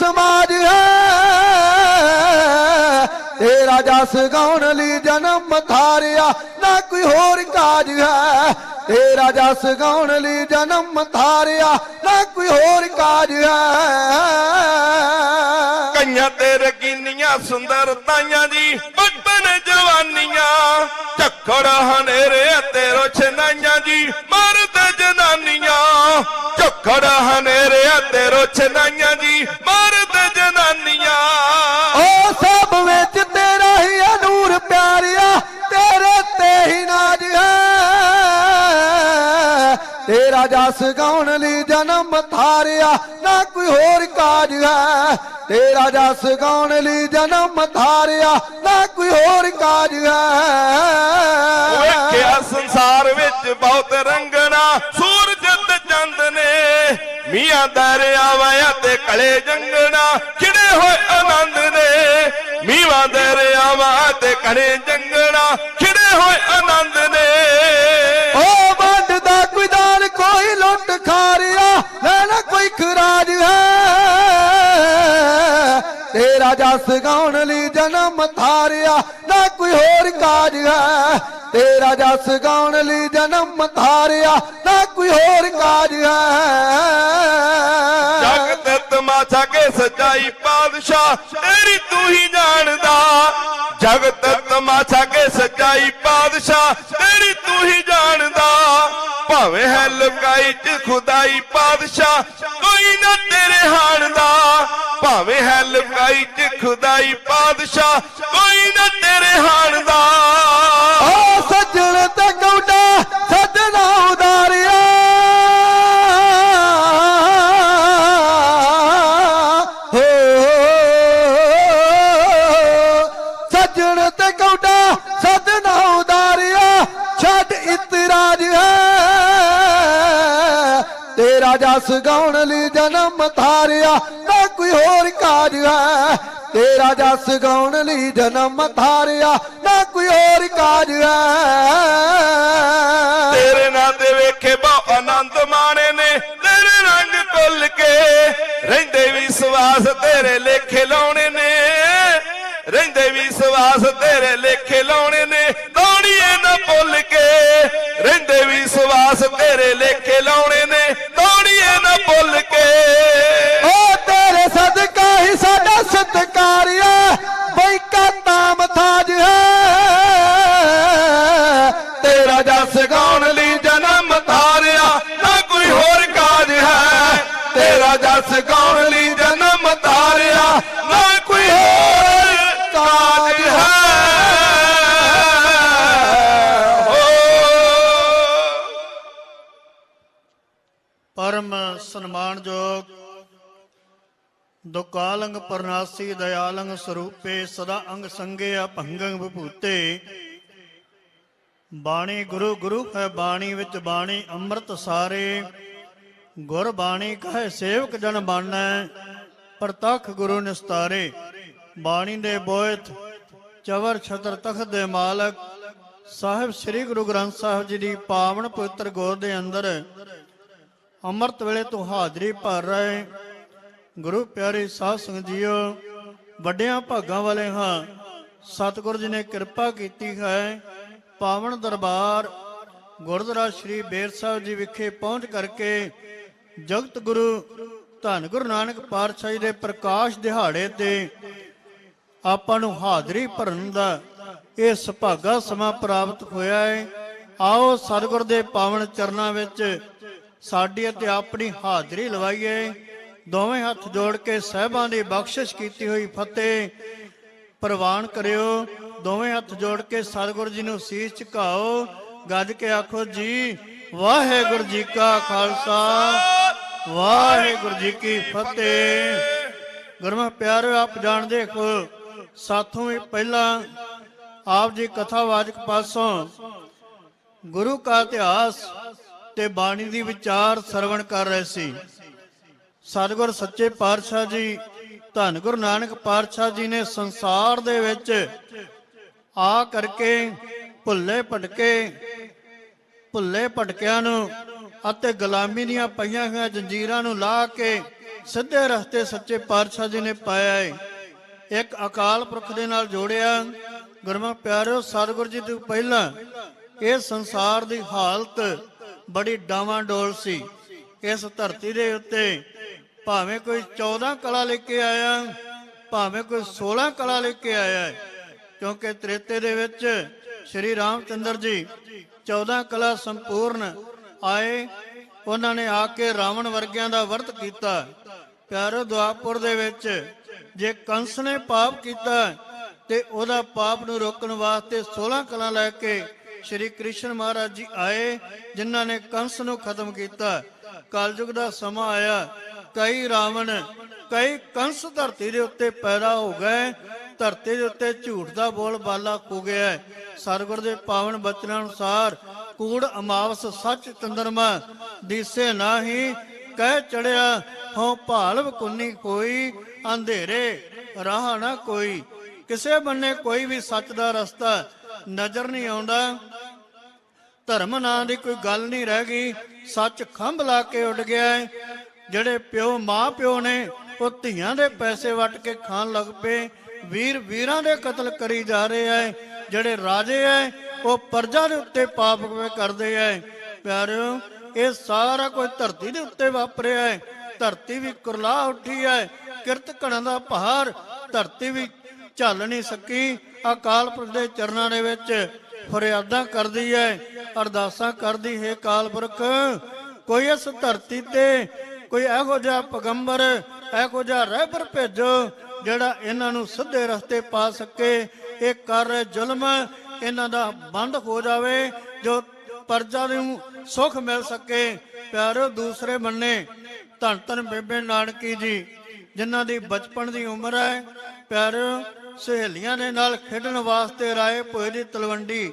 समाज है, तेरा जस गाउण लई जन्म थारिया ना कोई होर काज है, तेरा जस गाउण लई जन्म थारिया ना कोई होर काज है। कईयां ते रगीनियां सुंदरताइयां जी बदन जवानियां, झक्कड़ हनेरे ते रोशनाइयां जी मर्द जनानियां, झक्कड़ हनेरे ते रोशनाइयां जी मर्द जनानियां। ओ सब विच तेरा ही नूर प्यारिया, तेरे ते ही नाज है, तेरा जस गाउण लई जन्म थारिया ना कोई होर काज है, तेरा जस गाउण लई जन्म थारिया ना कोई होर काज है। वेख्या संसार विच बहुत रंगना सूरज ते चंद ने, मियां दरियावां ते कले जंगना खिड़े होए आनंद ने, मीवां दरियावां ते कले जंगना खिड़े होए आनंद ने। ओ वंडदा कोई दाल कोई लुट खारिया लेना कोई खराज है, तेरा जस गाउण लई जन्म थारिया ना कोई होर काज है, तेरा जस गाउण लई जन्म थारिया ना कोई होर काज है। जग ते तमाशा के सच्चाई पादशाह तेरी तू ही जानदा, जग ते तमाशा के सच्चाई पादशाह तेरी तू ही जानदा, भावें है लुकाई च खुदाई पादशाह कोई ना तेरे हाणदा, भावें है लुकाई च खुदाई पादशाह कोई ना तेरे हाणदा। ओ सज्जण ते गौडा सजना उदारिया, हो सज्जण ते गौडा सजना उदारिया छड़ इतराज है, तेरा जस गाउण लई जन्म थारिया ना कोई होर काज है, तेरा जस गाउण लई जन्म थारिया ना कोई होर काज है। तेरे नां ते वेखे बहु आनंद माणे ने तेरे रंग खुल के, रहिंदे विश्वास तेरे लेखे लाउणे ने, रहिंदे विश्वास तेरे लेखे लाउणे ने दौड़िए ना भुल के, रहिंदे विश्वास तेरे लेखे लाउणे ने दौड़िए ना भुल के। ओ तेरे सदका ही साडा सत्कारिया बैका ताम थाज है, तेरा जस गाउण लई जन्म थारिया ना कोई होर काज है, तेरा जस गाउण लई जन्म थारिया ना कोई होर काज है। परम सन्मानयोग दुकालंग परनासी दयालंग स्वरूपे सदा अंग संगे अभंगंग विभूते, बाणी गुरु गुरु है बाणी विच बाणी अमृत सारे, गुर बाणी कहे सेवक जन बानै प्रतख गुरु निस्तारे। बाणी दे बोयत चवर छतर तख्त दे मालक साहिब श्री गुरु ग्रंथ साहिब जी दी पावन पवित्र गोद दे अंदर अमृत वेले तो हाजरी भर रहे गुरु प्यारे साध संगत जीओ, ਵੱਡਿਆਂ ਭਾਗਾਂ वाले हाँ सतगुरु जी ने कृपा की है। पावन दरबार गुरुद्वारा श्री बेर साहब जी विखे पहुँच करके जगत गुरु धन गुरु नानक पातशाही दे प्रकाश दिहाड़े ते आपां नूं हाजरी भरन दा इह सुभागा समा प्राप्त होया है। आओ सतगुरु दे पावन चरनां विच साडी अते अपनी हाजरी लवाईए। दोवें हथ जोड़ के साहिबां दी बख्शिश कीती हुई फतेह प्रवान करियो। दोवें हथ जोड़ के सतगुरु जी नूं सीस झुकाओ। गज के आखो जी वाहिगुरु जी का खालसा वाहिगुरु जी की फतेह। गुरमख प्यारे आप जानते हो साथों भी पहला आप जी कथावाचक पासों गुरु का इतिहास ते बाणी दी विचार सरवण कर रहे सी। सतगुर सच्चे पातशाह जी धन गुरु नानक पातशाह जी ने संसार दे विच आ करके भुल्ले भटकियां नूं अते गुलामी दीआं पईआं होईआं जंजीरां नूं ला के ਸਿੱਧੇ ਰਸਤੇ ਸੱਚੇ ਪਾਤਸ਼ਾਹ ਜੀ ਨੇ ਪਾਇਆ ਹੈ। ਇੱਕ ਅਕਾਲ ਪੁਰਖ ਦੇ ਨਾਲ ਜੋੜਿਆ। ਗੁਰਮੁਖ ਪਿਆਰਿਓ, ਸਤਿਗੁਰੂ ਜੀ ਤੋਂ ਪਹਿਲਾਂ ਇਹ ਸੰਸਾਰ ਦੀ ਹਾਲਤ ਬੜੀ ਡਾਵਾਂਡੋਲ ਸੀ। ਇਸ ਧਰਤੀ ਦੇ ਉੱਤੇ ਭਾਵੇਂ ਕੋਈ 14 ਕਲਾ ਲੈ ਕੇ ਆਇਆ, ਭਾਵੇਂ ਕੋਈ 16 ਕਲਾ ਲੈ ਕੇ ਆਇਆ ਹੈ, ਕਿਉਂਕਿ ਤ੍ਰੇਤੇ ਦੇ ਵਿੱਚ ਸ਼੍ਰੀ ਰਾਮਚੰਦਰ ਜੀ 14 ਕਲਾ ਸੰਪੂਰਨ ਆਏ। ਉਹਨਾਂ ਨੇ ਆ ਕੇ ਰਾਵਣ ਵਰਗਿਆਂ ਦਾ ਵਰਤ ਕੀਤਾ। ਪਿਆਰੋ, ਦੁਆਪੁਰ ਦੇ ਵਿੱਚ ਜੇ ਕੰਸ ਨੇ ਪਾਪ ਕੀਤਾ ਤੇ ਉਹਦਾ ਪਾਪ ਨੂੰ ਰੋਕਣ ਵਾਸਤੇ 16 ਕਲਾ ਲੈ ਕੇ ਸ਼੍ਰੀ ਕ੍ਰਿਸ਼ਨ ਮਹਾਰਾਜ ਜੀ ਆਏ, ਜਿਨ੍ਹਾਂ ਨੇ ਕੰਸ ਨੂੰ ਖਤਮ ਕੀਤਾ। ਕਲਯੁਗ ਦਾ ਸਮਾਂ ਆਇਆ, ਕਈ ਰਾਵਣ, ਕਈ ਕੰਸ ਧਰਤੀ ਦੇ ਉੱਤੇ ਪੈਦਾ ਹੋ ਗਏ। ਧਰਤੀ ਦੇ ਉੱਤੇ ਝੂਠ ਦਾ ਬੋਲ ਬਾਲਾ ਖੋ ਗਿਆ ਹੈ। ਸਤਿਗੁਰ ਦੇ ਪਾਵਨ ਬਚਨਾਂ ਅਨੁਸਾਰ ਕੂੜ ਅਮਾਵਸ ਸੱਚ ਚੰਦਰਮਾ ਦੀਸੇ ਨਾਹੀ, ਕਹਿ ਚੜਿਆ ਹੋਂ ਭਾਲਵ ਕੁੰਨੀ ਕੋਈ, ਅੰਧੇਰੇ ਰਾਹ ਨਾ ਕੋਈ। ਕਿਸੇ ਬੰਨੇ ਕੋਈ ਵੀ ਸੱਚ ਦਾ ਰਸਤਾ ਨਜ਼ਰ ਨਹੀਂ ਆਉਂਦਾ। ਧਰਮ ਨਾਂ ਦੀ ਕੋਈ ਗੱਲ ਨਹੀਂ ਰਹਿ ਗਈ। ਸੱਚ ਖੰਭ ਲਾ ਕੇ ਉੱਡ ਗਿਆ ਹੈ। ਜਿਹੜੇ ਪਿਓ ਮਾਂ ਪਿਓ ਨੇ ਉਹ ਧੀਆਂ ਦੇ ਪੈਸੇ ਵੱਟ ਕੇ ਖਾਣ ਲੱਗ ਪਏ। ਵੀਰ ਵੀਰਾਂ ਦੇ ਕਤਲ ਕਰੀ ਜਾ ਰਹੇ ਐ। ਜਿਹੜੇ ਰਾਜੇ ਐ ਉਹ ਪਰਜਾ ਦੇ ਉੱਤੇ ਪਾਪ ਕਰਦੇ ਐ। ਪਿਆਰਿਓ, ਇਹ ਸਾਰਾ ਕੁਝ ਧਰਤੀ ਦੇ ਉੱਤੇ ਵਾਪਰਿਆ ਹੈ। ਧਰਤੀ ਵੀ ਕੁਰਲਾ ਉੱਠੀ ਹੈ। ਕਿਰਤ ਘੜਾਂ ਦਾ ਪਹਾੜ ਧਰਤੀ ਵੀ ਝੱਲ ਨਹੀਂ ਸਕੀ। ਅਕਾਲ ਪੁਰਖ ਦੇ ਚਰਨਾਂ ਦੇ ਵਿੱਚ ਫਰਿਆਦਾਂ ਕਰਦੀ ਹੈ, ਅਰਦਾਸਾਂ ਕਰਦੀ ਹੈ। ਅਕਾਲ ਪੁਰਖ, ਕੋਈ ਇਸ ਧਰਤੀ ਤੇ ਕੋਈ ਇਹੋ ਜਿਹਾ ਪੈਗੰਬਰ, ਇਹੋ ਜਿਹਾ ਰਹਿਬਰ ਭੇਜੋ ਜਿਹੜਾ ਇਹਨਾਂ ਨੂੰ ਸਿੱਧੇ ਰਸਤੇ ਪਾ ਸਕੇ। ਇਹ ਕਰ ਰਹੇ ਜ਼ੁਲਮ ਇਹਨਾਂ ਦਾ ਬੰਦ ਹੋ ਜਾਵੇ, ਜੋ ਪਰਜਾ ਨੂੰ ਸੁੱਖ ਮਿਲ ਸਕੇ। ਪਿਆਰਿਓ, ਦੂਸਰੇ ਬੰਨੇ ਧੰਨ ਧੰਨ ਬੇਬੇ ਨਾਨਕੀ ਜੀ, ਜਿਨ੍ਹਾਂ ਦੀ ਬਚਪਨ ਦੀ ਉਮਰ ਹੈ। ਪਿਆਰਿਓ, ਸਹੇਲੀਆਂ ਦੇ ਨਾਲ ਖੇਡਣ ਵਾਸਤੇ ਰਾਏ ਭੋਏ ਦੀ ਤਲਵੰਡੀ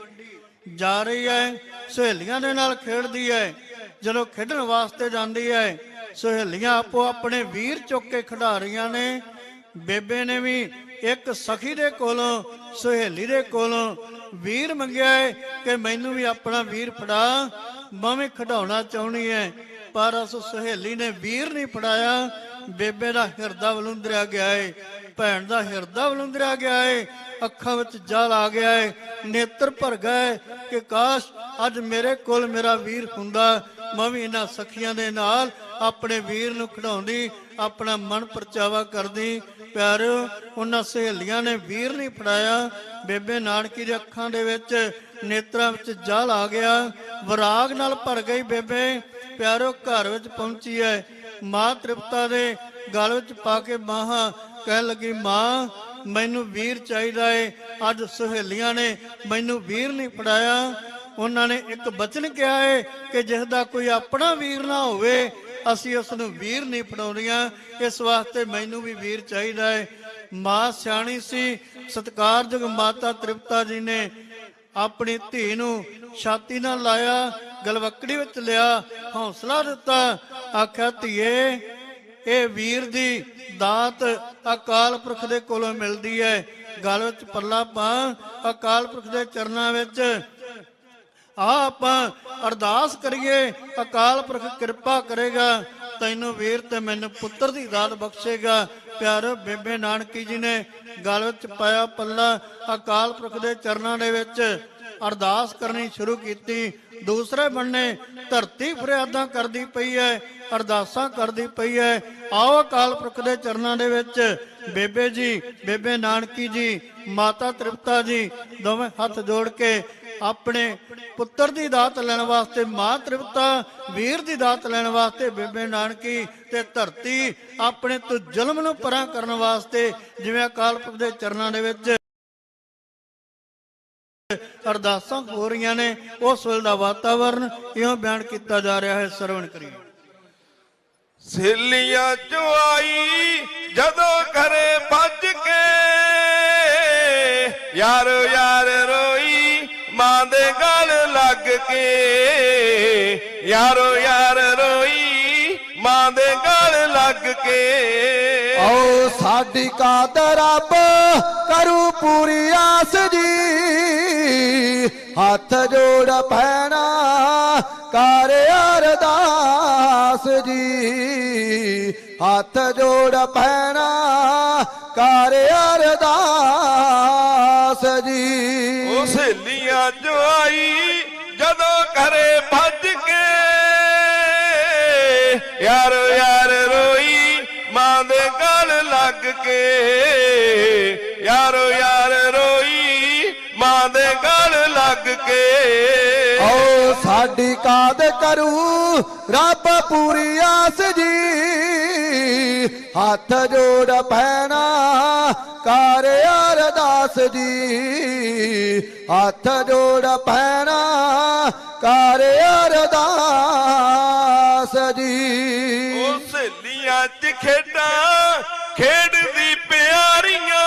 ਜਾ ਰਹੀ ਹੈ। ਸਹੇਲੀਆਂ ਦੇ ਨਾਲ ਖੇਡਦੀ ਹੈ। ਜਦੋਂ ਖੇਡਣ ਵਾਸਤੇ ਜਾਂਦੀ ਹੈ, ਸਹੇਲੀਆਂ ਆਪੋ ਆਪਣੇ ਵੀਰ ਚੁੱਕ ਕੇ ਖਿਡਾ ਰਹੀਆਂ ਨੇ। ਬੇਬੇ ਨੇ ਵੀ ਇੱਕ ਸਖੀ ਦੇ ਕੋਲੋਂ, ਸਹੇਲੀ ਦੇ ਕੋਲੋਂ ਵੀਰ ਮੰਗਿਆ ਹੈ ਕਿ ਮੈਨੂੰ ਵੀ ਆਪਣਾ ਵੀਰ ਫੜਾ, ਮੈਂ ਵੀ ਖਿਡਾਉਣਾ ਚਾਹੁੰਦੀ ਹੈ। ਪਰ ਉਸ ਸਹੇਲੀ ਨੇ ਵੀਰ ਨਹੀਂ ਫੜਾਇਆ। ਬੇਬੇ ਦਾ ਹਿਰਦਾ ਵਲੂੰਦਰਿਆ ਗਿਆ ਹੈ, ਭੈਣ ਦਾ ਹਿਰਦਾ ਵਲੂੰਦਰਿਆ ਗਿਆ ਹੈ। ਅੱਖਾਂ ਵਿੱਚ ਜਲ ਆ ਗਿਆ ਹੈ, ਨੇਤਰ ਭਰ ਗਏ ਕਿ ਕਾਸ਼ ਅੱਜ ਮੇਰੇ ਕੋਲ ਮੇਰਾ ਵੀਰ ਹੁੰਦਾ, ਮੈਂ ਵੀ ਇਹਨਾਂ ਸਖੀਆਂ ਦੇ ਨਾਲ ਆਪਣੇ ਵੀਰ ਨੂੰ ਖਿਡਾਉਂਦੀ, ਆਪਣਾ ਮਨ ਪਰਚਾਵਾ ਕਰਦੀ। ਪਿਆਰਿਓ, ਉਹਨਾਂ ਸਹੇਲੀਆਂ ਨੇ ਵੀਰ ਨਹੀਂ ਫੜਾਇਆ। ਬੇਬੇ ਨਾਨਕੀ ਦੇ ਅੱਖਾਂ ਦੇ ਵਿੱਚ, ਨੇਤਰਾਂ ਵਿੱਚ ਜਲ ਆ ਗਿਆ। ਵਿਰਾਗ ਨਾਲ ਭਰ ਗਈ ਬੇਬੇ। ਪਿਆਰਿਓ, ਘਰ ਵਿੱਚ ਪਹੁੰਚੀ ਹੈ। ਮਾਂ ਤ੍ਰਿਪਤਾ ਦੇ ਗਲ ਵਿੱਚ ਪਾ ਕੇ ਬਾਹਾਂ ਕਹਿਣ ਲੱਗੀ, ਮਾਂ ਮੈਨੂੰ ਵੀਰ ਚਾਹੀਦਾ ਏ। ਅੱਜ ਸਹੇਲੀਆਂ ਨੇ ਮੈਨੂੰ ਵੀਰ ਨਹੀਂ ਫੜਾਇਆ। ਉਹਨਾਂ ਨੇ ਇੱਕ ਬਚਨ ਕਿਹਾ ਹੈ ਕਿ ਜਿਸ ਦਾ ਕੋਈ ਆਪਣਾ ਵੀਰ ਨਾ ਹੋਵੇ, ਅਸੀਂ ਉਸ ਨੂੰ ਵੀਰ ਨਹੀਂ ਫੜਾਉਂਦੀਆਂ। ਇਸ ਵਾਸਤੇ ਮੈਨੂੰ ਵੀ ਵੀਰ ਚਾਹੀਦਾ ਹੈ। ਮਾਂ ਸਿਆਣੀ ਸੀ। ਸਤਿਕਾਰਯੋਗ ਮਾਤਾ ਤ੍ਰਿਪਤਾ ਜੀ ਨੇ ਆਪਣੀ ਧੀ ਨੂੰ ਛਾਤੀ ਨਾਲ ਲਾਇਆ, ਗਲਵੱਕੜੀ ਵਿੱਚ ਲਿਆ, ਹੌਸਲਾ ਦਿੱਤਾ। ਆਖਿਆ, ਧੀਏ, ਇਹ ਵੀਰ ਦੀ ਦਾਤ ਅਕਾਲ ਪੁਰਖ ਦੇ ਕੋਲੋਂ ਮਿਲਦੀ ਹੈ। ਗਲ ਵਿੱਚ ਪੱਲਾ ਪਾ, ਅਕਾਲ ਪੁਰਖ ਦੇ ਚਰਨਾਂ ਵਿੱਚ ਆਪਾਂ ਅਰਦਾਸ ਕਰੀਏ, ਅਕਾਲ ਪੁਰਖ ਕਿਰਪਾ ਕਰੇਗਾ, ਤੈਨੂੰ ਵੀਰ ਤੇ ਮੈਨੂੰ ਪੁੱਤਰ ਦੀ ਦਾਤ ਬਖਸ਼ੇਗਾ। ਪਿਆਰੋ, ਬੇਬੇ ਨਾਨਕੀ ਜੀ ਨੇ ਗਲ ਵਿੱਚ ਪਾਇਆ ਪੱਲਾ, ਅਕਾਲ ਪੁਰਖ ਦੇ ਚਰਨਾਂ ਦੇ ਵਿੱਚ ਅਰਦਾਸ ਕਰਨੀ ਸ਼ੁਰੂ ਕੀਤੀ। ਦੂਸਰੇ ਬੰਨੇ ਧਰਤੀ ਫਰਿਆਦਾਂ ਕਰਦੀ ਪਈ ਹੈ, ਅਰਦਾਸਾਂ ਕਰਦੀ ਪਈ ਹੈ। ਆਓ ਅਕਾਲ ਪੁਰਖ ਦੇ ਚਰਨਾਂ ਦੇ ਵਿੱਚ ਬੇਬੇ ਜੀ, ਬੇਬੇ ਨਾਨਕੀ ਜੀ, ਮਾਤਾ ਤ੍ਰਿਪਤਾ ਜੀ ਦੋਵੇਂ ਹੱਥ ਜੋੜ ਕੇ ਆਪਣੇ ਪੁੱਤਰ ਦੀ ਦਾਤ ਲੈਣ ਵਾਸਤੇ ਮਾਂ ਤ੍ਰਿਪਤਾ, ਵੀਰ ਦੀ ਦਾਤ ਲੈਣ ਵਾਸਤੇ ਬੇਬੇ ਨਾਨਕੀ, ਤੇ ਧਰਤੀ ਆਪਣੇ ਤੋਂ ਜ਼ੁਲਮ ਨੂੰ ਪਰਾਂ ਕਰਨ ਵਾਸਤੇ ਜਿਵੇਂ ਅਕਾਲ ਪੁਰਖ ਦੇ ਚਰਨਾਂ ਦੇ ਵਿੱਚ ਅਰਦਾਸਾਂ ਹੋ ਰਹੀਆਂ ਨੇ, ਉਸ ਵੇਲੇ ਦਾ ਵਾਤਾਵਰਨ ਇਉਂ ਬਿਆਨ ਕੀਤਾ ਜਾ ਰਿਹਾ ਹੈ। ਸਰਵਣ ਕਰੀਏ। ਸਹੇਲੀਆਂ ਚੋਂ ਆਈ ਜਦੋਂ ਘਰੇ ਭੱਜ ਕੇ, ਯਾਰ ਯਾਰ ਰੋਈ ਮਾਂ ਦੇ ਗਲ ਲੱਗ ਕੇ, ਯਾਰੋ ਯਾਰ ਰੋਈ ਮਾਂ ਦੇ ਗਲ ਲੱਗ ਕੇ। ਆਓ ਸਾਡੀ ਕਾਤ ਰੱਬ ਕਰੂ ਪੂਰੀ ਆਸ ਜੀ, ਹੱਥ ਜੋੜ ਭੈਣਾ ਕਰ ਅਰਦਾਸ ਜੀ ਹੱਥ ਜੋੜ ਭੈਣਾ ਕਰ ਅਰਦਾਸ ਜੀ ਉਹ ਸਹੇਲੀਆਂ ਜੋ ਆਈ ਜਦੋਂ ਘਰੇ ਭੱਜ ਕੇ ਯਾਰ ਯਾਰ ਰੋਈ ਮਾਂ ਦੇ ਗਲ ਲੱਗ ਕੇ ਯਾਰ ਯਾਰ ਰੋਈ ਮਾਂ ਦੇ ਗਲ ਲੱਗ ਕੇ ਓ ਸਾਡੀ ਕਾਦ ਕਰੂ ਰੱਬ ਪੂਰੀ ਆਸ ਜੀ ਹੱਥ ਜੋੜ ਭੈਣਾ ਕਰ ਅਰਦਾਸ ਜੀ ਹੱਥ ਜੋੜ ਭੈਣਾ ਕਰ ਅਰਦਾਸ ਜੀ ਉਹ ਸਹੇਲੀਆਂ ਚ ਖੇਡਾਂ ਖੇਡਦੀ ਪਿਆਰੀਆਂ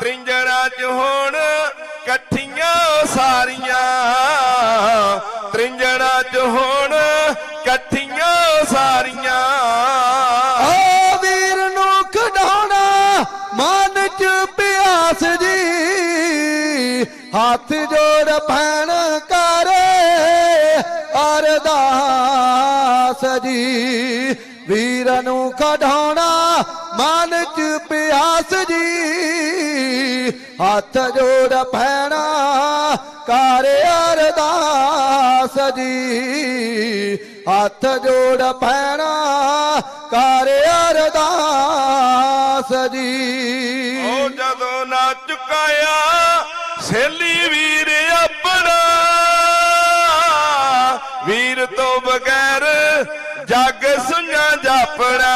ਤ੍ਰਿੰਜੜਾਂ ਚ ਹੁਣ ਇਕੱਠੀਆਂ ਸਾਰੀਆਂ ਤ੍ਰਿੰਜੜਾਂ ਚ ਹੁਣ ਇਕੱਠੀਆਂ ਸਾਰੀਆਂ ਓ ਵੀਰ ਨੂੰ ਖਿਡਾਉਣਾ ਮਨ ਚ ਪਿਆਸ ਜੀ ਹੱਥ ਜੋੜ ਭੈਣ ਕਰ ਅਰਦਾਸ ਜੀ ਵੀਰ ਨੂੰ ਖਿਡਾਉਣਾ ਮਨ ਚ ਪਿਆਸ ਜੀ ਹੱਥ ਜੋੜ ਭੈਣਾ ਕਰ ਅਰਦਾਸ ਜੀ ਹੱਥ ਜੋੜ ਭੈਣਾ ਕਰ ਅਰਦਾਸ ਜੀ ਉਹ ਜਦੋਂ ਨਾ ਚੁਕਾਇਆ ਸਹੇਲੀ ਵੀਰ ਆਪਣਾ ਵੀਰ ਤੋਂ ਬਗੈਰ ਜੱਗ ਸੁਣਾ ਜਾਪਣਾ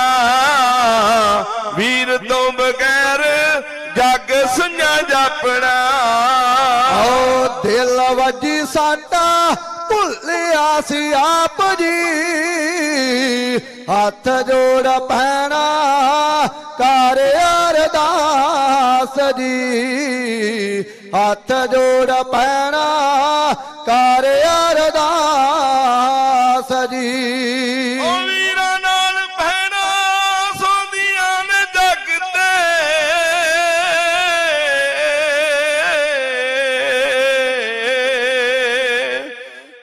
ਵੀਰ ਤੋਂ ਬਗੈਰ ਜੱਗ ਸੁਣਾ ਜਾਪਣਾ ਓ ਦਿਲ ਵੱਜੀ ਸਾਡਾ ਭੁੱਲਿਆ ਸੀ ਆਪ ਜੀ ਹੱਥ ਜੋੜ ਭੈਣਾ ਕਰ ਅਰਦਾਸ ਜੀ ਹੱਥ ਜੋੜ ਭੈਣਾ ਕਰ ਅਰਦਾਸ ਜੀ ਉਹ ਵੀਰਾਂ ਨਾਲ ਭੈਣਾਂ ਸੌਂਦੀਆਂ ਨੇ ਜੱਗ ਤੇ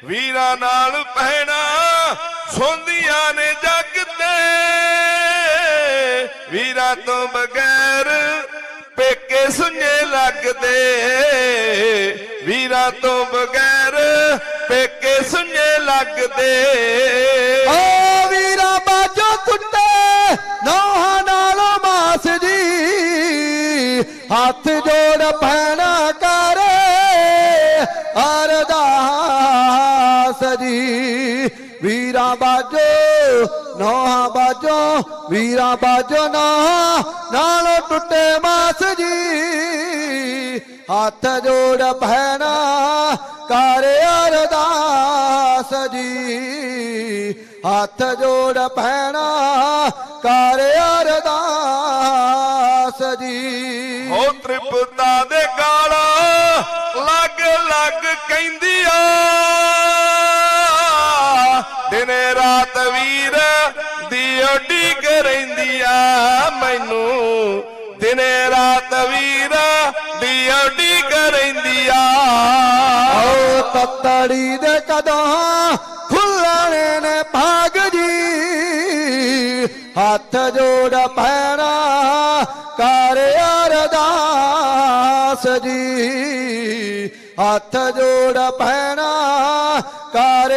ਵੀਰਾਂ ਨਾਲ ਭੈਣਾਂ ਸੌਂਦੀਆਂ ਨੇ ਜੱਗ ਤੇ ਵੀਰਾਂ ਤੋਂ ਬਗੈਰ ਪੇਕੇ ਸੁਣੇ ਲੱਗਦੇ ਵੀਰਾਂ ਤੋਂ ਬਗੈਰ ਪੇਕੇ ਸੁਣੇ ਲੱਗਦੇ ਓ ਵੀਰਾ ਬਾਜੋ ਕੁੱਤੇ ਨੌਹਾਂ ਨਾਲੋਂ ਮਾਸ ਜੀ ਹੱਥ ਜੋੜ ਭੈਣਾ ਕਰ ਅਰਦਾਸ ਜੀ ਵੀਰਾ ਬਾਜੋ ਨੌਹਾਂ ਬਾਜੋ ਵੀਰਾ ਬਾਜੋ ਨੌਹਾਂ ਨਾਲੋਂ ਟੁੱਟੇ ਮਾਸ ਜੀ ਹੱਥ ਜੋੜ ਭੈਣਾ ਕਰ ਅਰਦਾਸ ਜੀ ਹੱਥ ਜੋੜ ਭੈਣਾ ਕਰ ਅਰਦਾਸ ਜੀ ਹੋ ਤ੍ਰਿਪਤਾ ਦੇ ਗਾਲਾਂ ਲੱਗ ਲੱਗ ਕਹਿੰਦੀਆਂ ਦਿਨੇ ਰਾਤ ਵੀਰ ਦੀ ਉਡੀਕ ਰਹਿੰਦੀਆਂ ਮੈਨੂੰ ਦਿਨੇ ਰਾਤ ਵੀਰ ਦੀ ਉਡੀਕ ਰਹਿੰਦੀਆਂ ਓ ਤਤੜੀ ਦੇ ਕਦੋਂ ਖੁੱਲਣੇ ਨੇ ਭਾਗ ਜੀ ਹੱਥ ਜੋੜ ਭੈਣਾ ਕਰ ਅਰਦਾਸ ਜੀ ਹੱਥ ਜੋੜ ਭੈਣਾ ਕਰ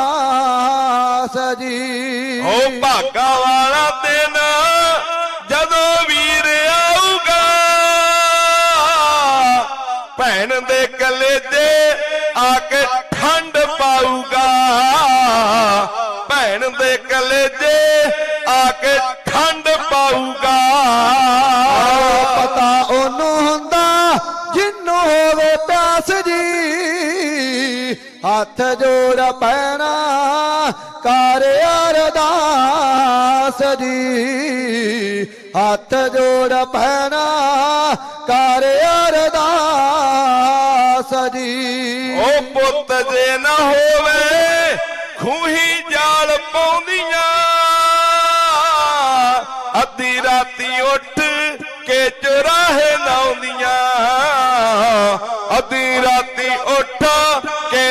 ਅਰਦਾਸ ਜੀ ਓ ਭਾਗਾ ਵਾਲਾ ਦਿਨ ਜਦੋਂ ਵੀਰ ਆਊਗਾ ਭੈਣ ਦੇ ਕਲੇਜੇ ਆ ਕੇ ਠੰਡ ਪਾਊਗਾ ਭੈਣ ਦੇ ਕਲੇਜੇ ਆ ਕੇ ਠੰਡ ਪਾਊਗਾ ਪਤਾ ਉਹਨੂੰ ਹੁੰਦਾ ਜਿੰਨੂੰ ਹੋਵੇ ਪਿਆਸ ਜੀ ਹੱਥ ਜੋੜ ਭੈਣਾ ਕਰ ਅਰਦਾਸ ਜੀ ਹੱਥ ਜੋੜ ਭੈਣਾ ਕਰ ਅਰਦਾਸ ਜੀ ਓ ਪੁੱਤ ਜੇ ਨਾ ਹੋਵੇ ਖੂਹੀ ਜਾਲ ਪਾਉਂਦੀਆਂ ਅੱਧੀ ਰਾਤੀ ਉੱਠ ਕੇ ਚੁਰਾਹੇ ਲਾਉਂਦੀਆਂ ਅੱਧੀ ਰਾਤੀ ਉੱਠ ਕੇ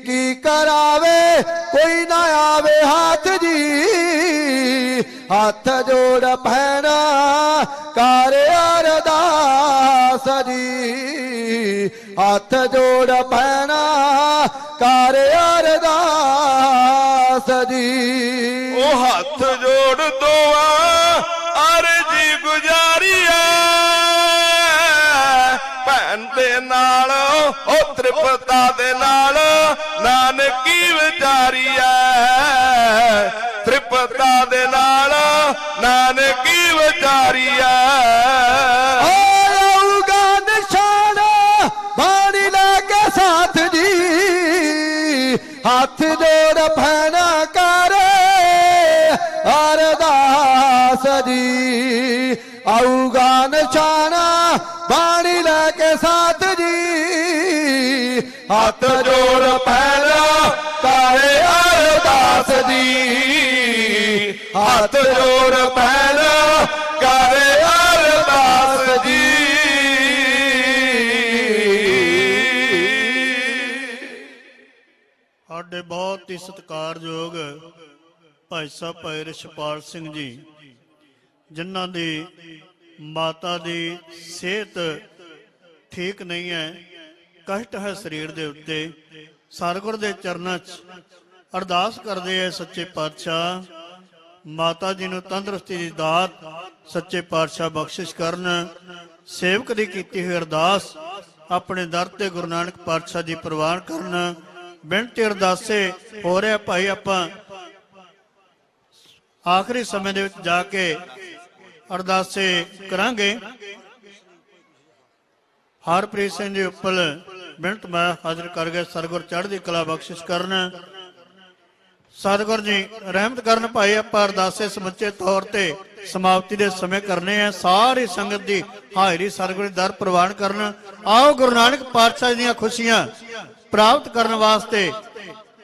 की करावे कोई ना आवे हाथ जी हाथ जोड़ भैना कर अरदास जी हाथ जोड़ भैना कर अरदास जी ओ हथ जोड़ दोआ अर्जी गुजारिया भैन दे नाल ओ त्रिपता दे नाल नानकी विचारिया त्रिपता दे नाल नानकी विचारिया आऊगा निशाना बाणी लगे साथ जी हाथ जोड़ भैना करे अरदास जी आऊगा निशाना बाणी लगे साथ जी हाथ जोड़ भैना करे अरदास जी हाथ जोड़ भैना करे अरदास जी ਸਾਡੇ ਬਹੁਤ ਹੀ ਸਤਿਕਾਰਯੋਗ ਭਾਈ ਸਾਹਿਬ ਭਾਈ ਰਿਸ਼ਪਾਲ ਸਿੰਘ ਜੀ ਜਿਨ੍ਹਾਂ ਦੀ ਮਾਤਾ ਦੀ ਸਿਹਤ ਠੀਕ ਨਹੀਂ ਹੈ ਕਸ਼ਟ ਹੈ ਸਰੀਰ ਦੇ ਉੱਤੇ ਸਤਿਗੁਰ ਦੇ ਚਰਨਾਂ 'ਚ ਅਰਦਾਸ ਕਰਦੇ ਐ ਸੱਚੇ ਪਾਤਸ਼ਾਹ ਮਾਤਾ ਜੀ ਨੂੰ ਤੰਦਰੁਸਤੀ ਦੀ ਦਾਤ ਸੱਚੇ ਪਾਤਸ਼ਾਹ ਬਖਸ਼ਿਸ਼ ਕਰਨ ਸੇਵਕ ਦੀ ਕੀਤੀ ਹੋਈ ਅਰਦਾਸ ਆਪਣੇ ਦਰ ਤੇ ਗੁਰੂ ਨਾਨਕ ਪਾਤਸ਼ਾਹ ਜੀ ਪ੍ਰਵਾਨ ਕਰਨ ਬੇਨਤੀ ਅਰਦਾਸੇ ਹੋ ਰਿਹਾ ਭਾਈ ਆਪਾਂ ਆਖਰੀ ਸਮੇਂ ਦੇ ਵਿੱਚ ਜਾ ਕੇ ਅਰਦਾਸੇ ਕਰਾਂਗੇ ਹਰਪ੍ਰੀਤ ਸਿੰਘ ਜੀ ਉੱਪਰ ਬਿੰਤ ਮੈਂ ਹਾਜ਼ਰ ਕਰ ਗਏ ਸਤਿਗੁਰ ਚੜ੍ਹਦੀ ਕਲਾ ਬਖਸ਼ਿਸ਼ ਕਰਨ ਸਤਿਗੁਰ ਜੀ ਰਹਿਮਤ ਕਰਨ ਭਾਈ ਆਪਾਂ ਅਰਦਾਸੇ ਸਮੁੱਚੇ ਤੌਰ ਤੇ ਸਮਾਪਤੀ ਦੇ ਸਮੇਂ ਕਰਨੇ ਆ ਸਾਰੀ ਸੰਗਤ ਦੀ ਹਾਜ਼ਰੀ ਸਤਿਗੁਰ ਦੇ ਦਰ ਪ੍ਰਵਾਨ ਕਰਨ ਆਓ ਗੁਰੂ ਨਾਨਕ ਪਾਤਸ਼ਾਹ ਦੀਆਂ ਖੁਸ਼ੀਆਂ ਪ੍ਰਾਪਤ ਕਰਨ ਵਾਸਤੇ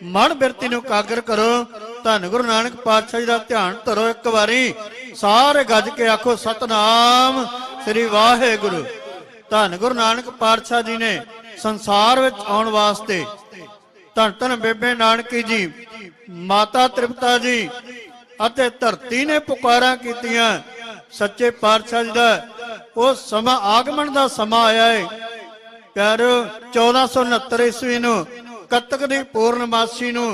ਮਨ ਬਿਰਤੀ ਨੂੰ ਕਾਗਰ ਕਰੋ ਧੰਨ ਗੁਰੂ ਨਾਨਕ ਪਾਤਸ਼ਾਹ ਜੀ ਦਾ ਧਿਆਨ ਧਰੋ ਇੱਕ ਵਾਰੀ ਸਾਰੇ ਗੱਜ ਕੇ ਆਖੋ ਸਤਨਾਮ ਸ੍ਰੀ ਵਾਹਿਗੁਰੂ ਧੰਨ ਗੁਰੂ ਨਾਨਕ ਪਾਤਸ਼ਾਹ ਜੀ ਨੇ ਸੰਸਾਰ ਵਿੱਚ ਆਉਣ ਵਾਸਤੇ ਧੰਨ ਧੰਨ ਬੇਬੇ ਨਾਨਕੀ ਜੀ ਮਾਤਾ ਤ੍ਰਿਪਤਾ ਜੀ ਅਤੇ ਧਰਤੀ ਨੇ ਪੁਕਾਰਾਂ ਕੀਤੀਆਂ ਸੱਚੇ ਪਾਤਸ਼ਾਹ ਜੀ ਦਾ ਉਹ ਸਮਾਂ ਆਗਮਨ ਦਾ ਸਮਾਂ ਆਇਆ ਹੈ ਪਿਆਰਿਓ 1469 ਈਸਵੀ ਨੂੰ ਕੱਤਕ ਦੀ ਪੂਰਨਮਾਸੀ ਨੂੰ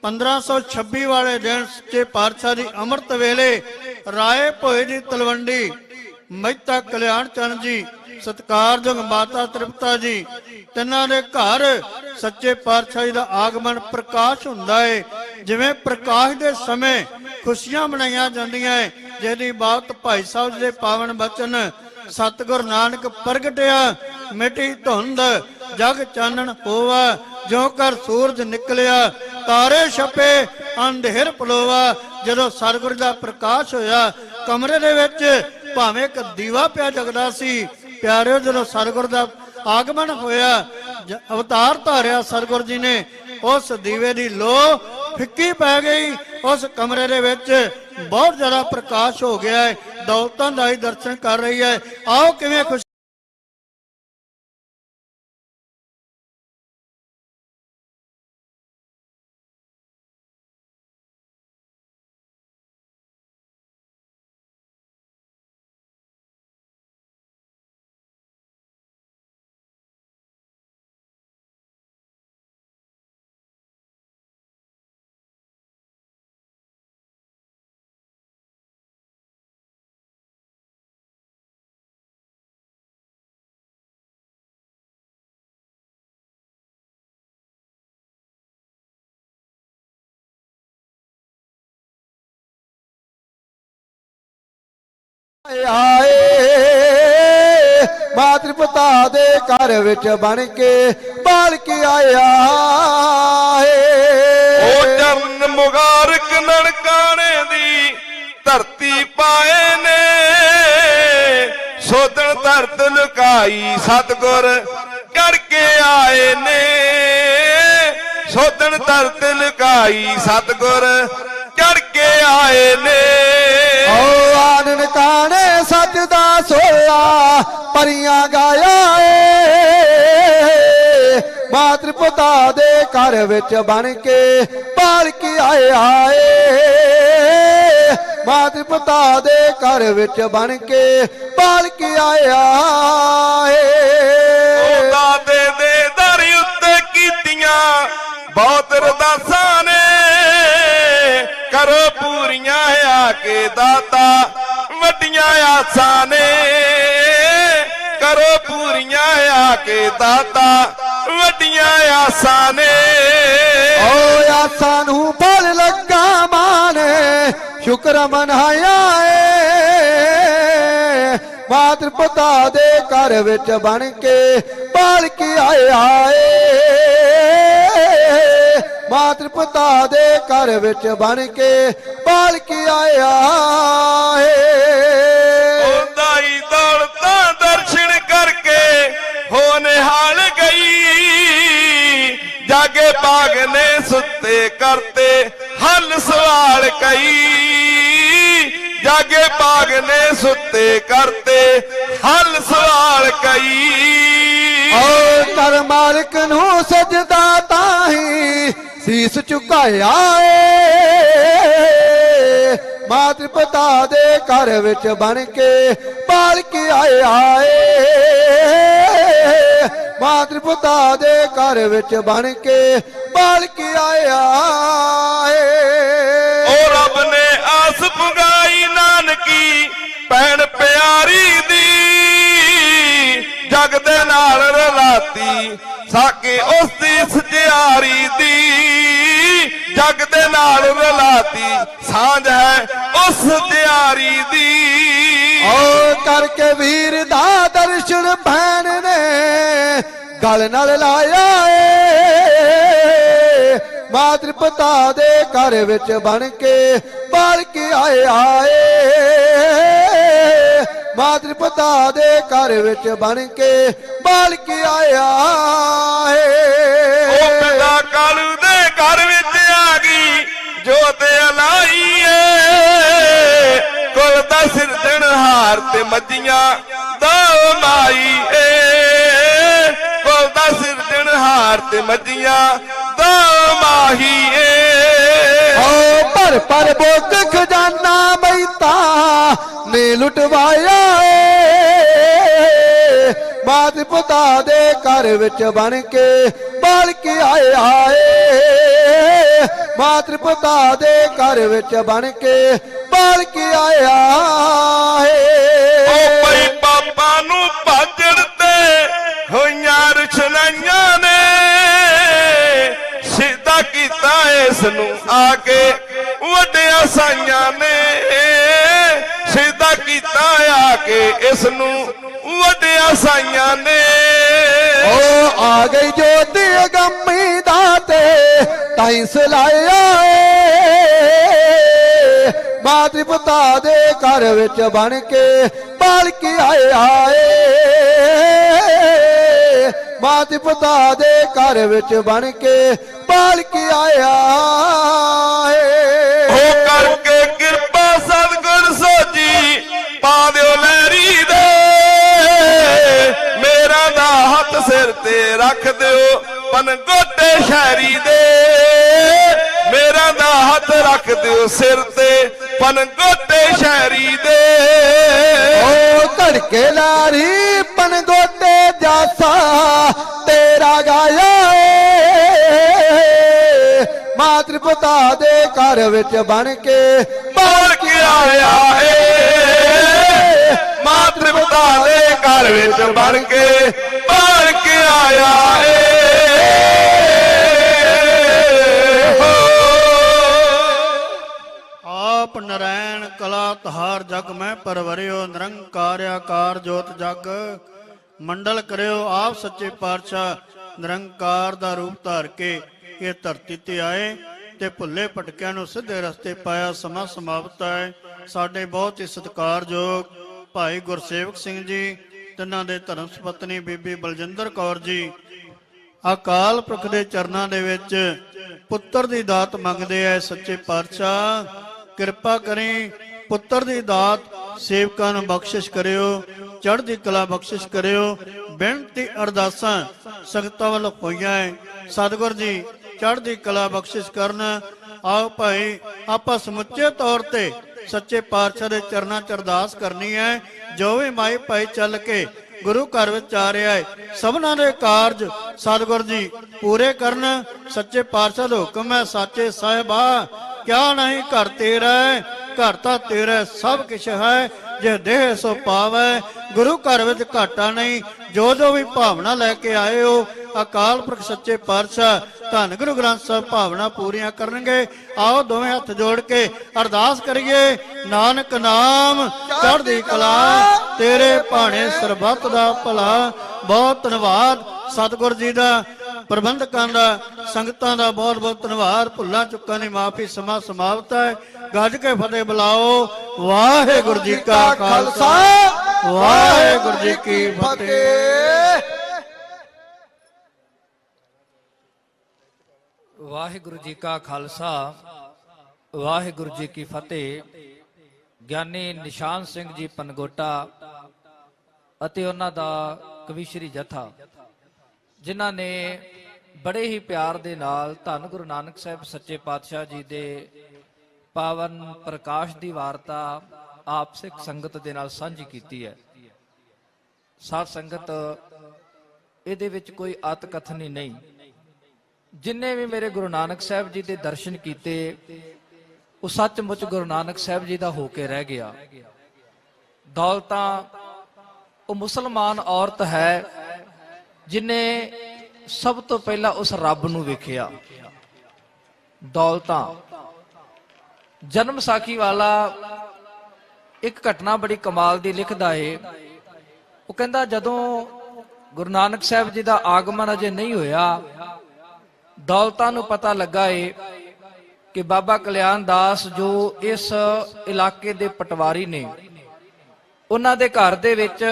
1526 ਵਾਲੇ ਦਿਨ ਸੱਚੇ ਪਾਤਸ਼ਾਹ ਦੀ ਅੰਮ੍ਰਿਤ ਵੇਲੇ ਰਾਏ ਭੋਏ ਦੀ ਤਲਵੰਡੀ ਮਹਿਤਾ ਕਲਿਆਣ ਚੰਦ ਜੀ ਸਤਿਕਾਰਯੋਗ ਮਾਤਾ ਤ੍ਰਿਪਤਾ ਜੀ ਤਿੰਨਾਂ ਦੇ ਘਰ ਸੱਚੇ ਪਾਤਸ਼ਾਹ ਜੀ ਦਾ ਆਗਮਨ ਪ੍ਰਕਾਸ਼ ਹੁੰਦਾ ਹੈ ਜਿਵੇਂ ਪ੍ਰਕਾਸ਼ ਦੇ ਸਮੇਂ ਖੁਸ਼ੀਆਂ ਮਨਾਈਆਂ ਜਾਂਦੀਆਂ ਹੈ ਜਿਹਦੀ ਬਾਤ ਭਾਈ ਸਾਹਿਬ ਜੀ ਦੇ ਪਾਵਨ ਬਚਨ ਸਤਿਗੁਰ ਨਾਨਕ ਪ੍ਰਗਟਿਆ ਮਿਟੀ ਧੁੰਦ ਜਗ ਚਾਨਣ ਹੋਵਾ ਜਿਉ ਕਰ ਸੂਰਜ ਨਿਕਲਿਆ ਤਾਰੇ ਛਪੇ ਅੰਧੇਰ ਪਲੋਵਾ ਜਦੋਂ ਸਤਿਗੁਰ ਦਾ ਪ੍ਰਕਾਸ਼ ਹੋਇਆ ਕਮਰੇ ਦੇ ਵਿੱਚ ਭਾਵੇਂ ਇੱਕ ਦੀਵਾ ਪਿਆ ਜਗਦਾ ਸੀ ਪਿਆਰਿਓ ਜਦੋਂ ਸਤਿਗੁਰ ਦਾ ਆਗਮਨ ਹੋਇਆ ਅਵਤਾਰ ਧਾਰਿਆ ਸਤਿਗੁਰ ਜੀ ਨੇ ਉਸ ਦੀਵੇ ਦੀ ਲੋ ਫਿੱਕੀ ਪੈ ਗਈ ਉਸ ਕਮਰੇ ਦੇ ਵਿੱਚ ਬਹੁਤ ਜ਼ਿਆਦਾ ਪ੍ਰਕਾਸ਼ ਹੋ ਗਿਆ ਹੈ ਦੌਲਤਾਂ ਦਾ ਹੀ ਦਰਸ਼ਨ ਕਰ ਰਹੀ ਹੈ ਆਓ ਕਿਵੇਂ ਖੁਸ਼ आए मातृ पिता दे घर विच बन के बाल के आया ओ चरण मुबारक ननकाने दी धरती पाए ने सोधन धरत लुकाई सतगुर करके आए ने सोधन धरत लुकाई सतगुर करके आए ने आनन काने सच दा सोया परियां गाया ਮਾਤਰ ਪਿਤਾ ਦੇ ਘਰ ਵਿੱਚ ਬਣ ਕੇ ਪਾਲਕ ਆਇਆ ਏ ਮਾਤਰ ਪਿਤਾ ਦੇ ਘਰ ਵਿੱਚ ਬਣ ਕੇ ਪਾਲਕ ਆਇਆ ਏ ਦਾਦੇ ਦੇ ਦਰ ਉੱਤੇ ਕੀਤੀਆਂ ਬਹੁਤ ਅਰਦਾਸਾਂ ਨੇ ਕਰੋ ਪੂਰੀਆਂ ਆ ਕੇ ਦਾਤਾ ਵੱਡੀਆਂ ਆਸਾਂ ਨੇ ਕਰੋ ਪੂਰੀਆਂ ਆ ਕੇ ਦਾਤਾ ਵੱਡੀਆਂ ਆਸਾਂ ਨੇ ਓ ਆਸਾਂ ਨੂੰ ਫਲ ਲੱਗਾ ਮਾਨੇ ਸ਼ੁਕਰ ਮਨਾਇਆ ਏ ਮਾਤਰ ਪਿਤਾ ਦੇ ਘਰ ਵਿੱਚ ਬਣ ਕੇ ਪਾਲਕ ਆਇਆ ਏ ਮਾਤਰ ਪਿਤਾ ਦੇ ਘਰ ਵਿੱਚ ਬਣ ਕੇ ਪਾਲਕ ਆਇਆ ਏ ਦਾਈ ਦੌਲਤਾਂ ਦਰਸ਼ਨ ਕਰਕੇ ਹੋ ਨਿਹਾਲ ਗਈ ਜਾਗੇ ਬਾਗ ਨੇ ਸੁੱਤੇ ਕਰਤੇ ਹੱਲ ਸਵਾਲ ਕਈ ਜਾਗੇ ਬਾਗ ਨੇ ਸੁੱਤੇ ਕਰਤੇ ਹੱਲ ਸਵਾਲ ਕਈ ਓ ਕਰ ਮਾਲਕ ਨੂੰ ਸਜਦਾ ਤਾਹੀ ਸੀਸ ਝੁਕਾਇਆ ਏ ਮਾਤਰ ਪਿਤਾ ਦੇ ਘਰ ਵਿੱਚ ਬਣ ਕੇ ਪਾਲਕ ਆਇਆ ਏ ਮਾਤਰ ਪਿਤਾ ਦੇ ਘਰ ਵਿੱਚ ਬਣ ਕੇ ਪਾਲਕ ਆਇਆ ਏ ਓ ਰੱਬ ਨੇ ਆਸ ਪੁਗਾਈ ਨਾਨਕੀ ਭੈਣ ਪਿਆਰੀ ਦੀ ਜਗ ਦੇ ਨਾਲ ਰਲਾਤੀ ਸਾਕੇ ਉਸ ਦੀ ਸਜਿਆਰੀ ਦੀ ਜਗ ਦੇ ਨਾਲ ਰਲਾਤੀ ਸਾਂਝ ਹੈ ਉਸ ਦਿਆਰੀ ਦੀ ਓ ਕਰਕੇ ਵੀਰ ਦਾ ਦਰਸ਼ਨ ਭੈਣ ਨੇ ਗਲ ਨਾਲ ਲਾਇਆ ਏ ਮਾਤਰ ਪਿਤਾ ਦੇ ਘਰ ਵਿੱਚ ਬਣ ਕੇ ਪਾਲਕ ਆਇਆ ਏ ਮਾਤਰ ਪਿਤਾ ਦੇ ਘਰ ਵਿੱਚ ਬਣ ਕੇ ਪਾਲਕ ਆਇਆ ਏ ਉਹ ਪਿਤਾ ਕਾਲੂ ਦੇ ਘਰ ਵਿੱਚ ਆ ਗਈ ਜੋਤ ਅਲਾਈ ਏ ਕੁਲ ਦਾ ਸਿਰਜਣਹਾਰ ਤੇ ਮੱਝੀਆਂ ਦਾ ਮਾਈ ਏ ਕੁਲ ਦਾ ਸਿਰਜਣਹਾਰ ਤੇ ਮੱਝੀਆਂ ਦਾ ਮਾਹੀ ਏ ਓ ਪਰ ਬੋਕ ਖਜ਼ਾਨਾ ਬੈਤਾ ਨੇ ਲੁਟਵਾਇਆ ਏ ਮਾਤਰ ਪਿਤਾ ਦੇ ਘਰ ਵਿੱਚ ਬਣ ਕੇ ਪਾਲਕ ਆਇਆ ਏ ਮਾਤਰ ਪਿਤਾ ਦੇ ਘਰ ਵਿੱਚ ਬਣ ਕੇ ਪਾਲਕ ਆਇਆ ਓ ਏ ਪਈ ਪਾਪਾ ਨੂੰ ਭਾਜਣ ਤੇ ਹੋਈਆਂ ਰਚਨਾਈਆਂ ਨੇ ਸਿੱਧਾ ਕੀਤਾ ਇਸ ਨੂੰ ਆ ਕੇ ਵੱਡਿਆਂ ਸਾਈਆਂ ਨੇ ਸਿੱਧਾ ਕੀਤਾ ਆ ਕੇ ਇਸ ਨੂੰ ਵੱਡਿਆਂ ਸਾਈਆਂ ਨੇ ਓ ਆ ਗਈ ਜੋਤੀ ਅਗੰਮੀ ਦਾਤੇ ਤਾਈ ਸਲਾਇਆ ਏ ਮਾਤਰ ਪਿਤਾ ਦੇ ਘਰ ਵਿੱਚ ਬਣ ਕੇ ਪਾਲਕ ਆਇਆ ਏ ਮਾਤਰ ਪਿਤਾ ਦੇ ਘਰ ਵਿੱਚ ਬਣ ਕੇ ਪਾਲਕ ਆਇਆ ਏ ਉਹ ਕਰਕੇ ਕਿਰਪਾ ਸਤਿਗੁਰ ਸੋਜੀ ਪਾ ਦਿਓ ਲਹਿਰੀ ਦੇ ਮੇਰਾ ਦਾ ਹੱਥ ਸਿਰ ਤੇ ਰੱਖ ਦਿਓ ਪਨਗੋਟੇ ਸ਼ਹਿਰੀ ਦੇ ਮੇਰਾ ਦਾ ਹੱਥ ਰੱਖ ਦਿਓ ਸਿਰ ਤੇ ਪਨਗੋਟੇ ਸ਼ਹਿਰੀ ਦੇ ਓ ਧੜਕੇ ਲਾਰੀ ਪਨਗੋਟੇ ਜਾਸਾ ਤੇਰਾ ਗਾਇਆ ਏ ਮਾਤਰ ਪਿਤਾ ਦੇ ਘਰ ਵਿੱਚ ਬਣ ਕੇ ਪਾਲਕ ਆਇਆ ਏ ਮਾਤਰ ਪਿਤਾ ਦੇ ਘਰ ਵਿੱਚ ਬਣ ਕੇ ਪਾਲਕ ਆਇਆ ਆਪ ਨਰੈਣ ਕਲਾ ਤਹਾਰ ਜਗ ਮੈਂ ਪਰਵਰਿਓ ਨਿਰੰਕਾਰ ਆਕਾਰ ਜੋਤ ਜਗ ਮੰਡਲ ਕਰਿਓ ਆਪ ਸੱਚੇ ਪਾਤਸ਼ਾਹ ਨਿਰੰਕਾਰ ਦਾ ਰੂਪ ਧਾਰ ਕੇ ਇਹ ਧਰਤੀ ਤੇ ਆਏ ਤੇ ਭੁੱਲੇ ਭਟਕਿਆਂ ਨੂੰ ਸਿੱਧੇ ਰਸਤੇ ਪਾਇਆ। ਸਮਾਂ ਸਮਾਪਤ ਹੈ। ਸਾਡੇ ਬਹੁਤ ਹੀ ਸਤਿਕਾਰਯੋਗ ਭਾਈ ਗੁਰਸੇਵਕ ਸਿੰਘ ਜੀ ਤਿੰਨਾਂ ਦੇ ਧਰਮ ਸੁਪਤਨੀ ਬੀਬੀ ਬਲਜਿੰਦਰ ਕੌਰ ਜੀ ਅਕਾਲ ਪੁਰਖ ਦੇ ਚਰਨਾਂ ਦੇ ਵਿੱਚ ਪੁੱਤਰ ਦੀ ਦਾਤ ਮੰਗਦੇ ਐ। ਸੱਚੇ ਪਾਤਸ਼ਾਹ ਕਿਰਪਾ ਕਰੀ ਪੁੱਤਰ ਦੀ ਦਾਤ ਸੇਵਕਾਂ ਨੂੰ ਬਖਸ਼ਿਸ਼ ਕਰਿਓ, ਚੜ੍ਹਦੀ ਕਲਾ ਬਖਸ਼ਿਸ਼ ਕਰਿਓ। ਬੇਨਤੀ ਅਰਦਾਸਾਂ ਸੰਗਤਾਂ ਵੱਲੋਂ ਹੋਈਆਂ ਹੈ, ਸਤਿਗੁਰ ਜੀ ਚੜ੍ਹਦੀ ਕਲਾ ਬਖਸ਼ਿਸ਼ ਕਰਨ। ਆਓ ਭਾਈ ਆਪਾਂ ਸਮੁੱਚੇ ਤੌਰ ਤੇ ਸੱਚੇ ਪਾਤਸ਼ਾਹ ਦੇ ਚਰਨਾਂ 'ਚ ਅਰਦਾਸ ਕਰਨੀ ਹੈ। ਜੋ ਵੀ ਮਾਈ ਭਾਈ ਚੱਲ ਕੇ ਗੁਰੂ ਘਰ ਵਿੱਚ ਆ ਰਿਹਾ ਹੈ, ਸਭਨਾਂ ਦੇ ਕਾਰਜ ਸਤਿਗੁਰ ਜੀ ਪੂਰੇ ਕਰਨ। ਸੱਚੇ ਪਾਤਸ਼ਾਹ ਦਾ ਹੁਕਮ ਹੈ, ਸਾਚੇ ਸਾਹਿਬਾ ਕਿਆ ਨਹੀਂ ਘਰ ਤੇਰਾ ਹੈ, ਘਰ ਤਾਂ ਤੇਰਾ ਸਭ ਕੁਛ ਹੈ, ਜੇ ਦੇਹ ਸੋ ਪਾਵੈ। ਗੁਰੂ ਘਰ ਵਿੱਚ ਘਾਟਾ ਨਹੀਂ। ਜੋ ਜੋ ਵੀ ਭਾਵਨਾ ਲੈ ਕੇ ਆਏ ਹੋ, ਅਕਾਲ ਪੁਰਖ ਸੱਚੇ ਪਾਤਸ਼ਾਹ ਧੰਨ ਗੁਰੂ ਗ੍ਰੰਥ ਸਾਹਿਬ ਭਾਵਨਾ ਪੂਰੀਆਂ ਕਰਨਗੇ। ਆਓ ਦੋਵੇਂ ਹੱਥ ਜੋੜ ਕੇ ਅਰਦਾਸ ਕਰੀਏ। ਨਾਨਕ ਨਾਮ ਚੜ੍ਹਦੀ ਕਲਾ, ਤੇਰੇ ਭਾਣੇ ਸਰਬੱਤ ਦਾ ਭਲਾ। ਬਹੁਤ ਧੰਨਵਾਦ ਸਤਿਗੁਰ ਜੀ ਦਾ, ਪ੍ਰਬੰਧਕਾਂ ਦਾ, ਸੰਗਤਾਂ ਦਾ ਬਹੁਤ ਬਹੁਤ ਧੰਨਵਾਦ। ਭੁੱਲਾਂ ਚੁੱਕਾਂ ਦੀ ਮਾਫੀ। ਸਮਾਂ ਸਮਾਪਤ ਹੈ। ਗੱਜ ਕੇ ਫਤਿਹ ਬੁਲਾਓ। ਵਾਹਿਗੁਰੂ ਜੀ ਕਾ ਖਾਲਸਾ, ਵਾਹਿਗੁਰੂ ਜੀ ਕੀ ਫਤਿਹ। ਵਾਹਿਗੁਰੂ ਜੀ ਕਾ ਖਾਲਸਾ, ਵਾਹਿਗੁਰੂ ਜੀ ਕੀ ਫਤਿਹ। ਗਿਆਨੀ ਨਿਸ਼ਾਨ ਸਿੰਘ ਜੀ ਪਨਗੋਟਾ ਅਤੇ ਉਹਨਾਂ ਦਾ ਕਵੀਸ਼ਰੀ ਜਥਾ, ਜਿਨ੍ਹਾਂ ਨੇ ਬੜੇ ਹੀ ਪਿਆਰ ਦੇ ਨਾਲ ਧੰਨ ਗੁਰੂ ਨਾਨਕ ਸਾਹਿਬ ਸੱਚੇ ਪਾਤਸ਼ਾਹ ਜੀ ਦੇ ਪਾਵਨ ਪ੍ਰਕਾਸ਼ ਦੀ ਵਾਰਤਾ ਆਪ ਸਿੱਖ ਸੰਗਤ ਦੇ ਨਾਲ ਸਾਂਝੀ ਕੀਤੀ ਹੈ। ਸਾਧ ਸੰਗਤ, ਇਹਦੇ ਵਿੱਚ ਕੋਈ ਅਤ ਕਥਨੀ ਨਹੀਂ। ਜਿੰਨੇ ਵੀ ਮੇਰੇ ਗੁਰੂ ਨਾਨਕ ਸਾਹਿਬ ਜੀ ਦੇ ਦਰਸ਼ਨ ਕੀਤੇ, ਉਹ ਸੱਚਮੁੱਚ ਗੁਰੂ ਨਾਨਕ ਸਾਹਿਬ ਜੀ ਦਾ ਹੋ ਕੇ ਰਹਿ ਗਿਆ। ਦੌਲਤਾਂ, ਉਹ ਮੁਸਲਮਾਨ ਔਰਤ ਹੈ ਜਿਨੇ ਸਭ ਤੋਂ ਪਹਿਲਾਂ ਉਸ ਰੱਬ ਨੂੰ ਵੇਖਿਆ। ਦੌਲਤਾਂ, ਜਨਮ ਸਾਖੀ ਵਾਲਾ ਇੱਕ ਘਟਨਾ ਬੜੀ ਕਮਾਲ ਦੀ ਲਿਖਦਾ ਏ। ਉਹ ਕਹਿੰਦਾ ਜਦੋਂ ਗੁਰੂ ਨਾਨਕ ਸਾਹਿਬ ਜੀ ਦਾ ਆਗਮਨ ਅਜੇ ਨਹੀਂ ਹੋਇਆ, ਦੌਲਤਾਂ ਨੂੰ ਪਤਾ ਲੱਗਾ ਏ ਕਿ ਬਾਬਾ ਕਲਿਆਣ ਦਾਸ ਜੋ ਇਸ ਇਲਾਕੇ ਦੇ ਪਟਵਾਰੀ ਨੇ, ਉਹਨਾਂ ਦੇ ਘਰ ਦੇ ਵਿੱਚ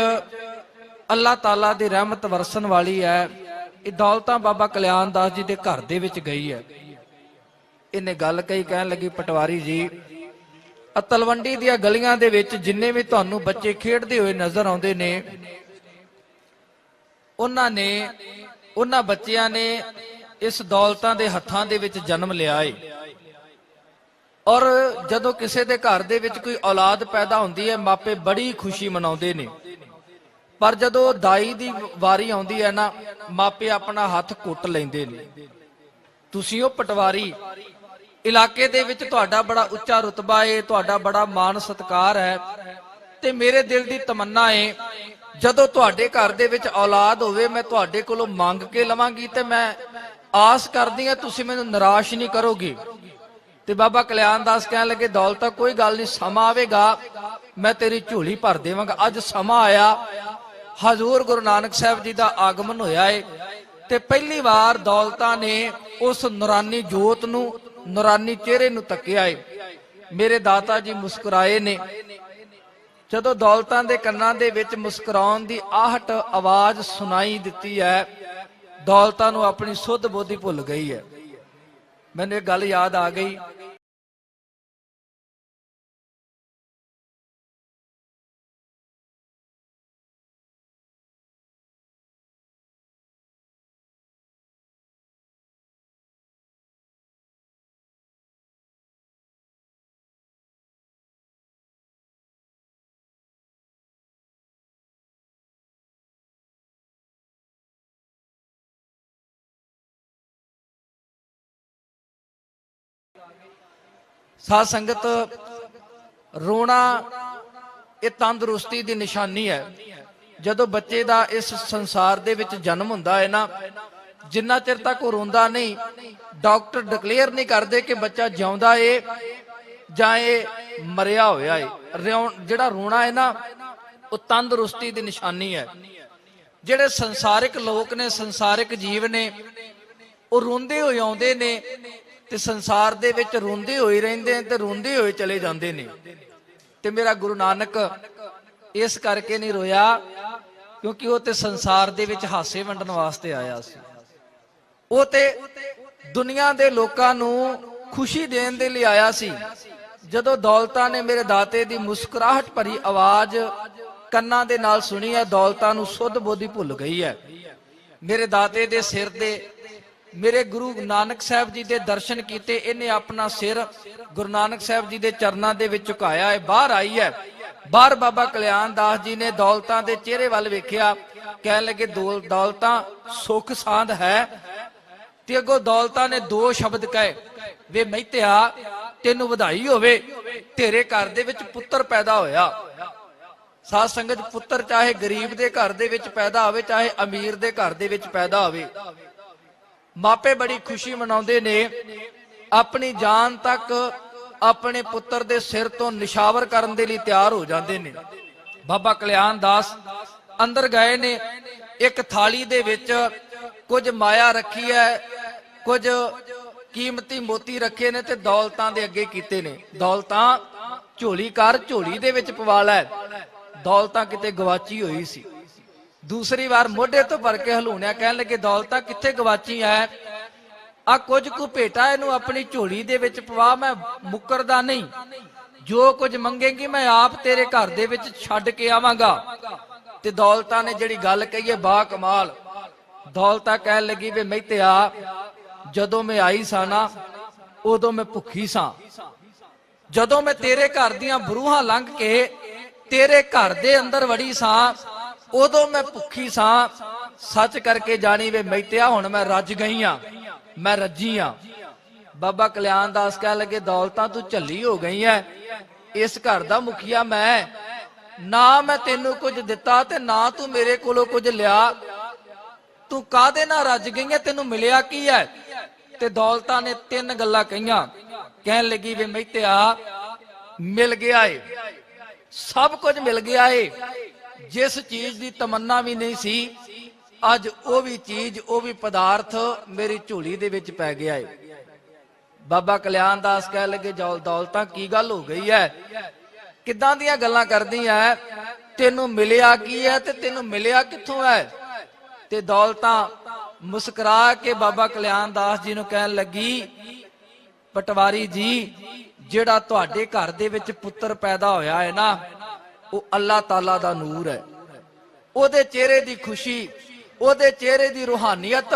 ਅੱਲਾਹ ਤਾਲਾ ਦੀ ਰਹਿਮਤ ਵਰਸਣ ਵਾਲੀ ਹੈ। ਇਹ ਦੌਲਤਾਂ ਬਾਬਾ ਕਲਿਆਣ ਦਾਸ ਜੀ ਦੇ ਘਰ ਦੇ ਵਿੱਚ ਗਈ ਹੈ। ਇਹਨੇ ਗੱਲ ਕਹੀ, ਕਹਿਣ ਲੱਗੀ, ਪਟਵਾਰੀ ਜੀ, ਤਲਵੰਡੀ ਦੀਆਂ ਗਲੀਆਂ ਦੇ ਵਿੱਚ ਜਿੰਨੇ ਵੀ ਤੁਹਾਨੂੰ ਬੱਚੇ ਖੇਡਦੇ ਹੋਏ ਨਜ਼ਰ ਆਉਂਦੇ ਨੇ, ਉਹਨਾਂ ਬੱਚਿਆਂ ਨੇ ਇਸ ਦੌਲਤਾਂ ਦੇ ਹੱਥਾਂ ਦੇ ਵਿੱਚ ਜਨਮ ਲਿਆ ਏ। ਔਰ ਜਦੋਂ ਕਿਸੇ ਦੇ ਘਰ ਦੇ ਵਿੱਚ ਕੋਈ ਔਲਾਦ ਪੈਦਾ ਹੁੰਦੀ ਹੈ, ਮਾਪੇ ਬੜੀ ਖੁਸ਼ੀ ਮਨਾਉਂਦੇ ਨੇ। ਪਰ ਜਦੋਂ ਦਾਈ ਦੀ ਵਾਰੀ ਆਉਂਦੀ ਹੈ ਨਾ, ਮਾਪੇ ਆਪਣਾ ਹੱਥ ਕੁੱਟ ਲੈਂਦੇ ਨੇ। ਤੁਸੀਂ ਉਹ ਪਟਵਾਰੀ, ਇਲਾਕੇ ਦੇ ਵਿੱਚ ਤੁਹਾਡਾ ਬੜਾ ਉੱਚਾ ਰੁਤਬਾ ਏ, ਤੁਹਾਡਾ ਬੜਾ ਮਾਣ ਸਤਿਕਾਰ ਹੈ, ਤੇ ਮੇਰੇ ਦਿਲ ਦੀ ਤਮੰਨਾ ਏ ਜਦੋਂ ਤੁਹਾਡੇ ਘਰ ਦੇ ਵਿੱਚ ਔਲਾਦ ਹੋਵੇ, ਮੈਂ ਤੁਹਾਡੇ ਕੋਲੋਂ ਮੰਗ ਕੇ ਲਵਾਂਗੀ, ਤੇ ਮੈਂ ਆਸ ਕਰਦੀ ਹਾਂ ਤੁਸੀਂ ਮੈਨੂੰ ਨਿਰਾਸ਼ ਨਹੀਂ ਕਰੋਗੇ। ਤੇ ਬਾਬਾ ਕਲਿਆਣ ਦਾਸ ਕਹਿਣ ਲੱਗੇ, ਦੌਲਤਾ ਕੋਈ ਗੱਲ ਨਹੀਂ, ਸਮਾਂ ਆਵੇਗਾ, ਮੈਂ ਤੇਰੀ ਝੋਲੀ ਭਰ ਦੇਵਾਂਗਾ। ਅੱਜ ਸਮਾਂ ਆਇਆ, ਹਜ਼ੂਰ ਗੁਰੂ ਨਾਨਕ ਸਾਹਿਬ ਜੀ ਦਾ ਆਗਮਨ ਹੋਇਆ ਏ, ਤੇ ਪਹਿਲੀ ਵਾਰ ਦੌਲਤਾਂ ਨੇ ਉਸ ਨੂਰਾਨੀ ਜੋਤ ਨੂੰ, ਨੂਰਾਨੀ ਚਿਹਰੇ ਨੂੰ ਤੱਕਿਆ ਏ। ਮੇਰੇ ਦਾਤਾ ਜੀ ਮੁਸਕਰਾਏ ਨੇ। ਜਦੋਂ ਦੌਲਤਾਂ ਦੇ ਕੰਨਾਂ ਦੇ ਵਿੱਚ ਮੁਸਕਰਾਉਣ ਦੀ ਆਹਟ ਆਵਾਜ਼ ਸੁਣਾਈ ਦਿੱਤੀ ਹੈ, ਦੌਲਤਾਂ ਨੂੰ ਆਪਣੀ ਸੁੱਧ ਬੋਧੀ ਭੁੱਲ ਗਈ ਹੈ। ਮੈਨੂੰ ਇਹ ਗੱਲ ਯਾਦ ਆ ਗਈ, ਸਾਧ ਸੰਗਤ, ਰੋਣਾ ਇਹ ਤੰਦਰੁਸਤੀ ਦੀ ਨਿਸ਼ਾਨੀ ਹੈ। ਜਦੋਂ ਬੱਚੇ ਦਾ ਇਸ ਸੰਸਾਰ ਦੇ ਵਿੱਚ ਜਨਮ ਹੁੰਦਾ ਹੈ ਨਾ, ਜਿੰਨਾ ਚਿਰ ਤੱਕ ਉਹ ਰੋਂਦਾ ਨਹੀਂ, ਡਾਕਟਰ ਡਿਕਲੇਅਰ ਨਹੀਂ ਕਰਦੇ ਕਿ ਬੱਚਾ ਜਿਉਂਦਾ ਏ ਜਾਂ ਇਹ ਮਰਿਆ ਹੋਇਆ ਏ। ਜਿਹੜਾ ਰੋਣਾ ਹੈ ਨਾ, ਉਹ ਤੰਦਰੁਸਤੀ ਦੀ ਨਿਸ਼ਾਨੀ ਹੈ। ਜਿਹੜੇ ਸੰਸਾਰਿਕ ਲੋਕ ਨੇ, ਸੰਸਾਰਿਕ ਜੀਵ ਨੇ, ਉਹ ਰੋਂਦੇ ਹੋਏ ਆਉਂਦੇ ਨੇ ਤੇ ਸੰਸਾਰ ਦੇ ਵਿੱਚ ਰੋਂਦੇ ਹੋਏ ਰਹਿੰਦੇ ਨੇ ਤੇ ਰੋਂਦੇ ਹੋਏ ਚਲੇ ਜਾਂਦੇ ਨੇ। ਤੇ ਮੇਰਾ ਗੁਰੂ ਨਾਨਕ ਇਸ ਕਰਕੇ ਨਹੀਂ ਰੋਇਆ ਕਿਉਂਕਿ ਉਹ ਤੇ ਸੰਸਾਰ ਦੇ ਵਿੱਚ ਹਾਸੇ ਵੰਡਣ ਵਾਸਤੇ ਆਇਆ ਸੀ। ਉਹ ਤੇ ਦੁਨੀਆ ਦੇ ਲੋਕਾਂ ਨੂੰ ਖੁਸ਼ੀ ਦੇਣ ਦੇ ਲਈ ਆਇਆ ਸੀ। ਜਦੋਂ ਦੌਲਤਾਂ ਨੇ ਮੇਰੇ ਦਾਤੇ ਦੀ ਮੁਸਕਰਾਹਟ ਭਰੀ ਆਵਾਜ਼ ਕੰਨਾਂ ਦੇ ਨਾਲ ਸੁਣੀ ਹੈ, ਦੌਲਤਾਂ ਨੂੰ ਸੁੱਧ ਬੋਧੀ ਭੁੱਲ ਗਈ ਹੈ। ਮੇਰੇ ਦਾਤੇ ਦੇ ਸਿਰ ਦੇ ਮੇਰੇ ਗੁਰੂ ਨਾਨਕ ਸਾਹਿਬ ਜੀ ਦੇ ਦਰਸ਼ਨ ਕੀਤੇ, ਇਹਨੇ ਆਪਣਾ ਸਿਰ ਗੁਰੂ ਨਾਨਕ ਸਾਹਿਬ ਜੀ ਦੇ ਚਰਨਾਂ ਦੇ ਵਿੱਚ ਝੁਕਾਇਆ ਹੈ। ਬਾਹਰ ਆਈ ਹੈ, ਬਾਹਰ ਬਾਬਾ ਕਲਿਆਣ ਦਾਸ ਜੀ ਨੇ ਦੌਲਤਾਂ ਦੇ ਚਿਹਰੇ ਵੱਲ ਵੇਖਿਆ, ਕਹਿਣ ਲੱਗੇ ਦੌਲਤਾਂ ਸੁੱਖ ਸਾਂਦ ਹੈ। ਤੇ ਅੱਗੋਂ ਦੌਲਤਾਂ ਨੇ ਦੋ ਸ਼ਬਦ ਕਹੇ, ਵੇ ਮਹਿਤਿਆ ਤੈਨੂੰ ਵਧਾਈ ਹੋਵੇ, ਤੇਰੇ ਘਰ ਦੇ ਵਿੱਚ ਪੁੱਤਰ ਪੈਦਾ ਹੋਇਆ। ਸਾਧ ਸੰਗਤ, ਪੁੱਤਰ ਚਾਹੇ ਗਰੀਬ ਦੇ ਘਰ ਦੇ ਵਿੱਚ ਪੈਦਾ ਹੋਵੇ, ਚਾਹੇ ਅਮੀਰ ਦੇ ਘਰ ਦੇ ਵਿੱਚ ਪੈਦਾ ਹੋਵੇ, ਮਾਪੇ ਬੜੀ ਖੁਸ਼ੀ ਮਨਾਉਂਦੇ ਨੇ। ਆਪਣੀ ਜਾਨ ਤੱਕ ਆਪਣੇ ਪੁੱਤਰ ਦੇ ਸਿਰ ਤੋਂ ਨਿਸ਼ਾਵਰ ਕਰਨ ਦੇ ਲਈ ਤਿਆਰ ਹੋ ਜਾਂਦੇ ਨੇ। ਬਾਬਾ ਕਲਿਆਣ ਦਾਸ ਅੰਦਰ ਗਏ ਨੇ, ਇੱਕ ਥਾਲੀ ਦੇ ਵਿੱਚ ਕੁਝ ਮਾਇਆ ਰੱਖੀ ਹੈ, ਕੁਝ ਕੀਮਤੀ ਮੋਤੀ ਰੱਖੇ ਨੇ ਤੇ ਦੌਲਤਾਂ ਦੇ ਅੱਗੇ ਕੀਤੇ ਨੇ। ਦੌਲਤਾਂ ਝੋਲੀ ਕਰ, ਝੋਲੀ ਦੇ ਵਿੱਚ ਪਵਾ ਲੈ। ਦੌਲਤਾਂ ਕਿਤੇ ਗਵਾਚੀ ਹੋਈ ਸੀ। ਦੂਸਰੀ ਵਾਰ ਮੋਢੇ ਤੋਂ ਭਰ ਕੇ ਹਲੂਣਿਆ, ਕਹਿਣ ਲੱਗੇ ਦੌਲਤਾਂ ਕਿੱਥੇ ਗਵਾਚੀ ਹੈ? ਆ ਕੁਝ ਕੁ ਭੇਟਾ ਇਹਨੂੰ ਆਪਣੀ ਝੋਲੀ ਦੇ ਵਿੱਚ ਪਵਾ, ਮੈਂ ਮੁੱਕਰਦਾ ਨਹੀਂ, ਜੋ ਕੁਝ ਮੰਗੇਗੀ ਮੈਂ ਆਪ ਤੇਰੇ ਘਰ ਦੇ ਵਿੱਚ ਛੱਡ ਕੇ ਆਵਾਂਗਾ। ਤੇ ਦੌਲਤਾਂ ਨੇ ਜਿਹੜੀ ਗੱਲ ਕਹੀ ਹੈ ਬਾ ਕਮਾਲ। ਦੌਲਤਾਂ ਕਹਿਣ ਲੱਗੀ, ਵੇ ਮਹਿਤਿਆ ਜਦੋਂ ਮੈਂ ਆਈ ਸਾਂ ਨਾ ਉਦੋਂ ਮੈਂ ਭੁੱਖੀ ਸਾਂ, ਜਦੋਂ ਮੈਂ ਤੇਰੇ ਘਰ ਦੀਆਂ ਬਰੂਹਾਂ ਲੰਘ ਕੇ ਤੇਰੇ ਘਰ ਦੇ ਅੰਦਰ ਵੜੀ ਸਾਂ ਉਦੋਂ ਮੈਂ ਭੁੱਖੀ ਸਾਂ। ਸੱਚ ਕਰਕੇ ਜਾਣੀ ਵੇ ਮਹਿਤਿਆ ਹੁਣ ਮੈਂ ਰੱਜ ਗਈ ਆ, ਮੈਂ ਰੱਜੀ ਆ। ਬਾਬਾ ਕਲਿਆਣ ਦਾਸ ਕਹਿ ਲੱਗੇ, ਦੌਲਤਾਂ ਤੂੰ ਝੱਲੀ ਹੋ ਗਈ ਐ, ਇਸ ਘਰ ਦਾ ਮੁਖੀਆ ਮੈਂ, ਨਾ ਮੈਂ ਤੈਨੂੰ ਕੁਝ ਦਿੱਤਾ ਤੇ ਨਾ ਤੂੰ ਮੇਰੇ ਕੋਲੋਂ ਕੁਝ ਲਿਆ, ਤੂੰ ਕਾਹਦੇ ਨਾਲ ਰੱਜ ਗਈ ਐ, ਤੈਨੂੰ ਮਿਲਿਆ ਕੀ ਹੈ? ਤੇ ਦੌਲਤਾਂ ਨੇ ਤਿੰਨ ਗੱਲਾਂ ਕਹੀਆਂ। ਕਹਿਣ ਲੱਗੀ, ਵੇ ਮਹਿਤਿਆ ਮਿਲ ਗਿਆ ਏ, ਸਭ ਕੁਝ ਮਿਲ ਗਿਆ ਏ, ਜਿਸ ਚੀਜ਼ ਦੀ ਤਮੰਨਾ ਵੀ ਨਹੀਂ ਸੀ ਅੱਜ ਉਹ ਵੀ ਚੀਜ਼, ਉਹ ਵੀ ਪਦਾਰਥ ਮੇਰੀ ਝੋਲੀ ਦੇ ਵਿੱਚ ਪੈ ਗਿਆ ਏ। ਬਾਬਾ ਕਲਿਆਣ ਦਾਸ ਕਹਿ ਲੱਗੇ, ਦੌਲਤਾਂ ਕੀ ਗੱਲ ਹੋ ਗਈ ਹੈ, ਕਿੱਦਾਂ ਦੀਆਂ ਗੱਲਾਂ ਕਰਦੀ ਹੈ, ਤੈਨੂੰ ਮਿਲਿਆ ਕੀ ਹੈ ਤੇ ਤੈਨੂੰ ਮਿਲਿਆ ਕਿੱਥੋਂ ਹੈ? ਤੇ ਦੌਲਤਾਂ ਮੁਸਕਰਾ ਕੇ ਬਾਬਾ ਕਲਿਆਣ ਦਾਸ ਜੀ ਨੂੰ ਕਹਿਣ ਲੱਗੀ, ਪਟਵਾਰੀ ਜੀ ਜਿਹੜਾ ਤੁਹਾਡੇ ਘਰ ਦੇ ਵਿੱਚ ਪੁੱਤਰ ਪੈਦਾ ਹੋਇਆ ਹੈ ਨਾ, ਉਹ ਅੱਲਾਹ ਤਾਲਾ ਦਾ ਨੂਰ ਹੈ। ਉਹਦੇ ਚਿਹਰੇ ਦੀ ਖੁਸ਼ੀ, ਉਹਦੇ ਚਿਹਰੇ ਦੀ ਰੂਹਾਨੀਅਤ,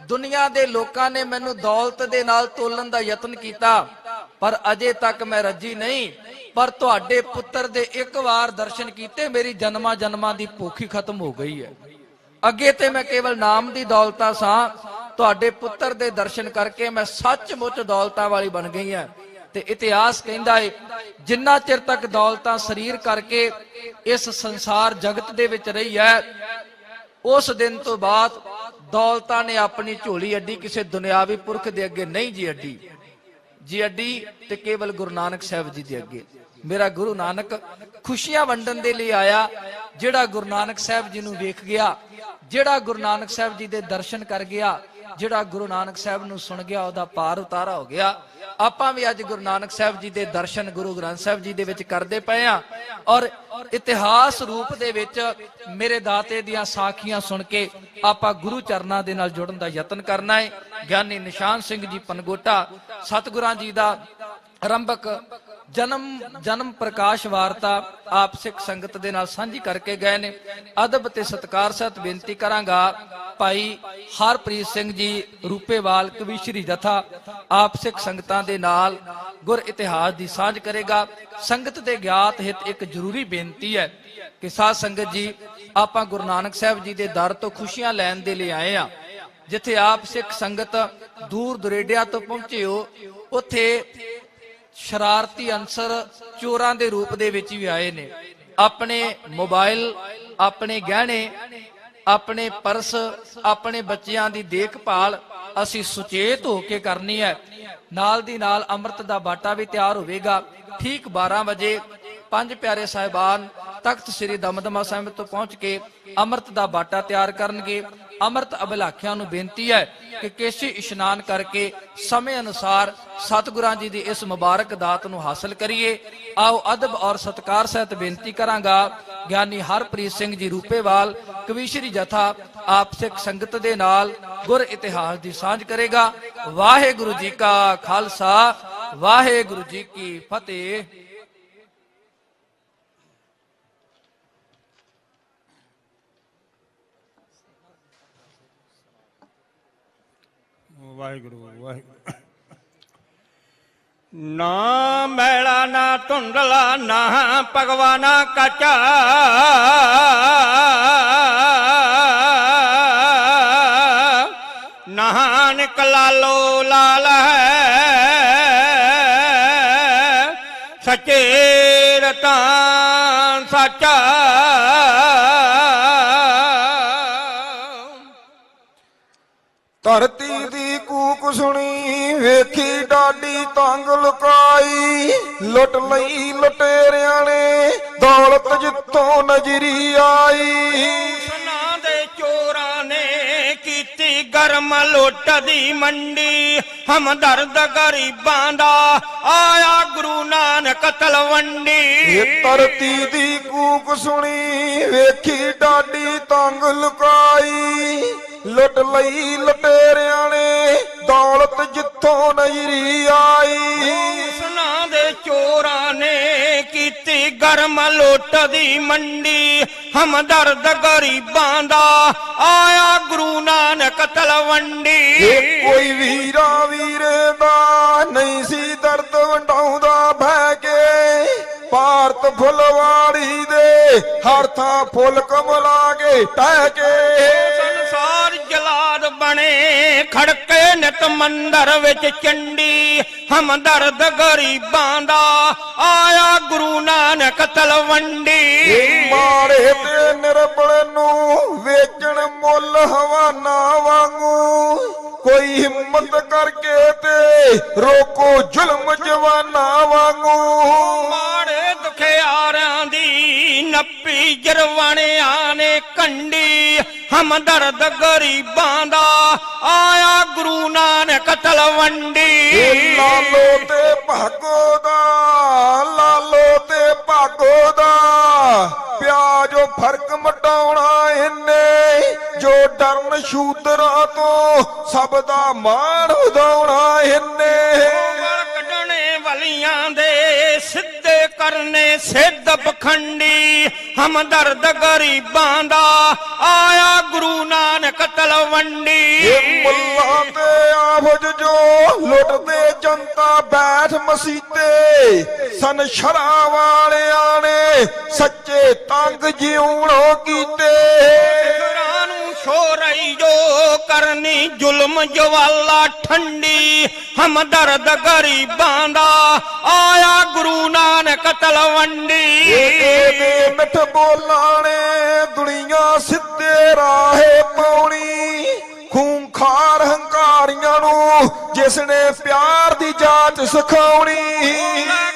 ਦੁਨੀਆ ਦੇ ਲੋਕਾਂ ਨੇ ਮੈਨੂੰ ਦੌਲਤ ਦੇ ਨਾਲ ਤੋਲਣ ਦਾ ਯਤਨ ਕੀਤਾ ਪਰ ਅਜੇ ਤੱਕ ਮੈਂ ਰੱਜੀ ਨਹੀਂ। ਪਰ ਤੁਹਾਡੇ ਪੁੱਤਰ ਦੇ ਇੱਕ ਵਾਰ ਦਰਸ਼ਨ ਕੀਤੇ ਮੇਰੀ ਜਨਮਾਂ ਜਨਮਾਂ ਦੀ ਭੁੱਖ ਹੀ ਖਤਮ ਹੋ ਗਈ ਹੈ। ਅੱਗੇ ਤੇ ਮੈਂ ਕੇਵਲ ਨਾਮ ਦੀ ਦੌਲਤਾਂ ਸਾਂ, ਤੁਹਾਡੇ ਪੁੱਤਰ ਦੇ ਦਰਸ਼ਨ ਕਰਕੇ ਮੈਂ ਸੱਚਮੁੱਚ ਦੌਲਤਾਂ ਵਾਲੀ ਬਣ ਗਈ ਹਾਂ। ਤੇ ਇਤਿਹਾਸ ਕਹਿੰਦਾ ਹੈ ਜਿੰਨਾ ਚਿਰ ਤੱਕ ਦੌਲਤਾਂ ਸਰੀਰ ਕਰਕੇ ਇਸ ਸੰਸਾਰ ਜਗਤ ਦੇ ਵਿੱਚ ਰਹੀ ਹੈ, ਉਸ ਦਿਨ ਤੋਂ ਬਾਅਦ ਦੌਲਤਾਂ ਨੇ ਆਪਣੀ ਝੋਲੀ ਅੱਡੀ, ਕਿਸੇ ਦੁਨਿਆਵੀ ਪੁਰਖ ਦੇ ਅੱਗੇ ਨਹੀਂ ਜੀ ਅੱਡੀ। ਜੀ ਅੱਡੀ ਤੇ ਕੇਵਲ ਗੁਰੂ ਨਾਨਕ ਸਾਹਿਬ ਜੀ ਦੇ ਅੱਗੇ। ਮੇਰਾ ਗੁਰੂ ਨਾਨਕ ਖੁਸ਼ੀਆਂ ਵੰਡਣ ਦੇ ਲਈ ਆਇਆ। ਜਿਹੜਾ ਗੁਰੂ ਨਾਨਕ ਸਾਹਿਬ ਜੀ ਨੂੰ ਵੇਖ ਗਿਆ, ਜਿਹੜਾ ਗੁਰੂ ਨਾਨਕ ਸਾਹਿਬ ਜੀ ਦੇ ਦਰਸ਼ਨ ਕਰ ਗਿਆ, ਜਿਹੜਾ ਗੁਰੂ ਨਾਨਕ ਸਾਹਿਬ ਨੂੰ ਸੁਣ ਗਿਆ, ਉਹਦਾ ਪਾਰ ਉਤਾਰਾ ਹੋ ਗਿਆ। ਆਪਾਂ ਵੀ ਅੱਜ ਗੁਰੂ ਨਾਨਕ ਸਾਹਿਬ ਜੀ ਦੇ ਦਰਸ਼ਨ ਗੁਰੂ ਗ੍ਰੰਥ ਸਾਹਿਬ ਜੀ ਦੇ ਵਿੱਚ ਕਰਦੇ ਪਏ ਆ ਔਰ ਇਤਿਹਾਸ ਰੂਪ ਦੇ ਵਿੱਚ ਮੇਰੇ ਦਾਤੇ ਦੀਆਂ ਸਾਖੀਆਂ ਸੁਣ ਕੇ ਆਪਾਂ ਗੁਰੂ ਚਰਨਾਂ ਦੇ ਨਾਲ ਜੁੜਨ ਦਾ ਯਤਨ ਕਰਨਾ ਹੈ। ਗਿਆਨੀ ਨਿਸ਼ਾਨ ਸਿੰਘ ਜੀ ਪਨਗੋਟਾ ਸਤਿਗੁਰਾਂ ਜੀ ਦਾ ਆਰੰਭਕ ਜਨਮ ਪ੍ਰਕਾਸ਼ ਵਾਰਤਾ ਆਪ ਸਿੱਖ ਸੰਗਤ ਦੇ ਨਾਲ ਸਾਂਝੀ ਕਰਕੇ ਗਏ ਨੇ। ਅਦਬ ਤੇ ਸਤਿਕਾਰ ਸਹਿਤ ਬੇਨਤੀ ਕਰਾਂਗਾ, ਭਾਈ ਹਰਪ੍ਰੀਤ ਸਿੰਘ ਜੀ ਰੂਪੇਵਾਲ ਕਵੀਸ਼ਰੀ ਜਥਾ ਆਪ ਸਿੱਖ ਸੰਗਤਾਂ ਦੇ ਨਾਲ ਗੁਰ ਇਤਿਹਾਸ ਦੀ ਸਾਂਝ ਕਰੇਗਾ। ਸੰਗਤ ਦੇ ਗਿਆਤ ਹਿਤ ਇੱਕ ਜ਼ਰੂਰੀ ਬੇਨਤੀ ਹੈ ਕਿ ਸਾਧ ਸੰਗਤ ਜੀ, ਆਪਾਂ ਗੁਰੂ ਨਾਨਕ ਸਾਹਿਬ ਜੀ ਦੇ ਦਰ ਤੋਂ ਖੁਸ਼ੀਆਂ ਲੈਣ ਦੇ ਲਈ ਆਏ ਆ। ਜਿੱਥੇ ਆਪ ਸਿੱਖ ਸੰਗਤ ਦੂਰ ਦੁਰੇਡਿਆਂ ਤੋਂ ਪਹੁੰਚੇ ਹੋ, ਉੱਥੇ ਸ਼ਰਾਰਤੀ ਅਨਸਰ ਚੋਰਾਂ ਦੇ ਰੂਪ ਦੇ ਵਿੱਚ ਵੀ ਆਏ ਨੇ। ਆਪਣੇ ਮੋਬਾਈਲ, ਆਪਣੇ ਗਹਿਣੇ, ਆਪਣੇ ਪਰਸ, ਆਪਣੇ ਬੱਚਿਆਂ ਦੀ ਦੇਖਭਾਲ ਅਸੀਂ ਸੁਚੇਤ ਹੋ ਕੇ ਕਰਨੀ ਹੈ। ਨਾਲ ਦੀ ਨਾਲ ਅੰਮ੍ਰਿਤ ਦਾ ਬਾਟਾ ਵੀ ਤਿਆਰ ਹੋਵੇਗਾ। ਠੀਕ 12 ਵਜੇ ਪੰਜ ਪਿਆਰੇ ਸਾਹਿਬਾਨ ਤਖਤ ਸ੍ਰੀ ਦਮਦਮਾ ਸਾਹਿਬ ਤੋਂ ਪਹੁੰਚ ਕੇ ਅੰਮ੍ਰਿਤ ਦਾ ਬਾਟਾ ਤਿਆਰ ਕਰਨਗੇ। ਅੰਮ੍ਰਿਤ ਅਭਿਲਾਖਿਆਂ ਨੂੰ ਬੇਨਤੀ ਹੈ ਕਿ ਕੇਸ਼ੀ ਇਸ਼ਨਾਨ ਕਰਕੇ ਸਮੇਂ ਅਨੁਸਾਰ ਸਤਿਗੁਰਾਂ ਜੀ ਦੀ ਇਸ ਮੁਬਾਰਕ ਦਾਤ ਨੂੰ ਹਾਸਲ ਕਰੀਏ। ਆਓ ਅਦਬ ਔਰ ਸਤਿਕਾਰ ਸਹਿਤ ਬੇਨਤੀ ਕਰਾਂਗਾ, ਗਿਆਨੀ ਹਰਪ੍ਰੀਤ ਸਿੰਘ ਜੀ ਰੂਪੇਵਾਲ ਕਵੀਸ਼ਰੀ ਜਥਾ ਆਪ ਸਿੱਖ ਸੰਗਤ ਦੇ ਨਾਲ ਗੁਰ ਇਤਿਹਾਸ ਦੀ ਸਾਂਝ ਕਰੇਗਾ। ਵਾਹਿਗੁਰੂ ਜੀ ਕਾ ਖਾਲਸਾ, ਵਾਹਿਗੁਰੂ ਜੀ ਕੀ ਫਤਿਹ। ਵਾਹਿਗੁਰੂ ਵਾਹਿਗੁਰੂ। ਨਾ ਮੈਲਾ ਨਾ ਧੁੰਦਲਾ ਨਾ ਭਗਵਾਨਾ ਕੱਚਾ, ਨਾਨਕ ਲਾਲੋ ਲਾਲ ਹੈ, ਸੱਚੇ ਰਤਨ ਸਾਚਾ। ਧਰਤੀ ਦੀ ਕੂਕ ਸੁਣੀ ਵੇਖੀ ਡਾਡੀ ਤੰਗ ਲੁਕਾਈ, ਲੁੱਟ ਲਈ ਲੁਟੇਰਿਆਂ ਨੇ ਦੌਲਤ ਜਿੱਥੋਂ ਨਜ਼ਰੀ ਆਈ। ਸਨਾ ਦੇ ਚੋਰਾਂ ਨੇ ਕੀਤੀ ਗਰਮ ਲੁੱਟ ਦੀ ਮੰਡੀ, ਹਮਦਰਦ ਗਰੀਬਾਂ ਦਾ ਆਇਆ ਗੁਰੂ ਨਾਨਕ ਤਲਵੰਡੀ। ਇਹ ਧਰਤੀ ਦੀ ਕੂਕ ਸੁਣੀ ਵੇਖੀ ਡਾਡੀ ਤੰਗ ਲੁਕਾਈ, ਲੁੱਟ ਲਈ ਲੁਟੇਰਿਆਂ ਨੇ ਦੌਲਤ ਜਿੱਥੋਂ ਨਜ਼ਰੀ ਆਈ। ਸਨਾ ਦੇ ਚੋਰਾਂ ਨੇ ਕੀਤੀ ਗਰਮ ਲੁੱਟ ਦੀ ਮੰਡੀ, ਹਮਦਰਦ ਗਰੀਬਾਂ ਦਾ ਆਇਆ ਗੁਰੂ ਨਾਨਕ ਤਲਵੰਡੀ। ਇਹ ਕੋਈ ਵੀਰਾ ਵੀਰੇ ਦਾ ਨਹੀਂ ਸੀ ਦਰਦ ਵੰਡਾਉਂਦਾ ਬਹਿ ਕੇ, ਭਾਰਤ ਫੁੱਲਵਾੜੀ ਦੇ ਹਰ ਥਾਂ ਫੁੱਲ ਕਮਲਾ ਕੇ ਟਹਿ ਕੇ। ਸੰਸਾਰ ਜਲਾਦ ਬਣੇ ਖੜਕੇ ਨਿਤ ਮੰਦਰ ਵਿੱਚ ਚੰਡੀ, ਹਮਦਰਦ ਗਰੀਬਾਂ ਦਾ ਆਇਆ ਗੁਰੂ ਨਾਨਕ ਤਲਵੰਡੀ। ਮਾੜੇ ਤੇ ਨਿਰਬਲ ਨੂੰ ਵੇਚਣ ਮੁੱਲ ਹਵਾਨਾ ਵਾਂਗੂ, ਕੋਈ ਹਿੰਮਤ ਕਰਕੇ ਤੇ ਰੋਕੋ ਜ਼ੁਲਮ ਜਵਾਨਾ ਵਾਂਗੂ। ਮਾੜੇ ਦੁਖਿਆਰਿਆਂ ਦੀ ਨੱਪੀ ਜਰਵਾਣਿਆਂ ਨੇ ਕੰਡੀ, ਹਮਦਰਦ ਗਰੀਬਾਂ ਦਾ ਆਇਆ ਗੁਰੂ ਨਾਨਕ ਤਲਵੰਡੀ। ਲਾਲੋ ਤੇ ਭਾਗੋ ਦਾ, ਲਾਲੋ ਤੇ ਭਾਗੋ ਦਾ ਪਿਆਜੋ ਫਰਕ ਮਟਾਉਣਾ ਇਹਨੇ, ਜੋ ਡਰਨ ਸ਼ੂਦਰਾਂ ਤੋਂ ਸਭ ਦਾ ਮਾਣ ਵਧਾਉਣਾ ਇਹਨੇ। ਕੱਢਣੇ ਵਾਲੀਆਂ ਦੇ ਸਿੱਧੇ ਕਰਨੇ ਸਿੱਧ ਪਖੰਡੀ, ਹਮਦਰਦ ਗਰੀਬਾਂ ਦਾ ਆਇਆ ਗੁਰੂ ਨਾਨਕ ਤਲਵੰਡੀ। ਇਹ ਮੁੱਲਾਂ ਤੇ ਆਫਜ ਜੋ ਲੁੱਟਦੇ ਜਨਤਾ ਬੈਠ ਮਸੀਤੇ, ਸਨ ਸ਼ਰਾਂ ਵਾਲਿਆਂ ਨੇ ਸੱਚੇ ਤੰਗ ਜਿਉਣੋਂ ਕੀਤੇ। ਨੂੰ ਛੋਰਈ ਜੋ ਕਰਨੀ ਜ਼ੁਲਮ ਜਵਾਲਾ ਠੰਡੀ, ਹਮਦਰਦ ਗਰੀਬਾਂ ਦਾ ਆਇਆ ਗੁਰੂ ਨਾਨਕ ਤਲਵੰਡੀ। ਇਹ ਮਿੱਠ ਬੋਲਾਣੇ ਦੁਨੀਆ ਸਿੱਧੇ ਰਾਹੇ ਪਾਉਣੀ, ਖੂੰਖਾਰ ਹੰਕਾਰੀਆਂ ਨੂੰ ਜਿਸ ਨੇ ਪਿਆਰ ਦੀ ਜਾਚ ਸਿਖਾਉਣੀ।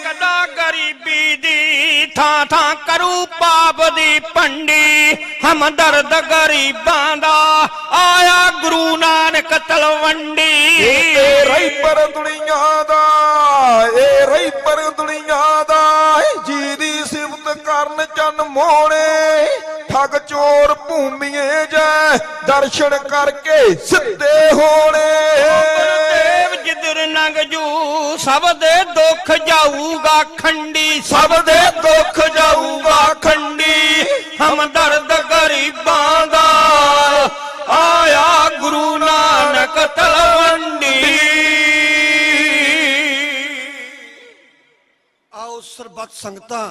ਕਦਾ ਗਰੀਬੀ ਦੀ ਥਾਂ ਥਾਂ ਕਰੂ ਪਾਪ ਦੀ ਪੰਡੀ, ਹਮਦਰਦ ਗਰੀਬਾਂ ਦਾ ਆਇਆ ਗੁਰੂ ਨਾਨਕ ਤਲਵੰਡੀ। ਇਹ ਰਹਿਬਰ ਦੁਨੀਆ ਦਾ, ਇਹ ਰਹਿਬਰ ਦੁਨੀਆ ਦਾ, ਜੀ ਦੀ ਸਿਫਤ ਕਰਨ ਚੰਨ ਮੋਹਣੇ, ਠੱਗ ਚੋਰ ਭੂਮੀਏ ਜੈ ਦਰਸ਼ਨ ਕਰਕੇ ਸਿੱਧੇ ਹੋਣੇ। ਦੇਵ ਜਿੱਧਰ ਲੰਘ ਜੂ ਸਭ ਦੇ ਦੁੱਖ ਜਾਊਗਾ ਖੰਡੀ, ਸਭ ਦੇ ਦੁੱਖ ਜਾਊਗਾ ਖੰਡੀ, ਹਮਦਰਦ ਗਰੀਬਾਂ ਦਾ ਆਇਆ ਗੁਰੂ ਨਾਨਕ ਤਲਵੰਡੀ। ਆਓ ਸਰਬੱਤ ਸੰਗਤਾਂ,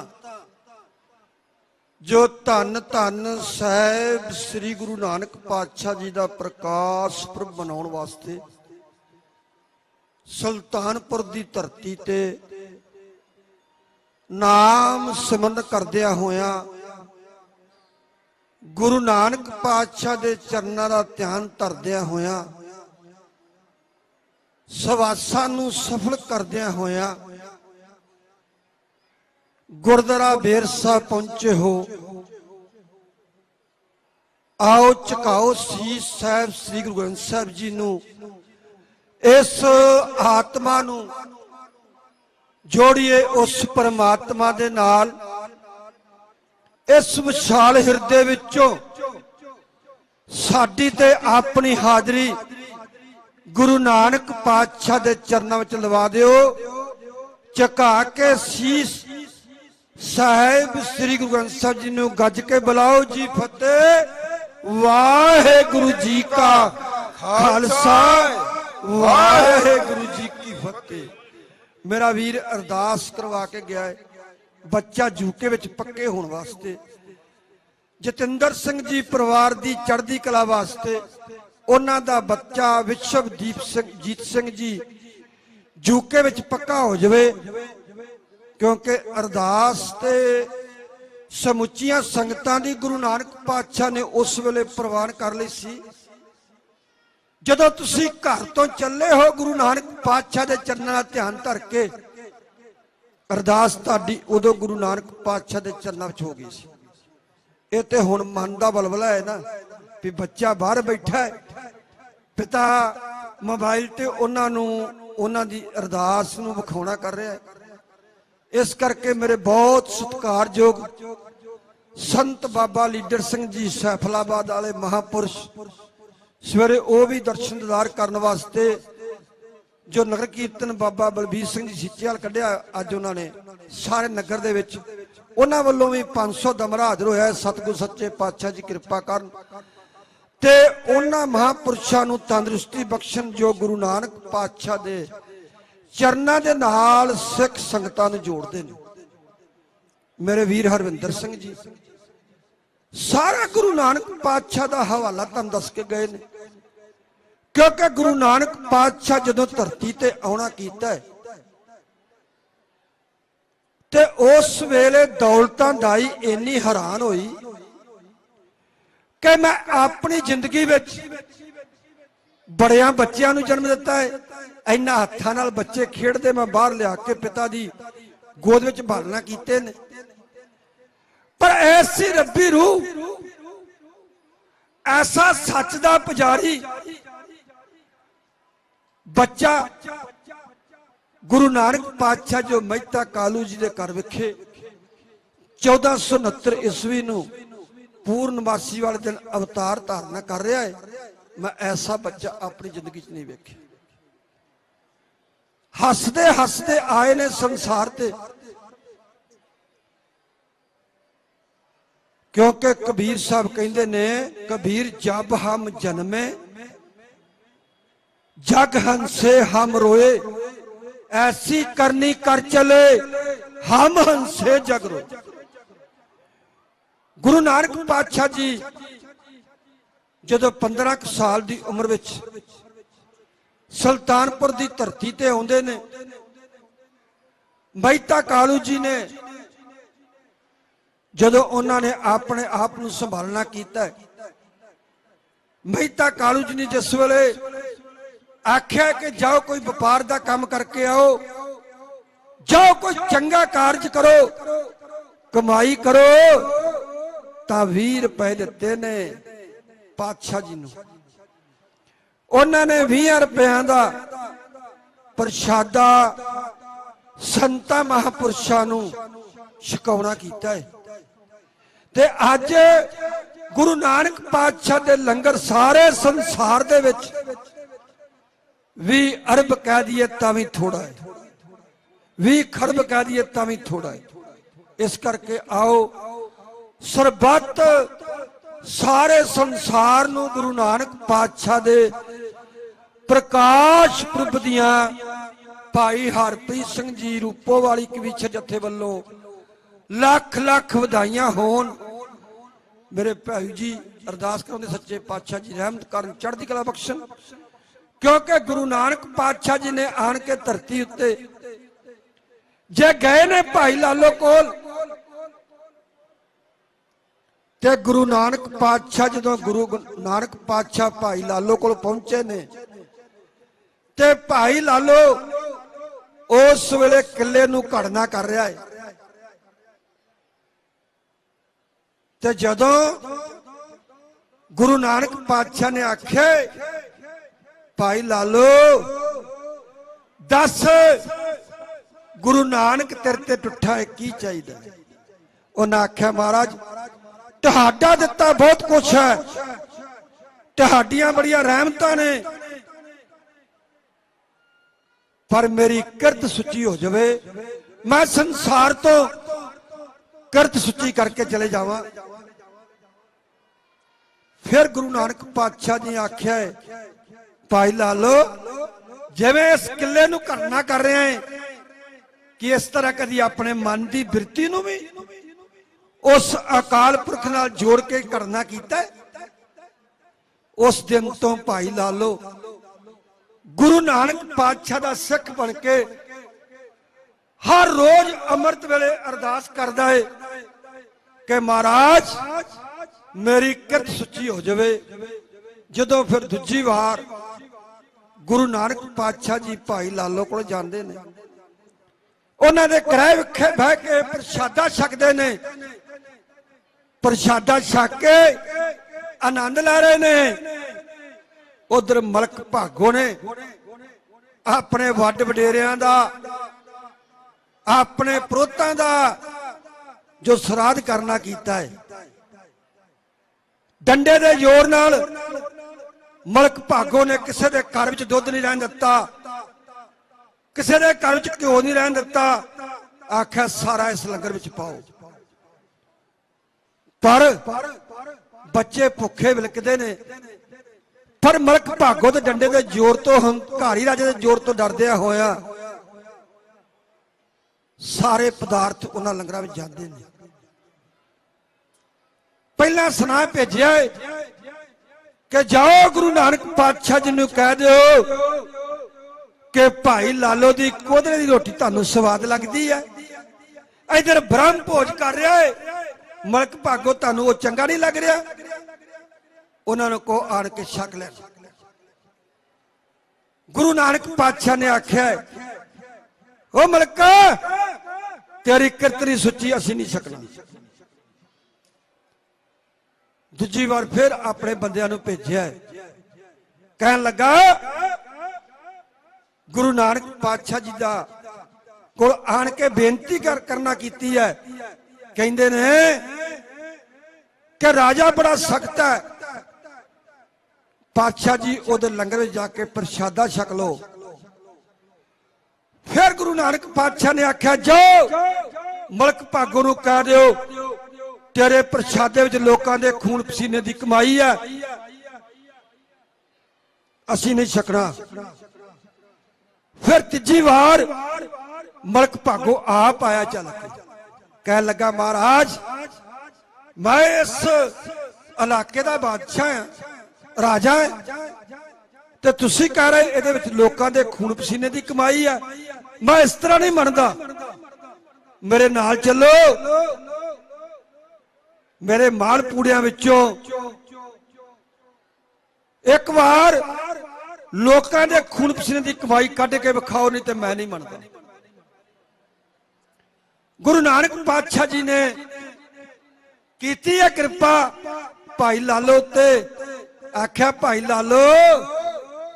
ਜੋ ਧੰਨ ਧੰਨ ਸਾਹਿਬ ਸ੍ਰੀ ਗੁਰੂ ਨਾਨਕ ਪਾਤਸ਼ਾਹ ਜੀ ਦਾ ਪ੍ਰਕਾਸ਼ ਪੁਰਬ ਮਨਾਉਣ ਵਾਸਤੇ ਸੁਲਤਾਨਪੁਰ ਦੀ ਧਰਤੀ ਤੇ ਨਾਮ ਸਿਮਰਨ ਕਰਦਿਆਂ ਹੋਇਆਂ ਗੁਰੂ ਨਾਨਕ ਪਾਤਸ਼ਾਹ ਦੇ ਚਰਨਾਂ ਦਾ ਧਿਆਨ ਧਰਦਿਆਂ ਹੋਇਆਂ ਸਵਾਸਾਂ ਨੂੰ ਸਫਲ ਕਰਦਿਆਂ ਹੋਇਆਂ ਗੁਰਦੁਆਰਾ ਬੇਰ ਸਾਹਿਬ ਪਹੁੰਚੇ ਹੋ। ਆਓ ਝੁਕਾਓ ਸੀਸ ਸਾਹਿਬ ਸ੍ਰੀ ਗੁਰੂ ਗ੍ਰੰਥ ਸਾਹਿਬ ਜੀ ਨੂੰ, ਇਸ ਆਤਮਾ ਨੂੰ ਜੋੜੀਏ ਉਸ ਪਰਮਾਤਮਾ ਦੇ ਨਾਲ। ਇਸ ਵਿਸ਼ਾਲ ਹਿਰਦੇ ਵਿੱਚੋਂ ਸਾਡੀ ਤੇ ਆਪਣੀ ਹਾਜ਼ਰੀ ਗੁਰੂ ਨਾਨਕ ਪਾਤਸ਼ਾਹ ਦੇ ਚਰਨਾਂ ਵਿੱਚ ਲਵਾ ਦਿਓ। ਝੁਕਾ ਕੇ ਸੀਸ ਸਾਹਿਬ ਸ੍ਰੀ ਗੁਰੂ ਗ੍ਰੰਥ ਸਾਹਿਬ ਜੀ ਨੂੰ ਗੱਜ ਕੇ ਬੁਲਾਓ ਜੀ ਫਤਿਹ। ਵਾਹਿਗੁਰੂ ਜੀ ਕਾ ਖਾਲਸਾ ਵਾਹਿਗੁਰੂ ਜੀ ਕੀ ਫਤਿਹ। ਮੇਰਾ ਵੀਰ ਅਰਦਾਸ ਕਰਵਾ ਕੇ ਗਿਆ ਹੈ ਬੱਚਾ ਯੂਕੇ ਵਿੱਚ ਪੱਕੇ ਹੋਣ ਵਾਸਤੇ। ਜਤਿੰਦਰ ਸਿੰਘ ਜੀ ਪਰਿਵਾਰ ਦੀ ਚੜ੍ਹਦੀ ਕਲਾ ਵਾਸਤੇ ਉਹਨਾਂ ਦਾ ਬੱਚਾ ਵਿਸ਼ਵਦੀਪ ਸਿੰਘ ਜੀਤ ਸਿੰਘ ਜੀ ਯੂਕੇ ਵਿੱਚ ਪੱਕਾ ਹੋ ਜਾਵੇ, ਕਿਉਂਕਿ ਅਰਦਾਸ ਤੇ ਸਮੁੱਚੀਆਂ ਸੰਗਤਾਂ ਦੀ ਗੁਰੂ ਨਾਨਕ ਪਾਤਸ਼ਾਹ ਨੇ ਉਸ ਵੇਲੇ ਪ੍ਰਵਾਨ ਕਰ ਲਈ ਸੀ। ਜਦੋਂ ਤੁਸੀਂ ਘਰ ਤੋਂ ਚੱਲੇ ਹੋ ਗੁਰੂ ਨਾਨਕ ਪਾਤਸ਼ਾਹ ਦੇ ਚਰਨਾਂ ਦਾ ਧਿਆਨ ਧਰ ਕੇ, ਅਰਦਾਸ ਤੁਹਾਡੀ ਉਦੋਂ ਗੁਰੂ ਨਾਨਕ ਪਾਤਸ਼ਾਹ ਦੇ ਚਰਨਾਂ ਵਿੱਚ ਹੋ ਗਈ ਸੀ। ਇਹ ਤੇ ਹੁਣ ਮਨ ਦਾ ਬਲਬਲਾ ਹੈ ਨਾ ਵੀ ਬੱਚਾ ਬਾਹਰ ਬੈਠਾ ਹੈ, ਪਿਤਾ ਮੋਬਾਈਲ ਤੇ ਉਹਨਾਂ ਨੂੰ ਉਹਨਾਂ ਦੀ ਅਰਦਾਸ ਨੂੰ ਵਿਖਾਉਣਾ ਕਰ ਰਿਹਾ ਹੈ। ਇਸ ਕਰਕੇ ਮੇਰੇ ਬਹੁਤ ਸਤਿਕਾਰਯੋਗ ਸੰਤ ਬਾਬਾ ਲੀਡਰ ਸਿੰਘ ਜੀ ਸੈਫਲਾਬਾਦ ਵਾਲੇ ਮਹਾਪੁਰਸ਼ ਸਵੇਰੇ ਉਹ ਵੀ ਦਰਸ਼ਨ ਦੀਦਾਰ ਕਰਨ ਵਾਸਤੇ ਜੋ ਨਗਰ ਕੀਰਤਨ ਬਾਬਾ ਬਲਬੀਰ ਸਿੰਘ ਜੀ ਸਿੱਚੇਵਾਲ ਕੱਢਿਆ ਅੱਜ ਉਹਨਾਂ ਨੇ ਸਾਰੇ ਨਗਰ ਦੇ ਵਿੱਚ, ਉਹਨਾਂ ਵੱਲੋਂ ਵੀ 500 ਦਮਰਾ ਹਾਜ਼ਰ ਹੋਇਆ। ਸਤਿਗੁਰ ਸੱਚੇ ਪਾਤਸ਼ਾਹ ਜੀ ਕਿਰਪਾ ਕਰਨ ਤੇ ਉਹਨਾਂ ਮਹਾਪੁਰਸ਼ਾਂ ਨੂੰ ਤੰਦਰੁਸਤੀ ਬਖਸ਼ਣ ਜੋ ਗੁਰੂ ਨਾਨਕ ਪਾਤਸ਼ਾਹ ਦੇ ਚਰਨਾਂ ਦੇ ਨਾਲ ਸਿੱਖ ਸੰਗਤਾਂ ਨੂੰ ਜੋੜਦੇ ਨੇ। ਮੇਰੇ ਵੀਰ ਹਰਵਿੰਦਰ ਸਿੰਘ ਜੀ ਸਾਰਾ ਗੁਰੂ ਨਾਨਕ ਪਾਤਸ਼ਾਹ ਦਾ ਹਵਾਲਾ ਤੁਹਾਨੂੰ ਦੱਸ ਕੇ ਗਏ ਨੇ, ਕਿਉਂਕਿ ਗੁਰੂ ਨਾਨਕ ਪਾਤਸ਼ਾਹ ਜਦੋਂ ਧਰਤੀ ਤੇ ਆਉਣਾ ਕੀਤਾ ਤੇ ਉਸ ਵੇਲੇ ਦੌਲਤਾਂ ਦਾਈ ਇੰਨੀ ਹੈਰਾਨ ਹੋਈ ਕਿ ਮੈਂ ਆਪਣੀ ਜ਼ਿੰਦਗੀ ਵਿੱਚ ਬੜਿਆਂ ਬੱਚਿਆਂ ਨੂੰ ਜਨਮ ਦਿੱਤਾ ਹੈ, ਇੰਨਾ ਹੱਥਾਂ ਨਾਲ ਬੱਚੇ ਖੇਡਦੇ ਮੈਂ ਬਾਹਰ ਲਿਆ ਕੇ ਪਿਤਾ ਦੀ ਗੋਦ ਵਿੱਚ ਪਾਲਣਾ ਕੀਤੇ ਨੇ, ਪਰ ਐਸੀ ਰੱਬੀ ਰੂਹ, ਐਸਾ ਸੱਚ ਦਾ ਪੁਜਾਰੀ ਬੱਚਾ ਗੁਰੂ ਨਾਨਕ ਪਾਤਸ਼ਾਹ ਜੋ ਮਹਿਤਾ ਕਾਲੂ ਜੀ ਦੇ ਘਰ ਵਿਖੇ 1469 ਈਸਵੀ ਨੂੰ ਪੂਰਨਮਾਸੀ ਵਾਲੇ ਦਿਨ ਅਵਤਾਰ ਧਾਰਨਾ ਕਰ ਰਿਹਾ ਹੈ। ਮੈਂ ਐਸਾ ਬੱਚਾ ਆਪਣੀ ਜ਼ਿੰਦਗੀ 'ਚ ਨਹੀਂ ਵੇਖਿਆ। ਹੱਸਦੇ ਹੱਸਦੇ ਆਏ ਨੇ ਸੰਸਾਰ ਤੇ, ਕਿਉਂਕਿ ਕਬੀਰ ਸਾਹਿਬ ਕਹਿੰਦੇ ਨੇ ਕਬੀਰ ਜਬ ਹਮ ਜਨਮੇ जग हंसे हम रोए, ऐसी करनी कर चले हम हंसे जग रोए। गुरु नानक पातशाह जी जदों 15 साल की उम्र विच सुल्तानपुर की धरती ते आउंदे ने, मਹਿਤਾ कालू जी ने जदों उन्होंने अपने आप को संभालना किया, मਹਿਤਾ कालू जी ने जिस वेले आख्या कि जाओ कोई व्यापार का काम करके आओ, जाओ कोई चंगा कार्य करो, कमाई करो, तो 20 रुपए दिते ने पातशाह जी नूं। उन्होंने 20 रुपया का प्रशादा संतां महापुरुषां नूं छकाउणा कीता है। ते अज गुरु नानक पातशाह दे लंगर सारे संसार दे विच 20 अरब कह दिए भी थोड़ा है, 20 खरब कह दिए भी थोड़ा है। इस करके आओ सरबत सारे संसार नूं गुरु नानक पातशाह दे प्रकाश पुरब दियां भाई हरप्रीत सिंह जी रूपोवाली कवीचर जथे वल्लों लख लख वधाइयां होन। मेरे भाई जी अरदास कराउंदे सच्चे पातशाह जी रहमत करन, चढ़दी कला बख्शण, क्योंकि गुरु नानक पातशाह जी ने आन के धरती उत्ते जे गए ने भाई लालो कोल, ते गुरु नानक पातशाह जदों गुरु नानक पातशाह भाई लालो कोल पहुंचे ने, ते भाई लालो उस वेले किले नूं घड़ना कर रहा है। ते जदों गुरु नानक पातशाह ने आखे भाई लालो दस गुरु नानक तेरे ते टुठा है की चाहिए? उन्हें आख्या महाराज तुहाडा दिता बहुत कुछ है, तुहाडियां बड़ियां रहमतां ने, पर मेरी किरत सुची हो जावे, मैं संसार तो किरत सुची करके चले जावा। फिर गुरु नानक पातशाह जी आख्या है, भाई लालो जिवें इस किले नूं करना कर रहे हैं कि इस तरह कदी अपने मन की बिरती नूं भी उस अकाल पुरख नाल जोड़ के करना कीता है। उस दिन तो भाई लालो गुरु नानक पातशाह दा सिख बन के हर रोज अमृत वेले अरदास करदा है कि महाराज मेरी किरत सुची हो जावे। जदों फिर दूजी वार गुरु नानक पातशाह जी भाई लालो को जाते ने, उन्हां दे किराए विखे बह के प्रशादा छकदे ने, प्रशादा छक के आनंद लै रहे ने। उधर मलक भागो ने अपने वड वडेरियां दा, अपने प्रोतां दा जो श्राद्ध करना कीता है, डंडे दे जोर नाल मलक भागो ने किसी दे घर विच दुध नहीं रहन दिता, किसी दे घर विच घ्यो नहीं रहन दिता, आख्या सारा इस लंगर विच पाओ। पर बच्चे भुखे विलकदे ने, पर मलक भागो ते डंडे दे जोर तो हंकारी राजे दे जोर तो डरदिया होया सारे पदार्थ उन्हां लंगरां विच जांदे ने। पहला सुना भेजिया कि जाओ गुरु नानक पातशाह जी नूं कह दिओ कि भाई लालो दी कोदरे दी रोटी तुहानूं स्वाद लगदी है। इधर ब्रह्म भोज कर रहा है, मलक भागो तुहानूं वो चंगा नहीं लग रहा, उन्होंने को आन के छक ले। गुरु नानक पातशाह ने आख्या ओ मलका तेरी किरतरी सुची असी नहीं सकना। दूजी बार फिर अपने बंदियां नूं भेजिया, कहन लगा गुरु नानक पातशाह जी दा कोल आन के बेनती करना कीती है। कहंदे ने कि राजा बड़ा सख्त है, पातशाह जी उधर लंगर में जाके प्रशादा छक लो। फिर गुरु नानक पातशाह ने आख्या जाओ मलक भागो नूं कह दिओ तेरे प्रशादे विच लोकां दे खून पसीने दी कमाई है, असी नहीं छकना। फिर तीजी बार मलक भागो आप आया चल के, कह लगा महाराज मैं इस इलाके दा बादशाह हां, राजा है, ते तुसी कह रहे इहदे विच लोकां दे खून पसीने दी कमाई है, मैं इस तरह नहीं मनदा, मेरे नाल चलो। मेरे माल पूड़ियां विचों एक बार लोकां दे खून पसीने दी कमाई कढ के विखाओ, नहीं तो मैं नहीं मनदा। गुरु नानक पातशाह जी ने कीती है कृपा भाई लालो ते, आख्या भाई लालो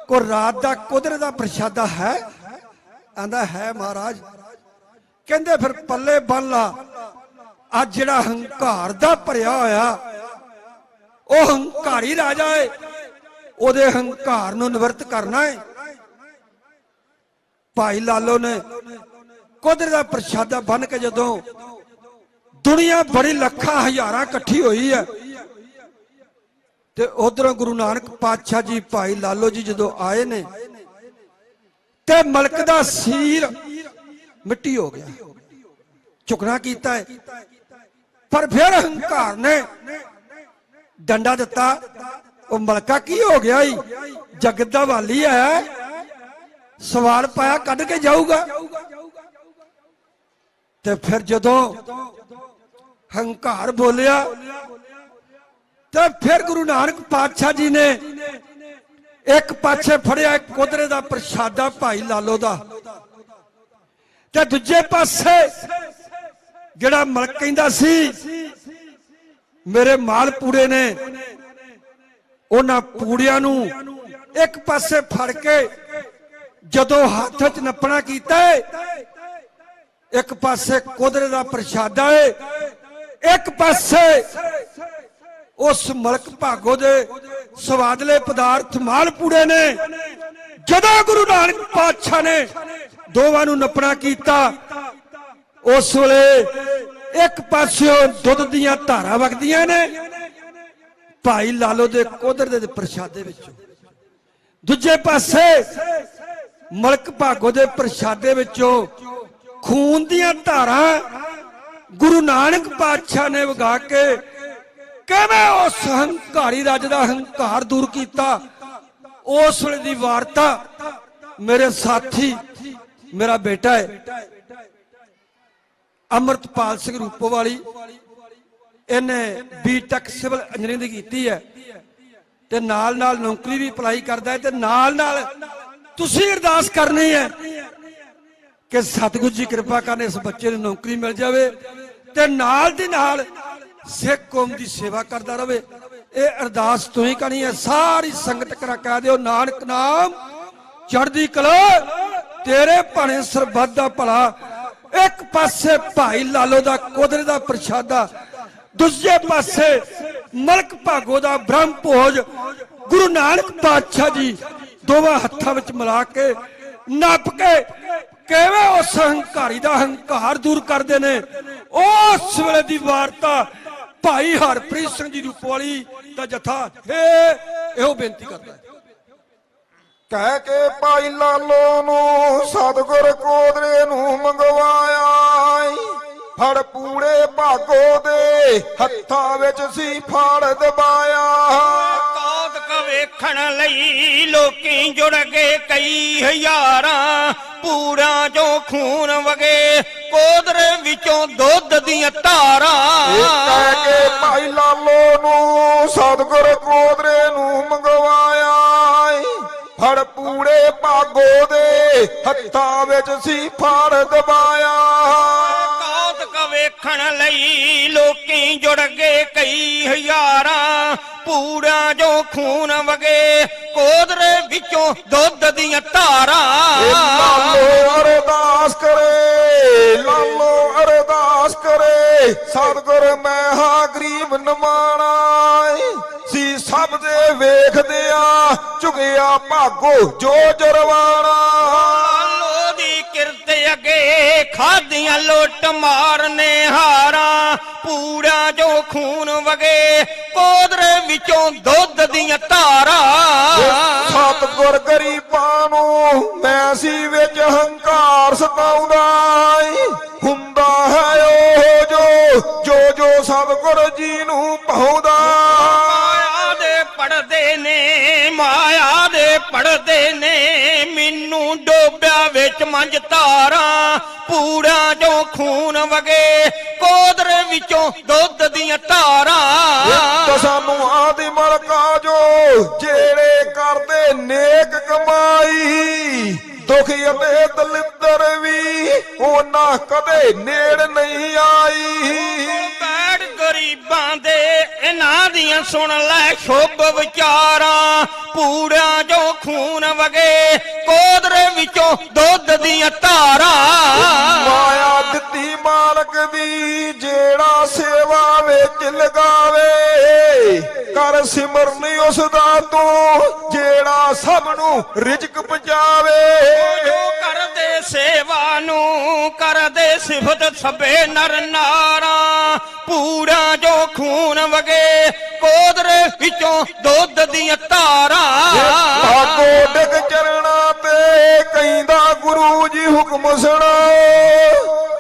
को रात दा कुदरत दा प्रशादा है? आंदा है महाराज। कहंदे फिर पल्ले बन ला, आज जिहड़ा हंकार दा भरिया होया ओ हंकारी राजा है, ओदे हंकार नूं निवृत्त करना है। भाई लालो ने कुदरत दा प्रशादा बन के जदों दुनिया बड़ी लखां हजारां इकट्ठी हुई है ते उधरों गुरु नानक पातशाह जी भाई लालो जी जदों आए ने ते मलक दा सीर मिट्टी हो गया, चुकना कीता है। पर फिर हंकार ने डंडा दिता, ओ मलका की हो गया ही, जगत दा वाली है, सवाल पाया कढ़ के जाऊगा। ते फिर जदों हंकार बोलिया तो फिर गुरु नानक पातशाह जी ने एक पाछे फड़िया एक कुदरे दा प्रशादा भाई लालो दा, ते दूजे पासे जिहड़ा मलक कहंदा सी मेरे माल पूड़े ने, उन्हां पूड़ियां नूं एक पासे फड़ के जदों हाथ च नपना कीता है, एक पासे कुदरे दा प्रशादा है, एक पासे उस मलक भागो दे स्वादले पदार्थ माल पूड़े ने, ਜਦੋਂ ਗੁਰੂ ਨਾਨਕ ਪਾਤਸ਼ਾਹ ਨੇ ਦੋਵਾਂ ਨੂੰ ਨਪਣਾ ਕੀਤਾ, ਉਸ ਵੇਲੇ ਇੱਕ ਪਾਸਿਓਂ ਦੁੱਧ ਦੀਆਂ ਧਾਰਾਂ ਵਗਦੀਆਂ ਨੇ ਭਾਈ ਲਾਲੋ ਦੇ ਕੋਧਰ ਦੇ ਪ੍ਰਸ਼ਾਦੇ ਵਿੱਚੋਂ, ਦੂਜੇ ਪਾਸੇ ਮਲਕ ਭਾਗੋ ਦੇ ਪ੍ਰਸ਼ਾਦੇ ਵਿੱਚੋਂ ਖੂਨ ਦੀਆਂ ਧਾਰਾਂ ਗੁਰੂ ਨਾਨਕ ਪਾਤਸ਼ਾਹ ਨੇ ਵਗਾ ਕੇ ਕਿਵੇਂ ਉਸ ਹੰਕਾਰੀ ਰਾਜ ਦਾ ਹੰਕਾਰ ਦੂਰ ਕੀਤਾ। ਉਸ ਵੇਲੇ ਦੀ ਵਾਰਤਾ ਮੇਰੇ ਸਾਥੀ, ਮੇਰਾ ਬੇਟਾ ਹੈ ਅਮਰਤਪਾਲ ਸਿੰਘ ਰੂਪੋਵਾਲੀ, ਇਹਨੇ ਬੀਟੈਕ ਸਿਵਲ ਇੰਜੀਨੀਅਰਿੰਗ ਕੀਤੀ ਹੈ ਤੇ ਨਾਲ ਨਾਲ ਨੌਕਰੀ ਵੀ ਅਪਲਾਈ ਕਰਦਾ ਹੈ, ਤੇ ਨਾਲ ਨਾਲ ਤੁਸੀਂ ਅਰਦਾਸ ਕਰਨੀ ਹੈ ਕਿ ਸਤਿਗੁਰੂ ਜੀ ਕਿਰਪਾ ਕਰਨ ਇਸ ਬੱਚੇ ਨੂੰ ਨੌਕਰੀ ਮਿਲ ਜਾਵੇ ਤੇ ਨਾਲ ਦੀ ਨਾਲ ਸਿੱਖ ਕੌਮ ਦੀ ਸੇਵਾ ਕਰਦਾ ਰਹੇ। ਇਹ ਅਰਦਾਸ ਤੁਸੀਂ ਕਰਨੀ ਹੈ। ਸਾਰੀ ਸੰਗਤ ਕਰਾ ਕਹਿ ਦਿਓ ਨਾਨਕ ਨਾਮ ਚੜ੍ਹਦੀ ਕਲਾ, ਤੇਰੇ ਭਾਣੇ ਸਰਬੱਤ ਦਾ ਭਲਾ। ਇੱਕ ਪਾਸੇ ਭਾਈ ਲਾਲੋ ਦਾ ਕੋਧਰੇ ਦਾ ਪ੍ਰਸ਼ਾਦਾ, ਦੂਜੇ ਪਾਸੇ ਮਲਕ ਭਾਗੋ ਦਾ ਬ੍ਰਹਮ ਭੋਜ ਗੁਰੂ ਨਾਨਕ ਪਾਤਸ਼ਾਹ ਜੀ ਦੋਵਾਂ ਹੱਥਾਂ ਵਿੱਚ ਮਿਲਾ ਕੇ ਨੱਪ ਕੇ ਕਿਵੇਂ ਉਸ ਹੰਕਾਰੀ ਦਾ ਹੰਕਾਰ ਦੂਰ ਕਰਦੇ ਨੇ। ਉਸ ਵੇਲੇ ਦੀ ਵਾਰਤਾ ਭਾਈ ਹਰਪ੍ਰੀਤ ਸਿੰਘ ਜੀ ਰੂਪੋਵਾਲੀ ਦਾ ਜਥਾ ਇਹੋ ਬੇਨਤੀ ਕਰਦਾ ਹੈ। ਕਹਿ ਕੇ ਭਾਈ ਲਾਲੋ ਨੂੰ ਸਤਿਗੁਰ ਕੋਧਰੇ ਨੂੰ ਮੰਗਵਾਇਆ, ਫੜ ਪੂੜੇ ਭਾਗੋ ਦੇ ਹੱਥਾਂ ਵਿੱਚ ਸੀ ਫੜ ਦਬਾਇਆ। ਕੌਤਕ ਵੇਖਣ ਲਈ ਲੋਕੀ ਜੁੜ ਗਏ ਕਈ ਹਜ਼ਾਰਾਂ, ਪੂਰਾ ਜੋ ਖੂਨ ਵਗੇ ਕੋਧਰੇ ਵਿੱਚੋਂ ਦੁੱਧ ਦੀਆਂ ਧਾਰਾਂ। ਕਹਿ ਕੇ ਭਾਈ ਲਾਲੋ ਨੂੰ ਸਤਿਗੁਰ ਕੋਧਰੇ ਨੂੰ ਮੰਗਵਾਇਆ, ਫੜ ਪੂੜੇ ਭਾਗੋ ਦੇ ਹੱਥਾਂ ਵਿੱਚ ਸੀ ਫੜ ਦਬਾਇਆ। ਕੌਤਕ ਵੇਖਣ ਲਈ ਲੋਕੀ ਜੁੜ ਗਏ ਕਈ ਹਜ਼ਾਰਾਂ, ਪੂਰਾ ਜੋ ਖੂਨ ਵਗੇ ਕੋਧਰੇ ਵਿੱਚੋਂ ਦੁੱਧ ਦੀਆਂ ਧਾਰਾਂ। ਲਾਲੋ ਅਰਦਾਸ ਕਰੇ, ਲਾਲੋ ਅਰਦਾਸ ਕਰੇ, ਸਤਿਗੁਰ ਮੈਂ ਹਾਂ ਗਰੀਬ ਨਿਮਾਣਾ, ਸੀ ਸਭ ਦੇ ਵੇਖਦਿਆਂ ਝੁਕਿਆ ਭਾਗੋ ਜੋ ਜਰਵਾਣਾ। ਲਾਲੋ ਦੀ ਕਿਰਤ ਅੱਗੇ ਖਾਦੀਆਂ ਲੁੱਟ ਮਾਰਨੇ ਹਾਰਾਂ, ਪੂਰਾ ਜੋ ਖੂਨ ਵਗੇ ਕੋਧਰੇ ਵਿੱਚੋਂ ਦੁੱਧ ਦੀਆਂ ਧਾਰਾਂ। ਸਤਿਗੁਰ ਗਰੀਬਾਂ ਨੂੰ ਮੈਂ ਸੀ ਵਿੱਚ ਹੰਕਾਰ ਸਤਾਉਂਦਾ, ਹੁੰਦਾ ਹੈ ਉਹ ਜੋ ਸਤਿਗੁਰ ਜੀ ਨੂੰ ਪਾਉਂਦਾ। ਮਾਇਆ ਦੇ ਪੜਦੇ ਨੇ, ਮਾਇਆ ਦੇ ਪੜਦੇ ਨੇ, ਮੈਨੂੰ ਡੋਬਿਆ ਵਿੱਚ ਮੰਝ ਧਾਰਾਂ, ਪੂਰਾ ਜੋ ਖੂਨ ਵਗੇ ਕੋਧਰੇ ਵਿੱਚੋਂ ਦੁੱਧ ਦੀਆਂ ਧਾਰਾਂ। ਸਾਨੂੰ ਆਦਿ ਮਲਕਾ ਜੋ ਜਿਹੜੇ ਕਰਦੇ ਨੇਕ ਕਮਾਈ, ਦੁਖੀ ਅਤੇ ਦਲਿੱਦਰ ਵੀ ਉਹਨਾਂ ਕਦੇ ਨੇੜ ਨਹੀਂ ਆਈ। ਬੈਠ ਗਰੀਬਾਂ ਦੇ ਇਹਨਾਂ ਦੀਆਂ ਸੁਣ ਲੈ ਸ਼ੁਭ ਵਿਚਾਰਾਂ, ਪੂਰਾ ਜੋ ਖੂਨ ਵਗੇ ਕੋਧਰੇ ਵਿੱਚੋਂ ਦੁੱਧ ਦੀਆਂ ਧਾਰਾਂ। ਮਾਇਆ ਦਿੱਤੀ ਮਾਲਕ ਦੀ ਜਿਹੜਾ ਸੇਵਾ ਵਿੱਚ ਲਗਾਵੇ, ਕਰ ਸਿਮਰਨ ਉਸ ਦਾ ਤੂੰ ਜਿਹੜਾ ਸਭ ਨੂੰ ਰਿਜ਼ਕ ਪਹੁੰਚਾਵੇ। ਜੋ ਕਰਦੇ ਸੇਵਾ ਨੂੰ ਕਰਦੇ ਸਿਫਤ ਸਭੇ ਨਰ ਨਾਰਾਂ, ਪੂਰਾ ਜੋ ਖੂਨ ਵਗੇ ਕੋਧਰੇ ਵਿੱਚੋਂ ਦੁੱਧ ਦੀਆਂ ਧਾਰਾਂ। ਭਾਗੋ ਡਿੱਗ ਚਰਣਾ ਤੇ ਕਹਿੰਦਾ ਗੁਰੂ ਜੀ ਹੁਕਮ ਸੁਣਾਓ,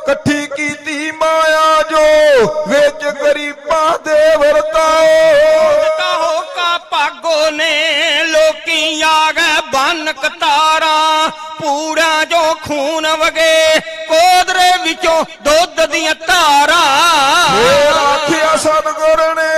ਇਕੱਠੀ ਕੀਤੀ ਮਾਇਆ ਜੋ ਵਿੱਚ ਗਰੀਬਾਂ ਦੇ ਵਰਤਾਓ। ਹੋਕਾ ਭਾਗੋ ਨੇ ਲੋਕੀ ਆ ਗਏ ਬੰਨ ਕਤਾਰਾਂ, ਪੂਰਾ ਜੋ ਖੂਨ ਵਗੇ ਕੋਧਰੇ ਵਿੱਚੋਂ ਦੁੱਧ ਦੀਆਂ ਧਾਰਾਂ। ਆਖਿਆ ਸਤਿਗੁਰ ਨੇ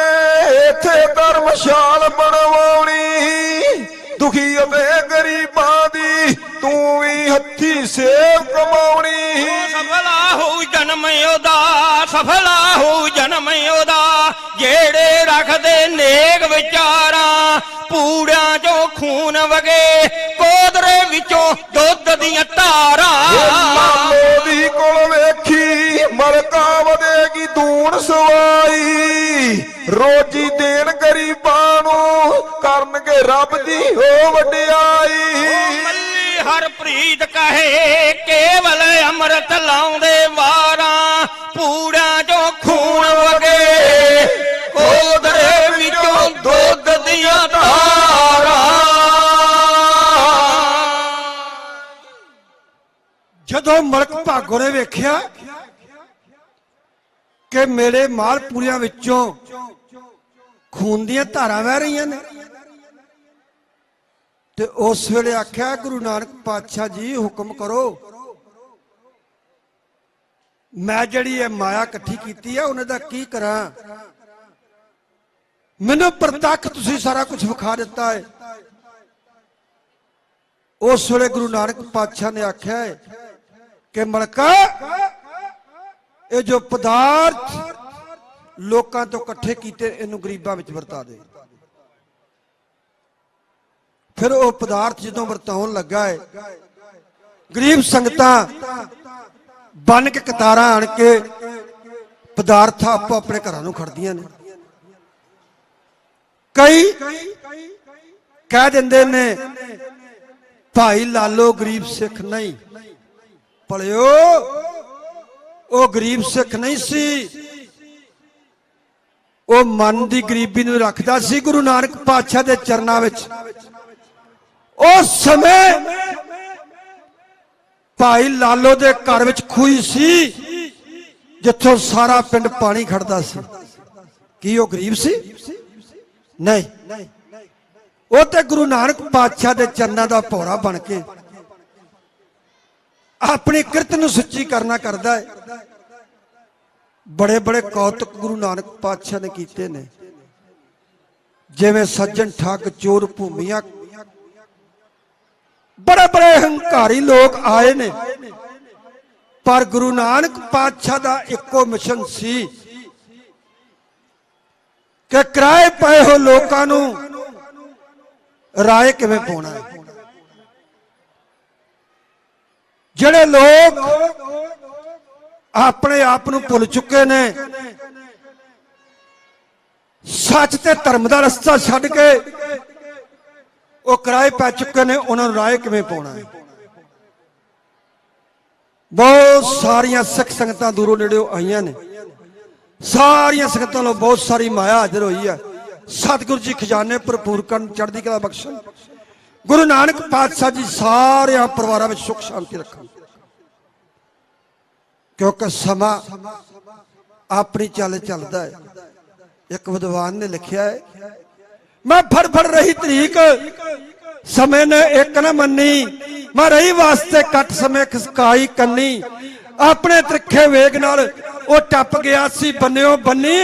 ਇੱਥੇ ਧਰਮਸ਼ਾਲ ਬਣਵਾਉਣੀ, ਦੁਖੀ ਅਤੇ ਗਰੀਬਾਂ ਦੀ ਤੂੰ ਵੀ ਹੱਥੀ ਸੇਵ ਕਮਾਉਣੀ। ਸਫਲਾ ਹੋ ਜਨਮ ਉਹਦਾ, ਸਫਲਾ ਹੋ ਜਨਮ ਉਹਦਾ, ਜਿਹੜੇ ਰੱਖਦੇ ਨੇਕ ਵਿਚਾਰਾਂ, ਪੂਰਾ ਜੋ ਖੂਨ ਵਗੇ ਕੋਧਰੇ ਵਿੱਚੋਂ ਦੁੱਧ ਦੀਆਂ ਧਾਰਾਂ। ਲਾਲੋ ਦੀ ਕੋਲ ਵੇਖੀ ਮਲਕਾ ਵਧੇਗੀ ਦੂਣ ਸਵਾਈ, ਰੋਜੀ ਦੇਣ ਗਰੀਬਾਂ ਨੂੰ ਕਰਨਗੇ ਰੱਬ ਦੀ ਹੋ ਵਡਿਆਈ। ਹਰਪ੍ਰੀਤ ਕਹੇ ਕੇਵਲ ਅੰਮ੍ਰਿਤ ਲਾਉਂਦੇ ਵਾਰਾਂ ਪੂੜਿਆਂ ਚੋਂ ਖੂਨ ਵਗੇ ਕੋਦਰੇ ਵਿੱਚੋਂ ਦੁੱਧ ਦੀਆਂ ਧਾਰਾਂ। ਜਦੋਂ ਮਲਕ ਭਾਗੋ ਨੇ ਵੇਖਿਆ ਕਿ ਮੇਰੇ ਮਾਲ ਪੂਰਿਆਂ ਵਿੱਚੋਂ ਖੂਨ ਦੀਆਂ ਧਾਰਾਂ ਵਹਿ ਰਹੀਆਂ ਨੇ ਤੇ ਉਸ ਵੇਲੇ ਆਖਿਆ ਗੁਰੂ ਨਾਨਕ ਪਾਤਸ਼ਾਹ ਜੀ ਹੁਕਮ ਕਰੋ, ਮੈਂ ਜਿਹੜੀ ਇਹ ਮਾਇਆ ਇਕੱਠੀ ਕੀਤੀ ਆ ਉਹਨਾਂ ਦਾ ਕੀ ਕਰਾਂ। ਮੈਨੂੰ ਪ੍ਰਤੱਖ ਤੁਸੀਂ ਸਾਰਾ ਕੁਝ ਵਿਖਾ ਦਿੱਤਾ ਹੈ। ਉਸ ਵੇਲੇ ਗੁਰੂ ਨਾਨਕ ਪਾਤਸ਼ਾਹ ਨੇ ਆਖਿਆ ਹੈ ਕਿ ਮਲਕਾ ਇਹ ਜੋ ਪਦਾਰਥ ਲੋਕਾਂ ਤੋਂ ਇਕੱਠੇ ਕੀਤੇ ਇਹਨੂੰ ਗਰੀਬਾਂ ਵਿੱਚ ਵਰਤਾ ਦੇ। ਫਿਰ ਉਹ ਪਦਾਰਥ ਜਦੋਂ ਵਰਤਾਉਣ ਲੱਗਾ ਹੈ ਗਰੀਬ ਸੰਗਤਾਂ ਬਨ ਕੇ ਕਤਾਰਾਂ ਆਣ ਕੇ ਪਦਾਰਥ ਆਪੋ ਆਪਣੇ ਘਰਾਂ ਨੂੰ ਖੜਦੀਆਂ ਨੇ। ਕਈ ਕਹਿ ਦਿੰਦੇ ਨੇ ਭਾਈ ਲਾਲੋ ਗਰੀਬ ਸਿੱਖ ਨਹੀਂ। ਭਲਿਓ ਉਹ ਗਰੀਬ ਸਿੱਖ ਨਹੀਂ ਸੀ, ਉਹ ਮਨ ਦੀ ਗਰੀਬੀ ਨੂੰ ਰੱਖਦਾ ਸੀ ਗੁਰੂ ਨਾਨਕ ਪਾਤਸ਼ਾਹ ਦੇ ਚਰਨਾਂ ਵਿੱਚ। ਉਸ ਸਮੇਂ ਭਾਈ ਲਾਲੋ ਦੇ ਘਰ ਵਿੱਚ ਖੂਹੀ ਸੀ ਜਿੱਥੋਂ ਸਾਰਾ ਪਿੰਡ ਪਾਣੀ ਖੜਦਾ ਸੀ। ਕੀ ਉਹ ਗਰੀਬ ਸੀ? ਨਹੀਂ, ਉਹ ਤੇ ਗੁਰੂ ਨਾਨਕ ਪਾਤਸ਼ਾਹ ਦੇ ਚਰਨਾਂ ਦਾ ਭੌਰਾ ਬਣ ਕੇ ਆਪਣੀ ਕਿਰਤ ਨੂੰ ਸੱਚੀ ਕਰਨਾ ਕਰਦਾ ਹੈ। ਬੜੇ ਬੜੇ ਕੌਤਕ ਗੁਰੂ ਨਾਨਕ ਪਾਤਸ਼ਾਹ ਨੇ ਕੀਤੇ ਨੇ, ਜਿਵੇਂ ਸੱਜਣ ਠੱਗ ਚੋਰ ਭੂਮੀਆਂ, ਬੜੇ ਬੜੇ ਹੰਕਾਰੀ ਲੋਕ ਆਏ ਨੇ, ਪਰ ਗੁਰੂ ਨਾਨਕ ਪਾਤਸ਼ਾਹ ਦਾ ਇੱਕੋ ਮਿਸ਼ਨ ਸੀ ਕਿ ਕਿਰਾਏ ਪਏ ਹੋ ਲੋਕਾਂ ਨੂੰ ਰਾਏ ਕਿਵੇਂ ਪਾਉਣਾ ਹੈ। ਜਿਹੜੇ ਲੋਕ ਆਪਣੇ ਆਪ ਨੂੰ ਭੁੱਲ ਚੁੱਕੇ ਨੇ, ਸੱਚ ਤੇ ਧਰਮ ਦਾ ਰਸਤਾ ਛੱਡ ਕੇ ਉਹ ਕਿਰਾਏ ਪੈ ਚੁੱਕੇ ਨੇ, ਉਹਨਾਂ ਨੂੰ ਰਾਏ ਕਿਵੇਂ ਪਾਉਣਾ ਹੈ। ਬਹੁਤ ਸਾਰੀਆਂ ਸਿੱਖ ਸੰਗਤਾਂ ਦੂਰੋਂ ਨੇੜਿਓਂ ਆਈਆਂ ਨੇ, ਸਾਰੀਆਂ ਸੰਗਤਾਂ ਨੂੰ ਬਹੁਤ ਸਾਰੀ ਮਾਇਆ ਹਾਜ਼ਰ ਹੋਈ ਹੈ। ਸਤਿਗੁਰੂ ਜੀ ਖਜ਼ਾਨੇ ਭਰਪੂਰ ਕਰਨ, ਚੜ੍ਹਦੀ ਕਲਾ ਬਖਸ਼ਣ। ਗੁਰੂ ਨਾਨਕ ਪਾਤਸ਼ਾਹ ਜੀ ਸਾਰਿਆਂ ਪਰਿਵਾਰਾਂ ਵਿੱਚ ਸੁੱਖ ਸ਼ਾਂਤੀ ਰੱਖਣ, ਕਿਉਂਕਿ ਸਮਾਂ ਆਪਣੀ ਚਾਲ ਚੱਲਦਾ ਹੈ। ਇੱਕ ਵਿਦਵਾਨ ਨੇ ਲਿਖਿਆ ਹੈ, ਮੈਂ ਫੜ ਰਹੀ ਤਰੀਕ ਸਮੇਂ ਨੇ ਇੱਕ ਨਾ ਮੰਨੀ, ਮੈਂ ਰਹੀ ਵਾਸਤੇ ਕੱਟ ਸਮੇਂ ਖਸਕਾਈ ਕੰਨੀ, ਆਪਣੇ ਤ੍ਰਿਖੇ ਵੇਗ ਨਾਲ ਉਹ ਟੱਪ ਗਿਆ ਸੀ ਬੰਨਿਓ ਬੰਨੀ,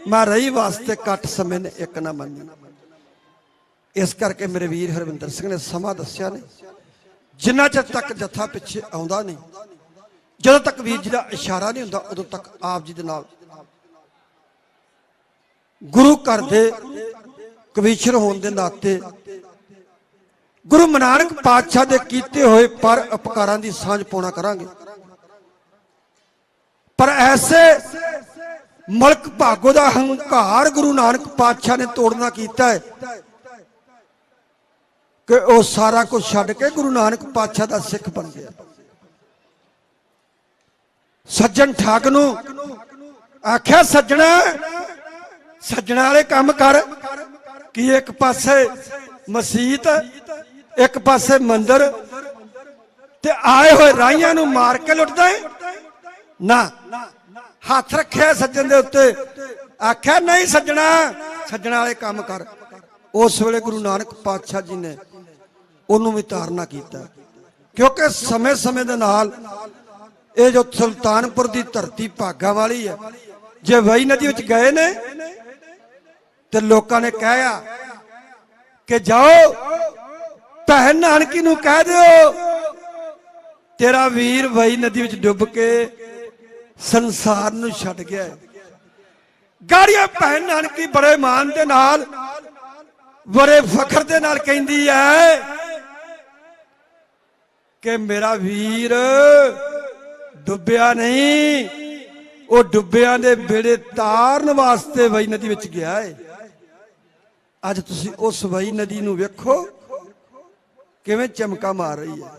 ਮੈਂ ਰਹੀ ਵਾਸਤੇ ਕੱਟ ਸਮੇਂ ਨੇ ਇੱਕ ਨਾ ਮੰਨੀ। ਇਸ ਕਰਕੇ ਮੇਰੇ ਵੀਰ ਹਰਵਿੰਦਰ ਸਿੰਘ ਨੇ ਸਮਾਂ ਦੱਸਿਆ ਨੇ, ਜਿੰਨਾ ਚਿਰ ਤੱਕ ਜੱਥਾ ਪਿੱਛੇ ਆਉਂਦਾ ਨਹੀਂ, ਜਦੋਂ ਤੱਕ ਵੀਰ ਜੀ ਦਾ ਇਸ਼ਾਰਾ ਨਹੀਂ ਹੁੰਦਾ, ਉਦੋਂ ਤੱਕ ਆਪ ਜੀ ਦੇ ਨਾਲ ਗੁਰੂ ਘਰ ਦੇ ਕਵੀਸ਼ਰ ਹੋਣ ਦੇ ਨਾਤੇ ਗੁਰੂ ਨਾਨਕ ਪਾਤਸ਼ਾਹ ਦੇ ਕੀਤੇ ਹੋਏ ਪਰ ਉਪਕਾਰਾਂ ਦੀ ਸਾਂਝ ਪਾਉਣਾ ਕਰਾਂਗੇ। ਪਰ ਐਸੇ ਮਲਕ ਭਾਗੋ ਦਾ ਹੰਕਾਰ ਗੁਰੂ ਨਾਨਕ ਪਾਤਸ਼ਾਹ ਨੇ ਤੋੜਨਾ ਕੀਤਾ ਹੈ ਕਿ ਉਹ ਸਾਰਾ ਕੁਝ ਛੱਡ ਕੇ ਗੁਰੂ ਨਾਨਕ ਪਾਤਸ਼ਾਹ ਦਾ ਸਿੱਖ ਬਣ ਗਿਆ। ਸੱਜਣ ਠੱਗ ਨੂੰ ਆਖਿਆ, ਸੱਜਣਾ ਵਾਲੇ ਕੰਮ ਕਰ, ਕਿ ਇੱਕ ਪਾਸੇ ਮਸਜਿਦ, ਇੱਕ ਪਾਸੇ ਮੰਦਿਰ, ਤੇ ਆਏ ਹੋਏ ਰਾਹੀਆਂ ਨੂੰ ਮਾਰ ਕੇ ਲੁੱਟਦਾ ਹੈ ਨਾ। ਹੱਥ ਰੱਖਿਆ ਸੱਜਣ ਦੇ ਉੱਤੇ, ਆਖਿਆ ਨਹੀਂ ਸੱਜਣਾ ਵਾਲੇ ਕੰਮ ਕਰ। ਉਸ ਵੇਲੇ ਗੁਰੂ ਨਾਨਕ ਪਾਤਸ਼ਾਹ ਜੀ ਨੇ ਉਹਨੂੰ ਵੀ ਤਾਰਨਾ ਕੀਤਾ, ਕਿਉਂਕਿ ਸਮੇਂ ਦੇ ਨਾਲ ਇਹ ਜੋ ਸੁਲਤਾਨਪੁਰ ਦੀ ਧਰਤੀ ਭਾਗਾ ਵਾਲੀ ਹੈ, ਜੇ ਵਈ ਨਦੀ ਵਿੱਚ ਗਏ ਨੇ ਤੇ ਲੋਕਾਂ ਨੇ ਕਹਿਆ ਕਿ ਜਾਓ ਭੈਣ ਨਾਨਕੀ ਨੂੰ ਕਹਿ ਦਿਓ ਤੇਰਾ ਵੀਰ ਵਈ ਨਦੀ ਵਿੱਚ ਡੁੱਬ ਕੇ ਸੰਸਾਰ ਨੂੰ ਛੱਡ ਗਿਆ ਹੈ। ਗਾੜੀਆਂ ਭੈਣ ਨਾਨਕੀ ਬੜੇ ਮਾਣ ਦੇ ਨਾਲ, ਬੜੇ ਫਖਰ ਦੇ ਨਾਲ ਕਹਿੰਦੀ ਹੈ ਕਿ ਮੇਰਾ ਵੀਰ ਡੁੱਬਿਆ ਨਹੀਂ, ਉਹ ਡੁੱਬਿਆਂ ਦੇ ਬੇੜੇ ਤਾਰਨ ਵਾਸਤੇ ਵਈ ਨਦੀ ਵਿੱਚ ਗਿਆ ਹੈ। ਅੱਜ ਤੁਸੀਂ ਉਸ ਵਈ ਨਦੀ ਨੂੰ ਵੇਖੋ, ਕਿਵੇਂ ਚਮਕਾ ਮਾਰ ਰਹੀ ਹੈ।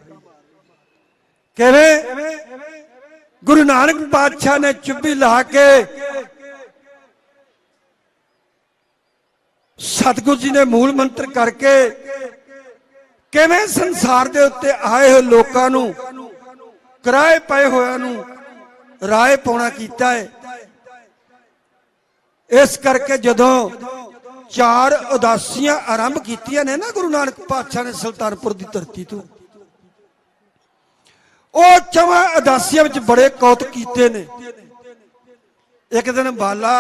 ਕਿਵੇਂ ਗੁਰੂ ਨਾਨਕ ਪਾਤਸ਼ਾਹ ਨੇ ਚੁੱਭੀ ਲਾ ਕੇ ਸਤਿਗੁਰੂ ਜੀ ਨੇ ਮੂਲ ਮੰਤਰ ਕਰਕੇ ਕਿਵੇਂ ਸੰਸਾਰ ਦੇ ਉੱਤੇ ਆਏ ਹੋਏ ਲੋਕਾਂ ਨੂੰ, ਕਿਰਾਏ ਪਏ ਹੋਇਆਂ ਨੂੰ ਰਾਏ ਪਾਉਣਾ ਕੀਤਾ ਹੈ। ਇਸ ਕਰਕੇ ਜਦੋਂ 4 ਉਦਾਸੀਆਂ ਆਰੰਭ ਕੀਤੀਆਂ ਨੇ ਨਾ ਗੁਰੂ ਨਾਨਕ ਪਾਤਸ਼ਾਹ ਨੇ ਸੁਲਤਾਨਪੁਰ ਦੀ ਧਰਤੀ ਤੋਂ, ਉਹ 4 ਉਦਾਸੀਆਂ ਵਿੱਚ ਬੜੇ ਕੌਤਕ ਕੀਤੇ ਨੇ। ਇੱਕ ਦਿਨ ਬਾਲਾ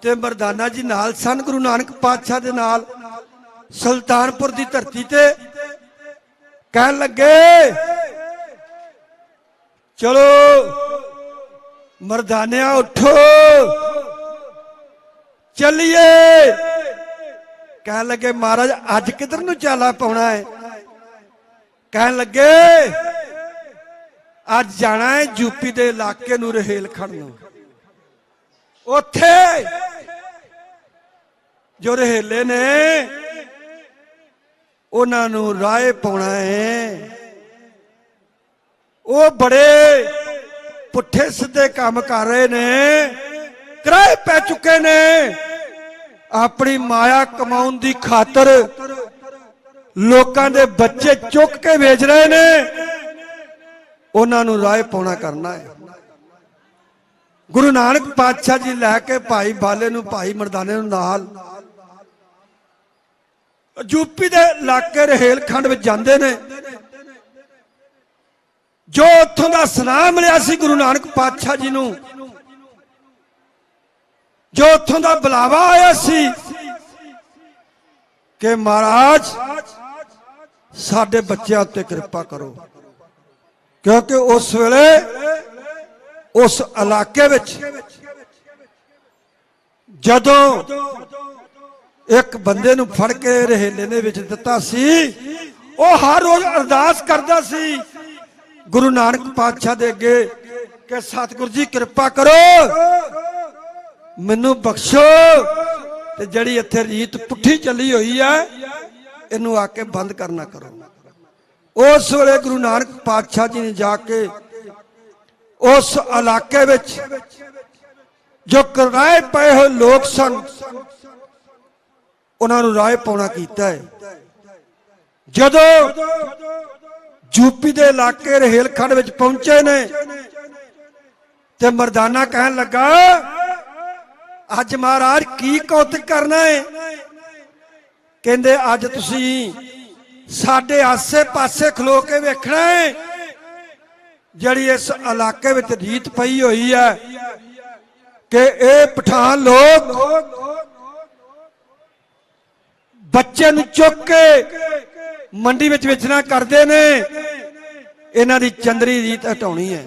ਤੇ ਮਰਦਾਨਾ ਜੀ ਨਾਲ ਸਨ ਗੁਰੂ ਨਾਨਕ ਪਾਤਸ਼ਾਹ ਦੇ ਨਾਲ ਸੁਲਤਾਨਪੁਰ ਦੀ ਧਰਤੀ ਤੇ। ਕਹਿਣ ਲੱਗੇ ਚਲੋ ਮਰਦਾਨਿਆਂ ਉੱਠੋ ਚੱਲੀਏ। ਕਹਿਣ ਲੱਗੇ ਮਹਾਰਾਜ ਅੱਜ ਕਿੱਧਰ ਨੂੰ ਚਾਲਾ ਪਾਉਣਾ ਹੈ? ਕਹਿਣ ਲੱਗੇ ਅੱਜ ਜਾਣਾ ਹੈ ਯੂਪੀ ਦੇ ਇਲਾਕੇ ਨੂੰ ਰੁਹੇਲਖੰਡ ਨੂੰ। ਉੱਥੇ ਜੋ ਰੁਹੇਲੇ ਨੇ ਉਹਨਾਂ ਨੂੰ ਰਾਏ ਪਾਉਣਾ ਹੈ। ਉਹ ਬੜੇ ਪੁੱਠੇ ਸਿੱਧੇ ਕੰਮ ਕਰ ਰਹੇ ਨੇ, ਕਿਰਾਏ ਪੈ ਚੁੱਕੇ ਨੇ, ਆਪਣੀ ਮਾਇਆ ਕਮਾਉਣ ਦੀ ਖਾਤਰ ਲੋਕਾਂ ਦੇ ਬੱਚੇ ਚੁੱਕ ਕੇ ਵੇਚ ਰਹੇ ਨੇ। ਉਹਨਾਂ ਨੂੰ ਰਾਏ ਪਾਉਣਾ ਕਰਨਾ ਹੈ। ਗੁਰੂ ਨਾਨਕ ਪਾਤਸ਼ਾਹ ਜੀ ਲੈ ਕੇ ਭਾਈ ਬਾਲੇ ਨੂੰ, ਭਾਈ ਮਰਦਾਨੇ ਨੂੰ ਨਾਲ ਯੂਪੀ ਦੇ ਇਲਾਕੇ ਰੁਹੇਲਖੰਡ ਵਿੱਚ ਜਾਂਦੇ ਨੇ। ਜੋ ਉੱਥੋਂ ਦਾ ਸੁਨਾਮ ਮਿਲਿਆ ਸੀ ਗੁਰੂ ਨਾਨਕ ਪਾਤਸ਼ਾਹ ਜੀ ਨੂੰ, ਜੋ ਉੱਥੋਂ ਦਾ ਬੁਲਾਵਾ ਆਇਆ ਸੀ ਕਿ ਮਹਾਰਾਜ ਸਾਡੇ ਬੱਚਿਆਂ ਉੱਤੇ ਕਿਰਪਾ ਕਰੋ, ਕਿਉਂਕਿ ਉਸ ਵੇਲੇ ਉਸ ਇਲਾਕੇ ਵਿੱਚ ਜਦੋਂ ਇੱਕ ਬੰਦੇ ਨੂੰ ਫੜ ਕੇ ਰੁਹੇਲੇ ਨੇ ਵਿੱਚ ਦਿੱਤਾ ਸੀ, ਉਹ ਹਰ ਰੋਜ਼ ਅਰਦਾਸ ਕਰਦਾ ਸੀ ਗੁਰੂ ਨਾਨਕ ਪਾਤਸ਼ਾਹ ਦੇ ਅੱਗੇ ਕਿ ਸਤਿਗੁਰੂ ਜੀ ਕਿਰਪਾ ਕਰੋ, ਮੈਨੂੰ ਬਖਸ਼ੋ, ਤੇ ਜਿਹੜੀ ਇੱਥੇ ਰੀਤ ਪੁੱਠੀ ਚੱਲੀ ਹੋਈ ਹੈ ਇਹਨੂੰ ਆ ਕੇ ਬੰਦ ਕਰਨਾ ਕਰੋ। ਉਸ ਵੇਲੇ ਗੁਰੂ ਨਾਨਕ ਪਾਤਸ਼ਾਹ ਜੀ ਨੇ ਜਾ ਕੇ ਉਸ ਇਲਾਕੇ ਵਿੱਚ ਜੋ ਕਿਰਾਏ ਪਏ ਹੋਏ ਲੋਕ ਸਨ ਉਹਨਾਂ ਨੂੰ ਰਾਏ ਪਾਉਣਾ ਕੀਤਾ ਹੈ। ਜਦੋਂ ਯੂਪੀ ਦੇ ਇਲਾਕੇ ਰੁਹੇਲਖੰਡ ਵਿੱਚ ਪਹੁੰਚੇ ਨੇ ਤੇ ਮਰਦਾਨਾ ਕਹਿਣ ਲੱਗਾ ਅੱਜ ਮਹਾਰਾਜ ਕੀ ਕੌਤਕ ਕਰਨਾ ਹੈ? ਕਹਿੰਦੇ ਅੱਜ ਤੁਸੀਂ ਸਾਡੇ ਆਸੇ-ਪਾਸੇ ਖਲੋ ਕੇ ਵੇਖਣਾ ਹੈ ਜਿਹੜੀ ਇਸ ਇਲਾਕੇ ਵਿੱਚ ਰੀਤ ਪਈ ਹੋਈ ਹੈ ਕਿ ਇਹ ਪਠਾਨ ਲੋਕ ਬੱਚੇ ਨੂੰ ਚੁੱਕ ਕੇ ਮੰਡੀ ਵਿੱਚ ਵੇਚਣਾ ਕਰਦੇ ਨੇ। ਇਹਨਾਂ ਦੀ ਚੰਦਰੀ ਰੀਤ ਹਟਾਉਣੀ ਹੈ।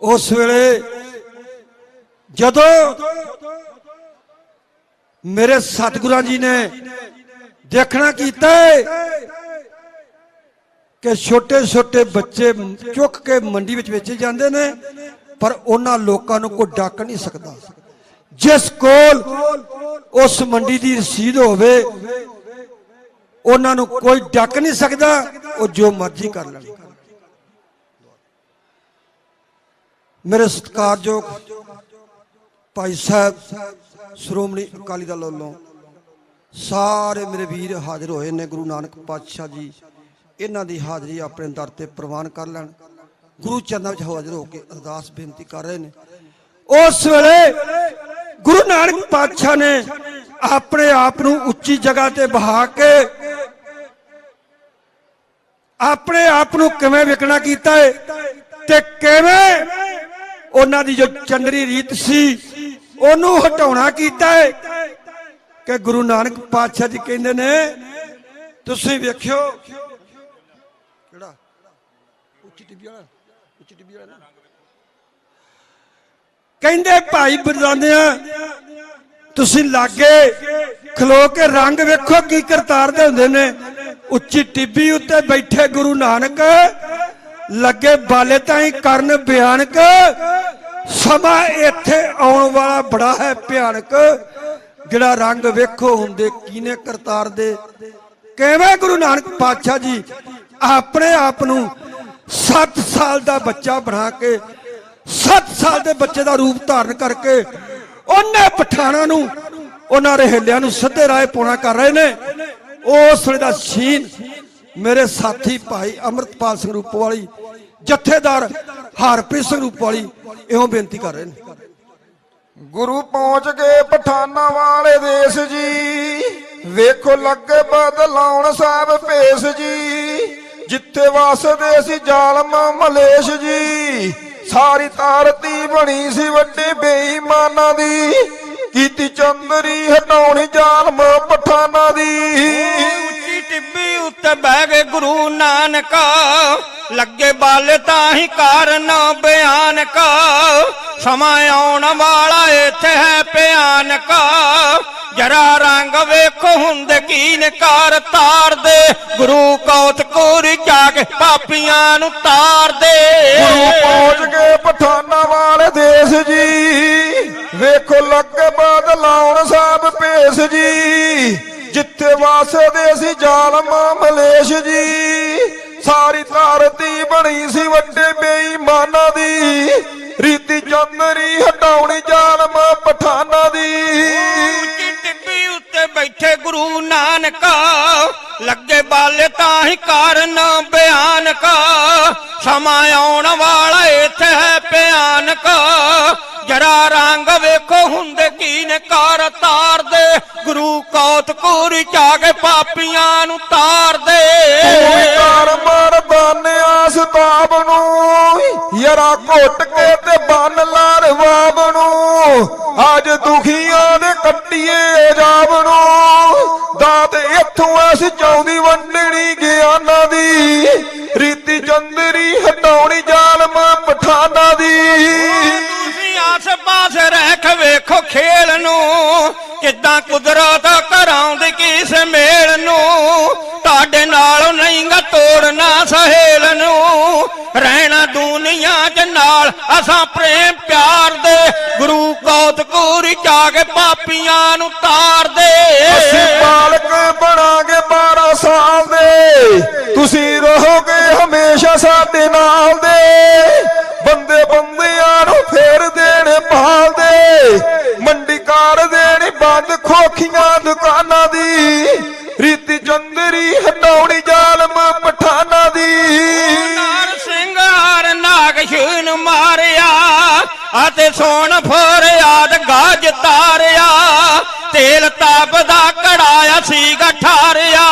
ਉਸ ਵੇਲੇ ਜਦੋਂ ਮੇਰੇ ਸਤਿਗੁਰਾਂ ਜੀ ਨੇ ਦੇਖਣਾ ਕੀਤਾ ਕਿ ਛੋਟੇ ਛੋਟੇ ਬੱਚੇ ਚੁੱਕ ਕੇ ਮੰਡੀ ਵਿੱਚ ਵੇਚੇ ਜਾਂਦੇ ਨੇ, ਪਰ ਉਹਨਾਂ ਲੋਕਾਂ ਨੂੰ ਕੋਈ ਡੱਕ ਨਹੀਂ ਸਕਦਾ। ਜਿਸ ਕੋਲ ਉਸ ਮੰਡੀ ਦੀ ਰਸੀਦ ਹੋਵੇ ਉਹਨਾਂ ਨੂੰ ਕੋਈ ਡੱਕ ਨਹੀਂ ਸਕਦਾ, ਉਹ ਜੋ ਮਰਜ਼ੀ ਕਰ ਲੈਣ। ਮੇਰੇ ਸਤਿਕਾਰਯੋਗ ਭਾਈ ਸਾਹਿਬ ਸ਼੍ਰੋਮਣੀ ਅਕਾਲੀ ਦਲ ਵੱਲੋਂ ਸਾਰੇ ਮੇਰੇ ਵੀਰ ਹਾਜ਼ਰ ਹੋਏ ਨੇ। ਗੁਰੂ ਨਾਨਕ ਪਾਤਸ਼ਾਹ ਜੀ ਇਹਨਾਂ ਦੀ ਹਾਜ਼ਰੀ ਆਪਣੇ ਦਰ ਤੇ ਪ੍ਰਵਾਨ ਕਰ ਲੈਣ। ਗੁਰੂ ਚਰਨਾਂ ਵਿੱਚ ਹਾਜ਼ਰ ਹੋ ਕੇ ਅਰਦਾਸ ਬੇਨਤੀ ਕਰ ਰਹੇ ਨੇ। ਉਸ ਵੇਲੇ ਗੁਰੂ ਨਾਨਕ ਪਾਤਸ਼ਾਹ ਨੇ ਆਪਣੇ ਆਪ ਨੂੰ ਉੱਚੀ ਜਗ੍ਹਾ ਤੇ ਬਹਾ ਕੇ ਆਪਣੇ ਆਪ ਨੂੰ ਕਿਵੇਂ ਵਿਕਣਾ ਕੀਤਾ ਹੈ ਤੇ ਕਿਵੇਂ ਉਹਨਾਂ ਦੀ ਜੋ ਚੰਦਰੀ ਰੀਤ ਸੀ ਉਹਨੂੰ ਹਟਾਉਣਾ ਕੀਤਾ ਹੈ ਕਿ ਗੁਰੂ ਨਾਨਕ ਪਾਤਸ਼ਾਹ ਜੀ ਕਹਿੰਦੇ ਨੇ ਤੁਸੀਂ ਵੇਖਿਓ ਕਿਹੜਾ ਉੱਚੀ ਟਿੱਬੀ ਵਾਲਾ ਨਾ ਕਹਿੰਦੇ ਭਾਈ ਬਰਦਾਨਿਆਂ ਤੁਸੀਂ ਲਾਗੇ ਖਲੋ ਕੇ ਰੰਗ ਵੇਖੋ ਕੀ ਕਰਤਾਰਦੇ ਹੁੰਦੇ ਨੇ। ਉੱਚੀ ਟਿੱਬੀ ਉੱਤੇ ਬੈਠੇ ਗੁਰੂ ਨਾਨਕ ਲੱਗੇ ਬਾਲੇ ਤਾਈਂ ਕਰਨ ਭਿਆਨਕ, ਸਮਾਂ ਇੱਥੇ ਆਉਣ ਵਾਲਾ ਬੜਾ ਹੈ ਭਿਆਨਕ। ਜਿਹੜਾ ਰੰਗ ਵੇਖੋ ਹੁੰਦੇ ਕੀਨੇ ਕਰਤਾਰ ਦੇ ਕਿਵੇਂ ਗੁਰੂ ਨਾਨਕ ਪਾਤਸ਼ਾਹ ਜੀ ਆਪਣੇ ਆਪ ਨੂੰ 7 ਸਾਲ ਦਾ ਬੱਚਾ ਬਣਾ ਕੇ 7 ਸਾਲ ਦੇ ਬੱਚੇ ਦਾ ਰੂਪ ਧਾਰਨ ਕਰਕੇ ਉਹਨੇ ਪਠਾਨਾਂ ਨੂੰ ਉਹਨਾਂ ਰਹਿਲਿਆਂ ਨੂੰ ਸਿੱਧੇ ਰਾਹ ਪਾਉਣਾ ਕਰ ਰਹੇ ਨੇ। ਉਸ ਵੇਲੇ ਦਾ ਸੀਨ ਮੇਰੇ ਸਾਥੀ ਭਾਈ ਅੰਮ੍ਰਿਤਪਾਲ ਸਿੰਘ ਰੂਪਵਾਲੀ, ਜਥੇਦਾਰ ਹਰਪ੍ਰੀਤ ਸਿੰਘ ਰੂਪਵਾਲੀ ਇਉਂ ਬੇਨਤੀ ਕਰ ਰਹੇ ਨੇ। ਗੁਰੂ ਪਹੁੰਚ ਗਏ ਪਠਾਨਾਂ ਵਾਲੇ ਦੇਸ਼ ਜੀ, ਵੇਖੋ ਲੱਗੇ ਬਦਲਾਉਣ ਸਾਹਿਬ ਭੇਸ ਜੀ, ਜਿੱਥੇ ਵਸਦੇ ਸੀ ਜ਼ਾਲਮ ਮਲੇਸ਼ ਜੀ, ਸਾਰੀ ਧਰਤੀ ਬਣੀ ਸੀ ਵੱਡੇ ਬੇਈਮਾਨਾਂ ਦੀ, ਕੀਤੀ ਚੰਦਰੀ ਹਟਾਉਣੀ ਜ਼ਾਲਮ ਪਠਾਨਾਂ ਦੀ। ਉੱਚੀ ਟਿੱਬੀ ਉੱਤੇ ਬਹਿ ਗਏ ਗੁਰੂ ਨਾਨਕ, ਲੱਗੇ ਬਲ ਤਾਂ ਹੀ ਕਾਰਨ ਬਿਆਨਕ, ਸਮਾਂ ਆਉਣ ਵਾਲਾ ਇੱਥੇ ਹੈ ਭਿਆਨਕ, ਜਰਾ ਰੰਗ ਵੇਖੋ ਹੁੰਦੇ ਕੀ ਨਕਾਰ ਤਾਰਦੇ, ਗੁਰੂ ਕੌਤਕੂਰੀ ਜਾ ਕੇ ਪਾਪੀਆਂ ਨੂੰ ਤਾਰਦੇ। ਗੁਰੂ ਪਹੁੰਚ ਗਏ ਪਠਾਨਾਂ ਵਾਲੇ ਦੇਸ਼ ਜੀ, ਵੇਖੋ ਲੱਗੇ ਬਦਲਾਉਣ ਸਾਹਿਬ ਭੇਸ ਜੀ, ਜਿੱਥੇ ਵਸਦੇ ਸੀ ਜ਼ਾਲਮ ਮਲੇਸ਼ ਜੀ, ਸਾਰੀ ਧਰਤੀ ਬਣੀ ਸੀ ਵੱਡੇ ਬੇਈਮਾਨਾਂ ਦੀ, ਰੀਤੀ ਚੰਦਰੀ ਹਟਾਉਣੀ ਜ਼ਾਲਮ ਪਠਾਨਾਂ ਦੀ। ਉੱਚੀ ਟਿੱਬੀ ਉੱਤੇ ਬੈਠੇ ਗੁਰੂ ਨਾਨਕ, ਲੱਗੇ ਬਲ ਤਾਂ ਹੀ ਕਾਰਨ ਬਿਆਨਕ, ਸਮਾਂ ਆਉਣ ਵਾਲਾ ਇੱਥੇ ਹੈ ਭਿਆਨਕ, ਜਰਾ ਰੰਗ ਵੇਖੋ ਹੁੰਦੇ ਕੀ ਨਕਾਰ ਤਾਰਦੇ, ਗੁਰੂ ਕੌਤਕੂਰੀ ਜਾ ਕੇ ਪਾਪੀਆਂ ਨੂੰ ਤਾਰਦੇ। ਕਰ ਮਰਦਾਨਿਆ ਸਤਾਬ ਨੂੰ, ਯਾਰਾ ਘੁੱਟ ਕੇ ਤੇ ਬੰਨ ਲਾ ਰਵਾਬ ਨੂੰ, ਅੱਜ ਦੁਖੀਆਂ ਦੇ ਕੱਟੀਏ ਜਾਬ ਨੂੰ, ਦਾਤ ਇੱਥੋਂ ਐਸ ਚਾਉਂਦੀ ਵੰਡਣੀ ਗਿਆਨਾਂ ਦੀ, ਰੀਤੀ ਚੰਦਰੀ ਹਟਾਉਣੀ ਜ਼ਾਲਮ ਪਠਾਨਾਂ ਦੀ। ਆਸ ਪਾਸ ਰਹਿ ਕੇ ਵੇਖੋ ਖੇਲ ਨੂੰ, ਕਿੱਦਾਂ ਕੁਦਰਤ ਕਰਾਉਂਦੀ ਕਿਸ ਮੇਲ ਨੂੰ, ਤੁਹਾਡੇ ਨਾਲ ਨਹੀਂ ਗਾ ਤੋੜਨਾ ਸਹੇਲ ਨੂੰ, ਰਹਿਣਾ ਦੁਨੀਆ 'ਚ ਨਾਲ ਅਸਾਂ ਪ੍ਰੇਮ ਪਿਆਰ ਦੇ, ਗੁਰੂ ਕੌਤਕੂਰੀ ਜਾ ਕੇ ਪਾਪੀਆਂ ਨੂੰ ਤਾਰਦੇ। ਅਸੀਂ ਬਾਲਕ ਬਣਾਂਗੇ 12 ਸਾਲ ਦੇ, ਤੁਸੀਂ ਰਹੋਗੇ ਹਮੇਸ਼ਾ ਸਾਡੇ ਨਾਲ ਦੇ, ਬੰਦੇ ਬੰਦਿਆਂ ਨੂੰ ਫੇਰ ਦੇਣੇ ਪਾਲਦੇ, ਮੰਡੀ ਕਾਰ ਦੇਣੀ ਬੰਦ ਖੋਖੀਆਂ ਦੁਕਾਨਾਂ ਦੀ, ਰੀਤੀ ਚੰਦਰੀ ਹਟਾਉਣੀ ਜ਼ਾਲਮ ਪਠਾਨਾਂ ਦੀ। ਨਾਰ ਸਿੰਘ ਹਰ ਨਾਗਸ਼ੂਨ ਮਾਰਿਆ, ਅਤੇ ਸੋਨ ਫਰਿਆਦ ਗਾਜ ਤਾਰਿਆ, ਤੇਲ ਤਾਪ ਦਾ ਕੜਾਇਆ ਸੀ ਠਾਰਿਆ,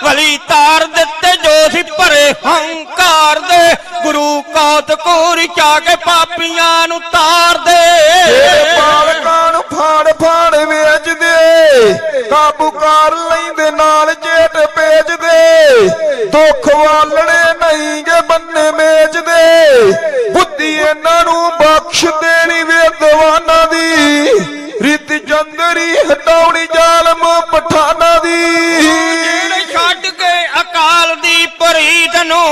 ਵਲੀ ਤਾਰ ਦਿੱਤੇ ਜੋ ਸੀ ਭਰੇ ਹੰਕਾਰ ਦੇ, ਗੁਰੂ ਕੌਤਕੂਰੀ ਜਾ ਕੇ ਪਾਪੀਆਂ ਨੂੰ ਤਾਰਦੇ। ਬਾਲਕਾਂ ਨੂੰ ਫਾੜ ਫਾੜ ਵੇਚਦੇ, ਕਾਬੂ ਕਰ ਲੈਂਦੇ ਨਾਲ ਜੇਟ ਭੇਜਦੇ, ਦੁੱਖ ਵਾਲਣੇ ਨਹੀਂ ਗੇ ਬੰਨੇ ਮੇਚਦੇ, ਬੁੱਧੀ ਇਹਨਾਂ ਨੂੰ ਬਖਸ਼ ਦੇਣੀ ਵਿਦਵਾਨਾਂ ਦੀ, ਰੀਤੀ ਚੰਦਰੀ ਹਟਾਉਣੀ ਜ਼ਾਲਮ ਪਠਾਨਾਂ ਦੀ। ਜਿਹੜੇ ਛੱਡ ਗਏ ਅਕਾਲ ਦੀ ਪ੍ਰੀਤ ਨੂੰ,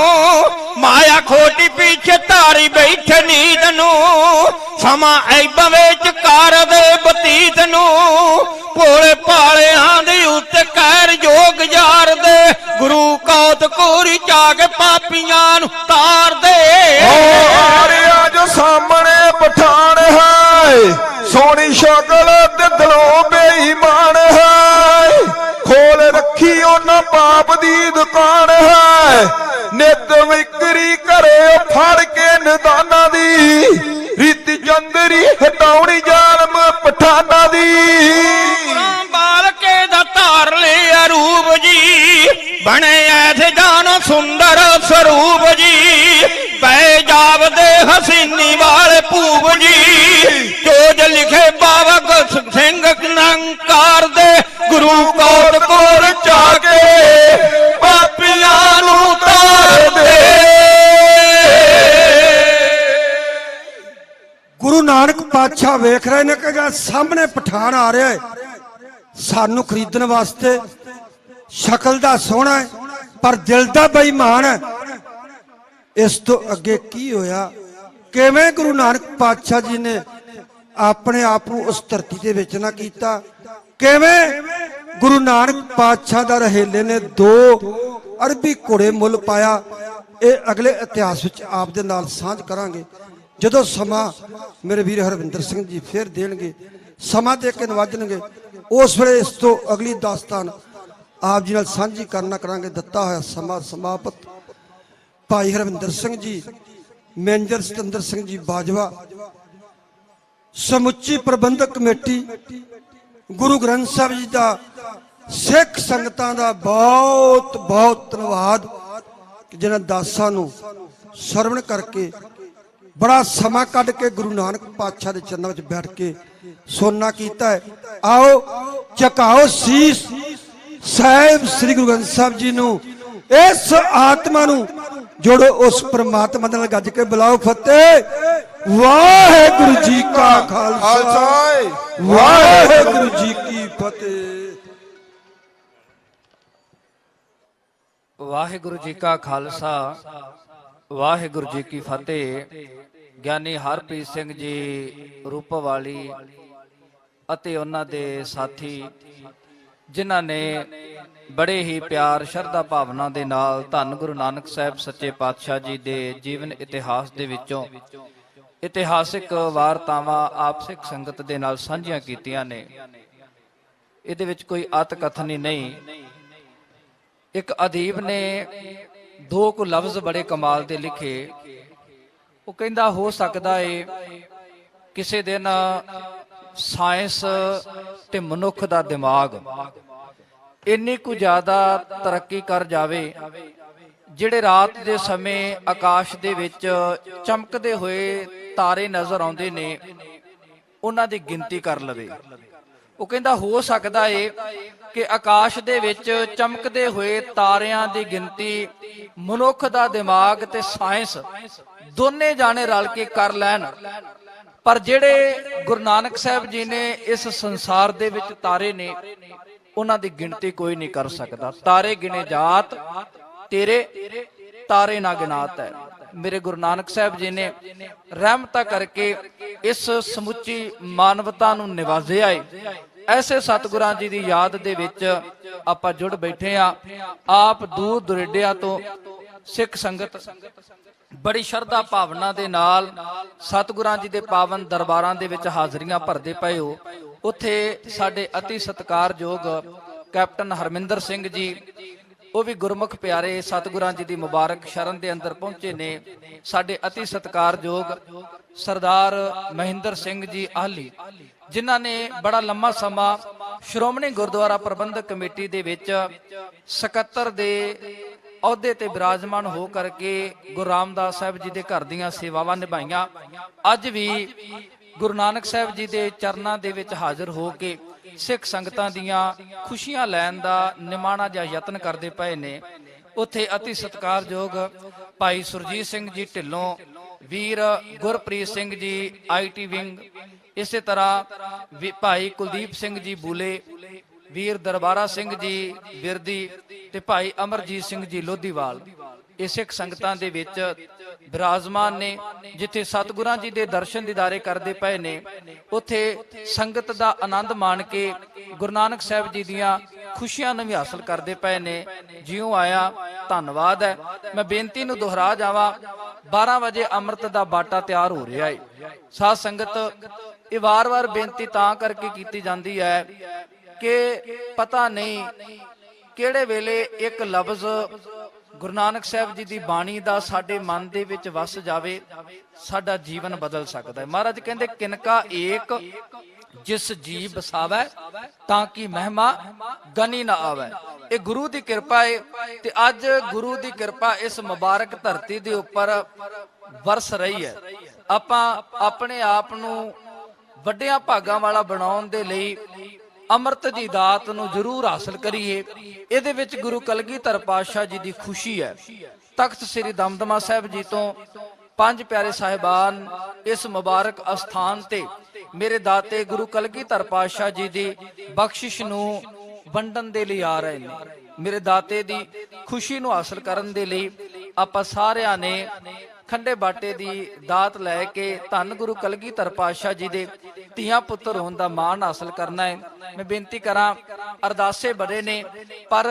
ਮਾਇਆ ਖੋਟੀ ਪਿੱਛੇ ਧਾਰੀ ਬੈਠੇ ਨੀਂਦ ਨੂੰ, ਸਮਾਂ ਐਬਾਂ ਵਿੱਚ ਕਰਦੇ ਬਤੀਤ ਨੂੰ, ਭੋਲੇ ਭਾਲਿਆਂ ਦੇ ਉੱਤੇ ਕਹਿਰ ਯੋਗ ਯਾਰਦੇ, ਗੁਰੂ ਕੌਤਕੂਰੀ ਜਾ ਕੇ ਪਾਪੀਆਂ ਨੂੰ ਤਾਰਦੇ। ਆ ਰਿਹਾ ਜੋ ਸਾਹਮਣੇ ਪਠਾਨ ਹੈ, ਸੋਹਣੀ ਸ਼ਕਲ ਤੇ ਦਿਲੋਂ ਬੇਈਮਾਨ ਹੈ, ਖੋਲ ਰੱਖੀ ਉਹਨਾਂ ਪਾਪ ਦੀ ਦੁਕਾਨ ਹੈ, ਨਿਤ ਵਿਕਰੀ ਘਰੇ ਫੜ ਕੇ ਨਿਦਾਨਾਂ ਦੀ, ਰੀਤੀ ਚੰਦਰੀ ਹਟਾਉਣੀ ਜ਼ਾਲਮ ਪਠਾਨਾਂ ਦੀ। ਬਾਲਕੇ ਦਾ ਧਾਰ ਲਿਆ ਰੂਪ ਜੀ, ਬਣੇ ਐਸੇ ਜਾਨੋ ਸੁੰਦਰ ਸਰੂਪ ਜੀ, ਪੈ ਜਾਵਦੇ ਹਸੀਨੀ ਵਾਲੇ ਭੂਪ ਜੀ, ਜੋ ਲਿਖੇ ਬਾਬਾ ਗੁਰਸਿੱਖ ਸਿੰਘ ਨੰਕਾਰ ਦੇ, ਗੁਰੂ ਕੌਤਕੂਰ ਜਾ ਕੇ ਪਾਪੀਆਂ ਨੂੰ ਤਾਰਦੇ। ਗੁਰੂ ਨਾਨਕ ਪਾਤਸ਼ਾਹ ਵੇਖ ਰਹੇ ਨੇ ਕਿ ਸਾਹਮਣੇ ਪਠਾਨ ਆ ਰਿਹਾ ਹੈ, ਸਾਨੂੰ ਖਰੀਦਣ ਵਾਸਤੇ ਸ਼ਕਲ ਦਾ ਸੋਹਣਾ ਹੈ ਪਰ ਦਿਲ ਦਾ ਬੇਈਮਾਨ ਹੈ। ਇਸ ਤੋਂ ਅੱਗੇ ਕੀ ਹੋਇਆ, ਕਿਵੇਂ ਗੁਰੂ ਨਾਨਕ ਪਾਤਸ਼ਾਹ ਜੀ ਨੇ ਆਪਣੇ ਆਪ ਨੂੰ ਉਸ ਧਰਤੀ ਦੇ ਵਿੱਚ ਨਾ ਕੀਤਾ, ਕਿਵੇਂ ਗੁਰੂ ਨਾਨਕ ਪਾਤਸ਼ਾਹ ਦਾ ਰਹੇਲੇ ਨੇ 2 ਅਰਬੀ ਘੋੜੇ ਮੁੱਲ ਪਾਇਆ। ਇਹ ਅਗਲੇ ਇਤਿਹਾਸ ਵਿੱਚ ਆਪ ਦੇ ਨਾਲ ਸਾਂਝ ਕਰਾਂਗੇ ਜਦੋਂ ਸਮਾਂ ਮੇਰੇ ਵੀਰ ਹਰਵਿੰਦਰ ਸਿੰਘ ਜੀ ਫਿਰ ਦੇਣਗੇ, ਸਮਾਂ ਦੇ ਕੇ ਨਵਾਜਣਗੇ। ਉਸ ਵੇਲੇ ਇਸ ਤੋਂ ਅਗਲੀ ਦਾਸਤਾਨ ਆਪ ਜੀ ਨਾਲ ਸਾਂਝੀ ਕਰਾਂਗੇ। ਦਿੱਤਾ ਹੋਇਆ ਸਮਾਂ ਸਮਾਪਤ ਭਾਈ ਹਰਵਿੰਦਰ ਸਿੰਘ ਜੀ, ਮੈਨੇਜਰ ਸਤਿੰਦਰ ਸਿੰਘ ਜੀ ਬਾਜਵਾ, ਸਮੁੱਚੀ ਪ੍ਰਬੰਧਕ ਕਮੇਟੀ, ਗੁਰੂ ਗ੍ਰੰਥ ਸਾਹਿਬ ਜੀ ਦਾ, ਸਿੱਖ ਸੰਗਤਾਂ ਦਾ ਬਹੁਤ ਬਹੁਤ ਧੰਨਵਾਦ ਕਿ ਜਿਨ੍ਹਾਂ ਦਾਸਾਂ ਨੂੰ ਸਰਵਣ ਕਰਕੇ ਬੜਾ ਸਮਾਂ ਕੱਢ ਕੇ ਗੁਰੂ ਨਾਨਕ ਪਾਤਸ਼ਾਹ ਦੇ ਚਰਨਾਂ ਵਿੱਚ ਬੈਠ ਕੇ ਸੋਨਾ ਕੀਤਾ ਹੈ। ਆਓ ਝੁਕਾਓ ਸੀਸ ਸਾਹਿਬ ਸ੍ਰੀ ਗੁਰੂ ਗ੍ਰੰਥ ਸਾਹਿਬ ਜੀ ਨੂੰ, ਇਸ ਆਤਮਾ ਨੂੰ ਜੋੜੋ ਉਸ ਪ੍ਰਮਾਤਮਾ ਨਾਲ ਗੱਜ ਕੇ ਬੁਲਾਓ ਫਤਿਹ। ਵਾਹਿਗੁਰੂ ਜੀ ਕਾ ਖਾਲਸਾ, ਵਾਹਿਗੁਰੂ ਜੀ ਕੀ ਫਤਿਹ। ਵਾਹਿਗੁਰੂ ਜੀ ਕਾ ਖਾਲਸਾ, ਵਾਹਿਗੁਰੂ ਜੀ ਕੀ ਫਤਿਹ। ਗਿਆਨੀ ਹਰਪ੍ਰੀਤ ਸਿੰਘ ਜੀ ਰੂਪਵਾਲੀ ਅਤੇ ਉਹਨਾਂ ਦੇ ਸਾਥੀ ਜਿਨ੍ਹਾਂ ਨੇ ਬੜੇ ਹੀ ਪਿਆਰ ਸ਼ਰਧਾ ਭਾਵਨਾ ਦੇ ਨਾਲ ਧੰਨ ਗੁਰੂ ਨਾਨਕ ਸਾਹਿਬ ਸੱਚੇ ਪਾਤਸ਼ਾਹ ਜੀ ਦੇ ਜੀਵਨ ਇਤਿਹਾਸ ਦੇ ਵਿੱਚੋਂ ਇਤਿਹਾਸਿਕ ਵਾਰਤਾਵਾਂ ਆਪ ਸਿੱਖ ਸੰਗਤ ਦੇ ਨਾਲ ਸਾਂਝੀਆਂ ਕੀਤੀਆਂ ਨੇ। ਇਹਦੇ ਵਿੱਚ ਕੋਈ ਅਤ ਕਥਨੀ ਨਹੀਂ। ਇੱਕ ਅਦੀਬ ਨੇ 2 ਕੁ ਲਫ਼ਜ਼ ਬੜੇ ਕਮਾਲ ਦੇ ਲਿਖੇ। ਉਹ ਕਹਿੰਦਾ ਹੋ ਸਕਦਾ ਏ ਕਿਸੇ ਦਿਨ ਸਾਇੰਸ ਤੇ ਮਨੁੱਖ ਦਾ ਦਿਮਾਗ ਇੰਨੀ ਕੁ ਜ਼ਿਆਦਾ ਤਰੱਕੀ ਕਰ ਜਾਵੇ ਜਿਹੜੇ ਰਾਤ ਦੇ ਸਮੇਂ ਆਕਾਸ਼ ਦੇ ਵਿੱਚ ਚਮਕਦੇ ਹੋਏ ਤਾਰੇ ਨਜ਼ਰ ਆਉਂਦੇ ਨੇ ਉਹਨਾਂ ਦੀ ਗਿਣਤੀ ਕਰ ਲਵੇ। ਉਹ ਕਹਿੰਦਾ ਹੋ ਸਕਦਾ ਏ ਕਿ ਆਕਾਸ਼ ਦੇ ਵਿੱਚ ਚਮਕਦੇ ਹੋਏ ਤਾਰਿਆਂ ਦੀ ਗਿਣਤੀ ਮਨੁੱਖ ਦਾ ਦਿਮਾਗ ਤੇ ਸਾਇੰਸ ਦੋਨੇ ਜਾਣੇ ਰਲ ਕੇ ਕਰ ਲੈਣ, ਪਰ ਜਿਹੜੇ ਗੁਰੂ ਨਾਨਕ ਸਾਹਿਬ ਜੀ ਨੇ ਇਸ ਸੰਸਾਰ ਦੇ ਵਿੱਚ ਤਾਰੇ ਨੇ ਉਹਨਾਂ ਦੀ ਗਿਣਤੀ ਕੋਈ ਨਹੀਂ ਕਰ ਸਕਦਾ। ਤਾਰੇ ਗਿਣੇ ਜਾਤ ਤੇਰੇ ਤਾਰੇ ਨਾ ਗਿਨਾਤ ਹੈ। ਮੇਰੇ ਗੁਰੂ ਨਾਨਕ ਸਾਹਿਬ ਜੀ ਨੇ ਰਹਿਮਤਾਂ ਕਰਕੇ ਇਸ ਸਮੁੱਚੀ ਮਾਨਵਤਾ ਨੂੰ ਨਿਵਾਜਿਆ ਏ। ਐਸੇ ਸਤਿਗੁਰਾਂ ਜੀ ਦੀ ਯਾਦ ਦੇ ਵਿੱਚ ਆਪਾਂ ਜੁੜ ਬੈਠੇ ਆ। ਆਪ ਦੂਰ ਦੁਰੇਡਿਆਂ ਤੋਂ ਸਿੱਖ ਸੰਗਤ ਬੜੀ ਸ਼ਰਧਾ ਭਾਵਨਾ ਦੇ ਨਾਲ ਸਤਿਗੁਰਾਂ ਜੀ ਦੇ ਪਾਵਨ ਦਰਬਾਰਾਂ ਦੇ ਵਿੱਚ ਹਾਜ਼ਰੀਆਂ ਭਰਦੇ ਪਏ ਹੋ। ਉੱਥੇ ਸਾਡੇ ਅਤੀ ਸਤਿਕਾਰਯੋਗ ਕੈਪਟਨ ਹਰਮਿੰਦਰ ਸਿੰਘ ਜੀ, ਉਹ ਵੀ ਗੁਰਮੁਖ ਪਿਆਰੇ ਸਤਿਗੁਰਾਂ ਜੀ ਦੀ ਮੁਬਾਰਕ ਸ਼ਰਨ ਦੇ ਅੰਦਰ ਪਹੁੰਚੇ ਨੇ। ਸਾਡੇ ਅਤੀ ਸਤਿਕਾਰਯੋਗ ਸਰਦਾਰ ਮਹਿੰਦਰ ਸਿੰਘ ਜੀ ਆਹਲੀ, ਜਿਨ੍ਹਾਂ ਨੇ ਬੜਾ ਲੰਮਾ ਸਮਾਂ ਸ਼੍ਰੋਮਣੀ ਗੁਰਦੁਆਰਾ ਪ੍ਰਬੰਧਕ ਕਮੇਟੀ ਦੇ ਵਿੱਚ ਸਕੱਤਰ ਦੇ ਅਹੁਦੇ ਤੇ ਬਿਰਾਜਮਾਨ ਹੋ ਕਰਕੇ ਗੁਰੂ ਰਾਮਦਾਸ ਸਾਹਿਬ ਜੀ ਦੇ ਘਰ ਦੀਆਂ ਸੇਵਾਵਾਂ ਨਿਭਾਈਆਂ। ਅੱਜ ਵੀ ਗੁਰੂ ਨਾਨਕ ਸਾਹਿਬ ਜੀ ਦੇ ਚਰਨਾਂ ਦੇ ਵਿੱਚ ਹਾਜ਼ਰ ਹੋ ਕੇ ਸਿੱਖ ਸੰਗਤਾਂ ਦੀਆਂ ਖੁਸ਼ੀਆਂ ਲੈਣ ਦਾ ਨਿਮਾਣਾ ਜਿਹਾ ਯਤਨ ਕਰਦੇ ਪਏ ਨੇ। ਉੱਥੇ ਅਤੀ ਸਤਿਕਾਰਯੋਗ ਭਾਈ ਸੁਰਜੀਤ ਸਿੰਘ ਜੀ ਢਿੱਲੋਂ, ਵੀਰ ਗੁਰਪ੍ਰੀਤ ਸਿੰਘ ਜੀ ਆਈਟੀ ਵਿੰਗ, ਇਸੇ ਤਰ੍ਹਾਂ ਭਾਈ ਕੁਲਦੀਪ ਸਿੰਘ ਜੀ ਬੂਲੇ, ਵੀਰ ਦਰਬਾਰਾ ਸਿੰਘ ਜੀ ਬਿਰਦੀ ਤੇ ਭਾਈ ਅਮਰਜੀਤ ਸਿੰਘ ਜੀ ਲੋਧੀਵਾਲ, ਇਹ ਸਿੱਖ ਸੰਗਤਾਂ ਦੇ ਵਿੱਚ ਬਿਰਾਜਮਾਨ ਨੇ। ਜਿੱਥੇ ਸਤਿਗੁਰਾਂ ਜੀ ਦੇ ਦਰਸ਼ਨ ਦੀਦਾਰੇ ਕਰਦੇ ਪਏ ਨੇ, ਉੱਥੇ ਸੰਗਤ ਦਾ ਆਨੰਦ ਮਾਣ ਕੇ ਗੁਰੂ ਨਾਨਕ ਸਾਹਿਬ ਜੀ ਦੀਆਂ ਖੁਸ਼ੀਆਂ ਨੂੰ ਵੀ ਹਾਸਲ ਕਰਦੇ ਪਏ ਨੇ। ਜਿਉਂ ਆਇਆ ਧੰਨਵਾਦ ਹੈ। ਮੈਂ ਬੇਨਤੀ ਨੂੰ ਦੁਹਰਾ ਜਾਵਾਂ, 12 ਵਜੇ ਅੰਮ੍ਰਿਤ ਦਾ ਬਾਟਾ ਤਿਆਰ ਹੋ ਰਿਹਾ ਹੈ। ਸਾਧ ਸੰਗਤ, ਇਹ ਵਾਰ-ਵਾਰ ਬੇਨਤੀ ਤਾਂ ਕਰਕੇ ਕੀਤੀ ਜਾਂਦੀ ਹੈ ਕਿ ਪਤਾ ਨਹੀਂ ਕਿਹੜੇ ਵੇਲੇ ਇੱਕ ਲਫ਼ਜ਼ ਗੁਰੂ ਨਾਨਕ ਸਾਹਿਬ ਜੀ ਦੀ ਬਾਣੀ ਦਾ ਸਾਡੇ ਮਨ ਦੇ ਵਿੱਚ ਵਸ ਜਾਵੇ, ਸਾਡਾ ਜੀਵਨ ਬਦਲ ਸਕਦਾ ਹੈ। ਮਹਾਰਾਜ ਕਹਿੰਦੇ ਕਿਨਕਾ ਏਕ ਜਿਸ ਜੀ ਬਸਾਵੈ ਤਾਂ ਕਿ ਮਹਿਮਾ ਗਨੀ ਨਾ ਆਵੇ। ਇਹ ਗੁਰੂ ਦੀ ਕਿਰਪਾ ਹੈ ਤੇ ਅੱਜ ਗੁਰੂ ਦੀ ਕਿਰਪਾ ਇਸ ਮੁਬਾਰਕ ਧਰਤੀ ਦੇ ਉੱਪਰ ਵਰਸ ਰਹੀ ਹੈ। ਆਪਾਂ ਆਪਣੇ ਆਪ ਨੂੰ ਵੱਡਿਆਂ ਭਾਗਾਂ ਵਾਲਾ ਬਣਾਉਣ ਦੇ ਲਈ ਅੰਮ੍ਰਿਤ ਦੀ ਦਾਤ ਨੂੰ ਜ਼ਰੂਰ ਹਾਸਲ ਕਰੀਏ। ਇਹਦੇ ਵਿੱਚ ਗੁਰੂ ਕਲਗੀਧਰ ਪਾਤਸ਼ਾਹ ਜੀ ਦੀ ਖੁਸ਼ੀ ਹੈ। ਤਖਤ ਸ੍ਰੀ ਦਮਦਮਾ ਸਾਹਿਬ ਜੀ ਤੋਂ 5 ਪਿਆਰੇ ਸਾਹਿਬਾਨ ਇਸ ਮੁਬਾਰਕ ਅਸਥਾਨ ਤੇ ਮੇਰੇ ਦਾਤੇ ਗੁਰੂ ਕਲਗੀਧਰ ਪਾਤਸ਼ਾਹ ਜੀ ਦੀ ਬਖਸ਼ਿਸ਼ ਨੂੰ ਵੰਡਣ ਦੇ ਲਈ ਆ ਰਹੇ ਨੇ। ਮੇਰੇ ਦਾਤੇ ਦੀ ਖੁਸ਼ੀ ਨੂੰ ਹਾਸਲ ਕਰਨ ਦੇ ਲਈ ਆਪਾਂ ਸਾਰਿਆਂ ਨੇ ਖੰਡੇ ਬਾਟੇ ਦੀ ਦਾਤ ਲੈ ਕੇ ਧੰਨ ਗੁਰੂ ਕਲਗੀਧਰ ਪਾਤਸ਼ਾਹ ਜੀ ਦੇ ਧੀਆਂ ਪੁੱਤਰ ਹੋਣ ਦਾ ਮਾਣ ਹਾਸਲ ਕਰਨਾ ਹੈ। ਮੈਂ ਬੇਨਤੀ ਕਰਾਂ, ਅਰਦਾਸੇ ਬੜੇ ਨੇ, ਪਰ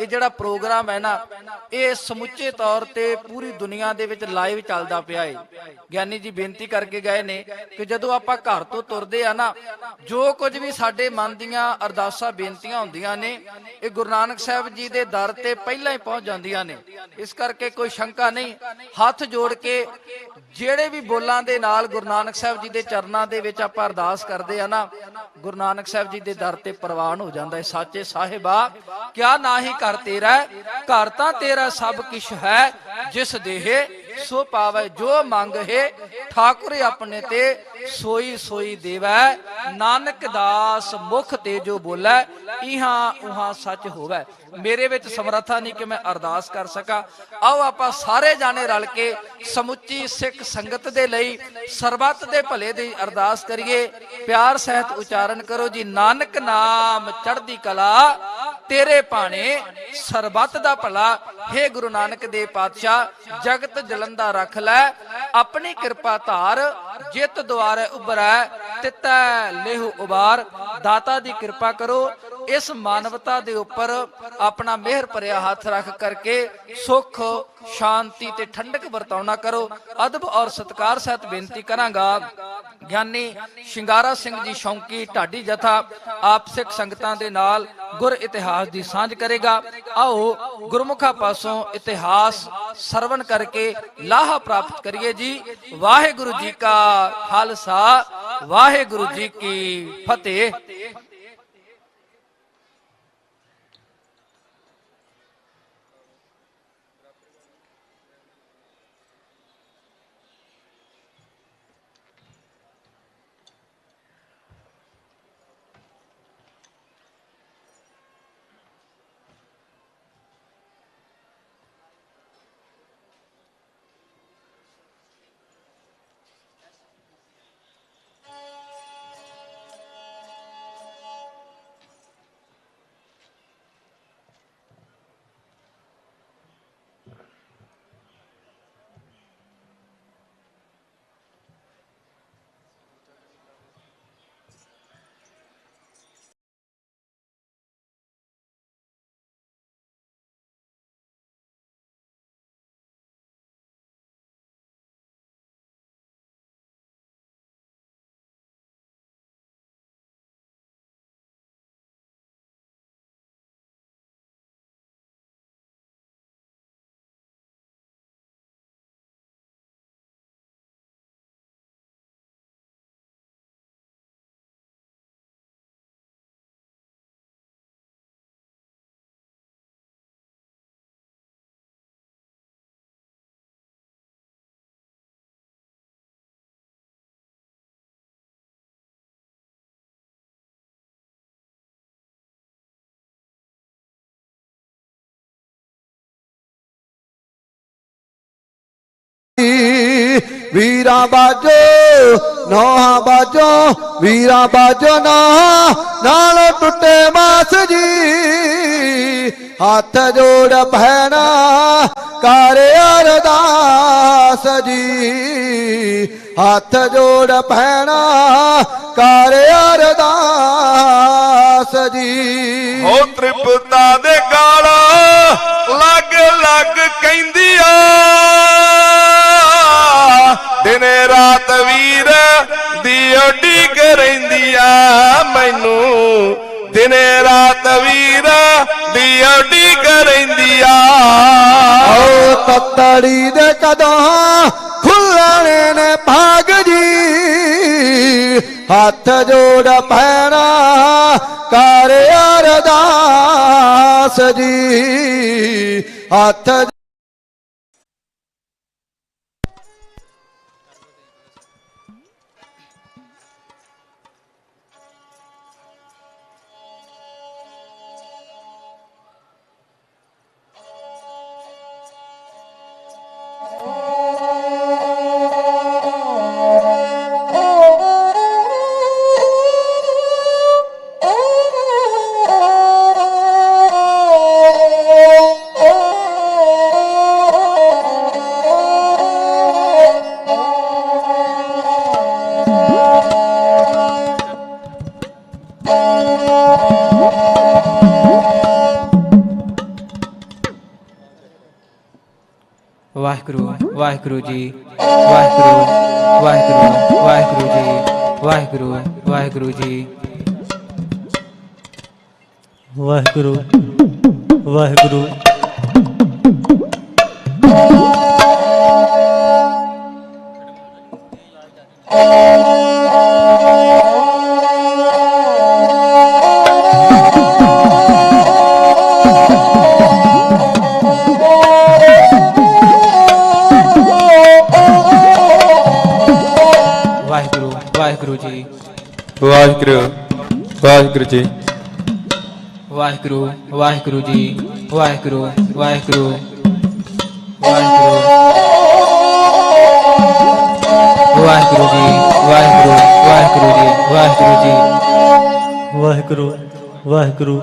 ਇਹ ਜਿਹੜਾ ਪ੍ਰੋਗਰਾਮ ਹੈ ਨਾ, ਇਹ ਸਮੁੱਚੇ ਤੌਰ ਤੇ ਪੂਰੀ ਦੁਨੀਆ ਦੇ ਵਿੱਚ ਲਾਈਵ ਚੱਲਦਾ ਪਿਆ ਹੈ। ਗਿਆਨੀ ਜੀ ਬੇਨਤੀ ਕਰਕੇ ਗਏ ਨੇ ਕਿ ਜਦੋਂ ਆਪਾਂ ਘਰ ਤੋਂ ਤੁਰਦੇ ਆ ਨਾ, ਜੋ ਕੁਝ ਵੀ ਸਾਡੇ ਮਨ ਦੀਆਂ ਅਰਦਾਸਾਂ ਬੇਨਤੀਆਂ ਹੁੰਦੀਆਂ ਨੇ, ਇਹ ਗੁਰੂ ਨਾਨਕ ਸਾਹਿਬ ਜੀ ਦੇ ਦਰ ਤੇ ਪਹਿਲਾਂ ਹੀ ਪਹੁੰਚ ਜਾਂਦੀਆਂ ਨੇ। ਇਸ ਕਰਕੇ ਕੋਈ ਸ਼ੰਕਾ ਨਹੀਂ, ਹੱਥ ਜੋੜ ਕੇ ਜਿਹੜੇ ਵੀ ਬੋਲਾਂ ਦੇ ਨਾਲ ਗੁਰੂ ਨਾਨਕ ਸਾਹਿਬ ਜੀ ਦੇ ਚਰਨਾਂ ਦੇ ਵਿੱਚ ਆਪਾਂ ਅਰਦਾਸ ਕਰਦੇ ਆ ਨਾ, ਗੁਰੂ ਨਾਨਕ ਸਾਹਿਬ ਜੀ ਦੇ ਦਰ ਤੇ ਪ੍ਰਵਾਨ ਹੋ ਜਾਂਦਾ ਹੈ। ਸਾਚੇ ਸਾਹਿਬਾ ਕਿਆ ਨਾਹੀ ਘਰ ਤੇਰਾ, ਘਰ ਤਾਂ ਤੇਰਾ ਸਭ ਕਿਛ ਹੈ, ਜਿਸ ਦੇਹੇ ਸੋ ਪਾਵੇ, ਜੋ ਮੰਗ ਹੈ ਠਾकुर अपने ते सोई सोई देवै, नानक दास मुख ते जो बोलै, इहां उहां सच होवै। मेरे विच समर्था नहीं कि मैं अरदास कर सका। आओ आपां सारे जाने रल के समुची सिख संगत दे लई सरबत दे भले दी अरदास करिए। प्यार सहित उचारण करो जी, नानक नाम चढ़दी कला, तेरे भाणे सरबत दा भला। हे गुरु नानक देव पातशाह, जगत जलंदा रख लै, अपनी कृपा धार, जित द्वारे उभरै, तितै लेहु उबार। दाता दी कृपा करो, इस मानवता दे उपर अपना मेहर भरिया हाथ रख करके सुख शांति ते ठंडक वरताउना करो। अदब और सत्कार सहित बेनती करांगा, ज्ञानी शिंगारा सिंह जी शौकी ढाडी जथा आप सिख संगतां दे नाल गुर इतिहास दी सांझ करेगा। आओ गुरमुखा पासों इतिहास सरवण करके लाहा प्राप्त करिए जी। वाहिगुरु जी का खालसा, वाहिगुरु जी की फतेह। वीरा बाजो नोहा बाजो, वीरा बाजो नोहा, नाल टुटे मास जी। हाथ जोड़ भैना कर अरदास जी, हाथ जोड़ भैना कर अरदास जी। हो तृप्ता दे गाला लग लग कहंदिया, दिन रात वीर दी उਡੀਕ ਰਹਿੰਦੀਆਂ मैनू, दिन रात वीर दी उਡੀਕ ਰਹਿੰਦੀਆਂ। ओ ततड़ी दे कदों खुलने ने भाग जी, हाथ जोड़ भैना कर अरदास जी, हाथ ਵਾਹਿਗੁਰੂ ਵਾਹਿਗੁਰੂ ਜੀ ਵਾਹਿਗੁਰੂ ਵਾਹਿਗੁਰੂ ਵਾਹਿਗੁਰੂ ਜੀ ਵਾਹਿਗੁਰੂ ਵਾਹਿਗੁਰੂ ਜੀ ਵਾਹਿਗੁਰੂ ਵਾਹਿਗੁਰੂ ਵਾਹਿਗੁਰੂ ਜੀ ਵਾਹਿਗੁਰੂ ਵਾਹਿਗੁਰੂ ਜੀ ਵਾਹਿਗੁਰੂ ਵਾਹਿਗੁਰੂ ਜੀ ਵਾਹਿਗੁਰੂ ਵਾਹਿਗੁਰੂ ਵਾਹਿਗੁਰੂ ਵਾਹਿਗੁਰੂ ਜੀ ਵਾਹਿਗੁਰੂ ਵਾਹਿਗੁਰੂ ਜੀ ਵਾਹਿਗੁਰੂ ਜੀ ਵਾਹਿਗੁਰੂ ਵਾਹਿਗੁਰੂ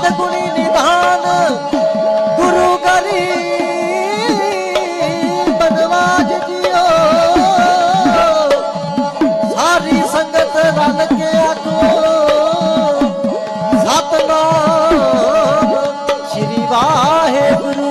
सतगुणी निधान गुरु गरी बनवाज जियो सारी संगत रल के आखो सतनाम श्री वाहेगुरु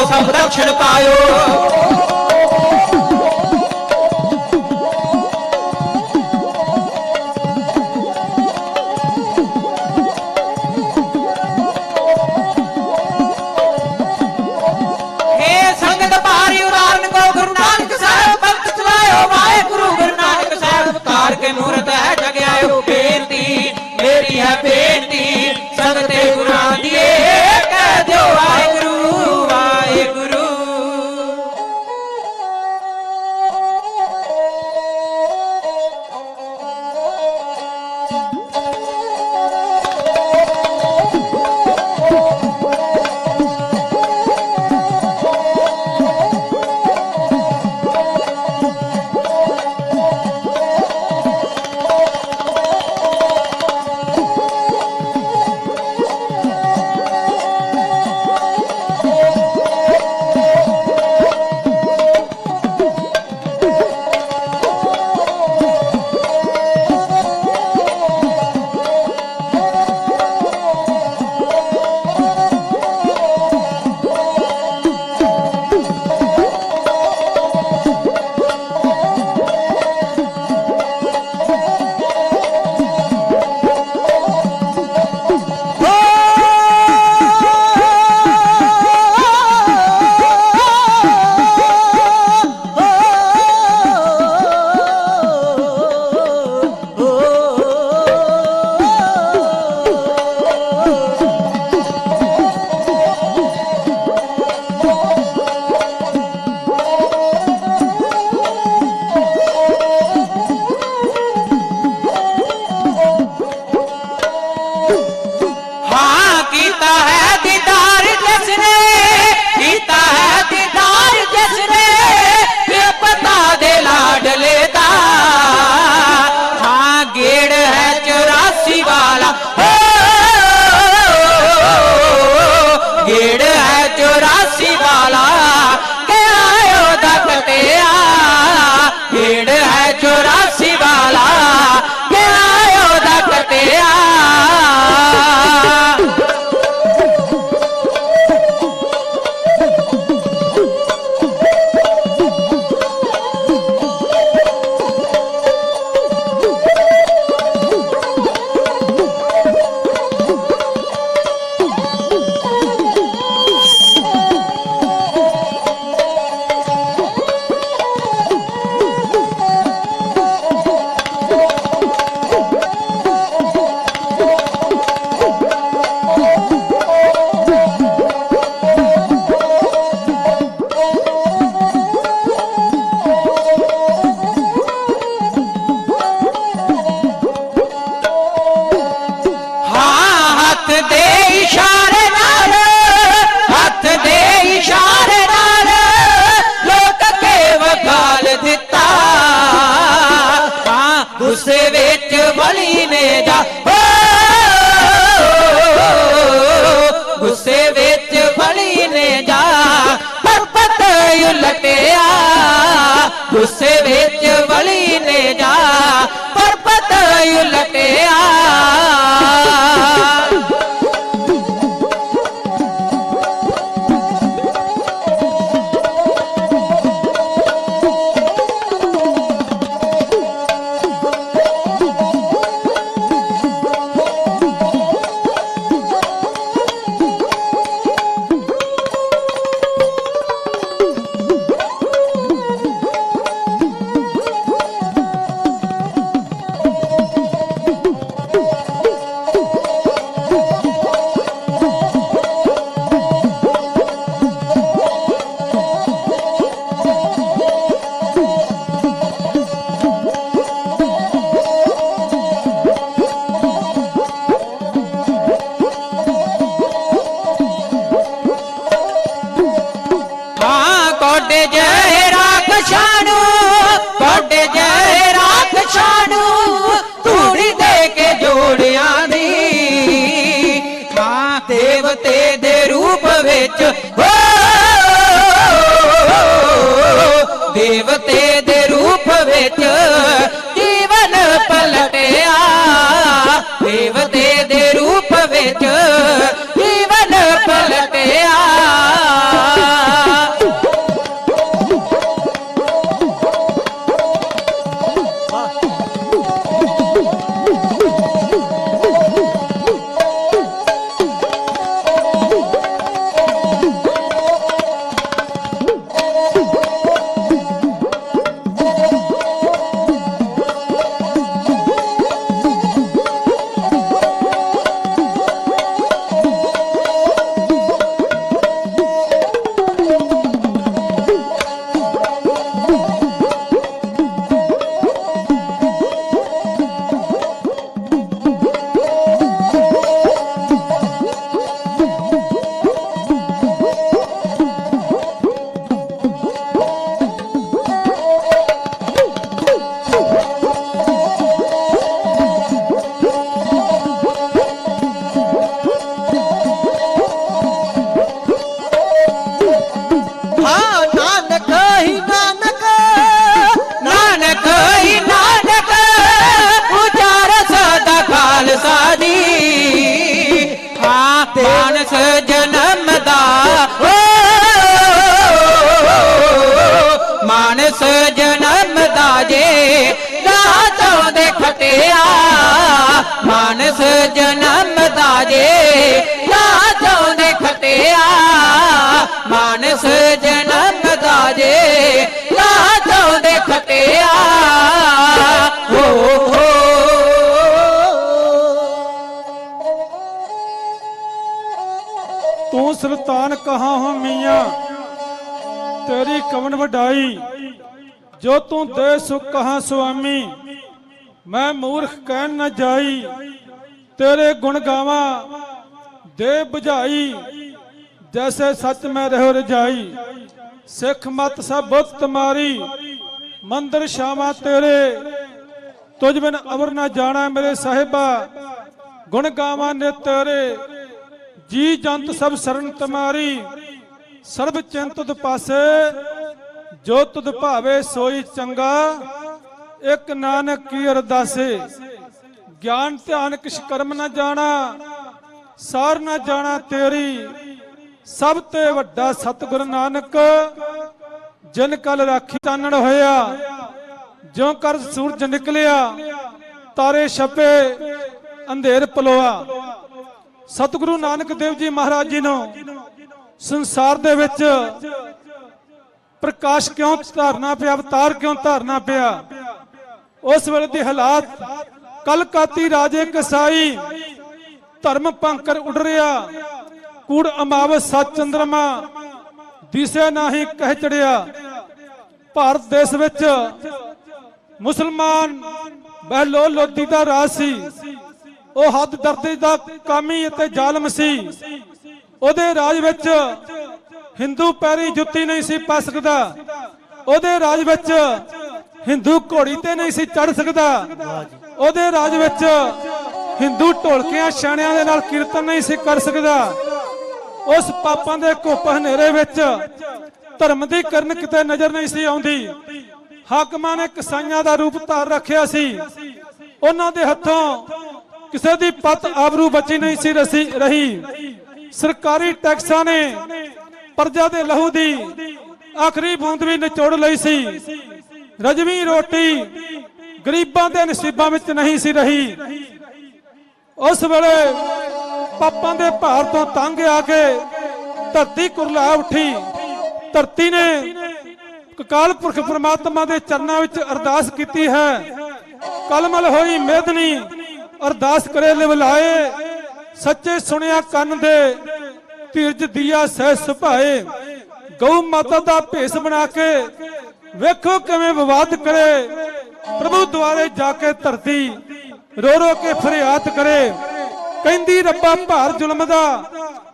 सब दक्षिण पायो। हे संगत पारी उदाहरण को गुरु नानक साहब पंथ चलायो वाहेगुरु गुरु नानक साहब कार के मूर्त है जग आयो। बेनती मेरी है बेनती संगते गुरु दिए कह दो वाहेगुरु वाहेगुरु। गुस्से विच वली ने जा पर पता उलटिया। ਦੇਵਤੇ ਦੇ ਰੂਪ ਵਿੱਚ ਦੇਵਤੇ ਦੇ ਰੂਪ ਵਿੱਚ ਜੀਵਨ ਪਲਟਿਆ ਦੇਵਤੇ ਦੇ ਰੂਪ ਵਿੱਚ ਜੀਵਨ ਪਲਟਿਆ ਮਾਨਸ ਜਨਮ ਦਾ ਮਾਨਸ ਜਨਮ ਦਾ ਜੇ ਰਾਤੋਂ ਦੇ ਖਟਿਆ ਮਾਨਸ ਜਨਮ ਦਾ ਜੇ ਰਾਤੋਂ ਦੇ ਖਟਿਆ ਮਾਨਸ ਜਨਮ ਦਾ ਜੇ ਰਾਤੋਂ ਦੇ ਖਟਿਆ तू सुल्तान कहाँ हो मियाँ तेरी कवन वडाई जो तू दे सुख कहाँ स्वामी मैं मूर्ख कह न जाई तेरे गुण गावा दे बुझाई जैसे सच में रहो रजाई सिख मत सब बुत तुम्हारी मंदिर शामा तेरे तुझ बिन अवर न जाना मेरे साहिबा गुण गावा ने तेरे जी जंत सब शरण तुम्हारी सर्व चिंत तुद पासे जो तुद भावे सोई चंगा एक नानक की अरदासे ज्ञान ध्यान किश कर्म न जाना सार न जाना तेरी सब ते वड्डा सतगुरु नानक जिन कल राखी चानण होया ज्यों कर सूरज निकलिया तारे छपे अंधेर पलोआ सतगुरु नानक देव जी महाराज जी ਨੂੰ ਸੰਸਾਰ ਦੇ ਵਿੱਚ ਪ੍ਰਕਾਸ਼ ਕਿਉਂ ਧਾਰਨਾ ਪਿਆ ਅਵਤਾਰ ਕਿਉਂ ਧਾਰਨਾ ਪਿਆ ਉਸ ਵੇਲੇ ਦੇ ਹਾਲਾਤ ਕਲਕਾਤੀ ਰਾਜੇ ਕਸਾਈ ਧਰਮ ਪੰਕਰ ਉੱਡ ਰਿਹਾ ਕੂੜ ਅਮਾਵਸ ਸੱਚ ਚੰਦਰਮਾ ਦਿਸੇ ਨਹੀਂ ਕਹਿ ਚੜਿਆ ਭਾਰਤ ਦੇਸ਼ ਵਿੱਚ ਮੁਸਲਮਾਨ ਬਹਿਲੋ ਲੋਧੀ ਦਾ ਰਾਜ ਸੀ ਉਹ ਹੱਦ ਦਰਦੇ ਦਾ ਕਾਮੀ ਅਤੇ ਜ਼ਾਲਮ ਸੀ ਉਹਦੇ ਰਾਜ ਵਿੱਚ ਹਿੰਦੂ ਪੈਰੀ ਜੁੱਤੀ ਨਹੀਂ ਸੀ ਪਾ ਸਕਦਾ ਉਹਦੇ ਰਾਜ ਵਿੱਚ ਹਿੰਦੂ ਘੋੜੀ ਤੇ ਨਹੀਂ ਸੀ ਚੜ ਸਕਦਾ ਉਹਦੇ ਰਾਜ ਵਿੱਚ ਹਿੰਦੂ ਢੋਲਕਿਆਂ ਛਾਣਿਆਂ ਦੇ ਨਾਲ ਕੀਰਤਨ ਨਹੀਂ ਸੀ ਕਰ ਸਕਦਾ ਉਸ ਪਾਪਾਂ ਦੇ ਘੁੱਪ ਹਨੇਰੇ ਵਿੱਚ ਧਰਮ ਦੀ ਕਰਨ ਕਿਤੇ ਨਜ਼ਰ ਨਹੀਂ ਸੀ ਆਉਂਦੀ ਹਾਕਮਾਂ ਨੇ ਕਸਾਈਆਂ ਦਾ ਰੂਪ ਧਾਰ ਰੱਖਿਆ ਸੀ ਉਹਨਾਂ ਦੇ ਹੱਥੋਂ ਕਿਸੇ ਦੀ ਪੱਤ ਆਬਰੂ ਬਚੀ ਨਹੀਂ ਸੀ ਰਹੀ ਸਰਕਾਰੀ ਟੈਕਸਾਂ ਨੇ ਪ੍ਰਜਾ ਦੇ ਲਹੂ ਦੀ ਆਖਰੀ ਬੂੰਦ ਵੀ ਨਿਚੋੜ ਲਈ ਸੀ ਰਜਵੀਂ ਰੋਟੀ ਗਰੀਬਾਂ ਦੇ ਨਸੀਬਾਂ ਵਿੱਚ ਨਹੀਂ ਸੀ ਰਹੀ ਉਸ ਵੇਲੇ ਪਾਪਾਂ ਦੇ ਭਾਰ ਤੋਂ ਤੰਗ ਆ ਕੇ ਧਰਤੀ ਕੁਰਲਾ ਉੱਠੀ ਧਰਤੀ ਨੇ ਅਕਾਲ ਪੁਰਖ ਪ੍ਰਮਾਤਮਾ ਦੇ ਚਰਨਾਂ ਵਿੱਚ ਅਰਦਾਸ ਕੀਤੀ ਹੈ ਕਲਮਲ ਹੋਈ ਮੇਦਨੀ ਅਰਦਾਸ ਕਰੇ ਲਿਵਲਾਏ ਸੱਚੇ ਸੁਣਿਆ ਕੰਨ ਦੇ ਧੀਰਜ ਦੀਆ ਸਹਿ ਸੁਭਾਏ ਗਊ ਮਾਤਾ ਦਾ ਭੇਸ ਬਣਾ ਕੇ ਵੇਖੋ ਕਿਵੇਂ ਵਿਵਾਦ ਕਰੇ ਪ੍ਰਭੂ ਦੁਆਰੇ ਜਾ ਕੇ ਧਰਤੀ ਰੋ ਰੋ ਕੇ ਫਰਿਆਦ ਕਰੇ ਕਹਿੰਦੀ ਰੱਬਾ ਭਾਰ ਜ਼ੁਲਮ ਦਾ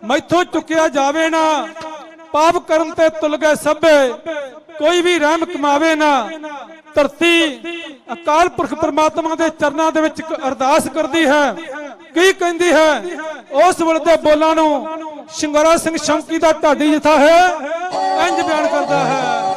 ਮੈਥੋਂ ਚੁੱਕਿਆ ਜਾਵੇ ਨਾ ਪਾਪ ਕਰਨ ਤੇ ਤੁਲ ਗਏ ਸਭੇ ਕੋਈ ਵੀ ਰਹਿਮ ਕਮਾਵੇ ਨਾ ਧਰਤੀ ਅਕਾਲ ਪੁਰਖ ਪ੍ਰਮਾਤਮਾ ਦੇ ਚਰਨਾਂ ਦੇ ਵਿੱਚ ਅਰਦਾਸ ਕਰਦੀ ਹੈ ਕੀ ਕਹਿੰਦੀ ਹੈ ਉਸ ਵੇਲੇ ਦੇ ਬੋਲਾਂ ਨੂੰ ਸ਼ਿੰਗਾਰਾ ਸਿੰਘ ਸ਼ੌਂਕੀ ਦਾ ਢਾਡੀ ਜਥਾ ਹੈ ਇੰਜ ਬਿਆਨ ਕਰਦਾ ਹੈ।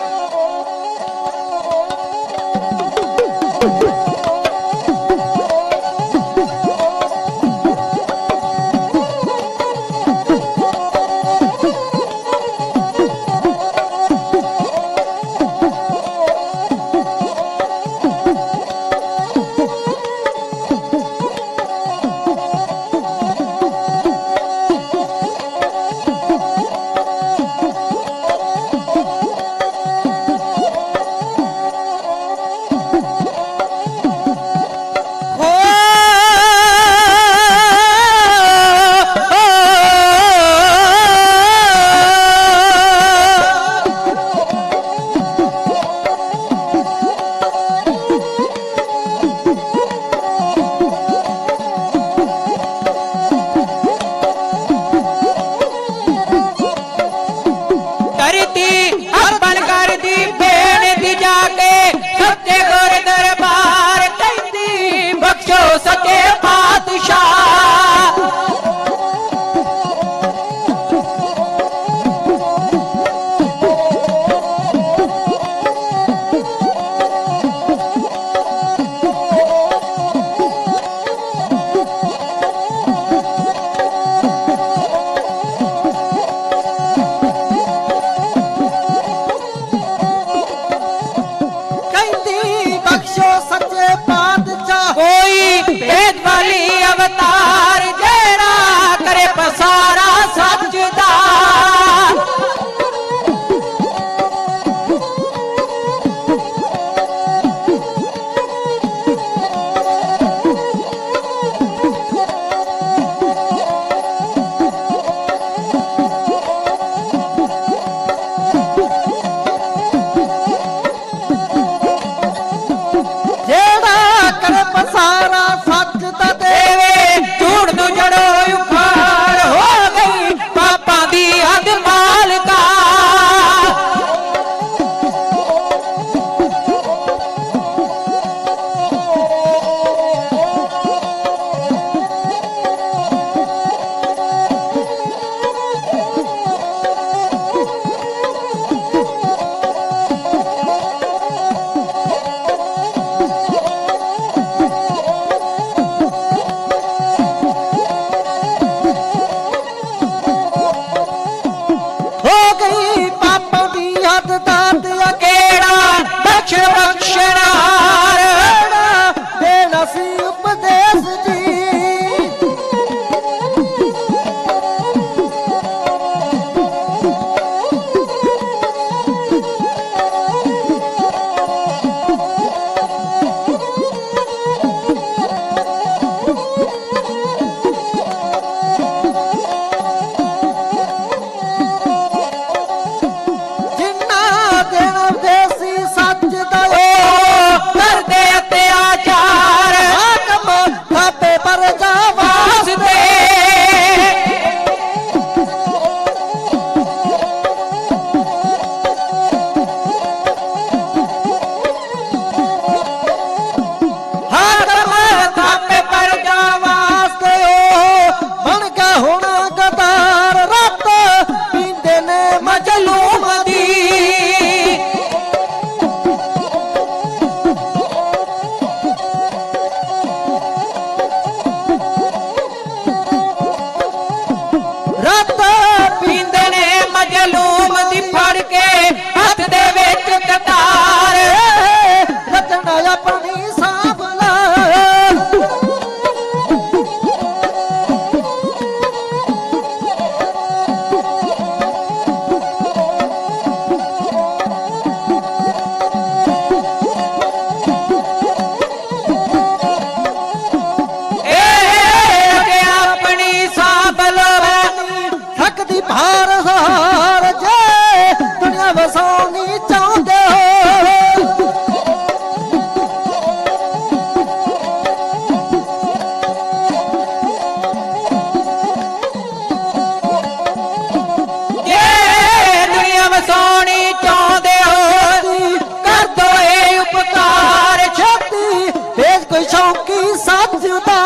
ਕੋਈ ਸ਼ੌਂਕੀ ਸੱਜਦਾ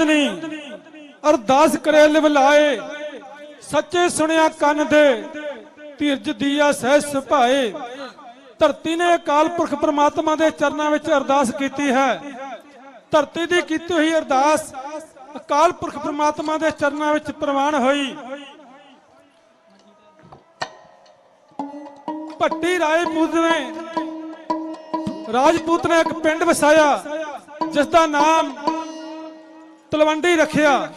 ਨਿਰੰਜਨੀ ਅਰਦਾਸ ਕਰੇ ਲਿਵ ਲਾਏ ਸੱਚੇ ਸੁਣਿਆ ਕੰਨ ਦੇ ਧੀਰਜ ਦੀਆ ਸਹਿ ਸੁਭਾਏ। ਧਰਤੀ ਨੇ ਅਕਾਲ ਪੁਰਖ ਪ੍ਰਮਾਤਮਾ ਦੇ ਚਰਨਾਂ ਵਿੱਚ ਅਰਦਾਸ ਕੀਤੀ ਹੈ। ਧਰਤੀ ਦੀ ਕੀਤੀ ਹੋਈ ਅਰਦਾਸ ਅਕਾਲ ਪੁਰਖ ਪ੍ਰਮਾਤਮਾ ਦੇ ਚਰਨਾਂ ਵਿੱਚ ਪ੍ਰਵਾਨ ਹੋਈ। ਭੱਟੀ ਰਾਜਪੂਤ ਨੇ ਇੱਕ ਪਿੰਡ ਵਸਾਇਆ ਜਿਸ ਦਾ ਨਾਮ ਤਲਵੰਡੀ ਰੱਖਿਆ।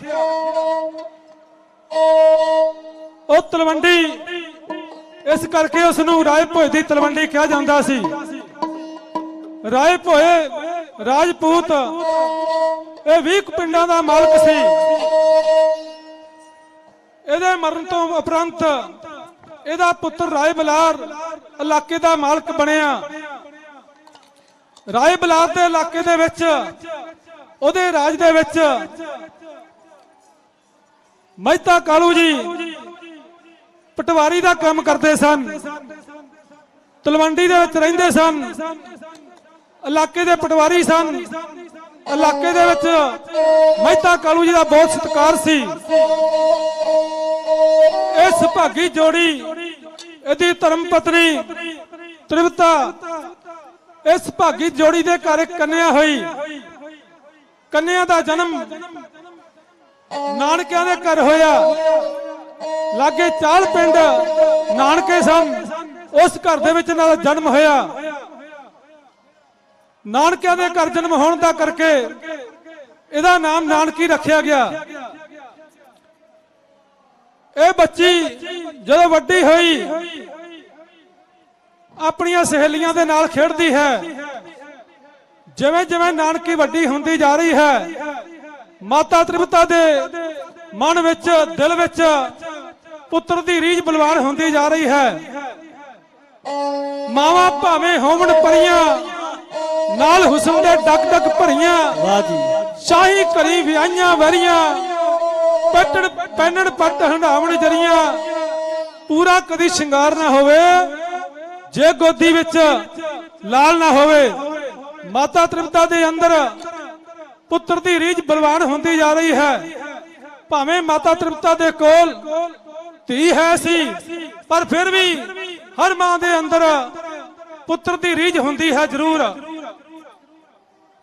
ਉਹ ਤਲਵੰਡੀ ਇਸ ਕਰਕੇ ਉਸ ਨੂੰ ਰਾਏ ਭੋਏ ਦੀ ਤਲਵੰਡੀ ਕਿਹਾ ਜਾਂਦਾ ਸੀ। ਰਾਏ ਭੋਏ ਰਾਜਪੂਤ ਇਹ 20 ਪਿੰਡਾਂ ਦਾ ਮਾਲਕ ਸੀ। ਇਹਦੇ ਮਰਨ ਤੋਂ ਉਪਰੰਤ ਇਹਦਾ ਪੁੱਤਰ ਰਾਏ ਬਲਾਰ ਇਲਾਕੇ ਦਾ ਮਾਲਕ ਬਣਿਆ। ਰਾਏ ਬਲਾਰ ਦੇ ਇਲਾਕੇ ਦੇ ਵਿੱਚ ਉਹਦੇ ਰਾਜ ਦੇ ਵਿੱਚ ਮਹਿਤਾ ਕਾਲੂ ਜੀ ਪਟਵਾਰੀ ਦਾ ਕੰਮ ਕਰਦੇ ਸਨ। ਤਲਵੰਡੀ ਦੇ ਵਿੱਚ ਰਹਿੰਦੇ ਸਨ। ਇਲਾਕੇ ਦੇ ਪਟਵਾਰੀ ਸਨ। ਇਲਾਕੇ ਦੇ ਵਿੱਚ ਮਹਿਤਾ ਕਾਲੂ ਜੀ ਦਾ ਬਹੁਤ ਸਤਿਕਾਰ ਸੀ। ਇਹ ਸੁਭਾਗੀ ਜੋੜੀ ਇਹਦੀ ਧਰਮ ਪਤਨੀ ਤ੍ਰਿਪਤਾ ਇਸ ਭਾਗੀ ਜੋੜੀ ਦੇ ਘਰ ਇੱਕ ਕੰਨਿਆ ਹੋਈ। ਕੰਨਿਆ ਦਾ ਜਨਮ ਨਾਨਕਿਆਂ ਦੇ ਘਰ ਹੋਇਆ। ਲਾਗੇ ਚਾਲ ਪਿੰਡ ਨਾਨਕੇ ਸਨ। ਉਸ ਘਰ ਦੇ ਵਿੱਚ ਨਾਲ ਜਨਮ ਹੋਇਆ। ਨਾਨਕਿਆਂ ਦੇ ਘਰ ਜਨਮ ਹੋਣ ਦਾ ਕਰਕੇ ਇਹਦਾ ਨਾਮ ਨਾਨਕੀ ਰੱਖਿਆ ਗਿਆ। ਇਹ ਬੱਚੀ ਜਦੋਂ ਵੱਡੀ ਹੋਈ ਆਪਣੀਆਂ ਸਹੇਲੀਆਂ ਦੇ ਨਾਲ ਖੇਡਦੀ ਹੈ। ਜਿਵੇਂ ਜਿਵੇਂ ਨਾਨਕੀ ਵੱਡੀ ਹੁੰਦੀ ਜਾ ਰਹੀ ਹੈ ਮਾਤਾ ਤ੍ਰਿਪਤਾ ਦੇ ਮਨ ਵਿੱਚ ਦਿਲ ਵਿੱਚ ਪੁੱਤਰ ਦੀ ਰੀਝ ਬਲਵਾਨ ਹੁੰਦੀ ਜਾ ਰਹੀ ਹੈ। ਮਾਵਾਂ ਭਾਵੇਂ ਹੋਵਣ ਪਰੀਆਂ ਨਾਲ ਹੁਸਨ ਦੇ ਡੱਕ ਡੱਕ ਭਰੀਆਂ। ਵਾਹ ਜੀ। ਸ਼ਾਹੀ ਘਰੀ ਵਿਆਹੀਆਂ ਵਰੀਆਂ ਪੱਟਣ ਪੈਣਨ ਪੱਟ ਹੰਡਾਵਣ ਜਰੀਆਂ। ਪੂਰਾ ਕਦੀ ਸ਼ਿੰਗਾਰ ਨਾ ਹੋਵੇ ਜੇ ਗੋਦੀ ਵਿੱਚ ਲਾਲ ਨਾ ਹੋਵੇ। ਮਾਤਾ ਤ੍ਰਿਪਤਾ ਦੇ ਅੰਦਰ ਪੁੱਤਰ ਦੀ ਰੀਝ ਬਲਵਾਨ ਹੁੰਦੀ ਜਾ ਰਹੀ ਹੈ। ਭਾਵੇਂ ਮਾਤਾ ਤ੍ਰਿਪਤਾ ਦੇ ਕੋਲ ਧੀ ਹੈ ਸੀ ਪਰ ਫਿਰ ਵੀ ਹਰ ਮਾਂ ਦੇ ਅੰਦਰ ਪੁੱਤਰ ਦੀ ਰੀਝ ਹੁੰਦੀ ਹੈ ਜ਼ਰੂਰ।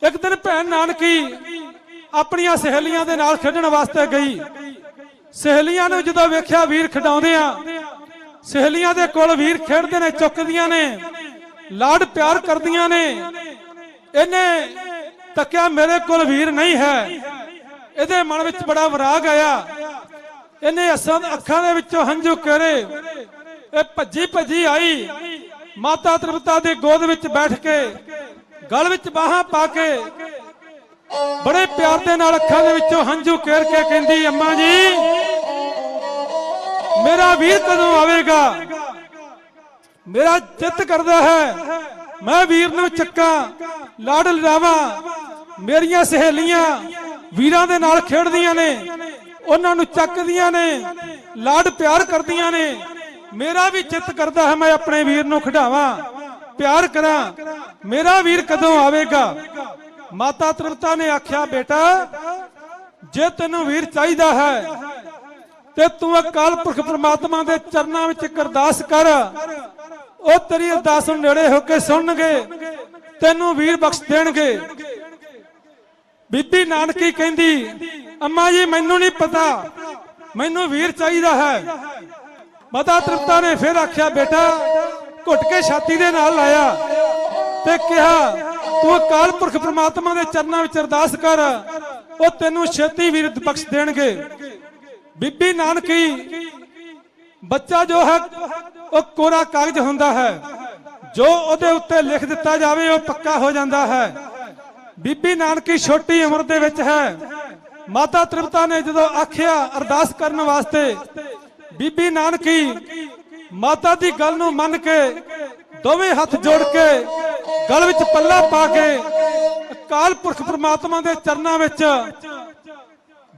ਇੱਕ ਦਿਨ ਭੈਣ ਨਾਨਕੀ ਆਪਣੀਆਂ ਸਹੇਲੀਆਂ ਦੇ ਨਾਲ ਖੇਡਣ ਵਾਸਤੇ ਗਈ। ਸਹੇਲੀਆਂ ਨੂੰ ਜਦੋਂ ਵੇਖਿਆ ਵੀਰ ਖਿਡਾਉਂਦਿਆਂ ਸਹੇਲੀਆਂ ਦੇ ਕੋਲ ਵੀਰ ਖੇਡਦੇ ਨੇ ਚੁੱਕਦੀਆਂ ਨੇ ਲਾਡ ਪਿਆਰ ਕਰਦੀਆਂ ਨੇ। ਇਹਨੇ ਤੱਕਿਆ ਮੇਰੇ ਕੋਲ ਵੀਰ ਨਹੀਂ ਹੈ। ਇਹਦੇ ਮਨ ਵਿੱਚ ਬੜਾ ਵਿਰਾਗ ਆਇਆ। ਇਹਨੇ ਅੱਖਾਂ ਦੇ ਵਿੱਚੋਂ ਹੰਝੂ ਕਰੇ ਇਹ ਭੱਜੀ ਭੱਜੀ ਆਈ। ਮਾਤਾ ਤ੍ਰਿਪਤਾ ਦੀ ਗੋਦ ਵਿੱਚ ਬੈਠ ਕੇ ਗਲ ਵਿੱਚ ਬਾਹਾਂ ਪਾ ਕੇ ਬੜੇ ਪਿਆਰ ਦੇ ਨਾਲ ਅੱਖਾਂ ਦੇ ਵਿੱਚੋਂ ਹੰਝੂ ਕੇਰ ਕੇ ਕਹਿੰਦੀ ਅੰਮਾ ਜੀ ਮੇਰਾ ਵੀਰ ਕਦੋਂ ਆਵੇਗਾ। ਮੇਰਾ ਚਿੱਤ ਕਰਦਾ ਹੈ ਮੈਂ ਵੀਰ ਨੂੰ ਚੱਕਾਂ ਲਾਡ ਲੜਾਵਾਂ। ਮੇਰੀਆਂ ਸਹੇਲੀਆਂ ਵੀਰਾਂ ਦੇ ਨਾਲ ਖੇਡਦੀਆਂ ਨੇ ਉਹਨਾਂ ਨੂੰ ਚੱਕਦੀਆਂ ਨੇ ਲਾਡ ਪਿਆਰ ਕਰਦੀਆਂ ਨੇ। ਮੇਰਾ ਵੀ ਚਿੱਤ ਕਰਦਾ ਹੈ ਮੈਂ ਆਪਣੇ ਵੀਰ ਨੂੰ ਖਿਡਾਵਾਂ ਪਿਆਰ ਕਰਾਂ। ਮੇਰਾ ਵੀਰ ਕਦੋਂ ਆਵੇਗਾ। ਮਾਤਾ ਤ੍ਰਿਪਤਾ ਨੇ ਆਖਿਆ ਬੇਟਾ ਜੇ ਤੈਨੂੰ ਵੀਰ ਚਾਹੀਦਾ ਹੈ ਤੇ ਤੂੰ ਅਕਾਲ ਪੁਰਖ ਪ੍ਰਮਾਤਮਾ ਦੇ ਚਰਨਾਂ ਵਿੱਚ ਅਰਦਾਸ ਕਰ। ਉਹ ਤੇਰੀ ਅਰਦਾਸ ਨੂੰ ਨੇੜੇ ਹੋ ਕੇ ਸੁਣਨਗੇ ਤੈਨੂੰ ਵੀਰ ਬਖਸ਼ ਦੇਣਗੇ। ਬੀਬੀ ਨਾਨਕੀ ਕਹਿੰਦੀ ਅੰਮਾ ਜੀ ਮੈਨੂੰ ਨਹੀਂ ਪਤਾ ਮੈਨੂੰ ਵੀਰ ਚਾਹੀਦਾ ਹੈ। ਮਾਤਾ ਤ੍ਰਿਪਤਾ ਨੇ ਫਿਰ ਆਖਿਆ ਬੇਟਾ ਘੁੱਟ ਕੇ ਛਾਤੀ ਦੇ ਨਾਲ ਲਾਇਆ ਤੇ ਕਿਹਾ ਤੂੰ ਅਕਾਲ ਪੁਰਖ ਪ੍ਰਮਾਤਮਾ ਦੇ ਚਰਨਾਂ ਵਿੱਚ ਅਰਦਾਸ ਕਰ ਉਹ ਤੈਨੂੰ ਛੇਤੀ ਵੀਰ ਬਖਸ਼ ਦੇਣਗੇ। ਬੀਬੀ ਨਾਨਕੀ ਬੱਚਾ ਜੋ ਹੈ ਉਹ ਕੋਰਾ ਕਾਗਜ਼ ਹੁੰਦਾ ਹੈ ਜੋ ਉਹਦੇ ਉੱਤੇ ਲਿਖ ਦਿੱਤਾ ਜਾਵੇ ਉਹ ਪੱਕਾ ਹੋ ਜਾਂਦਾ ਹੈ। ਬੀਬੀ ਨਾਨਕੀ ਛੋਟੀ ਉਮਰ ਦੇ ਵਿੱਚ ਹੈ। ਮਾਤਾ ਤ੍ਰਿਪਤਾ ਨੇ ਜਦੋਂ ਆਖਿਆ ਅਰਦਾਸ ਕਰਨ ਵਾਸਤੇ ਬੀਬੀ ਨਾਨਕੀ ਮਾਤਾ ਦੀ ਗੱਲ ਨੂੰ ਮੰਨ ਕੇ ਦੋਵੇਂ ਹੱਥ ਜੋੜ ਕੇ ਗਲ ਵਿੱਚ ਪੱਲਾ ਪਾ ਕੇ ਅਕਾਲ ਪੁਰਖ ਪ੍ਰਮਾਤਮਾ ਦੇ ਚਰਨਾਂ ਵਿੱਚ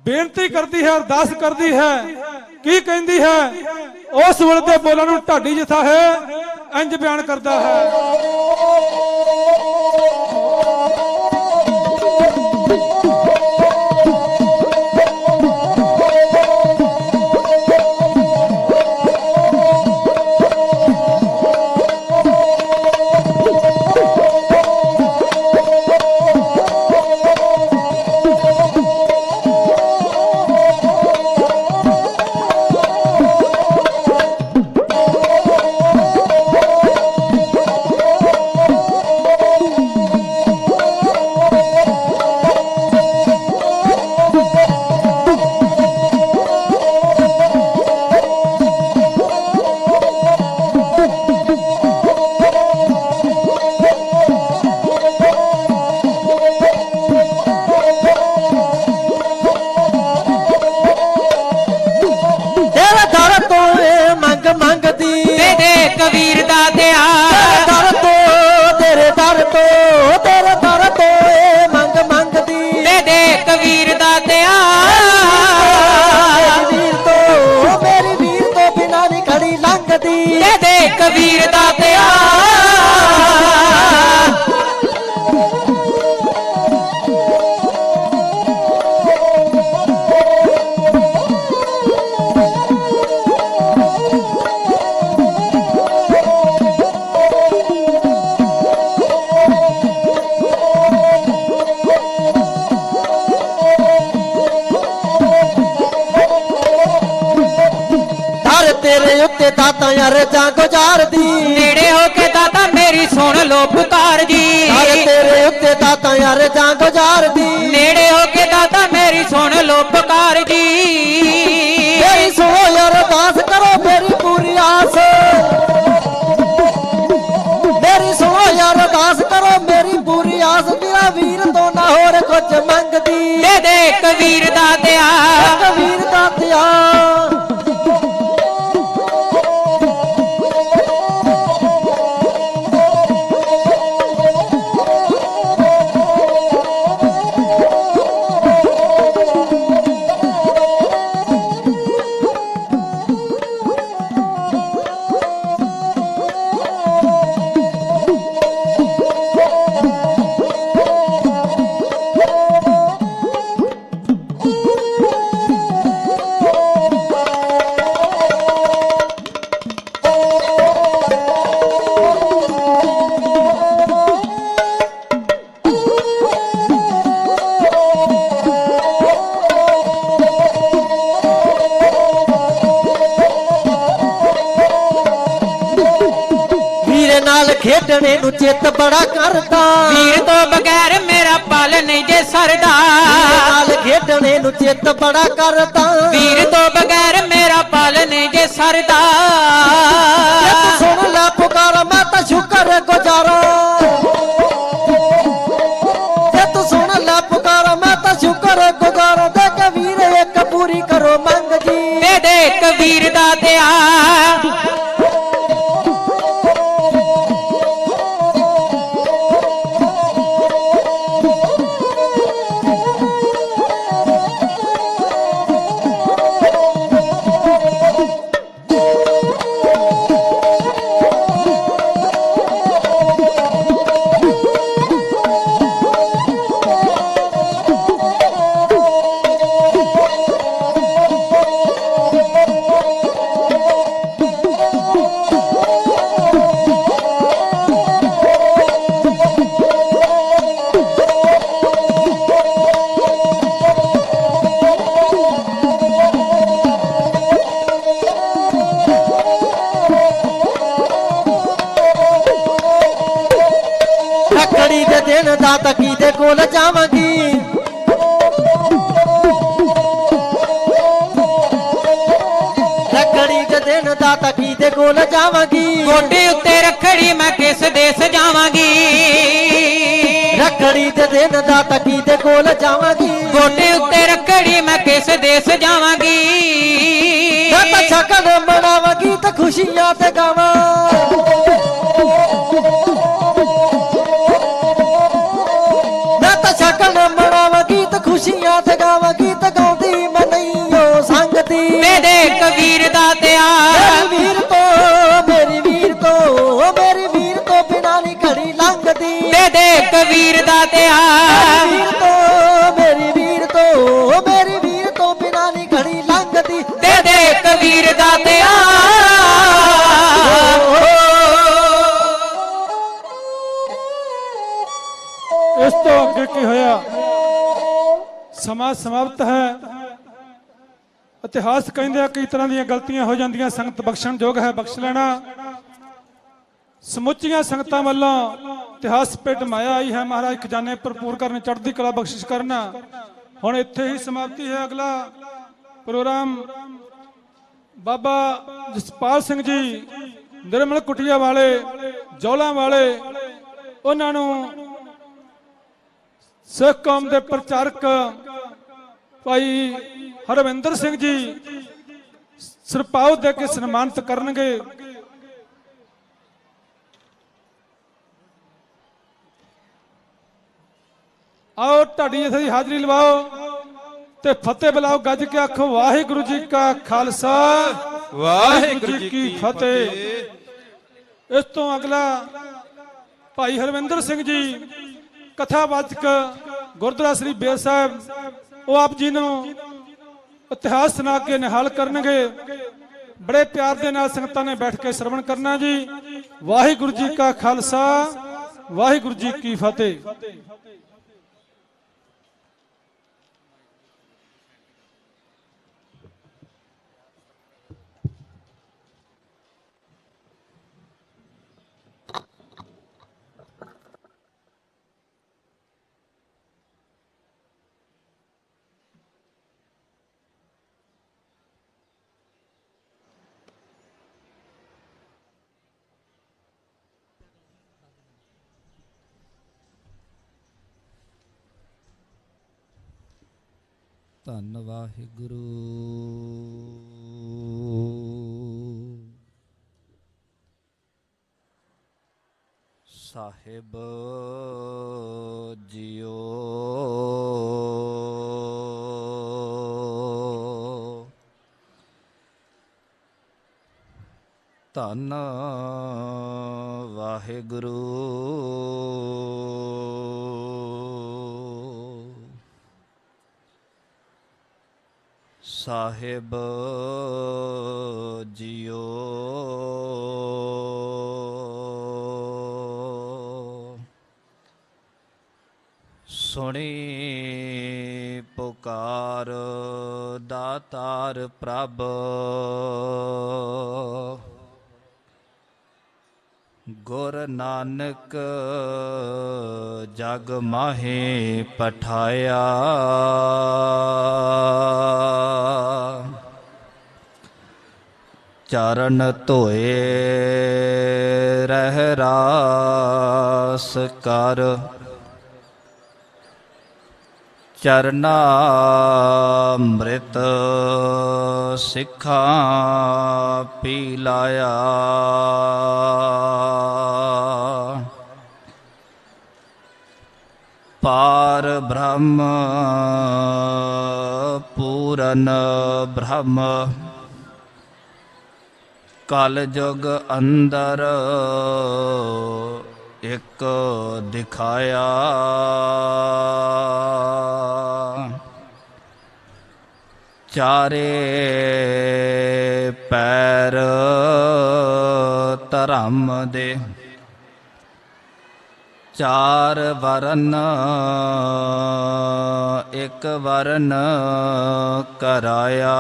ਬੇਨਤੀ ਕਰਦੀ ਹੈ ਅਰਦਾਸ ਕਰਦੀ ਹੈ। ਕੀ ਕਹਿੰਦੀ ਹੈ ਉਸ ਵੇਲੇ ਦੇ ਬੋਲਾਂ ਨੂੰ ਢਾਡੀ ਜਥਾ ਹੈ ਇੰਜ ਬਿਆਨ ਕਰਦਾ ਹੈ। ਉੱਤੇ ਦਾਤਾ ਅਰਜ਼ਾਂ ਗੁਜ਼ਾਰਦੀ ਨੇੜੇ ਹੋ ਕੇ ਦਾਤਾ ਮੇਰੀ ਸੁਣ ਲੋ ਪੁਕਾਰ ਜੀ ਦਰ ਤੇਰੇ ਉੱਤੇ ਦਾਤਾ ਅਰਜ਼ਾਂ ਗੁਜ਼ਾਰਦੀ ਨੇੜੇ ਹੋ ਕੇ ਦਾਤਾ ਮੇਰੀ ਸੁਣ ਲੋ ਪੁਕਾਰ ਜੀ ਮੇਰੀ ਸੁਣੋ ਅਰਦਾਸ ਕਰੋ ਮੇਰੀ ਪੂਰੀ ਆਸ ਮੇਰੀ ਸੁਣੋ ਅਰਦਾਸ ਕਰੋ ਮੇਰੀ ਪੂਰੀ ਆਸ ਮੇਰਾ ਵੀਰ ਤੋਂ ਨਾ ਹੋਰ ਕੁਝ ਮੰਗਦੀ ਦੇ ਦੇ ਕਬੀਰ ਦਾਤਿਆ ਕਬੀਰ ਦਾਤਿਆ ਖੇਡਣੇ ਨੂੰ ਚਿੱਤ ਬੜਾ ਕਰਦਾ ਵੀਰ ਤੋਂ ਬਗੈਰ ਮੇਰਾ ਪਲ ਨਹੀਂ ਜੇ ਸਰਦਾ ਨਾਲ ਖੇਡਣੇ ਨੂੰ ਚਿੱਤ ਬੜਾ ਕਰਦਾ ਵੀਰ ਤੋਂ ਬਗੈਰ ਮੇਰਾ ਪਲ ਨਹੀਂ ਜੇ ਸਰਦਾ ਤੂੰ ਸੁਣ ਲੈ ਪੁਕਾਰ ਮੈਂ ਤਾਂ ਸ਼ੁਕਰ ਗੁਜ਼ਾਰਾਂ ਜੇ ਤੂੰ ਸੁਣ ਲੈ ਪੁਕਾਰ ਮੈਂ ਤਾਂ ਸ਼ੁਕਰ ਗੁਜ਼ਾਰਾਂ ਦੇ ਕੇ ਵੀਰ ਇੱਕ ਪੂਰੀ ਕਰੋ ਮੰਗ ਜੀ ਦੇ ਦੇ ਕਬੀਰ ਦਾਤਿਆ ਰੱਖੜੀ ਦੇ ਦਿਨ ਦਾਤਾ ਕੀ ਦੇ ਕੋਲ ਜਾਵਾਂਗੀ ਰੱਖੜੀ ਦੇ ਦਿਨ ਦਾਤਾ ਕੀ ਦੇ ਕੋਲ ਜਾਵਾਂਗੀ ਗੋਡੇ ਉੱਤੇ ਰੱਖੜੀ ਮੈਂ ਕਿਸ ਦੇਸ ਜਾਵਾਂਗੀ ਰੱਖੜੀ ਦੇ ਦਿਨ ਦਾਤਾ ਕੀ ਦੇ ਕੋਲ ਜਾਵਾਂਗੀ ਗੋਡੇ ਉੱਤੇ ਰੱਖੜੀ ਮੈਂ ਕਿਸ ਦੇਸ ਜਾਵਾਂਗੀ ਦਾਤਾ ਛਕਣ ਮਨਾਵਾਂਗੀ ਤੇ ਖੁਸ਼ੀਆਂ ਤੇ ਗਾਵਾਂ ਸ਼ਕਲ ਮਨਾਵਾਂਗੀ ਤੇ ਖੁਸ਼ੀਆਂ ਤੇ ਗਾਵਾਂਗੀ ਤੇ ਗਾਉਂਦੀ ਮੈਂ ਨਹੀਂ ਓ ਸੰਗਤੀ ਮੇਰੇ ਕਬੀਰ ਦਾਤਿਆ ਮੇਰੀ ਵੀਰ ਤੋਂ ਬਿਨਾਂ ਨਹੀਂ ਘੜੀ ਲੰਘਦੀ ਦੇ ਕਬੀਰ ਦਾਤਿਆ ਮੇਰੀ ਵੀਰ ਤੋਂ ਬਿਨਾਂ ਨਹੀਂ ਘੜੀ ਲੰਘਦੀ ਦੇ ਕਬੀਰ ਦਾਤਿਆ ਇਸ ਤੋਂ ਅੱਗੇ ਕੀ ਹੋਇਆ ਸਮਾਂ ਸਮਾਪਤ ਹੈ ਇਤਿਹਾਸ ਕਹਿੰਦੇ ਆ ਕਈ ਤਰ੍ਹਾਂ ਦੀਆਂ ਗਲਤੀਆਂ ਹੋ ਜਾਂਦੀਆਂ ਸੰਗਤ ਬਖਸ਼ਣਯੋਗ ਹੈ ਬਖਸ਼ ਲੈਣਾ ਸਮੁੱਚੀਆਂ ਸੰਗਤਾਂ ਵੱਲੋਂ ਇਤਿਹਾਸ ਪਿੰਡ ਮਾਇਆ ਆਈ ਹੈ ਮਹਾਰਾਜ ਖਜ਼ਾਨੇ ਭਰਪੂਰ ਕਰਨ ਚੜ੍ਹਦੀ ਕਲਾ ਬਖਸ਼ਿਸ਼ ਕਰਨਾ ਹੁਣ ਇੱਥੇ ਹੀ ਸਮਾਪਤੀ ਹੈ ਅਗਲਾ ਪ੍ਰੋਗਰਾਮ ਬਾਬਾ ਜਸਪਾਲ ਸਿੰਘ ਜੀ ਨਿਰਮਲ ਕੁਟੀਆ ਵਾਲੇ ਜੌਲਾਂ ਵਾਲੇ ਉਹਨਾਂ ਨੂੰ ਸਿੱਖ ਕੌਮ ਦੇ ਪ੍ਰਚਾਰਕ ਭਾਈ ਹਰਵਿੰਦਰ ਸਿੰਘ ਜੀ ਸਰਪਾਉ ਦੇ ਕੇ ਸਨਮਾਨਿਤ ਕਰਨਗੇ आओ ढाडी जथे की हाजरी लवाओ ते फतेह बुलाओ गज के आखो वाहिगुरु जी का खालसा वाहिगुरु जी की फतेह। इस तो अगला भाई हरविंदर सिंह जी कथावाचक गुरुद्वारा श्री बेर साहब वो आप जी नूं इतिहास सुना के निहाल करनगे। बड़े प्यार दे नाल संगतां ने बैठ के श्रवण करना जी। वाहिगुरु जी का खालसा वाहिगुरु जी की फतेह। ਧੰਨ ਵਾਹਿਗੁਰੂ। ਸਾਹਿਬ ਜੀਓ ਧੰਨ ਵਾਹਿਗੁਰੂ। ਸਾਹਿਬ ਜੀਓ ਸੁਣੀ ਪੁਕਾਰ ਦਾਤਾਰ ਪ੍ਰਭ ਗੁਰ ਨਾਨਕ ਜਗ ਮਾਹੇ ਪਠਾਇਆ। ਚਰਨ ਧੋਏ ਰਹਿ ਰਾਸ ਕਰ ਚਰਨਾ ਅੰਮ੍ਰਿਤ ਸਿੱਖਾਂ ਪੀ ਲਾਇਆ। ਪਾਰ ਬ੍ਰਹਮ ਪੂਰਨ ਬ੍ਰਹਮ ਕਲ ਜੁਗ ਅੰਦਰ ਇੱਕ ਦਿਖਾਇਆ। ਚਾਰੇ ਪੈਰ ਧਰਮ ਦੇ ਚਾਰ ਵਰਨ ਇੱਕ ਵਰਨ ਕਰਾਇਆ।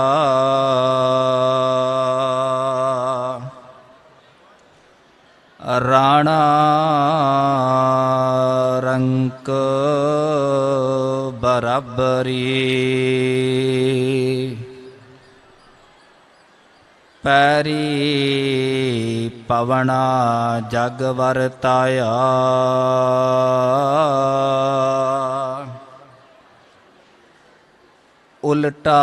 ਰਾਣਾ ਰੰਕ ਬਰਾਬਰੀ ਪੈਰੀ ਪਵਣਾ ਜਗ ਵਰਤਾਇਆ। ਉਲਟਾ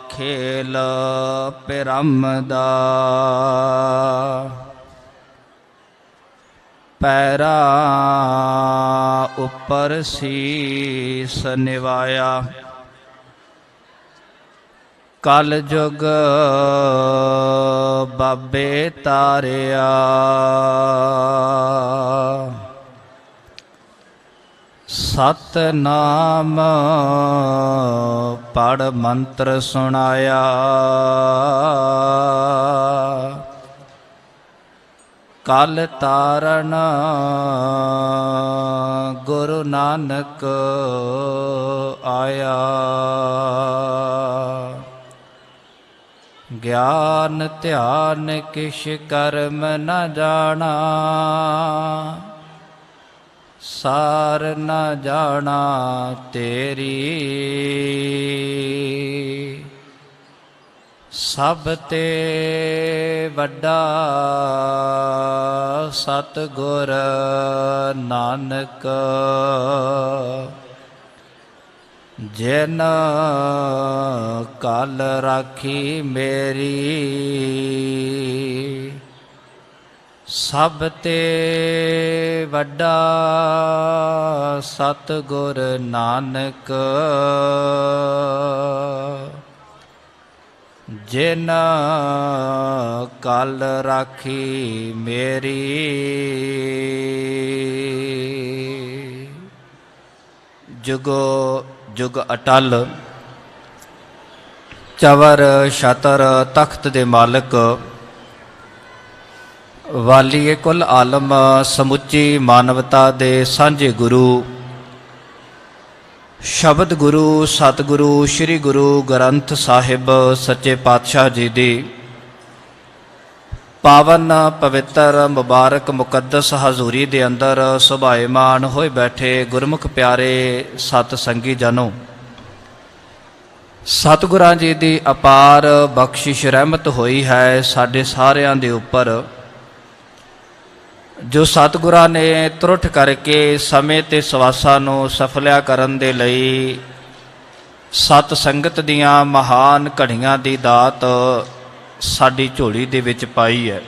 ਖੇਲ ਪਿਰਮ ਦਾ ਪੈਰਾਂ ਉੱਪਰ ਸੀਸ ਨਿਵਾਇਆ। ਕਲ ਜੁਗ ਬਾਬੇ ਤਾਰਿਆ ਸਤਨਾਮ ਪੜ ਮੰਤਰ ਸੁਣਾਇਆ। ਕਲ ਤਾਰਨ ਗੁਰੂ ਨਾਨਕ ਆਇਆ। ਗਿਆਨ ਧਿਆਨ ਕਿਛ ਕਰਮ ਨ ਜਾਣਾ ਸਾਰ ਨ ਜਾਣਾ ਤੇਰੀ। ਸਭ ਤੇ ਵੱਡਾ ਸਤਿਗੁਰ ਨਾਨਕ ਜਿਨ ਕਲ ਰਾਖੀ ਮੇਰੀ। ਸਭ ਤੇ ਵੱਡਾ ਸਤਿਗੁਰ ਨਾਨਕ ਜਿਨ ਕਲ ਰਾਖੀ ਮੇਰੀ। ਜੁਗੋ ਜੁਗ ਅਟਲ ਚਵਰ ਛਤਰ ਤਖਤ ਦੇ ਮਾਲਕ ਵਾਲੀਏ ਕੁਲ ਆਲਮ ਸਮੁੱਚੀ ਮਾਨਵਤਾ ਦੇ ਸਾਂਝੇ ਗੁਰੂ ਸ਼ਬਦ ਗੁਰੂ ਸਤਿਗੁਰੂ ਸ੍ਰੀ ਗੁਰੂ ਗ੍ਰੰਥ ਸਾਹਿਬ ਸੱਚੇ ਪਾਤਸ਼ਾਹ ਜੀ ਦੀ ਪਾਵਨ ਪਵਿੱਤਰ ਮੁਬਾਰਕ ਮੁਕੱਦਸ ਹਜ਼ੂਰੀ ਦੇ ਅੰਦਰ ਸੁਭਾਏਮਾਨ ਹੋਏ ਬੈਠੇ ਗੁਰਮੁਖ ਪਿਆਰੇ ਸਤ ਸੰਗੀ ਜਨੋ, ਸਤਿਗੁਰਾਂ ਜੀ ਦੀ ਅਪਾਰ ਬਖਸ਼ਿਸ਼ ਰਹਿਮਤ ਹੋਈ ਹੈ ਸਾਡੇ ਸਾਰਿਆਂ ਦੇ ਉੱਪਰ, ਜੋ ਸਤਿਗੁਰਾਂ ਨੇ ਤਰੁੱਠ ਕਰਕੇ ਸਮੇਂ ਤੇ ਸਵਾਸਾਂ ਨੂੰ ਸਫਲਿਆ ਕਰਨ ਦੇ ਲਈ ਸਤ ਸੰਗਤ ਦੀਆਂ ਮਹਾਨ ਘੜੀਆਂ ਦੀ ਦਾਤ ਸਾਡੀ ਝੋਲੀ ਦੇ ਵਿੱਚ ਪਾਈ ਹੈ।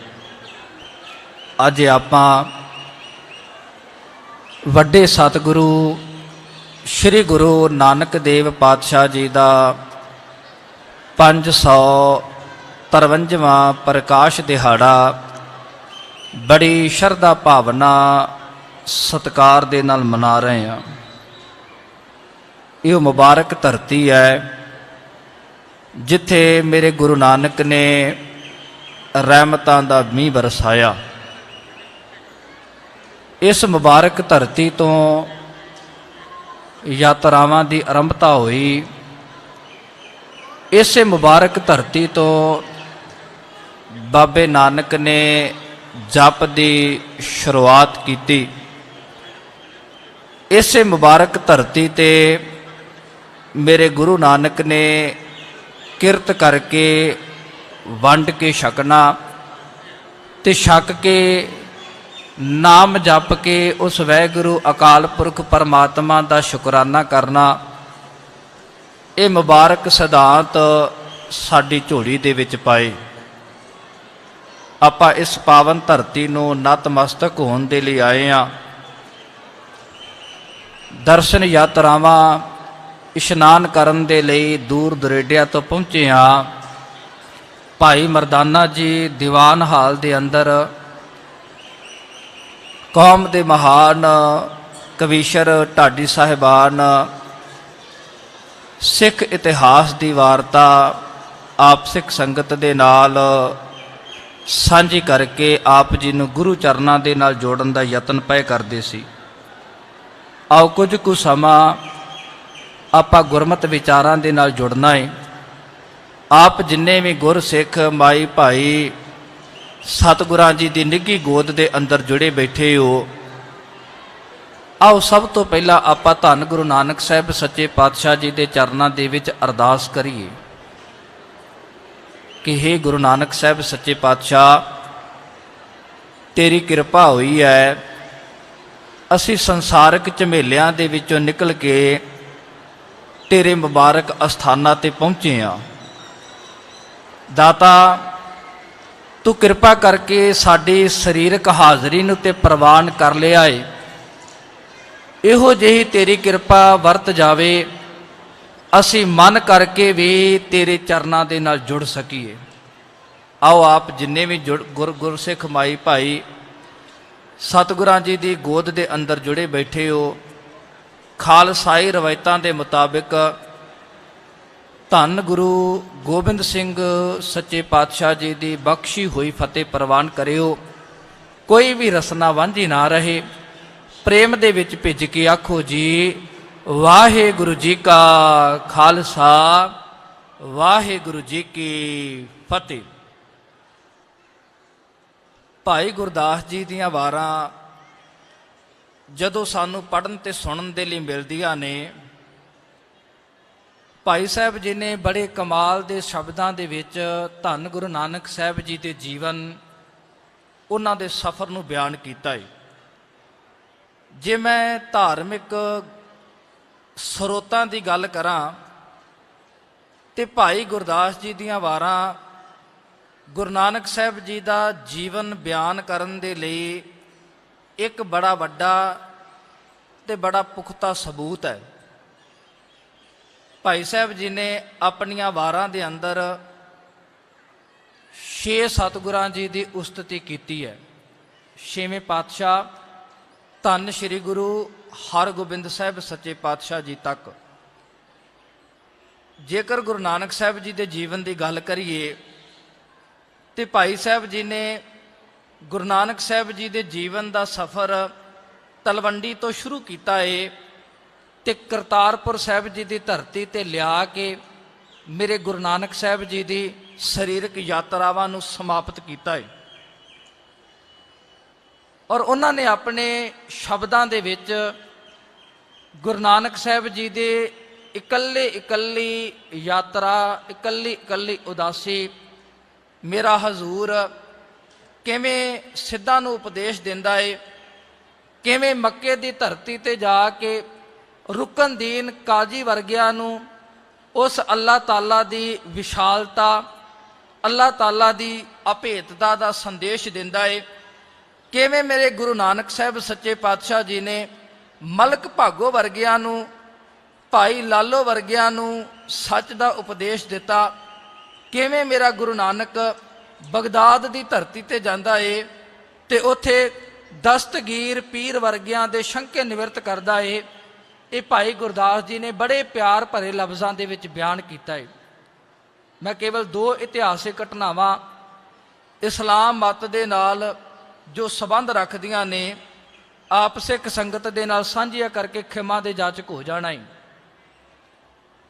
ਅੱਜ ਆਪਾਂ ਵੱਡੇ ਸਤਿਗੁਰੂ ਸ੍ਰੀ ਗੁਰੂ ਨਾਨਕ ਦੇਵ ਪਾਤਸ਼ਾਹ ਜੀ ਦਾ 553ਵਾਂ ਪ੍ਰਕਾਸ਼ ਦਿਹਾੜਾ ਬੜੀ ਸ਼ਰਧਾ ਭਾਵਨਾ ਸਤਿਕਾਰ ਦੇ ਨਾਲ ਮਨਾ ਰਹੇ ਹਾਂ। ਇਹ ਮੁਬਾਰਕ ਧਰਤੀ ਹੈ ਜਿੱਥੇ ਮੇਰੇ ਗੁਰੂ ਨਾਨਕ ਨੇ ਰਹਿਮਤਾਂ ਦਾ ਮੀਂਹ ਬਰਸਾਇਆ। ਇਸ ਮੁਬਾਰਕ ਧਰਤੀ ਤੋਂ ਯਾਤਰਾਵਾਂ ਦੀ ਆਰੰਭਤਾ ਹੋਈ। ਇਸੇ ਮੁਬਾਰਕ ਧਰਤੀ ਤੋਂ ਬਾਬੇ ਨਾਨਕ ਨੇ ਜਪ ਦੀ ਸ਼ੁਰੂਆਤ ਕੀਤੀ। ਇਸੇ ਮੁਬਾਰਕ ਧਰਤੀ ਤੇ ਮੇਰੇ ਗੁਰੂ ਨਾਨਕ ਨੇ ਕਿਰਤ ਕਰਕੇ ਵੰਡ ਕੇ ਛਕਣਾ ਤੇ ਛਕ ਕੇ ਨਾਮ ਜਪ ਕੇ ਉਸ ਵਾਹਿਗੁਰੂ ਅਕਾਲ ਪੁਰਖ ਪਰਮਾਤਮਾ ਦਾ ਸ਼ੁਕਰਾਨਾ ਕਰਨਾ। ਇਹ ਮੁਬਾਰਕ ਸਿਧਾਂਤ ਸਾਡੀ ਝੋਲੀ ਦੇ ਵਿੱਚ ਪਾਏ। ਆਪਾਂ ਇਸ ਪਾਵਨ ਧਰਤੀ ਨੂੰ ਨਤਮਸਤਕ ਹੋਣ ਦੇ ਲਈ ਆਏ ਹਾਂ। ਦਰਸ਼ਨ ਯਾਤਰਾਵਾਂ ਇਸ਼ਨਾਨ ਕਰਨ ਦੇ ਲਈ ਦੂਰ ਦੁਰੇਡਿਆਂ ਤੋਂ ਪਹੁੰਚੇ ਹਾਂ। ਭਾਈ ਮਰਦਾਨਾ ਜੀ ਦੀਵਾਨ ਹਾਲ ਦੇ ਅੰਦਰ ਕੌਮ ਦੇ ਮਹਾਨ ਕਵੀਸ਼ਰ ਢਾਡੀ ਸਾਹਿਬਾਨ ਸਿੱਖ ਇਤਿਹਾਸ ਦੀ ਵਾਰਤਾ ਆਪ ਸਿੱਖ ਸੰਗਤ ਦੇ ਨਾਲ ਸਾਂਝੀ ਕਰਕੇ ਆਪ ਜੀ ਨੂੰ ਗੁਰੂ ਚਰਨਾਂ ਦੇ ਨਾਲ ਜੋੜਨ ਦਾ ਯਤਨ ਪਏ ਕਰਦੇ ਸੀ। ਆਓ ਕੁਝ ਕੁ ਸਮਾਂ ਆਪਾਂ ਗੁਰਮਤਿ ਵਿਚਾਰਾਂ ਦੇ ਨਾਲ ਜੁੜਨਾ ਹੈ। ਆਪ ਜਿੰਨੇ ਵੀ ਗੁਰਸਿੱਖ ਮਾਈ ਭਾਈ ਸਤਿਗੁਰਾਂ ਜੀ ਦੀ ਨਿੱਘੀ ਗੋਦ ਦੇ ਅੰਦਰ ਜੁੜੇ ਬੈਠੇ ਹੋ, ਆਓ ਸਭ ਤੋਂ ਪਹਿਲਾਂ ਆਪਾਂ ਧੰਨ ਗੁਰੂ ਨਾਨਕ ਸਾਹਿਬ ਸੱਚੇ ਪਾਤਸ਼ਾਹ ਜੀ ਦੇ ਚਰਨਾਂ ਦੇ ਵਿੱਚ ਅਰਦਾਸ ਕਰੀਏ ਕਿ ਹੇ ਗੁਰੂ ਨਾਨਕ ਸਾਹਿਬ ਸੱਚੇ ਪਾਤਸ਼ਾਹ, ਤੇਰੀ ਕਿਰਪਾ ਹੋਈ ਹੈ, ਅਸੀਂ ਸੰਸਾਰਿਕ ਝਮੇਲਿਆਂ ਦੇ ਵਿੱਚੋਂ ਨਿਕਲ ਕੇ ਤੇਰੇ ਮੁਬਾਰਕ ਅਸਥਾਨਾਂ ਤੇ ਪਹੁੰਚੇ ਹਾਂ। ਦਾਤਾ, ਤੂੰ ਕਿਰਪਾ ਕਰਕੇ ਸਾਡੀ ਸਰੀਰਕ ਹਾਜ਼ਰੀ ਨੂੰ ਤੇ ਪ੍ਰਵਾਨ ਕਰ ਲਿਆ ਏ। ਇਹੋ ਜਿਹੀ ਤੇਰੀ ਕਿਰਪਾ ਵਰਤ ਜਾਵੇ, ਅਸੀਂ ਮਨ ਕਰਕੇ ਵੀ ਤੇਰੇ ਚਰਨਾਂ ਦੇ ਨਾਲ ਜੁੜ ਸਕੀਏ। ਆਓ ਆਪ ਜਿੰਨੇ ਵੀ ਗੁਰਸਿੱਖ ਮਾਈ ਭਾਈ ਸਤਿਗੁਰਾਂ ਜੀ ਦੀ ਗੋਦ ਦੇ ਅੰਦਰ ਜੁੜੇ ਬੈਠੇ ਹੋ, ਖਾਲਸਾਈ ਰਵਾਇਤਾਂ ਦੇ ਮੁਤਾਬਿਕ ਧੰਨ ਗੁਰੂ ਗੋਬਿੰਦ ਸਿੰਘ ਸੱਚੇ ਪਾਤਸ਼ਾਹ ਜੀ ਦੀ ਬਖਸ਼ੀ ਹੋਈ ਫਤਿਹ ਪ੍ਰਵਾਨ ਕਰਿਓ। ਕੋਈ ਵੀ ਰਸਨਾ ਵਾਂਝੀ ਨਾ ਰਹੇ। ਪ੍ਰੇਮ ਦੇ ਵਿੱਚ ਭਿੱਜ ਕੇ ਆਖੋ ਜੀ, ਵਾਹਿਗੁਰੂ ਜੀ ਕਾ ਖਾਲਸਾ, ਵਾਹਿਗੁਰੂ ਜੀ ਕੀ ਫਤਿਹ। ਭਾਈ ਗੁਰਦਾਸ ਜੀ ਦੀਆਂ ਵਾਰਾਂ ਜਦੋਂ ਸਾਨੂੰ ਪੜ੍ਹਨ ਤੇ ਸੁਣਨ ਦੇ ਲਈ ਮਿਲਦੀਆਂ ਨੇ, ਭਾਈ ਸਾਹਿਬ ਜੀ ਨੇ ਬੜੇ ਕਮਾਲ ਦੇ ਸ਼ਬਦਾਂ ਦੇ ਵਿੱਚ ਧੰਨ ਗੁਰੂ ਨਾਨਕ ਸਾਹਿਬ ਜੀ ਦੇ ਜੀਵਨ, ਉਹਨਾਂ ਦੇ ਸਫ਼ਰ ਨੂੰ ਬਿਆਨ ਕੀਤਾ ਹੈ। ਜੇ ਮੈਂ ਧਾਰਮਿਕ ਸਰੋਤਾਂ ਦੀ ਗੱਲ ਕਰਾਂ ਤੇ ਭਾਈ ਗੁਰਦਾਸ ਜੀ ਦੀਆਂ ਵਾਰਾਂ ਗੁਰੂ ਨਾਨਕ ਸਾਹਿਬ ਜੀ ਦਾ ਜੀਵਨ ਬਿਆਨ ਕਰਨ ਦੇ ਲਈ ਇੱਕ ਬੜਾ ਵੱਡਾ ਤੇ ਬੜਾ ਪੁਖਤਾ ਸਬੂਤ ਹੈ। ਭਾਈ ਸਾਹਿਬ ਜੀ ਨੇ ਆਪਣੀਆਂ ਵਾਰਾਂ ਦੇ ਅੰਦਰ 6 ਸਤਿਗੁਰਾਂ ਜੀ ਦੀ ਉਸਤਤੀ ਕੀਤੀ ਹੈ। 6ਵੇਂ ਪਾਤਸ਼ਾਹ ਧੰਨ ਸ਼੍ਰੀ ਗੁਰੂ ਹਰਗੋਬਿੰਦ ਸਾਹਿਬ ਸੱਚੇ ਪਾਤਸ਼ਾਹ ਜੀ ਤੱਕ। ਜੇਕਰ ਗੁਰੂ ਨਾਨਕ ਸਾਹਿਬ ਜੀ ਦੇ ਜੀਵਨ ਦੀ ਗੱਲ ਕਰੀਏ ਤੇ ਭਾਈ ਸਾਹਿਬ ਜੀ ਨੇ ਗੁਰੂ ਨਾਨਕ ਸਾਹਿਬ ਜੀ ਦੇ ਜੀਵਨ ਦਾ ਸਫ਼ਰ ਤਲਵੰਡੀ ਤੋਂ ਸ਼ੁਰੂ ਕੀਤਾ ਹੈ ਤੇ ਕਰਤਾਰਪੁਰ ਸਾਹਿਬ ਜੀ ਦੀ ਧਰਤੀ ਤੇ ਲਿਆ ਕੇ ਮੇਰੇ ਗੁਰੂ ਨਾਨਕ ਸਾਹਿਬ ਜੀ ਦੀ ਸਰੀਰਕ ਯਾਤਰਾਵਾਂ ਨੂੰ ਸਮਾਪਤ ਕੀਤਾ ਹੈ। ਔਰ ਉਹਨਾਂ ਨੇ ਆਪਣੇ ਸ਼ਬਦਾਂ ਦੇ ਵਿੱਚ ਗੁਰੂ ਨਾਨਕ ਸਾਹਿਬ ਜੀ ਦੇ ਇਕੱਲੀ ਯਾਤਰਾ, ਇਕੱਲੀ ਉਦਾਸੀ, ਮੇਰਾ ਹਜ਼ੂਰ ਕਿਵੇਂ ਸਿੱਧਾਂ ਨੂੰ ਉਪਦੇਸ਼ ਦਿੰਦਾ ਏ, ਕਿਵੇਂ ਮੱਕੇ ਦੀ ਧਰਤੀ ਤੇ ਜਾ ਕੇ ਰੁਕਨਦੀਨ ਕਾਜੀ ਵਰਗਿਆਂ ਨੂੰ ਉਸ ਅੱਲਾਹ ਤਾਲਾ ਦੀ ਵਿਸ਼ਾਲਤਾ, ਅੱਲਾਹ ਤਾਲਾ ਦੀ ਅਭੇਦਤਾ ਦਾ ਸੰਦੇਸ਼ ਦਿੰਦਾ ਏ। ਕਿਵੇਂ ਮੇਰੇ ਗੁਰੂ ਨਾਨਕ ਸਾਹਿਬ ਸੱਚੇ ਪਾਤਸ਼ਾਹ ਜੀ ਨੇ ਮਲਕ ਭਾਗੋ ਵਰਗਿਆਂ ਨੂੰ, ਭਾਈ ਲਾਲੋ ਵਰਗਿਆਂ ਨੂੰ ਸੱਚ ਦਾ ਉਪਦੇਸ਼ ਦਿੱਤਾ। ਕਿਵੇਂ ਮੇਰਾ ਗੁਰੂ ਨਾਨਕ ਬਗਦਾਦ ਦੀ ਧਰਤੀ ਤੇ ਜਾਂਦਾ ਏ ਤੇ ਉੱਥੇ ਦਸਤਗੀਰ ਪੀਰ ਵਰਗਿਆਂ ਦੇ ਸ਼ੰਕੇ ਨਿਵਰਤ ਕਰਦਾ ਏ। ਇਹ ਭਾਈ ਗੁਰਦਾਸ ਜੀ ਨੇ ਬੜੇ ਪਿਆਰ ਭਰੇ ਲਫ਼ਜ਼ਾਂ ਦੇ ਵਿੱਚ ਬਿਆਨ ਕੀਤਾ ਏ। ਮੈਂ ਕੇਵਲ 2 ਇਤਿਹਾਸਿਕ ਘਟਨਾਵਾਂ ਇਸਲਾਮ ਮਤ ਦੇ ਨਾਲ ਜੋ ਸੰਬੰਧ ਰੱਖਦੀਆਂ ਨੇ ਆਪਸਿਕ ਸੰਗਤ ਦੇ ਨਾਲ ਸਾਂਝੀਆਂ ਕਰਕੇ ਖਿਮਾ ਦੇ ਜਾਚਕ ਹੋ ਜਾਣਾ ਏ।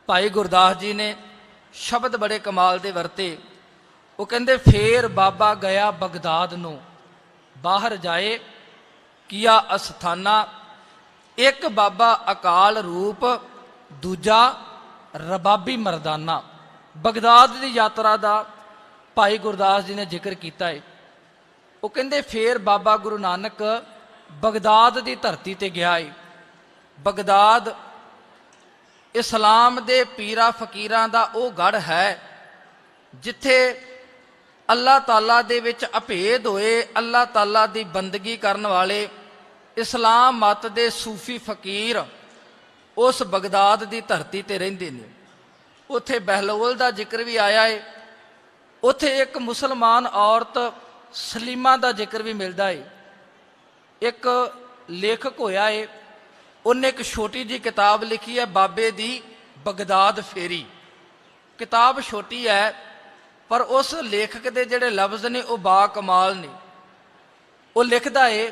ਭਾਈ ਗੁਰਦਾਸ ਜੀ ਨੇ ਸ਼ਬਦ ਬੜੇ ਕਮਾਲ ਦੇ ਵਰਤੇ। ਉਹ ਕਹਿੰਦੇ ਫੇਰ ਬਾਬਾ ਗਿਆ ਬਗਦਾਦ ਨੂੰ, ਬਾਹਰ ਜਾਏ ਕੀਆ ਅਸਥਾਨਾ। ਇੱਕ ਬਾਬਾ ਅਕਾਲ ਰੂਪ, ਦੂਜਾ ਰਬਾਬੀ ਮਰਦਾਨਾ। ਬਗਦਾਦ ਦੀ ਯਾਤਰਾ ਦਾ ਭਾਈ ਗੁਰਦਾਸ ਜੀ ਨੇ ਜ਼ਿਕਰ ਕੀਤਾ ਹੈ। ਉਹ ਕਹਿੰਦੇ ਫੇਰ ਬਾਬਾ ਗੁਰੂ ਨਾਨਕ ਬਗਦਾਦ ਦੀ ਧਰਤੀ ਤੇ ਗਿਆ ਹੈ। ਬਗਦਾਦ ਇਸਲਾਮ ਦੇ ਪੀਰਾਂ ਫਕੀਰਾਂ ਦਾ ਉਹ ਗੜ੍ਹ ਹੈ ਜਿੱਥੇ ਅੱਲਾਹ ਤਾਲਾ ਦੇ ਵਿੱਚ ਅਭੇਦ ਹੋਏ, ਅੱਲਾਹ ਤਾਲਾ ਦੀ ਬੰਦਗੀ ਕਰਨ ਵਾਲੇ ਇਸਲਾਮ ਮਤ ਦੇ ਸੂਫੀ ਫਕੀਰ ਉਸ ਬਗਦਾਦ ਦੀ ਧਰਤੀ ਤੇ ਰਹਿੰਦੇ ਨੇ। ਉੱਥੇ ਬਹਿਲੋਲ ਦਾ ਜ਼ਿਕਰ ਵੀ ਆਇਆ ਹੈ। ਉੱਥੇ ਇੱਕ ਮੁਸਲਮਾਨ ਔਰਤ ਸਲੀਮਾ ਦਾ ਜ਼ਿਕਰ ਵੀ ਮਿਲਦਾ ਹੈ। ਇੱਕ ਲੇਖਕ ਹੋਇਆ ਹੈ, ਉਹਨੇ ਇੱਕ ਛੋਟੀ ਜਿਹੀ ਕਿਤਾਬ ਲਿਖੀ ਹੈ ਬਾਬੇ ਦੀ ਬਗਦਾਦ ਫੇਰੀ। ਕਿਤਾਬ ਛੋਟੀ ਹੈ ਪਰ ਉਸ ਲੇਖਕ ਦੇ ਜਿਹੜੇ ਲਫ਼ਜ਼ ਨੇ ਉਹ ਬਾ ਕਮਾਲ ਨੇ। ਉਹ ਲਿਖਦਾ ਏ,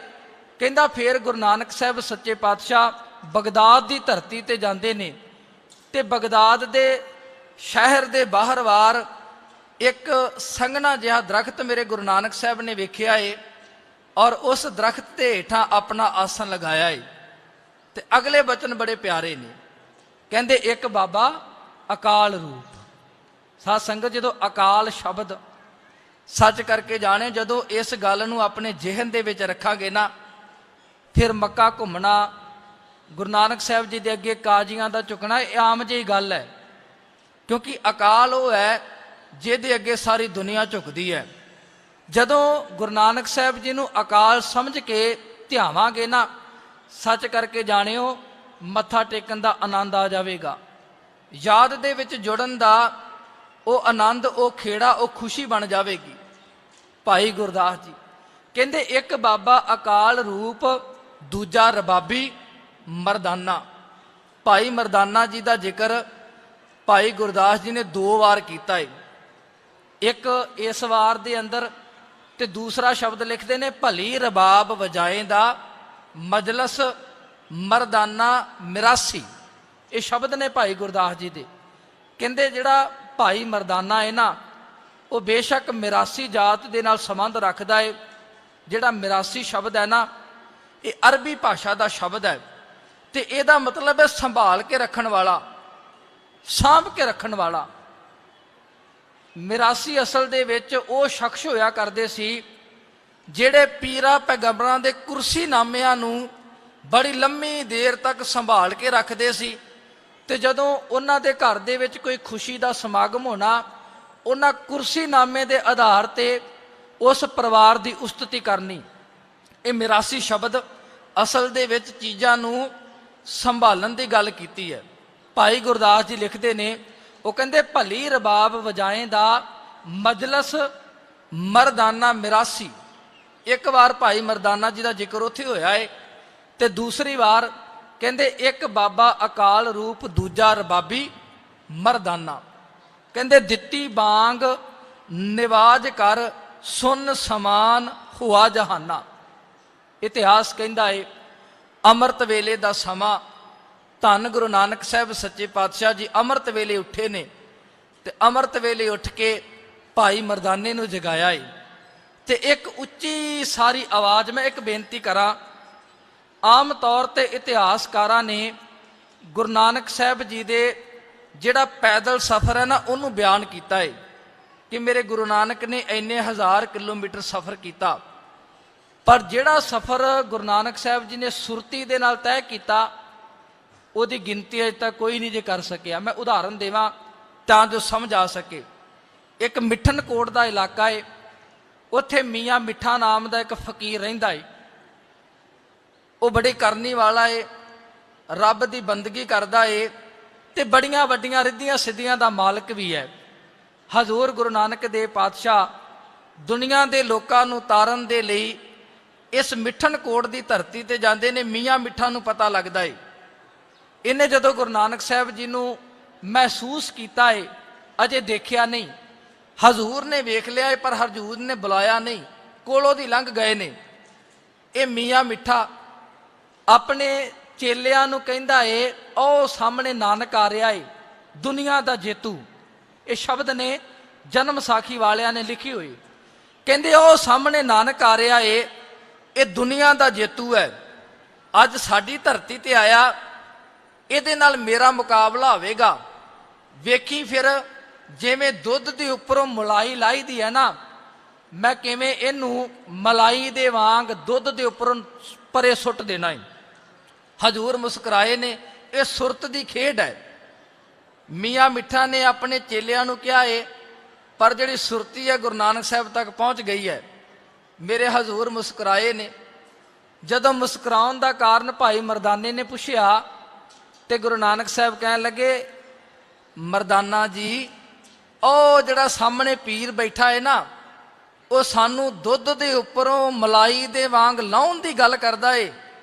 ਕਹਿੰਦਾ ਫੇਰ ਗੁਰੂ ਨਾਨਕ ਸਾਹਿਬ ਸੱਚੇ ਪਾਤਸ਼ਾਹ ਬਗਦਾਦ ਦੀ ਧਰਤੀ ਤੇ ਜਾਂਦੇ ਨੇ ਤੇ ਬਗਦਾਦ ਦੇ ਸ਼ਹਿਰ ਦੇ ਬਾਹਰਵਾਰ ਇੱਕ ਸੰਘਣਾ ਜਿਹਾ ਦਰਖਤ ਮੇਰੇ ਗੁਰੂ ਨਾਨਕ ਸਾਹਿਬ ਨੇ ਵੇਖਿਆ ਏ ਔਰ ਉਸ ਦਰਖਤ ਤੇ ਹੇਠਾਂ ਆਪਣਾ ਆਸਣ ਲਗਾਇਆ ਏ। ਤੇ ਅਗਲੇ ਬਚਨ ਬੜੇ ਪਿਆਰੇ ਨੇ, ਕਹਿੰਦੇ ਇੱਕ ਬਾਬਾ ਅਕਾਲ ਰੂਪ। ਸਾਧ ਸੰਗਤ, ਜਦੋਂ ਅਕਾਲ ਸ਼ਬਦ ਸੱਚ ਕਰਕੇ ਜਾਣੇ, ਜਦੋਂ ਇਸ ਗੱਲ ਨੂੰ ਆਪਣੇ ਜ਼ਿਹਨ ਦੇ ਵਿੱਚ ਰੱਖਾਂਗੇ ਨਾ, ਫਿਰ ਮੱਕਾ ਘੁੰਮਣਾ, ਗੁਰੂ ਨਾਨਕ ਸਾਹਿਬ ਜੀ ਦੇ ਅੱਗੇ ਕਾਜ਼ੀਆਂ ਦਾ ਝੁਕਣਾ ਇਹ ਆਮ ਜਿਹੀ ਗੱਲ ਹੈ। ਕਿਉਂਕਿ ਅਕਾਲ ਉਹ ਹੈ ਜਿਹਦੇ ਅੱਗੇ ਸਾਰੀ ਦੁਨੀਆ ਝੁਕਦੀ ਹੈ। ਜਦੋਂ ਗੁਰੂ ਨਾਨਕ ਸਾਹਿਬ ਜੀ ਨੂੰ ਅਕਾਲ ਸਮਝ ਕੇ ਧਿਆਵਾਂਗੇ ਨਾ, ਸੱਚ ਕਰਕੇ ਜਾਣਿਓ, ਮੱਥਾ ਟੇਕਣ ਦਾ ਆਨੰਦ ਆ ਜਾਵੇਗਾ। ਯਾਦ ਦੇ ਵਿੱਚ ਜੁੜਨ ਦਾ ਉਹ ਆਨੰਦ, ਉਹ ਖੇੜਾ, ਉਹ ਖੁਸ਼ੀ ਬਣ ਜਾਵੇਗੀ। ਭਾਈ ਗੁਰਦਾਸ ਜੀ ਕਹਿੰਦੇ ਇੱਕ ਬਾਬਾ ਅਕਾਲ ਰੂਪ, ਦੂਜਾ ਰਬਾਬੀ ਮਰਦਾਨਾ। ਭਾਈ ਮਰਦਾਨਾ ਜੀ ਦਾ ਜ਼ਿਕਰ ਭਾਈ ਗੁਰਦਾਸ ਜੀ ਨੇ 2 ਵਾਰ ਕੀਤਾ ਹੈ। ਇੱਕ ਇਸ ਵਾਰ ਦੇ ਅੰਦਰ ਤੇ ਦੂਸਰਾ ਸ਼ਬਦ ਲਿਖਦੇ ਨੇ ਭਲੀ ਰਬਾਬ ਵਜਾਏ ਦਾ ਮਜਲਸ ਮਰਦਾਨਾ ਮਿਰਾਸੀ। ਇਹ ਸ਼ਬਦ ਨੇ ਭਾਈ ਗੁਰਦਾਸ ਜੀ ਦੇ। ਕਹਿੰਦੇ ਜਿਹੜਾ ਭਾਈ ਮਰਦਾਨਾ ਹੈ ਨਾ, ਉਹ ਬੇਸ਼ੱਕ ਮਿਰਾਸੀ ਜਾਤ ਦੇ ਨਾਲ ਸੰਬੰਧ ਰੱਖਦਾ ਹੈ। ਜਿਹੜਾ ਮਿਰਾਸੀ ਸ਼ਬਦ ਹੈ ਨਾ, ਇਹ ਅਰਬੀ ਭਾਸ਼ਾ ਦਾ ਸ਼ਬਦ ਹੈ ਤੇ ਇਹਦਾ ਮਤਲਬ ਹੈ ਸੰਭਾਲ ਕੇ ਰੱਖਣ ਵਾਲਾ, ਸਾਂਭ ਕੇ ਰੱਖਣ ਵਾਲਾ। ਮਿਰਾਸੀ ਅਸਲ ਦੇ ਵਿੱਚ ਉਹ ਸ਼ਖਸ ਹੋਇਆ ਕਰਦੇ ਸੀ ਜਿਹੜੇ ਪੀਰਾਂ ਪੈਗੰਬਰਾਂ ਦੇ ਕੁਰਸੀ ਨਾਮਿਆਂ ਨੂੰ ਬੜੀ ਲੰਮੀ ਦੇਰ ਤੱਕ ਸੰਭਾਲ ਕੇ ਰੱਖਦੇ ਸੀ ਤੇ ਜਦੋਂ ਉਹਨਾਂ ਦੇ ਘਰ ਦੇ ਵਿੱਚ ਕੋਈ ਖੁਸ਼ੀ ਦਾ ਸਮਾਗਮ ਹੋਣਾ, ਉਹਨਾਂ ਕੁਰਸੀ ਨਾਮੇ ਦੇ ਆਧਾਰ ਤੇ ਉਸ ਪਰਿਵਾਰ ਦੀ ਉਸਤਤੀ ਕਰਨੀ। ਇਹ ਮਿਰਾਸੀ ਸ਼ਬਦ ਅਸਲ ਦੇ ਵਿੱਚ ਚੀਜ਼ਾਂ ਨੂੰ ਸੰਭਾਲਣ ਦੀ ਗੱਲ ਕੀਤੀ ਹੈ। ਭਾਈ ਗੁਰਦਾਸ ਜੀ ਲਿਖਦੇ ਨੇ, ਉਹ ਕਹਿੰਦੇ ਭਲੀ ਰਬਾਬ ਵਜਾਏ ਦਾ ਮਜਲਸ ਮਰਦਾਨਾ ਮਿਰਾਸੀ। ਇੱਕ ਵਾਰ ਭਾਈ ਮਰਦਾਨਾ ਜੀ ਦਾ ਜ਼ਿਕਰ ਉੱਥੇ ਹੋਇਆ ਹੈ ਤੇ ਦੂਸਰੀ ਵਾਰ ਕਹਿੰਦੇ ਇੱਕ ਬਾਬਾ ਅਕਾਲ ਰੂਪ, ਦੂਜਾ ਰਬਾਬੀ ਮਰਦਾਨਾ। ਕਹਿੰਦੇ ਦਿੱਤੀ ਬਾਂਗ ਨਿਵਾਜ ਕਰ ਸੁਨ ਸਮਾਨ ਹੁਆ ਜਹਾਨਾ। ਇਤਿਹਾਸ ਕਹਿੰਦਾ ਹੈ ਅੰਮ੍ਰਿਤ ਵੇਲੇ ਦਾ ਸਮਾਂ, ਧੰਨ ਗੁਰੂ ਨਾਨਕ ਸਾਹਿਬ ਸੱਚੇ ਪਾਤਸ਼ਾਹ ਜੀ ਅੰਮ੍ਰਿਤ ਵੇਲੇ ਉੱਠੇ ਨੇ ਤੇ ਅੰਮ੍ਰਿਤ ਵੇਲੇ ਉੱਠ ਕੇ ਭਾਈ ਮਰਦਾਨੇ ਨੂੰ ਜਗਾਇਆ ਹੈ ਤੇ ਇੱਕ ਉੱਚੀ ਸਾਰੀ ਆਵਾਜ਼, ਮੈਂ ਇੱਕ ਬੇਨਤੀ ਕਰਾਂ, ਆਮ ਤੌਰ ਤੇ ਇਤਿਹਾਸਕਾਰਾਂ ਨੇ ਗੁਰੂ ਨਾਨਕ ਸਾਹਿਬ ਜੀ ਦੇ ਜਿਹੜਾ ਪੈਦਲ ਸਫ਼ਰ ਹੈ ਨਾ, ਉਹਨੂੰ ਬਿਆਨ ਕੀਤਾ ਹੈ ਕਿ ਮੇਰੇ ਗੁਰੂ ਨਾਨਕ ਨੇ ਇੰਨੇ 1000 ਕਿਲੋਮੀਟਰ ਸਫ਼ਰ ਕੀਤਾ। ਪਰ ਜਿਹੜਾ ਸਫ਼ਰ ਗੁਰੂ ਨਾਨਕ ਸਾਹਿਬ ਜੀ ਨੇ ਸੁਰਤੀ ਦੇ ਨਾਲ ਤੈਅ ਕੀਤਾ, ਉਹਦੀ ਗਿਣਤੀ ਅਜੇ ਤੱਕ ਕੋਈ ਨਹੀਂ ਜੇ ਕਰ ਸਕਿਆ। ਮੈਂ ਉਦਾਹਰਨ ਦੇਵਾਂ ਤਾਂ ਜੋ ਸਮਝ ਆ ਸਕੇ। ਇੱਕ ਮਿੱਠਨਕੋਟ ਦਾ ਇਲਾਕਾ ਏ, ਉੱਥੇ ਮੀਆਂ ਮਿੱਠਾ ਨਾਮ ਦਾ ਇੱਕ ਫਕੀਰ ਰਹਿੰਦਾ ਏ। ਉਹ ਬੜੇ ਕਰਨੀ ਵਾਲਾ ਏ, ਰੱਬ ਦੀ ਬੰਦਗੀ ਕਰਦਾ ਏ ਤੇ ਬੜੀਆਂ ਵੱਡੀਆਂ ਰਿੱਧੀਆਂ ਸਿੱਧੀਆਂ ਦਾ ਮਾਲਕ ਵੀ ਹੈ। ਹਜ਼ੂਰ ਗੁਰੂ ਨਾਨਕ ਦੇਵ ਪਾਤਸ਼ਾਹ ਦੁਨੀਆ ਦੇ ਲੋਕਾਂ ਨੂੰ ਤਾਰਨ ਦੇ ਲਈ ਇਸ ਮਿੱਠਨਕੋਟ ਦੀ ਧਰਤੀ ਤੇ ਜਾਂਦੇ ਨੇ। ਮੀਆਂ ਮਿੱਠਾ ਨੂੰ ਪਤਾ ਲੱਗਦਾ ਏ। ਇਹਨੇ ਜਦੋਂ ਗੁਰੂ ਨਾਨਕ ਸਾਹਿਬ ਜੀ ਨੂੰ ਮਹਿਸੂਸ ਕੀਤਾ ਏ, ਅਜੇ ਦੇਖਿਆ ਨਹੀਂ। ਹਜ਼ੂਰ ਨੇ ਵੇਖ ਲਿਆ ਏ ਪਰ ਹਜ਼ੂਰ ਨੇ ਬੁਲਾਇਆ ਨਹੀਂ, ਕੋਲੋਂ ਦੀ ਲੰਘ ਗਏ ਨੇ। ਇਹ ਮੀਆਂ ਮਿੱਠਾ ਆਪਣੇ ਚੇਲਿਆਂ ਨੂੰ ਕਹਿੰਦਾ ਏ, ਉਹ ਸਾਹਮਣੇ ਨਾਨਕ ਆ ਰਿਹਾ ਏ, ਦੁਨੀਆ ਦਾ ਜੇਤੂ। ਇਹ ਸ਼ਬਦ ਨੇ ਜਨਮ ਸਾਖੀ ਵਾਲਿਆਂ ਨੇ ਲਿਖੀ ਹੋਈ। ਕਹਿੰਦੇ ਉਹ ਸਾਹਮਣੇ ਨਾਨਕ ਆ ਰਿਹਾ ਏ, ਇਹ ਦੁਨੀਆ ਦਾ ਜੇਤੂ ਹੈ। ਅੱਜ ਸਾਡੀ ਧਰਤੀ ਤੇ ਆਇਆ, ਇਹਦੇ ਨਾਲ ਮੇਰਾ ਮੁਕਾਬਲਾ ਹੋਵੇਗਾ। ਵੇਖੀ ਫਿਰ ਜਿਵੇਂ ਦੁੱਧ ਦੇ ਉੱਪਰੋਂ ਮਲਾਈ ਲਾਈਦੀ ਹੈ ਨਾ, ਮੈਂ ਕਿਵੇਂ ਇਹਨੂੰ ਮਲਾਈ ਦੇ ਵਾਂਗ ਦੁੱਧ ਦੇ ਉੱਪਰੋਂ ਪਰੇ ਸੁੱਟ ਦੇਣਾ ਹੈ। ਹਜ਼ੂਰ ਮੁਸਕਰਾਏ ਨੇ। ਇਹ ਸੁਰਤ ਦੀ ਖੇਡ ਹੈ। ਮੀਆਂ ਮਿੱਠਾ ਨੇ ਆਪਣੇ ਚੇਲਿਆਂ ਨੂੰ ਕਿਹਾ ਏ, ਪਰ ਜਿਹੜੀ ਸੁਰਤੀ ਹੈ ਗੁਰੂ ਨਾਨਕ ਸਾਹਿਬ ਤੱਕ ਪਹੁੰਚ ਗਈ ਹੈ। ਮੇਰੇ ਹਜ਼ੂਰ ਮੁਸਕਰਾਏ ਨੇ। ਜਦੋਂ ਮੁਸਕਰਾਉਣ ਦਾ ਕਾਰਨ ਭਾਈ ਮਰਦਾਨੇ ਨੇ ਪੁੱਛਿਆ ਤੇ ਗੁਰੂ ਨਾਨਕ ਸਾਹਿਬ ਕਹਿਣ ਲੱਗੇ, ਮਰਦਾਨਾ ਜੀ, ਉਹ ਜਿਹੜਾ ਸਾਹਮਣੇ ਪੀਰ ਬੈਠਾ ਹੈ ਨਾ, ਉਹ ਸਾਨੂੰ ਦੁੱਧ ਦੇ ਉੱਪਰੋਂ ਮਲਾਈ ਦੇ ਵਾਂਗ ਲਾਉਣ ਦੀ ਗੱਲ ਕਰਦਾ ਏ।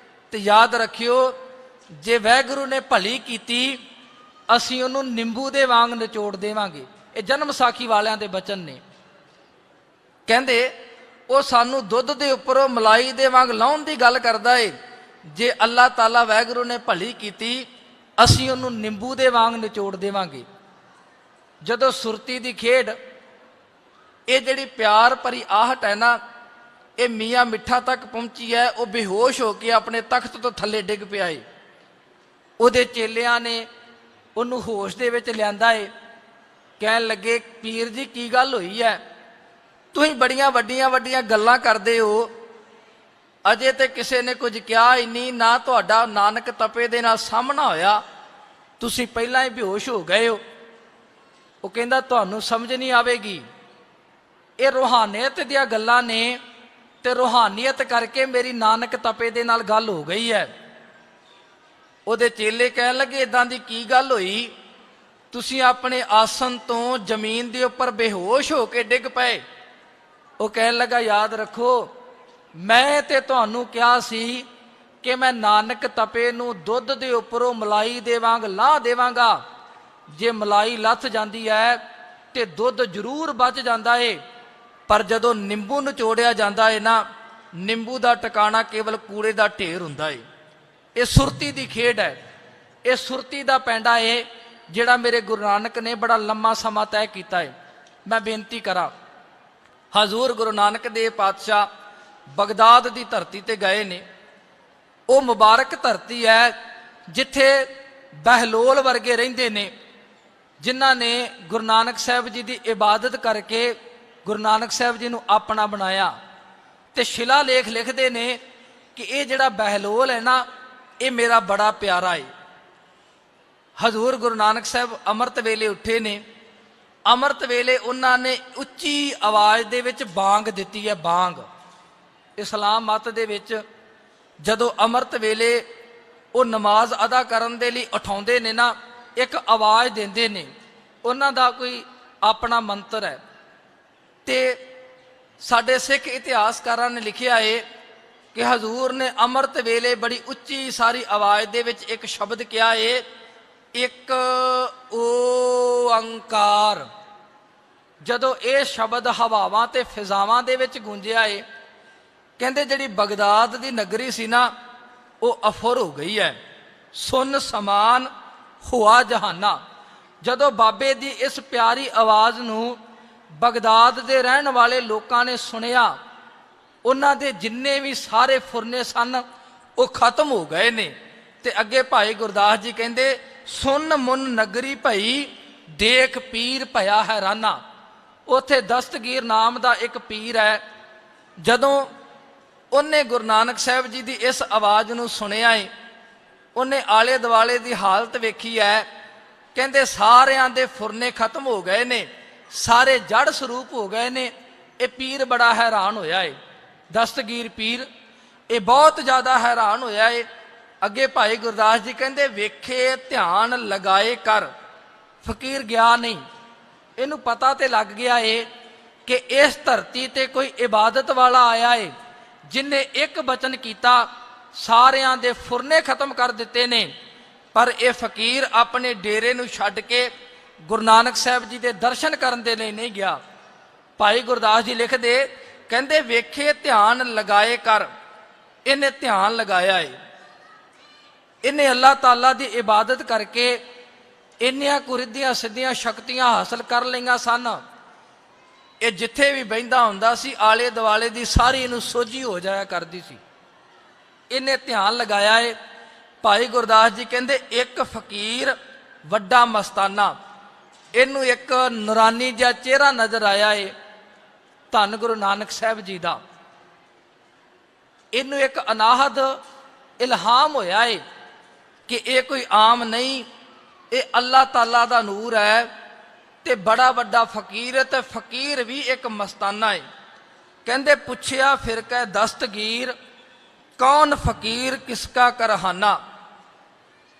ਤੇ ਯਾਦ ਰੱਖਿਓ, ਜੇ ਵਾਹਿਗੁਰੂ ਨੇ ਭਲੀ ਕੀਤੀ, ਅਸੀਂ ਉਹਨੂੰ ਨਿੰਬੂ ਦੇ ਵਾਂਗ ਨਿਚੋੜ ਦੇਵਾਂਗੇ। ਇਹ ਜਨਮ ਸਾਖੀ ਵਾਲਿਆਂ ਦੇ ਬਚਨ ਨੇ। ਕਹਿੰਦੇ ਉਹ ਸਾਨੂੰ ਦੁੱਧ ਦੇ ਉੱਪਰੋਂ ਮਲਾਈ ਦੇ ਵਾਂਗ ਲਾਉਣ ਦੀ ਗੱਲ ਕਰਦਾ ਏ। ਜੇ ਅੱਲਾਹ ਤਾਲਾ ਵਾਹਿਗੁਰੂ ਨੇ ਭਲੀ ਕੀਤੀ, ਅਸੀਂ ਉਹਨੂੰ ਨਿੰਬੂ ਦੇ ਵਾਂਗ ਨਿਚੋੜ ਦੇਵਾਂਗੇ। ਜਦੋਂ ਸੁਰਤੀ ਦੀ ਖੇਡ, ਇਹ ਜਿਹੜੀ ਪਿਆਰ ਭਰੀ ਆਹਟ ਹੈ ਨਾ, ਇਹ ਮੀਆਂ ਮਿੱਠਾ ਤੱਕ ਪਹੁੰਚੀ ਹੈ। ਉਹ ਬੇਹੋਸ਼ ਹੋ ਕੇ ਆਪਣੇ ਤਖਤ ਤੋਂ ਥੱਲੇ ਡਿੱਗ ਪਿਆ ਏ। ਉਹਦੇ ਚੇਲਿਆਂ ਨੇ ਉਹਨੂੰ ਹੋਸ਼ ਦੇ ਵਿੱਚ ਲਿਆਂਦਾ ਏ। ਕਹਿਣ ਲੱਗੇ, ਪੀਰ ਜੀ ਕੀ ਗੱਲ ਹੋਈ ਹੈ? ਤੁਸੀਂ ਬੜੀਆਂ ਵੱਡੀਆਂ ਵੱਡੀਆਂ ਗੱਲਾਂ ਕਰਦੇ ਹੋ, ਅਜੇ ਤੇ ਕਿਸੇ ਨੇ ਕੁਝ ਕਿਹਾ ਹੀ ਨਹੀਂ, ਨਾ ਤੁਹਾਡਾ ਨਾਨਕ ਤਪੇ ਦੇ ਨਾਲ ਸਾਹਮਣਾ ਹੋਇਆ, ਤੁਸੀਂ ਪਹਿਲਾਂ ਹੀ ਬੇਹੋਸ਼ ਹੋ ਗਏ ਹੋ। ਉਹ ਕਹਿੰਦਾ, ਤੁਹਾਨੂੰ ਸਮਝ ਨਹੀਂ ਆਵੇਗੀ, ਇਹ ਰੂਹਾਨੀਅਤ ਦੀਆਂ ਗੱਲਾਂ ਨੇ ਤੇ ਰੂਹਾਨੀਅਤ ਕਰਕੇ ਮੇਰੀ ਨਾਨਕ ਤਪੇ ਦੇ ਨਾਲ ਗੱਲ ਹੋ ਗਈ ਹੈ। ਉਹਦੇ ਚੇਲੇ ਕਹਿਣ ਲੱਗੇ, ਇਦਾਂ ਦੀ ਕੀ ਗੱਲ ਹੋਈ? ਤੁਸੀਂ ਆਪਣੇ ਆਸਨ ਤੋਂ ਜ਼ਮੀਨ ਦੇ ਉੱਪਰ ਬੇਹੋਸ਼ ਹੋ ਕੇ ਡਿੱਗ ਪਏ। ਉਹ ਕਹਿਣ ਲੱਗਾ, ਯਾਦ ਰੱਖੋ, ਮੈਂ ਤੇ ਤੁਹਾਨੂੰ ਕਿਹਾ ਸੀ ਕਿ ਮੈਂ ਨਾਨਕ ਤਪੇ ਨੂੰ ਦੁੱਧ ਦੇ ਉੱਪਰੋਂ ਮਲਾਈ ਦੇ ਵਾਂਗ ਲਾਹ ਦੇਵਾਂਗਾ। ਜੇ ਮਲਾਈ ਲੱਥ ਜਾਂਦੀ ਹੈ ਤੇ ਦੁੱਧ ਜ਼ਰੂਰ ਬਚ ਜਾਂਦਾ ਏ, ਪਰ ਜਦੋਂ ਨਿੰਬੂ ਨਿਚੋੜਿਆ ਜਾਂਦਾ ਏ ਨਾ, ਨਿੰਬੂ ਦਾ ਟਿਕਾਣਾ ਕੇਵਲ ਕੂੜੇ ਦਾ ਢੇਰ ਹੁੰਦਾ ਏ। ਇਹ ਸੁਰਤੀ ਦੀ ਖੇਡ ਹੈ। ਇਹ ਸੁਰਤੀ ਦਾ ਪੈਂਡਾ ਏ ਜਿਹੜਾ ਮੇਰੇ ਗੁਰੂ ਨਾਨਕ ਨੇ ਬੜਾ ਲੰਮਾ ਸਮਾਂ ਤੈਅ ਕੀਤਾ ਏ। ਮੈਂ ਬੇਨਤੀ ਕਰਾਂ, ਹਜ਼ੂਰ ਗੁਰੂ ਨਾਨਕ ਦੇਵ ਪਾਤਸ਼ਾਹ ਬਗਦਾਦ ਦੀ ਧਰਤੀ ਤੇ ਗਏ ਨੇ। ਉਹ ਮੁਬਾਰਕ ਧਰਤੀ ਹੈ ਜਿੱਥੇ ਬਹਿਲੋਲ ਵਰਗੇ ਰਹਿੰਦੇ ਨੇ, ਜਿਨ੍ਹਾਂ ਨੇ ਗੁਰੂ ਨਾਨਕ ਸਾਹਿਬ ਜੀ ਦੀ ਇਬਾਦਤ ਕਰਕੇ ਗੁਰੂ ਨਾਨਕ ਸਾਹਿਬ ਜੀ ਨੂੰ ਆਪਣਾ ਬਣਾਇਆ। ਤੇ ਸ਼ਿਲਾ ਲੇਖ ਲਿਖਦੇ ਨੇ ਕਿ ਇਹ ਜਿਹੜਾ ਬਹਿਲੋਲ ਹੈ ਨਾ, ਇਹ ਮੇਰਾ ਬੜਾ ਪਿਆਰਾ ਏ। ਹਜ਼ੂਰ ਗੁਰੂ ਨਾਨਕ ਸਾਹਿਬ ਅੰਮ੍ਰਿਤ ਵੇਲੇ ਉੱਠੇ ਨੇ। ਅੰਮ੍ਰਿਤ ਵੇਲੇ ਉਹਨਾਂ ਨੇ ਉੱਚੀ ਆਵਾਜ਼ ਦੇ ਵਿੱਚ ਬਾਂਗ ਦਿੱਤੀ ਹੈ। ਬਾਂਗ ਇਸਲਾਮ ਮਤ ਦੇ ਵਿੱਚ ਜਦੋਂ ਅੰਮ੍ਰਿਤ ਵੇਲੇ ਉਹ ਨਮਾਜ਼ ਅਦਾ ਕਰਨ ਦੇ ਲਈ ਉਠਾਉਂਦੇ ਨੇ ਨਾ, ਇੱਕ ਆਵਾਜ਼ ਦਿੰਦੇ ਨੇ। ਉਹਨਾਂ ਦਾ ਕੋਈ ਆਪਣਾ ਮੰਤਰ ਹੈ। ਤੇ ਸਾਡੇ ਸਿੱਖ ਇਤਿਹਾਸਕਾਰਾਂ ਨੇ ਲਿਖਿਆ ਹੈ ਕਿ ਹਜ਼ੂਰ ਨੇ ਅੰਮ੍ਰਿਤ ਵੇਲੇ ਬੜੀ ਉੱਚੀ ਸਾਰੀ ਆਵਾਜ਼ ਦੇ ਵਿੱਚ ਇੱਕ ਸ਼ਬਦ ਕਿਹਾ ਹੈ, ਇੱਕ ਓੰਕਾਰ। ਜਦੋਂ ਇਹ ਸ਼ਬਦ ਹਵਾਵਾਂ ਤੇ ਫਿਜ਼ਾਵਾਂ ਦੇ ਵਿੱਚ ਗੂੰਜਿਆ ਏ, ਕਹਿੰਦੇ ਜਿਹੜੀ ਬਗਦਾਦ ਦੀ ਨਗਰੀ ਸੀ ਨਾ, ਉਹ ਅਫੁਰ ਹੋ ਗਈ ਹੈ। ਸੁਨ ਸਮਾਨ ਹੁਆ ਜਹਾਨਾ। ਜਦੋਂ ਬਾਬੇ ਦੀ ਇਸ ਪਿਆਰੀ ਆਵਾਜ਼ ਨੂੰ ਬਗਦਾਦ ਦੇ ਰਹਿਣ ਵਾਲੇ ਲੋਕਾਂ ਨੇ ਸੁਣਿਆ, ਉਹਨਾਂ ਦੇ ਜਿੰਨੇ ਵੀ ਸਾਰੇ ਫੁਰਨੇ ਸਨ ਉਹ ਖਤਮ ਹੋ ਗਏ ਨੇ। ਤੇ ਅੱਗੇ ਭਾਈ ਗੁਰਦਾਸ ਜੀ ਕਹਿੰਦੇ, ਸੁਨ ਮੁਨ ਨਗਰੀ ਭਈ ਦੇਖ ਪੀਰ ਭਇਆ ਹੈਰਾਨਾ। ਉੱਥੇ ਦਸਤਗੀਰ ਨਾਮ ਦਾ ਇੱਕ ਪੀਰ ਹੈ। ਜਦੋਂ ਉਹਨੇ ਗੁਰੂ ਨਾਨਕ ਸਾਹਿਬ ਜੀ ਦੀ ਇਸ ਆਵਾਜ਼ ਨੂੰ ਸੁਣਿਆ ਏ, ਉਹਨੇ ਆਲੇ ਦੁਆਲੇ ਦੀ ਹਾਲਤ ਵੇਖੀ ਹੈ, ਕਹਿੰਦੇ ਸਾਰਿਆਂ ਦੇ ਫੁਰਨੇ ਖਤਮ ਹੋ ਗਏ ਨੇ, ਸਾਰੇ ਜੜ ਸਰੂਪ ਹੋ ਗਏ ਨੇ। ਇਹ ਪੀਰ ਬੜਾ ਹੈਰਾਨ ਹੋਇਆ ਏ, ਦਸਤਗੀਰ ਪੀਰ ਇਹ ਬਹੁਤ ਜ਼ਿਆਦਾ ਹੈਰਾਨ ਹੋਇਆ ਏ। ਅੱਗੇ ਭਾਈ ਗੁਰਦਾਸ ਜੀ ਕਹਿੰਦੇ ਵੇਖੇ ਧਿਆਨ ਲਗਾਏ ਕਰ। ਫਕੀਰ ਗਿਆ ਨਹੀਂ, ਇਹਨੂੰ ਪਤਾ ਤੇ ਲੱਗ ਗਿਆ ਏ ਕਿ ਇਸ ਧਰਤੀ ਤੇ ਕੋਈ ਇਬਾਦਤ ਵਾਲਾ ਆਇਆ ਏ ਜਿਨੇ ਇੱਕ ਬਚਨ ਕੀਤਾ, ਸਾਰਿਆਂ ਦੇ ਫੁਰਨੇ ਖਤਮ ਕਰ ਦਿੱਤੇ ਨੇ। ਪਰ ਇਹ ਫਕੀਰ ਆਪਣੇ ਡੇਰੇ ਨੂੰ ਛੱਡ ਕੇ ਗੁਰੂ ਨਾਨਕ ਸਾਹਿਬ ਜੀ ਦੇ ਦਰਸ਼ਨ ਕਰਨ ਦੇ ਲਈ ਨਹੀਂ ਗਿਆ। ਭਾਈ ਗੁਰਦਾਸ ਜੀ ਲਿਖਦੇ, ਕਹਿੰਦੇ ਵੇਖੇ ਧਿਆਨ ਲਗਾਏ ਕਰ। ਇਹਨੇ ਧਿਆਨ ਲਗਾਇਆ ਏ, ਇਹਨੇ ਅੱਲਾਹ ਤਾਲਾ ਦੀ ਇਬਾਦਤ ਕਰਕੇ ਇੰਨੀਆਂ ਕੁਰਿੱਧੀਆਂ ਸਿੱਧੀਆਂ ਸ਼ਕਤੀਆਂ ਹਾਸਲ ਕਰ ਲਈਆਂ ਸਨ। ਇਹ ਜਿੱਥੇ ਵੀ ਬਹਿੰਦਾ ਹੁੰਦਾ ਸੀ ਆਲੇ ਦੁਆਲੇ ਦੀ ਸਾਰੀ ਇਹਨੂੰ ਸੋਝੀ ਹੋ ਜਾਇਆ ਕਰਦੀ ਸੀ। ਇਹਨੇ ਧਿਆਨ ਲਗਾਇਆ ਏ। ਭਾਈ ਗੁਰਦਾਸ ਜੀ ਕਹਿੰਦੇ ਇੱਕ ਫਕੀਰ ਵੱਡਾ ਮਸਤਾਨਾ, ਇਹਨੂੰ ਇੱਕ ਨੂਰਾਨੀ ਜਿਹਾ ਚਿਹਰਾ ਨਜ਼ਰ ਆਇਆ ਏ ਧੰਨ ਗੁਰੂ ਨਾਨਕ ਸਾਹਿਬ ਜੀ ਦਾ। ਇਹਨੂੰ ਇੱਕ ਅਨਾਹਦ ਇਲਹਾਮ ਹੋਇਆ ਏ ਕਿ ਇਹ ਕੋਈ ਆਮ ਨਹੀਂ, ਇਹ ਅੱਲਾਹ ਤਾਲਾ ਦਾ ਨੂਰ ਹੈ ਤੇ ਬੜਾ ਵੱਡਾ ਫਕੀਰ ਹੈ, ਤੇ ਫਕੀਰ ਵੀ ਇੱਕ ਮਸਤਾਨਾ ਹੈ। ਕਹਿੰਦੇ ਪੁੱਛਿਆ ਫਿਰ ਕਹਿ ਦਸਤਗੀਰ ਕੌਣ ਫਕੀਰ ਕਿਸਕਾ ਕਰਹਾਨਾ।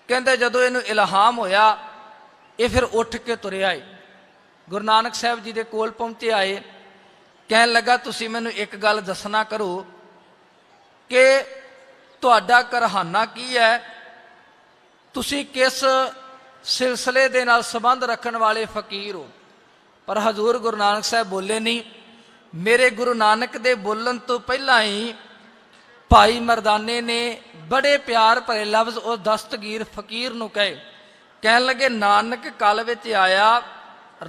ਕਹਿੰਦੇ ਜਦੋਂ ਇਹਨੂੰ ਇਲਹਾਮ ਹੋਇਆ ਇਹ ਫਿਰ ਉੱਠ ਕੇ ਤੁਰਿਆ ਏ, ਗੁਰੂ ਨਾਨਕ ਸਾਹਿਬ ਜੀ ਦੇ ਕੋਲ ਪਹੁੰਚੇ ਆਏ। ਕਹਿਣ ਲੱਗਾ ਤੁਸੀਂ ਮੈਨੂੰ ਇੱਕ ਗੱਲ ਦੱਸਣਾ ਕਰੋ ਕਿ ਤੁਹਾਡਾ ਕਰਹਾਨਾ ਕੀ ਹੈ, ਤੁਸੀਂ ਕਿਸ ਸਿਲਸਿਲੇ ਦੇ ਨਾਲ ਸੰਬੰਧ ਰੱਖਣ ਵਾਲੇ ਫਕੀਰ ਹੋ। ਪਰ ਹਜ਼ੂਰ ਗੁਰੂ ਨਾਨਕ ਸਾਹਿਬ ਬੋਲੇ ਨਹੀਂ। ਮੇਰੇ ਗੁਰੂ ਨਾਨਕ ਦੇ ਬੋਲਣ ਤੋਂ ਪਹਿਲਾਂ ਹੀ ਭਾਈ ਮਰਦਾਨੇ ਨੇ ਬੜੇ ਪਿਆਰ ਭਰੇ ਲਫ਼ਜ਼ ਉਹ ਦਸਤਗੀਰ ਫਕੀਰ ਨੂੰ ਕਹੇ। ਕਹਿਣ ਲੱਗੇ ਨਾਨਕ ਕਲ ਵਿੱਚ ਆਇਆ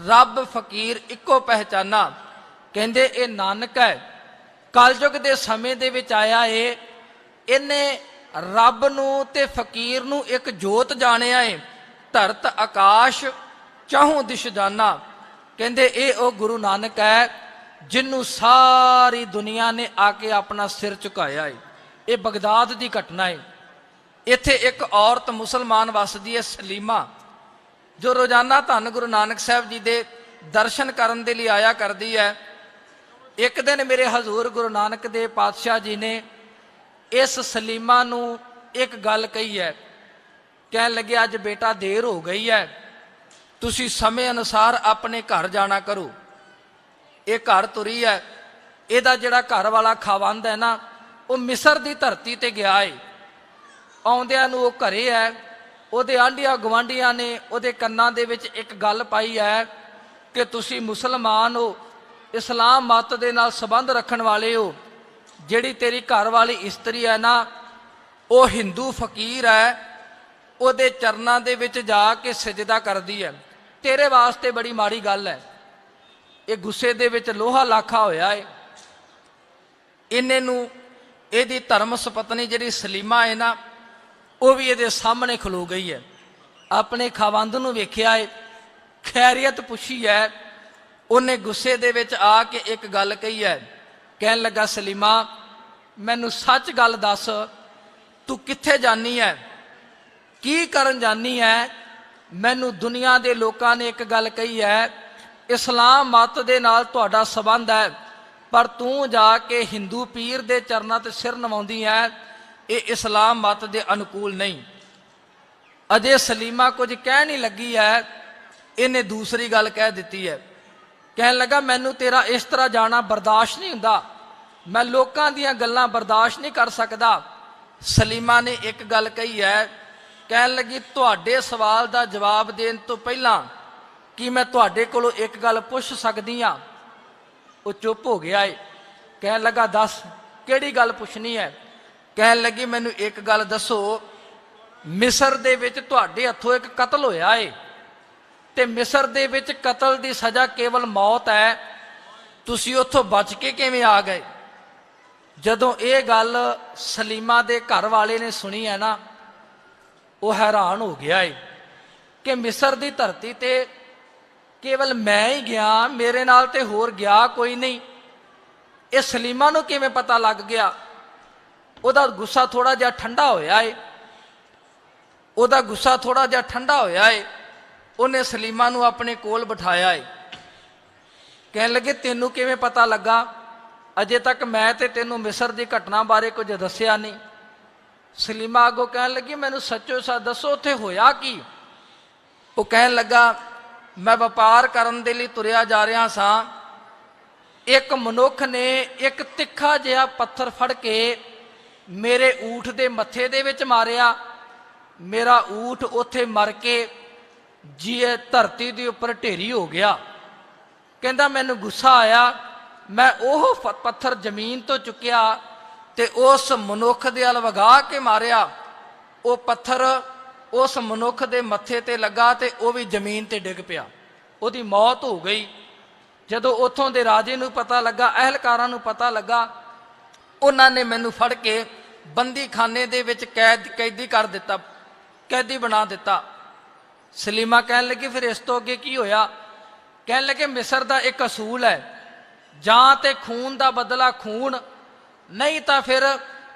ਰੱਬ ਫਕੀਰ ਇੱਕੋ ਪਹਿਚਾਨਾ। ਕਹਿੰਦੇ ਇਹ ਨਾਨਕ ਹੈ, ਕਲਯੁਗ ਦੇ ਸਮੇਂ ਦੇ ਵਿੱਚ ਆਇਆ ਏ, ਇਹਨੇ ਰੱਬ ਨੂੰ ਤੇ ਫਕੀਰ ਨੂੰ ਇੱਕ ਜੋਤ ਜਾਣਿਆ ਏ। ਧਰਤ ਆਕਾਸ਼ ਚਾਹੋਂ ਦਿਸ਼ ਜਾਨਾ। ਕਹਿੰਦੇ ਇਹ ਉਹ ਗੁਰੂ ਨਾਨਕ ਹੈ ਜਿਹਨੂੰ ਸਾਰੀ ਦੁਨੀਆ ਨੇ ਆ ਕੇ ਆਪਣਾ ਸਿਰ ਝੁਕਾਇਆ ਏ। ਇਹ ਬਗਦਾਦ ਦੀ ਘਟਨਾ ਏ। ਇੱਥੇ ਇੱਕ ਔਰਤ ਮੁਸਲਮਾਨ ਵਸਦੀ ਹੈ ਸਲੀਮਾ, ਜੋ ਰੋਜ਼ਾਨਾ ਧੰਨ ਗੁਰੂ ਨਾਨਕ ਸਾਹਿਬ ਜੀ ਦੇ ਦਰਸ਼ਨ ਕਰਨ ਦੇ ਲਈ ਆਇਆ ਕਰਦੀ ਹੈ। ਇੱਕ ਦਿਨ ਮੇਰੇ ਹਜ਼ੂਰ ਗੁਰੂ ਨਾਨਕ ਦੇ ਪਾਤਸ਼ਾਹ ਜੀ ਨੇ ਇਸ ਸਲੀਮਾ ਨੂੰ ਇੱਕ ਗੱਲ ਕਹੀ ਹੈ। ਕਹਿਣ ਲੱਗੇ ਅੱਜ ਬੇਟਾ ਦੇਰ ਹੋ ਗਈ ਹੈ, ਤੁਸੀਂ ਸਮੇਂ ਅਨੁਸਾਰ ਆਪਣੇ ਘਰ ਜਾਣਾ ਕਰੋ। ਇਹ ਘਰ ਤੁਰੀ ਹੈ। ਇਹਦਾ ਜਿਹੜਾ ਘਰ ਵਾਲਾ ਖਾਵੰਦ ਹੈ ਨਾ, ਉਹ ਮਿਸਰ ਦੀ ਧਰਤੀ ਤੇ ਗਿਆ ਏ। ਆਉਂਦਿਆਂ ਨੂੰ ਉਹ ਘਰੇ ਹੈ, ਉਹਦੇ ਆਂਢੀਆਂ ਗਵਾਂਢੀਆਂ ਨੇ ਉਹਦੇ ਕੰਨਾਂ ਦੇ ਵਿੱਚ ਇੱਕ ਗੱਲ ਪਾਈ ਹੈ ਕਿ ਤੁਸੀਂ ਮੁਸਲਮਾਨ ਹੋ, ਇਸਲਾਮ ਮਤ ਦੇ ਨਾਲ ਸੰਬੰਧ ਰੱਖਣ ਵਾਲੇ ਹੋ। ਜਿਹੜੀ ਤੇਰੀ ਘਰ ਵਾਲੀ ਇਸਤਰੀ ਹੈ ਨਾ, ਉਹ ਹਿੰਦੂ ਫਕੀਰ ਹੈ, ਉਹਦੇ ਚਰਨਾਂ ਦੇ ਵਿੱਚ ਜਾ ਕੇ ਸਜਦਾ ਕਰਦੀ ਹੈ। ਤੇਰੇ ਵਾਸਤੇ ਬੜੀ ਮਾੜੀ ਗੱਲ ਹੈ। ਇਹ ਗੁੱਸੇ ਦੇ ਵਿੱਚ ਲੋਹਾ ਲਾਖਾ ਹੋਇਆ ਏ। ਇਹਨੇ ਨੂੰ ਇਹਦੀ ਧਰਮ ਸੁਪਤਨੀ ਜਿਹੜੀ ਸਲੀਮਾ ਹੈ ਨਾ, ਉਹ ਵੀ ਇਹਦੇ ਸਾਹਮਣੇ ਖਲੋ ਗਈ ਹੈ। ਆਪਣੇ ਖਾਵੰਦ ਨੂੰ ਵੇਖਿਆ ਏ, ਖੈਰੀਅਤ ਪੁੱਛੀ ਹੈ। ਉਹਨੇ ਗੁੱਸੇ ਦੇ ਵਿੱਚ ਆ ਕੇ ਇੱਕ ਗੱਲ ਕਹੀ ਹੈ। ਕਹਿਣ ਲੱਗਾ ਸਲੀਮਾ ਮੈਨੂੰ ਸੱਚ ਗੱਲ ਦੱਸ, ਤੂੰ ਕਿੱਥੇ ਜਾਨੀ ਹੈ, ਕੀ ਕਰਨ ਜਾਨੀ ਹੈ। ਮੈਨੂੰ ਦੁਨੀਆ ਦੇ ਲੋਕਾਂ ਨੇ ਇੱਕ ਗੱਲ ਕਹੀ ਹੈ, ਇਸਲਾਮ ਮਤ ਦੇ ਨਾਲ ਤੁਹਾਡਾ ਸੰਬੰਧ ਹੈ, ਪਰ ਤੂੰ ਜਾ ਕੇ ਹਿੰਦੂ ਪੀਰ ਦੇ ਚਰਨਾਂ ਤੇ ਸਿਰ ਨਵਾਉਂਦੀ ਹੈ, ਇਹ ਇਸਲਾਮ ਮਤ ਦੇ ਅਨੁਕੂਲ ਨਹੀਂ। ਅਜੇ ਸਲੀਮਾ ਕੁਝ ਕਹਿ ਨਹੀਂ ਲੱਗੀ ਹੈ, ਇਹਨੇ ਦੂਸਰੀ ਗੱਲ ਕਹਿ ਦਿੱਤੀ ਹੈ। ਕਹਿਣ ਲੱਗਾ ਮੈਨੂੰ ਤੇਰਾ ਇਸ ਤਰ੍ਹਾਂ ਜਾਣਾ ਬਰਦਾਸ਼ਤ ਨਹੀਂ ਹੁੰਦਾ, ਮੈਂ ਲੋਕਾਂ ਦੀਆਂ ਗੱਲਾਂ ਬਰਦਾਸ਼ਤ ਨਹੀਂ ਕਰ ਸਕਦਾ। ਸਲੀਮਾ ਨੇ ਇੱਕ ਗੱਲ ਕਹੀ ਹੈ। ਕਹਿਣ ਲੱਗੀ ਤੁਹਾਡੇ ਸਵਾਲ ਦਾ ਜਵਾਬ ਦੇਣ ਤੋਂ ਪਹਿਲਾਂ ਕੀ ਮੈਂ ਤੁਹਾਡੇ ਕੋਲੋਂ ਇੱਕ ਗੱਲ ਪੁੱਛ ਸਕਦੀ ਹਾਂ। ਉਹ ਚੁੱਪ ਹੋ ਗਿਆ ਏ। ਕਹਿਣ ਲੱਗਾ ਦੱਸ ਕਿਹੜੀ ਗੱਲ ਪੁੱਛਣੀ ਹੈ। ਕਹਿਣ ਲੱਗੀ ਮੈਨੂੰ ਇੱਕ ਗੱਲ ਦੱਸੋ, ਮਿਸਰ ਦੇ ਵਿੱਚ ਤੁਹਾਡੇ ਹੱਥੋਂ ਇੱਕ ਕਤਲ ਹੋਇਆ ਏ ਤੇ ਮਿਸਰ ਦੇ ਵਿੱਚ ਕਤਲ ਦੀ ਸਜ਼ਾ ਕੇਵਲ ਮੌਤ ਹੈ, ਤੁਸੀਂ ਉੱਥੋਂ ਬਚ ਕੇ ਕਿਵੇਂ ਆ ਗਏ। ਜਦੋਂ ਇਹ ਗੱਲ ਸਲੀਮਾ ਦੇ ਘਰ ਵਾਲੇ ਨੇ ਸੁਣੀ ਹੈ ਨਾ, ਉਹ ਹੈਰਾਨ ਹੋ ਗਿਆ ਏ ਕਿ ਮਿਸਰ ਦੀ ਧਰਤੀ ਤੇ ਕੇਵਲ ਮੈਂ ਹੀ ਗਿਆ, ਮੇਰੇ ਨਾਲ ਤੇ ਹੋਰ ਗਿਆ ਕੋਈ ਨਹੀਂ। ਇਹ ਸਲੀਮਾ ਨੂੰ ਕਿਵੇਂ ਪਤਾ ਲੱਗ ਗਿਆ। ਉਹਦਾ ਗੁੱਸਾ ਥੋੜਾ ਜਿਹਾ ਠੰਡਾ ਹੋਇਆ ਏ। ਉਹਦਾ ਗੁੱਸਾ ਥੋੜਾ ਜਿਹਾ ਠੰਡਾ ਹੋਇਆ ਏ। ਉਹਨੇ ਸਲੀਮਾ ਨੂੰ ਆਪਣੇ ਕੋਲ ਬਿਠਾਇਆ ਏ। ਕਹਿਣ ਲੱਗੇ ਤੈਨੂੰ ਕਿਵੇਂ ਪਤਾ ਲੱਗਾ? ਅਜੇ ਤੱਕ ਮੈਂ ਤੇ ਤੈਨੂੰ ਮਿਸਰ ਦੀ ਘਟਨਾ ਬਾਰੇ ਕੁਝ ਦੱਸਿਆ ਨਹੀਂ। ਸਲੀਮਾ ਅੱਗੋਂ ਕਹਿਣ ਲੱਗੀ ਮੈਨੂੰ ਸੱਚੋ ਸੱਚ ਦੱਸੋ ਉੱਥੇ ਹੋਇਆ ਕੀ? ਉਹ ਕਹਿਣ ਲੱਗਾ ਮੈਂ ਵਪਾਰ ਕਰਨ ਦੇ ਲਈ ਤੁਰਿਆ ਜਾ ਰਿਹਾ ਸਾਂ। ਇੱਕ ਮਨੁੱਖ ਨੇ ਇੱਕ ਤਿੱਖਾ ਜਿਹਾ ਪੱਥਰ ਫੜ ਕੇ ਮੇਰੇ ਊਠ ਦੇ ਮੱਥੇ ਦੇ ਵਿੱਚ ਮਾਰਿਆ। ਮੇਰਾ ਊਠ ਉੱਥੇ ਮਰ ਕੇ ਜੀ ਧਰਤੀ ਦੇ ਉੱਪਰ ਢੇਰੀ ਹੋ ਗਿਆ। ਕਹਿੰਦਾ ਮੈਨੂੰ ਗੁੱਸਾ ਆਇਆ, ਮੈਂ ਉਹ ਪੱਥਰ ਜ਼ਮੀਨ ਤੋਂ ਚੁੱਕਿਆ ਤੇ ਉਸ ਮਨੁੱਖ ਦੇ ਵੱਲ ਵਗਾ ਕੇ ਮਾਰਿਆ। ਉਹ ਪੱਥਰ ਉਸ ਮਨੁੱਖ ਦੇ ਮੱਥੇ ਤੇ ਲੱਗਾ ਤੇ ਉਹ ਵੀ ਜ਼ਮੀਨ ਤੇ ਡਿੱਗ ਪਿਆ, ਉਹਦੀ ਮੌਤ ਹੋ ਗਈ। ਜਦੋਂ ਉੱਥੋਂ ਦੇ ਰਾਜੇ ਨੂੰ ਪਤਾ ਲੱਗਾ, ਅਹਿਲਕਾਰਾਂ ਨੂੰ ਪਤਾ ਲੱਗਾ, ਉਹਨਾਂ ਨੇ ਮੈਨੂੰ ਫੜ ਕੇ ਬੰਦੀ ਖਾਨੇ ਦੇ ਵਿੱਚ ਕੈਦੀ ਕਰ ਦਿੱਤਾ, ਕੈਦੀ ਬਣਾ ਦਿੱਤਾ। ਸਲੀਮਾ ਕਹਿਣ ਲੱਗੀ ਫਿਰ ਇਸ ਤੋਂ ਅੱਗੇ ਕੀ ਹੋਇਆ? ਕਹਿਣ ਲੱਗੇ ਮਿਸਰ ਦਾ ਇੱਕ ਅਸੂਲ ਹੈ, ਜਾਂ ਤੇ ਖੂਨ ਦਾ ਬਦਲਾ ਖੂਨ, ਨਹੀਂ ਤਾਂ ਫਿਰ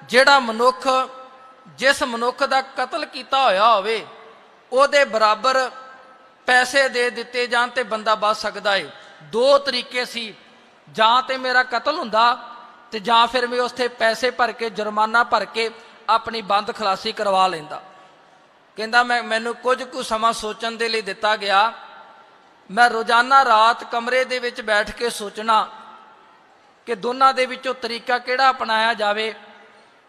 ਜਿਹੜਾ ਮਨੁੱਖ ਜਿਸ ਮਨੁੱਖ ਦਾ ਕਤਲ ਕੀਤਾ ਹੋਇਆ ਹੋਵੇ ਉਹਦੇ ਬਰਾਬਰ ਪੈਸੇ ਦੇ ਦਿੱਤੇ ਜਾਣ ਤੇ ਬੰਦਾ ਬਚ ਸਕਦਾ ਏ। ਦੋ ਤਰੀਕੇ ਸੀ, ਜਾਂ ਤੇ ਮੇਰਾ ਕਤਲ ਹੁੰਦਾ ਤੇ ਜਾਂ ਫਿਰ ਮੈਂ ਉੱਥੇ ਪੈਸੇ ਭਰ ਕੇ ਜੁਰਮਾਨਾ ਭਰ ਕੇ ਆਪਣੀ ਬੰਦ ਖਲਾਸੀ ਕਰਵਾ ਲੈਂਦਾ। ਕਹਿੰਦਾ ਮੈਨੂੰ ਕੁਝ ਕੁ ਸਮਾਂ ਸੋਚਣ ਦੇ ਲਈ ਦਿੱਤਾ ਗਿਆ। ਮੈਂ ਰੋਜ਼ਾਨਾ ਰਾਤ ਕਮਰੇ ਦੇ ਵਿੱਚ ਬੈਠ ਕੇ ਸੋਚਣਾ ਕਿ ਦੋਨਾਂ ਦੇ ਵਿੱਚੋਂ ਤਰੀਕਾ ਕਿਹੜਾ ਅਪਣਾਇਆ ਜਾਵੇ।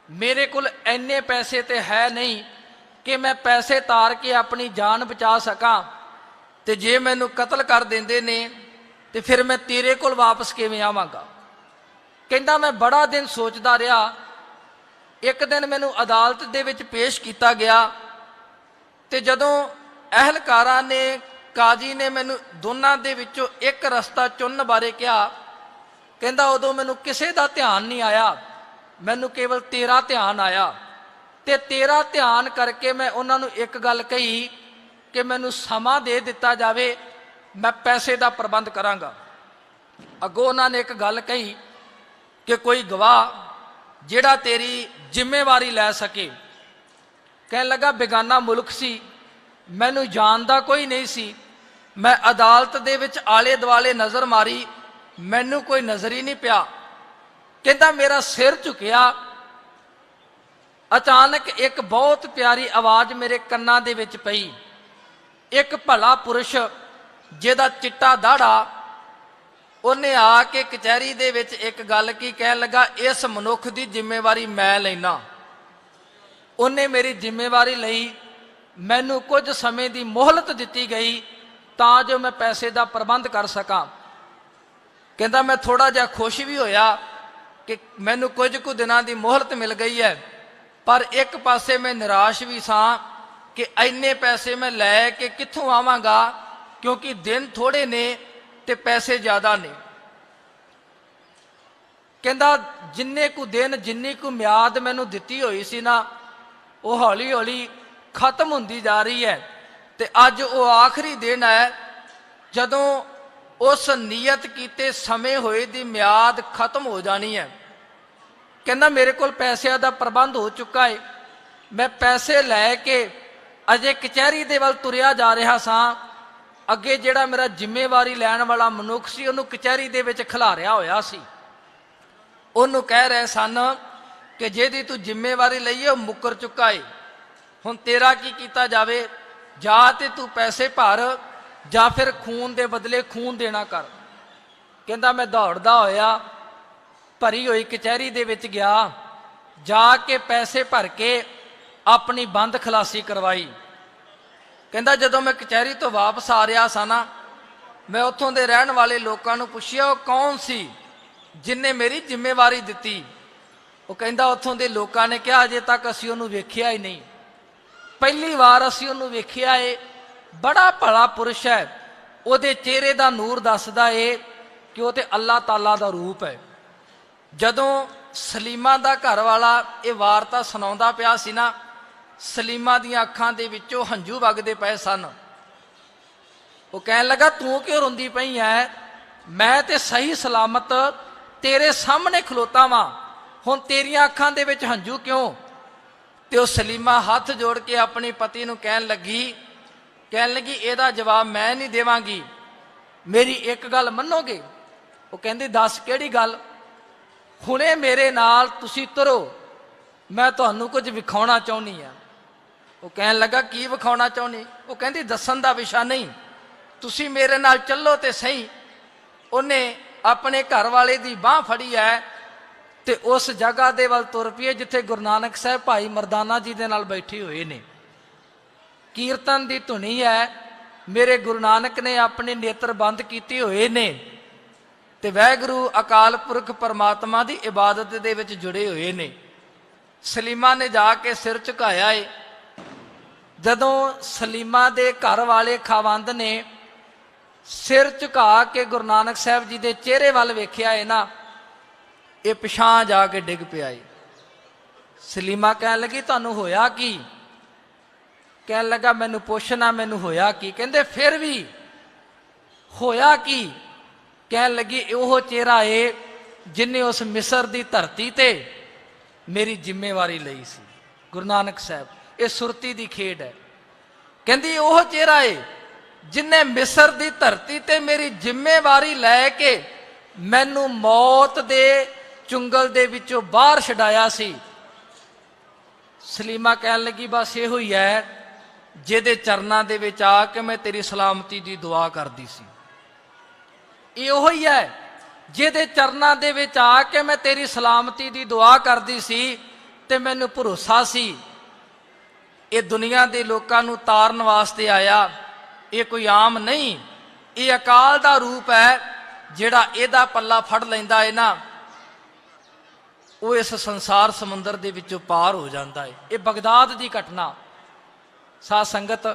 ਮੇਰੇ ਕੋਲ ਇੰਨੇ ਪੈਸੇ ਤੇ ਹੈ ਨਹੀਂ ਕਿ ਮੈਂ ਪੈਸੇ ਤਾਰ ਕੇ ਆਪਣੀ ਜਾਨ ਬਚਾ ਸਕਾਂ, ਤੇ ਜੇ ਮੈਨੂੰ ਕਤਲ ਕਰ ਦਿੰਦੇ ਨੇ ਤੇ ਫਿਰ ਮੈਂ ਤੇਰੇ ਕੋਲ ਵਾਪਸ ਕਿਵੇਂ ਆਵਾਂਗਾ? ਕਹਿੰਦਾ ਮੈਂ ਬੜਾ ਦਿਨ ਸੋਚਦਾ ਰਿਹਾ। ਇੱਕ ਦਿਨ ਮੈਨੂੰ ਅਦਾਲਤ ਦੇ ਵਿੱਚ ਪੇਸ਼ ਕੀਤਾ ਗਿਆ ਤੇ ਜਦੋਂ ਅਹਿਲਕਾਰਾਂ ਨੇ, ਕਾਜ਼ੀ ਨੇ ਮੈਨੂੰ ਦੋਨਾਂ ਦੇ ਵਿੱਚੋਂ ਇੱਕ ਰਸਤਾ ਚੁਣਨ ਬਾਰੇ ਕਿਹਾ, ਕਹਿੰਦਾ ਉਦੋਂ ਮੈਨੂੰ ਕਿਸੇ ਦਾ ਧਿਆਨ ਨਹੀਂ ਆਇਆ, ਮੈਨੂੰ ਕੇਵਲ ਤੇਰਾ ਧਿਆਨ ਆਇਆ। ਤੇ ਤੇਰਾ ਧਿਆਨ ਕਰਕੇ ਮੈਂ ਉਹਨਾਂ ਨੂੰ ਇੱਕ ਗੱਲ ਕਹੀ ਕਿ ਮੈਨੂੰ ਸਮਾਂ ਦੇ ਦਿੱਤਾ ਜਾਵੇ, ਮੈਂ ਪੈਸੇ ਦਾ ਪ੍ਰਬੰਧ ਕਰਾਂਗਾ। ਅੱਗੋਂ ਉਹਨਾਂ ਨੇ ਇੱਕ ਗੱਲ ਕਹੀ ਕਿ ਕੋਈ ਗਵਾਹ ਜਿਹੜਾ ਤੇਰੀ ਜ਼ਿੰਮੇਵਾਰੀ ਲੈ ਸਕੇ। ਕਹਿਣ ਲੱਗਾ ਬੇਗਾਨਾ ਮੁਲਕ ਸੀ, ਮੈਨੂੰ ਜਾਣਦਾ ਕੋਈ ਨਹੀਂ ਸੀ। ਮੈਂ ਅਦਾਲਤ ਦੇ ਵਿੱਚ ਆਲੇ ਦੁਆਲੇ ਨਜ਼ਰ ਮਾਰੀ, ਮੈਨੂੰ ਕੋਈ ਨਜ਼ਰ ਹੀ ਨਹੀਂ ਪਿਆ। ਕਹਿੰਦਾ ਮੇਰਾ ਸਿਰ ਝੁਕਿਆ, ਅਚਾਨਕ ਇੱਕ ਬਹੁਤ ਪਿਆਰੀ ਆਵਾਜ਼ ਮੇਰੇ ਕੰਨਾਂ ਦੇ ਵਿੱਚ ਪਈ। ਇੱਕ ਭਲਾ ਪੁਰਸ਼ ਜਿਹਦਾ ਚਿੱਟਾ ਦਾੜਾ, ਉਹਨੇ ਆ ਕੇ ਕਚਹਿਰੀ ਦੇ ਵਿੱਚ ਇੱਕ ਗੱਲ ਕੀ ਕਹਿਣ ਲੱਗਾ, ਇਸ ਮਨੁੱਖ ਦੀ ਜ਼ਿੰਮੇਵਾਰੀ ਮੈਂ ਲੈਣਾ। ਉਹਨੇ ਮੇਰੀ ਜ਼ਿੰਮੇਵਾਰੀ ਲਈ, ਮੈਨੂੰ ਕੁਝ ਸਮੇਂ ਦੀ ਮੋਹਲਤ ਦਿੱਤੀ ਗਈ ਤਾਂ ਜੋ ਮੈਂ ਪੈਸੇ ਦਾ ਪ੍ਰਬੰਧ ਕਰ ਸਕਾਂ। ਕਹਿੰਦਾ ਮੈਂ ਥੋੜਾ ਜਿਹਾ ਖੁਸ਼ ਵੀ ਹੋਇਆ ਕਿ ਮੈਨੂੰ ਕੁਝ ਕੁ ਦਿਨਾਂ ਦੀ ਮੋਹਲਤ ਮਿਲ ਗਈ ਹੈ, ਪਰ ਇੱਕ ਪਾਸੇ ਮੈਂ ਨਿਰਾਸ਼ ਵੀ ਸਾਂ ਕਿ ਇੰਨੇ ਪੈਸੇ ਮੈਂ ਲੈ ਕੇ ਕਿੱਥੋਂ ਆਵਾਂਗਾ, ਕਿਉਂਕਿ ਦਿਨ ਥੋੜੇ ਨੇ ਤੇ ਪੈਸੇ ਜ਼ਿਆਦਾ ਨੇ। ਕਹਿੰਦਾ ਜਿੰਨੇ ਕੁ ਦਿਨ, ਜਿੰਨੀ ਕੁ ਮਿਆਦ ਮੈਨੂੰ ਦਿੱਤੀ ਹੋਈ ਸੀ ਨਾ, ਉਹ ਹੌਲੀ ਹੌਲੀ ਖਤਮ ਹੁੰਦੀ ਜਾ ਰਹੀ ਹੈ। ਤੇ ਅੱਜ ਉਹ ਆਖਰੀ ਦਿਨ ਹੈ ਜਦੋਂ ਉਸ ਨੀਅਤ ਕੀਤੇ ਸਮੇਂ ਹੋਏ ਦੀ ਮਿਆਦ ਖਤਮ ਹੋ ਜਾਣੀ ਹੈ। ਕਹਿੰਦਾ ਮੇਰੇ ਕੋਲ ਪੈਸਿਆਂ ਦਾ ਪ੍ਰਬੰਧ ਹੋ ਚੁੱਕਾ ਹੈ, ਮੈਂ ਪੈਸੇ ਲੈ ਕੇ ਅਜੇ ਕਚਹਿਰੀ ਦੇ ਵੱਲ ਤੁਰਿਆ ਜਾ ਰਿਹਾ ਸਾਂ। ਅੱਗੇ ਜਿਹੜਾ ਮੇਰਾ ਜ਼ਿੰਮੇਵਾਰੀ ਲੈਣ ਵਾਲਾ ਮਨੁੱਖ ਸੀ, ਉਹਨੂੰ ਕਚਹਿਰੀ ਦੇ ਵਿੱਚ ਖਿਲਾਰਿਆ ਹੋਇਆ ਸੀ। ਉਹਨੂੰ ਕਹਿ ਰਹੇ ਸਨ ਕਿ ਜਿਹਦੀ ਤੂੰ ਜ਼ਿੰਮੇਵਾਰੀ ਲਈ ਹੈ ਉਹ ਮੁੱਕਰ ਚੁੱਕਾ ਏ, ਹੁਣ ਤੇਰਾ ਕੀ ਕੀਤਾ ਜਾਵੇ? ਜਾਂ ਤੇ ਤੂੰ ਪੈਸੇ ਭਰ ਜਾਂ ਫਿਰ ਖੂਨ ਦੇ ਬਦਲੇ ਖੂਨ ਦੇਣਾ ਕਰ। ਕਹਿੰਦਾ ਮੈਂ ਦੌੜਦਾ ਹੋਇਆ ਭਰੀ ਹੋਈ ਕਚਹਿਰੀ ਦੇ ਵਿੱਚ ਗਿਆ, ਜਾ ਕੇ ਪੈਸੇ ਭਰ ਕੇ ਆਪਣੀ ਬੰਦ ਖਲਾਸੀ ਕਰਵਾਈ। ਕਹਿੰਦਾ ਜਦੋਂ ਮੈਂ ਕਚਹਿਰੀ ਤੋਂ ਵਾਪਸ ਆ ਰਿਹਾ ਸਾਂ ਨਾ, ਮੈਂ ਉੱਥੋਂ ਦੇ ਰਹਿਣ ਵਾਲੇ ਲੋਕਾਂ ਨੂੰ ਪੁੱਛਿਆ ਉਹ ਕੌਣ ਸੀ ਜਿਨਨੇ ਮੇਰੀ ਜ਼ਿੰਮੇਵਾਰੀ ਦਿੱਤੀ। ਉਹ ਕਹਿੰਦਾ ਉੱਥੋਂ ਦੇ ਲੋਕਾਂ ਨੇ ਕਿਹਾ ਅਜੇ ਤੱਕ ਅਸੀਂ ਉਹਨੂੰ ਵੇਖਿਆ ਹੀ ਨਹੀਂ, ਪਹਿਲੀ ਵਾਰ ਅਸੀਂ ਉਹਨੂੰ ਵੇਖਿਆ ਏ, ਬੜਾ ਭਲਾ ਪੁਰਸ਼ ਹੈ, ਉਹਦੇ ਚਿਹਰੇ ਦਾ ਨੂਰ ਦੱਸਦਾ ਏ ਕਿ ਉਹ ਤੇ ਅੱਲਾਹ ਤਾਲਾ ਦਾ ਰੂਪ ਹੈ। ਜਦੋਂ ਸਲੀਮਾ ਦਾ ਘਰ ਵਾਲਾ ਇਹ ਵਾਰਤਾ ਸੁਣਾਉਂਦਾ ਪਿਆ ਸੀ ਨਾ, ਸਲੀਮਾ ਦੀਆਂ ਅੱਖਾਂ ਦੇ ਵਿੱਚੋਂ ਹੰਝੂ ਵਗਦੇ ਪਏ ਸਨ। ਉਹ ਕਹਿਣ ਲੱਗਾ ਤੂੰ ਕਿਉਂ ਰੋਂਦੀ ਪਈ ਐ? ਮੈਂ ਤੇ ਸਹੀ ਸਲਾਮਤ ਤੇਰੇ ਸਾਹਮਣੇ ਖਲੋਤਾ ਵਾਂ, ਹੁਣ ਤੇਰੀਆਂ ਅੱਖਾਂ ਦੇ ਵਿੱਚ ਹੰਝੂ ਕਿਉਂ? ਤੇ ਉਹ ਸਲੀਮਾ ਹੱਥ ਜੋੜ ਕੇ ਆਪਣੀ ਪਤੀ ਨੂੰ ਕਹਿਣ ਲੱਗੀ ਇਹਦਾ ਜਵਾਬ ਮੈਂ ਨਹੀਂ ਦੇਵਾਂਗੀ, ਮੇਰੀ ਇੱਕ ਗੱਲ ਮੰਨੋਗੇ? ਉਹ ਕਹਿੰਦੀ ਦੱਸ ਕਿਹੜੀ ਗੱਲ? ਹੁਣੇ ਮੇਰੇ ਨਾਲ ਤੁਸੀਂ ਤੁਰੋ, ਮੈਂ ਤੁਹਾਨੂੰ ਕੁਝ ਵਿਖਾਉਣਾ ਚਾਹੁੰਦੀ ਆ। ਉਹ ਕਹਿਣ ਲੱਗਾ ਕੀ ਵਿਖਾਉਣਾ ਚਾਹੁੰਦੀ? ਉਹ ਕਹਿੰਦੀ ਦੱਸਣ ਦਾ ਵਿਸ਼ਾ ਨਹੀਂ, ਤੁਸੀਂ ਮੇਰੇ ਨਾਲ ਚੱਲੋ ਤੇ ਸਹੀ। ਉਹਨੇ ਆਪਣੇ ਘਰ ਵਾਲੇ ਦੀ ਬਾਹ ਫੜੀ ਹੈ ਤੇ ਉਸ ਜਗ੍ਹਾ ਦੇ ਵੱਲ ਤੁਰ ਪਈ ਜਿੱਥੇ ਗੁਰੂ ਨਾਨਕ ਸਾਹਿਬ ਭਾਈ ਮਰਦਾਨਾ ਜੀ ਦੇ ਨਾਲ ਬੈਠੇ ਹੋਏ ਨੇ। ਕੀਰਤਨ ਦੀ ਧੁਨੀ ਹੈ, ਮੇਰੇ ਗੁਰੂ ਨਾਨਕ ਨੇ ਆਪਣੇ ਨੇਤਰ ਬੰਦ ਕੀਤੇ ਹੋਏ ਨੇ ਤੇ ਵਾਹਿਗੁਰੂ ਅਕਾਲ ਪੁਰਖ ਪਰਮਾਤਮਾ ਦੀ ਇਬਾਦਤ ਦੇ ਵਿੱਚ ਜੁੜੇ ਹੋਏ ਨੇ। ਸਲੀਮਾ ਨੇ ਜਾ ਕੇ ਸਿਰ ਝੁਕਾਇਆ ਏ। ਜਦੋਂ ਸਲੀਮਾ ਦੇ ਘਰ ਵਾਲੇ ਖਾਵੰਦ ਨੇ ਸਿਰ ਝੁਕਾ ਕੇ ਗੁਰੂ ਨਾਨਕ ਸਾਹਿਬ ਜੀ ਦੇ ਚਿਹਰੇ ਵੱਲ ਵੇਖਿਆ ਏ ਨਾ, ਇਹ ਪਿਛਾਂ ਜਾ ਕੇ ਡਿੱਗ ਪਿਆ ਏ। ਸਲੀਮਾ ਕਹਿਣ ਲੱਗੀ ਤੁਹਾਨੂੰ ਹੋਇਆ ਕੀ? ਕਹਿਣ ਲੱਗਾ ਮੈਨੂੰ ਪੁੱਛਣਾ ਮੈਨੂੰ ਹੋਇਆ ਕੀ? ਕਹਿੰਦੇ ਫਿਰ ਵੀ ਹੋਇਆ ਕੀ? ਕਹਿਣ ਲੱਗੀ ਉਹ ਚਿਹਰਾ ਏ ਜਿਨੇ ਉਸ ਮਿਸਰ ਦੀ ਧਰਤੀ ਤੇ ਮੇਰੀ ਜ਼ਿੰਮੇਵਾਰੀ ਲਈ ਸੀ। ਗੁਰੂ ਨਾਨਕ ਸਾਹਿਬ, ਇਹ ਸੁਰਤੀ ਦੀ ਖੇਡ ਹੈ। ਕਹਿੰਦੀ ਉਹ ਚਿਹਰਾ ਏ ਜਿਨੇ ਮਿਸਰ ਦੀ ਧਰਤੀ ਤੇ ਮੇਰੀ ਜ਼ਿੰਮੇਵਾਰੀ ਲੈ ਕੇ ਮੈਨੂੰ ਮੌਤ ਦੇ ਚੁੰਗਲ ਦੇ ਵਿੱਚੋਂ ਬਾਹਰ ਛਡਾਇਆ ਸੀ। ਸਲੀਮਾ ਕਹਿਣ ਲੱਗੀ ਬਸ ਇਹੋ ਹੀ ਹੈ ਜਿਹਦੇ ਚਰਨਾਂ ਦੇ ਵਿੱਚ ਆ ਕੇ ਮੈਂ ਤੇਰੀ ਸਲਾਮਤੀ ਦੀ ਦੁਆ ਕਰਦੀ ਸੀ। ਇਹ ਉਹੋ ਹੀ ਹੈ ਜਿਹਦੇ ਚਰਨਾਂ ਦੇ ਵਿੱਚ ਆ ਕੇ ਮੈਂ ਤੇਰੀ ਸਲਾਮਤੀ ਦੀ ਦੁਆ ਕਰਦੀ ਸੀ ਤੇ ਮੈਨੂੰ ਭਰੋਸਾ ਸੀ ਇਹ ਦੁਨੀਆ ਦੇ ਲੋਕਾਂ ਨੂੰ ਤਾਰਨ ਵਾਸਤੇ ਆਇਆ, ਇਹ ਕੋਈ ਆਮ ਨਹੀਂ, ਇਹ ਅਕਾਲ ਦਾ ਰੂਪ ਹੈ। ਜਿਹੜਾ ਇਹਦਾ ਪੱਲਾ ਫੜ ਲੈਂਦਾ ਹੈ ਨਾ, ਉਹ ਇਸ ਸੰਸਾਰ ਸਮੁੰਦਰ ਦੇ ਵਿੱਚੋਂ ਪਾਰ ਹੋ ਜਾਂਦਾ ਹੈ। ਇਹ ਬਗਦਾਦ ਦੀ ਘਟਨਾ ਸਾਧ ਸੰਗਤ,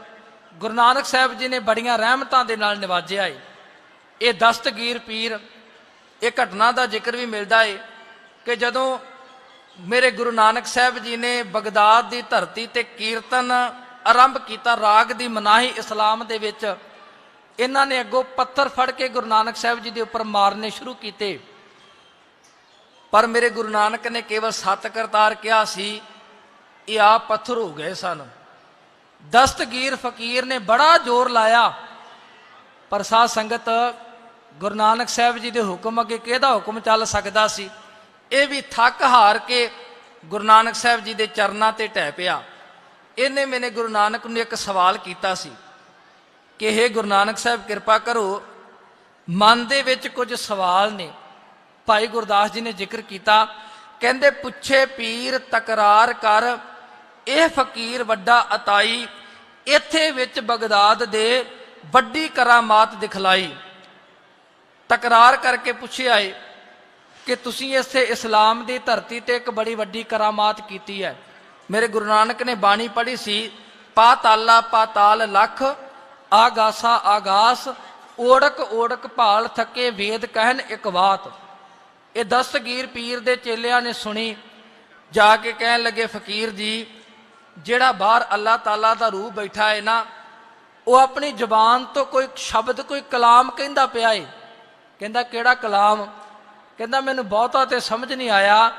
ਗੁਰੂ ਨਾਨਕ ਸਾਹਿਬ ਜੀ ਨੇ ਬੜੀਆਂ ਰਹਿਮਤਾਂ ਦੇ ਨਾਲ ਨਿਵਾਜਿਆ ਹੈ। ਇਹ ਦਸਤਗੀਰ ਪੀਰ, ਇਹ ਘਟਨਾ ਦਾ ਜ਼ਿਕਰ ਵੀ ਮਿਲਦਾ ਹੈ ਕਿ ਜਦੋਂ ਮੇਰੇ ਗੁਰੂ ਨਾਨਕ ਸਾਹਿਬ ਜੀ ਨੇ ਬਗਦਾਦ ਦੀ ਧਰਤੀ ਤੇ ਕੀਰਤਨ ਆਰੰਭ ਕੀਤਾ, ਰਾਗ ਦੀ ਮਨਾਹੀ ਇਸਲਾਮ ਦੇ ਵਿੱਚ, ਇਹਨਾਂ ਨੇ ਅੱਗੋਂ ਪੱਥਰ ਫੜ ਕੇ ਗੁਰੂ ਨਾਨਕ ਸਾਹਿਬ ਜੀ ਦੇ ਉੱਪਰ ਮਾਰਨੇ ਸ਼ੁਰੂ ਕੀਤੇ। ਪਰ ਮੇਰੇ ਗੁਰੂ ਨਾਨਕ ਨੇ ਕੇਵਲ 7 ਕਰਤਾਰ ਕਿਹਾ ਸੀ, ਇਹ ਆਪ ਪੱਥਰ ਹੋ ਗਏ ਸਨ। ਦਸਤਗੀਰ ਫਕੀਰ ਨੇ ਬੜਾ ਜ਼ੋਰ ਲਾਇਆ, ਪਰ ਸਾਧ ਸੰਗਤ ਗੁਰੂ ਨਾਨਕ ਸਾਹਿਬ ਜੀ ਦੇ ਹੁਕਮ ਅੱਗੇ ਕਿਹਦਾ ਹੁਕਮ ਚੱਲ ਸਕਦਾ ਸੀ? ਇਹ ਵੀ ਥੱਕ ਹਾਰ ਕੇ ਗੁਰੂ ਨਾਨਕ ਸਾਹਿਬ ਜੀ ਦੇ ਚਰਨਾਂ ਤੇ ਢਹਿ ਪਿਆ। ਇਹਨੇ ਮੈਨੇ ਗੁਰੂ ਨਾਨਕ ਨੂੰ ਇੱਕ ਸਵਾਲ ਕੀਤਾ ਸੀ ਕਿ हे ਗੁਰੂ ਨਾਨਕ ਸਾਹਿਬ ਕਿਰਪਾ ਕਰੋ, ਮਨ ਦੇ ਵਿੱਚ ਕੁਝ ਸਵਾਲ ਨੇ। ਭਾਈ ਗੁਰਦਾਸ ਜੀ ਨੇ ਜ਼ਿਕਰ ਕੀਤਾ, ਕਹਿੰਦੇ ਪੁੱਛੇ ਪੀਰ ਤਕਰਾਰ ਕਰ, ਇਹ ਫਕੀਰ ਵੱਡਾ ਅਤਾਈ, ਇੱਥੇ ਵਿੱਚ ਬਗਦਾਦ ਦੇ ਵੱਡੀ ਕਰਾਮਾਤ ਦਿਖਲਾਈ। ਤਕਰਾਰ ਕਰਕੇ ਪੁੱਛਿਆ ਏ ਕਿ ਤੁਸੀਂ ਇਸੇ ਇਸਲਾਮ ਦੀ ਧਰਤੀ ਤੇ ਇੱਕ ਬੜੀ ਵੱਡੀ ਕਰਾਮਾਤ ਕੀਤੀ ਹੈ। ਮੇਰੇ ਗੁਰੂ ਨਾਨਕ ਨੇ ਬਾਣੀ ਪੜ੍ਹੀ ਸੀ, ਪਾਤਾਲਾ ਪਾਤਾਲ ਲੱਖ, ਆਗਾਸਾ ਆਗਾਸ, ਓੜਕ ਓੜਕ ਭਾਲ ਥਕੇ ਵੇਦ ਕਹਿਨ ਇੱਕ ਬਾਤ। ਇਹ ਦਸਤਗੀਰ ਪੀਰ ਦੇ ਚੇਲਿਆਂ ਨੇ ਸੁਣੀ, ਜਾ ਕੇ ਕਹਿਣ ਲੱਗੇ ਫਕੀਰ ਜੀ, ਜਿਹੜਾ ਬਾਹਰ ਅੱਲਾਹ ਤਾਲਾ ਦਾ ਰੂਹ ਬੈਠਾ ਹੈ ਨਾ, ਉਹ ਆਪਣੀ ਜ਼ੁਬਾਨ ਤੋਂ ਕੋਈ ਸ਼ਬਦ ਕੋਈ ਕਲਾਮ ਕਹਿੰਦਾ ਪਿਆ ਏ। ਕਹਿੰਦਾ ਕਿਹੜਾ ਕਲਾਮ? ਕਹਿੰਦਾ ਮੈਨੂੰ ਬਹੁਤਾ ਤੇ ਸਮਝ ਨਹੀਂ ਆਇਆ,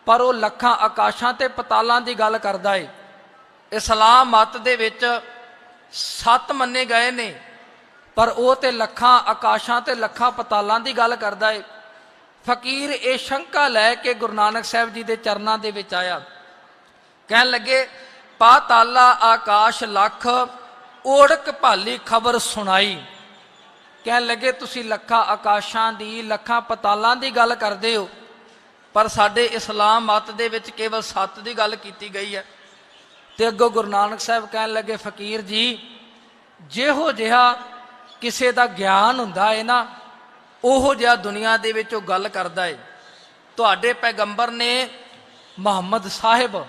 ਪਰ ਉਹ ਲੱਖਾਂ ਆਕਾਸ਼ਾਂ ਤੇ ਪਤਾਲਾਂ ਦੀ ਗੱਲ ਕਰਦਾ ਏ। ਇਸਲਾਮ ਮਤ ਦੇ ਵਿੱਚ 7 ਮੰਨੇ ਗਏ ਨੇ, ਪਰ ਉਹ ਤੇ ਲੱਖਾਂ ਆਕਾਸ਼ਾਂ ਤੇ ਲੱਖਾਂ ਪਤਾਲਾਂ ਦੀ ਗੱਲ ਕਰਦਾ ਏ। ਫਕੀਰ ਇਹ ਸ਼ੰਕਾ ਲੈ ਕੇ ਗੁਰੂ ਨਾਨਕ ਸਾਹਿਬ ਜੀ ਦੇ ਚਰਨਾਂ ਦੇ ਵਿੱਚ ਆਇਆ। ਕਹਿਣ ਲੱਗੇ ਪਾਤਾਲਾ ਆਕਾਸ਼ ਲੱਖ, ਓੜਕ ਭਾਲੀ ਖਬਰ ਸੁਣਾਈ। ਕਹਿਣ ਲੱਗੇ ਤੁਸੀਂ ਲੱਖਾਂ ਆਕਾਸ਼ਾਂ ਦੀ ਲੱਖਾਂ ਪਤਾਲਾਂ ਦੀ ਗੱਲ ਕਰਦੇ ਹੋ, ਪਰ ਸਾਡੇ ਇਸਲਾਮ ਮਤ ਦੇ ਵਿੱਚ ਕੇਵਲ 7 ਦੀ ਗੱਲ ਕੀਤੀ ਗਈ ਹੈ। ਤੇ ਅੱਗੋਂ ਗੁਰੂ ਨਾਨਕ ਸਾਹਿਬ ਕਹਿਣ ਲੱਗੇ ਫਕੀਰ ਜੀ, ਜਿਹੋ ਜਿਹਾ ਕਿਸੇ ਦਾ ਗਿਆਨ ਹੁੰਦਾ ਹੈ ਨਾ, ਉਹੋ ਜਿਹਾ ਦੁਨੀਆ ਦੇ ਵਿੱਚ ਉਹ ਗੱਲ ਕਰਦਾ ਹੈ। ਤੁਹਾਡੇ ਪੈਗੰਬਰ ਨੇ ਮੁਹੰਮਦ ਸਾਹਿਬ,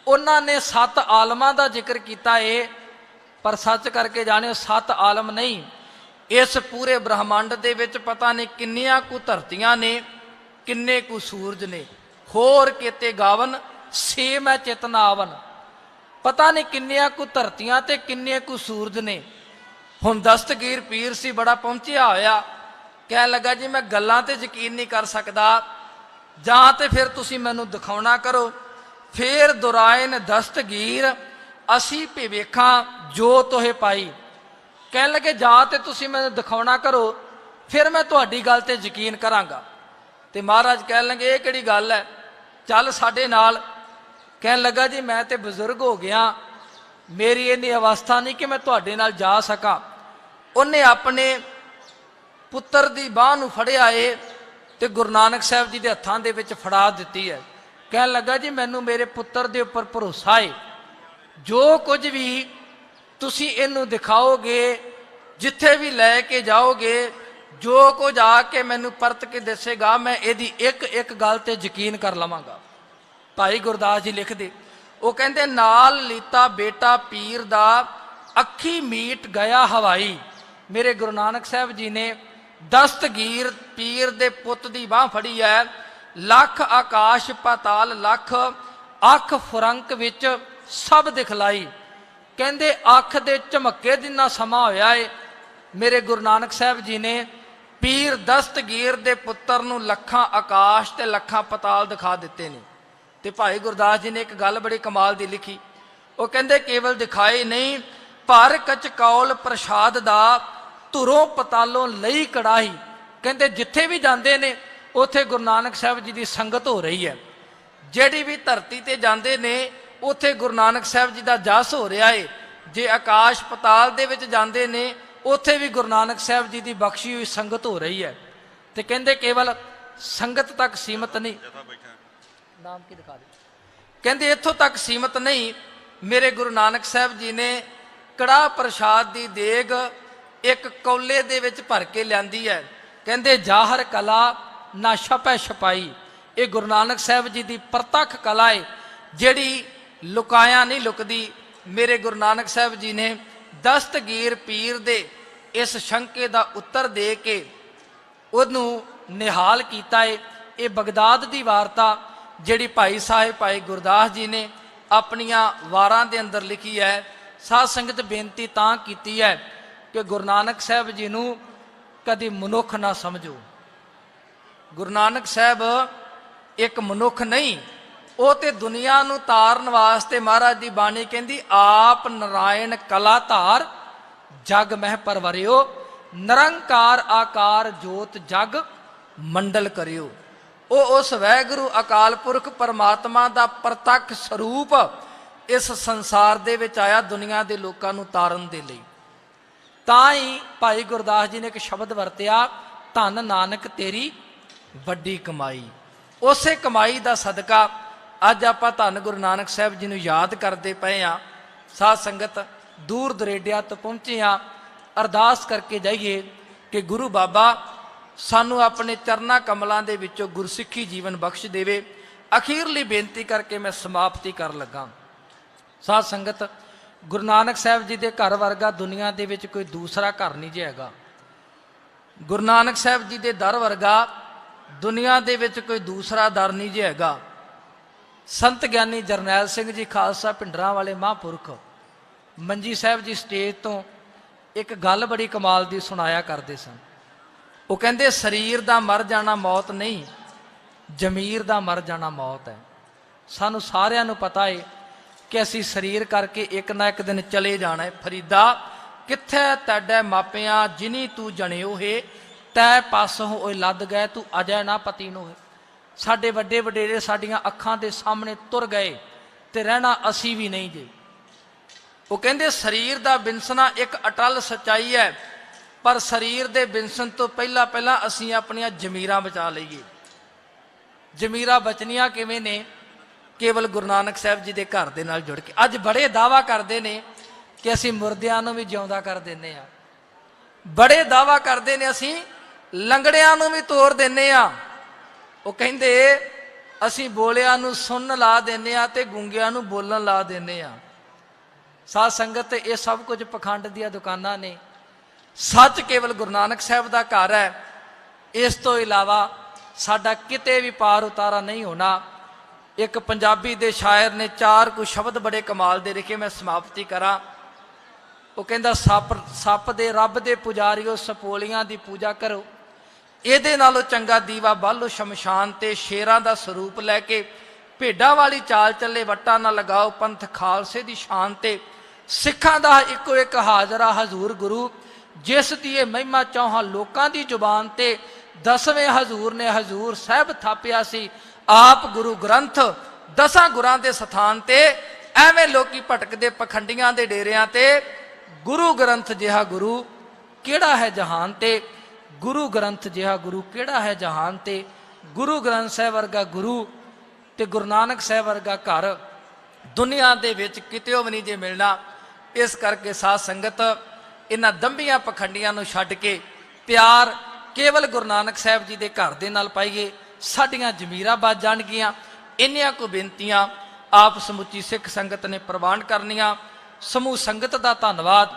ਉਹਨਾਂ ਨੇ 7 ਆਲਮਾਂ ਦਾ ਜ਼ਿਕਰ ਕੀਤਾ ਏ, ਪਰ ਸੱਚ ਕਰਕੇ ਜਾਣਿਓ 7 ਆਲਮ ਨਹੀਂ, ਇਸ ਪੂਰੇ ਬ੍ਰਹਮੰਡ ਦੇ ਵਿੱਚ ਪਤਾ ਨਹੀਂ ਕਿੰਨੀਆਂ ਕੁ ਧਰਤੀਆਂ ਨੇ, ਕਿੰਨੇ ਕੁ ਸੂਰਜ ਨੇ। ਹੋਰ ਕਿਤੇ ਗਾਵਨ ਸੇ ਮੈਂ ਚਿਤਨਾ ਆਵਨ, ਪਤਾ ਨਹੀਂ ਕਿੰਨੀਆਂ ਕੁ ਧਰਤੀਆਂ ਤੇ ਕਿੰਨੇ ਕੁ ਸੂਰਜ ਨੇ। ਹੁਣ ਦਸਤਗੀਰ ਪੀਰ ਸੀ ਬੜਾ ਪਹੁੰਚਿਆ ਹੋਇਆ, ਕਹਿਣ ਲੱਗਾ ਜੀ ਮੈਂ ਗੱਲਾਂ ਤੇ ਯਕੀਨ ਨਹੀਂ ਕਰ ਸਕਦਾ, ਜਾਂ ਤੇ ਫਿਰ ਤੁਸੀਂ ਮੈਨੂੰ ਦਿਖਾਉਣਾ ਕਰੋ। ਫੇਰ ਦੁਰਾਇਨ ਦਸਤਗੀਰ ਅਸੀਂ ਭਿਵੇਖਾਂ ਜੋ ਤੋਹੇ ਪਾਈ। ਕਹਿਣ ਲੱਗੇ ਜਾਂ ਤੇ ਤੁਸੀਂ ਮੈਨੂੰ ਦਿਖਾਉਣਾ ਕਰੋ, ਫਿਰ ਮੈਂ ਤੁਹਾਡੀ ਗੱਲ ਤੇ ਯਕੀਨ ਕਰਾਂਗਾ। ਤੇ ਮਹਾਰਾਜ ਕਹਿਣ ਲੱਗੇ ਇਹ ਕਿਹੜੀ ਗੱਲ ਹੈ, ਚੱਲ ਸਾਡੇ ਨਾਲ। ਕਹਿਣ ਲੱਗਾ ਜੀ ਮੈਂ ਤੇ ਬਜ਼ੁਰਗ ਹੋ ਗਿਆ, ਮੇਰੀ ਇੰਨੀ ਅਵਸਥਾ ਨਹੀਂ ਕਿ ਮੈਂ ਤੁਹਾਡੇ ਨਾਲ ਜਾ ਸਕਾਂ। ਉਹਨੇ ਆਪਣੇ ਪੁੱਤਰ ਦੀ ਬਾਹ ਨੂੰ ਫੜਿਆ ਏ ਤੇ ਗੁਰੂ ਨਾਨਕ ਸਾਹਿਬ ਜੀ ਦੇ ਹੱਥਾਂ ਦੇ ਵਿੱਚ ਫੜਾ ਦਿੱਤੀ ਹੈ। ਕਹਿਣ ਲੱਗਾ ਜੀ ਮੈਨੂੰ ਮੇਰੇ ਪੁੱਤਰ ਦੇ ਉੱਪਰ ਭਰੋਸਾ ਏ, ਜੋ ਕੁਝ ਵੀ ਤੁਸੀਂ ਇਹਨੂੰ ਦਿਖਾਓਗੇ, ਜਿੱਥੇ ਵੀ ਲੈ ਕੇ ਜਾਓਗੇ, ਜੋ ਕੁਝ ਆ ਕੇ ਮੈਨੂੰ ਪਰਤ ਕੇ ਦੱਸੇਗਾ, ਮੈਂ ਇਹਦੀ ਇੱਕ ਇੱਕ ਗੱਲ ਤੇ ਯਕੀਨ ਕਰ ਲਵਾਂਗਾ। ਭਾਈ ਗੁਰਦਾਸ ਜੀ ਲਿਖਦੇ, ਉਹ ਕਹਿੰਦੇ ਨਾਲ ਲੀਤਾ ਬੇਟਾ ਪੀਰ ਦਾ ਅੱਖੀ ਮੀਟ ਗਿਆ ਹਵਾਈ। ਮੇਰੇ ਗੁਰੂ ਨਾਨਕ ਸਾਹਿਬ ਜੀ ਨੇ ਦਸਤਗੀਰ ਪੀਰ ਦੇ ਪੁੱਤ ਦੀ ਬਾਹ ਫੜੀ ਹੈ। ਲੱਖ ਆਕਾਸ਼ ਪਾਤਾਲ ਲੱਖ ਅੱਖ ਫਰੰਕ ਵਿੱਚ ਸਭ ਦਿਖਲਾਈ। ਕਹਿੰਦੇ ਅੱਖ ਦੇ ਝਮੱਕੇ ਜਿੰਨਾ ਸਮਾਂ ਹੋਇਆ ਏ, ਮੇਰੇ ਗੁਰੂ ਨਾਨਕ ਸਾਹਿਬ ਜੀ ਨੇ ਪੀਰ ਦਸਤਗੀਰ ਦੇ ਪੁੱਤਰ ਨੂੰ ਲੱਖਾਂ ਆਕਾਸ਼ ਤੇ ਲੱਖਾਂ ਪਾਤਾਲ ਦਿਖਾ ਦਿੱਤੇ ਨੇ। ਤੇ ਭਾਈ ਗੁਰਦਾਸ ਜੀ ਨੇ ਇੱਕ ਗੱਲ ਬੜੀ ਕਮਾਲ ਦੀ ਲਿਖੀ, ਉਹ ਕਹਿੰਦੇ ਕੇਵਲ ਦਿਖਾਏ ਨਹੀਂ, ਭਰ ਕਚਕੌਲ ਪ੍ਰਸ਼ਾਦ ਦਾ ਧੁਰੋਂ ਪਤਾਲੋਂ ਲਈ ਕੜਾਹੀ। ਕਹਿੰਦੇ ਜਿੱਥੇ ਵੀ ਜਾਂਦੇ ਨੇ ਉੱਥੇ ਗੁਰੂ ਨਾਨਕ ਸਾਹਿਬ ਜੀ ਦੀ ਸੰਗਤ ਹੋ ਰਹੀ ਹੈ। ਜਿਹੜੀ ਵੀ ਧਰਤੀ ਤੇ ਜਾਂਦੇ ਨੇ ਉੱਥੇ ਗੁਰੂ ਨਾਨਕ ਸਾਹਿਬ ਜੀ ਦਾ ਜਸ ਹੋ ਰਿਹਾ ਏ। ਜੇ ਆਕਾਸ਼ ਪਤਾਲ ਦੇ ਵਿੱਚ ਜਾਂਦੇ ਨੇ ਉੱਥੇ ਵੀ ਗੁਰੂ ਨਾਨਕ ਸਾਹਿਬ ਜੀ ਦੀ ਬਖਸ਼ੀ ਹੋਈ ਸੰਗਤ ਹੋ ਰਹੀ ਹੈ। ਤੇ ਕਹਿੰਦੇ ਕੇਵਲ ਸੰਗਤ ਤੱਕ ਸੀਮਤ ਨਹੀਂ, ਨਾਮ ਕੀ ਦਿਖਾ ਦੇ, ਕਹਿੰਦੇ ਇੱਥੋਂ ਤੱਕ ਸੀਮਤ ਨਹੀਂ, ਮੇਰੇ ਗੁਰੂ ਨਾਨਕ ਸਾਹਿਬ ਜੀ ਨੇ ਕੜਾਹ ਪ੍ਰਸ਼ਾਦ ਦੀ ਦੇਗ ਇੱਕ ਕੌਲੇ ਦੇ ਵਿੱਚ ਭਰ ਕੇ ਲਿਆਂਦੀ ਹੈ। ਕਹਿੰਦੇ ਜ਼ਾਹਰ ਕਲਾ ਨਾ ਛਪੈ ਛਪਾਈ। ਇਹ ਗੁਰੂ ਨਾਨਕ ਸਾਹਿਬ ਜੀ ਦੀ ਪ੍ਰਤੱਖ ਕਲਾ ਹੈ, ਜਿਹੜੀ ਲੁਕਾਇਆ ਨਹੀਂ ਲੁਕਦੀ। ਮੇਰੇ ਗੁਰੂ ਨਾਨਕ ਸਾਹਿਬ ਜੀ ਨੇ ਦਸਤਗੀਰ ਪੀਰ ਦੇ ਇਸ ਸ਼ੰਕੇ ਦਾ ਉੱਤਰ ਦੇ ਕੇ ਉਹਨੂੰ ਨਿਹਾਲ ਕੀਤਾ ਹੈ। ਇਹ ਬਗਦਾਦ ਦੀ ਵਾਰਤਾ ਜਿਹੜੀ ਭਾਈ ਸਾਹਿਬ ਭਾਈ ਗੁਰਦਾਸ ਜੀ ਨੇ ਆਪਣੀਆਂ ਵਾਰਾਂ ਦੇ ਅੰਦਰ ਲਿਖੀ ਹੈ। ਸਾਧ ਸੰਗਤ ਬੇਨਤੀ ਤਾਂ ਕੀਤੀ ਹੈ ਕਿ ਗੁਰੂ ਨਾਨਕ ਸਾਹਿਬ ਜੀ ਨੂੰ ਕਦੀ ਮਨੁੱਖ ਨਾ ਸਮਝੋ। ਗੁਰੂ ਨਾਨਕ ਸਾਹਿਬ ਇੱਕ ਮਨੁੱਖ ਨਹੀਂ, ਉਹ ਤੇ ਦੁਨੀਆ ਨੂੰ ਤਾਰਨ ਵਾਸਤੇ ਮਹਾਰਾਜ ਦੀ ਬਾਣੀ ਕਹਿੰਦੀ ਆਪ ਨਾਰਾਇਣ ਕਲਾ ਧਾਰ ਜਗ ਮਹਿ ਪਰਵਰਿਓ, ਨਿਰੰਕਾਰ ਆਕਾਰ ਜੋਤ ਜਗ ਮੰਡਲ ਕਰਿਓ। ਉਹ ਉਸ ਵਾਹਿਗੁਰੂ ਅਕਾਲ ਪੁਰਖ ਪਰਮਾਤਮਾ ਦਾ ਪ੍ਰਤੱਖ ਸਰੂਪ ਇਸ ਸੰਸਾਰ ਦੇ ਵਿੱਚ ਆਇਆ ਦੁਨੀਆ ਦੇ ਲੋਕਾਂ ਨੂੰ ਤਾਰਨ ਦੇ ਲਈ। ਤਾਂ ਹੀ ਭਾਈ ਗੁਰਦਾਸ ਜੀ ਨੇ ਇੱਕ ਸ਼ਬਦ ਵਰਤਿਆ, ਧੰਨ ਨਾਨਕ ਤੇਰੀ ਵੱਡੀ ਕਮਾਈ। ਉਸੇ ਕਮਾਈ ਦਾ ਸਦਕਾ ਅੱਜ ਆਪਾਂ ਧੰਨ ਗੁਰੂ ਨਾਨਕ ਸਾਹਿਬ ਜੀ ਨੂੰ ਯਾਦ ਕਰਦੇ ਪਏ ਹਾਂ। ਸਾਧ ਸੰਗਤ ਦੂਰ ਦੁਰੇਡਿਆਂ ਤੋਂ ਪਹੁੰਚੇ ਹਾਂ, ਅਰਦਾਸ ਕਰਕੇ ਜਾਈਏ ਕਿ ਗੁਰੂ ਬਾਬਾ ਸਾਨੂੰ ਆਪਣੇ ਚਰਨਾਂ ਕਮਲਾਂ ਦੇ ਵਿੱਚੋਂ ਗੁਰਸਿੱਖੀ ਜੀਵਨ ਬਖਸ਼ ਦੇਵੇ। ਅਖੀਰਲੀ ਬੇਨਤੀ ਕਰਕੇ ਮੈਂ ਸਮਾਪਤੀ ਕਰ ਲੱਗਾ। ਸਾਧ ਸੰਗਤ ਗੁਰੂ ਨਾਨਕ ਸਾਹਿਬ ਜੀ ਦੇ ਘਰ ਵਰਗਾ ਦੁਨੀਆ ਦੇ ਵਿੱਚ ਕੋਈ ਦੂਸਰਾ ਘਰ ਨਹੀਂ ਜੇ ਹੈਗਾ। ਗੁਰੂ ਨਾਨਕ ਸਾਹਿਬ ਜੀ ਦੇ ਦਰ ਵਰਗਾ ਦੁਨੀਆ ਦੇ ਵਿੱਚ ਕੋਈ ਦੂਸਰਾ ਦਰ ਨਹੀਂ ਜੇ ਹੈਗਾ। ਸੰਤ ਗਿਆਨੀ ਜਰਨੈਲ ਸਿੰਘ ਜੀ ਖਾਲਸਾ ਭਿੰਡਰਾਂ ਵਾਲੇ ਮਹਾਂਪੁਰਖ ਮੰਜੀ ਸਾਹਿਬ ਜੀ ਸਟੇਜ ਤੋਂ ਇੱਕ ਗੱਲ ਬੜੀ ਕਮਾਲ ਦੀ ਸੁਣਾਇਆ ਕਰਦੇ ਸਨ। ਉਹ ਕਹਿੰਦੇ ਸਰੀਰ ਦਾ ਮਰ ਜਾਣਾ ਮੌਤ ਨਹੀਂ, ਜ਼ਮੀਰ ਦਾ ਮਰ ਜਾਣਾ ਮੌਤ ਹੈ। ਸਾਨੂੰ ਸਾਰਿਆਂ ਨੂੰ ਪਤਾ ਹੈ ਕਿ ਅਸੀਂ ਸਰੀਰ ਕਰਕੇ ਇੱਕ ਨਾ ਇੱਕ ਦਿਨ ਚਲੇ ਜਾਣਾ ਹੈ। ਫਰੀਦਾ ਕਿੱਥੇ ਤੁਹਾਡੇ ਮਾਪਿਆਂ ਜਿਨੀ ਤੂੰ ਜਣਿਓ ਹੈ, ਤੈ ਪਾਸੋਂ ਓਏ ਲੱਦ ਗਏ ਤੂੰ ਅਜੈ ਨਾ ਪਤੀ ਨੂੰ ਹੈ। ਸਾਡੇ ਵੱਡੇ ਵਡੇਰੇ ਸਾਡੀਆਂ ਅੱਖਾਂ ਦੇ ਸਾਹਮਣੇ ਤੁਰ ਗਏ ਤੇ ਰਹਿਣਾ ਅਸੀਂ ਵੀ ਨਹੀਂ ਜੇ। ਉਹ ਕਹਿੰਦੇ ਸਰੀਰ ਦਾ ਬਿਨਸਣਾ ਇੱਕ ਅਟਲ ਸੱਚਾਈ ਹੈ, ਪਰ ਸਰੀਰ ਦੇ ਬਿਨਸਣ ਤੋਂ ਪਹਿਲਾਂ ਪਹਿਲਾਂ ਅਸੀਂ ਆਪਣੀਆਂ ਜ਼ਮੀਰਾਂ ਬਚਾ ਲਈਏ। ਜ਼ਮੀਰਾਂ ਬਚਣੀਆਂ ਕਿਵੇਂ ਨੇ? ਕੇਵਲ ਗੁਰੂ ਨਾਨਕ ਸਾਹਿਬ ਜੀ ਦੇ ਘਰ ਦੇ ਨਾਲ ਜੁੜ ਕੇ। ਅੱਜ ਬੜੇ ਦਾਅਵਾ ਕਰਦੇ ਨੇ ਕਿ ਅਸੀਂ ਮੁਰਦਿਆਂ ਨੂੰ ਵੀ ਜਿਉਂਦਾ ਕਰ ਦਿੰਦੇ ਆ, ਬੜੇ ਦਾਅਵਾ ਕਰਦੇ ਨੇ ਅਸੀਂ ਲੰਗੜਿਆਂ ਨੂੰ ਵੀ ਤੋੜ ਦਿੰਦੇ ਆ। ਉਹ ਕਹਿੰਦੇ ਅਸੀਂ ਬੋਲਿਆਂ ਨੂੰ ਸੁਣਨ ਲਾ ਦਿੰਦੇ ਆ ਤੇ ਗੂੰਗਿਆਂ ਨੂੰ ਬੋਲਣ ਲਾ ਦਿੰਦੇ ਆ। ਸਾਧ ਸੰਗਤ ਇਹ ਸਭ ਕੁਝ ਪਖੰਡ ਦੀਆਂ ਦੁਕਾਨਾਂ ਨੇ। ਸੱਚ ਕੇਵਲ ਗੁਰੂ ਨਾਨਕ ਸਾਹਿਬ ਦਾ ਘਰ ਹੈ। ਇਸ ਤੋਂ ਇਲਾਵਾ ਸਾਡਾ ਕਿਤੇ ਵੀ ਪਾਰ ਉਤਾਰਾ ਨਹੀਂ ਹੋਣਾ। ਇੱਕ ਪੰਜਾਬੀ ਦੇ ਸ਼ਾਇਰ ਨੇ ਚਾਰ ਕੁ ਸ਼ਬਦ ਬੜੇ ਕਮਾਲ ਦੇ ਲਿਖੇ, ਮੈਂ ਸਮਾਪਤੀ ਕਰਾਂ। ਉਹ ਕਹਿੰਦਾ ਸੱਪ ਦੇ ਰੱਬ ਦੇ ਪੁਜਾਰੀਓ ਸਪੋਲੀਆਂ ਦੀ ਪੂਜਾ ਕਰੋ, ਇਹਦੇ ਨਾਲੋਂ ਚੰਗਾ ਦੀਵਾ ਬਾਲੋ ਸ਼ਮਸ਼ਾਨ ਤੇ। ਸ਼ੇਰਾਂ ਦਾ ਸਰੂਪ ਲੈ ਕੇ ਭੇਡਾਂ ਵਾਲੀ ਚਾਲ ਚੱਲੇ ਵੱਟਾਂ ਨਾ ਲਗਾਓ, ਪੰਥ ਖਾਲਸੇ ਦੀ ਸ਼ਾਨ ਤੇ ਸਿੱਖਾਂ ਦਾ ਇੱਕੋ ਇੱਕ ਹਾਜ਼ਰਾ ਹਜ਼ੂਰ ਗੁਰੂ, ਜਿਸ ਦੀ ਇਹ ਮਹਿਮਾ ਚੌਹਾਂ ਲੋਕਾਂ ਦੀ ਜ਼ੁਬਾਨ ਤੇ 10ਵੇਂ ਹਜ਼ੂਰ ਨੇ ਹਜ਼ੂਰ ਸਾਹਿਬ ਥਾਪਿਆ ਸੀ। ਆਪ ਗੁਰੂ ਗ੍ਰੰਥ 10 ਗੁਰਾਂ ਦੇ ਸਥਾਨ ਤੇ ਐਵੇਂ ਲੋਕੀ ਭਟਕਦੇ ਪਖੰਡੀਆਂ ਦੇ ਡੇਰਿਆਂ ਤੇ ਗੁਰੂ ਗ੍ਰੰਥ ਜਿਹਾ ਗੁਰੂ ਕਿਹੜਾ ਹੈ ਜਹਾਨ ਤੇ, ਗੁਰੂ ਗ੍ਰੰਥ ਜਿਹਾ ਗੁਰੂ ਕਿਹੜਾ ਹੈ ਜਹਾਨ ਤੇ। ਗੁਰੂ ਗ੍ਰੰਥ ਸਾਹਿਬ ਵਰਗਾ ਗੁਰੂ ਤੇ ਗੁਰੂ ਨਾਨਕ ਸਾਹਿਬ ਵਰਗਾ ਘਰ ਦੁਨੀਆ ਦੇ ਵਿੱਚ ਕਿਤੇ ਵੀ ਨਹੀਂ ਜੇ ਮਿਲਣਾ। ਇਸ ਕਰਕੇ ਸਾਧ ਸੰਗਤ ਇਹਨਾਂ ਦੰਭੀਆਂ ਪਖੰਡੀਆਂ ਨੂੰ ਛੱਡ ਕੇ ਪਿਆਰ ਕੇਵਲ ਗੁਰੂ ਨਾਨਕ ਸਾਹਿਬ ਜੀ ਦੇ ਘਰ ਦੇ ਨਾਲ ਪਾਈਏ, ਸਾਡੀਆਂ ਜ਼ਮੀਰਾਂ ਵੱਜ ਜਾਣਗੀਆਂ। ਇੰਨੀਆਂ ਕੁ ਬੇਨਤੀਆਂ ਆਪ ਸਮੁੱਚੀ ਸਿੱਖ ਸੰਗਤ ਨੇ ਪ੍ਰਵਾਨ ਕਰਨੀਆਂ। ਸਮੂਹ ਸੰਗਤ ਦਾ ਧੰਨਵਾਦ।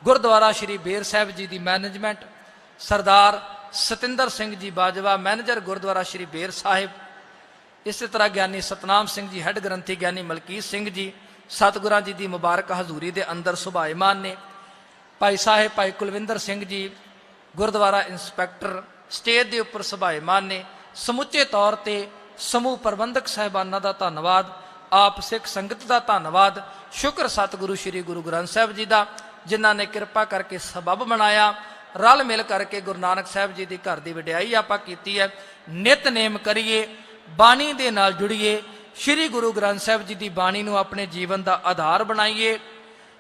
ਗੁਰਦੁਆਰਾ ਸ਼੍ਰੀ ਬੇਰ ਸਾਹਿਬ ਜੀ ਦੀ ਮੈਨੇਜਮੈਂਟ, ਸਰਦਾਰ ਸਤਿੰਦਰ ਸਿੰਘ ਜੀ ਬਾਜਵਾ ਮੈਨੇਜਰ ਗੁਰਦੁਆਰਾ ਸ਼੍ਰੀ ਬੇਰ ਸਾਹਿਬ, ਇਸੇ ਤਰ੍ਹਾਂ ਗਿਆਨੀ ਸਤਨਾਮ ਸਿੰਘ ਜੀ ਹੈੱਡ ਗ੍ਰੰਥੀ, ਗਿਆਨੀ ਮਲਕੀਤ ਸਿੰਘ ਜੀ ਸਤਿਗੁਰਾਂ ਜੀ ਦੀ ਮੁਬਾਰਕ ਹਜ਼ੂਰੀ ਦੇ ਅੰਦਰ ਸੁਭਾਏਮਾਨ ਨੇ। ਭਾਈ ਸਾਹਿਬ ਭਾਈ ਕੁਲਵਿੰਦਰ ਸਿੰਘ ਜੀ ਗੁਰਦੁਆਰਾ ਇੰਸਪੈਕਟਰ ਸਟੇਜ ਦੇ ਉੱਪਰ ਸੁਭਾਏਮਾਨ ਨੇ। ਸਮੁੱਚੇ ਤੌਰ ਤੇ ਸਮੂਹ ਪ੍ਰਬੰਧਕ ਸਾਹਿਬਾਨਾਂ ਦਾ ਧੰਨਵਾਦ, ਆਪ ਸਿੱਖ ਸੰਗਤ ਦਾ ਧੰਨਵਾਦ। ਸ਼ੁਕਰ ਸਤਿਗੁਰੂ ਸ਼੍ਰੀ ਗੁਰੂ ਗ੍ਰੰਥ ਸਾਹਿਬ ਜੀ ਦਾ, ਜਿਨ੍ਹਾਂ ਨੇ ਕਿਰਪਾ ਕਰਕੇ ਸਬਬ ਬਣਾਇਆ, ਰਲ ਮਿਲ ਕਰਕੇ ਗੁਰੂ ਨਾਨਕ ਸਾਹਿਬ ਜੀ ਦੀ ਘਰ ਦੀ ਵਡਿਆਈ ਆਪਾਂ ਕੀਤੀ ਹੈ। ਨਿਤਨੇਮ ਕਰੀਏ, ਬਾਣੀ ਦੇ ਨਾਲ ਜੁੜੀਏ, ਸ਼੍ਰੀ ਗੁਰੂ ਗ੍ਰੰਥ ਸਾਹਿਬ ਜੀ ਦੀ ਬਾਣੀ ਨੂੰ ਆਪਣੇ ਜੀਵਨ ਦਾ ਆਧਾਰ ਬਣਾਈਏ,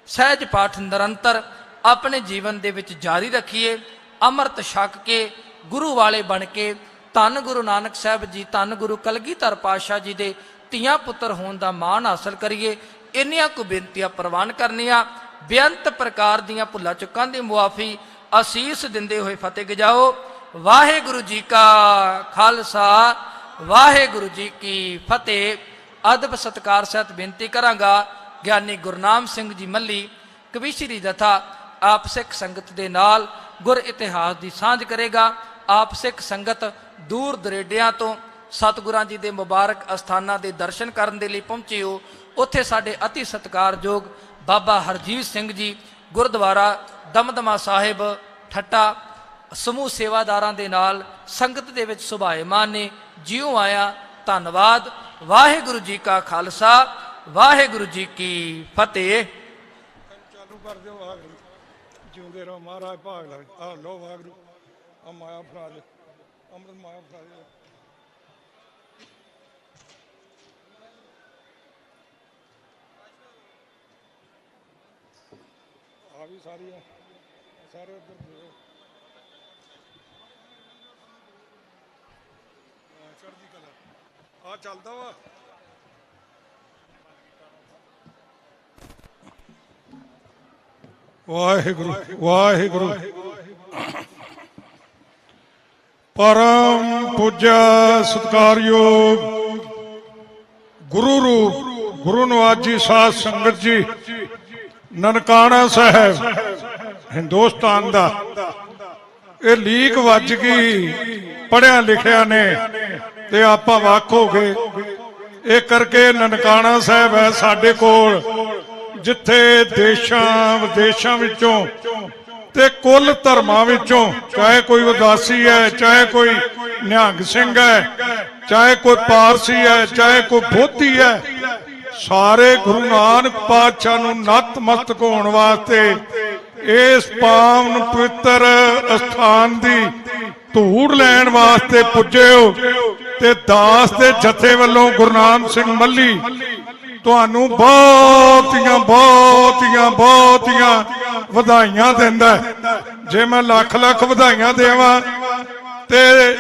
ਸਹਿਜ ਪਾਠ ਨਿਰੰਤਰ ਆਪਣੇ ਜੀਵਨ ਦੇ ਵਿੱਚ ਜਾਰੀ ਰੱਖੀਏ, ਅੰਮ੍ਰਿਤ ਛਕ ਕੇ ਗੁਰੂ ਵਾਲੇ ਬਣ ਕੇ ਧੰਨ ਗੁਰੂ ਨਾਨਕ ਸਾਹਿਬ ਜੀ, ਧੰਨ ਗੁਰੂ ਕਲਗੀਧਰ ਪਾਤਸ਼ਾਹ ਜੀ ਦੇ ਧੀਆਂ ਪੁੱਤਰ ਹੋਣ ਦਾ ਮਾਣ ਹਾਸਲ ਕਰੀਏ। ਇੰਨੀਆਂ ਕੁ ਬੇਨਤੀਆਂ ਪ੍ਰਵਾਨ ਕਰਨੀਆਂ। ਬੇਅੰਤ ਪ੍ਰਕਾਰ ਦੀਆਂ ਭੁੱਲਾਂ ਚੁੱਕਾਂ ਦੀ ਮੁਆਫੀ ਅਸੀਸ ਦਿੰਦੇ ਹੋਏ ਫਤਿਹ ਗਜਾਓ। ਵਾਹਿਗੁਰੂ ਜੀ ਕਾ ਖਾਲਸਾ, ਵਾਹਿਗੁਰੂ ਜੀ ਕੀ ਫਤਿਹ। ਅਦਬ ਸਤਿਕਾਰ ਸਹਿਤ ਬੇਨਤੀ ਕਰਾਂਗਾ, ਗਿਆਨੀ ਗੁਰਨਾਮ ਸਿੰਘ ਜੀ ਮੱਲੀ ਕਵੀਸ਼ਰੀ ਜਥਾ ਆਪ ਸਿੱਖ ਸੰਗਤ ਦੇ ਨਾਲ ਗੁਰ ਇਤਿਹਾਸ ਦੀ ਸਾਂਝ ਕਰੇਗਾ। ਆਪ ਸਿੱਖ ਸੰਗਤ ਦੂਰ ਦਰੇਡਿਆਂ ਤੋਂ ਸਤਿਗੁਰਾਂ ਜੀ ਦੇ ਮੁਬਾਰਕ ਅਸਥਾਨਾਂ ਦੇ ਦਰਸ਼ਨ ਕਰਨ ਦੇ ਲਈ ਪਹੁੰਚੇ ਹੋ। ਉੱਥੇ ਸਾਡੇ ਅਤੀ ਸਤਿਕਾਰਯੋਗ ਬਾਬਾ ਹਰਜੀਤ ਸਿੰਘ ਜੀ ਗੁਰਦੁਆਰਾ ਦਮਦਮਾ ਸਾਹਿਬ ਠੱਟਾ ਸਮੂਹ ਸੇਵਾਦਾਰਾਂ ਦੇ ਨਾਲ ਸੰਗਤ ਦੇ ਵਿੱਚ ਸੁਭਾਏਮਾਨ ਨੇ। ਜਿਉ ਆਇਆ, ਧੰਨਵਾਦ। ਵਾਹਿਗੁਰੂ ਜੀ ਕਾ ਖਾਲਸਾ, ਵਾਹਿਗੁਰੂ ਜੀ ਕੀ ਫਤਿਹ। ਚਾਲੂ ਕਰ ਦਿਓ। ਵਾਹਿਗੁਰੂ ਜਿਉਂਦੇ ਰਹੋ ਮਹਾਰਾਜ, ਭਾਗ ਲਵੇ। ਆ ਲੋ ਵਾਹਿਗੁਰੂ, ਆ ਮਾਇਆ ਫੜਾ ਦੇ, ਅੰਮ੍ਰਿਤ ਮਾਇਆ ਫੜਾ ਦੇ। ਆ ਵੀ ਸਾਰੀਆਂ ਸਾਰੇ ਉੱਧਰ ਦਿਓ। ਚੜ੍ਹਦੀ ਕਲਾ ਆ ਚੱਲਦਾ ਵਾ। ਵਾਹਿਗੁਰੂ ਵਾਹਿਗੁਰੂ। ਪਰਮ ਪੂਜਾ ਸਤਿਕਾਰਯੋਗ ਗੁਰੂ ਰੂਪ ਗੁਰੂ ਨਵਾਜੀ ਸਾਧ ਸੰਗਤ ਜੀ, ਨਨਕਾਣਾ ਸਾਹਿਬ ਹਿੰਦੁਸਤਾਨ ਦਾ ਇਹ ਲੀਕ ਵੱਜ ਗਈ ਪੜ੍ਹਿਆ ਲਿਖਿਆ ਨੇ ਤੇ ਆਪਾਂ ਵੱਖ ਹੋ ਗਏ। ਇਹ ਕਰਕੇ ਨਨਕਾਣਾ ਸਾਹਿਬ ਹੈ ਸਾਡੇ ਕੋਲ, ਜਿੱਥੇ ਦੇਸ਼ਾਂ ਵਿਦੇਸ਼ਾਂ ਵਿੱਚੋਂ ਤੇ ਕੁੱਲ ਧਰਮਾਂ ਵਿੱਚੋਂ, ਚਾਹੇ ਕੋਈ ਉਦਾਸੀ ਹੈ, ਚਾਹੇ ਕੋਈ ਨਿਹੰਗ ਸਿੰਘ ਹੈ, ਚਾਹੇ ਕੋਈ ਪਾਰਸੀ ਹੈ, ਚਾਹੇ ਕੋਈ ਬੋਧੀ ਹੈ, ਸਾਰੇ ਗੁਰੂ ਨਾਨਕ ਪਾਤਸ਼ਾਹ ਨੂੰ ਨਤਮਸਤਕ ਹੋਣ ਵਾਸਤੇ ਇਸ ਪਾਵਨ ਪਵਿੱਤਰ ਅਸਥਾਨ ਦੀ ਧੂੜ ਲੈਣ ਵਾਸਤੇ ਪੁੱਜੇ ਹੋ। ਤੇ ਦਾਸ ਦੇ ਜਥੇ ਵੱਲੋਂ ਗੁਰਨਾਮ ਸਿੰਘ ਮੱਲੀ ਤੁਹਾਨੂੰ ਬਹੁਤੀਆਂ ਬਹੁਤੀਆਂ ਬਹੁਤੀਆਂ ਵਧਾਈਆਂ ਦਿੰਦਾ। ਜੇ ਮੈਂ ਲੱਖ ਲੱਖ ਵਧਾਈਆਂ ਦੇਵਾਂ ਤੇ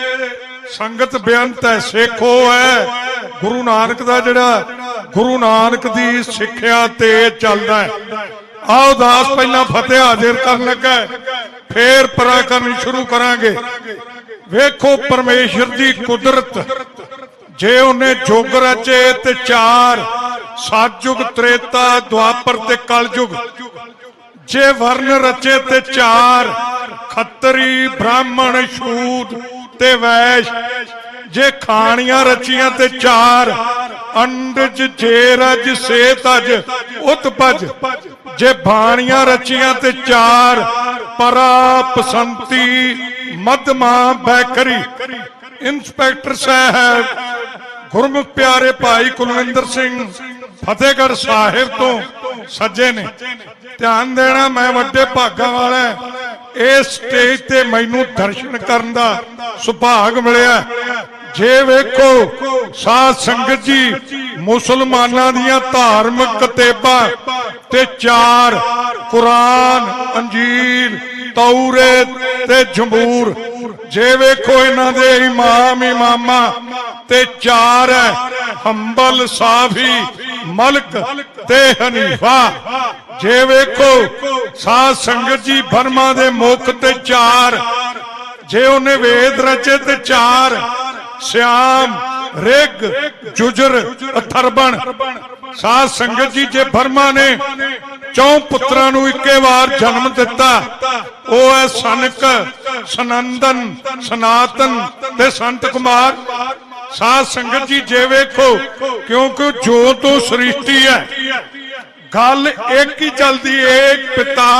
ਸੰਗਤ ਬੇਅੰਤ ਹੈ, ਸੇਖੋ ਹੈ। ਗੁਰੂ ਨਾਨਕ ਦਾ ਜਿਹੜਾ ਗੁਰੂ ਨਾਨਕ ਦੀ ਸਿੱਖਿਆ ਤੇ ਚੱਲਦਾ ਹੈ। ਆਓ ਦਾਸ ਪਹਿਲਾਂ ਫਤਿਹ ਹਾਜ਼ਰ ਕਰਨ ਲੱਗਾ, ਫੇਰ ਪਰਾਕਰਮ ਸ਼ੁਰੂ ਕਰਾਂਗੇ। ਵੇਖੋ ਪਰਮੇਸ਼ਰ ਦੀ ਕੁਦਰਤ, ਜੇ ਉਹਨੇ ਯੁੱਗ ਰਚੇ ਤੇ 4 ਸਤਿਯੁਗ, ਤ੍ਰੇਤਾ, ਦੁਆਪਰ ਤੇ ਕਲਯੁਗ। ਜੇ ਵਰਨ ਰਚੇ ਤੇ 4 ਖੱਤਰੀ, ਬ੍ਰਾਹਮਣ, ਸ਼ੂਦ ਤੇ ਵੈਸ਼। ਜੇ ਖਾਣੀਆਂ ਰਚੀਆਂ ਤੇ 4 ਅੰਡਜ, ਜੇਰਜ, ਸੇਤਜ, ਉਤਪਜ। ਜੇ ਬਾਣੀਆਂ ਰਚੀਆਂ ਤੇ 4 ਪਰਾ, ਪਸੰਤੀ, ਮਧਮਾ, ਬੈਖਰੀ। ਇੰਸਪੈਕਟਰ ਸਾਹਿਬ ਗੁਰਮੁਖ ਪਿਆਰੇ ਭਾਈ ਕੁਲਵਿੰਦਰ ਸਿੰਘ ਫਤਿਹਗੜ੍ਹ ਸਾਹਿਬ ਤੋਂ ਸੱਜੇ ਨੇ। ਧਿਆਨ ਦੇਣਾ, ਮੈਂ ਵੱਡੇ ਭਾਗਾਂ ਵਾਲਾ ਇਸ ਸਟੇਜ ਤੇ ਮੈਨੂੰ ਦਰਸ਼ਨ ਕਰਨ ਦਾ ਸੁਭਾਗ ਮਿਲਿਆ। ਜੇ ਵੇਖੋ ਸਾਧ ਸੰਗਤ ਜੀ, ਮੁਸਲਮਾਨਾਂ ਦੀਆਂ ਧਾਰਮਿਕ ਕਿਤਾਬਾਂ ਤੇ 4 ਕੁਰਾਨ, ਅੰਜੀਲ, ਤੌਰੇਤ ਤੇ ਜ਼ਬੂਰ, ਜੇ ਵੇਖੋ ਇਹਨਾਂ ਦੇ ਇਮਾਮਾਂ ਤੇ 4 ਹੈ, ਹੰਬਲ, ਸਾਫੀ, ਮਲਕ ਤੇ ਹਨੀਫਾ। ਜੇ ਵੇਖੋ ਸਾਧ ਸੰਗਤ ਜੀ, ਬਰਮਾ ਦੇ ਮੁਖ ਤੇ 4, ਜੇ ਉਹਨੇ ਵੇਦ ਰਚੇ ਤੇ 4, ਸਿਆਮ, ਰਿਗ, ਜੁਜਰ, ਅਥਰਬਣ। ਸਾਧ ਸੰਗਤ ਜੀ, ਜੇ ਬਰਮਾ ਨੇ 4 ਪੁੱਤਰਾਂ ਨੂੰ ਇੱਕੇ ਵਾਰ ਜਨਮ ਦਿੱਤਾ, ਉਹ ਹੈ ਸਨਕ, ਸਨੰਦਨ, ਸਨਾਤਨ ਤੇ ਸੰਤ ਕੁਮਾਰ। ਸਾਧ ਸੰਗਤ ਜੀ, ਜੇ ਵੇਖੋ, ਕਿਉਂਕਿ ਜੋ ਤੋਂ ਸ੍ਰਿਸ਼ਟੀ ਹੈ, ਗੱਲ ਇੱਕ ਹੀ ਚਲਦੀ, ਏਕ ਪਿਤਾ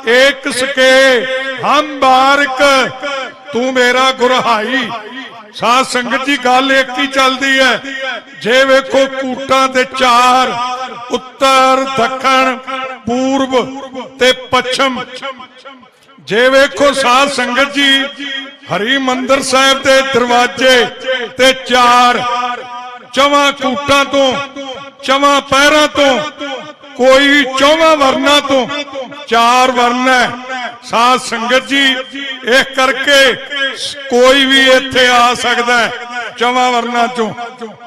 ਏਕ ਸਕੇ, ਹਮ ਬਾਰਕ ਤੂੰ ਮੇਰਾ ਗੁਰਹਾਈ। ਸਾਧ ਸੰਗਤ ਜੀ, ਗੱਲ ਇੱਕ ਹੀ ਚੱਲਦੀ ਹੈ। ਜੇ ਵੇਖੋ ਕੂਟਾਂ ਤੇ 4, ਉੱਤਰ, ਦੱਖਣ, ਪੂਰਬ ਤੇ ਪੱਛਮ। ਜੇ ਵੇਖੋ ਸਾਧ ਸੰਗਤ ਜੀ, ਹਰੀ ਮੰਦਰ ਸਾਹਿਬ ਦੇ ਦਰਵਾਜ਼ੇ ਤੇ 4, 4 ਕੂਟਾਂ ਤੋਂ, 4 ਪਹਿਰਾਂ ਤੋਂ, ਕੋਈ 4 ਵਰਨਾਂ ਤੋਂ 4 ਵਰਨ ਹੈ। ਸਾਧ ਸੰਗਤ ਜੀ, ਇਹ ਕਰਕੇ ਕੋਈ ਵੀ ਇੱਥੇ ਆ ਸਕਦਾ ਹੈ 4 ਵਰਨਾਂ ਚੋਂ।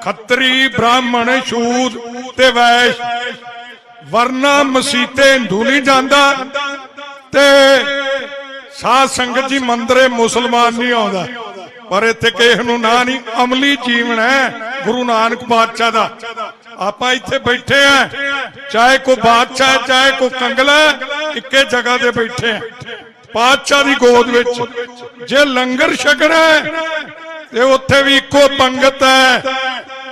ਖੱਤਰੀ, ਬ੍ਰਾਹਮਣ, ਸ਼ੂਦ ਤੇ ਵੈਸ਼। ਵਰਨਾ ਮਸੀਤੇ ਹਿੰਦੂ ਨਹੀਂ ਜਾਂਦਾ ਤੇ ਸਾਧ ਸੰਗਤ ਜੀ, ਮੰਦਰੇ ਮੁਸਲਮਾਨ ਨਹੀਂ ਆਉਂਦਾ। ਪਰ ਇੱਥੇ ਕਿਸੇ ਨੂੰ ਨਾ ਨਹੀਂ, ਅਮਲੀ ਜੀਵਨ ਹੈ ਗੁਰੂ ਨਾਨਕ ਪਾਤਸ਼ਾਹ ਦਾ। ਆਪਾਂ ਇੱਥੇ ਬੈਠੇ ਆ, ਚਾਹੇ ਕੋਈ ਬਾਦਸ਼ਾਹ ਚਾਹੇ ਕੋਈ ਕੰਗਲਾ, ਇੱਕੇ ਜਗ੍ਹਾ ਤੇ ਬੈਠੇ ਆ ਪਾਤਸ਼ਾਹ ਦੀ ਗੋਦ ਵਿੱਚ। ਜੇ ਲੰਗਰ ਛਕਣਾ ਤੇ ਉੱਥੇ ਵੀ ਇੱਕੋ ਪੰਗਤ ਹੈ,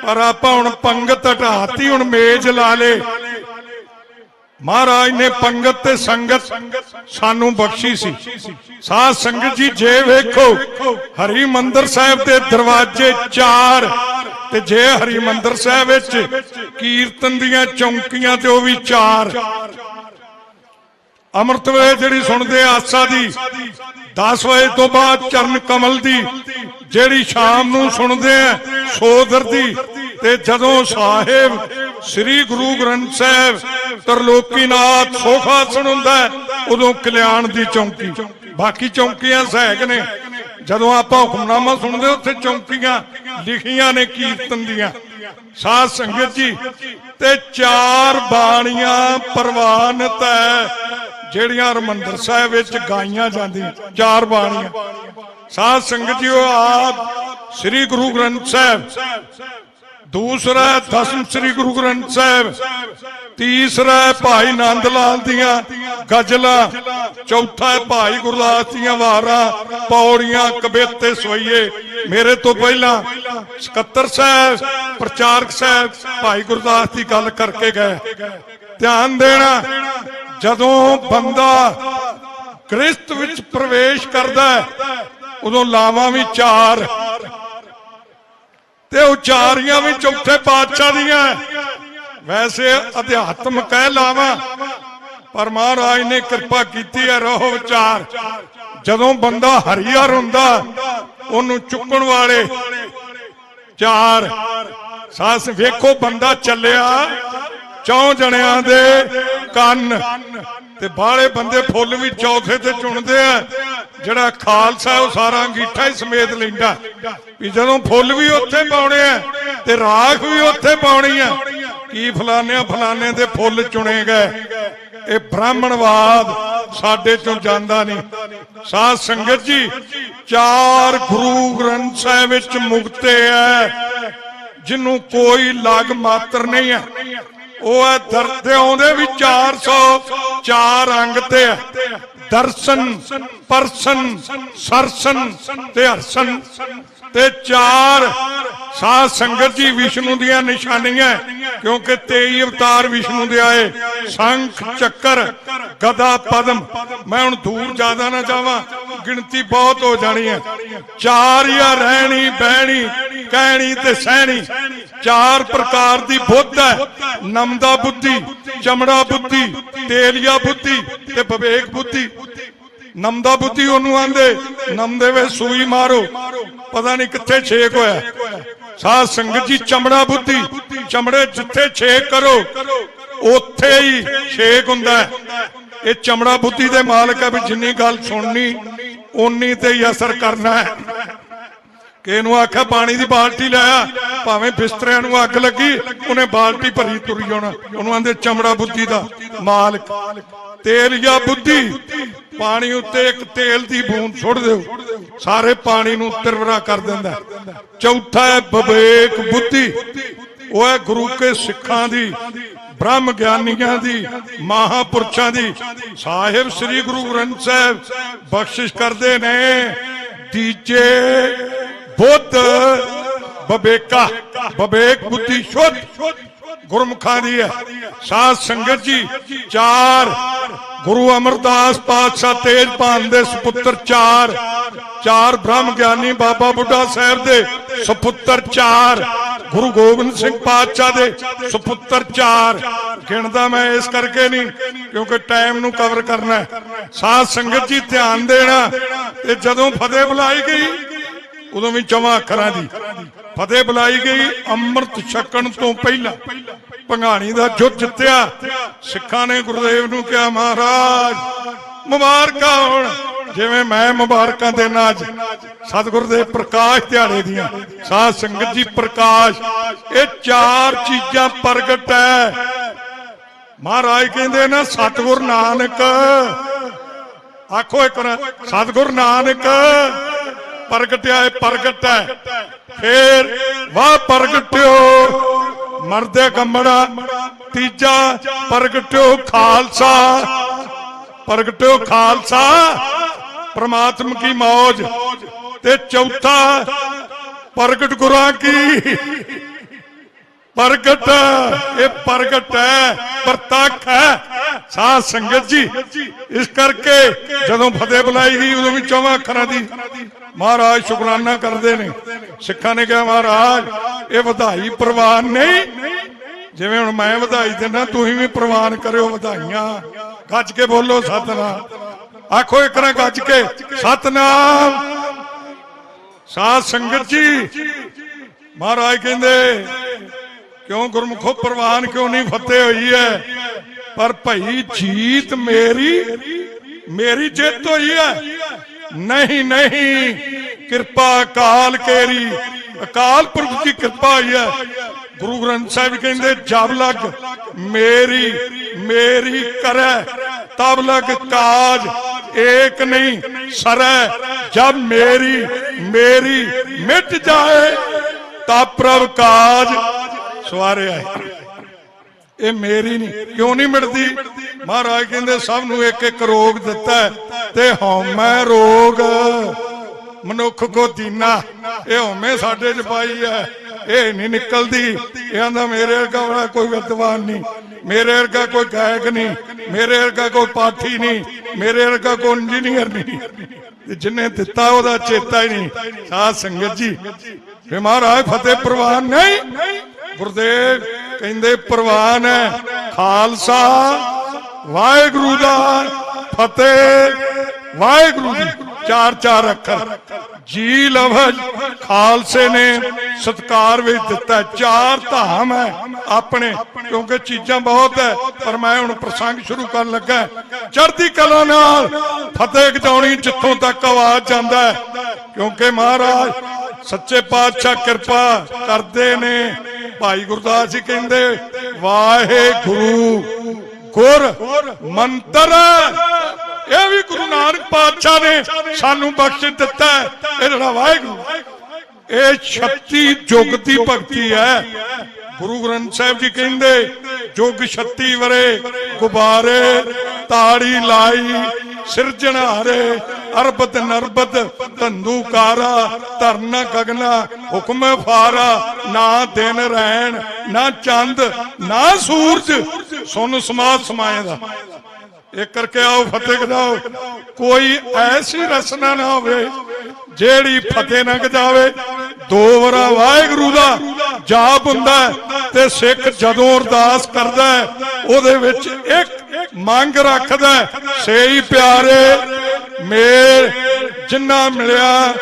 ਪਰ ਆਪਾਂ ਹੁਣ ਪੰਗਤ ਹਟਾਤੀ, ਹੁਣ ਮੇਜ਼ ਲਾ ਲੇ। ਮਹਾਰਾਜ ਨੇ ਪੰਗਤ ਤੇ ਸੰਗਤ ਸਾਨੂੰ ਬਖਸ਼ੀ ਸੀ। ਸਾਧ ਸੰਗਤ ਜੀ, ਜੇ ਵੇਖੋ ਹਰੀ ਮੰਦਰ ਸਾਹਿਬ ਦੇ ਦਰਵਾਜ਼ੇ 4, ਤੇ ਜੇ ਹਰੀ ਮੰਦਰ ਸਾਹਿਬ ਵਿੱਚ ਕੀਰਤਨ ਦੀਆਂ ਚੌਂਕੀਆਂ ਤੇ ਉਹ ਵੀ 4। ਅੰਮ੍ਰਿਤ ਵੇਲੇ ਜਿਹੜੀ ਸੁਣਦੇ ਆਸਾ ਦੀ 10 ਵਜੇ ਤੋਂ ਬਾਅਦ ਚਰਨ ਕਮਲ ਦੀ, ਜਿਹੜੀ ਸ਼ਾਮ ਨੂੰ ਸੁਣਦੇ ਆ ਸੋਦਰ ਦੀ, ਤੇ ਜਦੋਂ ਸਾਹਿਬ ਸ੍ਰੀ ਗੁਰੂ ਗ੍ਰੰਥ ਸਾਹਿਬ ਤਰਲੋਕੀਨਾਥ ਸੋਖਾਸਣ ਹੁੰਦਾ ਉਦੋਂ ਕਲਿਆਣ ਦੀ ਚੌਂਕੀ। ਬਾਕੀ ਚੌਂਕੀਆਂ ਸਹਿਕ ਨੇ। ਜਦੋਂ ਆਪਾਂ ਹੁਕਮਨਾਮਾ ਸੁਣਦੇ ਉੱਥੇ ਚੌਂਕੀਆਂ ਲਿਖੀਆਂ ਨੇ ਕੀਰਤਨ ਦੀਆਂ। ਸਾਧ ਸੰਗਤ ਜੀ, ਤੇ 4 ਬਾਣੀਆਂ ਪ੍ਰਵਾਨਿਤ ਹੈ ਜਿਹੜੀਆਂ ਹਰਿਮੰਦਰ ਸਾਹਿਬ ਵਿੱਚ ਗਾਈਆਂ ਜਾਂਦੀਆਂ। 4 ਬਾਣੀਆਂ। ਸਾਧ ਸੰਗਤ ਜੀ, ਉਹ ਆਪ ਸ੍ਰੀ ਗੁਰੂ ਗ੍ਰੰਥ ਸਾਹਿਬ, दूसरा दसम श्री गुरु ग्रंथ साहिब, तीसरा है भाई नंद लाल दियां गजलां, चौथा है भाई गुरदास दियां वारां, पौड़ियां, कबीते, सवैये। मेरे तो पहला सकत्तर साहब, प्रचारक साहब भाई गुरदास की गल करके गए। ध्यान देना, जदों बंदा क्रिस्त विच प्रवेश करदा है उदों लावां भी 4 ते उचारियां भी चौथे पातशाह दियां। वैसे अध्यात्म कह लावा, पर महाराज ने कृपा की है रहो विचार। जदों बंदा हरिहर हुंदा ओनू चुकण वाले 4। सास वेखो बंदा चलिया 4 जणियां दे कन्न ते बाले बंदे फुल भी चौथे ते चुनदे आ। जड़ा खालसा है सारा अंगीठा ही समेत लैंदा भी जदों फुल भी उत्थे पाउणे आ ते राख भी उत्थे पाउणी आ कि फलाने फलाने दे फुल चुने गए। ये ब्राह्मणवाद साडे चों जांदा नहीं। साध संगत जी, 4 गुरु ग्रंथ साहिब विच मुक्ते है जिन्हों कोई लाग मात्र नहीं है। वो है दरते आउंदे भी 404 अंग ते है। दर्शन, परसन, सरसन ते हरसन ते 4 साध संगत जी विष्णु दियां निशानियां, क्योंकि 23 अवतार विष्णु दे आए। शंख, चक्कर, गदा, पद्म। मैं हुण दूर ज्यादा ना जावां, गिनती बहुत हो जानी है। 4 या रहनी बहनी ਕਹਿਣੀ ਤੇ ਸਹਿਣੀ। 4 ਪ੍ਰਕਾਰ ਦੀ ਬੁੱਧ ਹੈ, ਨਮਦਾ ਬੁੱਧੀ, ਚਮੜਾ ਬੁੱਧੀ, ਤੇਲੀਆ ਬੁੱਧੀ ਤੇ ਵਿਵੇਕ ਬੁੱਧੀ। ਨਮਦਾ ਬੁੱਧੀ ਉਹਨੂੰ ਆਂਦੇ, ਨਮ ਦੇ ਵਿੱਚ ਸੂਈ ਮਾਰੋ ਪਤਾ ਨਹੀਂ ਕਿੱਥੇ ਛੇਕ ਹੋਇਆ। ਸਾਧ ਸੰਗਤ ਜੀ, ਚਮੜਾ ਬੁੱਧੀ, ਚਮੜੇ ਜਿੱਥੇ ਛੇਕ ਕਰੋ ਉੱਥੇ ਹੀ ਛੇਕ ਹੁੰਦਾ ਹੈ। ਇਹ ਚਮੜਾ ਬੁੱਧੀ ਦੇ ਮਾਲਕ ਹੈ ਵੀ ਜਿੰਨੀ ਗੱਲ ਸੁਣਨੀ ਓਨੀ ਤੇ ਹੀ ਅਸਰ ਕਰਨਾ ਹੈ। ਕਿ ਇਹਨੂੰ ਆਖਿਆ ਪਾਣੀ ਦੀ ਬਾਲਟੀ ਲਾਇਆ, ਭਾਵੇਂ ਬਿਸਤਰਿਆਂ ਨੂੰ ਅੱਗ ਲੱਗੀ ਉਹਨੇ ਬਾਲਟੀ ਭਰੀ ਤੁਰੀ ਜਾਣਾ। ਉਹਨੂੰ ਆਂਦੇ ਚਮੜਾ ਬੁੱਧੀ ਦਾ ਮਾਲਕ। ਤੇਲੀਆ ਬੁੱਧੀ, ਪਾਣੀ ਉੱਤੇ ਇੱਕ ਤੇਲ ਦੀ ਬੂੰਦ ਸੁੱਟ ਦਿਓ ਸਾਰੇ ਪਾਣੀ ਨੂੰ ਤਿਰਵਰਾ ਕਰ ਦਿੰਦਾ। ਚੌਥਾ ਹੈ ਵਿਵੇਕ ਬੁੱਧੀ, ਉਹ ਹੈ ਗੁਰੂ ਕੇ ਸਿੱਖਾਂ ਦੀ, ਬ੍ਰਹਮ ਗਿਆਨੀਆਂ ਦੀ, ਮਹਾਪੁਰਸ਼ਾਂ ਦੀ। ਸਾਹਿਬ ਸ੍ਰੀ ਗੁਰੂ ਗ੍ਰੰਥ ਸਾਹਿਬ ਬਖਸ਼ਿਸ਼ ਕਰਦੇ ਨੇ ਤੀਜੇ ਬੁੱਧ ਵਿਵੇਕਾ, ਵਿਵੇਕ ਬੁੱਧੀ ਸ਼ੁੱਧ ਗੁਰਮੁਖਾਂ ਦੀ ਹੈ। ਸਾਧ ਸੰਗਤ ਜੀ, 4 ਗੁਰੂ ਅਮਰਦਾਸ ਪਾਤਸ਼ਾਹ ਤੇਜਪਾਲ ਦੇ ਸੁਪੁੱਤਰ 4 ਬ੍ਰਹਮ ਗਿਆਨੀ ਬਾਬਾ ਬੁੱਢਾ ਸਾਹਿਬ ਦੇ ਸੁਪੁੱਤਰ 4 ਗੁਰੂ ਗੋਬਿੰਦ ਸਿੰਘ ਪਾਤਸ਼ਾਹ ਦੇ ਸੁਪੁੱਤਰ 4। ਗਿਣਦਾ ਮੈਂ ਇਸ ਕਰਕੇ ਨਹੀਂ ਕਿਉਂਕਿ ਟਾਈਮ ਨੂੰ ਕਵਰ ਕਰਨਾ ਹੈ। ਸਾਧ ਸੰਗਤ ਜੀ ਧਿਆਨ ਦੇਣਾ, ਤੇ ਜਦੋਂ ਫਤਿਹ ਬੁਲਾਈ ਗਈ ਉਦੋਂ ਵੀ 4 ਅੱਖਰਾਂ ਦੀ ਫਤਿਹ ਬੁਲਾਈ ਗਈ। ਅੰਮ੍ਰਿਤ ਛਕਣ ਤੋਂ ਪਹਿਲਾਂ ਭੰਗਾਣੀ ਦਾ ਯੁੱਧ ਜਿੱਤਿਆ। ਸਿੱਖਾਂ ਨੇ ਗੁਰਦੇਵ ਨੂੰ ਕਿਹਾ ਮਹਾਰਾਜ ਮੁਬਾਰਕਾਂ ਹੋਣ, ਜਿਵੇਂ ਮੈਂ ਮੁਬਾਰਕਾਂ ਦੇਣਾ ਅੱਜ ਸਤਿਗੁਰ ਦੇ ਪ੍ਰਕਾਸ਼ ਦਿਹਾੜੇ ਦੀਆਂ। ਸਾਧ ਸੰਗਤ ਜੀ, ਪ੍ਰਕਾਸ਼ ਇਹ 4 ਚੀਜ਼ਾਂ ਪ੍ਰਗਟ ਹੈ। ਮਹਾਰਾਜ ਕਹਿੰਦੇ ਨਾ ਸਤਿਗੁਰ ਨਾਨਕ, ਆਖੋ ਇੱਕ ਵਾਰ ਸਤਿਗੁਰ ਨਾਨਕ ਪ੍ਰਗਟਿਆ ਹੈ, ਪ੍ਰਗਟ ਹੈ। ਫੇਰ ਵਾਹ ਪ੍ਰਗਟਿਓ ਮਰਦੇ ਕੰਬੜਾ। ਤੀਜਾ ਪ੍ਰਗਟਿਓ ਖਾਲਸਾ, ਪ੍ਰਗਟਿਓ ਖਾਲਸਾ ਪ੍ਰਮਾਤਮ ਕੀ ਮੌਜ। ਤੇ ਚੌਥਾ ਪ੍ਰਗਟ ਗੁਰਾਂ ਕੀ ਪ੍ਰਗਟ, ਇਹ ਪ੍ਰਗਟ ਹੈ, ਪ੍ਰਤੱਖ ਹੈ। ਸਾਧ ਸੰਗਤ ਜੀ, ਇਸ ਕਰਕੇ ਜਦੋਂ ਫਤਿਹ ਬੁਲਾਈ ਗਈ ਉਦੋਂ ਵੀ 4 ਅੱਖਰਾਂ ਦੀ ਮਹਾਰਾਜ ਸ਼ੁਕਰਾਨਾ ਕਰਦੇ ਨੇ। ਸਿੱਖਾਂ ਨੇ ਕਿਹਾ ਮਹਾਰਾਜ ਇਹ ਵਧਾਈ ਪ੍ਰਵਾਨ ਨਹੀਂ, ਜਿਵੇਂ ਹੁਣ ਮੈਂ ਵਧਾਈ ਦਿੰਦਾ ਤੁਸੀਂ ਵੀ ਪ੍ਰਵਾਨ ਕਰਿਓ ਵਧਾਈਆਂ। ਗੱਜ ਕੇ ਬੋਲੋ ਸਤਨਾਮ, ਆਖੋ ਇੱਕ ਨਾ ਗੱਜ ਕੇ ਸਤਨਾਮ। ਸਾਧ ਸੰਗਤ ਜੀ, ਮਹਾਰਾਜ ਕਹਿੰਦੇ ਕਿਉਂ ਗੁਰਮੁਖੋ ਪ੍ਰਵਾਨ ਕਿਉਂ ਨਹੀਂ ਫਤਿਹ ਹੋਈ ਹੈ? ਪਰ ਭਾਈ ਜੀਤ ਮੇਰੀ ਜਿੱਤ ਹੋਈ ਹੈ। ਨਹੀਂ ਨਹੀਂ, ਕਿਰਪਾ ਅਕਾਲ ਕੇਰੀ, ਅਕਾਲ ਪੁਰਖ ਦੀ ਕਿਰਪਾ ਹੋਈ ਹੈ। ਗੁਰੂ ਗ੍ਰੰਥ ਸਾਹਿਬ ਕਹਿੰਦੇ ਜਬ ਲਗ ਮੇਰੀ ਕਰੈ ਤਬ ਲਗ ਕਾਜ ਏਕ ਨਹੀਂ ਸਰੈ। ਜਬ ਮੇਰੀ ਮਿਟ ਜਾਏ ਤਬ ਪ੍ਰਭ ਕਾਜ ਸਵਾਰੇ ਆਏ। ਇਹ ਮੇਰੀ ਨਹੀਂ, ਕਿਉਂ ਨਹੀਂ ਮਿਟਦੀ? ਮਹਾਰਾਜ ਕਹਿੰਦੇ ਸਭ ਨੂੰ ਇੱਕ ਇੱਕ ਰੋਗ ਦਿੱਤਾ ਤੇ ਹਉਮੈ ਰੋਗ ਮਨੁੱਖ ਕੋ ਦੀਨਾ। ਇਹ ਹਉਮੈ ਸਾਡੇ ਚ ਪਾਈ ਹੈ, ਇਹ ਨਹੀਂ ਨਿਕਲਦੀ। ਇਹ ਆਂਦਾ ਮੇਰੇ ਵਰਗਾ ਕੋਈ ਵਿਦਵਾਨ ਨਹੀਂ, ਮੇਰੇ ਵਰਗਾ ਕੋਈ ਗਾਇਕ ਨਹੀਂ, ਮੇਰੇ ਵਰਗਾ ਕੋਈ ਪਾਠੀ ਨਹੀਂ, ਮੇਰੇ ਵਰਗਾ ਕੋਈ ਇੰਜੀਨੀਅਰ ਨਹੀਂ। ਜਿੰਨੇ ਦਿੱਤਾ ਉਹਦਾ ਚੇਤਾ ਹੀ ਨਹੀਂ। ਸਾਧ ਸੰਗਤ ਜੀ, ਫੇ ਮਹਾਰਾਜ ਫਤਿਹ ਪ੍ਰਵਾਨ ਨਹੀਂ, ਗੁਰਦੇਵ ਕਹਿੰਦੇ ਪ੍ਰਵਾਨ ਹੈ। ਖਾਲਸਾ ਵਾਹਿਗੁਰੂ ਦਾ ਫਤਿਹ ਵਾਹਿਗੁਰੂ ਦੀ 4 ਅੱਖਰ ਜੀ ਲਫ਼ਜ਼ ਖਾਲਸੇ ਨੇ ਸਤਿਕਾਰ ਵਿੱਚ ਦਿੱਤਾ। 4 ਧਾਮ ਹੈ ਆਪਣੇ, ਕਿਉਂਕਿ ਚੀਜ਼ਾਂ ਬਹੁਤ ਹੈ ਪਰ ਮੈਂ ਹੁਣ ਪ੍ਰਸੰਗ ਸ਼ੁਰੂ ਕਰਨ ਲੱਗਾ। ਚੜ੍ਹਦੀ ਕਲਾ ਨਾਲ ਫਤਿਹ ਗਜਾਉਣੀ ਜਿੱਥੋਂ ਤੱਕ ਆਵਾਜ਼ ਜਾਂਦਾ ਹੈ, ਕਿਉਂਕਿ ਮਹਾਰਾਜ ਸੱਚੇ ਪਾਤਸ਼ਾਹ ਕਿਰਪਾ ਕਰਦੇ ਨੇ। ਭਾਈ ਗੁਰਦਾਸ ਜੀ ਕਹਿੰਦੇ ਵਾਹਿਗੁਰੂ ਗੁਰ ਮੰਤਰ, ਇਹ ਵੀ ਗੁਰੂ ਨਾਨਕ ਪਾਤਸ਼ਾਹ ਨੇ ਸਾਨੂੰ ਬਖਸ਼ ਦਿੱਤਾ। ਇਹ ਜਿਹੜਾ ਵਾਹਿਗੁਰੂ, ਇਹ 36 ਯੁੱਗ ਦੀ ਭਗਤੀ ਹੈ। ਗੁਰੂ ਗ੍ਰੰਥ ਸਾਹਿਬ ਜੀ ਕਹਿੰਦੇ ਯੁੱਗ 36 ਵਰੇ ਗੁਬਾਰੇ ਤਾੜੀ ਲਾਈ ਸਿਰਜਣਹਾਰੇ ਅਰਬਤ ਨਰਬਤ ਧੰਦੂਕਾਰਾ ਧਰਨ ਗਗਨਾ ਹੁਕਮ ਫਾਰਾ। ਨਾ ਦਿਨ ਰਹਿਣ ਨਾ ਚੰਦ ਨਾ ਸੂਰਜ ਸੁਨ ਸਮਾਦ ਸਮਾਏ ਦਾ। ਇਹ ਕਰਕੇ ਆਓ ਫਤਿਹ ਗਜਾਓ। ਕੋਈ ਐਸੀ ਰਸਨਾ ਨਾ ਹੋਵੇ ਜਿਹੜੀ ਫਤਿਹ ਨਾ ਗਜਾਵੇ, 2 ਵਾਰਾ ਵਾਹਿਗੁਰੂ ਦਾ ਜਾਪ ਹੁੰਦਾ ਤੇ ਸਿੱਖ ਜਦੋਂ ਅਰਦਾਸ ਕਰਦਾ ਉਹਦੇ ਵਿੱਚ ਇੱਕ ਮੰਗ ਰੱਖਦਾ, ਸੇਈ ਪਿਆਰੇ ਮੇਰ ਜਿੰਨਾ ਮਿਲਿਆ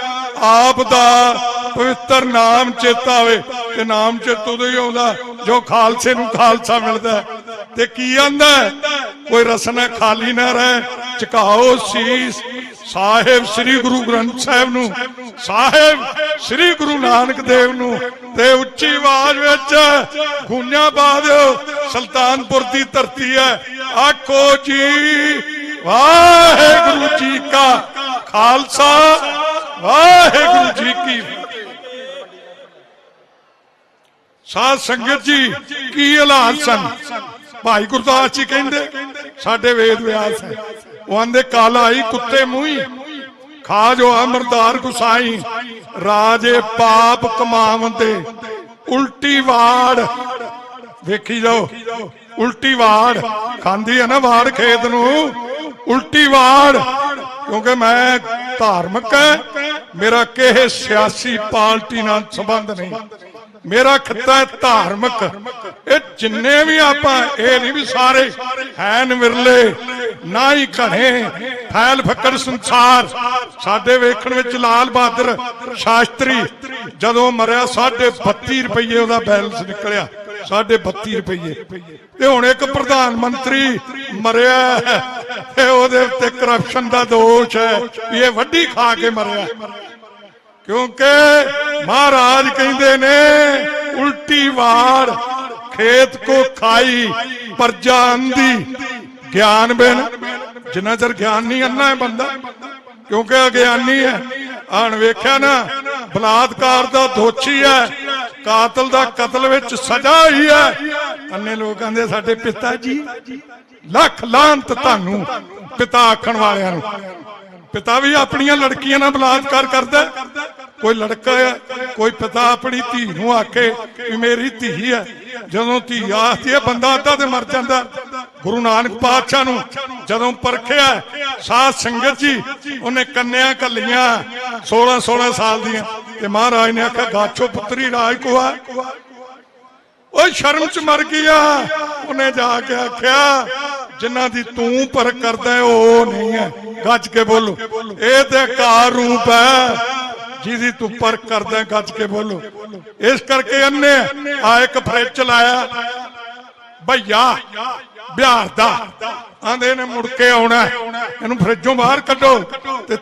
ਆਪ ਦਾ ਪਵਿੱਤਰ ਨਾਮ ਚੇਤਾ ਆਵੇ। ਤੇ ਨਾਮ ਚੇਤ ਉਦੋਂ ਹੀ ਆਉਂਦਾ ਜੋ ਖਾਲਸੇ ਨੂੰ ਖਾਲਸਾ ਮਿਲਦਾ। ਤੇ ਕੀ ਆਂਦਾ, ਕੋਈ ਰਸਨਾ ਖਾਲੀ ਨਾ ਰਹਿ, ਝੁਕਾਓ ਸੀਸ ਸਾਹਿਬ ਸ੍ਰੀ ਗੁਰੂ ਗ੍ਰੰਥ ਸਾਹਿਬ ਨੂੰ, ਸਾਹਿਬ ਸ੍ਰੀ ਗੁਰੂ ਨਾਨਕ ਦੇਵ ਨੂੰ, ਤੇ ਉੱਚੀ ਆਵਾਜ਼ ਵਿੱਚ ਗੂੰਜਾਂ ਪਾ ਦਿਓ। ਸੁਲਤਾਨਪੁਰ ਦੀ ਧਰਤੀ ਹੈ, ਆਖੋ ਜੀ ਵਾਹਿਗੁਰੂ ਜੀ ਕਾ ਖਾਲਸਾ ਵਾਹਿਗੁਰੂ ਜੀ ਕੀ ਸਾਧ ਸੰਗਤ ਜੀ। ਕੀ ਹਾਲਾਤ ਸਨ? ਭਾਈ ਗੁਰਦਾਸ ਜੀ ਕਹਿੰਦੇ ਸਾਡੇ ਵੇਦ ਵਿਆਸ ਹੈ, ਉਹ ਆਂਦੇ ਕਾਲਾ ਆਈ ਕੁੱਤੇ ਮੂੰਹੀ ਖਾ ਜੋ ਅਮਰਦਾਰ ਗੁਸਾਈ, ਰਾਜੇ ਪਾਪ ਕਮਾਵੰਦੇ ਉਲਟੀ ਵਾੜ। ਵੇਖੀ ਜਾਓ, ਉਲਟੀ ਵਾੜ ਖਾਂਦੀ ਹੈ ਨਾ, ਵਾੜ ਖੇਤ ਨੂੰ ਉਲਟੀ ਵਾੜ। ਕਿਉਂਕਿ ਮੈਂ ਧਾਰਮਿਕ ਹੈ, ਮੇਰਾ ਕਿਸੇ ਸਿਆਸੀ ਪਾਰਟੀ ਨਾਲ ਸੰਬੰਧ ਨਹੀਂ, ਮੇਰਾ ਖਿੱਤਾ ਹੈ ਧਾਰਮਿਕ। ਇਹ ਜਿੰਨੇ ਵੀ ਆਪਾਂ, ਇਹ ਨਹੀਂ ਵੀ ਸਾਰੇ ਹੈਨ ਵਿਰਲੇ ਨਾ ਹੀ ਘਣੇ ਫੈਲ ਫੱਕੜ ਸੰਸਾਰ। ਸਾਡੇ ਵੇਖਣ ਵਿੱਚ ਲਾਲ ਬਹਾਦਰ ਸ਼ਾਸਤਰੀ ਜਦੋਂ ਮਰਿਆ 32.5 ਰੁਪਏ ਉਹਦਾ ਬੈਲੈਂਸ ਨਿਕਲਿਆ, 32.5 ਰੁਪਏ। ਤੇ ਹੁਣ ਇੱਕ ਪ੍ਰਧਾਨ ਮੰਤਰੀ ਮਰਿਆ ਤੇ ਉਹਦੇ ਉੱਤੇ ਕਰਪਸ਼ਨ ਦਾ ਦੋਸ਼ ਹੈ ਵੀ ਇਹ ਵੱਡੀ ਖਾ ਕੇ ਮਰਿਆ। ਕਿਉਂਕਿ ਮਹਾਰਾਜ ਕਹਿੰਦੇ ਨੇ ਉਲਟੀ ਵਾਰ ਖੇਤ ਕੋ ਖਾਈ ਪਰਜਾ ਅੰਧੀ ਗਿਆਨ ਬਿਨ। ਜਿੰਨਾ ਚਿਰ ਗਿਆਨ ਨਹੀਂ ਅੰਨਾ ਹੈ ਬੰਦਾ, ਕਿਉਂਕਿ ਅਗਿਆਨੀ ਹੈ। ਆਣ ਵੇਖਿਆ ਨਾ, ਬਲਾਤਕਾਰ ਦਾ ਦੋਸ਼ੀ ਹੈ, ਕਾਤਲ ਦਾ ਕਤਲ ਵਿੱਚ ਸਜ਼ਾ ਹੀ ਹੈ। ਅੰਨੇ ਲੋਕ ਕਹਿੰਦੇ ਸਾਡੇ ਪਿਤਾ ਜੀ, ਲੱਖ ਲਾਹਨਤ ਤੁਹਾਨੂੰ ਪਿਤਾ ਆਖਣ ਵਾਲਿਆਂ ਨੂੰ। ਪਿਤਾ ਵੀ ਆਪਣੀਆਂ ਲੜਕੀਆਂ ਨਾਲ ਬਲਾਤਕਾਰ ਕਰਦਾ। ਕੋਈ ਲੜਕਾ ਹੈ, ਕੋਈ ਪਿਤਾ ਆਪਣੀ ਧੀ ਨੂੰ ਆਖੇ ਵੀ ਮੇਰੀ ਧੀ ਹੈ, ਜਦੋਂ ਧੀ ਆਖਦੀ ਹੈ ਬੰਦਾ ਅੱਧਾ ਤੇ ਮਰ ਜਾਂਦਾ। ਗੁਰੂ ਨਾਨਕ ਪਾਤਸ਼ਾਹ ਨੂੰ ਜਦੋਂ ਪਰਖਿਆ ਸਾਧ ਸੰਗਤ ਜੀ, ਉਹਨੇ ਕੰਨਿਆ ਘੱਲੀਆਂ 16 ਸਾਲ ਦੀਆਂ, ਤੇ ਮਹਾਰਾਜ ਨੇ ਆਖਿਆ ਗਾਛੋ ਪੁੱਤਰੀ ਰਾਜ ਕੋਆ। ਉਹ ਸ਼ਰਮ ਚ ਮਰ ਗਿਆ। ਉਹਨੇ ਜਾ ਕੇ ਆਖਿਆ ਜਿਨ੍ਹਾਂ ਦੀ ਤੂੰ ਪਰਖ ਕਰਦਾ ਉਹ ਨਹੀਂ ਹੈ, ਗੱਜ ਕੇ ਬੋਲੋ। ਇਹ ਤੇ ਕਾਰ ਰੂਪ ਹੈ ਜਿਹਦੀ ਤੂੰ ਪਰਖ ਕਰਦਾ, ਗੱਜ ਕੇ ਬੋਲੋ। ਇਸ ਕਰਕੇ ਅੰਨੇ ਆ ਇੱਕ ਫਰਿੱਜ ਚਲਾਇਆ ਭਈਆ ਬਿਹਾਰ ਦਾ, ਆਂਦੇ ਨੇ ਮੁੜ ਕੇ ਆਉਣਾ, ਇਹਨੂੰ ਫਰਿੱਜੋਂ ਬਾਹਰ ਕੱਢੋ ਤੇ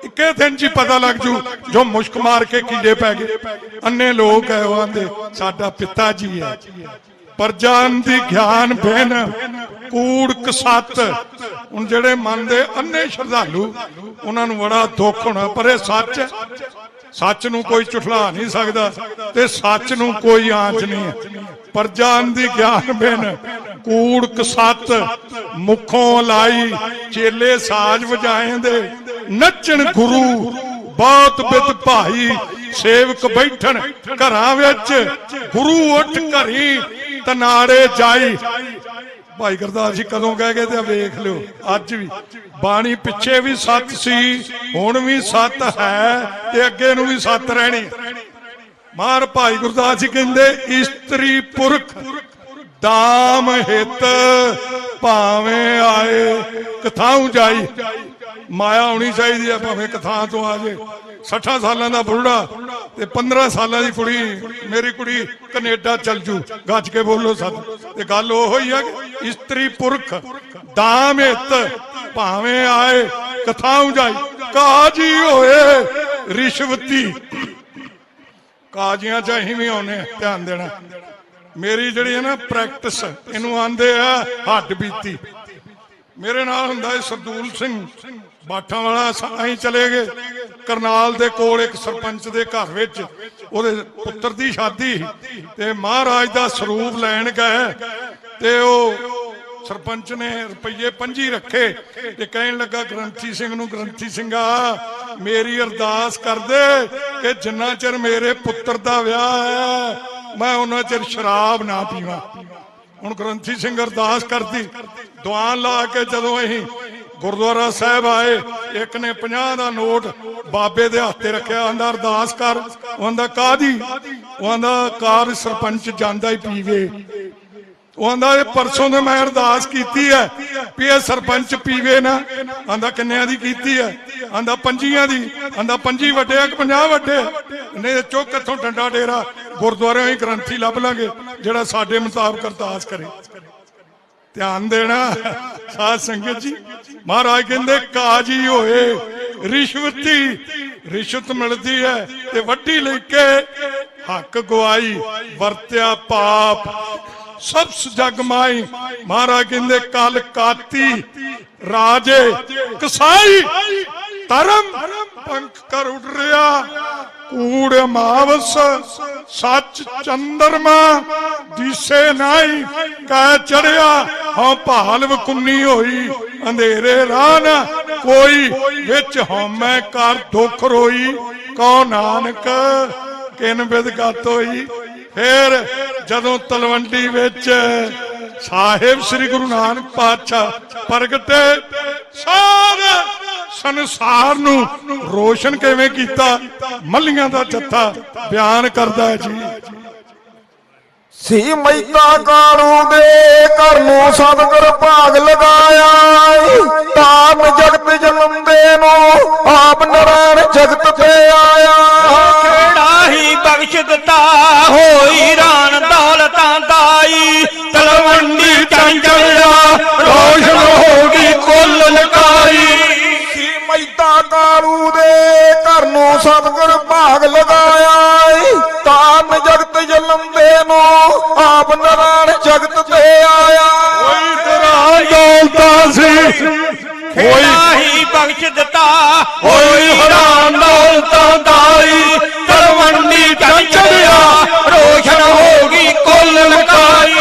ਇੱਕੇ ਦਿਨ ਚ ਪਤਾ ਲੱਗ ਜੂ ਜੋ ਮੁਸ਼ਕ ਮਾਰ ਕੇ ਕੀੜੇ ਪੈ ਗਏ। ਅੰਨੇ ਲੋਕ ਹੈ, ਉਹ ਆਂਦੇ ਸਾਡਾ ਪਿਤਾ ਜੀ ਹੈ। ਪਰਜਾਨ ਦੀ ਗਿਆਨ ਬਿਨ ਕੂੜ ਕਸਤ। ਹੁਣ ਜਿਹੜੇ ਮੰਨਦੇ ਅੰਨੇ ਸ਼ਰਧਾਲੂ, ਉਹਨਾਂ ਨੂੰ ਬੜਾ ਦੁੱਖ ਹੋਣਾ, ਪਰ ਇਹ ਸੱਚ ਹੈ। ਸੱਚ ਨੂੰ ਕੋਈ ਝੁਠਲਾ ਨਹੀਂ ਸਕਦਾ ਤੇ ਸੱਚ ਨੂੰ ਕੋਈ ਆਂਚ ਨਹੀਂ ਹੈ। ਪਰਜਾਨ ਦੀ ਗਿਆਨ ਬਿਨ ਕੂੜ ਕਸਤ, ਮੁਖੋਂ ਲਾਈ ਚੇਲੇ ਸਾਜ ਵਜਾਏਂਦੇ, ਨੱਚਣ ਗੁਰੂ ਬਹੁਤ ਬਿਦ ਭਾਈ, ਸੇਵਕ ਬੈਠਣ ਘਰਾਂ ਵਿੱਚ, ਗੁਰੂ ਉੱਠ ਘਰੀ ਤਨਾੜੇ ਜਾਈ। ਭਾਈ ਗੁਰਦਾਸ ਜੀ ਕਦੋਂ ਕਹਿ ਗਏ ਤੇ ਵੇਖ ਲਿਓ। ਅੱਜ ਵੀ ਬਾਣੀ ਪਿੱਛੇ ਵੀ ਸੱਤ ਸੀ, ਹੁਣ ਵੀ ਸੱਤ ਹੈ ਤੇ ਅੱਗੇ ਨੂੰ ਵੀ ਸੱਤ ਰਹਿਣੀ। ਮਾਰ ਭਾਈ ਗੁਰਦਾਸ ਜੀ ਕਹਿੰਦੇ ਇਸਤਰੀ ਪੁਰਖ ਦਾਮ ਹਿੱਤ ਭਾਵੇਂ ਆਏ ਕਥਾਉ ਜਾਈ। ਮਾਇਆ ਹੋਣੀ ਚਾਹੀਦੀ ਹੈ, ਭਾਵੇਂ ਕਥਾ ਤੋਂ ਆ ਜੇ। 60 ਸਾਲਾਂ ਦਾ ਬੁੱਢਾ ਤੇ 15 ਸਾਲਾਂ ਦੀ ਕੁੜੀ, ਮੇਰੀ ਕੁੜੀ ਕੈਨੇਡਾ ਚੱਲ ਜੂ, ਗੱਜ ਕੇ ਬੋਲੋ ਸੱਤ। ਤੇ ਗੱਲ ਉਹ ਹੀ ਹੈ ਕਿ ਇਸਤਰੀ ਪੁਰਖ ਦਾਮ ਹਿੱਤ ਭਾਵੇਂ ਆਏ ਕਥਾਉ ਜਾਈ। ਕਾਜੀ ਹੋਏ ਰਿਸ਼ਵਤੀ। ਕਾਜੀਆਂ ਚ ਅਸੀਂ ਵੀ ਆਉਨੇ, ਧਿਆਨ ਦੇਣਾ। ਮੇਰੀ ਜਿਹੜੀ ਹੈ ਨਾ ਪ੍ਰੈਕਟਿਸ, ਇਹਨੂੰ ਆਂਦੇ ਆ ਹੱਡ ਬੀਤੀ। ਮੇਰੇ ਨਾਲ ਹੁੰਦਾ ਸਰਦੂਲ ਸਿੰਘ ਬਾਠਾਂ ਵਾਲਾ। ਅਸੀਂ ਚਲੇ ਗਏ ਕਰਨਾਲ ਦੇ ਕੋਲ ਇੱਕ ਸਰਪੰਚ ਦੇ ਘਰ ਵਿੱਚ, ਉਹਦੇ ਪੁੱਤਰ ਦੀ ਸ਼ਾਦੀ ਤੇ ਮਹਾਰਾਜ ਦਾ ਸਰੂਪ ਲੈਣ ਗਏ ਤੇ ਉਹ ਸਰਪੰਚ ਨੇ ਰੁਪਈਏ 25 ਰੱਖੇ ਤੇ ਕਹਿਣ ਲੱਗਾ ਗ੍ਰੰਥੀ ਸਿੰਘ ਨੂੰ, ਗ੍ਰੰਥੀ ਸਿੰਘਾ ਮੇਰੀ ਅਰਦਾਸ ਕਰਦੇ ਕਿ ਜਿੰਨਾ ਚਿਰ ਮੇਰੇ ਪੁੱਤਰ ਦਾ ਵਿਆਹ ਹੈ ਮੈਂ ਉਹਨਾਂ ਚਿਰ ਸ਼ਰਾਬ ਨਾ ਪੀਵਾਂ। ਹੁਣ ਗ੍ਰੰਥੀ ਸਿੰਘ ਅਰਦਾਸ ਕਰਦੀ, ਦੁਆਨ ਲਾ ਕੇ ਜਦੋਂ ਅਸੀਂ ਗੁਰਦੁਆਰਾ ਸਾਹਿਬ ਆਏ, ਇੱਕ ਨੇ 50 ਦਾ ਨੋਟ ਬਾਬੇ ਦੇ ਹੱਥ ਤੇ ਰੱਖਿਆ, ਆਂਦਾ ਅਰਦਾਸ ਕਰ। ਉਹ ਆਂਦਾ ਕਾਦੀ? ਉਹ ਆਂਦਾ ਕਾਰ ਸਰਪੰਚ ਜਾਂਦਾ ਹੀ ਪੀਵੇ। ਉਹ ਆਂਦਾ ਇਹ ਪਰਸੋਂ ਦੇ ਮੈਂ ਅਰਦਾਸ ਕੀਤੀ ਹੈ ਵੀ ਇਹ ਸਰਪੰਚ ਪੀਵੇ ਨਾ। ਆਂਦਾ ਕਿੰਨਿਆਂ ਦੀ ਕੀਤੀ ਹੈ? ਆਂਦਾ 25 ਦੀ। ਆਂਦਾ 25 ਵੱਡੇ ਆ ਕਿ 50 ਵੱਡੇ? ਨਹੀਂ ਚੁੱਕ ਇੱਥੋਂ ਡੰਡਾ ਡੇਰਾ, ਗੁਰਦੁਆਰਿਆਂ ਹੀ ਗ੍ਰੰਥੀ ਲੱਭ ਲਾਂਗੇ ਜਿਹੜਾ ਸਾਡੇ ਮੁਤਾਬਕ ਅਰਦਾਸ ਕਰੇ। ਧਿਆਨ ਦੇਣਾ ਸਾਧ ਸੰਗਤ ਜੀ। ਮਹਾਰਾਜ ਕਹਿੰਦੇ ਕਾਜੀ ਹੋਏ ਰਿਸ਼ਵਤ ਮਿਲਦੀ ਹੈ ਤੇ ਵੱਡੀ ਲੈ ਕੇ ਹੱਕ ਗਵਾਈ, ਵਰਤਿਆ ਪਾਪ ਸਭ ਜਗ ਮਾਈ। ਮਹਾਰਾਜ ਕਹਿੰਦੇ ਕਲ ਕਾਤੀ ਰਾਜੇ ਕਸਾਈ, ਧਰਮ ਪੰਖ ਕਰ ਉੱਡ ਰਿਹਾ, ਕੂੜ ਮਾਵਸ ਸੱਚ ਚੰਦਰਮਾ ਦਿਸੇ ਨਾਈ, ਕਹਿ ਚੜਿਆ ਹਾਂ ਭਾਲ ਵਕੁੰਨੀ ਹੋਈ, ਅੰਧੇਰੇ ਰਾਹ ਨਾ ਕੋਈ, ਵਿੱਚ ਹਉਮੈ ਕਰ ਦੁੱਖ ਰੋਈ, ਕਉ ਨਾਨਕ ਕਿਨ ਬਿਦ ਗਤ ਹੋਈ। ਫਿਰ ਜਦੋਂ ਤਲਵੰਡੀ ਵਿੱਚ ਸਾਹਿਬ ਸ੍ਰੀ ਗੁਰੂ ਨਾਨਕ ਪਾਤਸ਼ਾਹ ਪ੍ਰਗਟੇ, ਸਾਰੇ ਸੰਸਾਰ ਨੂੰ ਰੋਸ਼ਨ ਕਿਵੇਂ ਕੀਤਾ, ਮੱਲੀਆਂ ਦਾ ਜੱਥਾ ਬਿਆਨ ਕਰਦਾ ਹੈ ਜੀ। ਸੀ ਮਹਿਤਾ ਕਾਲੂ ਦੇ ਘਰ ਨੂੰ ਸਤਿਗੁਰ ਭਾਗ ਲਗਾਇਆ, ਤਾਮ ਜਗਤ ਜਨਮਦੇ ਨੂੰ ਆਪ ਨਰਾਇਣ ਜਗਤ ਤੇ ਆਇਆ। ਕਿਹੜਾ ਹੀ ਬਖਸ਼ ਦਿੱਤਾ ਹੋਈ ਰਾਨ ਦੌਲਤਾਂ ਦਾਈ, ਤਲਵੰਡੀ ਚੰਚਲਿਆ ਰੋਸ਼ਨ ਹੋ ਗਈ ਕੁੱਲ ਲਕਾਈ। ਸੀ ਮਹਿਤਾ ਕਾਲੂ ਦੇ ਘਰ ਨੂੰ ਸਤਿਗੁਰ ਭਾਗ ਲਗਾਇਆ, ਤਾਮ ਜਗਤ ਜਨਮਦੇ ਨੂੰ ਆਪ ਨਰਾਇਣ ਜਗਤ ਤੇ ਆਇਆ। ਕੋਈ ਤੇਰਾ ਦੌਲਤਾਂ ਸੀ, ਕਿਹੜਾ ਹੀ ਬਖਸ਼ ਦਿੱਤਾ ਹੋਈ ਰਾਨ ਦੌਲਤਾਂ ਦਾਈ, ਤਲਵੰਡੀ ਚੰਚਲਿਆ ਰੋਸ਼ਨ ਹੋ ਗਈ ਕੁੱਲ ਲਕਾਈ।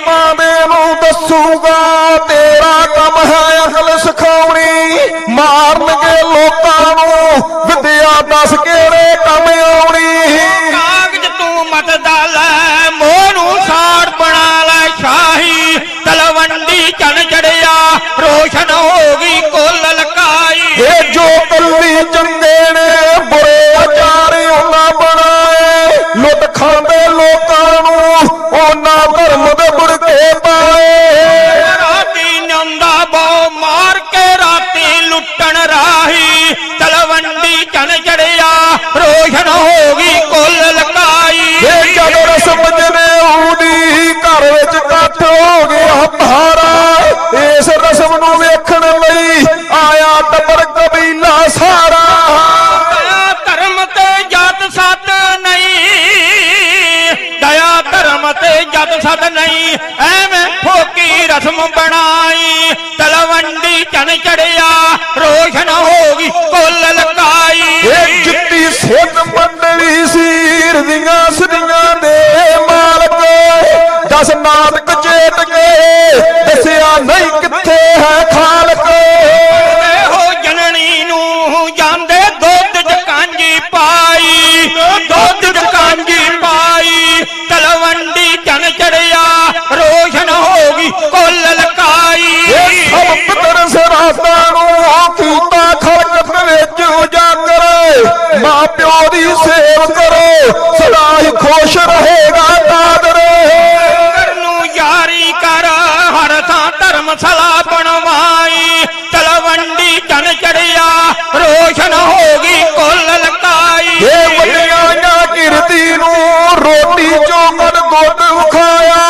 ਮਾਵੇ ਨੂੰ ਦੱਸੂਗਾ ਤੇਰਾ ਕੰਮ ਹੈ ਅਕਲ ਸਿਖਾਉਣੀ, ਮਾਰਨਗੇ ਲੋਕਾਂ ਨੂੰ ਵਿਦਿਆ ਦੱਸ ਕਿਹੜੇ ਕੰਮ ਆਉਣੀ। ਕਾਗਜ਼ ਤੂੰ ਮਤਦਾ ਲੈ ਮੋਹ ਨੂੰ ਸਾੜ ਬਣਾ ਲੈ ਸ਼ਾਹੀ, ਤਲਵੰਡੀ ਚੰਨ ਚੜਿਆ ਰੋਸ਼ਨ ਹੋ ਗਈ ਕੁੱਲ ਲਕਾਈ। ਇਹ ਜੋ ਕੱਲੀ ਚੰਗੇ ਨੇ ਬੁਰੇ ਆਚਾਰ ਉਹਨਾਂ ਬਣਾਏ, ਲੁੱਟ ਖਾਂਦੇ ਲੋਕਾਂ ਨੂੰ ਉਹਨਾਂ ਧਰਮ ਦੇ ਬੁੜਕੇ ਪਾਏ। ਰਾਤੀ ਨੰਦਾ ਬਹੁ ਮਾਰ ਕੇ ਰਾਤੀ ਲੁੱਟਣ ਰਾਹੀ, ਤਲਵੰਡੀ ਚੰਨ ਚੜਿਆ ਰੋਸ਼ਨ ਹੋ ਗਈ ਕੁੱਲ ਲਕਾਈ। ਇਹ ਜਦ ਰਸਮ ਜਨੇ ਆਉਂਦੀ ਘਰ ਵਿੱਚ ਇਕੱਠ ਹੋ ਗਿਆ ਭਾਰਾ, ਇਸ ਰਸਮ ਨੂੰ ਵੇਖਣ ਲਈ ਆਇਆ ਟੱਬਰ ਕਬੀਲਾ ਸਾਰਾ। ਦਇਆ ਧਰਮ ਤੇ ਜਾਤ ਸਤ ਨਹੀਂ, ਦਇਆ ਧਰਮ ਤੇ ਜਾਤ ਸਤ ਨਹੀਂ, ਐਵੇਂ ਫੋਕੀ ਰਸਮ ਬਣਾਈ, ਤਲਵੰਡੀ ਚੰਨ ਚੜਿਆ ਰੋਸ਼ਨ ਹੋ ਗਈ ਕੁੱਲ ਲਕਾਈ। ਇਹ ਜੁੱਤੀ ਸਿੱਧ ਮੰਡਲੀ ਸੀਰ ਦੀਆਂ ਸਦੀਆਂ ਦੇ ਮਾਲਕ, ਦਸ ਨਾਨਕ ਚੇਤ ਕੇ ਦੱਸਿਆ ਨਹੀਂ ਕਿੱਥੇ ਹੈ ਖਾਲਕ। ਇਹੋ ਜਨਨੀ ਨੂੰ ਜਾਂਦੇ ਦੁੱਧ ਚ ਕਾਂਜੀ ਪਾਈ, ਦੁੱਧ ਚ ਕਾਂਜੀ ਪਾਈ, ਤਲਵੰਡੀ ਚੰਨ ਚੜਿਆ ਰੋਸ਼ਨ ਹੋ ਗਈ ਕੁੱਲ ਲਕਾਈ। ਇਹ ਸਭ ਪਿਤਰ ਸਰਾਤਾਂ ਨੂੰ ਕੀਤਾ ਖਲਕਤ ਵਿੱਚ ਉਜਾਗਰ, ਮਾਂ ਪਿਓ ਦੀ ਸੇਵ ਕਰੋ ਸਦਾ ਹੀ ਖੁਸ਼ ਰਹੇਗਾ ਕਾਦਰ। ਨੂੰ ਯਾਰੀ ਕਰ ਹਰ ਥਾਂ ਧਰਮਸ਼ਾਲਾ ਬਣਵਾਈ, ਤਲਵੰਡੀ ਚੰਨ ਚੜਿਆ ਰੋਸ਼ਨ ਹੋ ਗਈ ਕੁੱਲ ਲਕਾਈ। ਇਹ ਵੱਡੀਆਂ ਕਿਰਤੀ ਨੂੰ ਰੋਟੀ ਚੋਕਨ ਗੁੱਟ ਵਿਖਾਇਆ,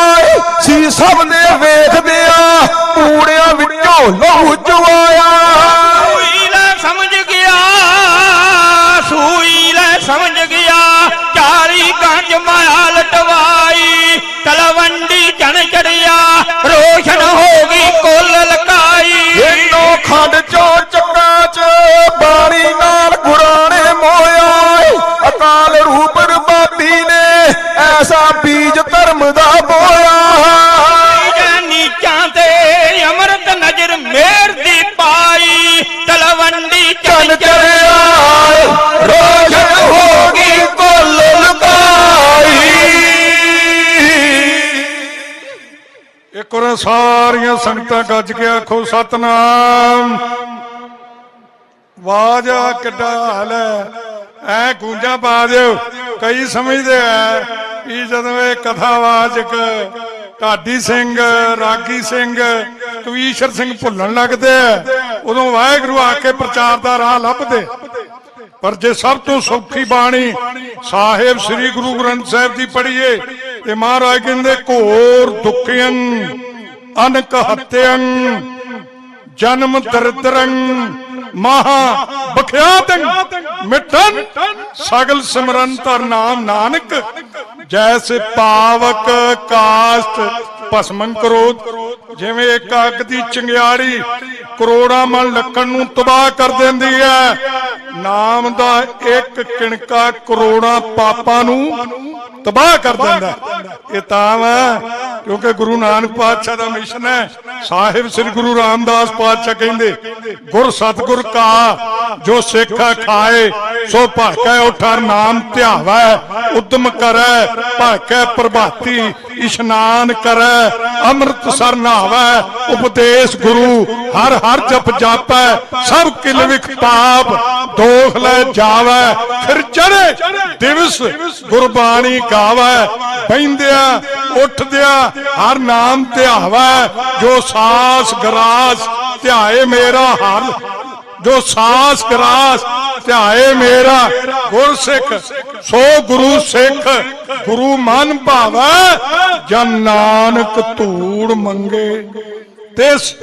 ਸੀ ਸਭ ਨੇ ਵੇਖਦਿਆਂ ਕੂੜਿਆਂ ਵਿੱਚੋਂ ਲਹੂ ਚੁਆਇਆ। ਸੂਈ ਲੈ ਸਮਝ ਗਿਆ, ਸੂਈ ਲੈ ਸਮਝ ਗਿਆ, 40 ਗੰਜ ਮਾਇਆ ਲਟਵਾਈ, ਤਲਵੰਡੀ ਚੰਨ ਚੜਿਆ ਰੋਸ਼ਨ ਹੋ ਗਈ ਕੁੱਲ ਲਕਾਈ। ਇਹਨੋਂ ਖੰਡ ਚੋਂ ਚੱਕਾਂ ਚ ਬਾਣੀ ਨਾਲ ਗੁਰਾਣੇ ਪਹਿਲਾਂ ਸਾਰੀਆਂ ਸੰਗਤਾਂ ਗੱਜ ਕੇ ਆਖੋ ਸਤਨਾਮ। ਆਵਾਜ਼ ਆ ਕਿੱਡਾ ਹਾਲ ਹੈ, ਐ ਗੂੰਜਾਂ ਪਾ ਦਿਓ। ਕਈ ਸਮਝਦੇ ਆ ਵੀ ਜਦੋਂ ਇਹ ਕਥਾਵਾਚਕ ਢਾਡੀ ਸਿੰਘ, ਰਾਗੀ ਸਿੰਘ, ਕਵੀਸ਼ਰ ਸਿੰਘ ਭੁੱਲਣ ਲੱਗਦੇ ਆ, ਉਦੋਂ ਵਾਹਿਗੁਰੂ ਆ ਕੇ ਪ੍ਰਚਾਰ ਦਾ ਰਾਹ ਲੱਭਦੇ। ਪਰ ਜੇ ਸਭ ਤੋਂ ਸੌਖੀ ਬਾਣੀ ਸਾਹਿਬ ਸ੍ਰੀ ਗੁਰੂ ਗ੍ਰੰਥ ਸਾਹਿਬ ਦੀ ਪੜ੍ਹੀਏ ਤੇ ਮਹਾਰਾਜ ਕਹਿੰਦੇ ਘੋਰ ਦੁਖੀਆਂ ਅਨਕ ਹੱਤਿਆਂ ਜਨਮ ਦਰਦਰੰ ਮਹਾ ਬਖਿਆਤੰ ਮਿਟਨ ਸਗਲ ਸਿਮਰਨ ਧਰ ਨਾਮ ਨਾਨਕ ਜੈਸੇ ਪਾਵਕ ਕਾਸ਼ਟ ਭਸਮੰ ਕਰੋਧ। ਜਿਵੇਂ ਇੱਕ ਅੱਗ ਦੀ ਚੰਗਿਆੜੀ ਕਰੋੜਾਂ ਮਨ ਲੱਕੜ ਨੂੰ ਤਬਾਹ ਕਰ ਦਿੰਦੀ ਹੈ, ਨਾਮ ਦਾ ਇੱਕ ਕਿਣਕਾ ਕਰੋੜਾਂ ਪਾਪਾਂ ਨੂੰ ਤਬਾਹ ਕਰ ਦਿੰਦਾ। ਇਹ ਤਾਂ ਵਾ ਕਿਉਂਕਿ ਗੁਰੂ ਨਾਨਕ ਪਾਤਸ਼ਾਹ ਦਾ ਮਿਸ਼ਨ ਹੈ। ਸਾਹਿਬ ਸ੍ਰੀ ਗੁਰੂ ਰਾਮਦਾਸ ਪਾਤਸ਼ਾਹ ਕਹਿੰਦੇ ਗੁਰ ਸਤਿਗੁਰ ਕਾ ਜੋ ਸਿੱਖਾ ਖਾਏ ਸੋ ਭਾਕੈ ਉਠਾਰ ਨਾਮ ਧਿਆਵੈ ਉਦਮ ਕਰੈ ਭਾਕੈ ਪ੍ਰਭਾਤੀ ਇਸ਼ਨਾਨ ਕਰੈ ਅੰਮ੍ਰਿਤਸਰ ਨਹਾਵੈ ਉਪਦੇਸ਼ ਗੁਰੂ ਹਰ ਹਰ ਜਪ ਜਾਪੈ ਸਭ ਕਿਲ ਵਿਖ ਪਾਪ ਦੋਖ ਲੈ ਜਾਵੈ ਫਿਰ ਚੜੇ ਦਿਵਸ ਗੁਰਬਾਣੀ ਗਾਵੈ ਬਹਿੰਦਿਆਂ ਉੱਠਦਿਆਂ ਹਰ ਨਾਮ ਧਿਆਵੈ ਜੋ ਸਾਸ ਗਰਾਸ ਧਿਆਏ ਮੇਰਾ ਹਰ ਜੋ ਸਾਸ ਗਰਾਸ ਧਿਆਏ ਮੇਰਾ ਗੁਰ ਸਿੱਖ ਸੋ ਗੁਰੂ ਸਿੱਖ ਗੁਰੂ ਮਨ ਭਾਵੈ ਜਨ ਨਾਨਕ ਧੂੜ ਮੰਗੇ। ਤਿਸ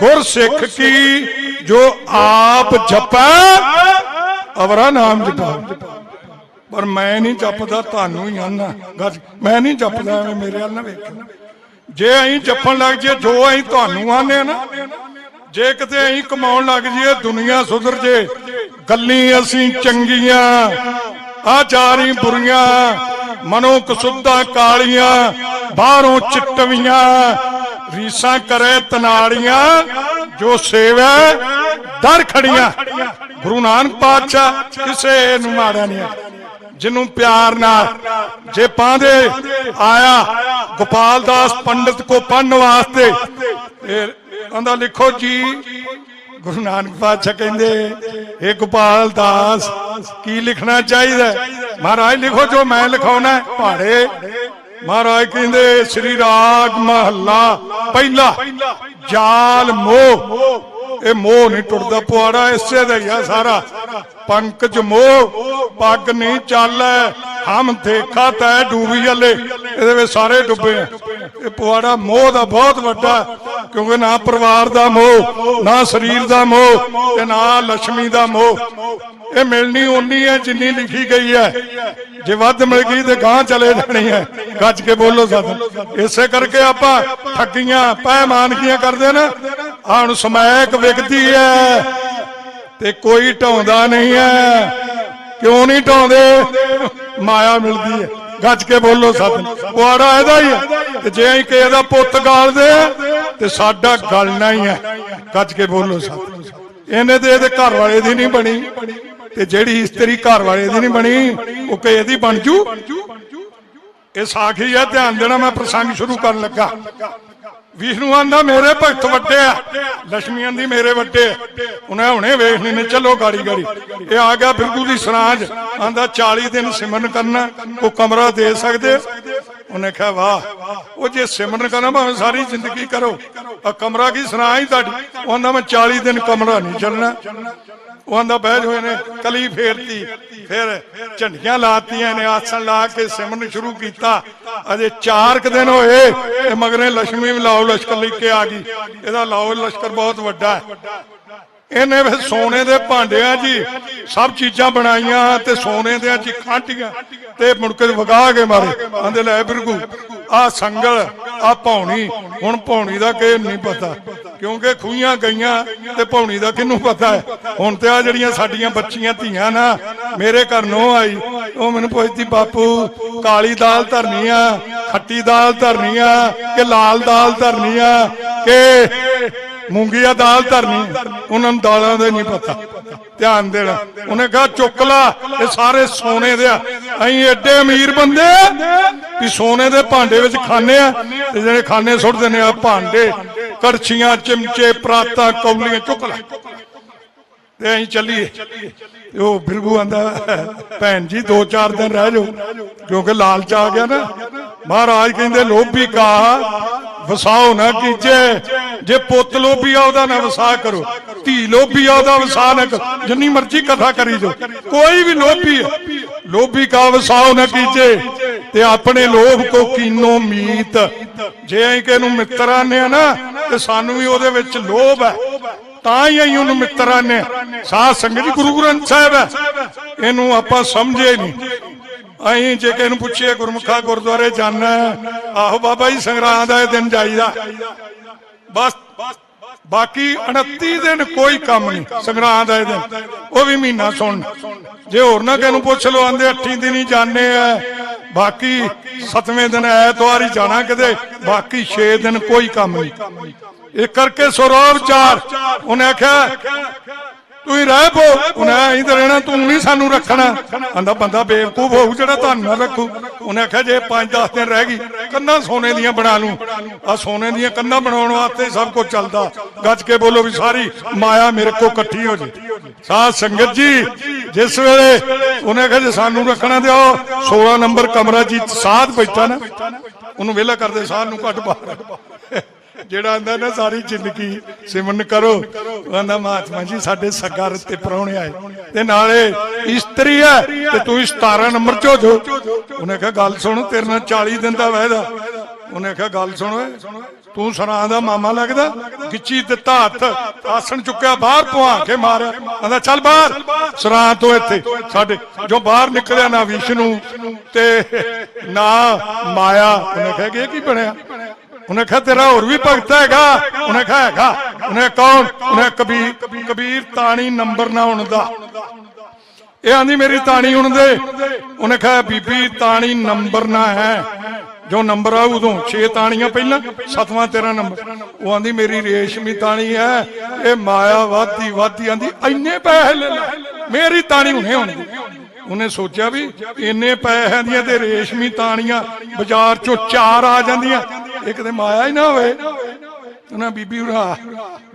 ਗੁਰ ਸਿੱਖ ਕੀ ਜੋ ਆਪ ਜਪੈ ਅਵਰਾ ਨਾਮ ਜਪਾ। ਪਰ ਮੈਂ ਨਹੀਂ ਜਪਦਾ, ਤੁਹਾਨੂੰ ਹੀ ਆਨਾ ਗੱਜ, ਮੈਂ ਨਹੀਂ ਜਪਦਾ, ਐਵੇਂ ਮੇਰੇ ਵੱਲ ਨਾ ਵੇਖੋ। ਜੇ ਅਸੀਂ ਜਪਣ ਲੱਗ ਜੇ ਜੋ ਅਸੀਂ ਤੁਹਾਨੂੰ ਆਨੇ ਨਾ, ਜੇ ਕਿਤੇ ਅਸੀਂ ਕਮਾਉਣ ਲੱਗ ਜੀਏ ਦੁਨੀਆ ਸੁਧਰ ਜੇ। ਗੱਲੀ ਅਸੀਂ ਚੰਗੀਆਂ ਆਚਾਰੀ ਬੁਰੀਆਂ ਮਨੋ ਕਸੁੱਧਾਂ ਕਾਲੀਆਂ ਬਾਹਰੋਂ ਚਿੱਟਵੀਆਂ ਰੀਸਾਂ ਕਰੇ ਤਨਾੜੀਆਂ ਜੋ ਸੇਵੈ ਦਰ ਖੜੀਆਂ। ਗੁਰੂ ਨਾਨਕ ਪਾਤਸ਼ਾਹ ਕਿਸੇ ਨੂੰ ਮਾੜਾ ਨਹੀਂ, ਜਿਹਨੂੰ ਪਿਆਰ ਨਾਲ ਜੇ ਪਾਉਂਦੇ ਆਇਆ ਗੋਪਾਲ ਦਾਸ ਪੰਡਤ ਕੋ ਪੜਨ ਵਾਸਤੇ ਕਹਿੰਦਾ ਲਿਖੋ ਜੀ। ਗੁਰੂ ਨਾਨਕ ਪਾਤਸ਼ਾਹ ਕਹਿੰਦੇ ਇਹ ਗੋਪਾਲ ਦਾਸ ਕੀ ਲਿਖਣਾ ਚਾਹੀਦਾ? ਮਹਾਰਾਜ ਲਿਖੋ ਜੋ ਮੈਂ ਲਿਖਾਉਣਾ ਪਹਾੜੇ। ਮਹਾਰਾਜ ਕਹਿੰਦੇ ਸ੍ਰੀ ਰਾਗ ਮਹੱਲਾ ਪਹਿਲਾ ਜਾਲ ਮੋਹ। ਇਹ ਮੋਹ ਨਹੀਂ ਟੁੱਟਦਾ, ਪੁਆੜਾ ਇਸੇ ਦਾ ਹੀ ਆ ਸਾਰਾ। ਪੰਕਜ ਮੋਹ ਪੱਗ ਨਹੀਂ ਚਾਲੈ ਹਮ ਦੇਖਾ ਤੈ ਡੂਬੀ ਜਲੇ। ਇਹਦੇ ਵਿੱਚ ਸਾਰੇ ਡੁੱਬੇ ਆ। ਇਹ ਪੁਆੜਾ ਮੋਹ ਦਾ ਬਹੁਤ ਵੱਡਾ, ਕਿਉਂਕਿ ਨਾ ਪਰਿਵਾਰ ਦਾ ਮੋਹ, ਨਾ ਸਰੀਰ ਦਾ ਮੋਹ, ਤੇ ਨਾ ਲక్ష్ਮੀ ਦਾ ਮੋਹ। ਇਹ ਮਿਲਣੀ ਓਨੀ ਹੈ ਜਿੰਨੀ ਲਿਖੀ ਗਈ ਹੈ, ਜੇ ਵੱਧ ਮਿਲ ਗਈ ਤੇ ਗਾਂ ਚਲੇ ਜਾਣੀ ਹੈ। ਗੱਜ ਕੇ ਬੋਲੋ ਸਤ। ਇਸੇ ਕਰਕੇ ਆਪਾਂ ਠੱਗੀਆਂ ਪੈਮਾਨਗੀਆਂ ਕਰਦੇ ਨਾ। ਹੁਣ ਸਮੈਕ ਵਿਕਦੀ ਹੈ ਤੇ ਕੋਈ ਢਾਉਂਦਾ ਨਹੀਂ ਹੈ। ਕਿਉਂ ਨਹੀਂ ਢਾਉਂਦੇ? ਮਾਇਆ ਮਿਲਦੀ ਹੈ। ਗੱਜ ਕੇ ਬੋਲੋ ਸਤ। ਪੁਆੜਾ ਇਹਦਾ ਹੀ ਹੈ, ਤੇ ਜੇ ਅਸੀਂ ਕਿਸੇ ਦਾ ਪੁੱਤ ਗਾਲਦੇ ਤੇ ਸਾਡਾ ਗਲਣਾ ਹੀ ਹੈ। ਗੱਜ ਕੇ ਬੋਲੋ ਸਤ। ਇਹਨੇ ਤੇ ਇਹਦੇ ਘਰ ਵਾਲੇ ਦੀ ਨਹੀਂ ਬਣੀ, ਤੇ ਜਿਹੜੀ ਇਸਤਰੀ ਘਰ ਵਾਲੇ ਦੀ ਨਹੀਂ ਬਣੀ ਉਹ ਕਿਸੇ ਦੀ ਬਣ ਜੂ। ਇਹ ਸਾਖੀ ਹੈ, ਧਿਆਨ ਦੇਣਾ। ਮੈਂ ਪ੍ਰਸੰਗ ਸ਼ੁਰੂ ਕਰਨ ਲੱਗਾ। ਵਿਸ਼ਨੂੰ ਆਂਦਾ ਮੇਰੇ ਭਗਤ ਵੱਡੇ ਆ, ਲక్ష్ਮੀ ਆਂਦੀ ਮੇਰੇ ਵੱਡੇ। ਉਹਨੇ ਹੁਣੇ ਵੇਖਣੀ ਨੇ, ਚਲੋ ਗਾੜੀ ਗਾੜੀ। ਇਹ ਆ ਗਿਆ ਬਿਰਗੂ ਦੀ ਸਰਾਂਝ। ਆਂਦਾ 40 ਦਿਨ ਸਿਮਰਨ ਕਰਨਾ, ਉਹ ਕਮਰਾ ਦੇ ਸਕਦੇ? ਉਹਨੇ ਕਿਹਾ ਵਾਹ, ਉਹ ਜੇ ਸਿਮਰਨ ਕਰਨਾ ਭਾਵੇਂ ਸਾਰੀ ਜ਼ਿੰਦਗੀ ਕਰੋ, ਆ ਕਮਰਾ ਕੀ ਸਰਾਂਝ ਤੁਹਾਡੀ? ਉਹ ਆਂਦਾ ਮੈਂ 40 ਦਿਨ ਕਮਰਾ ਨਹੀਂ ਚੱਲਣਾ। ਉਹ ਆਂਦਾ ਬਹਿ ਹੋਏ ਨੇ, ਕਲੀ ਫੇਰਤੀ, ਫਿਰ ਝੰਡੀਆਂ ਲਾਤੀਆਂ ਨੇ, ਆਸਣ ਲਾ ਕੇ ਸਿਮਰਨ ਸ਼ੁਰੂ ਕੀਤਾ। ਅਜੇ 4 ਦਿਨ ਹੋਏ ਤੇ ਮਗਰੇ ਲక్ష్ਮੀ ਵੀ ਲਾਓ ਲਸ਼ਕਰ ਲੈ ਕੇ ਆ ਗਈ। ਇਹਦਾ ਲਾਓ ਲਸ਼ਕਰ ਬਹੁਤ ਵੱਡਾ ਹੈ। ਇਹਨੇ ਫਿਰ ਸੋਨੇ ਦੇ ਭਾਂਡਿਆਂ ਜੀ ਸਭ ਚੀਜ਼ਾਂ ਬਣਾਈਆਂ ਤੇ ਸੋਨੇ ਦੇ ਚ ਖਾਂਟੀਆਂ ਤੇ ਮੁੜ ਕੇ ਵਗਾ ਕੇ ਮਾਰੇ। ਆਂਦੇ ਲੈ ਬਿਰਗੂ ਆ ਸੰਗਲ ਆ ਭੌਣੀ। ਹੁਣ ਭੌਣੀ ਦਾ ਕਿਸੇ ਨਹੀਂ ਪਤਾ, ਕਿਉਂਕਿ ਖੂਹੀਆਂ ਗਈਆਂ ਤੇ ਭੌਣੀ ਦਾ ਕਿਹਨੂੰ ਪਤਾ ਹੈ? ਹੁਣ ਤੇ ਆ ਜਿਹੜੀਆਂ ਸਾਡੀਆਂ ਬੱਚੀਆਂ ਧੀਆਂ ਨਾ, ਮੇਰੇ ਘਰ ਨੂੰ ਆਈ, ਉਹ ਮੈਨੂੰ ਪੁੱਛਦੀ ਬਾਪੂ ਕਾਲੀ ਦਾਲ ਧਰਨੀ ਆ, ਖੱਟੀ ਦਾਲ ਧਰਨੀ ਆ ਕਿ ਲਾਲ ਦਾਲ ਧਰਨੀ ਆ ਕਿ ਮੂੰਗੀਆ ਦਾਲ ਧਰਨੀ? ਉਹਨਾਂ ਨੂੰ ਦਾਲਾਂ ਦਾ ਨਹੀਂ ਪਤਾ। ਧਿਆਨ ਦੇਣਾ। ਉਹਨੇ ਕਿਹਾ ਚੁੱਕ ਲਾ, ਇਹ ਸਾਰੇ ਸੋਨੇ ਦੇ ਆ। ਅਸੀਂ ਐਡੇ ਅਮੀਰ ਬੰਦੇ ਵੀ ਸੋਨੇ ਦੇ ਭਾਂਡੇ ਵਿੱਚ ਖਾਣੇ ਆ, ਤੇ ਜਿਹੜੇ ਖਾਨੇ ਸੁੱਟਦੇ ਨੇ ਆ ਭਾਂਡੇ ਕੜਛੀਆਂ ਚਿਮਚੇ ਪਰਾਤਾਂ ਕੌਲੀਆਂ ਚੁੱਕ ਲੈ ਤੇ ਅਸੀਂ ਚੱਲੀਏ। ਉਹ ਬਿਰਗੂ ਆਂਦਾ ਭੈਣ ਜੀ 2-4 ਦਿਨ ਰਹਿ ਜਾਓ, ਕਿਉਂਕਿ ਲਾਲਚ ਆ ਗਿਆ ਨਾ। ਮਹਾਰਾਜ ਕਹਿੰਦੇ ਲੋਭੀ ਕਾ ਵਸਾਓ ਨਾ ਕੀਜੇ, ਜੇ ਪੁੱਤ ਲੋਭੀ ਆ ਉਹਦਾ ਨਾ ਵਸਾ ਕਰੋ, ਧੀ ਲੋਭੀ ਆ ਉਹਦਾ ਵਸਾ ਨਾ ਕਰੋ। ਜਿੰਨੀ ਮਰਜ਼ੀ ਕਥਾ ਕਰੀ ਜਾਓ, ਕੋਈ ਵੀ ਲੋਭੀ ਹੈ, ਲੋਭੀ ਕਾ ਵਸਾਓ ਨਾ ਕੀਜੇ ਤੇ ਆਪਣੇ ਲੋਭ ਕੋ ਕੀਨੋ ਮੀਤ। ਜੇ ਅਸੀਂ ਕਿਸੇ ਨੂੰ ਮਿੱਤਰ ਆਨੇ ਆ ਨਾ ਤੇ ਸਾਨੂੰ ਵੀ ਉਹਦੇ ਵਿੱਚ ਲੋਭ ਹੈ, ਤਾਂ ਹੀ ਅਸੀਂ ਉਹਨੂੰ ਮਿੱਤਰ ਆਨੇ। ਸਾਧ ਸੰਗਤ ਜੀ ਗੁਰੂ ਗ੍ਰੰਥ ਸਾਹਿਬ ਹੈ, ਇਹਨੂੰ ਆਪਾਂ ਸਮਝੇ ਨਹੀਂ। ਅਸੀਂ ਜੇ ਕਿਸੇ ਨੂੰ ਪੁੱਛੀਏ ਗੁਰਮੁਖਾ ਗੁਰਦੁਆਰੇ ਜਾਣਾ, ਆਹੋ ਬਾਬਾ ਜੀ ਸੰਗਰਾਂਦ ਦਾ ਦਿਨ ਜਾਈਦਾ ਬਸ, ਬਾਕੀ 29 ਦਿਨ ਕੋਈ ਕੰਮ ਨਹੀਂ। ਸੰਗਰਾਂਦ ਦਾ ਦਿਨ ਉਹ ਵੀ ਮਹੀਨਾ ਸੁਣ, ਜੇ ਹੋਰ ਨਾ ਕਿਸੇ ਨੂੰ ਪੁੱਛ ਲਓ ਆਂਦੇ 8 ਦਿਨ ਹੀ ਜਾਣੇ ਆ, ਬਾਕੀ 7ਵੇਂ ਦਿਨ ਐਤਵਾਰ ਹੀ ਜਾਣਾ ਕਿਤੇ, ਬਾਕੀ 6 ਦਿਨ ਕੋਈ ਕੰਮ ਨਹੀਂ। ਇਹ ਕਰਕੇ ਸੌਰਵ ਚਾਰ ਉਹਨੇ ਆਖਿਆ ਤੁਸੀਂ ਰਹਿ ਪੋ, ਉਹਨੇ ਅਸੀਂ ਤਾਂ ਰਹਿਣਾ, ਤੂੰ ਨਹੀਂ ਸਾਨੂੰ ਰੱਖਣਾ। ਆਂਦਾ ਬੰਦਾ ਬੇਵਕੂਫ ਹੋਊ ਜਿਹੜਾ ਤੁਹਾਨੂੰ ਨਾ ਰੱਖੂ। ਉਹਨੇ ਆਖਿਆ ਜੇ 5-10 ਦਿਨ ਰਹਿ ਗਈ ਕੰਨਾਂ ਸੋਨੇ ਦੀਆਂ ਬਣਾ ਲੂੰ। ਆ ਸੋਨੇ ਦੀਆਂ ਕੰਨਾਂ ਬਣਾਉਣ ਵਾਸਤੇ ਸਭ ਕੁਝ ਚੱਲਦਾ। ਗੱਜ ਕੇ ਬੋਲੋ ਵੀ ਸਾਰੀ ਮਾਇਆ ਮੇਰੇ ਕੋਲ ਇਕੱਠੀ ਹੋ ਜੇ। ਸਾਧ ਸੰਗਤ ਜੀ ਜਿਸ ਵੇਲੇ ਉਹਨੇ ਆਖਿਆ ਜੇ ਸਾਨੂੰ ਰੱਖਣਾ ਤੇ ਉਹ 16 ਨੰਬਰ ਕਮਰਾ ਜੀ ਸਾਧ ਬੈਠਾ ਨਾ, ਉਹਨੂੰ ਵਿਹਲਾ ਕਰਦੇ ਸਾਧ ਨੂੰ ਘੱਟ ਬਾਹਰ, ਜਿਹੜਾ ਆਂਦਾ ਨਾ ਸਾਰੀ ਜ਼ਿੰਦਗੀ ਸਿਮਰਨ ਕਰੋ। ਆਂਦਾ ਮਹਾਤਮਾ ਜੀ ਸਾਡੇ ਸੱਗਾ ਤੇ ਪ੍ਰਾਹੁਣੇ ਆਏ ਤੇ ਨਾਲੇ ਇਸਤਰੀ ਹੈ ਤੇ ਤੂੰ 17 ਨੰਬਰ ਚ ਹੋ ਜਾ। ਉਹਨੇ ਕਿਹਾ ਗੱਲ ਸੁਣ, ਤੇਰੇ ਨਾਲ 40 ਦਿਨ ਦਾ ਵਾਅਦਾ। ਉਹਨੇ ਕਿਹਾ ਗੱਲ ਸੁਣ, ਤੂੰ ਸਰਾਂ ਦਾ ਮਾਮਾ ਲੱਗਦਾ। ਗਿੱਚੀ ਦਿੱਤਾ ਹੱਥ, ਆਸਣ ਚੁੱਕਿਆ, ਬਾਹਰ ਪੁਆ ਕੇ ਮਾਰਿਆ। ਆਂਦਾ ਚੱਲ ਬਾਹਰ ਸਰਾਂ ਤੋਂ ਇੱਥੇ ਸਾਡੇ। ਜੋ ਬਾਹਰ ਨਿਕਲਿਆ ਨਾ ਵਿਸ਼ਨੂੰ ਤੇ ਨਾ ਮਾਇਆ। ਉਹਨੇ ਕਿਹਾ ਇਹ ਕੀ ਬਣਿਆ? ਉਹਨੇ ਕਿਹਾ ਤੇਰਾ ਹੋਰ ਵੀ ਭਗਤ ਹੈਗਾ? ਉਹਨੇ ਕਿਹਾ ਹੈਗਾ। ਉਹਨੇ ਕੌਣ? ਉਹਨੇ ਕਬੀਰ ਤਾਣੀ ਨੰਬਰ ਨਾ ਹੁਣ ਦਾ। ਇਹ ਆਂਦੀ ਮੇਰੀ ਤਾਣੀ ਹੁਣ ਦੇ। ਉਹਨੇ ਕਿਹਾ ਬੀਬੀ ਤਾਣੀ ਨੰਬਰ ਨਾ ਹੈ, ਜੋ ਨੰਬਰ ਆ ਉਦੋਂ 6 ਤਾਣੀਆਂ ਪਹਿਲਾਂ, 7ਵਾਂ ਤੇਰਾ ਨੰਬਰ। ਉਹ ਆਂਦੀ ਮੇਰੀ ਰੇਸ਼ਮੀ ਤਾਣੀ ਹੈ। ਇਹ ਮਾਇਆ ਵਾਧੀ ਵਾਧੀ ਆਂਦੀ ਇੰਨੇ ਪੈਸੇ ਲੈ ਲੈ, ਮੇਰੀ ਤਾਣੀ ਹੁਣੇ ਹੋਣੀ। ਉਹਨੇ ਸੋਚਿਆ ਵੀ ਇੰਨੇ ਪੈਸਿਆਂ ਦੀਆਂ ਤੇ ਰੇਸ਼ਮੀ ਤਾਣੀਆਂ ਬਾਜ਼ਾਰ ਚੋਂ 4 ਆ ਜਾਂਦੀਆਂ, ਇਹ ਕਿਤੇ ਮਾਇਆ ਹੀ ਨਾ ਹੋਵੇ। ਉਹਨਾਂ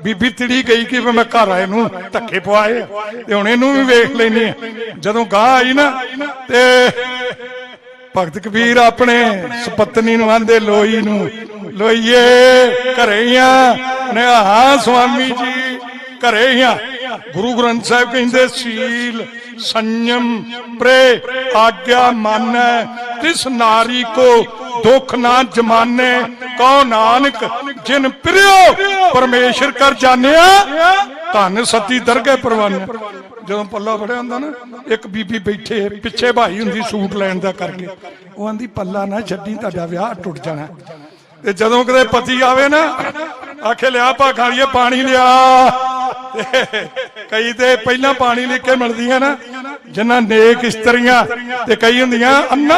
ਬੀਬੀ ਤਿੜੀ ਗਈ ਕਿ ਮੈਂ ਘਰ ਆਏ ਨੂੰ ਧੱਕੇ ਪਵਾਏ ਤੇ ਹੁਣ ਇਹਨੂੰ ਵੀ ਵੇਖ ਲੈਣੀ ਆ। ਜਦੋਂ ਗਾਂ ਆਈ ਨਾ ਤੇ ਭਗਤ ਕਬੀਰ ਆਪਣੇ ਸੁਪਤਨੀ ਨੂੰ ਆਂਦੇ ਲੋਈ ਨੂੰ, ਲੋਈਏ ਘਰੇ ਹੀ ਆ। ਉਹਨੇ ਹਾਂ ਸਵਾਮੀ ਜੀ ਘਰੇ ਹੀ ਆ। ਗੁਰੂ ਗ੍ਰੰਥ ਸਾਹਿਬ ਕਹਿੰਦੇ ਸੀਲ संयम प्रे आज्ञा माने, तिस नारी को दुख ना जमाने। कहो नानक जिन प्रियो परमेश्वर कर जानिया, धन सती दरगे परवाने। ਜਦੋਂ ਪੱਲਾ ਫੜਿਆ ਹੁੰਦਾ ਨਾ, ਇੱਕ ਬੀਬੀ ਬੈਠੇ ਪਿੱਛੇ ਭਾਈ ਹੁੰਦੀ ਸੂਟ ਲੈਣ ਦਾ ਕਰਕੇ, ਉਹ ਆਂਦੀ ਪੱਲਾ ਨਾ ਛੱਡੀ ਤੁਹਾਡਾ ਵਿਆਹ ਟੁੱਟ ਜਾਣਾ। ਤੇ ਜਦੋਂ ਕਦੇ ਪਤੀ ਆਵੇ ਨਾ ਆਖੇ ਲਿਆ ਭਾਗਾਂ ਲਈ ਪਾਣੀ ਲਿਆ, ਕਈ ਤੇ ਪਹਿਲਾਂ ਪਾਣੀ ਲੈ ਕੇ ਮਿਲਦੀਆਂ ਨਾ ਜਿੰਨਾ ਨੇਕ ਇਸਤਰੀਆਂ, ਤੇ ਕਈ ਹੁੰਦੀਆਂ ਅੰਨਾ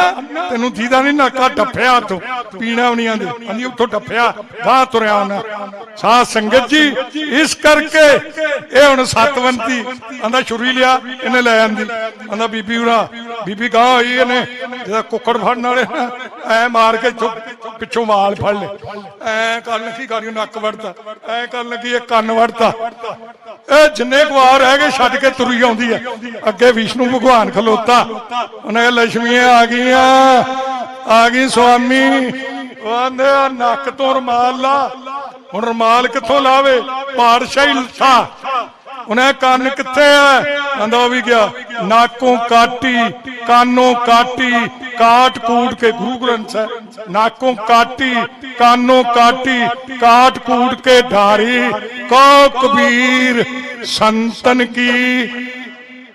ਤੈਨੂੰ ਦੀਦਾ ਨਹੀਂ ਨਾਕਾ ਟੱਫਿਆ ਉੱਥੋਂ ਪੀਣਾ ਵੀ ਨਹੀਂ ਆਂਦੇ, ਆਂਦੀ ਉੱਥੋਂ ਟੱਫਿਆ ਗਾਹ ਤੁਰਿਆ ਉਹਨਾਂ। ਸਾਧ ਸੰਗਤ ਜੀ ਇਸ ਕਰਕੇ ਇਹ ਹੁਣ ਸਤਵੰਤੀ ਆਂਦਾ ਛੁਰੀ ਲਿਆ, ਇਹਨੇ ਲੈ ਆਂਦੀ। ਆਂਦਾ ਬੀਬੀ ਉਰਾ ਬੀਬੀ ਗਾਹ ਹੋਈ, ਇਹਨੇ ਜਿਹਦਾ ਕੁੱਕੜ ਫੜਨ ਵਾਲੇ ਨਾ ਐ ਮਾਰ ਕੇ ਪਿੱਛੋਂ ਵਾਲ ਫੜ ਲੈ, ਐ ਕਰਨ ਲੱਗੀ ਗਾੜੀਓ ਨੱਕ ਵੜਤਾ, ਐ ਕਰਨ ਲੱਗੀ ਇਹ ਕੰਨ ਵੜਤਾ। ਇਹ ਜਿੰਨੇ ਕੁ ਵਾਰ ਰਹਿ ਗਏ ਛੱਡ ਕੇ ਤੁਰੀ ਆਉਂਦੀ ਹੈ। ਅੱਗੇ ਵਿਸ਼ਨੂੰ ਭਗਵਾਨ ਖਲੋਤਾ, ਉਹਨੇ ਲక్ష్ਮੀਆਂ ਆ ਗਈਆਂ, ਆ ਗਈ ਸਵਾਮੀ। ਉਹ ਆਂਦੇ ਨੱਕ ਤੋਂ ਰੁਮਾਲ ਲਾ। ਹੁਣ ਰੁਮਾਲ ਕਿੱਥੋਂ ਲਾਵੇ? ਪਾਤਸ਼ਾਹੀ ਲੱਥਾ। ਉਹਨੇ ਕੰਨ ਕਿੱਥੇ ਹੈ? ਆਂਦਾ ਉਹ ਵੀ ਗਿਆ। ਨਾਕੋਂ ਕਾਟੀ ਕਾਨੋਂ ਕਾਟੀ ਕਾਟ ਕੂਟ ਕੇ, ਗੁਰੂ ਗ੍ਰੰਥ ਸਾਹਿਬ ਨਾਕੋਂ ਕਾਟੀ ਕਾਨੋਂ ਕਾਟੀ ਕਾਟ ਕੂਟ ਕੇ ਢਾਰੀ। ਕੋ ਕਬੀਰ ਸੰਤਨ ਕੀ,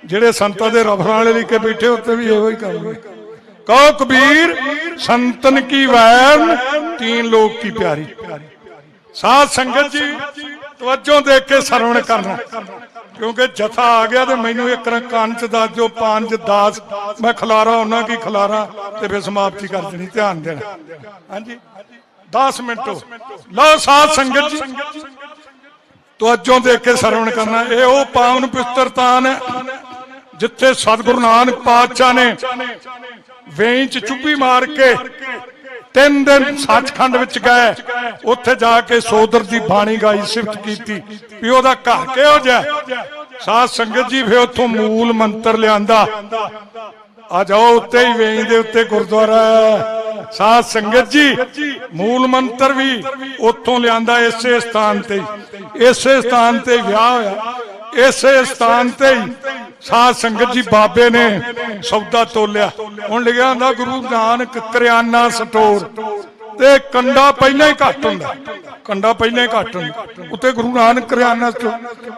ਜਿਹੜੇ ਸੰਤਾਂ ਦੇ ਰਫਰਾਂ ਵਾਲੇ ਲਿਖ ਕੇ ਬੈਠੇ ਉੱਤੇ ਵੀ ਇਹੋ ਹੀ ਕੰਮ ਹੈ। ਕਹੋ ਕਬੀਰ ਸੰਤਨ ਕੀ ਵੈਰਨ, 3 ਲੋਕ ਕੀ ਪਿਆਰੀ। ਸਾਧ ਸੰਗਤ ਜੀ ਤਵੱਜੋ ਦੇਖ ਕੇ ਸਰਵਣ ਕਰਨਾ, ਕਿਉਂਕਿ ਜਥਾ ਆ ਗਿਆ ਤੇ ਮੈਨੂੰ ਇੱਕ ਕੰਨ ਚ ਦੱਸ ਦਿਓ 5-10 ਮੈਂ ਖਲਾਰਾ ਉਹਨਾਂ ਕੀ ਖਲਾਰਾ ਤੇ ਫਿਰ ਸਮਾਪਤੀ ਕਰ ਦੇਣੀ। ਧਿਆਨ ਦੇਣਾ। ਹਾਂਜੀ 10 ਮਿੰਟ ਲਓ। ਸਾਧ ਸੰਗਤ ਜੀ ਤਵੱਜੋ ਦੇਖ ਕੇ ਸਰਵਣ ਕਰਨਾ। ਇਹ ਉਹ ਪਾਵਨ ਪਵਿੱਤਰ ਸਥਾਨ ਹੈ ਜਿੱਥੇ ਸਤਿਗੁਰੂ ਨਾਨਕ ਪਾਤਸ਼ਾਹ ਨੇ ਵੇਈ ਚ ਚੁੱਭੀ ਮਾਰ ਕੇ 3 दिन सचखंड विच गए, उत्थे जाके सोदर दी बाणी गाई, सिफत कीती भी ओहदा घर किहो जिहा। साध संगत जी फिर उत्थों मूल मंत्र लियांदा। आ जाओ उत्ते ही वेई दे उत्ते गुरुद्वारा है। साध संगत जी मूल मंत्र भी उत्थों लियांदा, इसे स्थान ते, इसे स्थान ते विआह होया, इसे स्थान ते ही साध संगत जी बाबे ने सौदा तोलिया। हुण लिखिया हुंदा गुरु नानक करियाना स्टोर, ते कंडा पहले ही घट हुंदा, कंडा पहले ही घट हुंदा, उत्ते Guru Nanak kirana store,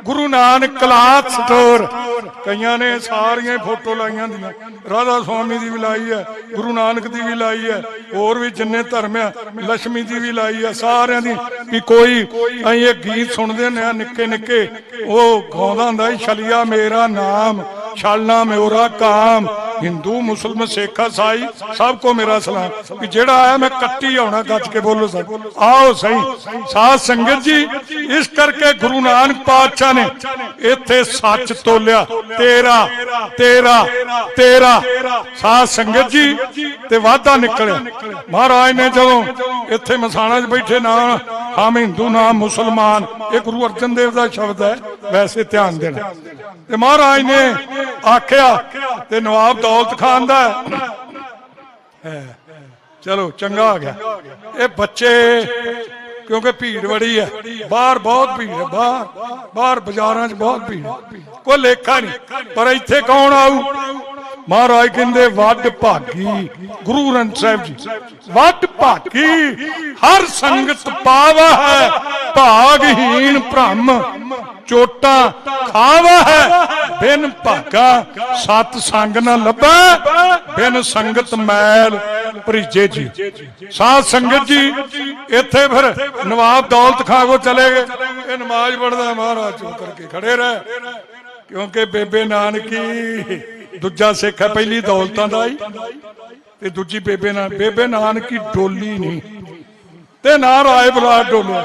Guru Nanak cloth store. कईयां ने सारियां फोटो लाइयां दियां, राधा स्वामी दी भी लाई है, गुरु नानक दी भी लाई है, होर भी जिन्ने धर्म है, लक्ष्मी दी भी लाई है, सारियां दी भी कोई असीं ये गीत सुनदे ने निक्के निक्के, वो गाउंदा हुंदा छलिया मेरा नाम, छलना मेरा काम, हिंदू मुसलमान सिख ईसाई सबको मेरा सलाम। भी जेड़ा आया मैं कट्टी आना, गज के बोलो सब आओ सही। साध संगत जी इस करके गुरु नानक पातशाह ने इत्थे सच तोलिया, तेरा तेरा तेरा। साध संगत जी ते वादा निकलिया। महाराज ने जदों इत्थे मसाणा च बैठे, ना हम हिंदू ना मुसलमान, ये गुरु अर्जन देव का शब्द है, वैसे ध्यान देना। ते महाराज ने आख्या ते नवाब दौलत खान दा है, चलो चंगा आ गया। ये बच्चे क्योंकि भीड़ बड़ी है, बाहर बहुत भीड़ है, बाहर बाजारां च बहुत भीड़ है, कोई लेखा नहीं। पर इत्थे कौन आऊ? महाराज कहंदे वड भागी गुरु ग्रंथ साहिब जी, वड भागी हर संगत पावा है, भागहीन ब्रह्म चोटा खावा है, बिन भागा सत संग न लभै, बिन संगत मैल भरीजे जी। साध संगत जी इत्थे फिर नवाब दौलत खां को चले गए। ये नमाज पढ़दा, महाराज चुप करके खड़े रहे, क्योंकि बेबे नानकी दूजा सिख है, पहली दौलतां दा ही ते दूजी बेबे नानकी डोली नहीं ते ना राय बलाट डोलिया।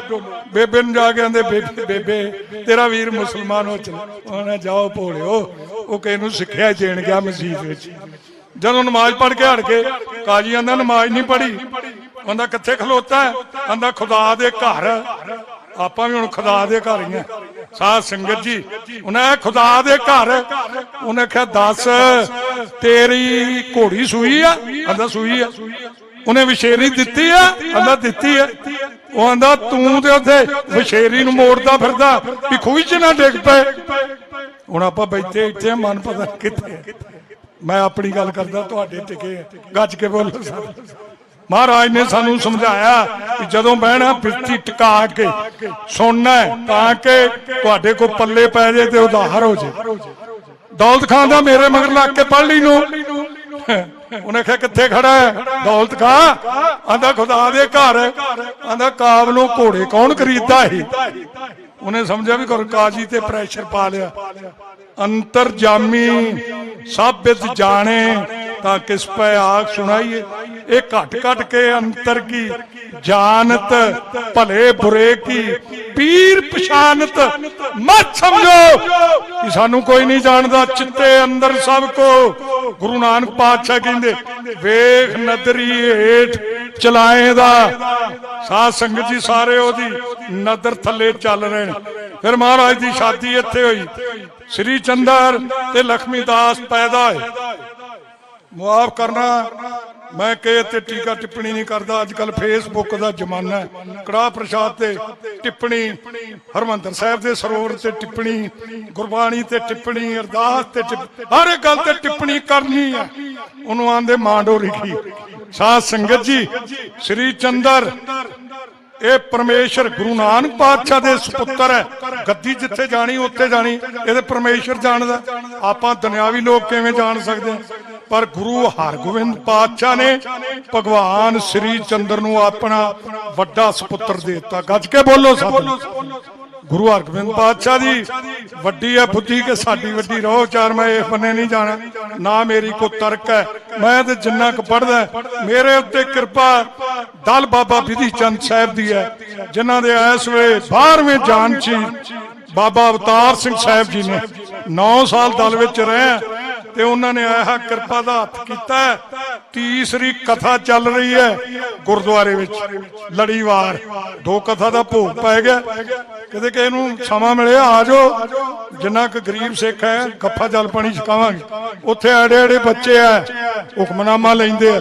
बेबे नूं जाके आंदे बेबे तेरा वीर मुसलमान हो चला, उन्हें जाओ भोलिओ, वो किसे नूं सिक्ख्या देण गया मसीत विच। जदों नमाज पढ़ के हट गए, काजी आंदा नमाज नहीं पढ़ी, आंदा कित्थे खलोता है, आंदा खुदा दे घर, आपां भी हुण खुदा दे घर ही हैं। साध संगत जी उन्हें खुदा दे घर, उन्हें कहा दस तेरी घोड़ी सूई है, आंदा सूई है। उन्हें विशेरी दिती है, आंदा दिती है। वो आंदा तू ते उत्थे विशेरी नूं मोड़दा फिरदा भी खूही च ना डिग पे। हुण आपां बैठे इत्थे मन पता कित्थे, मैं अपनी गल करदा, तुहाडे टिके गज के बोलो सब। महाराज ने सानू समझाया कि जदों बहना पिछी टिका के सुनना है, ताकि तुहाडे को पल्ले पै जाए तो उधार हो जाए। दौलत खान दा मेरे मगर लग के पढ़ ली नूं, उन्हें कहा कित्थे खड़ा है? दौलत खां आंदा खुदा दे घर, आंदा काबलों घोड़े कौन खरीददा ही? उन्हें समझा भी काजी ते प्रेशर पा लिया। अंतरजामी सब बिद जाने ता किस पे आग सुनाइए। एक घट घट के अंतर की जानत, भले बुरे की पीर पछानत, मत समझो कि सानू कोई नहीं जानता, चित्ते अंदर सबको। गुरु नानक पातशाह कहंदे वेख नदरी हेठ चलाए दा। साध संगत जी सारे ओदी नदर थले चल रहे हैं। फिर महाराज की शादी इत्थे हुई, श्री चंद्र ते लक्ष्मी दास पैदा होए। मुआफ करना मैं कहे ते टीका टिप्पणी नहीं करता, अजकल फेसबुक का जमाना है। कड़ाह प्रसाद ते टिप्पणी, हरमंदर साहब के सरोवर ते टिप्पणी, गुरबाणी ते टिप्पणी, अरदास ते हर एक गल ते टिप्पणी करनी है। उन्होंने आंदे मांडो लिखी। साध संगत जी श्री चंद्र ये परमेश्वर गुरु नानक पातशाह दे सुपुत्र है। गद्दी जिथे जानी उत्थे जानी, ये परमेश्वर जानदा, आपां दुनियावी लोग किवें जान सकते हैं। पर गुरु हरगोबिंद पातशाह ने भगवान श्री चंद्र नूं अपना वड्डा सुपुत्र देता। गज के बोलो सब। गुरु हरगोबिंद पातशाह दी वड्डी है बुद्धि के साडी वड्डी रहो चार। मैं इस बन्ने नहीं जाना, ना मेरी कोई तर्क है। मैं तो जिन्ना क पढ़दा मेरे उत्ते कृपा दल बाबा विधि चंद साहब दी है, जिन्हां दे इस वेले 12वें जानशीर बाबा अवतार सिंह साहब जी ने 9 साल दल विच रहे ਤੇ ਉਹਨਾਂ ਨੇ ਆਹ ਕਿਰਪਾ ਦਾ ਹੱਥ ਕੀਤਾ ਹੈ। ਤੀਸਰੀ ਕਥਾ ਚੱਲ ਰਹੀ ਹੈ ਗੁਰਦੁਆਰੇ ਵਿੱਚ ਲੜੀਵਾਰ। 2 ਕਥਾ ਦਾ ਭੋਗ ਪੈ ਗਿਆ। ਕਿਤੇ ਕਿਸੇ ਨੂੰ ਸਮਾਂ ਮਿਲਿਆ ਆ ਜਾਓ, ਜਿੰਨਾ ਕੁ ਗਰੀਬ ਸਿੱਖ ਹੈ ਗੱਫਾ ਜਲ ਪਾਣੀ ਛਕਾਵਾਂਗੇ। ਉੱਥੇ ਐਡੇ ਐਡੇ ਬੱਚੇ ਆ ਹੁਕਮਨਾਮਾ ਲੈਂਦੇ ਆ,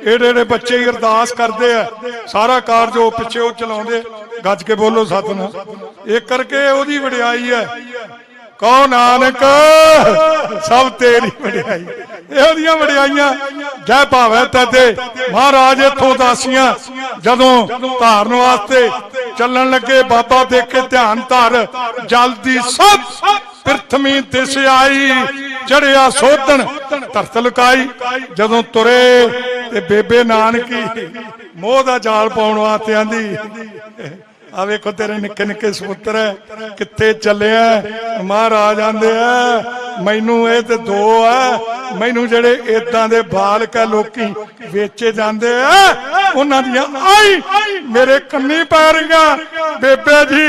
ਐਡੇ ਐਡੇ ਬੱਚੇ ਹੀ ਅਰਦਾਸ ਕਰਦੇ ਆ, ਸਾਰਾ ਕਾਰਜ ਉਹ ਪਿੱਛੇ ਉਹ ਚਲਾਉਂਦੇ। ਗੱਜ ਕੇ ਬੋਲੋ ਸਤਿਨਾਮ। ਇਹ ਕਰਕੇ ਉਹਦੀ ਵਡਿਆਈ ਹੈ। ਕਹੋ ਨਾਨਕ ਸਭ ਤੇਰੀ ਵਡਿਆਈ। ਇਹੋ ਜਿਹੀਆਂ ਵਡਿਆਈਆਂ ਜੈ ਭਾਵੇਂ ਤਦੇ। ਮਹਾਰਾਜ ਇੱਥੋਂ ਦਾਸੀਆਂ ਜਦੋਂ ਧਾਰਨ ਵਾਸਤੇ ਚੱਲਣ ਲੱਗੇ, ਬਾਬਾ ਦੇਖ ਕੇ ਧਿਆਨ ਧਰ ਜਲਦੀ ਸਭ ਪ੍ਰਿਥਵੀ ਦਿਸ ਆਈ, ਚੜਿਆ ਸੋਧਣ ਧਰਤ ਲੁਕਾਈ। ਜਦੋਂ ਤੁਰੇ ਤੇ ਬੇਬੇ ਨਾਨਕੀ ਮੋਹ ਦਾ ਜਾਲ ਪਾਉਣ ਵਾਸਤੇ ਆਂਦੀ, ਆ ਵੇਖੋ ਤੇਰੇ ਨਿੱਕੇ ਨਿੱਕੇ ਸਪੁੱਤਰ ਹੈ, ਕਿੱਥੇ ਚੱਲਿਆ? ਮਹਾਰਾਜ ਆਂਦੇ ਆ ਮੈਨੂੰ ਇਹ ਤੇ 2 ਆ, ਮੈਨੂੰ ਜਿਹੜੇ ਏਦਾਂ ਦੇ ਬਾਲਕ ਹੈ ਲੋਕੀ ਵੇਚੇ ਜਾਂਦੇ ਆ, ਉਹਨਾਂ ਦੀਆਂ ਆਈ ਮੇਰੇ ਕੰਨੀ ਪੈ ਰਹੀਆਂ। ਬੇਬੇ ਜੀ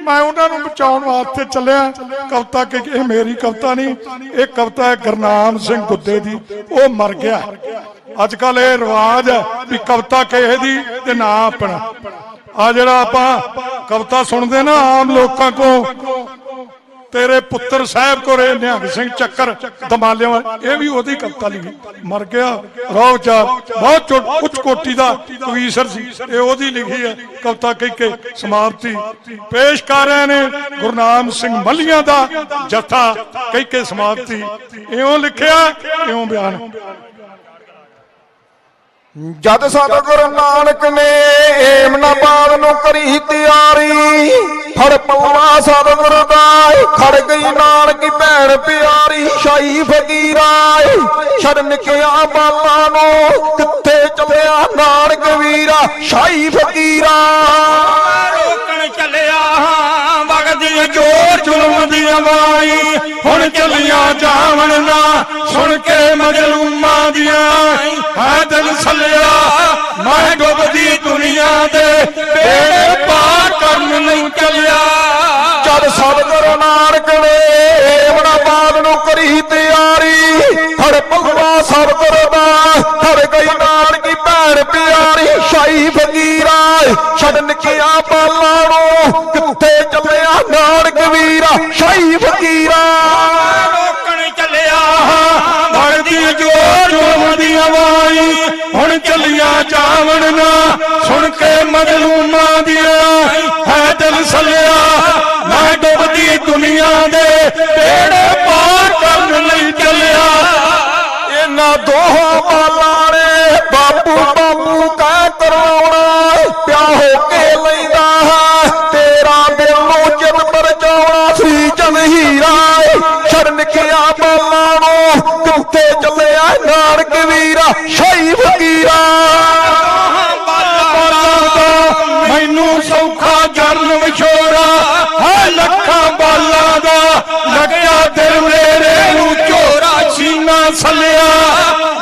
ਮੈਂ ਉਹਨਾਂ ਨੂੰ ਬਚਾਉਣ ਵਾਸਤੇ ਚੱਲਿਆ। ਕਵਿਤਾ ਕਿ ਇਹ ਮੇਰੀ ਕਵਿਤਾ ਨਹੀਂ, ਇਹ ਕਵਿਤਾ ਹੈ ਗੁਰਨਾਮ ਸਿੰਘ ਗੁੱਦੇ ਦੀ। ਉਹ ਮਰ ਗਿਆ। ਅੱਜ ਕੱਲ ਇਹ ਰਿਵਾਜ ਹੈ ਵੀ ਕਵਿਤਾ ਕਿਸੇ ਦੀ ਤੇ ਨਾ ਆਪਣਾ। ਆ ਜਿਹੜਾ ਆਪਾਂ ਕਵਿਤਾ ਸੁਣਦੇ ਨਾ ਆਮ ਲੋਕਾਂ ਕੋ, ਤੇਰੇ ਪੁੱਤਰ ਸਾਹਿਬ ਕੋਰੇ ਨਿਹੰਗ ਸਿੰਘ ਚੱਕਰ ਦਮਾਲਿਆਂ, ਇਹ ਵੀ ਉਹਦੀ ਕਵਿਤਾ ਲਿਖੀ। ਮਰ ਗਿਆ ਰੌਚਾ, ਬਹੁਤ ਉੱਚ ਕੋਟੀ ਦਾ ਕਵੀਸ਼ਰ ਸੀ। ਇਹ ਉਹਦੀ ਲਿਖੀ ਹੈ ਕਵਿਤਾ। ਕਹਿ ਕੇ ਸਮਾਪਤੀ ਪੇਸ਼ ਕਰ ਰਹੇ ਨੇ ਗੁਰਨਾਮ ਸਿੰਘ ਮੱਲੀਆਂ ਦਾ ਜਥਾ। ਕਹਿ ਕੇ ਸਮਾਪਤੀ ਇਉਂ ਲਿਖਿਆ, ਇਉਂ ਬਿਆਨ। ਜਦ ਸਤਿਗੁਰੂ ਨਾਨਕ ਨੇ ਏਮਨਾਬਾਦ ਨੂੰ ਕਰੀ ਤਿਆਰੀ, ਫੜ ਪੱਲਾ ਸਤਿਗੁਰੂ ਦਾ ਖੜ ਗਈ ਨਾਨਕੀ ਭੈਣ ਪਿਆਰੀ। ਸ਼ਾਹੀ ਫਕੀਰਾ ਛੱਡ ਨਿਕਿਆ ਬਾਲਾਂ ਨੂੰ, ਕਿੱਥੇ ਚੱਲਿਆ ਨਾਨਕ ਵੀਰਾ? ਸ਼ਾਹੀ ਫਕੀਰਾ ਰੋਕਣ ਚੱਲਿਆ ਵਗਦੀ ਜੋਰ ਜ਼ੁਲਮ ਦੀ ਆਵਾਈ। ਹੁਣ ਚੱਲੀਆਂ ਜਾਵਣ ਨਾ ਸੁਣ ਕੇ ਮਜਲੂਮਾਂ ਦੀਆਂ, ਹੈ ਦਿਲ ਸੱਲਿਆ ਮੈਂ ਡੁੱਬਦੀ ਦੁਨੀਆ ਦੇ ਬੇੜੇ ਪਾਰ ਕਰਨ ਨੂੰ ਚੱਲਿਆ। ਜਦ ਸਤਿਗੁਰੂ ਨਾਨਕ ਨੇ ਏਮਨਾਬਾਦ ਨੂੰ ਕਰੀ ਤਿਆਰੀ, ਫੜ ਪੱਲਾ ਸਤਿਗੁਰੂ ਦਾ ਖੜ ਗਈ ਨਾਨਕੀ ਭੈਣ ਪਿਆਰੀ। ਸ਼ਾਹੀ ਫਕੀਰਾ ਛੱਡ ਨਿਕਿਆ ਬਾਲਾਂ ਨੂੰ, ਕਿੱਥੇ ਚੱਲਿਆ ਨਾਨਕ ਵੀਰਾ? ਸ਼ਾਹੀ ਫਕੀਰਾ ਰੋਕਣ ਚੱਲਿਆ ਵਗਦੀ ਜੋਰ ਜ਼ੁਲਮ ਦੀ ਆਵਾਈ। ਹੁਣ ਚੱਲੀਆਂ ਜਾਵਣ ਨਾ ਸੁਣ ਕੇ ਮਜਲੂਮਾਂ ਦੀਆਂ, ਹੈ ਦਿਲ ਸੱਲਿਆ ਮੈਂ ਡੁੱਬਦੀ ਦੁਨੀਆ ਦੇ ਬੇੜੇ ਪਾਰ ਕਰਨ ਲਈ ਚੱਲਿਆ। ਇਹਨਾਂ ਦੋਹਾਂ ਬਾਲਾਂ ਨੇ ਬਾਪੂ ਬਾਪੂ ਕਹਿ ਕਰਾਉਣਾ, ਪਿਆ ਹੋ ਕੇ ਲੈਂਦਾ ਹੈ ਤੇਰਾ ਦਿਲ ਨੂੰ ਚਿਤ ਪਰਚਾਉਣਾ। ਸ੍ਰੀ ਚੰਦ ਹੀਰਾ ਛੱਡ ਨਿਕਿਆ ਬਾਲਾਂ ਨੂੰ, ਕਿੱਥੇ ਚੱਲਿਆ ਨਾਨਕ ਵੀਰਾ? ਸ਼ਾਹੀ ਫਕੀਰਾ ਮੈਨੂੰ ਸੌਖਾ ਜਨਮ ਵਿਛੋੜਾ, ਹੈ ਲੱਖਾਂ ਬਾਲਾਂ ਦਾ ਲੱਗਿਆ ਦਿਲ ਮੇਰੇ ਨੂੰ ਝੋਰਾ। ਸੀਨਾ ਸੱਲਿਆ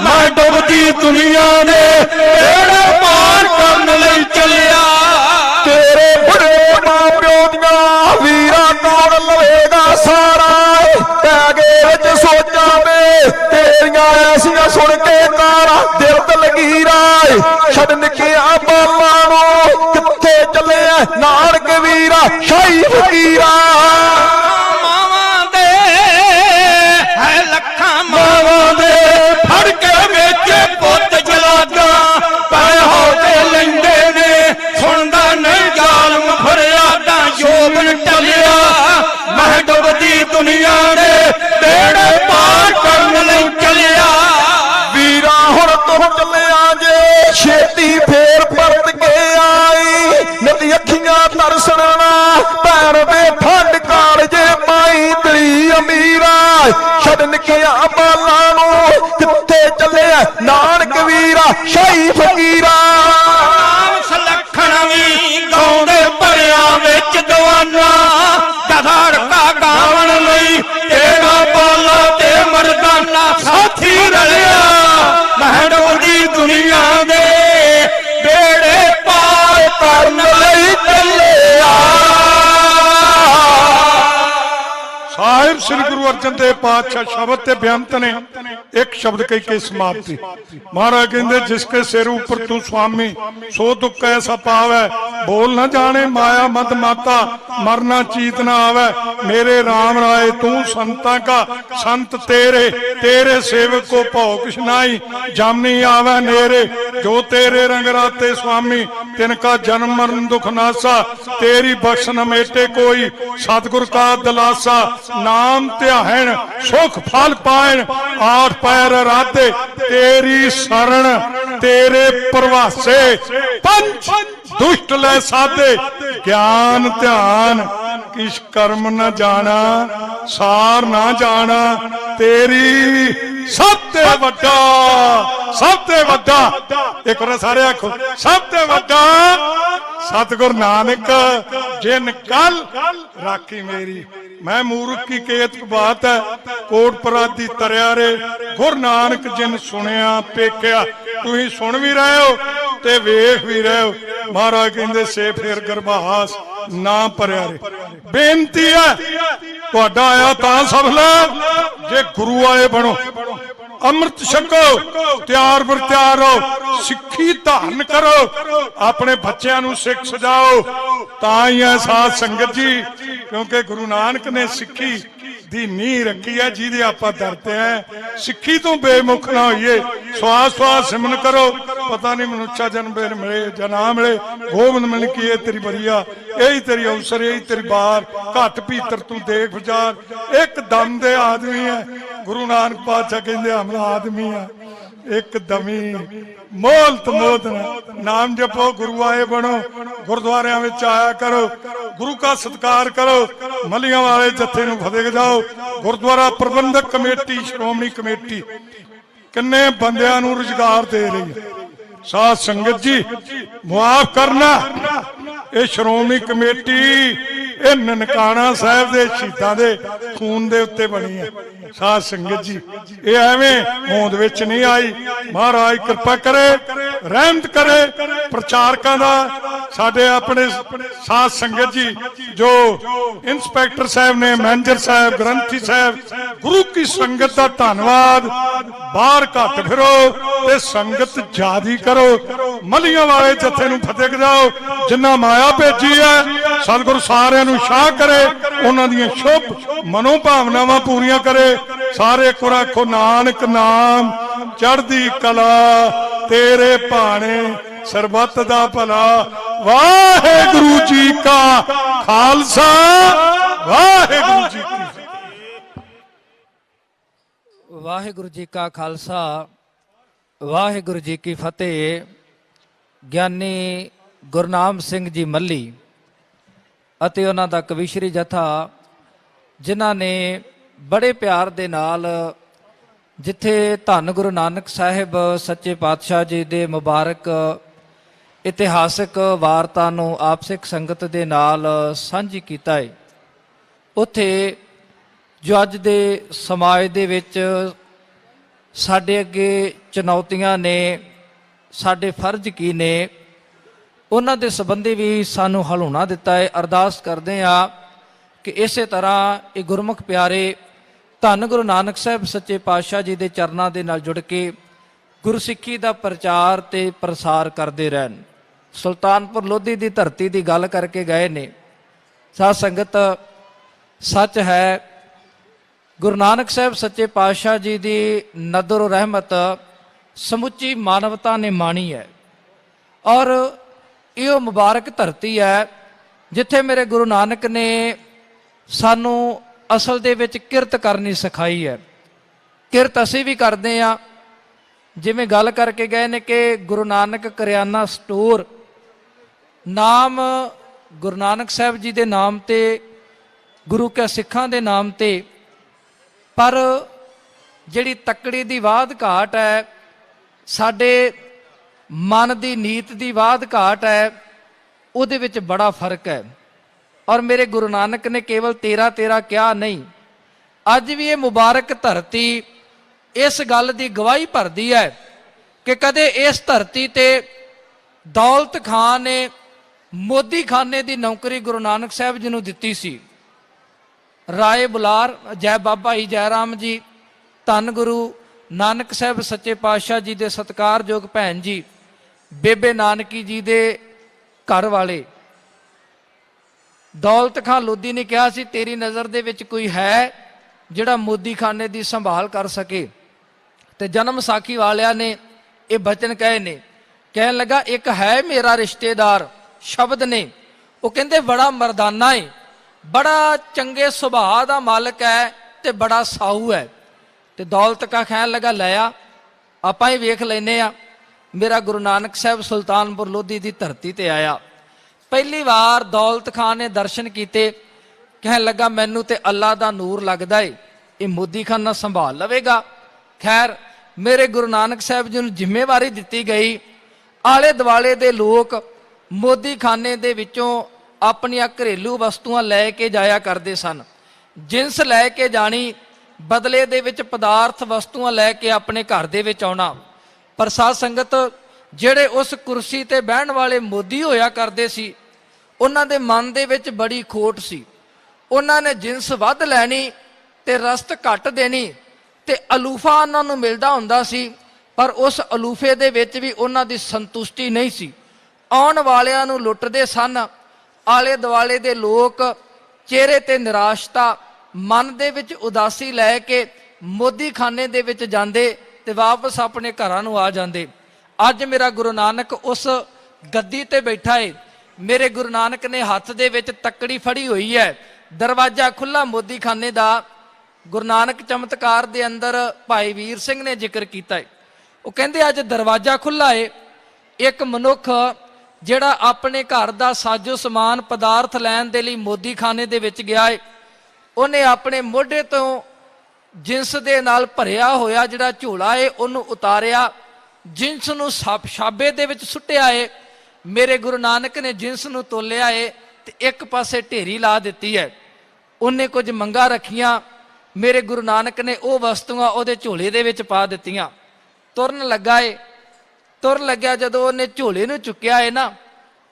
ਮੈਂ ਡੁੱਬਦੀ ਦੁਨੀਆ ਦੇ ਬੇੜੇ ਪਾਰ ਕਰਨ ਲਈ ਚੱਲਿਆ। ਤੇਰੇ ਬੜੇ ਮਾਂ ਪਿਓ ਦੀਆਂ ਵੀਰਾ ਕੌਣ ਲਵੇਗਾ ਸਾਰਾ? ਪੈ ਗਏ ਵਿੱਚ ਸੋਚਾਂ ਵੇ ਤੇਰੀਆਂ ਐਸੀਆਂ ਸੁਣ ਕੇ ਕਾਰਾ। ਦਿਲ ਤੇ ਲਗੀਰਾ ਛੱਡ ਨਿਕਿਆ ਬਾਲਾਂ ਨੂੰ, ਕਿੱਥੇ ਚੱਲਿਆ ਨਾਨਕ ਵੀਰਾ? ਸ਼ਾਹੀ ਫਕੀਰਾ ਮਾਵਾਂ ਦੇ ਹੈ ਲੱਖਾਂ ਮਾਵਾਂ ਦੇ ਫੜ ਕੇ ਵੇਚੇ ਪੁੱਤ ਜਲਾਦਾ। ਪੈ ਹੋ ਕੇ ਲੈਂਦੇ ਨੇ ਸੁਣਦਾ ਨਹੀਂ ਜ਼ਾਲਮ ਫਰਿਆਦਾਂ। ਜੋਬਨ ਟਲਿਆ ਮੈਂ ਡੁੱਬਦੀ ਦੁਨੀਆ ਦੇ ਬੇੜੇ ਪਾਰ ਕਰਨ ਲਈ ਚੱਲਿਆ। ਵੀਰਾ ਹੁਣ ਤੂੰ ਚੱਲਿਆ ਜੇ ਛੇਤੀ ਫੇਰ ਪਰਤ ਕੇ ਆਈ। ਨਿਤ ਅੱਖੀਆਂ ਤਰਸਣਾ ਪੈਰ ਦੇ ਠੰਡ ਕਾਲਜੇ ਪਾਈ। ਤੇਰੀ ਅਮੀਰਾ ਛੱਡ ਨਿਕਿਆ ਬਾਲਾਂ ਨੂੰ, ਕਿੱਥੇ ਚੱਲਿਆ ਨਾਨਕ ਵੀਰਾ? ਸ਼ਾਹੀ ਫਕੀਰਾ ਸਲੱਖਣ ਵੀ ਗਾਉਂਦੇ ਭਰਿਆਂ ਵਿੱਚ ਦੀਵਾਨਾ। ਦਧੜਕਾ ਗਾਵਣ ਲਈ ਤੇਰਾ ਬਾਲਾ ਤੇ ਮਰਦਾਨਾ ਸਾਥੀ ਰਲਿਆ। ਮੈਂ ਡੁੱਬਦੀ ਦੁਨੀਆ ਦੇ ਬੇੜੇ ਪਾਰ ਕਰਨ ਲਈ ਚੱਲਿਆ। ਸਾਹਿਬ ਸ੍ਰੀ ਗੁਰੂ ਅਰਜਨ ਦੇਵ ਪਾਤਸ਼ਾਹ ਸ਼ਬਦ ਤੇ ਬੇਅੰਤ ਨੇ, ਇੱਕ ਸ਼ਬਦ ਕਹਿ ਕੇ ਸਮਾਪਤੀ। ਮਹਾਰਾਜ ਕਹਿੰਦੇ ਜਿਸ ਕੇ ਸਿਰ ਉੱਪਰ ਤੂੰ ਸੁਆਮੀ ਸੋ ਦੁੱਖ ਐਸਾ ਪਾਵੈ, ਬੋਲ ਨਾ ਜਾਣੇ ਮਾਇਆ ਮਦ ਮਾਤਾ, ਮਰਨਾ ਚੀਤ ਨਾ ਆਵੈ। मेरे राम राय तू संता का संत तेरे, तेरे सेवक को भौ किछ नाई, जामनी आवे नेरे। जो तेरे रंग राते स्वामी तिनका जन्म मरण दुख नासा, तेरी बख्श न मेटे कोई सतगुर का दलासा। नाम ध्यान सुख फल पायन, आठ पैर राधे तेरी शरण, तेरे प्रवासे पंच दुष्ट ले साधे। ज्ञान ध्यान किस कर्म न जाना, सार ना जाना, तेरी सबते वड्डा, सबते वड्डा, एक बार सारे आखो सबते वड्डा सतगुर नानक जिन कल राखी मेरी। मैं मूर्ख की केत बात है, कोट पराधी तरिया रे, गुर नानक जिन सुनिया पेख्या। तुसीं सुन भी रहे हो ते वेख भी रहे हो। महाराज कहंदे से फिर गरबास ना भरिया रे। बेनती है तुहाडा आया तां सफल है, जे गुरु आए बनो, अमृत छको, त्यार बर त्यार हो, सिक्खी धारण करो, अपने बच्चों नूं सिख सजाओ। तां ही है साध संगत जी, क्योंकि गुरु नानक ने सिक्खी दी नींह रखी है जिहदी आपां डरते हैं। सिक्खी तो बेमुख ना होइए, स्वास स्वास सिमरन करो। पता नहीं मनुष्य जन्म मिले या ना मिले, गोबिंद मिल की है तेरी बरिया, यही तेरी अवसर, यही तेरी बार। घट भीतर तू देख विचार, एक दम दे आदमी है। गुरु नानक पातशाह कहंदे हम आदमी है एक दमी, मोलत मोद नाम जपो, गुरु आए बनो, गुरुद्वारियां विच आया करो, गुरु का सत्कार करो, मलियां वाले जत्थे नूं फतेह जाओ। गुरुद्वारा प्रबंधक कमेटी, श्रोमणी कमेटी किन्ने बंदियां नूं रोजगार दे रही है। साध संगत जी मुआफ करना, ये श्रोमणी कमेटी ये ननकाना साहब दे शहीदां दे खून दे उत्ते बनी है। साध संगत जी ये एवें होंद विच नहीं आई। महाराज कृपा करे, रहमत करे प्रचारकां दा। साडे अपने साध संगत जी जो इंस्पैक्टर साहब ने, मैनेजर साहब, ग्रंथी साहब, गुरु की संगत का धन्यवाद। बाहर घट फिरो ते संगत जादी करो, मलियां वाले जत्थे नूं फतेह जाओ। जिन्ना माया भेजी है सतगुरु सारियां नूं शाह करे, उन्हां दीयां शुभ मनोभावनावां पूरीआं करे। सारे को आखो नानक नाम चढ़दी कला, तेरे भाणे सरबत दा भला। वाहेगुरु जी का खालसा, वाहेगुरु जी की वाहेगुरु जी का खालसा, वाहेगुरु जी की फतेह। ਗਿਆਨੀ ਗੁਰਨਾਮ ਸਿੰਘ ਜੀ ਮੱਲੀ ਅਤੇ ਉਹਨਾਂ ਦਾ ਕਵੀਸ਼ਰੀ ਜਥਾ, ਜਿਨ੍ਹਾਂ ਨੇ ਬੜੇ ਪਿਆਰ ਦੇ ਨਾਲ ਜਿੱਥੇ ਧੰਨ ਗੁਰੂ ਨਾਨਕ ਸਾਹਿਬ ਸੱਚੇ ਪਾਤਸ਼ਾਹ ਜੀ ਦੇ ਮੁਬਾਰਕ ਇਤਿਹਾਸਕ ਵਾਰਤਾ ਨੂੰ ਆਪ ਸਿੱਖ ਸੰਗਤ ਦੇ ਨਾਲ ਸਾਂਝੀ ਕੀਤਾ ਹੈ, ਉੱਥੇ ਜੋ ਅੱਜ ਦੇ ਸਮਾਜ ਦੇ ਵਿੱਚ ਸਾਡੇ ਅੱਗੇ ਚੁਣੌਤੀਆਂ ਨੇ, ਸਾਡੇ ਫਰਜ਼ ਕੀ ਨੇ, ਉਹਨਾਂ ਦੇ ਸੰਬੰਧੀ ਵੀ ਸਾਨੂੰ ਹਲੂਣਾ ਦਿੱਤਾ ਹੈ। ਅਰਦਾਸ ਕਰਦੇ ਹਾਂ ਕਿ ਇਸੇ ਤਰ੍ਹਾਂ ਇਹ ਗੁਰਮੁਖ ਪਿਆਰੇ ਧੰਨ ਗੁਰੂ ਨਾਨਕ ਸਾਹਿਬ ਸੱਚੇ ਪਾਤਸ਼ਾਹ ਜੀ ਦੇ ਚਰਨਾਂ ਦੇ ਨਾਲ ਜੁੜ ਕੇ ਗੁਰਸਿੱਖੀ ਦਾ ਪ੍ਰਚਾਰ ਤੇ ਪ੍ਰਸਾਰ ਕਰਦੇ ਰਹਿਣ। ਸੁਲਤਾਨਪੁਰ ਲੋਧੀ ਦੀ ਧਰਤੀ ਦੀ ਗੱਲ ਕਰਕੇ ਗਏ ਨੇ। ਸਾਧ ਸੰਗਤ ਸੱਚ ਹੈ, ਗੁਰੂ ਨਾਨਕ ਸਾਹਿਬ ਸੱਚੇ ਪਾਤਸ਼ਾਹ ਜੀ ਦੀ ਨਦਰ ਰਹਿਮਤ ਸਮੁੱਚੀ ਮਾਨਵਤਾ ਨੇ ਮਾਣੀ ਹੈ, ਔਰ ਇਹ ਮੁਬਾਰਕ ਧਰਤੀ ਹੈ ਜਿੱਥੇ ਮੇਰੇ ਗੁਰੂ ਨਾਨਕ ਨੇ ਸਾਨੂੰ ਅਸਲ ਦੇ ਵਿੱਚ ਕਿਰਤ ਕਰਨੀ ਸਿਖਾਈ ਹੈ। ਕਿਰਤ ਅਸੀਂ ਵੀ ਕਰਦੇ ਹਾਂ, ਜਿਵੇਂ ਗੱਲ ਕਰਕੇ ਗਏ ਨੇ ਕਿ ਗੁਰੂ ਨਾਨਕ ਕਰਿਆਨਾ ਸਟੋਰ ਨਾਮ ਗੁਰੂ ਨਾਨਕ ਸਾਹਿਬ ਜੀ ਦੇ ਨਾਮ ਤੇ, ਗੁਰੂ ਕੇ ਸਿੱਖਾਂ ਦੇ ਨਾਮ ਤੇ, ਪਰ ਜਿਹੜੀ ਤੱਕੜੀ ਦੀ ਵਾਧ ਘਾਟ ਹੈ, ਸਾਡੇ ਮਨ ਦੀ ਨੀਤ ਦੀ ਵਾਧ ਘਾਟ ਹੈ, ਉਹਦੇ ਵਿੱਚ ਬੜਾ ਫਰਕ ਹੈ। ਔਰ ਮੇਰੇ ਗੁਰੂ ਨਾਨਕ ਨੇ ਕੇਵਲ 13 ਕਿਹਾ ਨਹੀਂ, ਅੱਜ ਵੀ ਇਹ ਮੁਬਾਰਕ ਧਰਤੀ ਇਸ ਗੱਲ ਦੀ ਗਵਾਹੀ ਭਰਦੀ ਹੈ ਕਿ ਕਦੇ ਇਸ ਧਰਤੀ ਤੇ ਦੌਲਤ ਖਾਂ ਨੇ ਮੋਦੀ ਖਾਨੇ ਦੀ ਨੌਕਰੀ ਗੁਰੂ ਨਾਨਕ ਸਾਹਿਬ ਜੀ ਨੂੰ ਦਿੱਤੀ ਸੀ, ਰਾਏ ਬੁਲਾਰ, ਜੈ ਬਾਬਾ ਜੀ ਜੈ ਰਾਮ ਜੀ, ਧੰਨ ਗੁਰੂ ਨਾਨਕ ਸਾਹਿਬ ਸੱਚੇ ਪਾਤਸ਼ਾਹ ਜੀ ਦੇ ਸਤਿਕਾਰਯੋਗ ਭੈਣ ਜੀ ਬੇਬੇ ਨਾਨਕੀ ਜੀ ਦੇ ਘਰ ਵਾਲੇ ਦੌਲਤ ਖਾਂ ਲੋਧੀ ਨੇ ਕਿਹਾ ਸੀ, ਤੇਰੀ ਨਜ਼ਰ ਦੇ ਵਿੱਚ ਕੋਈ ਹੈ ਜਿਹੜਾ ਮੋਦੀ ਖਾਨੇ ਦੀ ਸੰਭਾਲ ਕਰ ਸਕੇ? ਤੇ ਜਨਮ ਸਾਖੀ ਵਾਲਿਆਂ ਨੇ ਇਹ ਬਚਨ ਕਹੇ ਨੇ। ਕਹਿਣ ਲੱਗਾ, ਇੱਕ ਹੈ ਮੇਰਾ ਰਿਸ਼ਤੇਦਾਰ ਸ਼ਬਦ ਨੇ, ਉਹ ਕਹਿੰਦੇ ਬੜਾ ਮਰਦਾਨਾ ਹੈ, ਬੜਾ ਚੰਗੇ ਸੁਭਾਅ ਦਾ ਮਾਲਕ ਹੈ ਤੇ ਬੜਾ ਸਾਊ ਹੈ। ਤੇ ਦੌਲਤ ਕਾ ਕਹਿਣ ਲੱਗਾ, ਲੈ ਆ ਆਪਾਂ ਹੀ ਵੇਖ ਲੈਨੇ ਆ। ਮੇਰਾ ਗੁਰੂ ਨਾਨਕ ਸਾਹਿਬ ਸੁਲਤਾਨਪੁਰ ਲੋਧੀ ਦੀ ਧਰਤੀ ਤੇ ਆਇਆ। ਪਹਿਲੀ ਵਾਰ ਦੌਲਤ ਖਾਨ ਨੇ ਦਰਸ਼ਨ ਕੀਤੇ। ਕਹਿਣ ਲੱਗਾ, ਮੈਨੂੰ ਤੇ ਅੱਲਾ ਦਾ ਨੂਰ ਲੱਗਦਾ ਏ, ਇਹ ਮੋਦੀ ਖਾਨਾ ਸੰਭਾਲ ਲਵੇਗਾ। ਖੈਰ, ਮੇਰੇ ਗੁਰੂ ਨਾਨਕ ਸਾਹਿਬ ਜੀ ਨੂੰ ਜ਼ਿੰਮੇਵਾਰੀ ਦਿੱਤੀ ਗਈ। ਆਲੇ ਦੁਆਲੇ ਦੇ ਲੋਕ ਮੋਦੀ ਖਾਨੇ ਦੇ ਵਿੱਚੋਂ ਆਪਣੀਆਂ ਘਰੇਲੂ ਵਸਤੂਆਂ ਲੈ ਕੇ ਜਾਇਆ ਕਰਦੇ ਸਨ। ਜਿੰਸ ਲੈ ਕੇ ਜਾਣੀ, ਬਦਲੇ ਦੇ ਵਿੱਚ ਪਦਾਰਥ ਵਸਤੂਆਂ ਲੈ ਕੇ ਆਪਣੇ ਘਰ ਦੇ ਵਿੱਚ ਆਉਣਾ। ਪਰ ਸਾਧ ਸੰਗਤ, ਜਿਹੜੇ ਉਸ ਕੁਰਸੀ ਤੇ ਬਹਿਣ ਵਾਲੇ ਮੋਦੀ ਹੋਇਆ ਕਰਦੇ ਸੀ, ਉਹਨਾਂ ਦੇ ਮਨ ਦੇ ਵਿੱਚ ਬੜੀ ਖੋਟ ਸੀ। ਉਹਨਾਂ ਨੇ ਜਿੰਸ ਵੱਧ ਲੈਣੀ ਤੇ ਰਸਤ ਘੱਟ ਦੇਣੀ, ਤੇ ਅਲੂਫਾ ਉਹਨਾਂ ਨੂੰ ਮਿਲਦਾ ਹੁੰਦਾ ਸੀ, ਪਰ ਉਸ ਅਲੂਫੇ ਦੇ ਵਿੱਚ ਵੀ ਉਹਨਾਂ ਦੀ ਸੰਤੁਸ਼ਟੀ ਨਹੀਂ ਸੀ। ਆਉਣ ਵਾਲਿਆਂ ਨੂੰ ਲੁੱਟਦੇ ਸਨ। ਆਲੇ ਦੁਆਲੇ ਦੇ ਲੋਕ ਚਿਹਰੇ ਤੇ ਨਿਰਾਸ਼ਤਾ, ਮਨ ਦੇ ਵਿੱਚ ਉਦਾਸੀ ਲੈ ਕੇ ਮੋਦੀ ਖਾਨੇ ਦੇ ਵਿੱਚ ਜਾਂਦੇ ਤੇ ਵਾਪਸ ਆਪਣੇ ਘਰਾਂ ਨੂੰ ਆ ਜਾਂਦੇ। ਅੱਜ ਮੇਰਾ ਗੁਰੂ ਨਾਨਕ ਉਸ ਗੱਦੀ ਤੇ ਬੈਠਾ ਏ। ਮੇਰੇ ਗੁਰੂ ਨਾਨਕ ਨੇ ਹੱਥ ਦੇ ਵਿੱਚ ਤੱਕੜੀ ਫੜੀ ਹੋਈ ਹੈ, ਦਰਵਾਜ਼ਾ ਖੁੱਲਾ ਮੋਦੀ ਖਾਨੇ ਦਾ। ਗੁਰੂ ਨਾਨਕ ਚਮਤਕਾਰ ਦੇ ਅੰਦਰ ਭਾਈ ਵੀਰ ਸਿੰਘ ਨੇ ਜ਼ਿਕਰ ਕੀਤਾ ਹੈ। ਉਹ ਕਹਿੰਦੇ ਅੱਜ ਦਰਵਾਜ਼ਾ ਖੁੱਲਾ ਏ। ਇੱਕ ਮਨੁੱਖ ਜਿਹੜਾ ਆਪਣੇ ਘਰ ਦਾ ਸਾਜੋ ਸਮਾਨ ਪਦਾਰਥ ਲੈਣ ਦੇ ਲਈ ਮੋਦੀ ਖਾਨੇ ਦੇ ਵਿੱਚ ਗਿਆ ਏ, ਉਹਨੇ ਆਪਣੇ ਮੋਢੇ ਤੋਂ ਜਿੰਸ ਦੇ ਨਾਲ ਭਰਿਆ ਹੋਇਆ ਜਿਹੜਾ ਝੋਲਾ ਏ ਉਹਨੂੰ ਉਤਾਰਿਆ, ਜਿੰਸ ਨੂੰ ਛਾਬੇ ਦੇ ਵਿੱਚ ਸੁੱਟਿਆ ਏ। ਮੇਰੇ ਗੁਰੂ ਨਾਨਕ ਨੇ ਜਿੰਸ ਨੂੰ ਤੋਲਿਆ ਏ ਤੇ ਇੱਕ ਪਾਸੇ ਢੇਰੀ ਲਾ ਦਿੱਤੀ ਹੈ। ਉਹਨੇ ਕੁਝ ਮੰਗਾਂ ਰੱਖੀਆਂ। ਮੇਰੇ ਗੁਰੂ ਨਾਨਕ ਨੇ ਉਹ ਵਸਤੂਆਂ ਉਹਦੇ ਝੋਲੇ ਦੇ ਵਿੱਚ ਪਾ ਦਿੱਤੀਆਂ। ਤੁਰਨ ਲੱਗਾ ਏ। ਤੁਰਨ ਲੱਗਿਆ ਜਦੋਂ ਉਹਨੇ ਝੋਲੇ ਨੂੰ ਚੁੱਕਿਆ ਏ ਨਾ,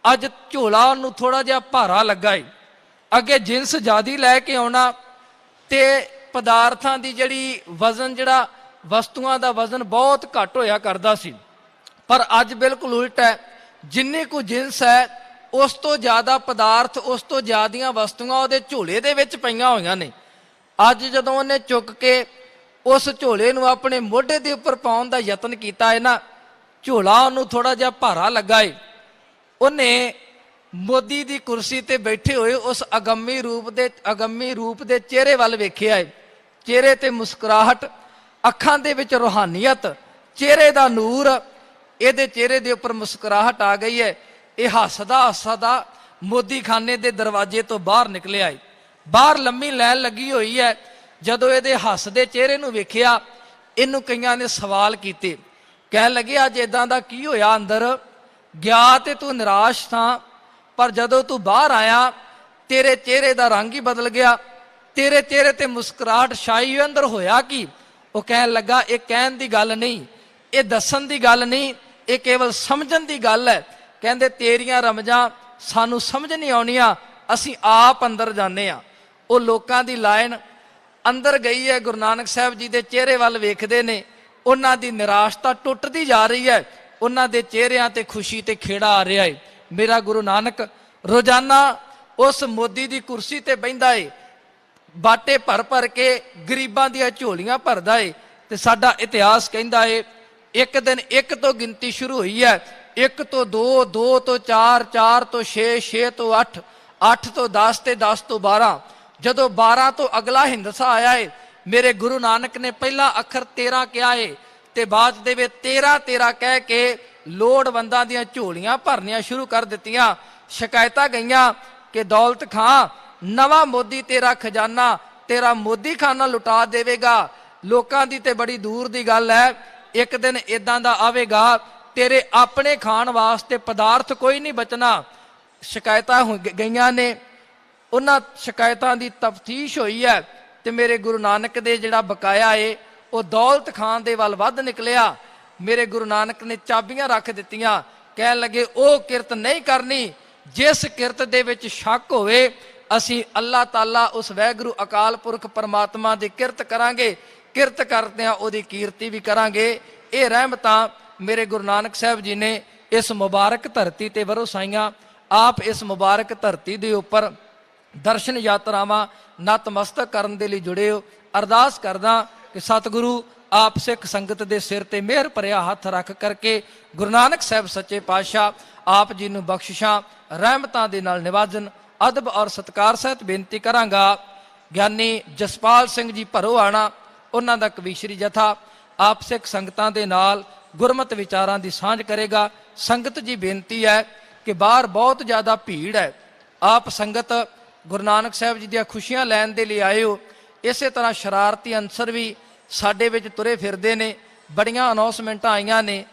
ਅੱਜ ਝੋਲਾ ਉਹਨੂੰ ਥੋੜਾ ਜਿਹਾ ਭਾਰਾ ਲੱਗਾ ਏ। ਅੱਗੇ ਜਿੰਸ ਜ਼ਿਆਦੀ ਲੈ ਕੇ ਆਉਣਾ ਤੇ ਪਦਾਰਥਾਂ ਦੀ ਜਿਹੜੀ ਵਜ਼ਨ, ਜਿਹੜਾ ਵਸਤੂਆਂ ਦਾ ਵਜ਼ਨ ਬਹੁਤ ਘੱਟ ਹੋਇਆ ਕਰਦਾ ਸੀ। ਪਰ ਅੱਜ ਬਿਲਕੁਲ ਉਲਟ ਹੈ। ਜਿੰਨੀ ਕੁ ਜਿੰਸ ਹੈ ਉਸ ਤੋਂ ਜ਼ਿਆਦਾ ਪਦਾਰਥ, ਉਸ ਤੋਂ ਜ਼ਿਆਦੀਆਂ ਵਸਤੂਆਂ ਉਹਦੇ ਝੋਲੇ ਦੇ ਵਿੱਚ ਪਈਆਂ ਹੋਈਆਂ ਨੇ। ਅੱਜ ਜਦੋਂ ਉਹਨੇ ਚੁੱਕ ਕੇ ਉਸ ਝੋਲੇ ਨੂੰ ਆਪਣੇ ਮੋਢੇ ਦੇ ਉੱਪਰ ਪਾਉਣ ਦਾ ਯਤਨ ਕੀਤਾ ਹੈ ਨਾ, ਝੋਲਾ ਉਹਨੂੰ ਥੋੜਾ ਜਿਹਾ ਭਾਰਾ ਲੱਗਾ ਏ। ਉਹਨੇ ਮੋਦੀ ਦੀ ਕੁਰਸੀ ਤੇ ਬੈਠੇ ਹੋਏ ਉਸ ਅਗੰਮੀ ਰੂਪ ਦੇ ਚਿਹਰੇ ਵੱਲ ਵੇਖਿਆ ਏ। ਚਿਹਰੇ ਤੇ ਮੁਸਕਰਾਹਟ, ਅੱਖਾਂ ਦੇ ਵਿੱਚ ਰੂਹਾਨੀਅਤ, ਚਿਹਰੇ ਦਾ ਨੂਰ। ਇਹਦੇ ਚਿਹਰੇ ਦੇ ਉੱਪਰ ਮੁਸਕਰਾਹਟ ਆ ਗਈ ਹੈ। ਇਹ ਹੱਸਦਾ ਮੋਦੀ ਖਾਨੇ ਦੇ ਦਰਵਾਜ਼ੇ ਤੋਂ ਬਾਹਰ ਨਿਕਲਿਆ ਏ। ਬਾਹਰ ਲੰਮੀ ਲਾਈਨ ਲੱਗੀ ਹੋਈ ਹੈ। ਜਦੋਂ ਇਹਦੇ ਹੱਸਦੇ ਚਿਹਰੇ ਨੂੰ ਵੇਖਿਆ, ਇਹਨੂੰ ਕਈਆਂ ਨੇ ਸਵਾਲ ਕੀਤੇ। ਕਹਿਣ ਲੱਗੇ, ਅੱਜ ਇਦਾਂ ਦਾ ਕੀ ਹੋਇਆ? ਅੰਦਰ ਗਿਆ ਤੇ ਤੂੰ ਨਿਰਾਸ਼ ਥਾਂ, ਪਰ ਜਦੋਂ ਤੂੰ ਬਾਹਰ ਆਇਆ ਤੇਰੇ ਚਿਹਰੇ ਦਾ ਰੰਗ ਹੀ ਬਦਲ ਗਿਆ, ਤੇਰੇ ਚਿਹਰੇ ਤੇ ਮੁਸਕਰਾਹਟ ਛਾਈ ਹੋਈ। ਅੰਦਰ ਹੋਇਆ ਕੀ? ਉਹ ਕਹਿਣ ਲੱਗਾ, ਇਹ ਕਹਿਣ ਦੀ ਗੱਲ ਨਹੀਂ, ਇਹ ਦੱਸਣ ਦੀ ਗੱਲ ਨਹੀਂ, ਇਹ ਕੇਵਲ ਸਮਝਣ ਦੀ ਗੱਲ ਹੈ। ਕਹਿੰਦੇ, ਤੇਰੀਆਂ ਰਮਜਾਂ ਸਾਨੂੰ ਸਮਝ ਨਹੀਂ ਆਉਣੀਆਂ, ਅਸੀਂ ਆਪ ਅੰਦਰ ਜਾਂਦੇ ਹਾਂ। ਉਹ ਲੋਕਾਂ ਦੀ ਲਾਈਨ ਅੰਦਰ ਗਈ ਹੈ, ਗੁਰੂ ਨਾਨਕ ਸਾਹਿਬ ਜੀ ਦੇ ਚਿਹਰੇ ਵੱਲ ਵੇਖਦੇ ਨੇ। ਉਹਨਾਂ ਦੀ ਨਿਰਾਸ਼ਤਾ ਟੁੱਟਦੀ ਜਾ ਰਹੀ ਹੈ, ਉਹਨਾਂ ਦੇ ਚਿਹਰਿਆਂ ਤੇ ਖੁਸ਼ੀ ਤੇ ਖੇੜਾ ਆ ਰਿਹਾ ਹੈ। ਮੇਰਾ ਗੁਰੂ ਨਾਨਕ ਰੋਜ਼ਾਨਾ ਉਸ ਮੋਦੀ ਦੀ ਕੁਰਸੀ ਤੇ ਬਹਿੰਦਾ ਏ, ਬਾਟੇ ਭਰ ਕੇ ਗਰੀਬਾਂ ਦੀਆਂ ਝੋਲੀਆਂ ਭਰਦਾ ਏ। ਤੇ ਸਾਡਾ ਇਤਿਹਾਸ ਕਹਿੰਦਾ ਏ, ਇੱਕ ਦਿਨ ਇੱਕ ਤੋਂ ਗਿਣਤੀ ਸ਼ੁਰੂ ਹੋਈ ਹੈ, 1 ਤੋਂ 2, 2 ਤੋਂ 4, 4 ਤੋਂ 6, 6 ਤੋਂ 8, 8 ਤੋਂ 10 ਤੇ 10 ਤੋਂ 12। ਜਦੋਂ 12 ਤੋਂ ਅਗਲਾ ਹਿੰਦਸਾ ਆਇਆ ਏ, ਮੇਰੇ ਗੁਰੂ ਨਾਨਕ ਨੇ ਪਹਿਲਾ ਅੱਖਰ 13 ਕਿਹਾ ਏ ਤੇ ਬਾਅਦ ਦੇ ਵਿੱਚ 13 13 ਕਹਿ ਕੇ ਲੋੜਵੰਦਾਂ ਦੀਆਂ ਝੋਲੀਆਂ ਭਰਨੀਆਂ ਸ਼ੁਰੂ ਕਰ ਦਿੱਤੀਆਂ। ਸ਼ਿਕਾਇਤਾਂ ਗਈਆਂ ਕਿ ਦੌਲਤ ਖਾਂ, ਨਵਾਂ ਮੋਦੀ ਤੇਰਾ ਖਜ਼ਾਨਾ, ਤੇਰਾ ਮੋਦੀ ਖਾਨਾ ਲੁਟਾ ਦੇਵੇਗਾ। ਲੋਕਾਂ ਦੀ ਤੇ ਬੜੀ ਦੂਰ ਦੀ ਗੱਲ ਹੈ, ਇੱਕ ਦਿਨ ਇਦਾਂ ਦਾ ਆਵੇਗਾ ਤੇਰੇ ਆਪਣੇ ਖਾਣ ਵਾਸਤੇ ਪਦਾਰਥ ਕੋਈ ਨਹੀਂ ਬਚਣਾ। ਸ਼ਿਕਾਇਤਾਂ ਗਈਆਂ ਨੇ, ਉਹਨਾਂ ਸ਼ਿਕਾਇਤਾਂ ਦੀ ਤਫਤੀਸ਼ ਹੋਈ ਹੈ ਤੇ ਮੇਰੇ ਗੁਰੂ ਨਾਨਕ ਦੇ ਜਿਹੜਾ ਬਕਾਇਆ ਏ ਉਹ ਦੌਲਤ ਖਾਨ ਦੇ ਵੱਲ ਵੱਧ ਨਿਕਲਿਆ। ਮੇਰੇ ਗੁਰੂ ਨਾਨਕ ਨੇ ਚਾਬੀਆਂ ਰੱਖ ਦਿੱਤੀਆਂ। ਕਹਿਣ ਲੱਗੇ, ਉਹ ਕਿਰਤ ਨਹੀਂ ਕਰਨੀ ਜਿਸ ਕਿਰਤ ਦੇ ਵਿੱਚ ਸ਼ੱਕ ਹੋਵੇ, ਅਸੀਂ ਅੱਲਾਹ ਤਾਲਾ ਉਸ ਵਾਹਿਗੁਰੂ ਅਕਾਲ ਪੁਰਖ ਪਰਮਾਤਮਾ ਦੀ ਕਿਰਤ ਕਰਾਂਗੇ, ਕਿਰਤ ਕਰਦਿਆਂ ਉਹਦੀ ਕੀਰਤੀ ਵੀ ਕਰਾਂਗੇ। ਇਹ ਰਹਿਮਤਾਂ ਮੇਰੇ ਗੁਰੂ ਨਾਨਕ ਸਾਹਿਬ ਜੀ ਨੇ ਇਸ ਮੁਬਾਰਕ ਧਰਤੀ ਤੇ ਵਰਸਾਈਆਂ। ਆਪ ਇਸ ਮੁਬਾਰਕ ਧਰਤੀ ਦੇ ਉੱਪਰ ਦਰਸ਼ਨ ਯਾਤਰਾਵਾਂ ਨਤਮਸਤਕ ਕਰਨ ਦੇ ਲਈ ਜੁੜੇ ਹੋ। ਅਰਦਾਸ ਕਰਦਾ ਕਿ ਸਤਿਗੁਰੂ ਆਪ ਸਿੱਖ ਸੰਗਤ ਦੇ ਸਿਰ ਤੇ ਮਿਹਰ ਭਰਿਆ ਹੱਥ ਰੱਖ ਕਰਕੇ ਗੁਰੂ ਨਾਨਕ ਸਾਹਿਬ ਸੱਚੇ ਪਾਤਸ਼ਾਹ ਆਪ ਜੀ ਨੂੰ ਬਖਸ਼ਿਸ਼ਾਂ ਰਹਿਮਤਾਂ ਦੇ ਨਾਲ ਨਿਵਾਜਨ। ਅਦਬ ਔਰ ਸਤਿਕਾਰ ਸਹਿਤ ਬੇਨਤੀ ਕਰਾਂਗਾ ਗਿਆਨੀ ਜਸਪਾਲ ਸਿੰਘ ਜੀ ਭਰੋਆਣਾ, ਉਹਨਾਂ ਦਾ ਕਵੀਸ਼ਰੀ ਜਥਾ ਆਪ ਸਿੱਖ ਸੰਗਤਾਂ ਦੇ ਨਾਲ ਗੁਰਮਤਿ ਵਿਚਾਰਾਂ ਦੀ ਸਾਂਝ ਕਰੇਗਾ। ਸੰਗਤ ਜੀ ਬੇਨਤੀ ਹੈ ਕਿ ਬਾਹਰ ਬਹੁਤ ਜ਼ਿਆਦਾ ਭੀੜ ਹੈ, ਆਪ ਸੰਗਤ ਗੁਰੂ ਨਾਨਕ ਸਾਹਿਬ ਜੀ ਦੀਆਂ ਖੁਸ਼ੀਆਂ ਲੈਣ ਦੇ ਲਈ ਆਏ ਹੋ। ਇਸੇ ਤਰ੍ਹਾਂ ਸ਼ਰਾਰਤੀ ਅਨਸਰ ਵੀ ਸਾਡੇ ਵਿੱਚ ਤੁਰੇ ਫਿਰਦੇ ਨੇ, ਬੜੀਆਂ ਅਨਾਉਂਸਮੈਂਟਾਂ ਆਈਆਂ ਨੇ,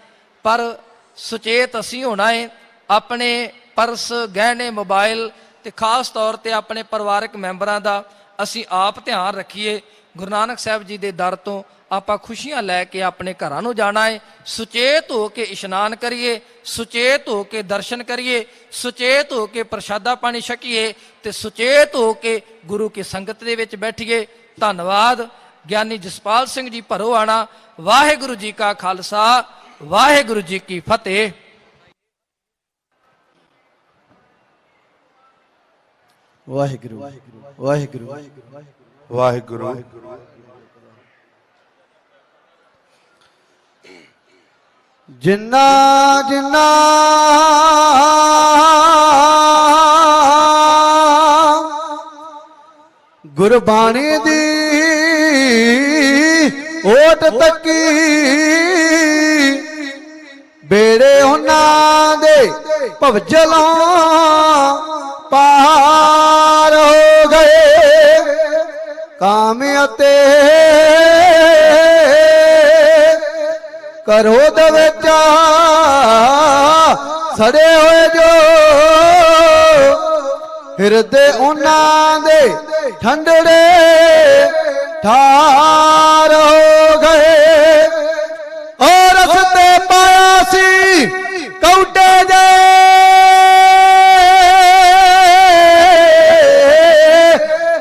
ਪਰ ਸੁਚੇਤ ਅਸੀਂ ਹੋਣਾ ਹੈ। ਆਪਣੇ ਪਰਸ, ਗਹਿਣੇ, ਮੋਬਾਈਲ ਤੇ ਖਾਸ ਤੌਰ ਤੇ ਆਪਣੇ ਪਰਿਵਾਰਕ ਮੈਂਬਰਾਂ ਦਾ ਅਸੀਂ ਆਪ ਧਿਆਨ ਰੱਖੀਏ। ਗੁਰੂ ਨਾਨਕ ਸਾਹਿਬ ਜੀ ਦੇ ਦਰ ਤੋਂ ਆਪਾਂ ਖੁਸ਼ੀਆਂ ਲੈ ਕੇ ਆਪਣੇ ਘਰਾਂ ਨੂੰ ਜਾਣਾ ਹੈ। ਸੁਚੇਤ ਹੋ ਕੇ ਇਸ਼ਨਾਨ ਕਰੀਏ, ਸੁਚੇਤ ਹੋ ਕੇ ਦਰਸ਼ਨ ਕਰੀਏ, ਸੁਚੇਤ ਹੋ ਕੇ ਪ੍ਰਸ਼ਾਦਾ ਪਾਣੀ ਛਕੀਏ ਤੇ ਸੁਚੇਤ ਹੋ ਕੇ ਗੁਰੂ ਕੀ ਸੰਗਤ ਦੇ ਵਿੱਚ ਬੈਠੀਏ। ਧੰਨਵਾਦ। ਗਿਆਨੀ ਜਸਪਾਲ ਸਿੰਘ ਜੀ ਭਰੋਆਣਾ। ਵਾਹਿਗੁਰੂ ਜੀ ਕਾ ਖਾਲਸਾ, ਵਾਹਿਗੁਰੂ ਜੀ ਕੀ ਫਤਿਹ। ਵਾਹਿਗੁਰੂ ਵਾਹਿਗੁਰੂ ਵਾਹਿਗੁਰੂ। ਜਿੰਨਾ ਜਿੰਨਾ ਗੁਰਬਾਣੀ ਦੀ ਓਟ ਤੱਕੀ ਬੇੜੇ ਉਹਨਾਂ ਦੇ ਭਵਜਲੋਂ ਪਾਰ ਹੋ ਗਏ। ਕਾਮ ਅਤੇ ਕਰੋਧ ਵਿੱਚ ਸੜੇ ਹੋਏ ਜੋ ਹਿਰਦੇ ਉਹਨਾਂ ਦੇ ਠੰਡੜੇ ਠਾਰ ਹੋ ਗਏ। ਔਰ ਰਸਤੇ ਪਾਇਆ ਸੀ ਕੌਡੇ ਜੇ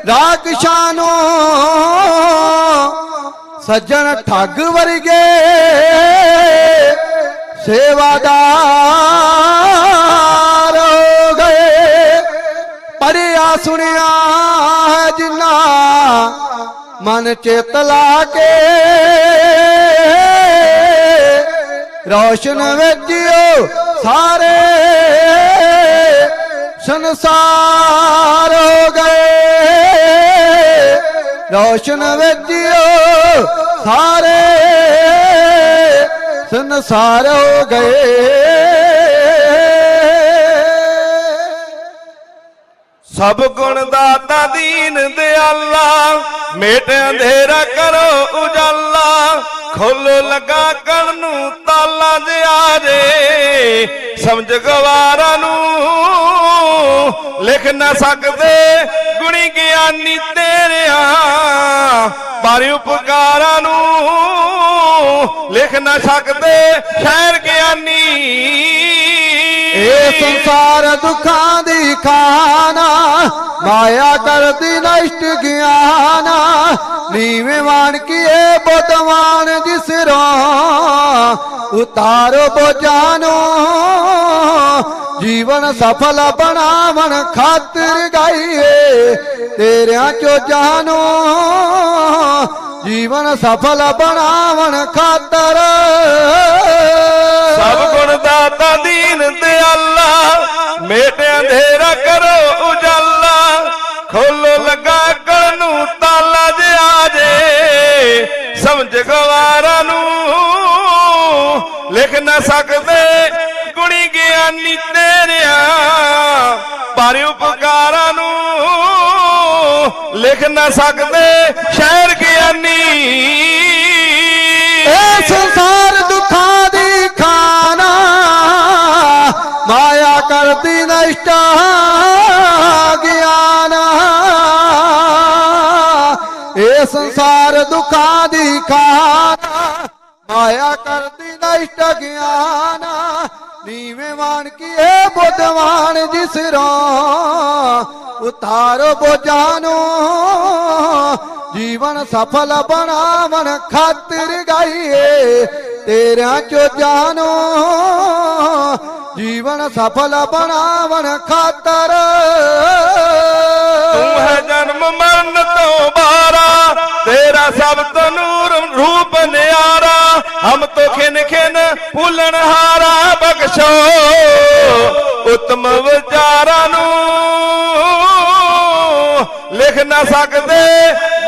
ਰਾਖਸ਼ਾਂ ਨੂੰ ਸੱਜਣ ਠੱਗ ਵਰਗੇ ਸੇਵਾਦਾਰ ਹੋ ਗਏ। ਪੜਿਆ ਸੁਣਿਆ ਹੈ ਜਿੰਨਾ ਮਨ ਚਿਤ ਲਾ ਕੇ ਰੌਸ਼ਨ ਵਿੱਚ ਉਹ ਸਾਰੇ ਸੰਸਾਰ ਹੋ ਗਏ। ਰੌਸ਼ਨ ਵਿੱਚ ਉਹ ਸਾਰੇ ਸੰਸਾਰ ਹੋ ਗਏ। ਸਭ ਗੁਣ ਦਾਤਾ ਦੀਨ ਦਿਆਲਾ, ਮੇਟ ਅੰਧੇਰਾ ਕਰੋ ਉਜਾਲਾ। ਖੁੱਲ ਲਗਾ ਕਣ ਨੂੰ ਤਾਲਾ ਜਿਆ ਜੇ, ਸਮਝ ਗਵਾਰਾ ਨੂੰ ਲਿਖ ਨਾ ਸਕਦੇ ਗੁਣੀ ਗਿਆਨੀ ਤੇਰਿਆ। ਬਾਰੇ ਉਪਕਾਰਾਂ ਨੂੰ ਲਿਖ ਨਾ ਸਕਦੇ ਸ਼ਾਇਰ ਗਿਆਨੀ। ਇਹ ਸੰਸਾਰ ਦੁੱਖਾਂ ਦੀ ਖਾਨਾ, ਮਾਇਆ ਕਰਦੀ ਨਸ਼ਟ ਗਿਆਨ। ਨੀਵੇਂ ਵਾਣ ਕੀਏ ਬੁੱਧਵਾਨ ਜਿਸਰੋਂ ਉਤਾਰੋ ਬੋਝਾਂ ਨੂੰ। ਜੀਵਨ ਸਫਲ ਬਣਾਵਣ ਖਾਤਰ ਗਾਈਏ ਤੇਰਿਆਂ ਚੋਜਾਂ ਨੂੰ। ਜੀਵਨ ਸਫਲ ਬਣਾਵਣ ਖਾਤਰ ਸਭ ਗੁਣ ਦਾਤਾ ਦੀਨ ਦਿਆਲਾ, ਮੇਟ ਅੰਧੇਰਾ ਕਰੋ ਉਜਾਲਾ। ਖੋਲੋ ਲਗਾ ਕਣ ਨੂੰ ਤਾਲਾ ਜਿਆ ਜੇ, ਸਮਝ ਗਵਾਰਾਂ ਨੂੰ ਲਿਖ ਨਾ ਸਕਦੇ ਗੁਣੀ ਗਿਆਨੀ ਤੇਰਿਆ। ਪਰ ਉਪਕਾਰਾਂ ਨੂੰ ਲਿਖ ਨਾ ਸਕਦੇ ਸ਼ਾਇਰ ਗਿਆਨੀ। ਇਹ ਸੰਸਾਰ ਦੁੱਖਾਂ ਦੀ ਖਾਨਾ, ਮਾਇਆ ਕਰਦੀ ਨਸ਼ਟ ਗਿਆਨ। ਇਹ ਸੰਸਾਰ ਦੁੱਖਾਂ ਦੀ ਖਾਨਾ, ਮਾਇਆ ਕਰਦੀ ਨਸ਼ਟ ਗਿਆਨ। नीवे मान किए बुद्धवान जिसरो उतारो बोझानो जीवन सफल बनावन खातिर गाइए तेरा चो जानो जीवन सफल बनावन खातर तू है जन्म मरण तो बारा तेरा सब तो नूर रूप न्यारा हम तो खिन खिन भूलन हारा बख्शो उत्तम विचारा नू लिख ना सकते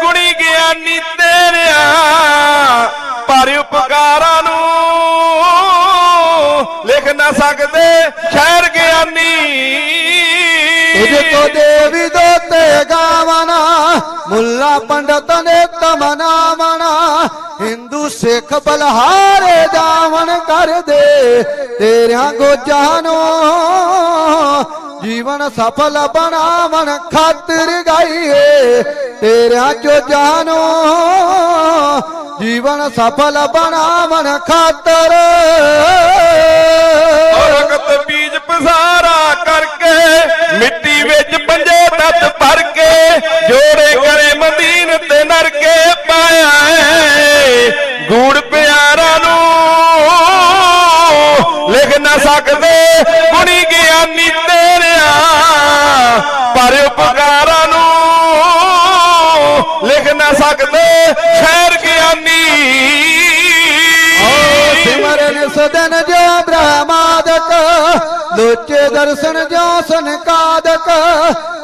गुणी ज्ञानी तेरिया पर उपकारा नू लिख ना सकते शहर ज्ञानी तुझको देवी दोते गावना मुल्ला पंडित ने तमना मना हिंदू सिख बलहारे जावन कर दे तेरा को जानो जीवन सफल बनावन खातिर गाइए तेरा जो जानो जीवन सफल बनावन खातर औरत बीज पसारा करके मिट्टी विच पंजे तत भर के जोड़े करे मदीन ते नर के पाया गूड़ प्यारा नू लिख ना सकते गुणी ज्ञानी तेरिया पर उपकारा नू लिख ना सकते शहर ज्ञानी सिमरन सदन जो ब्रह्मादक लोचे दर्शन जो सनकादक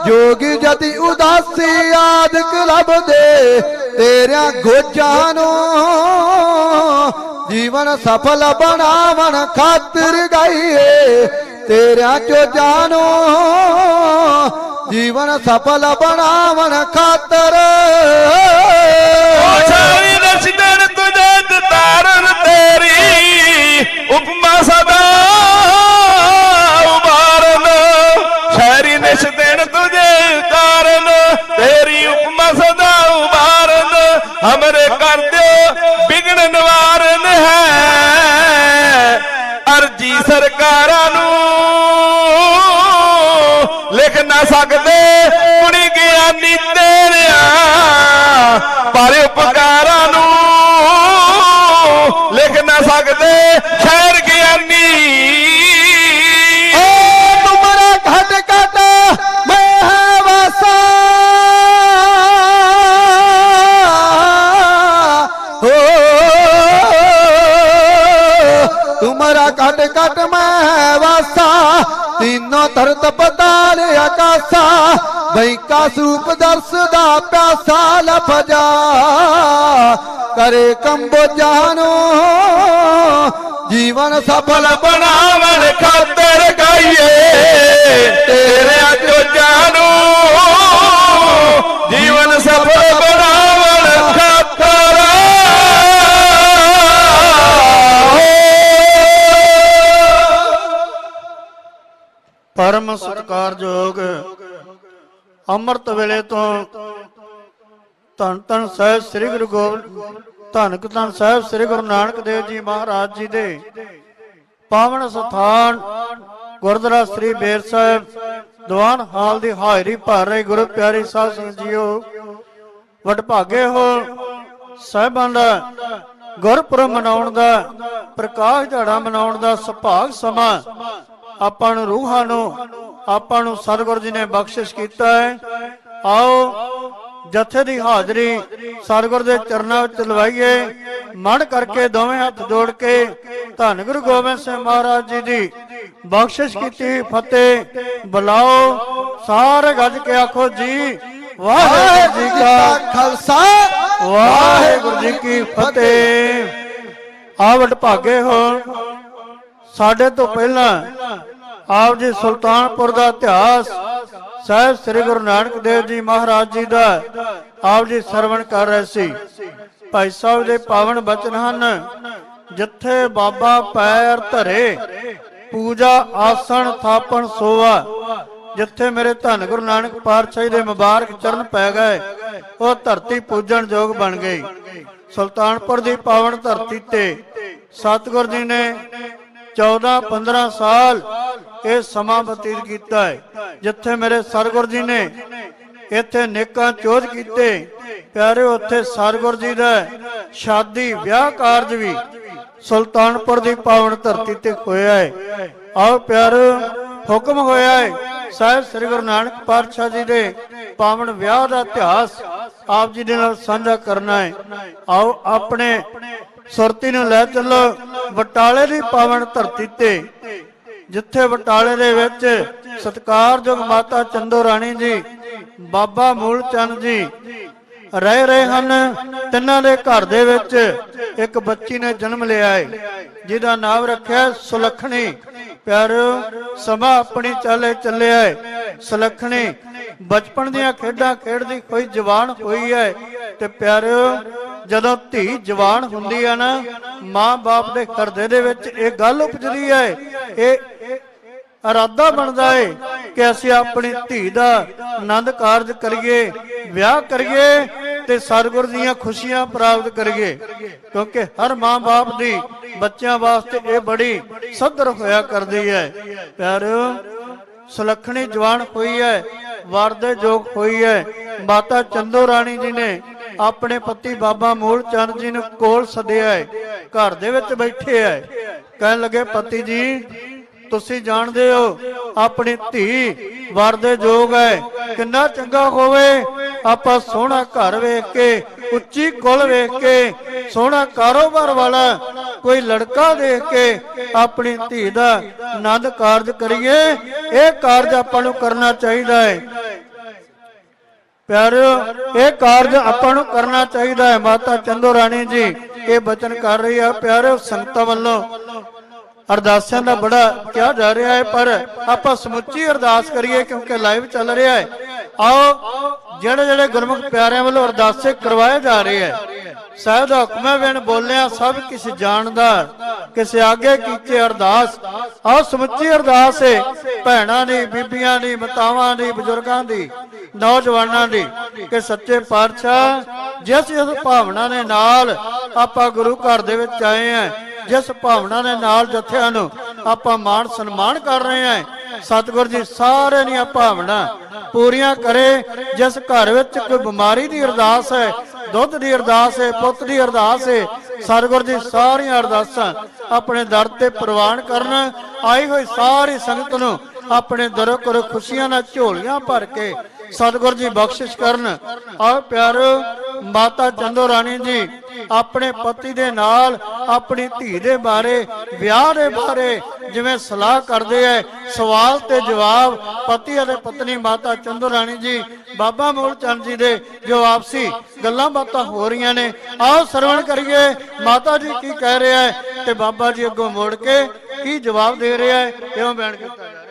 जोगी जति उदासी आदक लब दे तेरा गोजानो जीवन सफल बनावन खातिर गाइए तेरा जो जानो जीवन सफल बनावन खातर तुझे तारन तेरी उपमा सदा उबारन शहरी निश दिन तुझे तारन तेरी उपमा सदा उबारन हमरे कर दो बिगड़ निवारन है अर्जी सरकारा नू लिख ना सकते गुणी ज्ञानी तेरिया पर उपकारा नू लिख ना सकते शहर ज्ञानी तुम्हारा घट घट मैं है वासा हो तुम्हारा घट घट मैं है वासा तीनों धरत पताल आकाशा बैंका सूप दर्श दा प्यासा लफजा करे कंबो जानो जीवन सफल बनावन खातिर गाइए तेरे जो जानो जीवन सफल बनावन खातिर परम सत्कारयोग ਅੰਮ੍ਰਿਤ ਵੇਲੇ ਤੋਂ ਧੰਨ ਧੰਨ ਸਾਹਿਬ ਸ੍ਰੀ ਗੁਰੂ ਗੋਬਿੰਦ ਧੰਨ ਸਾਹਿਬ ਸ੍ਰੀ ਗੁਰੂ ਨਾਨਕ ਦੇਵ ਜੀ ਮਹਾਰਾਜ ਜੀ ਦੇ ਪਾਵਨ ਸਥਾਨ ਗੁਰਦੁਆਰਾ ਸ੍ਰੀ ਬੇਰ ਸਾਹਿਬ ਦੀਵਾਨ ਹਾਲ ਦੀ ਹਾਜ਼ਰੀ ਭਰ ਰਹੇ ਗੁਰੂ ਪਿਆਰੇ ਸਾਧ ਸੰਗਤ ਜੀਓ ਵਡਭਾਗੇ ਹੋ ਸਾਹਿਬਾਂ ਦਾ ਗੁਰਪੁਰਬ ਮਨਾਉਣ ਦਾ ਪ੍ਰਕਾਸ਼ ਦਿਹਾੜਾ ਮਨਾਉਣ ਦਾ ਸੁਭਾਗ ਸਮਾਂ ਆਪਾਂ ਨੂੰ ਰੂਹਾਂ ਨੂੰ ਆਪਾਂ ਨੂੰ ਸਤਿਗੁਰੂ ਜੀ ਨੇ ਬਖਸ਼ਿਸ਼ ਕੀਤਾ ਹੈ। ਆਓ ਜਥੇ ਦੀ ਹਾਜ਼ਰੀ ਸਤਿਗੁਰੂ ਦੇ ਚਰਨਾਂ ਵਿੱਚ ਲਵਾਈਏ। ਮੜ ਕਰਕੇ ਦੋਵੇਂ ਹੱਥ ਜੋੜ ਕੇ ਧੰਨ ਗੁਰੂ ਗੋਬਿੰਦ ਸਿੰਘ ਮਹਾਰਾਜ ਜੀ ਦੀ ਬਖਸ਼ਿਸ਼ ਕੀਤੀ ਫਤਿਹ ਬੁਲਾਓ। ਸਾਰੇ ਗੱਜ ਕੇ ਆਖੋ ਜੀ ਵਾਹਿਗੁਰੂ ਜੀ ਕਾ ਖਾਲਸਾ ਵਾਹਿਗੁਰੂ ਜੀ ਕੀ ਫਤਿਹ। ਆ ਵਡਭਾਗੇ ਹੋ ਸਾਡੇ ਤੋਂ ਪਹਿਲਾਂ ਆਪ ਜੀ ਸੁਲਤਾਨਪੁਰ ਦਾ ਇਤਿਹਾਸ ਸਾਹਿਬ ਸ੍ਰੀ ਗੁਰੂ ਨਾਨਕ ਦੇਵ ਜੀ ਮਹਾਰਾਜ ਜੀ ਦਾ ਆਪ ਜੀ ਸਰਵਣ ਕਰ ਰਹੇ ਸੀ। ਭਾਈ ਸਾਹਿਬ ਦੇ ਪਾਵਨ ਬਚਨ ਹਨ, ਜਿੱਥੇ ਬਾਬਾ ਪੈਰ ਧਰੇ ਪੂਜਾ ਆਸਣ ਥਾਪਣ ਸੋਵਾ। ਜਿੱਥੇ ਮੇਰੇ ਧੰਨ ਗੁਰੂ ਨਾਨਕ ਪਾਤਸ਼ਾਹ ਦੇ ਮੁਬਾਰਕ ਚਰਨ ਪੈ ਗਏ ਉਹ ਧਰਤੀ ਪੂਜਣ ਯੋਗ ਬਣ ਗਈ। ਸੁਲਤਾਨਪੁਰ ਦੀ ਪਾਵਨ ਧਰਤੀ ਤੇ ਸਤਿਗੁਰ ਜੀ ਨੇ 14-15 ਸਾਲ ਇਹ ਸਮਾਂ ਬਤੀਤ ਕੀਤਾ ਹੈ। ਜਿੱਥੇ ਮੇਰੇ ਸਤਿਗੁਰ ਜੀ ਨੇ ਇੱਥੇ ਨੇਕਾਂ ਚੋਜ ਕੀਤੇ ਪਿਆਰਿਓ, ਉੱਥੇ ਸਤਿਗੁਰ ਜੀ ਦਾ ਸ਼ਾਦੀ ਵਿਆਹ ਕਾਰਜ ਵੀ ਸੁਲਤਾਨਪੁਰ ਦੀ ਪਾਵਨ ਧਰਤੀ ਤੇ ਹੋਇਆ ਹੈ। ਆਓ ਪਿਆਰਿਓ, ਹੁਕਮ ਹੋਇਆ ਹੈ ਸਾਹਿਬ ਸ੍ਰੀ ਗੁਰੂ ਨਾਨਕ ਪਾਤਸ਼ਾਹ ਜੀ ਦੇ ਪਾਵਨ ਵਿਆਹ ਦਾ ਇਤਿਹਾਸ ਆਪ ਜੀ ਦੇ ਨਾਲ ਸਾਂਝਾ ਕਰਨਾ ਹੈ। ਆਓ ਆਪਣੇ ਸੁਰਤੀ ਨੂੰ ਲੈ ਚੱਲੋ ਬਟਾਲੇ ਦੀ ਪਾਵਨ ਧਰਤੀ ਤੇ, ਜਿੱਥੇ ਬਟਾਲੇ ਦੇ ਵਿੱਚ ਸਤਿਕਾਰਯੋਗ ਮਾਤਾ ਚੰਦੋ ਰਾਣੀ ਜੀ, ਬਾਬਾ ਮੂਲ ਚੰਦ ਜੀ ਰਹਿ ਰਹੇ ਹਨ। ਤਿੰਨਾਂ ਦੇ ਘਰ ਦੇ ਵਿੱਚ ਇੱਕ ਬੱਚੀ ਨੇ ਜਨਮ ਲਿਆ ਹੈ, ਜਿਹਦਾ ਨਾਮ ਰੱਖਿਆ ਸੁਲੱਖਣੀ। ਪਿਆਰਿਓ, ਸਮਾਂ ਆਪਣੀ ਚਾਲੇ ਚੱਲਿਆ ਹੈ। ਸੁਲੱਖਣੀ ਬਚਪਨ ਦੀਆਂ ਖੇਡਾਂ ਖੇਡਦੀ ਹੋਈ ਜਵਾਨ ਹੋਈ ਹੈ। ਤੇ ਪਿਆਰਿਓ, ਜਦੋਂ ਧੀ ਜਵਾਨ ਹੁੰਦੀ ਹੈ ਨਾ, ਮਾਂ-ਬਾਪ ਦੇ ਹਿਰਦੇ ਦੇ ਵਿੱਚ ਇਹ ਗੱਲ ਉਪਜਦੀ ਹੈ, ਇਹ ਇਰਾਦਾ ਬਣਦਾ ਹੈ ਕਿ ਅਸੀਂ ਆਪਣੀ ਧੀ ਦਾ ਆਨੰਦ ਕਾਰਜ ਕਰੀਏ, ਵਿਆਹ ਕਰੀਏ ਤੇ ਸਤਿਗੁਰ ਦੀਆਂ ਖੁਸ਼ੀਆਂ ਪ੍ਰਾਪਤ ਕਰੀਏ। ਕਿਉਂਕਿ ਹਰ ਮਾਂ-ਬਾਪ ਦੀ ਬੱਚਿਆਂ ਵਾਸਤੇ ਇਹ ਬੜੀ ਸੱਧਰ ਹੋਇਆ ਕਰਦੀ ਹੈ। ਪਿਆਰਿਓ, ਸੁਲੱਖਣੀ ਜਵਾਨ ਹੋਈ ਹੈ, ਵਰ ਦੇ ਯੋਗ ਹੋਈ ਹੈ। ਮਾਤਾ ਚੰਦੋ ਰਾਣੀ ਜੀ ਨੇ ਆਪਣੇ ਪਤੀ ਬਾਬਾ ਮੂਲ ਚੰਦ ਜੀ ਨੂੰ ਕੋਲ ਸੱਦਿਆ ਹੈ। ਘਰ ਦੇ ਵਿੱਚ ਬੈਠੇ ਹੈ, ਕਹਿਣ ਲੱਗੇ, ਪਤੀ ਜੀ ਤੁਸੀਂ ਜਾਣਦੇ ਹੋ ਆਪਣੀ ਧੀ ਵਰ ਦੇ ਯੋਗ ਹੈ, ਕਿੰਨਾ ਚੰਗਾ ਹੋਵੇ ਆਪਾਂ ਸੋਹਣਾ ਘਰ ਵੇਖ ਕੇ, ਉੱਚੀ ਕੁਲ ਵੇਖ ਕੇ, ਸੋਹਣਾ ਕਾਰੋਬਾਰ ਵਾਲਾ ਕੋਈ ਲੜਕਾ ਦੇਖ ਕੇ ਆਪਣੀ ਧੀ ਦਾ ਆਨੰਦ ਕਾਰਜ ਕਰੀਏ। ਇਹ ਕਾਰਜ ਆਪਾਂ ਨੂੰ ਕਰਨਾ ਚਾਹੀਦਾ ਹੈ। ਪਿਆਰਿਓ, ਇਹ ਕਾਰਜ ਆਪਾਂ ਨੂੰ ਕਰਨਾ ਚਾਹੀਦਾ ਹੈ। ਮਾਤਾ ਚੰਦੋ ਰਾਣੀ ਜੀ ਇਹ ਬਚਨ ਕਰ ਰਹੀ ਹੈ। ਪਿਆਰਿਓ, ਸੰਗਤਾਂ ਵੱਲੋਂ ਅਰਦਾਸਾਂ ਦਾ ਬੜਾ ਕਿਹਾ ਜਾ ਰਿਹਾ ਹੈ, ਪਰ ਆਪਾਂ ਸਮੁੱਚੀ ਅਰਦਾਸ ਕਰੀਏ ਕਿਉਂਕਿ ਲਾਈਵ ਚੱਲ ਰਿਹਾ ਹੈ। ਆਓ ਜਿਹੜੇ ਜਿਹੜੇ ਗੁਰਮੁਖ ਪਿਆਰਿਆਂ ਵੱਲੋਂ ਅਰਦਾਸੇ ਕਰਵਾਏ ਜਾ ਰਹੇ ਹੈ, ਸਾਹਿਬ ਦਾ ਹੁਕਮ ਹੈ ਬਿਨ ਬੋਲਿਆ ਸਭ ਕਿਸ ਜਾਣਦਾ, ਕਿਸੇ ਆਗੇ ਕੀਤੇ ਅਰਦਾਸ। ਆਓ ਸਮੁੱਚੀ ਅਰਦਾਸ ਹੈ ਭੈਣਾਂ ਦੀ, ਬੀਬੀਆਂ ਦੀ, ਮਾਤਾਵਾਂ ਦੀ, ਬਜ਼ੁਰਗਾਂ ਦੀ, ਨੌਜਵਾਨਾਂ ਦੀ, ਕਿ ਸੱਚੇ ਪਾਤਸ਼ਾਹ ਜਿਸ ਭਾਵਨਾ ਦੇ ਨਾਲ ਆਪਾਂ ਗੁਰੂ ਘਰ ਦੇ ਵਿੱਚ ਆਏ ਹਾਂ, ਜਿਸ ਭਾਵਨਾ ਦੇ ਨਾਲ ਜਥਿਆਂ ਨੂੰ ਆਪਾਂ ਮਾਣ ਸਨਮਾਨ ਕਰ ਰਹੇ ਹਾਂ, ਸਤਿਗੁਰ ਜੀ ਸਾਰੇ ਦੀਆਂ ਭਾਵਨਾ ਪੂਰੀਆਂ ਕਰੇ। ਜਿਸ ਘਰ ਵਿੱਚ ਕੋਈ ਬਿਮਾਰੀ ਦੀ ਅਰਦਾਸ ਹੈ, ਦੁੱਧ ਦੀ ਅਰਦਾਸ ਹੈ, ਪੁੱਤ ਦੀ ਅਰਦਾਸ ਹੈ, ਸਤਿਗੁਰ ਜੀ ਸਾਰੀਆਂ ਅਰਦਾਸਾਂ ਆਪਣੇ ਦਰ ਤੇ ਪ੍ਰਵਾਨ ਕਰਨ। ਆਈ ਹੋਈ ਸਾਰੀ ਸੰਗਤ ਨੂੰ ਆਪਣੇ ਦਰੋਂ ਕਰੋ ਖੁਸ਼ੀਆਂ ਨਾਲ ਝੋਲੀਆਂ ਭਰ ਕੇ ਸਤਿਗੁਰ ਜੀ ਬਖਸ਼ਿਸ਼ ਕਰਨ। ਆਓ ਪਿਆਰੋ, ਮਾਤਾ ਚੰਦੋ ਰਾਣੀ ਜੀ ਆਪਣੇ ਪਤੀ ਦੇ ਨਾਲ ਆਪਣੀ ਧੀ ਦੇ ਬਾਰੇ, ਵਿਆਹ ਦੇ ਬਾਰੇ ਜਿਵੇਂ ਸਲਾਹ ਕਰਦੇ ਐ, ਸਵਾਲ ਤੇ ਜਵਾਬ ਪਤੀ ਅਤੇ ਪਤਨੀ ਮਾਤਾ ਚੰਦੋ ਰਾਣੀ ਜੀ ਬਾਬਾ ਮੂਲ ਚੰਦ ਜੀ ਦੇ ਜੋ ਆਪਸੀ ਗੱਲਾਂ ਬਾਤਾਂ ਹੋ ਰਹੀਆਂ ਨੇ, ਆਓ ਸਰਵਣ ਕਰੀਏ ਮਾਤਾ ਜੀ ਕੀ ਕਹਿ ਰਿਹਾ ਹੈ ਤੇ ਬਾਬਾ ਜੀ ਅੱਗੋਂ ਮੋੜ ਕੇ ਕੀ ਜਵਾਬ ਦੇ ਰਿਹਾ ਹੈ। ਇਉਂ ਬਿਆਨ ਕੀਤਾ ਜਾ ਰਿਹਾ।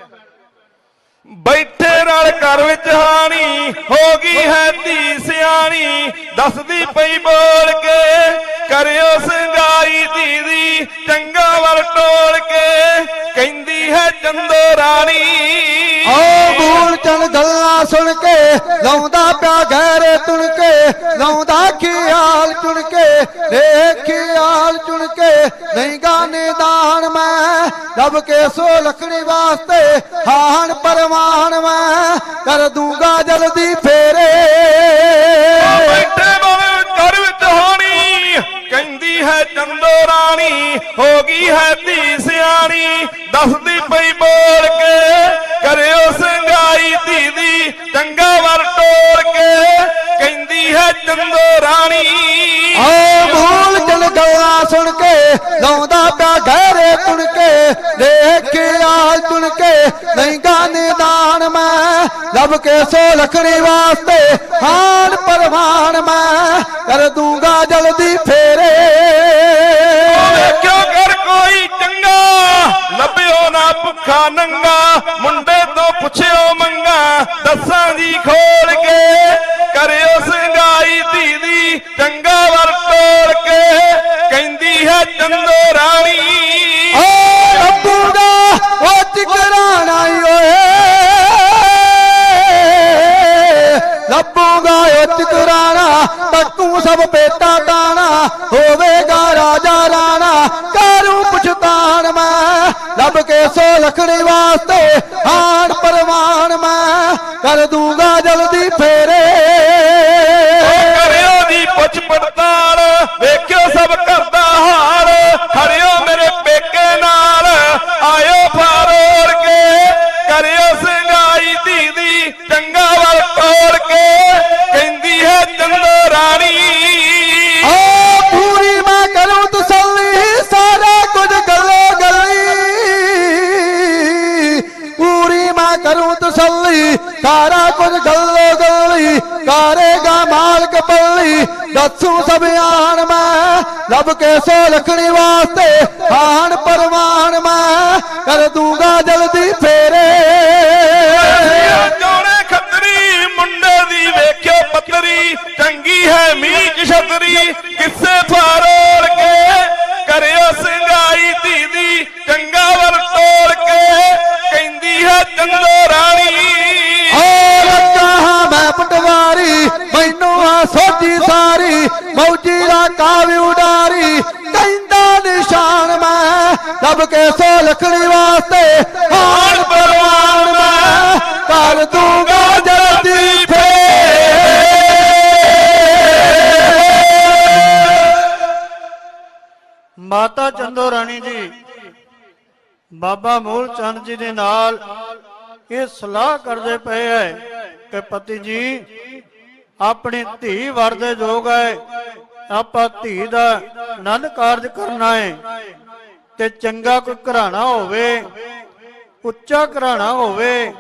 ਬੈਠੇ ਰਲ ਘਰ ਵਿੱਚ ਹਾਣੀ ਹੋ ਗਈ ਹੈ ਧੀ ਸਿਆਣੀ, ਦੱਸਦੀ ਪਈ ਬੋਲ ਕੇ ਕਰਿਓ ਸੰਗਾਈ ਧੀ ਦੀ, ਚੰਗਾ ਵਰ ਟੋਲ ਕੇ ਕਹਿੰਦੀ ਹੈ ਚੰਦੋ ਰਾਣੀ। ਓ ਮੂਲ ਚੰਦ ਗੱਲਾਂ ਸੁਣ ਕੇ ਲਾਉਂਦਾ ਪਿਆ ਗਹਿਰੇ ਤੁਣ ਕੇ, ਲਾਉਂਦਾ ਖਿਆਲ ਚੁਣ ਕੇ, ਦੇਖ ਖਿਆਲ ਚੁਣ ਕੇ, ਨਹੀਂ ਗਾਨੇ ਦਾਨ ਮੈਂ ਰੱਬ ਕੇ ਸੋ ਲਖਣੀ ਵਾਸਤੇ, ਹਾਨ ਪਰਮਾਨ ਮੈਂ ਕਰ ਦੂੰਗਾ ਜਲਦੀ ਫੇਰੇ। ਬੈਠੇ ਬਾਵੇ ਘਰ ਵਿੱਚ ਹਾਣੀ ਕਹਿੰਦੀ ਹੈ ਚੰਦੋ ਰਾਣੀ, ਹੋ ਗਈ ਹੈ ਧੀ ਸਿਆਣੀ, ਦੱਸਦੀ ਪਈ ਬੋਲ ਕੇ ਕਰਿਓ ਸੰਗਾਈ ਧੀ ਦੀ, ਚੰਗਾ ਵਰ ਟੋਲ ਕੇ ਕਹਿੰਦੀ ਹੈ ਚੰਦੋ ਰਾਣੀ। ਓ ਮੂਲ ਚੰਦ ਗੱਲਾਂ ਸੁਣ ਕੇ ਲਾਉਂਦਾ ਪਿਆ ਗਹਿਰੇ ਤੁਣ ਕੇ, ਦੇਖ ਖਿਆਲ ਚੁਣ ਕੇ, ਨਹੀਂ ਗਾਨੇ ਦਾਨ ਮੈਂ ਰੱਬ ਕੇ ਸੋ ਲਖਣੀ ਵਾਸਤੇ, ਹਾਨ ਪਰਵਾਨ ਮੈਂ ਕਰ ਦੂੰਗਾ ਜਲਦੀ ਫੇਰੇ। ਵੇਖਿਓ ਕਰ ਕੋਈ ਚੰਗਾ ਲੱਭਿਓ ਨਾ ਭੁੱਖਾ ਨੰਗਾ, ਮੁੰਡੇ ਤੋਂ ਪੁੱਛਿਓ ਮੰਗਾ, ਦੱਸਾਂ ਜੀ ਖੋਲ ਕੇ ਕਰਿਓ ਸੰਗਾਈ ਧੀ ਦੀ, ਚੰਗਾ ਵਰ ਟੋਲ ਕੇ ਕਹਿੰਦੀ ਹੈ ਚੰਦੋ ਰਾਣੀ। ਓ ਲੱਭੂਗਾ ਉਹ ਚਿਕਰਾਣਾ ਓਏ, ਲੱਭੂਗਾ ਉਹ ਚਿਕਰਾਣਾ, ਤੱਕੂ ਸਭ ਪੇਟਾ ਦਾਣਾ, ਹੋਵੇਗਾ ਰਾਜਾ ਰਾਣਾ, ਕਾਰੂ ਪੁੱਛਤਾਨ ਮੈਂ ਲੱਭ ਕੇ ਸੋ ਲਖਣੀ ਵਾਸਤੇ ਆਣ ਪਰਵਾਨ ਮੈਂ ਕਰ ਦੂੰਗਾ ਜਲਦੀ ਫੇਰੇ। ਕਰਿਓ ਦੀ ਪੁੱਛ ਪੜਤਾਲ ਵੇਖਿਓ ਸਭ ਕਰਦਾ ਹਾਲ ਖੜਿਓ ਮੇਰੇ ਪੇਕੇ ਨਾਲ ਆਇਓ ਫਾਰੋੜ ਕੇ ਕਰਿਓ ਸੰਗਾਈ ਦੀਦੀ ਚੰਗਾ ਵੱਲ ਤੋੜ ਕੇ ਕਹਿੰਦੀ ਹੈ ਚੰਦੋ ਰਾਣੀ ਪੂਰੀ ਮੈਂ ਕਰੂੰ ਤਸੱਲੀ ਸਾਰਾ ਕੁਝ ਗੱਲੋ ਗੱਲੀ ਪੂਰੀ ਮੈਂ ਕਰੂੰ ਤਸੱਲੀ ਸਾਰਾ ਕੁਝ ਗੱਲੋ ਗੱਲੀ ਕਰੇਗਾ ਮਾਲਕ ਪੱਲੀ ਦੱਸੂ ਸਭ ਆਣ ਮੈਂ ਲੱਭ ਕੇ ਸੋ ਲਖਣੀ ਵਾਸਤੇ ਆਣ ਪਰਵਾਨ ਮੈਂ ਕਰ ਦੂੰਗਾ ਜਲਦੀ ਫੇਰੇ। ਜੋੜੇ ਖੱਤਰੀ ਮੁੰਡੇ ਦੀ ਵੇਖਿਓ ਪੱਤਰੀ ਚੰਗੀ ਹੈ ਮੀਚ ਛਤਰੀ ਕਿੱਸੇ ਫਾਰੋੜ ਕੇ ਕਰਿਓ ਸੰਗਾਈ ਦੀਦੀ ਚੰਗਾ ਵੱਲ ਤੋੜ ਕੇ ਕਹਿੰਦੀ ਹੈ ਚੰਦੋ ਰਾਣੀ ਲੱਗਾ ਹਾਂ ਮੈਂ ਪਟਵਾਰੀ ਮੈਨੂੰ ਆ ਸੋਝੀ ਸਾਰੀ ਮੌਜੀ ਦਾ ਕਾਵਿ ਉਡਾਰੀ ਕਹਿੰਦਾ ਨਿਸ਼ਾਨ ਮੈਂ ਲੱਭ ਕੇ ਸੋ ਲਖਣੀ ਵਾਸਤੇ ਆਣ ਪਰਵਾਨ ਮੈਂ ਕਰ ਦੂੰਗਾ ਜਲਦੀ ਫੇਰ। ਮਾਤਾ ਚੰਦੋ ਰਾਣੀ ਜੀ ਬਾਬਾ ਮੂਲ ਚੰਦ ਜੀ ਦੇ ਨਾਲ ਇਹ ਸਲਾਹ ਕਰਦੇ ਪਏ ਹੈ ਕਿ ਪਤੀ ਜੀ ਆਪਣੀ ਧੀ ਵਰ ਦੇ ਯੋਗ ਹੈ ਆਪਾਂ ਧੀ ਦਾ ਆਨੰਦ ਕਾਰਜ ਕਰਨਾ ਹੈ ਤੇ ਚੰਗਾ ਕੋਈ ਘਰਾਣਾ ਹੋਵੇ ਉੱਚਾ ਘਰਾਣਾ ਹੋਵੇ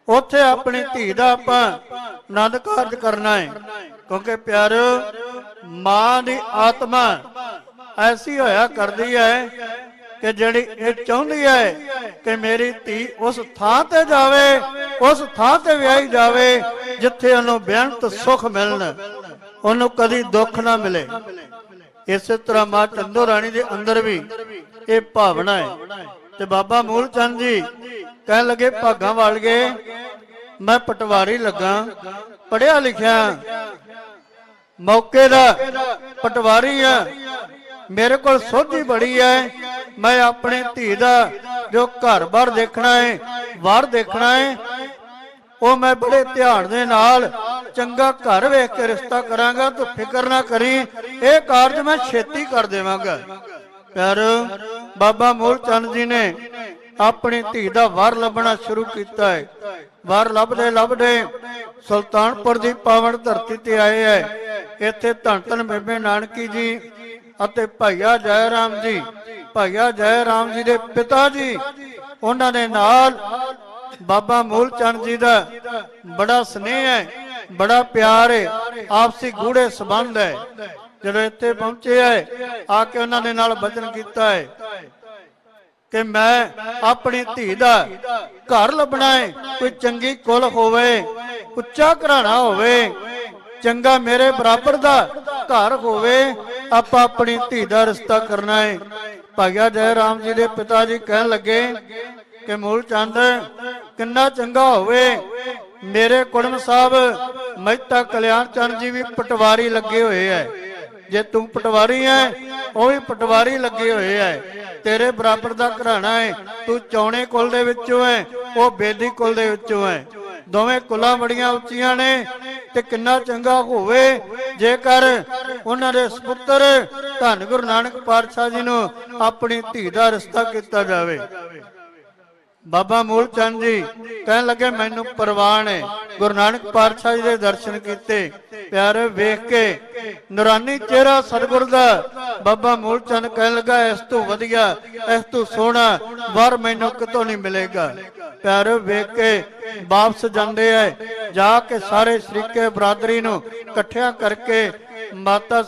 ਉੱਥੇ ਆਪਣੀ ਧੀ ਦਾ ਆਪਾਂ ਆਨੰਦ ਕਾਰਜ ਕਰਨਾ ਹੈ ਕਿਉਂਕਿ ਪਿਆਰਿਓ ਮਾਂ ਦੀ ਆਤਮਾ ਐਸੀ ਹੋਇਆ ਕਰਦੀ ਹੈ ਕਿ ਜਿਹੜੀ ਇਹ ਚਾਹੁੰਦੀ ਹੈ ਕਿ ਮੇਰੀ ਧੀ ਉਸ ਥਾਂ ਤੇ ਜਾਵੇ ਉਸ ਥਾਂ ਤੇ ਵਿਆਹੀ ਜਾਵੇ ਜਿੱਥੇ ਉਹਨੂੰ ਬੇਅੰਤ ਸੁੱਖ ਮਿਲਣ ਉਹਨੂੰ ਕਦੀ ਦੁੱਖ ਨਾ ਮਿਲੇ। ਇਸੇ ਤਰ੍ਹਾਂ ਮਾਂ ਚੰਦੋ ਰਾਣੀ ਦੇ ਅੰਦਰ ਵੀ ਇਹ ਭਾਵਨਾ ਹੈ ਤੇ ਬਾਬਾ ਮੂਲ ਚੰਦ ਜੀ ਕਹਿਣ ਲੱਗੇ ਭਾਗਾਂ ਵਾਲੀਏ ਮੈਂ ਪਟਵਾਰੀ ਲੱਗਾ ਪੜਿਆ ਲਿਖਿਆ ਮੌਕੇ ਦਾ ਪਟਵਾਰੀ ਆ ਮੇਰੇ ਕੋਲ ਸੋਝੀ ਬੜੀ ਹੈ ਮੈਂ ਆਪਣੇ ਧੀ ਦਾ ਜੋ ਘਰ-ਬਾਰ ਦੇਖਣਾ ਹੈ ਵਾਰ ਦੇਖਣਾ ਹੈ ਉਹ ਮੈਂ ਬੜੇ ਧਿਆਨ ਦੇ ਨਾਲ ਚੰਗਾ ਘਰ ਵੇਖ ਕੇ ਰਿਸ਼ਤਾ ਕਰਾਂਗਾ ਤੂੰ ਫਿਕਰ ਨਾ ਕਰੀ ਇਹ ਕਾਰਜ ਮੈਂ ਛੇਤੀ ਕਰ ਦੇਵਾਂਗਾ। ਪਰ ਬਾਬਾ ਮੂਲ ਚੰਦ ਜੀ ਨੇ ਆਪਣੀ ਧੀ ਦਾ ਵਾਰ ਲੱਭਣਾ ਸ਼ੁਰੂ ਕੀਤਾ ਹੈ। ਵਾਰ ਲੱਭਦੇ ਲੱਭਦੇ ਸੁਲਤਾਨਪੁਰ ਦੀ ਪਾਵਨ ਧਰਤੀ ਤੇ ਆਏ ਹੈ। ਇੱਥੇ ਧੰਨ ਧੰਨ ਬੇਬੇ ਨਾਨਕੀ ਜੀ ਅਤੇ ਭਾਈਆ ਜੈ ਰਾਮ ਜੀ ਭਾਈਆ ਜੈ ਰਾਮ ਜੀ ਦੇ ਪਿਤਾ ਜੀ ਉਹਨਾਂ ਦੇ ਨਾਲ ਬਾਬਾ ਮੂਲ ਚੰਦ ਜੀ ਦਾ ਬੜਾ ਸਨੇਹ ਹੈ ਬੜਾ ਪਿਆਰ ਹੈ ਆਪਸੀ ਗੂੜੇ ਸੰਬੰਧ ਹੈ। ਜਦੋਂ ਇੱਥੇ ਪਹੁੰਚੇ ਹੈ ਆ ਕੇ ਉਹਨਾਂ ਦੇ ਨਾਲ ਬਚਨ ਕੀਤਾ ਹੈ ਕਿ ਮੈਂ ਆਪਣੀ ਧੀ ਦਾ ਘਰ ਲੱਭਣਾ ਹੈ ਕੋਈ ਚੰਗੀ ਕੁਲ ਹੋਵੇ ਉੱਚਾ ਘਰਾਣਾ ਹੋਵੇ ਚੰਗਾ ਮੇਰੇ ਬਰਾਬਰ ਦਾ ਘਰ ਹੋਵੇ ਆਪਾਂ ਆਪਣੀ ਧੀ ਦਾ ਰਿਸ਼ਤਾ ਕਰਨਾ ਹੈ। ਭਾਈਆ ਜੈ ਰਾਮ ਜੀ ਦੇ ਪਿਤਾ ਜੀ ਕਹਿਣ ਲੱਗੇ ਕਿ ਮੂਲ ਚੰਦ ਕਿੰਨਾ ਚੰਗਾ ਹੋਵੇ ਮੇਰੇ ਕੁੜਮ ਸਾਹਿਬ ਮਹਿਤਾ ਕਲਿਆਣ ਚੰਦ ਜੀ ਵੀ ਪਟਵਾਰੀ ਲੱਗੇ ਹੋਏ ਐ ਜੇ ਤੂੰ ਪਟਵਾਰੀ ਐ ਉਹ ਵੀ ਪਟਵਾਰੀ ਲੱਗੇ ਹੋਏ ਐ ਤੇਰੇ ਬਰਾਬਰ ਦਾ ਘਰਾਣਾ ਹੈ ਤੂੰ ਚੌਣੇ ਕੁਲ ਦੇ ਵਿੱਚੋਂ ਐ ਉਹ ਬੇਦੀ ਕੁਲ ਦੇ ਵਿੱਚੋਂ ਐ ਦੋਵੇਂ ਕੁਲਾਂ ਬੜੀਆਂ ਉੱਚੀਆਂ ਨੇ ਤੇ ਕਿੰਨਾ ਚੰਗਾ ਹੋਵੇ ਜੇਕਰ ਉਹਨਾਂ ਦੇ ਸੁਪੁੱਤਰ ਧੰਨ ਗੁਰੂ ਨਾਨਕ ਪਾਤਸ਼ਾਹ ਜੀ ਨੂੰ ਆਪਣੀ ਧੀ ਦਾ ਰਿਸ਼ਤਾ ਕੀਤਾ ਜਾਵੇ। ਬਾਬਾ ਮੂਲ ਚੰਦ ਜੀ ਕਹਿਣ ਲੱਗੇ ਮੈਨੂੰ ਪ੍ਰਵਾਨ ਹੈ ਗੁਰੂ ਨਾਨਕ ਪਾਤਸ਼ਾਹ ਜੀ ਦੇ ਦਰਸ਼ਨ ਕੀਤੇ ਪਿਆਰੇ ਵੇਖ ਕੇ ਨੂਰਾਨੀ ਚਿਹਰਾ ਸਤਿਗੁਰ ਦਾ ਬਾਬਾ ਮੂਲ ਚੰਦ ਕਹਿਣ ਲੱਗਾ ਇਸ ਤੋਂ ਵਧੀਆ ਇਸ ਤੋਂ ਸੋਹਣਾ ਵਰ ਮੈਨੂੰ ਕਿਤੋਂ ਨਹੀਂ ਮਿਲੇਗਾ। ਪਿਆਰੇ ਵੇਖ ਕੇ ਵਾਪਸ ਜਾਂਦੇ ਐ ਜਾ ਕੇ ਸਾਰੇ ਸ਼ਰੀਕੇ ਬਰਾਦਰੀ ਨੂੰ ਇਕੱਠਿਆਂ ਕਰਕੇ ਮਾਤਾ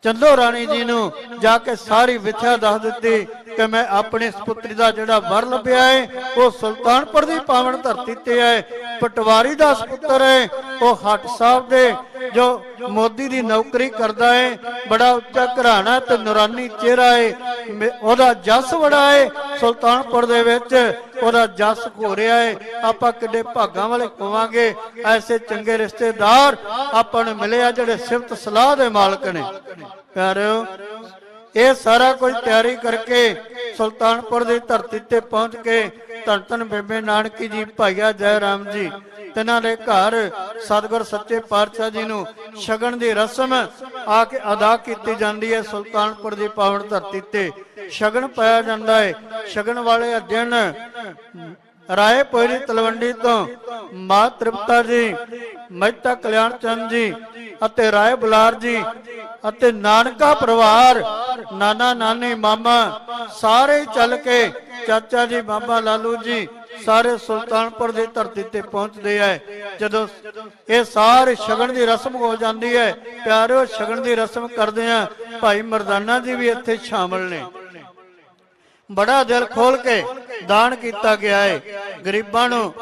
ਚੰਦੋ ਰਾਣੀ ਜੀ ਨੂੰ ਜਾ ਕੇ ਸਾਰੀ ਵਿਥਿਆ ਦੱਸ ਦਿੱਤੀ ਕਿ ਮੈਂ ਆਪਣੇ ਸੁਪੁੱਤਰੀ ਦਾ ਜਿਹੜਾ ਵਰ ਲੱਭਿਆ ਹੈ ਉਹ ਸੁਲਤਾਨਪੁਰ ਦੀ ਪਾਵਨ ਧਰਤੀ ਤੇ ਹੈ ਪਟਵਾਰੀ ਦਾ ਸੁਪੁੱਤਰ ਹੈ ਉਹ ਹੱਟ ਸਾਹਿਬ ਦੇ ਜੋ ਮੋਦੀ ਦੀ ਨੌਕਰੀ ਕਰਦਾ ਹੈ ਬੜਾ ਉੱਚਾ ਘਰਾਣਾ ਤੇ ਨੂਰਾਨੀ ਚਿਹਰਾ ਹੈ ਉਹਦਾ ਜਸ ਬੜਾ ਹੈ ਸੁਲਤਾਨਪੁਰ ਦੇ ਵਿੱਚ ਉਹਦਾ ਜਸ ਹੋ ਰਿਹਾ ਹੈ ਆਪਾਂ ਕਿੱਡੇ ਭਾਗਾਂ ਵਾਲੇ ਹੋਵਾਂਗੇ ਐਸੇ ਚੰਗੇ ਰਿਸ਼ਤੇਦਾਰ ਆਪਾਂ ਨੂੰ ਮਿਲੇ ਆ ਜਿਹੜੇ ਸਿਫਤ ਸਲਾਹ ਦੇ ਮਾਲਕ ਨੇ। ਪਿਆਰਿਓ ਇਹ ਸਾਰਾ ਕੁਝ ਤਿਆਰੀ ਕਰਕੇ ਸੁਲਤਾਨਪੁਰ ਦੀ ਧਰਤੀ ਤੇ ਪਹੁੰਚ ਕੇ ਧੰਨ ਧੰਨ ਬੇਬੇ ਨਾਨਕੀ ਜੀ, ਭਾਈਆ ਜੈ ਰਾਮ ਜੀ, ਤਿਨਾਂ ਦੇ ਘਰ ਸਤਿਗੁਰ ਸੱਚੇ ਪਾਤਸ਼ਾਹ ਜੀ ਨੂੰ ਸ਼ਗਨ ਦੀ ਰਸਮ ਆ ਕੇ ਅਦਾ ਕੀਤੀ ਜਾਂਦੀ ਹੈ। ਸੁਲਤਾਨਪੁਰ ਦੀ ਪਾਵਨ ਧਰਤੀ ਤੇ ਸ਼ਗਨ ਪਾਇਆ ਜਾਂਦਾ ਹੈ। ਸ਼ਗਨ ਵਾਲੇ ਦਿਨ ਰਾਏ ਪੋਇਰੀ ਤਲਵੰਡੀ ਤੋਂ ਮਾਂ ਤ੍ਰਿਪਤਾ ਜੀ, ਮਹਿਤਾ ਕਲਿਆਣ ਚੰਦ ਜੀ ਅਤੇ ਰਾਏ ਬੁਲਾਰ ਜੀ ਅਤੇ ਨਾਨਕਾ ਪਰਿਵਾਰ, ਨਾਨਾ ਨਾਨੀ ਮਾਮਾ ਸਾਰੇ ਚੱਲ ਕੇ, ਚਾਚਾ ਜੀ ਬਾਬਾ ਲਾਲੂ ਜੀ ਸਾਰੇ ਸੁਲਤਾਨਪੁਰ ਦੀ ਧਰਤੀ ਤੇ ਪਹੁੰਚਦੇ ਹੈ। ਜਦੋਂ ਇਹ ਸਾਰੇ ਸ਼ਗਨ ਦੀ ਰਸਮ ਹੋ ਜਾਂਦੀ ਹੈ, ਪਿਆਰਿਓ ਸ਼ਗਨ ਦੀ ਰਸਮ ਕਰਦੇ ਆ, ਭਾਈ ਮਰਦਾਨਾ ਜੀ ਵੀ ਇੱਥੇ ਸ਼ਾਮਲ ਨੇ। ਬੜਾ ਦਿਲ ਖੋਲ ਕੇ ਦਾਨ ਕੀਤਾ ਗਿਆ ਹੈ, ਗਰੀਬਾਂ ਨੂੰ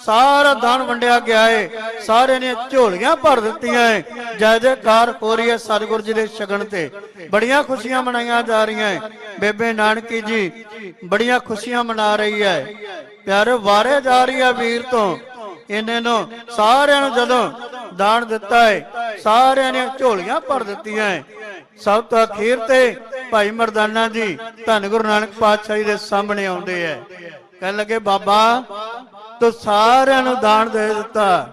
ਸਾਰਾ ਦਾਨ ਵੰਡਿਆ ਗਿਆ ਹੈ, ਸਾਰੇ ਨੇ ਝੋਲੀਆਂ ਭਰ ਦਿੱਤੀਆਂ ਹੈ। ਜੈ ਜੈਕਾਰ ਹੋ ਰਹੀ ਹੈ ਸਤਿਗੁਰ ਜੀ ਦੇ ਸ਼ਗਨ ਤੇ, ਬੜੀਆਂ ਖੁਸ਼ੀਆਂ ਮਨਾਈਆਂ ਜਾ ਰਹੀਆਂ ਹੈ। ਬੇਬੇ ਨਾਨਕੀ ਜੀ ਬੜੀਆਂ ਖੁਸ਼ੀਆਂ ਮਨਾ ਰਹੀ ਹੈ। ਪਿਆਰੇ ਵਾਰੇ ਜਾ ਰਹੀ ਹੈ ਵੀਰ ਤੋਂ, ਇਹਨਾਂ ਨੂੰ ਸਾਰਿਆਂ ਨੂੰ ਜਦੋਂ ਦਾਨ ਦਿੱਤਾ ਹੈ, ਸਾਰਿਆਂ ਨੇ ਝੋਲੀਆਂ ਭਰ ਦਿੱਤੀਆਂ ਹੈ। ਸਭ ਤੋਂ ਅਖੀਰ ਤੇ ਭਾਈ ਮਰਦਾਨਾ ਜੀ ਧੰਨ ਗੁਰੂ ਨਾਨਕ ਪਾਤਸ਼ਾਹ ਜੀ ਦੇ ਸਾਹਮਣੇ ਆਉਂਦੇ ਐ, ਕਹਿਣ ਲੱਗੇ ਬਾਬਾ ਤੂੰ ਸਾਰਿਆਂ ਨੂੰ ਦਾਨ ਦੇ ਦਿੱਤਾ,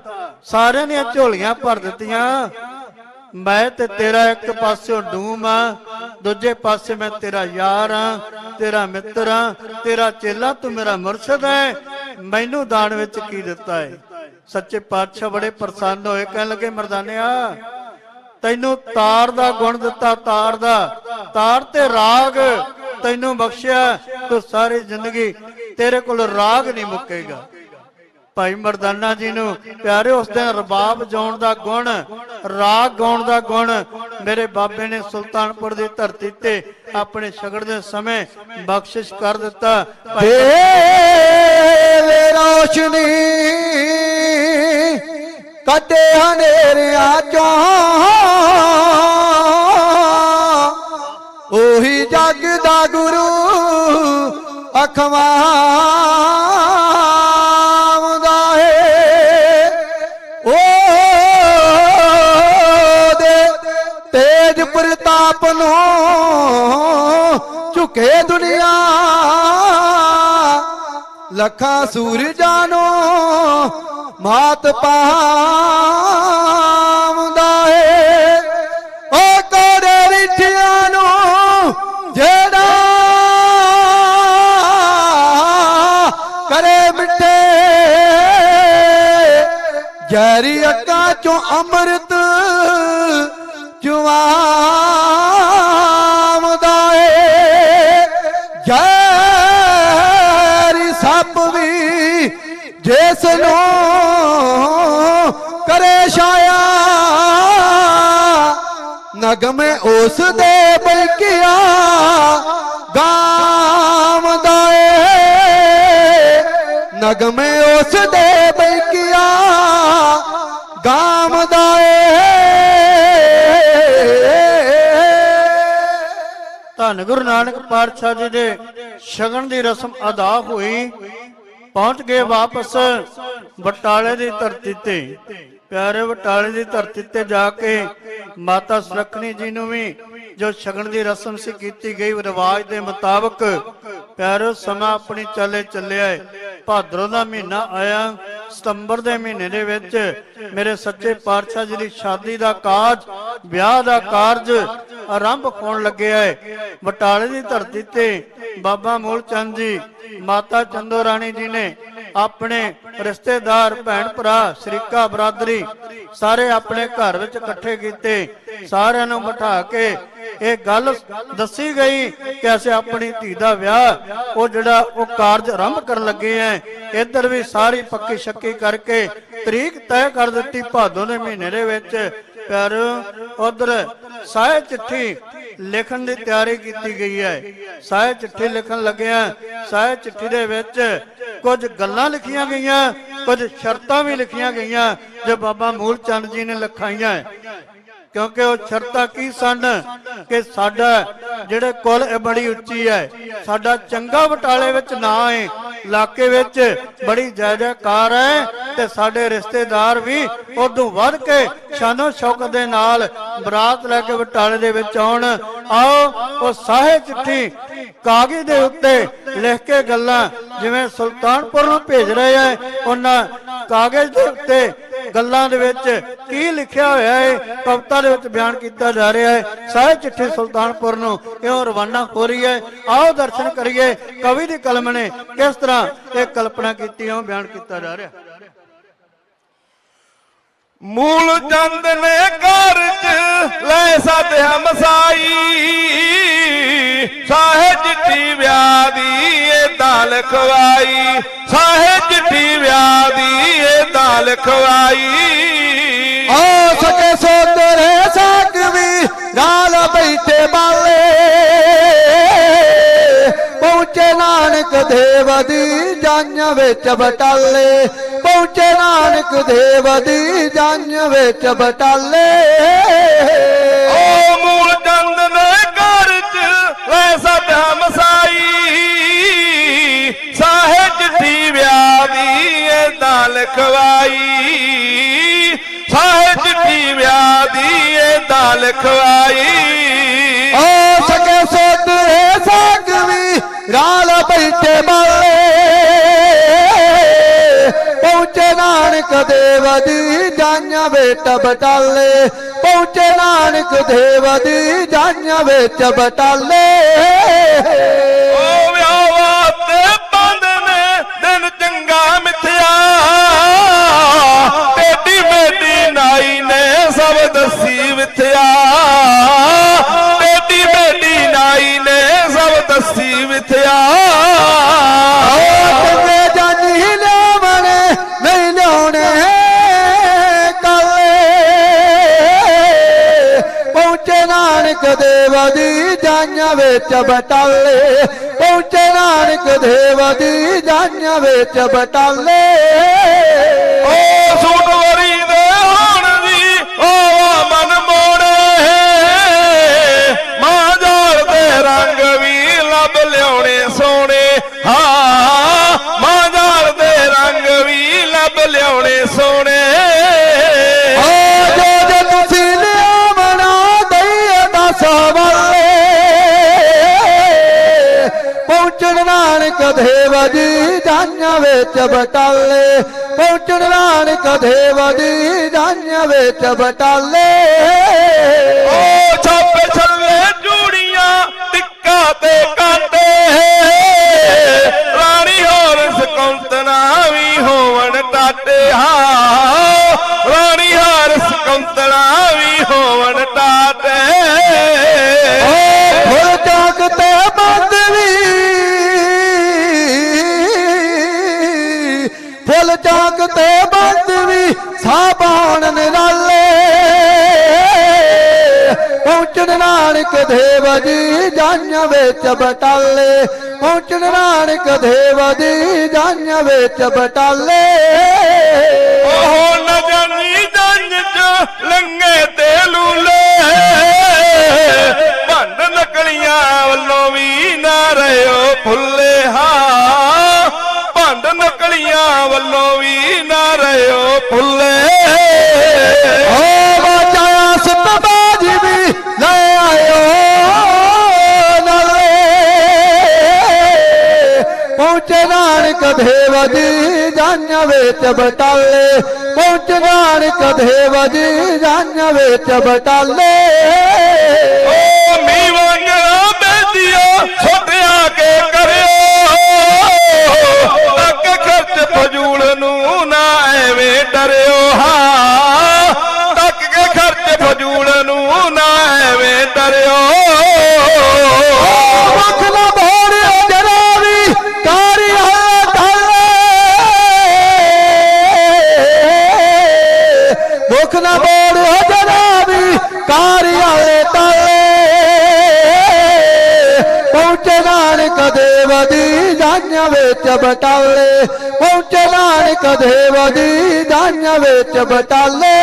ਸਾਰਿਆਂ ਨੇ ਝੋਲੀਆਂ ਭਰ ਦਿੱਤੀਆਂ, ਮੈਂ ਤੇ ਤੇਰਾ ਇੱਕ ਪਾਸਿਓਂ ਡੂਮ ਆ, ਦੂਜੇ ਪਾਸੇ ਮੈਂ ਤੇਰਾ ਯਾਰ ਆ, ਤੇਰਾ ਮਿੱਤਰ ਆ, ਤੇਰਾ ਚੇਲਾ, ਤੂੰ ਮੇਰਾ ਮੁਰਸ਼ਿਦ ਹੈ, ਮੈਨੂੰ ਦਾਨ ਵਿੱਚ ਕੀ ਦਿੱਤਾ ਹੈ। ਸੱਚੇ ਪਾਤਸ਼ਾਹ ਬੜੇ ਪ੍ਰਸੰਨ ਹੋਏ, ਕਹਿਣ ਲੱਗੇ ਮਰਦਾਨਿਆ ਤੈਨੂੰ ਤਾਰ ਦਾ ਗੁਣ ਦਿੱਤਾ, ਤਾਰ ਦਾ, ਤਾਰ ਤੇ ਰਾਗ ਤੈਨੂੰ ਬਖਸ਼ਿਆ, ਤੂੰ ਸਾਰੀ ਜ਼ਿੰਦਗੀ ਤੇਰੇ ਕੋਲ ਰਾਗ ਨਹੀਂ ਮੁੱਕੇਗਾ। ਭਾਈ ਮਰਦਾਨਾ ਜੀ ਨੂੰ ਪਿਆਰੇ ਉਸ ਦਿਨ ਰਬਾਬ ਵਜਾਉਣ ਦਾ ਗੁਣ, ਰਾਗ ਗਾਉਣ ਦਾ ਗੁਣ ਮੇਰੇ ਬਾਬੇ ਨੇ ਸੁਲਤਾਨਪੁਰ ਦੀ ਧਰਤੀ ਤੇ ਆਪਣੇ ਸ਼ਗਨ ਦੇ ਸਮੇਂ ਬਖਸ਼ਿਸ਼ ਕਰ ਦਿੱਤਾ। ਵੇਲੇ ਰੋਸ਼ਨੀ ਕੱਢੇ ਹਨੇਰਿਆਂ ਚੋਂ, ਉਹੀ ਜਗ ਦਾ ਗੁਰੂ ਅਖਵਾਉਂਦਾ ਏ, ਉਹਦੇ ਤੇਜ ਪ੍ਰਤਾਪ ਨੂੰ ਝੁਕੇ ਦੁਨੀਆ, ਲੱਖਾਂ ਸੂਰਜਾਂ ਨੂੰ ਮਾਤ ਪਾਉਂਦਾ ਏ, ਓ ਕੋੜੇ ਰਿਠਿਆਂ ਨੂੰ ਜਿਹੜਾ ਕਰੇ ਮਿੱਠੇ, ਜ਼ਹਿਰੀ ਅੱਖਾਂ ਚੋਂ ਅੰਮ੍ਰਿਤ ਚੁਆਉਂਦਾ ਏ, ਜ਼ਹਿਰੀ ਸੱਪ ਵੀ ਜਿਸ ਨੂੰ ਕਰੇ ਛਾਇਆ, ਨਗਮੇ ਉਸ ਦੇ ਬਲਕਿਆ ਗਾਉਂਦਾ ਏ, ਨਗਮੇ ਉਸ ਦੇ ਬਲਕਿਆ ਗਾਉਂਦਾ ਏ। ਧੰਨ ਗੁਰੂ ਨਾਨਕ ਪਾਤਸ਼ਾਹ ਜੀ ਦੇ ਸ਼ਗਨ ਦੀ ਰਸਮ ਅਦਾ ਹੋਈ, ਪਹੁੰਚ ਗਏ ਵਾਪਸ ਬਟਾਲੇ ਦੀ ਧਰਤੀ ਤੇ। ਪਿਆਰੇ ਬਟਾਲੇ ਦੀ ਧਰਤੀ ਤੇ ਜਾ ਕੇ ਮਾਤਾ ਸੁਲੱਖਣੀ ਜੀ ਨੂੰ ਵੀ ਜੋ ਸ਼ਗਨ ਦੀ ਰਸਮ ਸੀ ਕੀਤੀ ਗਈ ਰਿਵਾਜ ਦੇ ਮੁਤਾਬਕ। ਪਿਆਰੇ ਸਮਾਂ ਆਪਣੀ ਚਾਲੇ ਚੱਲਿਆ ਹੈ, ਭਾਦਰੋਂ ਦਾ ਮਹੀਨਾ ਆਇਆ, ਸਤੰਬਰ ਦੇ ਮਹੀਨੇ ਦੇ ਵਿੱਚ ਮੇਰੇ ਸੱਚੇ ਪਾਤਸ਼ਾਹ ਜੀ ਦੀ ਸ਼ਾਦੀ ਦਾ ਕਾਰਜ, ਵਿਆਹ ਦਾ ਕਾਰਜ ਆਰੰਭ ਹੋਣ ਲੱਗਿਆ ਹੈ। ਬਟਾਲੇ ਦੀ ਧਰਤੀ ਤੇ ਬਾਬਾ ਮੂਲ ਚੰਦ ਜੀ, ਮਾਤਾ ਚੰਦੋ ਰਾਣੀ ਜੀ ਨੇ ਆਪਣੇ ਰਿਸ਼ਤੇਦਾਰ, ਭੈਣ ਭਰਾ, ਸ਼ਰੀਕਾ ਬਰਾਦਰੀ ਸਾਰੇ ਆਪਣੇ ਘਰ ਵਿੱਚ ਇਕੱਠੇ ਕੀਤੇ। ਸਾਰਿਆਂ ਨੂੰ ਬਿਠਾ ਕੇ ਇਹ ਗੱਲ ਦੱਸੀ ਗਈ ਕਿ ਅਸੀਂ ਆਪਣੀ ਧੀ ਦਾ ਵਿਆਹ ਉਹ ਜਿਹੜਾ ਉਹ ਕਾਰਜ ਆਰੰਭ ਕਰਨ ਲੱਗੇ ਆ। ਇੱਧਰ ਵੀ ਸਾਰੀ ਪੱਕੀ ਸ਼ੱਕੀ ਕਰਕੇ ਤਰੀਕ ਤੈਅ ਕਰ ਦਿੱਤੀ ਭਾਦੋਂ ਦੇ ਮਹੀਨੇ ਦੇ ਵਿੱਚ। ਪਰ ਉਧਰ ਸਾਇ ਚਿੱਠੀ ਲਿਖਣ ਦੀ ਤਿਆਰੀ ਕੀਤੀ ਗਈ ਹੈ। ਸਾਇ ਚਿੱਠੀ ਲਿਖਣ ਲੱਗਿਆ, ਸਾਇ ਚਿੱਠੀ ਦੇ ਵਿੱਚ ਕੁਝ ਗੱਲਾਂ ਲਿਖੀਆਂ ਗਈਆਂ, ਕੁਝ ਸ਼ਰਤਾਂ ਵੀ ਲਿਖੀਆਂ ਗਈਆਂ ਜੋ ਬਾਬਾ ਮੂਲ ਚੰਦ ਜੀ ਨੇ ਲਿਖਾਈਆਂ। ਕਿਉਂਕਿ ਉਹ ਸ਼ਰਤਾਂ ਕੀ ਸਨ ਕਿ ਸਾਡਾ ਜਿਹੜੇ ਕੁਲ ਇਹ ਬੜੀ ਉੱਚੀ ਹੈ, ਸਾਡਾ ਚੰਗਾ ਬਟਾਲੇ ਵਿੱਚ ਨਾਂ ਹੈ, ਇਲਾਕੇ ਵਿੱਚ ਬੜੀ ਜੈ ਜੈਕਾਰ ਹੈ, ਤੇ ਸਾਡੇ ਰਿਸ਼ਤੇਦਾਰ ਵੀ ਉਦੋਂ ਵੱਧ ਕੇ ਸ਼ਾਨੋ ਸ਼ੌਕਤ ਦੇ ਨਾਲ ਬਰਾਤ ਲੈ ਕੇ ਬਟਾਲੇ ਦੇ ਵਿੱਚ ਆਉਣ। ਆਓ ਉਹ ਸਾਹੇ ਚਿੱਠੀ ਕਾਗਜ਼ ਦੇ ਉੱਤੇ ਲਿਖ ਕੇ ਗੱਲਾਂ ਜਿਵੇਂ ਸੁਲਤਾਨਪੁਰ ਨੂੰ ਭੇਜ ਰਹੇ ਆ, ਉਹਨਾਂ ਕਾਗਜ਼ ਦੇ ਉੱਤੇ ਗੱਲਾਂ ਦੇ ਵਿੱਚ ਕੀ ਲਿਖਿਆ ਹੋਇਆ ਹੈ ਕਵਿਤਾ ਦੇ ਵਿੱਚ ਬਿਆਨ ਕੀਤਾ ਜਾ ਰਿਹਾ ਹੈ। ਸਾਹੇ ਚਿੱਠੀ ਸੁਲਤਾਨਪੁਰ ਨੂੰ ਇਉਂ ਰਵਾਨਾ ਹੋ ਰਹੀ ਹੈ। ਆਓ ਦਰਸ਼ਨ ਕਰੀਏ ਕਵੀ ਦੀ ਕਲਮ ਨੇ ਕਿਸ ਤਰ੍ਹਾਂ ਇਹ ਕਲਪਨਾ ਕੀਤੀ, ਇਉਂ ਬਿਆਨ ਕੀਤਾ ਜਾ ਰਿਹਾ। ਮੂਲ ਚੰਦ ਨੇ ਘਰ ਚ ਲੈ ਸਾਧਿਆ ਮਸਾਈ, ਸਾਹੇ ਚਿੱਠੀ ਵਿਆਹ ਦੀ ਏਦਾਂ ਲਿਖਵਾਈ, ਸਾਹੇ ਚਿੱਠੀ ਵਿਆਹ ਦੀ ਏਦਾਂ ਲਿਖਵਾਈ। ਆ ਸਕੇ ਸੋ ਤੇਰੇ ਸਾਕਵੀ ਨਾਲ ਬੈਠੇ ਬਾਲੇ, ਪਹੁੰਚੇ ਨਾਨਕ ਦੇਵ ਦੀ ਜੰਨ ਵਿੱਚ ਬਟਾਲੇ, ਪਹੁੰਚੇ ਨਾਨਕ ਦੇਵ ਦੀ ਜੰਨ ਵਿੱਚ ਬਟਾਲੇ। ਓ ਮੂਲ ਚੰਦ ਨੇ ਘਰ ਚ ਲੈ ਸਾਧਿਆ ਮਸਾਈ, ਸਾਹੇ ਚਿੱਠੀ ਵਿਆਹ ਦੀ ਏਦਾਂ ਲਿਖਵਾਈ, ਸਾਹੇ ਚਿੱਠੀ ਵਿਆਹ ਦੀ ਏਦਾਂ ਲਿਖਵਾਈ। ਆ ਸਕੇ ਸੋ ਤੇਰੇ ਸਾਕਵੀ ਨਾਲ ਬੈਠੇ ਬਾਲੇ, ਪਹੁੰਚੇ ਨਾਨਕ ਦੇਵ ਦੀ ਜੰਨ ਵਿੱਚ ਬਟਾਲੇ, ਪਹੁੰਚੇ ਨਾਨਕ ਦੇਵ ਦੀ ਜੰਨ ਵਿੱਚ ਬਟਾਲੇ। ਓ ਵਿਆਹ ਤੇ ਬੰਦ ਨੇ ਦਿਨ ਚੰਗਾ ਮਿੱਥਿਆ, ਟੇਢੀ ਮੇਢੀ ਨਾਈ ਨੇ ਸਭ ਦੱਸੀ ਵਿਥਿਆ, ਟੇਢੀ ਮੇਢੀ ਨਾਈ ਨੇ ਸਭ ਦੱਸੀ ਵਿਥਿਆ। ਚੰਗੇ ਜਾਨੀ ਲਿਆਵਣੇ ਨਹੀਂ ਲਿਆਉਣੇ ਕਾਲੇ, ਪਹੁੰਚੇ ਨਾਨਕ ਦੇਵ ਦੀ ਜੰਨ ਵਿੱਚ ਬਟਾਲੇ, ਪਹੁੰਚੇ ਨਾਨਕ ਦੇਵ ਦੀ ਜੰਨ ਵਿੱਚ ਬਟਾਲੇ। ਓ ਸੂਟ ਵਰੀ ਦੇ ਹੁਣ ਵੀ ਓ ਮਨ ਮੋੜੇ, ਮਾਂ ਜਾਲ ਦੇ ਰੰਗ ਵੀ ਲੱਭ ਲਿਆਉਣੇ ਸੋਹਣੇ, ਹਾਂ ਮਾਂ ਜਾਲ ਦੇ ਰੰਗ ਵੀ ਲੱਭ ਲਿਆਉਣੇ ਸੋਹਣੇ। ਜੋ ਤੁਸੀਂ ਲਿਆਵਣਾ ਦਈਏ ਦਸ ਵਾਲੇ, ਪਹੁੰਚਣ ਨਾਨਕ ਦੇਵ ਦੀ ਜੰਨ ਵਿੱਚ ਬਟਾਲੇ, ਪਹੁੰਚਣ ਨਾਨਕ ਦੇਵ ਦੀ ਜੰਨ ਵਿੱਚ ਬਟਾਲੇ। ਓ ਛਾਪੇ ਛੱਲੇ ਚੂੜੀਆਂ ਟਿੱਕਾ ਤੇ ਕਾਂਟੇ, ਰਾਣੀ ਹੋਰ ਸਕੁੰਤਲਾ ਵੀ ਹੋਵਣ ਟਾਟੇ, ਹਾਂ ਰਾਣੀ ਹੋਰ ਸਕੁੰਤਲਾ ਵੀ ਹੋਵਣ ਟਾਟੇ। ਫੁੱਲ ਚਾਕ ਤੇ ਬੰਦ ਵੀ, ਫੁੱਲ ਚਾਕ ਤੇ ਬੰਦ ਵੀ ਸਾਬਾਨ ਨਿਰਾਲੇ, ਪਹੁੰਚਣ ਨਾਨਕ ਦੇਵ ਦੀ ਜੰਨ ਵਿੱਚ ਬਟਾਲੇ, ਪਹੁੰਚਣ ਨਾਨਕ ਦੇਵ ਦੀ ਜੰਨ ਵਿੱਚ ਬਟਾਲੇ। ਉਹ ਨਾ ਜਾਨੀ ਜੰਨ ਚ ਲੰਗੇ ਤੇ ਲੂਲੇ, ਭੰਡ ਨਕਲੀਆਂ ਵੱਲੋਂ ਵੀ ਨਾ ਰਹਿਓ ਭੁੱਲੇ, ਹਾਂ ਭੰਡ ਨਕਲੀਆਂ ਵੱਲੋਂ ਵੀ ਨਾ ਰਹਿਓ ਭੁੱਲੇ। ਓ ਬਾਜਾ ਸਤਬਾਜ ਵੀ ਲੈ ਆਇਓ ਨਾਲੇ, ਪਹੁੰਚੇ ਨਾਨਕ ਦੇਵ ਦੀ ਜੰਨ ਵਿੱਚ ਬਟਾਲੇ, ਪਹੁੰਚੇ ਨਾਨਕ ਦੇਵ ਦੀ ਜੰਨ ਵਿੱਚ ਬਟਾਲੇ। ਓ ਮੀਂਹ ਵਾਂਗਣਾ ਬੇਦੀਆ ਛੋਟਿਆ ਕੇ ਕਰਿਓ, ਤੱਕ ਖਰਚ ਫਜ਼ੂਲ ਨੂੰ ਨਾ ਐਵੇਂ ਡਰਿਓ, ਹਾਂ ਤੱਕ ਕੇ ਖਰਚ ਫਜ਼ੂਲ ਨੂੰ ਨਾ ਐਵੇਂ ਡਰਿਓ। ਮੁਖ ਨਾ ਭੋਰਿਓ ਜਰਾ ਵੀ ਕਾਰੀ ਟਾਲੇ, ਮੁਖ ਨਾ ਭੋਰਿਓ ਜਰਾ ਵੀ ਕਾਰੀ ਟਾਲੇ, ਪਹੁੰਚੇ ਨਾਨਕ ਦੇਵ ਦੀ ਜੰਨ ਵਿੱਚ ਬਟਾਲੇ, ਪਹੁੰਚੇ ਨਾਨਕ ਦੇਵ ਦੀ ਜੰਨ ਵਿੱਚ ਬਟਾਲੇ।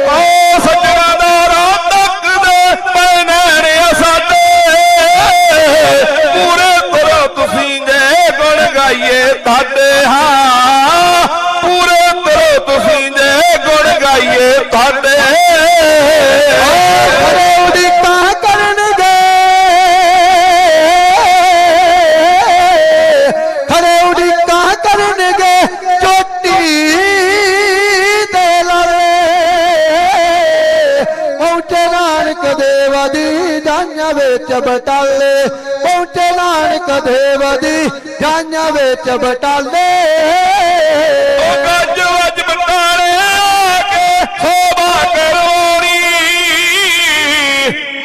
ਓ ਸੱਜਣਾ ਦਾ ਰਾਹ ਤੱਕਦੇ ਪੈ ਨੈਣੇ ਸਾਡੇ, ਪੂਰੇ ਤਰ੍ਹਾਂ ਤੁਸੀਂ ਜੇ ਗੁਣ ਗਾਈਏ ਤੁਹਾਡੇ, ਹਾਂ ਪੂਰੇ ਵਿੱਚ ਬਟਾਲੇ ਪਹੁੰਚੇ ਨਾਨਕ ਦੇਵ ਦੀ ਜਾਈਆਂ ਵਿੱਚ ਬਟਾਲੇ ਉਹ ਗੱਜ ਵੱਜ ਬਟਾਲੇ ਆ ਕੇ ਸੋਭਾ ਕਰੋਣੀ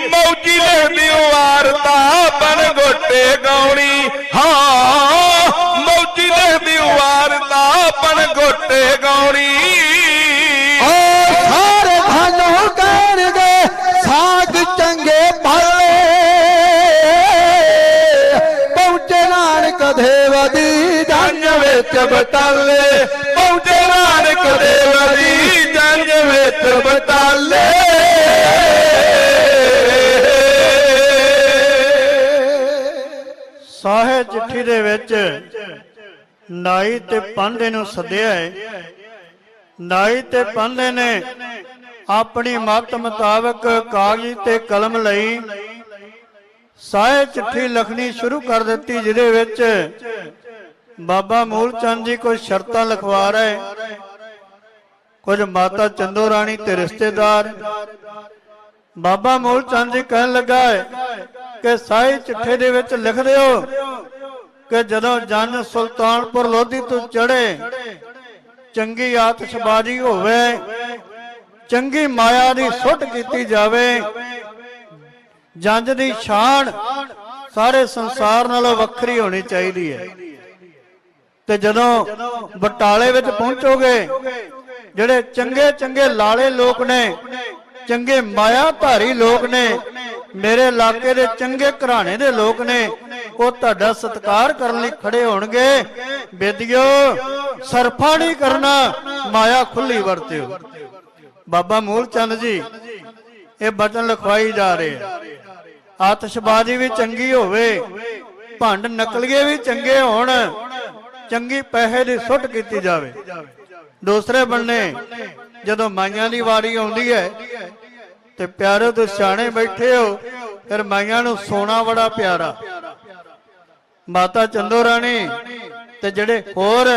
ਮੌਜੀ ਲਿਖਦੀ ਵਾਰਤਾ ਬਣ ਗੋਟੇ ਗਾਉਣੀ ਹਾਂ ਮੌਜੀ ਲਿਖਦੀ ਵਾਰਤਾ ਬਣ ਗੋਟੇ ਗਾਉਣੀ ਸਾਰੇ ਤੁਹਾਨੂੰ ਕਹਿਣਗੇ ਸਾਗ ਚੰਗੇ ਭਾਲੇ ਪਹੁੰਚੇ ਨਾਨਕ ਦੇਵ ਦੀ ਜੰਜ ਵਿੱਚ ਬਟਾਲੇ ਪਹੁੰਚੇ ਨਾਨਕ ਦੇਵ ਦੀ ਜੰਜ ਵਿੱਚ ਬਟਾਲੇ ਸਾਹੇ ਚਿੱਠੀ ਦੇ ਵਿੱਚ ਨਾਈ ਤੇ ਪਾਂਧੇ ਨੂੰ ਸੱਦਿਆ ਹੈ। ਨਾਈ ਤੇ ਪਾਂਧੇ ਨੇ ਆਪਣੀ ਮਤ ਮੁਤਾਬਕ ਕਾਗਜ਼ ਤੇ ਕਲਮ ਲਈ ਸਾਹੇ ਚਿੱਠੀ ਲਿਖਣੀ ਸ਼ੁਰੂ ਕਰ ਦਿੱਤੀ, ਜਿਹਦੇ ਵਿੱਚ ਬਾਬਾ ਮੂਲ ਚੰਦ ਜੀ ਕੋਈ ਸ਼ਰਤਾਂ ਲਿਖਵਾ ਰਹੇ, ਕੁਝ ਮਾਤਾ ਚੰਦੋ ਰਾਣੀ ਤੇ ਰਿਸ਼ਤੇਦਾਰ। ਬਾਬਾ ਮੂਲ ਚੰਦ ਜੀ ਕਹਿਣ ਲੱਗਾ ਹੈ ਕਿ ਸਾਈ ਚਿੱਠੇ ਦੇ ਵਿੱਚ ਲਿਖ ਦਿਓ ਕਿ ਜਦੋਂ ਜੰਜ ਸੁਲਤਾਨਪੁਰ ਲੋਧੀ ਤੋਂ ਚੜੇ ਚੰਗੀ ਆਤਿਸ਼ਬਾਜ਼ੀ ਹੋਵੇ, ਚੰਗੀ ਮਾਇਆ ਦੀ ਸੁੱਟ ਕੀਤੀ ਜਾਵੇ, ਜੰਜ ਦੀ ਸ਼ਾਨ ਸਾਰੇ ਸੰਸਾਰ ਨਾਲੋਂ ਵੱਖਰੀ ਹੋਣੀ ਚਾਹੀਦੀ ਹੈ। ਤੇ ਜਦੋਂ ਬਟਾਲੇ ਵਿੱਚ ਪਹੁੰਚੋਗੇ, ਜਿਹੜੇ ਚੰਗੇ ਚੰਗੇ ਲਾਲੇ ਲੋਕ ਨੇ, ਚੰਗੇ ਮਾਇਆ ਧਾਰੀ ਲੋਕ ਨੇ, ਮੇਰੇ ਇਲਾਕੇ ਦੇ ਚੰਗੇ ਘਰਾਣੇ ਦੇ ਲੋਕ ਨੇ, ਉਹ ਤੁਹਾਡਾ ਸਤਿਕਾਰ ਕਰਨ ਲਈ ਖੜੇ ਹੋਣਗੇ। ਬੇਦਿਓ ਸਰਫਾ ਨਹੀਂ ਕਰਨਾ, ਮਾਇਆ ਖੁੱਲੀ ਵਰਤਿਓ। ਬਾਬਾ ਮੂਲ ਚੰਦ ਜੀ ਇਹ ਬਚਨ ਲਿਖਵਾਈ ਜਾ ਰਹੇ ਆ। ਆਤਿਸ਼ਬਾਜ਼ੀ ਵੀ ਚੰਗੀ ਹੋਵੇ, ਭੰਡ ਨਕਲੀਏ ਵੀ ਚੰਗੇ ਹੋਣ, ਚੰਗੀ ਪੈਸੇ ਦੀ ਸੁੱਟ ਕੀਤੀ ਜਾਵੇ। ਦੂਸਰੇ ਬੰਨੇ ਜਦੋਂ ਮਾਈਆਂ ਦੀ ਵਾਰੀ ਆਉਂਦੀ ਹੈ ਤੇ ਪਿਆਰੇ ਤੋਂ ਸਿਆਣੇ ਬੈਠੇ ਹੋ, ਫਿਰ ਮਾਈਆਂ ਨੂੰ ਸੋਨਾ ਬੜਾ ਪਿਆਰਾ। ਮਾਤਾ ਚੰਦੋ ਰਾਣੀ ਤੇ ਜਿਹੜੇ ਹੋਰ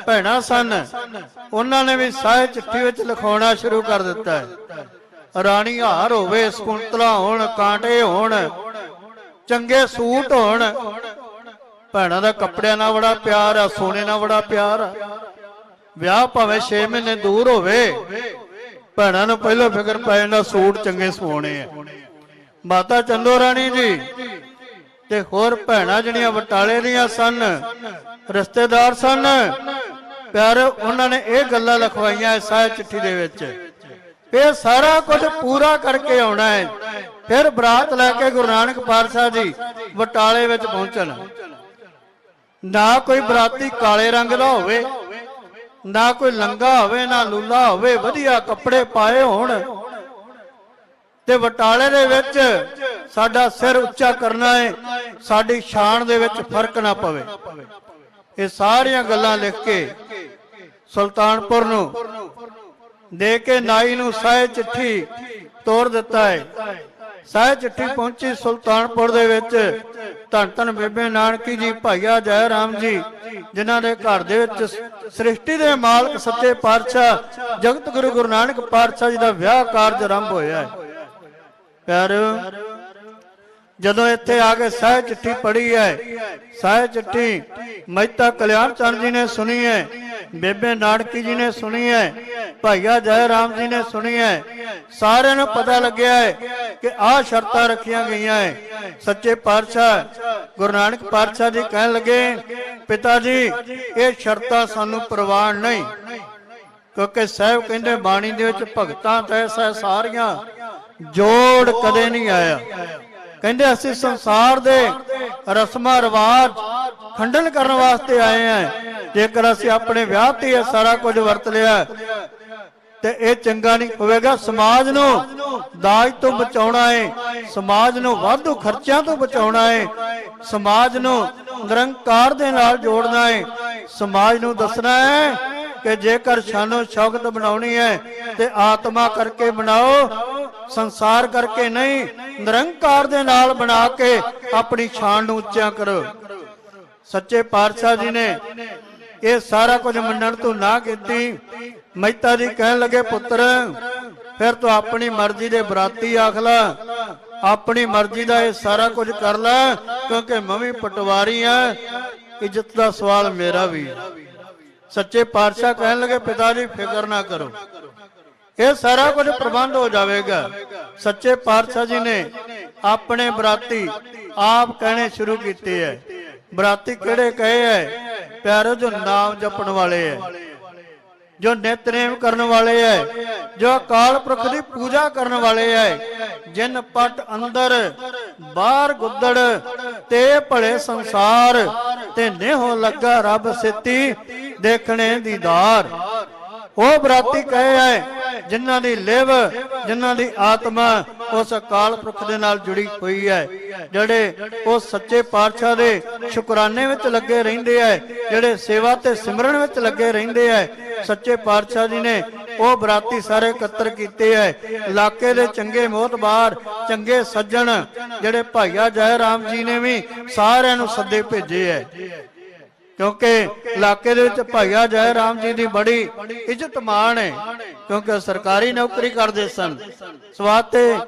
ਭੈਣਾਂ ਸਨ, ਉਹਨਾਂ ਨੇ ਵੀ ਸਾਹੇ ਚਿੱਠੀ ਵਿੱਚ ਲਿਖਾਉਣਾ ਸ਼ੁਰੂ ਕਰ ਦਿੱਤਾ ਹੈ। ਰਾਣੀ ਹਾਰ ਹੋਵੇ, ਸਕੁੰਤਲਾ ਹੋਣ, ਕਾਂਟੇ ਹੋਣ, ਚੰਗੇ ਸੂਟ ਹੋਣ। ਭੈਣਾਂ ਦਾ ਕੱਪੜਿਆਂ ਨਾਲ ਬੜਾ ਪਿਆਰ ਆ, ਸੋਨੇ ਨਾਲ ਬੜਾ ਪਿਆਰ ਆ। ਵਿਆਹ ਭਾਵੇਂ 6 ਮਹੀਨੇ ਦੂਰ ਹੋਵੇ, ਭੈਣਾਂ ਨੂੰ ਪਹਿਲਾਂ ਫਿਕਰ ਪੈ ਜਾਂਦਾ ਸੂਟ ਚੰਗੇ ਸਵਾਉਣੇ ਆ। ਮਾਤਾ ਚੰਦੋ ਰਾਣੀ ਜੀ ਤੇ ਹੋਰ ਭੈਣਾਂ ਜਿਹੜੀਆਂ ਬਟਾਲੇ ਦੀਆਂ ਸਨ, ਰਿਸ਼ਤੇਦਾਰ ਸਨ, ਪਿਆਰ, ਉਹਨਾਂ ਨੇ ਇਹ ਗੱਲਾਂ ਲਿਖਵਾਈਆਂ ਸਾਹੇ ਚਿੱਠੀ ਦੇ ਵਿੱਚ। ਇਹ ਸਾਰਾ ਕੁਝ ਪੂਰਾ ਕਰਕੇ ਆਉਣਾ ਹੈ, ਫਿਰ ਬਰਾਤ ਲੈ ਕੇ ਗੁਰੂ ਨਾਨਕ ਪਾਤਸ਼ਾਹ ਜੀ ਬਟਾਲੇ ਵਿੱਚ ਪਹੁੰਚਣ। ਨਾ ਕੋਈ ਬਰਾਤੀ ਕਾਲੇ ਰੰਗ ਦਾ ਹੋਵੇ, ਨਾ ਕੋਈ ਲੰਗਾ ਹੋਵੇ, ਨਾ ਲੂਲਾ ਹੋਵੇ, ਵਧੀਆ ਕੱਪੜੇ ਪਾਏ ਹੋਣ ਤੇ ਬਟਾਲੇ ਦੇ ਵਿੱਚ ਸਾਡਾ ਸਿਰ ਉੱਚਾ ਕਰਨਾ ਹੈ, ਸਾਡੀ ਸ਼ਾਨ ਦੇ ਵਿੱਚ ਫਰਕ ਨਾ ਪਵੇ। ਇਹ ਸਾਰੀਆਂ ਗੱਲਾਂ ਲਿਖ ਕੇ ਸੁਲਤਾਨਪੁਰ ਨੂੰ ਦੇ ਕੇ ਨਾਈ ਨੂੰ ਸਾਹੇ ਚਿੱਠੀ ਤੋੜ ਦਿੱਤਾ ਹੈ। ਸਾਹੇ ਚਿੱਠੀ ਪਹੁੰਚੀ ਸੁਲਤਾਨਪੁਰ ਦੇ ਵਿੱਚ। ਧੰਨ ਧੰਨ ਬੇਬੇ ਨਾਨਕੀ ਜੀ, ਭਾਈਆ ਜੈ ਰਾਮ ਜੀ, ਜਿਨ੍ਹਾਂ ਦੇ ਘਰ ਦੇ ਵਿੱਚ ਸ੍ਰਿਸ਼ਟੀ ਦੇ ਮਾਲਕ ਸੱਚੇ ਪਾਤਸ਼ਾਹ ਜਗਤ ਗੁਰੂ ਗੁਰੂ ਨਾਨਕ ਪਾਤਸ਼ਾਹ ਜੀ ਦਾ ਵਿਆਹ ਕਾਰਜ ਆਰੰਭ ਹੋਇਆ ਹੈ। ਪਿਆਰਿਓ, ਜਦੋਂ ਇੱਥੇ ਆ ਕੇ ਸਾਹੇ ਚਿੱਠੀ ਪੜ੍ਹੀ ਹੈ, ਸਾਹੇ ਚਿੱਠੀ ਮਹਿਤਾ ਕਲਿਆਣ ਚੰਦ ਜੀ ਨੇ ਸੁਣੀ ਹੈ, ਬੇਬੇ ਨਾਨਕੀ ਜੀ ਨੇ ਸੁਣੀ ਹੈ, ਭਾਈਆ ਜੈ ਰਾਮ ਜੀ ਨੇ ਸੁਣੀ ਹੈ। ਸਾਰਿਆਂ ਨੂੰ ਪਤਾ ਲੱਗਿਆ ਹੈ ਕਿ ਆਹ ਸ਼ਰਤਾਂ ਰੱਖੀਆਂ ਗਈਆਂ ਹੈ। ਸੱਚੇ ਪਾਤਸ਼ਾਹ ਗੁਰੂ ਨਾਨਕ ਪਾਤਸ਼ਾਹ ਜੀ ਕਹਿਣ ਲੱਗੇ, ਪਿਤਾ ਜੀ ਇਹ ਸ਼ਰਤਾਂ ਸਾਨੂੰ ਪ੍ਰਵਾਨ ਨਹੀਂ, ਕਿਉਂਕਿ ਸਾਹਿਬ ਕਹਿੰਦੇ ਬਾਣੀ ਦੇ ਵਿੱਚ ਭਗਤਾਂ ਤੈਸਾ ਸਾਰੀਆਂ ਜੋੜ ਕਦੇ ਨਹੀਂ ਆਇਆ। ਕਹਿੰਦੇ ਅਸੀਂ ਸੰਸਾਰ ਦੇ ਰਸਮਾਂ ਰਿਵਾਜ ਖੰਡਨ ਕਰਨ ਵਾਸਤੇ ਆਏ ਹਾਂ। ਜੇਕਰ ਅਸੀਂ ਆਪਣੇ ਵਿਆਹ ਤੇ ਇਹ ਸਾਰਾ ਕੁਝ ਵਰਤ ਲਿਆ ਤੇ ਇਹ ਚੰਗਾ ਨਹੀਂ ਹੋਵੇਗਾ। ਸਮਾਜ ਨੂੰ ਦਾਜ ਤੋਂ ਬਚਾਉਣਾ ਹੈ, ਸਮਾਜ ਨੂੰ ਵਾਧੂ ਖਰਚਿਆਂ ਤੋਂ ਬਚਾਉਣਾ ਹੈ, ਸਮਾਜ ਨੂੰ ਨਿਰੰਕਾਰ ਦੇ ਨਾਲ ਜੋੜਨਾ ਹੈ। ਸਮਾਜ ਨੂੰ ਦੱਸਣਾ ਹੈ ਕਿ ਜੇਕਰ ਸ਼ਾਨੋ ਸ਼ੌਕਤ ਬਣਾਉਣੀ ਹੈ ਤੇ ਆਤਮਾ ਕਰਕੇ ਬਣਾਓ, ਸੰਸਾਰ ਕਰਕੇ ਨਹੀਂ, ਨਿਰੰਕਾਰ ਦੇ ਨਾਲ ਬਣਾ ਕੇ ਆਪਣੀ ਸ਼ਾਨ ਨੂੰ ਉੱਚਾ ਕਰੋ। ਸੱਚੇ ਪਾਤਸ਼ਾਹ ਜੀ ਨੇ ਇਹ ਸਾਰਾ ਕੁਝ ਮੰਨਣ ਤੋਂ ਨਾ ਕੀਤੀ। ਮਹਿਤਾ ਜੀ ਕਹਿਣ ਲੱਗੇ, ਪੁੱਤਰ ਫਿਰ ਤੂੰ ਆਪਣੀ ਮਰਜ਼ੀ ਦੇ ਬਰਾਤੀ ਆਖ ਲਾ, ਆਪਣੀ ਮਰਜ਼ੀ ਦਾ ਇਹ ਸਾਰਾ ਕੁਝ ਕਰ ਲੈ, ਕਿਉਂਕਿ ਮੈਂ ਵੀ ਪਟਵਾਰੀ ਆ, ਇੱਜ਼ਤ ਦਾ ਸਵਾਲ ਮੇਰਾ ਵੀ। ਸੱਚੇ ਪਾਤਸ਼ਾਹ ਕਹਿਣ ਲੱਗੇ ਪਿਤਾ ਜੀ ਫਿਕਰ ਨਾ ਕਰੋ, ਇਹ ਸਾਰਾ ਕੁਝ ਪ੍ਰਬੰਧ ਹੋ ਜਾਵੇਗਾ। ਸੱਚੇ ਪਾਤਸ਼ਾਹ ਜੀ ਨੇ ਆਪਣੇ ਬਰਾਤੀ ਆਪ ਕਹਿਣੇ ਸ਼ੁਰੂ ਕੀਤੇ ਹੈ। ਬਰਾਤੀ ਕਿਹੜੇ ਕਹੇ ਹੈ ਪਿਆਰੋ? ਜੋ ਨਾਮ ਜਪਣ ਵਾਲੇ ਹੈ, ਜੋ ਨਿਤਨੇਮ ਕਰਨ ਵਾਲੇ ਹੈ, ਜੋ ਅਕਾਲ ਪੁਰਖ ਦੀ ਪੂਜਾ ਕਰਨ ਵਾਲੇ ਹੈ। ਜਿਨ ਪਟ ਅੰਦਰ ਬਾਹਰ ਗੁੱਦੜ ਤੇ ਭਲੇ ਸੰਸਾਰ, ਤੇ ਨੇਹੋ ਲੱਗਾ ਰੱਬ ਸਿੱਤੀ ਦੇਖਣੇ ਦੀਦਾਰ। ਉਹ ਬਰਾਤੀ ਕਹੇ ਹੈ ਜਿਨ੍ਹਾਂ ਦੀ ਲਿਵ, ਜਿਨ੍ਹਾਂ ਦੀ ਆਤਮਾ ਉਸ ਅਕਾਲ ਪੁਰਖ ਦੇ ਨਾਲ ਜੁੜੀ ਹੋਈ ਹੈ, ਜਿਹੜੇ ਉਹ ਸੱਚੇ ਪਾਤਸ਼ਾਹ ਦੇ ਸ਼ੁਕਰਾਨੇ ਵਿੱਚ ਲੱਗੇ ਰਹਿੰਦੇ ਹੈ, ਜਿਹੜੇ ਸੇਵਾ ਤੇ ਸਿਮਰਨ ਵਿੱਚ ਲੱਗੇ ਰਹਿੰਦੇ ਹੈ। ਸੱਚੇ ਪਾਤਸ਼ਾਹ ਜੀ ਨੇ ਉਹ ਬਰਾਤੀ ਸਾਰੇ ਇਕੱਤਰ ਕੀਤੇ ਹੈ। ਇਲਾਕੇ ਦੇ ਚੰਗੇ ਮੋਹਤਬਾਰ, ਚੰਗੇ ਸੱਜਣ ਜਿਹੜੇ ਭਾਈਆ ਜੈ ਰਾਮ ਜੀ ਨੇ ਵੀ ਸਾਰਿਆਂ ਨੂੰ ਸੱਦੇ ਭੇਜੇ ਹੈ, ਕਿਉਂਕਿ ਇਲਾਕੇ ਦੇ ਵਿੱਚ ਭਾਈਆ ਜੈ ਰਾਮ ਜੀ ਦੀ ਬੜੀ ਇੱਜ਼ਤ ਮਾਣ ਹੈ, ਕਿਉਂਕਿ ਸਰਕਾਰੀ ਨੌਕਰੀ ਕਰਦੇ ਸਨ। ਸਵਾਤੇ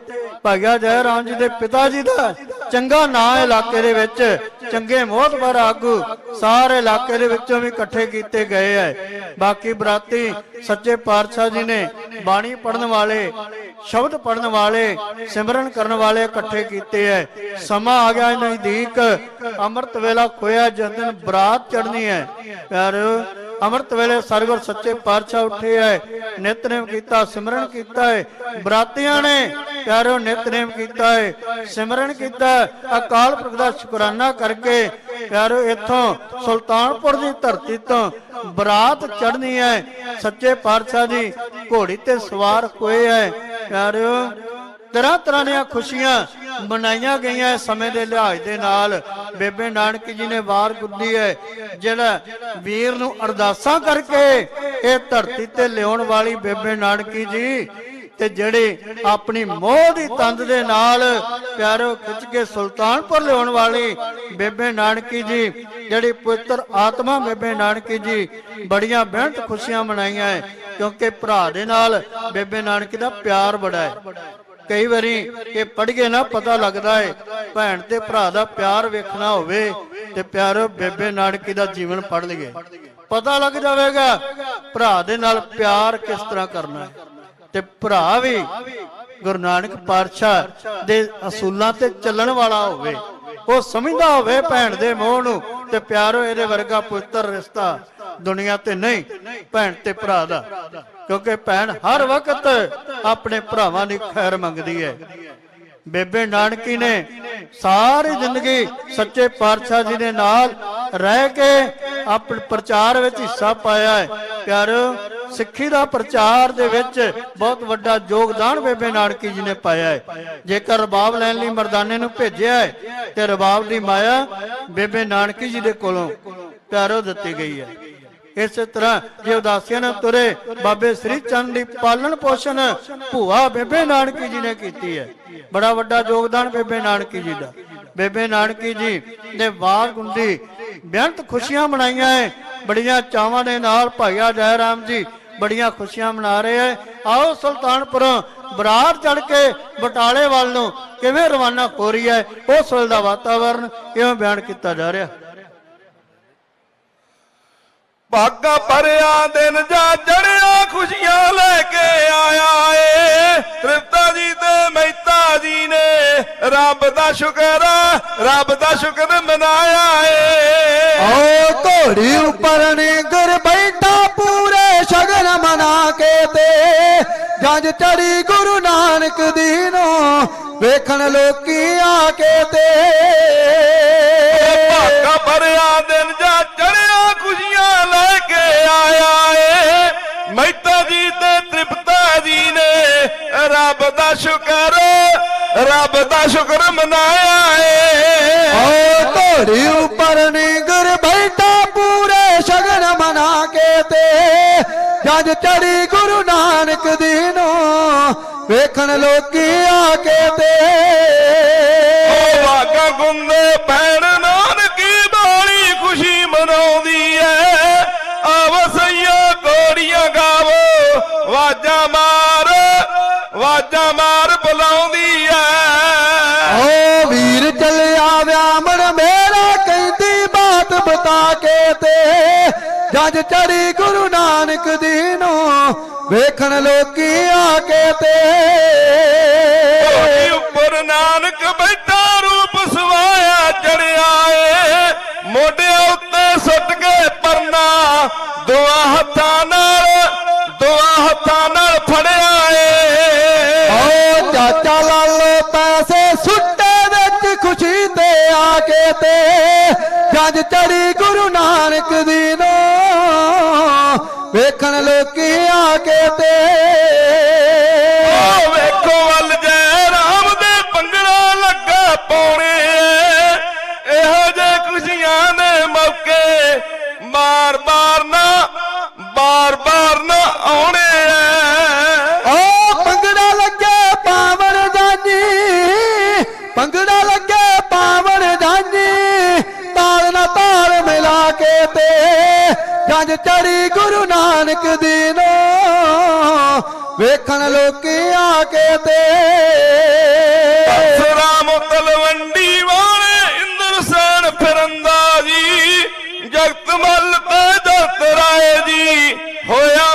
ਭਾਈਆ ਜੈ ਰਾਮ ਜੀ ਦੇ ਪਿਤਾ ਜੀ ਦਾ ਚੰਗਾ ਨਾਂ ਇਲਾਕੇ ਦੇ ਵਿੱਚ, ਚੰਗੇ ਮੋਹਤਬਾਰ ਆਗੂ ਸਾਰੇ ਇਲਾਕੇ ਦੇ ਵਿੱਚੋਂ ਵੀ ਇਕੱਠੇ ਕੀਤੇ ਗਏ ਹੈ। ਬਾਕੀ ਬਰਾਤੀ ਸੱਚੇ ਪਾਤਸ਼ਾਹ ਜੀ ਨੇ ਬਾਣੀ ਪੜਨ ਵਾਲੇ, ਸ਼ਬਦ ਪੜਨ ਵਾਲੇ, ਸਿਮਰਨ ਕਰਨ ਵਾਲੇ ਇਕੱਠੇ ਕੀਤੇ ਹੈ। ਸਮਾਂ ਆ ਗਿਆ ਨਜ਼ਦੀਕ, ਅੰਮ੍ਰਿਤ ਵੇਲਾ ਖੋਇਆ, ਜਿਸ ਦਿਨ ਬਰਾਤ ਚੜਨੀ ਹੈ। ਪਿਆਰਿਓ ਅੰਮ੍ਰਿਤ ਵੇਲੇ ਸਰਵਰ ਸੱਚੇ ਪਾਤਸ਼ਾਹ ਉੱਠੇ ਹੈ, ਨਿਤਨੇਮ ਕੀਤਾ, ਸਿਮਰਨ ਕੀਤਾ ਹੈ। ਬਰਾਤੀਆਂ ਨੇ ਪਿਆਰਿਓ ਨਿਤਨੇਮ ਕੀਤਾ ਹੈ, ਸਿਮਰਨ ਕੀਤਾ, ਅਕਾਲ ਪੁਰਖ ਦਾ ਸ਼ੁਕਰਾਨਾ ਕਰਕੇ ਪਿਆਰਿਓ ਇੱਥੋਂ ਸੁਲਤਾਨਪੁਰ ਦੀ ਧਰਤੀ ਤੋਂ ਬਰਾਤ ਚੜਨੀ ਹੈ। ਸੱਚੇ ਪਾਤਸ਼ਾਹ ਜੀ ਘੋੜੀ ਤੇ ਸਵਾਰ ਹੋਏ ਹੈ। ਪਿਆਰਿਓ ਤਰ੍ਹਾਂ ਤਰ੍ਹਾਂ ਦੀਆਂ ਖੁਸ਼ੀਆਂ ਮਨਾਈਆਂ ਗਈਆਂ ਸਮੇਂ ਦੇ ਲਿਹਾਜ਼ ਦੇ ਨਾਲ। ਬੇਬੇ ਨਾਨਕੀ ਜੀ ਨੇ ਵਾਰ ਗੁੱਦੀ ਹੈ, ਜਿਹੜਾ ਵੀਰ ਨੂੰ ਅਰਦਾਸਾਂ ਕਰਕੇ ਇਹ ਧਰਤੀ ਤੇ ਲਿਆਉਣ ਵਾਲੀ ਬੇਬੇ ਨਾਨਕੀ ਜੀ, ਤੇ ਜਿਹੜੇ ਆਪਣੀ ਮੋਹ ਦੀ ਤੰਦ ਦੇ ਨਾਲ ਪਿਆਰੋ ਖਿੱਚ ਕੇ ਸੁਲਤਾਨਪੁਰ ਲਿਆਉਣ ਵਾਲੀ ਬੇਬੇ ਨਾਨਕੀ ਜੀ, ਜਿਹੜੀ ਪਵਿੱਤਰ ਆਤਮਾ ਬੇਬੇ ਨਾਨਕੀ ਜੀ, ਬੜੀਆਂ ਬੇਹੱਦ ਖੁਸ਼ੀਆਂ ਮਨਾਈਆਂ ਹੈ, ਕਿਉਂਕਿ ਭਰਾ ਦੇ ਨਾਲ ਬੇਬੇ ਨਾਨਕੀ ਦਾ ਪਿਆਰ ਬੜਾ ਹੈ। ਕਈ ਵਾਰੀ ਇਹ ਪੜ੍ਹ ਕੇ ਨਾ ਪਤਾ ਲੱਗਦਾ ਹੈ, ਭੈਣ ਤੇ ਭਰਾ ਦਾ ਪਿਆਰ ਵੇਖਣਾ ਹੋਵੇ ਤੇ ਪਿਆਰੋ ਬੇਬੇ ਨਾਨਕੀ ਦਾ ਜੀਵਨ ਪੜ੍ਹ ਲਈਏ, ਪਤਾ ਲੱਗ ਜਾਵੇਗਾ ਭਰਾ ਦੇ ਨਾਲ ਪਿਆਰ ਕਿਸ ਤਰ੍ਹਾਂ ਕਰਨਾ ਹੈ। ਤੇ ਭਰਾ ਵੀ ਗੁਰੂ ਨਾਨਕ ਪਾਤਸ਼ਾਹ ਦੇ ਅਸੂਲਾਂ ਤੇ ਚੱਲਣ ਵਾਲਾ ਹੋਵੇ, ਉਹ ਸਮਝਦਾ ਹੋਵੇ ਭੈਣ ਦੇ ਮੋਹ ਨੂੰ, ਤੇ ਪਿਆਰੋ ਇਹਦੇ ਵਰਗਾ ਪਵਿੱਤਰ ਰਿਸ਼ਤਾ ਦੁਨੀਆ ਤੇ ਨਹੀਂ ਭੈਣ ਤੇ ਭਰਾ ਦਾ, ਕਿਉਂਕਿ ਭੈਣ ਹਰ ਵਕਤ ਆਪਣੇ ਭਰਾਵਾਂ ਦੀ ਖੈਰ ਮੰਗਦੀ ਹੈ। ਬੇਬੇ ਨਾਨਕੀ ਨੇ ਸਾਰੀ ਜ਼ਿੰਦਗੀ ਸੱਚੇ ਪਾਤਸ਼ਾਹ ਜੀ ਦੇ ਨਾਲ ਰਹਿ ਕੇ ਆਪਣੇ ਪ੍ਰਚਾਰ ਵਿੱਚ ਹਿੱਸਾ ਪਾਇਆ ਹੈ। ਪਿਆਰਿਓ ਸਿੱਖੀ ਦਾ ਪ੍ਰਚਾਰ ਦੇ ਵਿੱਚ ਬਹੁਤ ਵੱਡਾ ਯੋਗਦਾਨ ਬੇਬੇ ਨਾਨਕੀ ਜੀ ਨੇ ਪਾਇਆ ਹੈ। ਜੇਕਰ ਰਬਾਬ ਲੈਣ ਲਈ ਮਰਦਾਨੇ ਨੂੰ ਭੇਜਿਆ ਹੈ ਤੇ ਰਬਾਬ ਦੀ ਮਾਇਆ ਬੇਬੇ ਨਾਨਕੀ ਜੀ ਦੇ ਕੋਲੋਂ ਪਿਆਰਿਓ ਦਿੱਤੀ ਗਈ ਹੈ। ਇਸੇ ਤਰ੍ਹਾਂ ਜੇ ਉਦਾਸੀਆਂ ਨਾਲ ਤੁਰੇ ਬਾਬੇ ਸ੍ਰੀ ਚੰਦ ਦੀ ਪਾਲਣ ਪੋਸ਼ਣ ਭੂਆ ਬੇਬੇ ਨਾਨਕੀ ਜੀ ਨੇ ਕੀਤੀ ਹੈ। ਬੜਾ ਵੱਡਾ ਯੋਗਦਾਨ ਬੇਬੇ ਨਾਨਕੀ ਜੀ ਦਾ। ਬੇਬੇ ਨਾਨਕੀ ਜੀ ਨੇ ਵਾਰ ਗੁੰਦੀ ਬੇਅੰਤ ਖੁਸ਼ੀਆਂ ਮਨਾਈਆਂ ਹੈ। ਬੜੀਆਂ ਚਾਵਾਂ ਦੇ ਨਾਲ ਭਾਈਆ ਜੈ ਰਾਮ ਜੀ ਬੜੀਆਂ ਖੁਸ਼ੀਆਂ ਮਨਾ ਰਹੇ ਹੈ। ਆਓ ਸੁਲਤਾਨਪੁਰੋਂ ਬਰਾਤ ਚੜ ਕੇ ਬਟਾਲੇ ਵੱਲ ਨੂੰ ਕਿਵੇਂ ਰਵਾਨਾ ਹੋ ਰਹੀ ਹੈ, ਉਸ ਵੇਲੇ ਦਾ ਵਾਤਾਵਰਨ ਕਿਵੇਂ ਬਿਆਨ ਕੀਤਾ ਜਾ ਰਿਹਾ। ਭਾਗਾ ਭਰਿਆ ਦਿਨ ਜਾ ਚੜਿਆ, ਖੁਸ਼ੀਆਂ ਲੈ ਕੇ ਆਇਆ ਏ ਤ੍ਰਿਪਤਾ ਜੀ ਤੇ ਮਹਿਤਾ ਜੀ ਨੇ, ਰੱਬ ਦਾ ਸ਼ੁਕਰ ਮਨਾਇਆ ਏ। ਓ ਘੋੜੀ ਉੱਪਰ ਨਿਗਰ ਬੈਠਾ ਪੂਰੇ ਸ਼ਗਨ ਮਨਾ ਕੇ, ਤੇ ਜੰਜ ਚੜੀ ਗੁਰੂ ਨਾਨਕ ਦੀ ਨੂੰ ਵੇਖਣ ਲੋਕੀ ਆ ਕੇ, ਤੇ ਭਾਗਾ ਭਰਿਆ ਦਿਨ ਜਾ ਚੜਿਆ, ਖੁਸ਼ੀਆਂ ਲੈ ਕੇ ਆਇਆ ਏ ਮਹਿਤਾ ਜੀ ਤੇ ਤ੍ਰਿਪਤਾ ਜੀ ਨੇ, ਰੱਬ ਦਾ ਸ਼ੁਕਰ ਮਨਾਇਆ ਏ। ਓ ਘੋੜੀ ਉੱਪਰ ਨਿਗਰ ਬੈਠਾ ਪੂਰੇ ਸ਼ਗਨ ਮਨਾ ਕੇ, ਤੇ ਜੰਜ ਚੜੀ ਗੁਰੂ ਨਾਨਕ ਦੀ ਨੂੰ ਵੇਖਣ ਲੋਕੀ ਆ ਕੇ, ਤੇ ਵਾਗਾ ਗੁੰਦੇ ਭੈਣ ਨਾਨਕੀ ਬਾਲੀ ਖੁਸ਼ੀ ਮਨਾਉਂਦੀ ਐ। ਆਵੋ ਸਈਆ ਕੋੜੀਆਂ ਗਾਵੋ, ਵਾਜਾਂ ਮਾਰ ਬੁਲਾਉਂਦੀ ਐ। ਜੰਜ ਚੜੀ ਗੁਰੂ ਨਾਨਕ ਦੀ ਨੂੰ ਵੇਖਣ ਲੋਕੀ ਆ ਕੇ ਤੇ ਢੋਲੀ ਉੱਪਰ ਨਾਨਕ ਬੈਠਾ ਰੂਪ ਸਵਾਇਆ ਚੜਿਆ ਏ ਮੋਢਿਆਂ ਉੱਤੇ ਸੁੱਟ ਕੇ ਪਰਨਾ ਦੋਹਾਂ ਹੱਥਾਂ ਨਾਲ ਫੜਿਆ ਏ ਓ ਚਾਚਾ ਲਾਲੋ ਪੈਸੇ ਸੁੱਟੇ ਵਿੱਚ ਖੁਸ਼ੀ ਤੇ ਆ ਕੇ ਤੇ ਜੰਜ ਚੜੀ ਗੁਰੂ ਨਾਨਕ ਦੀ ਨੂੰ ਵੇਖਣ ਲੋਕੀ ਆ ਕੇ ਤੇ ਓ ਵੇਖੋ ਵੱਲ ਜੈ ਰਾਮ ਦੇ ਭੰਗੜਾ ਲੱਗਾ ਪਾਉਣੇ ਇਹੋ ਜਿਹੇ ਖੁਸ਼ੀਆਂ ਦੇ ਮੌਕੇ ਬਾਰ-ਬਾਰ ਨਾ ਆਉਣੇ ਓ ਭੰਗੜਾ ਲੱਗੇ ਪਾਵਨ ਦਾਨੀ ਭੰਗੜਾ ਲੱਗੇ ਪਾਵਨ ਦਾਨੀ ਤਾਲ ਨਾਲ ਤਾਲ ਮਿਲਾ ਕੇ ਤੇ ਜੰਜ ਚੜੀ ਗੁਰੂ ਨਾਨਕ ਦੀ ਨੂੰ ਵੇਖਣ ਲੋਕੀ ਆ ਕੇ ਤੇ ਰਾਮ ਤਲਵੰਡੀ ਵਾਲੇ ਇੰਦਰਸੈਨ ਫਿਰੰਦਾ ਜੀ ਜਗਤ ਮੱਲ ਤੇ ਜਗਤ ਰਾਏ ਜੀ ਹੋਇਆ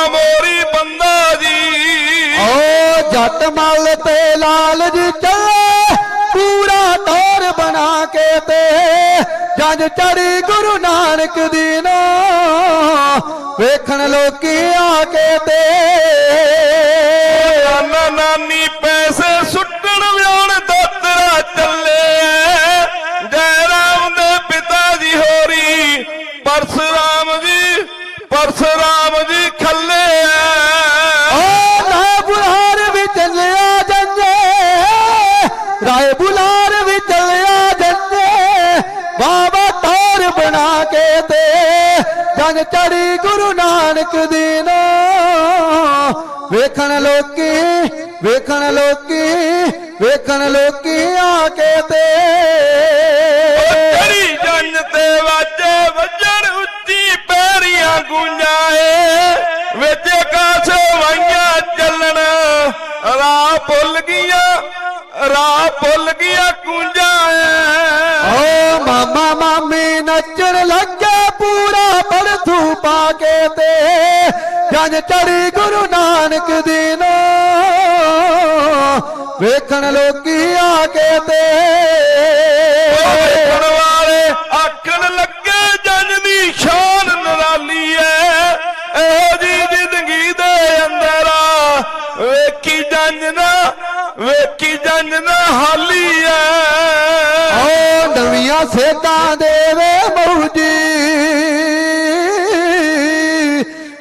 ਮੋਰੀ ਬੰਦਾ ਜੀ ਓ ਜੱਟ ਮੱਲ ਤੇ ਲਾਲ ਜੀ ਚੱਲੇ ਪੂਰਾ ਟੌਰ ਬਣਾ ਕੇ ਤੇ ਜੰਜ ਚੜੀ ਗੁਰੂ ਨਾਨਕ ਦੀ ਨੂੰ ਵੇਖਣ ਲੋਕੀ ਆ ਕੇ ਤੇ ਨਾਨਾ ਨਾਨੀ ਪੈਸੇ ਸੁੱਟਣ ਵਿਆਉਣ ਦਾਤਰਾ ਚੱਲੇ ਜੈ ਰਾਮ ਦੇ ਪਿਤਾ ਜੀ ਹੋਰੀ ਪਰਸਰਾਮ ਜੀ ਖੱਲੇ ਰਾਏ ਬੁਲਾਰ ਵੀ ਚੱਲਿਆ ਜੰਨੇ ਰਾਏ ਬੁਲਾਰ ਵੀ ਚੱਲਿਆ ਜੰਨੇ ਬਾਬਾ ਟੌਰ ਬਣਾ ਕੇ ਤੇ ਜੰਜ ਚੜੀ ਗੁਰੂ ਨਾਨਕ ਦੀ ਨੂੰ ਵੇਖਣ ਲੋਕੀ ਆ ਕੇ ਤੇ ਚੜੀ ਜੰਨ ਤੇ ਵਾਜੇ ਵੱਜਣ ਉੱਚੀ ਪੈਰੀਆਂ ਗੂੰਜਾਏ ਵਿੱਚ ਕਾਸ ਵਾਈਆਂ ਚੱਲਣ ਰਾਹ ਭੁੱਲ ਗਈਆਂ ਗੂੰਜਾਏ ਓ ਮਾਮਾ ਮਾਮੀ ਨੱਚਣ ਲੱਗੇ ਪੂਰਾ ਪੜਥੂ ਪਾ ਕੇ ਤੇ ਜੰਜ ਚੜੀ ਗੁਰੂ ਨਾਨਕ ਦੀ ਨੂੰ ਵੇਖਣ ਲੋਕੀ ਆ ਕੇ ਤੇ ਵੇਖਣ ਵਾਲੇ ਆਖਣ ਲੱਗੇ ਜੰਜ ਦੀ ਸ਼ਾਨ ਨਿਰਾਲੀ ਐ ਇਹੋ ਜੀ ਜ਼ਿੰਦਗੀ ਦੇ ਅੰਦਰ ਵੇਖੀ ਜੰਜ ਨਾ ਹਾਲੀ ਐ ਓ ਨਵੀਆਂ ਸੇਧਾਂ ਦੇਵੇ ਮੌਜੀ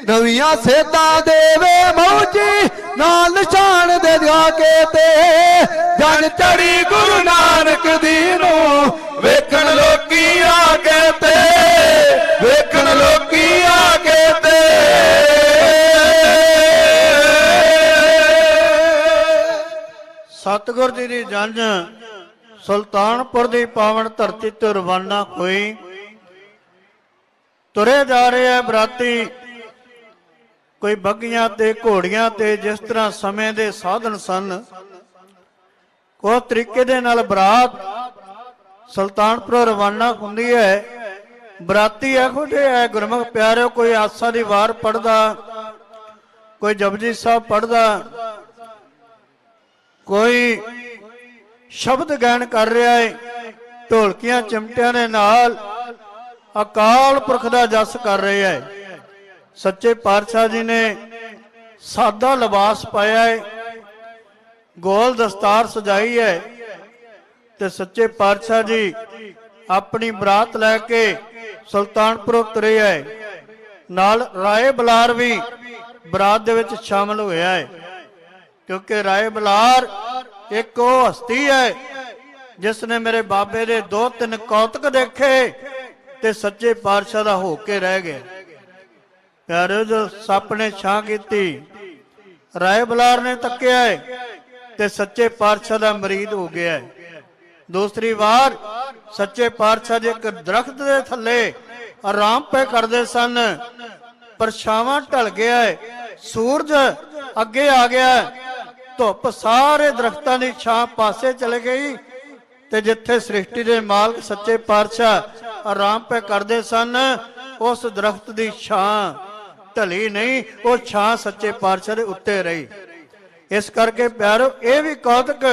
ਨਵੀਆਂ ਸੇਧਾਂ ਦੇਵੇ ਮੌਜੀ ਨਾਲ ਨਿਸ਼ਾਨ ਦੇ ਦਿਆ ਕੇ ਤੇ ਜਨ ਚੜੀ ਗੁਰੂ ਨਾਨਕ ਦੀ ਨੂੰ ਵੇਖਣ ਲੋਕੀ ਆ ਕੇ ਤੇ ਵੇਖਣ ਲੋਕੀ ਆ ਕੇ ਤੇ ਸਤਿਗੁਰ ਜੀ ਦੀ ਜੰਝ ਸੁਲਤਾਨਪੁਰ ਦੀ ਪਾਵਨ ਧਰਤੀ ਤੋਂ ਰਵਾਨਾ ਹੋਈ। ਤੁਰੇ ਜਾ ਰਹੇ ਆ ਬਰਾਤੀ, ਕੋਈ ਬੱਗੀਆਂ ਤੇ ਘੋੜੀਆਂ ਤੇ ਜਿਸ ਤਰ੍ਹਾਂ ਸਮੇਂ ਦੇ ਸਾਧਨ ਸਨ, ਕੋਈ ਤਰੀਕੇ ਦੇ ਨਾਲ ਬਰਾਤ ਸੁਲਤਾਨਪੁਰ ਰਵਾਨਾ ਹੁੰਦੀ ਹੈ। ਬਰਾਤੀ ਇਹੋ ਜਿਹੇ ਹੈ ਗੁਰਮੁਖ ਪਿਆਰਿਓ, ਕੋਈ ਆਸਾ ਦੀ ਵਾਰ ਪੜਦਾ, ਕੋਈ ਜਪਜੀ ਸਾਹਿਬ ਪੜਦਾ, ਕੋਈ ਸ਼ਬਦ ਗਾਇਨ ਕਰ ਰਿਹਾ ਹੈ, ਢੋਲਕੀਆਂ ਚਿਮਟਿਆਂ ਦੇ ਨਾਲ ਅਕਾਲ ਪੁਰਖ ਦਾ ਜਸ ਕਰ ਰਿਹਾ ਹੈ। ਸੱਚੇ ਪਾਤਸ਼ਾਹ ਜੀ ਨੇ ਸਾਦਾ ਲਿਬਾਸ ਪਾਇਆ ਹੈ, ਗੋਲ ਦਸਤਾਰ ਸਜਾਈ ਹੈ ਤੇ ਸੱਚੇ ਪਾਤਸ਼ਾਹ ਜੀ ਆਪਣੀ ਬਰਾਤ ਲੈ ਕੇ ਸੁਲਤਾਨਪੁਰ ਤੁਰੇ ਹੈ। ਨਾਲ ਰਾਏ ਬਲਾਰ ਵੀ ਬਰਾਤ ਦੇ ਵਿੱਚ ਸ਼ਾਮਲ ਹੋਇਆ ਹੈ, ਕਿਉਂਕਿ ਰਾਏ ਬਲਾਰ ਇੱਕ ਉਹ ਹਸਤੀ ਹੈ ਜਿਸ ਨੇ ਮੇਰੇ ਬਾਬੇ ਦੇ 2-3 ਕੌਤਕ ਦੇਖੇ ਤੇ ਸੱਚੇ ਪਾਤਸ਼ਾਹ ਦਾ ਹੋ ਕੇ ਰਹਿ ਗਿਆ। ਪਿਆਰਿਓ, ਜੋ ਸੱਪ ਨੇ ਛਾਂ ਕੀਤੀ, ਰਾਏ ਬਲਾਰ ਨੇ ਤੱਕਿਆ ਹੈ ਤੇ ਸੱਚੇ ਪਾਤਸ਼ਾਹ ਦਾ ਮਰੀਦ ਹੋ ਗਿਆ ਹੈ। ਦੂਸਰੀ ਵਾਰ ਸੱਚੇ ਪਾਤਸ਼ਾਹ ਜੀ ਇੱਕ ਦਰਖਤ ਦੇ ਥੱਲੇ ਆਰਾਮ ਪਏ ਕਰਦੇ ਸਨ, ਪਰਛਾਵਾਂ ਢਲ ਗਿਆ ਹੈ, ਸੂਰਜ ਅੱਗੇ ਆ ਗਿਆ, ਧੁੱਪ ਸਾਰੇ ਦਰਖਤਾਂ ਦੀ ਛਾਂ ਪਾਸੇ ਚਲੇ ਗਈ ਤੇ ਜਿੱਥੇ ਸ੍ਰਿਸ਼ਟੀ ਦੇ ਮਾਲਕ ਸੱਚੇ ਪਾਤਸ਼ਾਹ ਆਰਾਮ ਪੈ ਕਰਦੇ ਸਨ, ਉਸ ਦਰਖਤ ਦੀ ਛਾਂ ਢਲੀ ਨਹੀਂ, ਉਹ ਛਾਂ ਸੱਚੇ ਪਾਤਸ਼ਾਹ ਦੇ ਉੱਤੇ ਰਹੀ। ਇਸ ਕਰਕੇ ਪਿਆਰੋ ਇਹ ਵੀ ਕੌਤਕ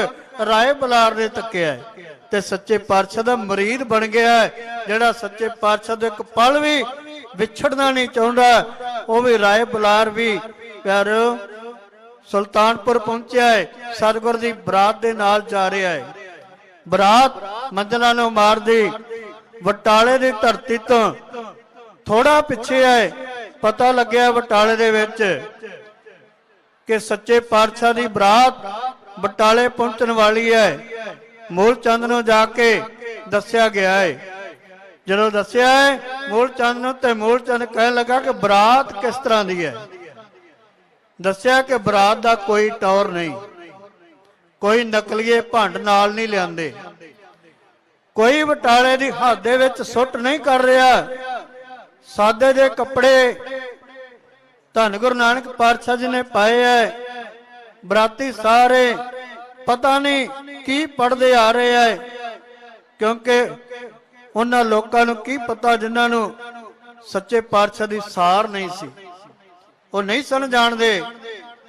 ਰਾਏ ਬਲਾਰ ਨੇ ਤੱਕਿਆ ਤੇ ਸੱਚੇ ਪਾਤਸ਼ਾਹ ਦਾ ਮੁਰੀਦ ਬਣ ਗਿਆ, ਜਿਹੜਾ ਸੱਚੇ ਪਾਤਸ਼ਾਹ ਦੇ ਇੱਕ ਪਲ ਵੀ ਵਿਛੜਨਾ ਨਹੀਂ ਚਾਹੁੰਦਾ। ਉਹ ਵੀ ਰਾਏ ਬਲਾਰ ਵੀ ਪਿਆਰੋ ਸੁਲਤਾਨਪੁਰ ਪਹੁੰਚਿਆ ਹੈ, ਸਤਿਗੁਰ ਦੀ ਬਰਾਤ ਦੇ ਨਾਲ ਜਾ ਰਿਹਾ ਹੈ। ਬਰਾਤ ਮੰਜ਼ਲਾਂ ਨੂੰ ਮਾਰਦੀ ਬਟਾਲੇ ਦੀ ਧਰਤੀ ਤੋਂ ਥੋੜਾ ਪਿੱਛੇ ਹੈ। ਪਤਾ ਲੱਗਿਆ ਬਟਾਲੇ ਦੇ ਵਿੱਚ ਕਿ ਸੱਚੇ ਪਾਤਸ਼ਾਹ ਦੀ ਬਰਾਤ ਬਟਾਲੇ ਪਹੁੰਚਣ ਵਾਲੀ ਹੈ। ਮੂਲ ਚੰਦ ਨੂੰ ਜਾ ਕੇ ਦੱਸਿਆ ਗਿਆ ਹੈ। ਜਦੋਂ ਦੱਸਿਆ ਹੈ ਮੂਲ ਚੰਦ ਨੂੰ, ਤੇ ਮੂਲ ਚੰਦ ਕਹਿਣ ਲੱਗਾ ਕਿ ਬਰਾਤ ਕਿਸ ਤਰ੍ਹਾਂ ਦੀ ਹੈ। ਦੱਸਿਆ ਕਿ ਬਰਾਤ ਦਾ ਕੋਈ ਟੌਰ ਨਹੀਂ, ਕੋਈ ਨਕਲੀਏ ਭੰਡ ਨਾਲ ਨਹੀਂ ਲਿਆਂਦੇ, ਕੋਈ ਬਟਾਲੇ ਦੀ ਹੱਦ ਦੇ ਵਿੱਚ ਸੁੱਟ ਨਹੀਂ ਕਰ ਰਿਹਾ। ਸਾਦੇ ਦੇ ਕੱਪੜੇ ਧੰਨ ਗੁਰੂ ਨਾਨਕ ਪਾਤਸ਼ਾਹ ਜੀ ਨੇ ਪਾਏ ਐ। ਬਰਾਤੀ ਸਾਰੇ ਪਤਾ ਨਹੀਂ ਕੀ ਪੜਦੇ ਆ ਰਹੇ ਐ, ਕਿਉਂਕਿ ਉਹਨਾਂ ਲੋਕਾਂ ਨੂੰ ਕੀ ਪਤਾ ਜਿਨ੍ਹਾਂ ਨੂੰ ਸੱਚੇ ਪਾਤਸ਼ਾਹ ਦੀ ਸਾਰ ਨਹੀਂ ਸੀ। ਉਹ ਨਹੀਂ ਸਨ ਜਾਣਦੇ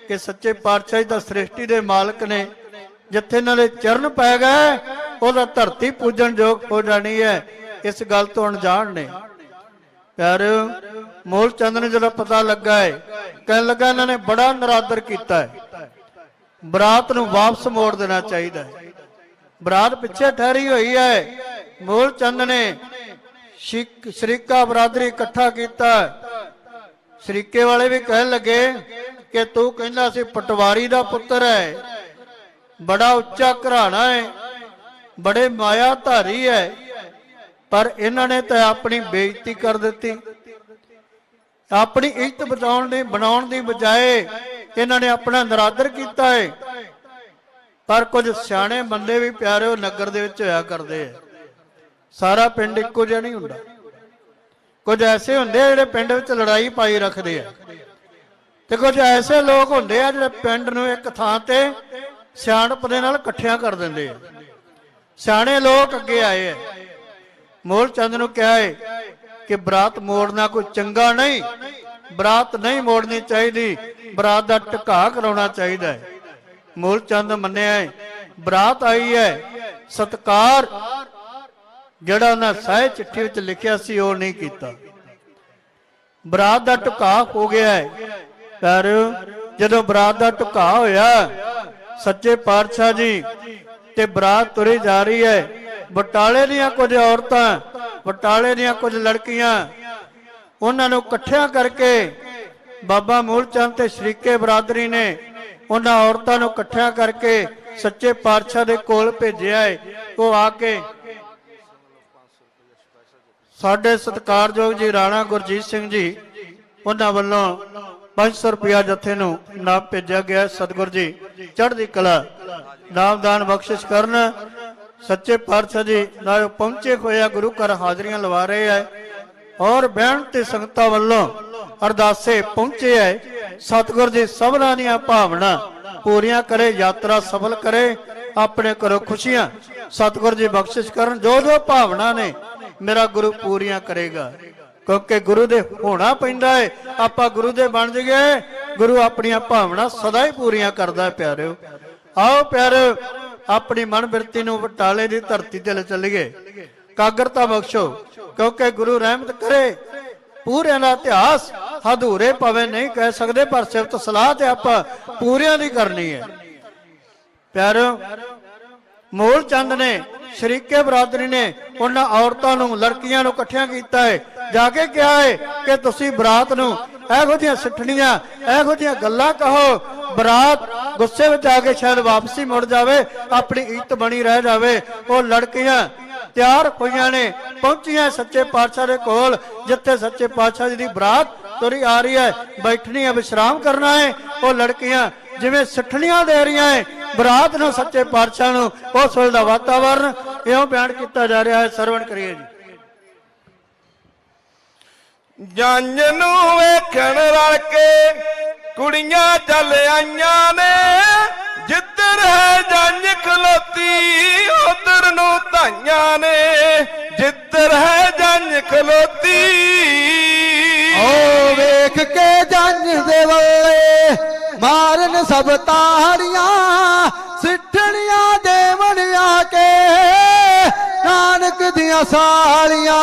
ਕਿ ਸੱਚੇ ਪਾਤਸ਼ਾਹ ਜੀ ਤਾਂ ਸ੍ਰਿਸ਼ਟੀ ਦੇ ਮਾਲਕ ਨੇ। ਜਿੱਥੇ ਇਹਨਾਂ ਦੇ ਚਰਨ ਪੈ ਗਏ ਉਹਦਾ ਧਰਤੀ ਪੂਜਣ ਯੋਗ ਹੋ ਜਾਣੀ ਹੈ। ਇਸ ਗੱਲ ਤੋਂ ਅਣਜਾਣ ਨੇ। ਪਿਆਰਿਓ, ਮੂਲ ਚੰਦ ਨੂੰ ਜਦੋਂ ਪਤਾ ਲੱਗਾ ਹੈ, ਕਹਿਣ ਲੱਗਾ ਇਹਨਾਂ ਨੇ ਬੜਾ ਨਰਾਦਰ ਕੀਤਾ ਹੈ, ਬਰਾਤ ਨੂੰ ਵਾਪਸ ਮੋੜ ਦੇਣਾ ਚਾਹੀਦਾ ਹੈ। ਬਰਾਤ ਪਿੱਛੇ ਠਹਿਰੀ ਹੋਈ ਹੈ। ਮੂਲ ਚੰਦ ਨੇ ਸ਼ਰੀਕਾ ਬਰਾਦਰੀ ਇਕੱਠਾ ਕੀਤਾ। ਸ਼ਰੀਕੇ ਵਾਲੇ ਵੀ ਕਹਿਣ ਲੱਗੇ ਕਿ ਤੂੰ ਕਹਿੰਦਾ ਸੀ ਪਟਵਾਰੀ ਦਾ ਪੁੱਤਰ ਹੈ, ਬੜਾ ਉੱਚਾ ਘਰਾਣਾ ਹੈ, ਬੜੇ ਮਾਇਆ ਧਾਰੀ ਹੈ, ਪਰ ਇਹਨਾਂ ਨੇ ਤਾਂ ਆਪਣੀ ਬੇਇੱਜ਼ਤੀ ਕਰ ਦਿੱਤੀ। ਆਪਣੀ ਇੱਜ਼ਤ ਬਣਾਉਣ ਦੀ ਬਜਾਏ ਇਹਨਾਂ ਨੇ ਆਪਣਾ ਨਰਾਦਰ ਕੀਤਾ ਹੈ। ਪਰ ਕੁਝ ਸਿਆਣੇ ਬੰਦੇ ਵੀ ਪਿਆਰਿਓ ਨਗਰ ਦੇ ਵਿੱਚ ਹੋਇਆ ਕਰਦੇ ਆ। ਸਾਰਾ ਪਿੰਡ ਇੱਕੋ ਜਿਹਾ ਨਹੀਂ ਹੁੰਦਾ। ਕੁਝ ਐਸੇ ਹੁੰਦੇ ਆ ਜਿਹੜੇ ਪਿੰਡ ਵਿੱਚ ਲੜਾਈ ਪਾਈ ਰੱਖਦੇ ਆ, ਤੇ ਕੁਝ ਐਸੇ ਲੋਕ ਹੁੰਦੇ ਆ ਜਿਹੜੇ ਪਿੰਡ ਨੂੰ ਇੱਕ ਥਾਂ ਤੇ ਸਿਆਣਪ ਦੇ ਨਾਲ ਇਕੱਠਿਆਂ ਕਰ ਦਿੰਦੇ ਆ। ਸਿਆਣੇ ਲੋਕ ਅੱਗੇ ਆਏ ਆ। ਮੂਲ ਚੰਦ ਨੂੰ ਕਿਹਾ ਹੈ ਕਿ ਬਰਾਤ ਮੋੜਨਾ ਕੋਈ ਚੰਗਾ ਨਹੀਂ, ਬਰਾਤ ਨਹੀਂ ਮੋੜਨੀ ਚਾਹੀਦੀ, ਬਰਾਤ ਦਾ ਢਕਾ ਕਰਾਉਣਾ ਚਾਹੀਦਾ ਹੈ। ਮੂਲ ਚੰਦ ਮੰਨਿਆ ਹੈ। ਬਰਾਤ ਆਈ ਹੈ, ਸਤਕਾਰ ਜਿਹੜਾ ਉਹਨਾਂ ਸਹਿ ਚਿੱਠੀ ਵਿੱਚ ਲਿਖਿਆ ਸੀ ਉਹ ਨਹੀਂ ਕੀਤਾ। ਬਰਾਤ ਦਾ ਢਕਾ ਹੋ ਗਿਆ ਹੈ। ਪਰ ਜਦੋਂ ਬਰਾਤ ਦਾ ਢਕਾ ਹੋਇਆ, ਸੱਚੇ ਪਾਤਸ਼ਾਹ ਜੀ ਤੇ ਬਰਾਤ ਤੁਰੀ ਜਾ ਰਹੀ ਹੈ। ਬਟਾਲੇ ਦੀਆਂ ਕੁਝ ਔਰਤਾਂ, ਬਟਾਲੇ ਦੀਆਂ ਕੁਝ ਲੜਕੀਆਂ, ਉਹਨਾਂ ਨੂੰ ਇਕੱਠਿਆਂ ਕਰਕੇ ਬਾਬਾ ਮੂਲ ਚੰਦ ਤੇ ਸ਼ਰੀਕੇ ਬਰਾਦਰੀ ਨੇ ਉਹਨਾਂ ਔਰਤਾਂ ਨੂੰ ਇਕੱਠਿਆਂ ਕਰਕੇ ਸੱਚੇ ਪਾਤਸ਼ਾਹ ਦੇ ਕੋਲ ਭੇਜਿਆ ਹੈ। ਉਹ ਆ ਕੇ ਸਾਡੇ ਸਤਿਕਾਰਯੋਗ ਜੀ ਰਾਣਾ ਗੁਰਜੀਤ ਸਿੰਘ ਜੀ ਉਹਨਾਂ ਵੱਲੋਂ 500 ਰੁਪਇਆ ਜਥੇ ਨੂੰ ਨਾਮ ਭੇਜਿਆ ਗਿਆ। ਸਤਿਗੁਰ ਜੀ ਚੜ੍ਹਦੀ ਕਲਾ ਨਾਮਦਾਨ ਬਖਸ਼ਿਸ਼ ਕਰਨ। ਸੱਚੇ ਪਾਤਸ਼ਾਹ ਜੀ ਨਾਲ ਪਹੁੰਚੇ ਹੋਇਆ ਗੁਰੂ ਘਰ ਹਾਜ਼ਰੀਆਂ ਲਵਾ ਰਹੇ ਹੈ, ਔਰ ਬਹਿਣ ਤੇ ਸੰਗਤਾਂ ਵੱਲੋਂ ਅਰਦਾਸੇ ਪਹੁੰਚੇ ਹੈ। ਸਤਿਗੁਰ ਜੀ ਸਭਨਾਂ ਦੀਆਂ ਭਾਵਨਾ ਪੂਰੀਆਂ ਕਰੇ, ਯਾਤਰਾ ਸਫਲ ਕਰੇ, ਆਪਣੇ ਘਰੋਂ ਖੁਸ਼ੀਆਂ ਸਤਿਗੁਰ ਜੀ ਬਖਸ਼ਿਸ਼ ਕਰਨ। ਜੋ ਜੋ ਭਾਵਨਾ ਨੇ ਮੇਰਾ ਗੁਰੂ ਪੂਰੀਆਂ ਕਰੇਗਾ, ਕਿਉਂਕਿ ਗੁਰੂ ਦੇ ਹੋਣਾ ਪੈਂਦਾ ਹੈ। ਆਪਾਂ ਗੁਰੂ ਦੇ ਬਣ ਜਾਈਏ, ਗੁਰੂ ਆਪਣੀਆਂ ਭਾਵਨਾ ਸਦਾ ਹੀ ਪੂਰੀਆਂ ਕਰਦਾ। ਪਿਆਰਿਓ, ਆਓ ਪਿਆਰਿਓ, ਆਪਣੀ ਮਨ ਬਿਰਤੀ ਨੂੰ ਬਟਾਲੇ ਦੀ ਧਰਤੀ ਤੇ ਲੈ ਚੱਲੀਏ। ਕਾਗਰਤਾ ਬਖਸ਼ੋ, ਕਿਉਂਕਿ ਗੁਰੂ ਰਹਿਮਤ ਕਰੇ। ਪੂਰਿਆਂ ਦਾ ਇਤਿਹਾਸ ਅਧੂਰੇ ਭਾਵੇਂ ਨਹੀਂ ਕਹਿ ਸਕਦੇ, ਪਰ ਸਿਫਤ ਸਲਾਹ ਤੇ ਆਪਾਂ ਪੂਰਿਆਂ ਦੀ ਕਰਨੀ ਹੈ। ਪਿਆਰਿਓ, ਮੂਲ ਚੰਦ ਨੇ ਸ਼ਰੀਕੇ ਬਰਾਦਰੀ ਨੇ ਉਹਨਾਂ ਔਰਤਾਂ ਨੂੰ, ਲੜਕੀਆਂ ਨੂੰ ਇਕੱਠਿਆਂ ਕੀਤਾ ਹੈ। ਜਾ ਕੇ ਕਿਹਾ ਹੈ ਕਿ ਤੁਸੀਂ ਬਰਾਤ ਨੂੰ ਇਹੋ ਜਿਹੀਆਂ ਸਿੱਠਣੀਆਂ, ਇਹੋ ਜਿਹੀਆਂ ਗੱਲਾਂ ਕਹੋ, ਬਰਾਤ ਗੁੱਸੇ ਵਿੱਚ ਆ ਕੇ ਸ਼ਾਇਦ ਵਾਪਸੀ ਮੁੜ ਜਾਵੇ, ਆਪਣੀ ਇੱਜ਼ਤ ਬਣੀ ਰਹਿ ਜਾਵੇ। ਉਹ ਲੜਕੀਆਂ ਤਿਆਰ ਹੋਈਆਂ ਨੇ, ਪਹੁੰਚੀਆਂ ਸੱਚੇ ਪਾਤਸ਼ਾਹ ਦੇ ਕੋਲ, ਜਿੱਥੇ ਸੱਚੇ ਪਾਤਸ਼ਾਹ ਜੀ ਦੀ ਬਰਾਤ ਤੁਰੀ ਆ ਰਹੀ ਹੈ। ਬੈਠਣੀ ਹੈ, ਵਿਸ਼ਰਾਮ ਕਰਨਾ ਹੈ। ਉਹ ਲੜਕੀਆਂ ਜਿਵੇਂ ਸਿੱਠਣੀਆਂ ਦੇ ਰਹੀਆਂ ਹੈ ਬਰਾਤ ਨੂੰ, ਸੱਚੇ ਪਾਤਸ਼ਾਹ ਨੂੰ। ਉਸ ਵੇਲੇ ਦਾ ਵਾਤਾਵਰਨ ਇਉਂ ਬਿਆਨ ਕੀਤਾ ਜਾ ਰਿਹਾ ਹੈ। ਸਰਵਣ ਕਰੀਏ ਜੀ। ਜੰਜ ਨੂੰ ਵੇਖਣ ਰਲ ਕੇ ਕੁੜੀਆਂ ਚੱਲ ਆਈਆਂ ਨੇ, ਜਿੱਧਰ ਹੈ ਜੰਜ ਖਲੋਤੀ ਉਧਰ ਨੂੰ ਧਾਈਆਂ ਨੇ, ਜਿੱਧਰ ਹੈ ਖਲੋਤੀ ਓ ਵੇਖ ਕੇ ਜੰਜ ਦੇ ਵੱਲੇ ਮਾਰਨ ਸਭ ਤਾੜੀਆਂ ਸਿੱਠਣੀਆਂ ਦੇਵਣ ਆ ਕੇ ਨਾਨਕ ਦੀਆਂ ਸਾਲੀਆਂ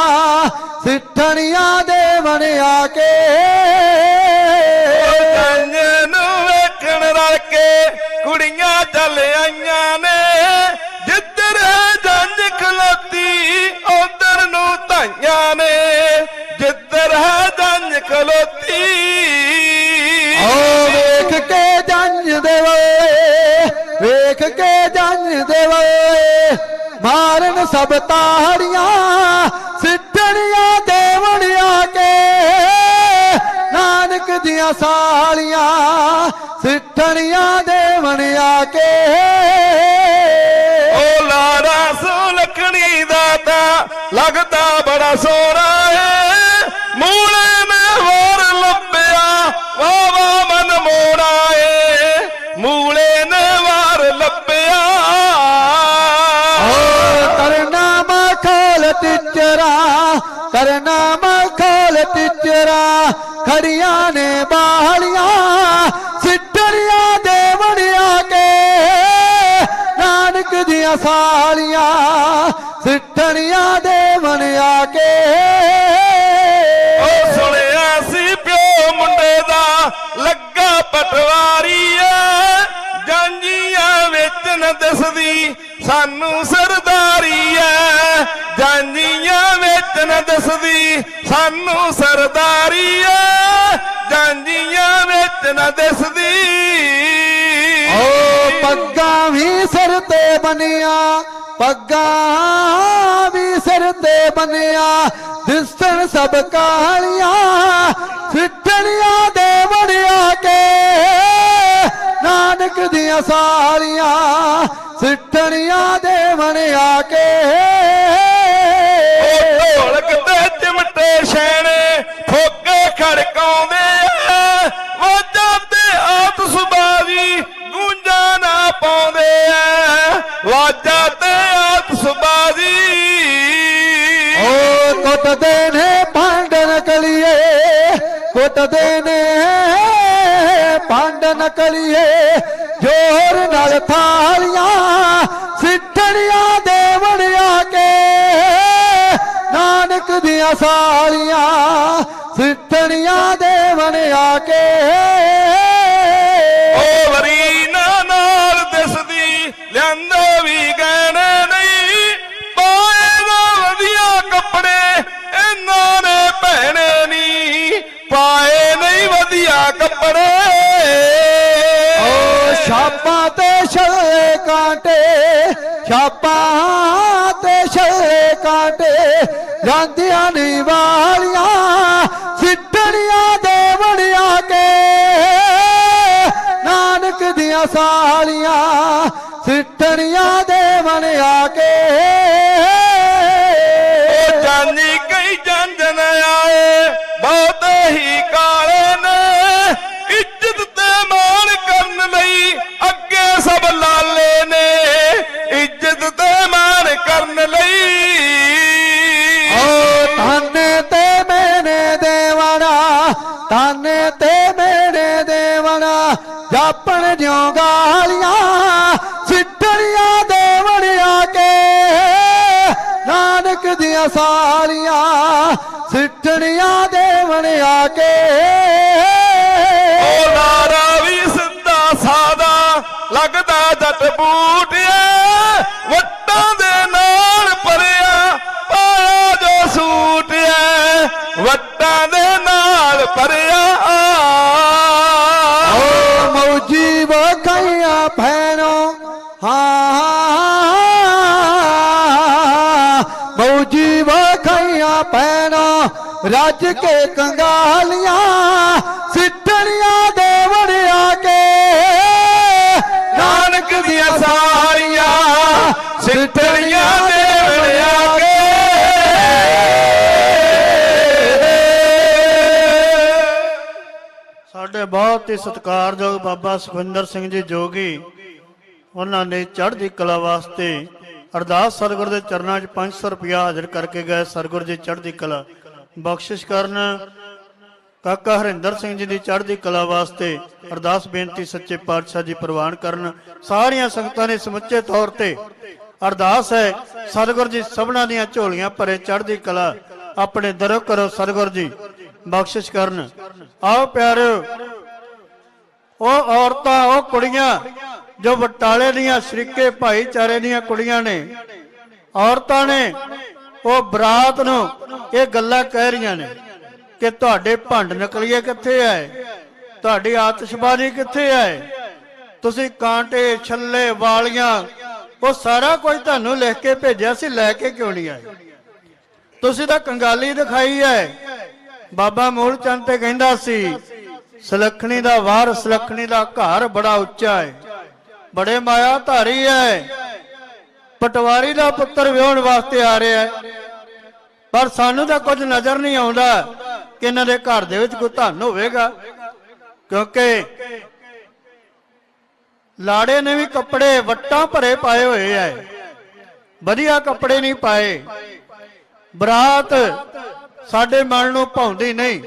ਸਿੱਠਣੀਆਂ ਦੇਵਣ ਆ ਕੇ ਜੰਜ ਨੂੰ ਵੇਖਣ ਰਲ ਕੇ ਕੁੜੀਆਂ ਚੱਲ ਆਈਆਂ ਨੇ ਜਿੱਧਰ ਜੰਜ ਖਲੋਤੀ ਉਧਰ ਨੂੰ ਧਾਈਆਂ ਨੇ ਜਿੱਧਰ ਹੈ ਜੰਜ ਖਲੋਤੀ ਓ ਵੇਖ ਕੇ ਜੰਜ ਦੇ ਵੇ ਵੇਖ ਕੇ ਜੰਜ ਦੇ ਵੇ ਮਾਰਨ ਸਭ ਤਾੜੀਆਂ ਸਿੱਠਣੀਆਂ ਦੇਵਣ ਆ ਕੇ ਨਾਨਕ ਦੀਆਂ ਸਾਲੀਆਂ ਸਿੱਠਣੀਆਂ ਦੇਵਣ ਆ ਕੇ ਓ ਲਾੜਾ ਸੁਲਖਣੀ ਦਾ ਤਾਂ ਲੱਗਦਾ ਬੜਾ ਸੋਹਣਾ ਏ ਮੂਲੇ ਨੇ ਹੋਰ ਲੱਭਿਆ ਵਾਵਾ ਮਨ ਮੋੜਾ ਏ ਮੂਲੇ ਨੇ ਵਾਰ ਲੱਭਿਆ ਕਰਨਾ ਮਖੌਲ ਟਿਚਰਾ ਕਰਨਾ ਮਖੌਲ ਟਿਚਰਾ ਖੜੀਆਂ ਨੇ ਬਾਹਲੀਆਂ ਸਿੱਠਣੀਆਂ ਦੇਵਣ ਆ ਕੇ ਨਾਨਕ ਦੀਆਂ ਸਾਲੀਆਂ ਸਿੱਠਣੀਆਂ ਦੇਵਣ ਆ ਕੇ ਓ ਸੁਣਿਆ ਸੀ ਪਿਓ ਮੁੰਡੇ ਦਾ ਲੱਗਾ ਪਟਵਾਰੀ ਏ ਜਾਂਜੀਆਂ ਵਿੱਚ ਨ ਦਿਸਦੀ ਸਾਨੂੰ ਸਰਦਾਰੀ ਐ ਜਾਂਜੀਆਂ ਵਿੱਚ ਨ ਦਿਸਦੀ ਸਾਨੂੰ ਸਰਦਾਰੀ ਐ ਜਾਂਜੀਆਂ ਵਿੱਚ ਨ ਦਿਸਦੀ ਓ ਪੱਗਾਂ ਵੀ ਸਿਰ ਤੇ ਬੰਨੀਆਂ ਪੱਗਾਂ ਵੀ ਸਿਰ ਤੇ ਬੰਨੀਆਂ ਦਿਸਣ ਸਭ ਕਾਲੀਆਂ ਸਿੱਠਣੀਆਂ ਦੇਵਣ ਆ ਕੇ ਨਾਨਕ ਦੀਆਂ ਸਾਲੀਆਂ ਸਿੱਠਣੀਆਂ ਦੇਵਣ ਆ ਕੇ ਓ ਢੋਲਕ ਤੇ ਚਿਮਟੇ ਛੈਣੇ ਫੋਕੇ ਖੜਕਾਉਂਦੇ ਐ ਵਾਜਾਂ ਤੇ ਆਤਿਸ਼ਬਾਜ਼ੀ ਗੂੰਜਾਂ ਨਾ ਪਾਉਂਦੇ ਐ ਵਾਜਾਂ ਤੇ ਆਤਿਸ਼ਬਾਜ਼ੀ ਓ ਕੁੱਟਦੇ ਨੇ ਭੰਡ ਨਕਲੀਏ ਕੁੱਟਦੇ ਨੇ ਭੰਡ ਨਕਲੀਏ ਜੋਰ ਨਾਲ ਥਾਲੀਆਂ ਸਿੱਠਣੀਆਂ ਦੇਵਣ ਆ ਕੇ ਨਾਨਕ ਦੀਆਂ ਸਾਲੀਆਂ ਸਿੱਠਣੀਆਂ ਦੇਵਣ ਆ ਕੇ ਓ ਵਰੀ ਨਾਲ ਦਿਸਦੀ ਲਿਆਂਦੇ ਵੀ ਗਹਿਣੇ ਨਹੀਂ ਪਾਏ ਨਾ ਵਧੀਆ ਕੱਪੜੇ ਇਹਨਾਂ ਨੇ ਪਹਿਣੇ ਨਹੀਂ ਪਾਏ ਨਹੀਂ ਵਧੀਆ ਕੱਪੜੇ ਓ ਛਾਪਾਂ ਤੇ ਛਲੇ ਕਾਂਟੇ ਛਾਪਾਂ ਤੇ ਛਲੇ ਕਾਂਟੇ ਜਾਂਦੀਆਂ ਨਹੀਂ ਵਾਲੀਆਂ ਸਿੱਠਣੀਆਂ ਦੇਵਣ ਆ ਕੇ ਨਾਨਕ ਦੀਆਂ ਸਾਲੀਆਂ ਸਿੱਠਣੀਆਂ ਦੇਵਣ ਆ ਕੇ ਓ ਜਾਨੀ ਕਈ ਜੰਜਨ ਆਏ ਬਹੁਤ ਹੀ ਕਾਲੇ ਨੇ ਇੱਜ਼ਤ ਤੇ ਮਾਣ ਕਰਨ ਲਈ ਅੱਗੇ ਸਭ ਲਾਲੇ ਨੇ ਇੱਜ਼ਤ ਤੇ ਮਾਣ ਕਰਨ ਲਈ ਓ ਤਾਨੇ ਤੇ ਮੈਨੇ ਦੇਵਣਾ ਤਾਨੇ ਤੇ ਮੈਨੇ ਦੇਵਣਾ ਜਾਪਣ ਜਿਉਂ ਗਾਲੀਆਂ ਸਿੱਠਣੀਆਂ ਦੇਵਣ ਆ ਕੇ ਨਾਨਕ ਦੀਆਂ ਸਾਲੀਆਂ ਸਿੱਠਣੀਆਂ ਦੇਵਣ ਆ ਕੇ ਓ ਲਾਰਾ ਵੀ ਸਿੱਧਾ ਸਾਦਾ ਲੱਗਦਾ ਜੱਟ ਬੂਟਿਆ ਵੱਟਾਂ ਦੇ ਨਾਲ ਭਰਿਆ ਪਾਇਆ ਜੋ ਸੂਟ ਐ ਵੱਟਾਂ ਦੇ ਨਾਲ ਭਰਿਆ ਓ ਮੌਜੀ ਵਖਾਈਆਂ ਭੈਣੋ ਹਾਂ ਮੌਜੀ ਵਖਾਈਆਂ ਭੈਣੋ ਰੱਜ ਕੇ ਕੰਗਾਲੀਆਂ ਸਿੱਠਣੀਆਂ ਦੇਵਣ ਆ ਕੇ ਨਾਨਕ ਦੀਆਂ ਸਾਰੀਆਂ ਸਿੱਠਣੀਆਂ ਦੇਵਣ ਆ ਕੇ ਸਾਡੇ ਬਹੁਤ ਹੀ ਸਤਿਕਾਰਯੋਗ ਬਾਬਾ ਸੁਖਵਿੰਦਰ ਸਿੰਘ ਜੀ ਜੋਗੀ ਉਹਨਾਂ ਨੇ ਚੜ੍ਹਦੀ ਕਲਾ ਵਾਸਤੇ ਅਰਦਾਸ ਸਰਗੁਰ ਦੇ ਚਰਨਾਂ 'ਚ 500 ਰੁਪਇਆ ਹਾਜ਼ਰ ਕਰਕੇ ਗਏ। ਸਰਗੁਰ ਜੀ ਚੜ੍ਹਦੀ ਕਲਾ ਬਖਸ਼ਿਸ਼ ਕਰਨ। ਕਾਕਾ ਹਰਿੰਦਰ ਸਿੰਘ ਜੀ ਦੀ ਚੜ੍ਹਦੀ ਕਲਾ ਵਾਸਤੇ ਅਰਦਾਸ ਬੇਨਤੀ ਸੱਚੇ ਪਾਤਸ਼ਾਹ ਜੀ ਪ੍ਰਵਾਨ ਕਰਨ। ਸਾਰੀਆਂ ਸੰਗਤਾਂ ਨੇ ਸਮੁੱਚੇ ਤੌਰ ਤੇ ਅਰਦਾਸ ਹੈ ਸਤਿਗੁਰ ਜੀ ਸਭਨਾਂ ਦੀਆਂ ਝੋਲੀਆਂ ਭਰੇ ਚੜ੍ਹਦੀ ਕਲਾ ਆਪਣੇ ਦਰੋਂ ਕਰੋ ਸਤਿਗੁਰ ਜੀ ਬਖਸ਼ਿਸ਼ ਕਰਨ। ਆਓ ਪਿਆਰਿਓ, ਉਹ ਔਰਤਾਂ ਉਹ ਕੁੜੀਆਂ ਜੋ ਬਟਾਲੇ ਦੀਆਂ ਸ਼ਰੀਕੇ ਭਾਈਚਾਰੇ ਦੀਆਂ ਕੁੜੀਆਂ ਨੇ, ਔਰਤਾਂ ਨੇ, ਉਹ ਬਰਾਤ ਨੂੰ ਇਹ ਗੱਲਾਂ ਕਹਿ ਰਹੀਆਂ ਨੇ ਕਿ ਤੁਹਾਡੇ ਭੰਡ ਨਕਲੀਏ ਕਿੱਥੇ ਆਏ, ਤੁਹਾਡੀ ਆਤਿਸ਼ਬਾਜ਼ੀ ਕਿੱਥੇ ਆਏ, ਤੁਸੀਂ ਕਾਂਟੇ ਛੱਲੇ ਵਾਲੀਆਂ ਉਹ ਸਾਰਾ ਕੁਝ ਤੁਹਾਨੂੰ ਲਿਖ ਕੇ ਭੇਜਿਆ ਸੀ, ਲੈ ਕੇ ਕਿਉਂ ਨਹੀਂ ਆਏ? ਤੁਸੀਂ ਤਾਂ ਕੰਗਾਲੀ ਦਿਖਾਈ ਹੈ। ਬਾਬਾ ਮੂਲ ਚੰਦ ਤੇ ਕਹਿੰਦਾ ਸੀ ਸੁਲੱਖਣੀ ਦਾ ਵਾਰ ਸੁਲੱਖਣੀ ਦਾ ਘਰ ਬੜਾ ਉੱਚਾ ਹੈ, ਬੜੇ ਮਾਇਆ ਧਾਰੀ ਹੈ, ਪਟਵਾਰੀ ਦਾ ਪੁੱਤਰ ਵਿਆਹਣ ਵਾਸਤੇ ਆ ਰਿਹਾ ਹੈ, ਪਰ ਸਾਨੂੰ ਤਾਂ ਕੁਝ ਨਜ਼ਰ ਨਹੀਂ ਆਉਂਦਾ ਕਿ ਇਹਨਾਂ ਦੇ ਘਰ ਦੇ ਵਿੱਚ ਕੋਈ ਧਨ ਹੋਵੇਗਾ, ਕਿਉਂਕਿ ਲਾੜੇ ਨੇ ਵੀ ਕੱਪੜੇ ਵੱਟਾਂ ਭਰੇ ਪਾਏ ਹੋਏ ਐ, ਵਧੀਆ ਕੱਪੜੇ ਨਹੀਂ ਪਾਏ। ਬਰਾਤ ਸਾਡੇ ਮਨ ਨੂੰ ਭਾਉਂਦੀ ਨਹੀਂ।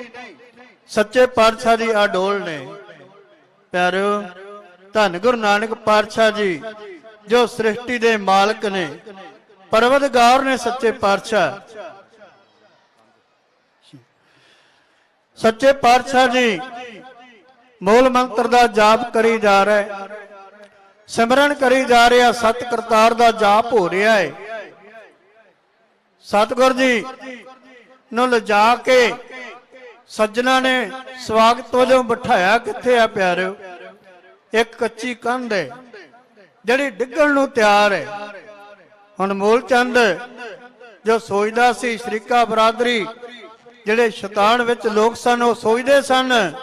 ਸੱਚੇ ਪਾਤਸ਼ਾਹ ਦੀ ਆ ਡੋਲ ਨੇ ਪਿਆਰਿਓ, ਧੰਨ ਗੁਰੂ ਨਾਨਕ ਪਾਤਸ਼ਾਹ ਜੀ ਜੋ ਸ੍ਰਿਸ਼ਟੀ ਦੇ ਮਾਲਕ ਨੇ, ਪਰਵਤਗਾਰ ਨੇ, ਸੱਚੇ ਪਾਤਸ਼ਾਹ ਸੱਚੇ ਪਾਤਸ਼ਾਹ ਜੀ ਮੂਲ ਮੰਤਰ ਦਾ ਜਾਪ ਕਰੀ ਜਾ ਰਿਹਾ, ਸਿਮਰਨ ਕਰੀ ਜਾ ਰਿਹਾ, ਸਤ ਕਰਤਾਰ ਦਾ ਜਾਪ ਹੋ ਰਿਹਾ ਹੈ। ਸਤਿਗੁਰ ਜੀ ਨੂੰ ਲਿਜਾ ਕੇ ਸੱਜਣਾ ਨੇ ਸਵਾਗਤ ਵਜੋਂ ਬਿਠਾਇਆ। ਕਿੱਥੇ ਆ ਪਿਆਰਿਓ? ਇੱਕ ਕੱਚੀ ਕੰਧ ਹੈ ਜਿਹੜੀ ਡਿੱਗਣ ਨੂੰ ਤਿਆਰ ਹੈ। ਹੁਣ ਮੂਲ ਚੰਦ ਜੋ ਸੋਚਦਾ ਸੀ, ਸ਼ਰੀਕਾ ਬਰਾਦਰੀ ਜਿਹੜੇ ਸ਼ੈਤਾਨ ਵਿੱਚ ਲੋਕ ਸਨ, ਉਹ ਸੋਚਦੇ ਸਨ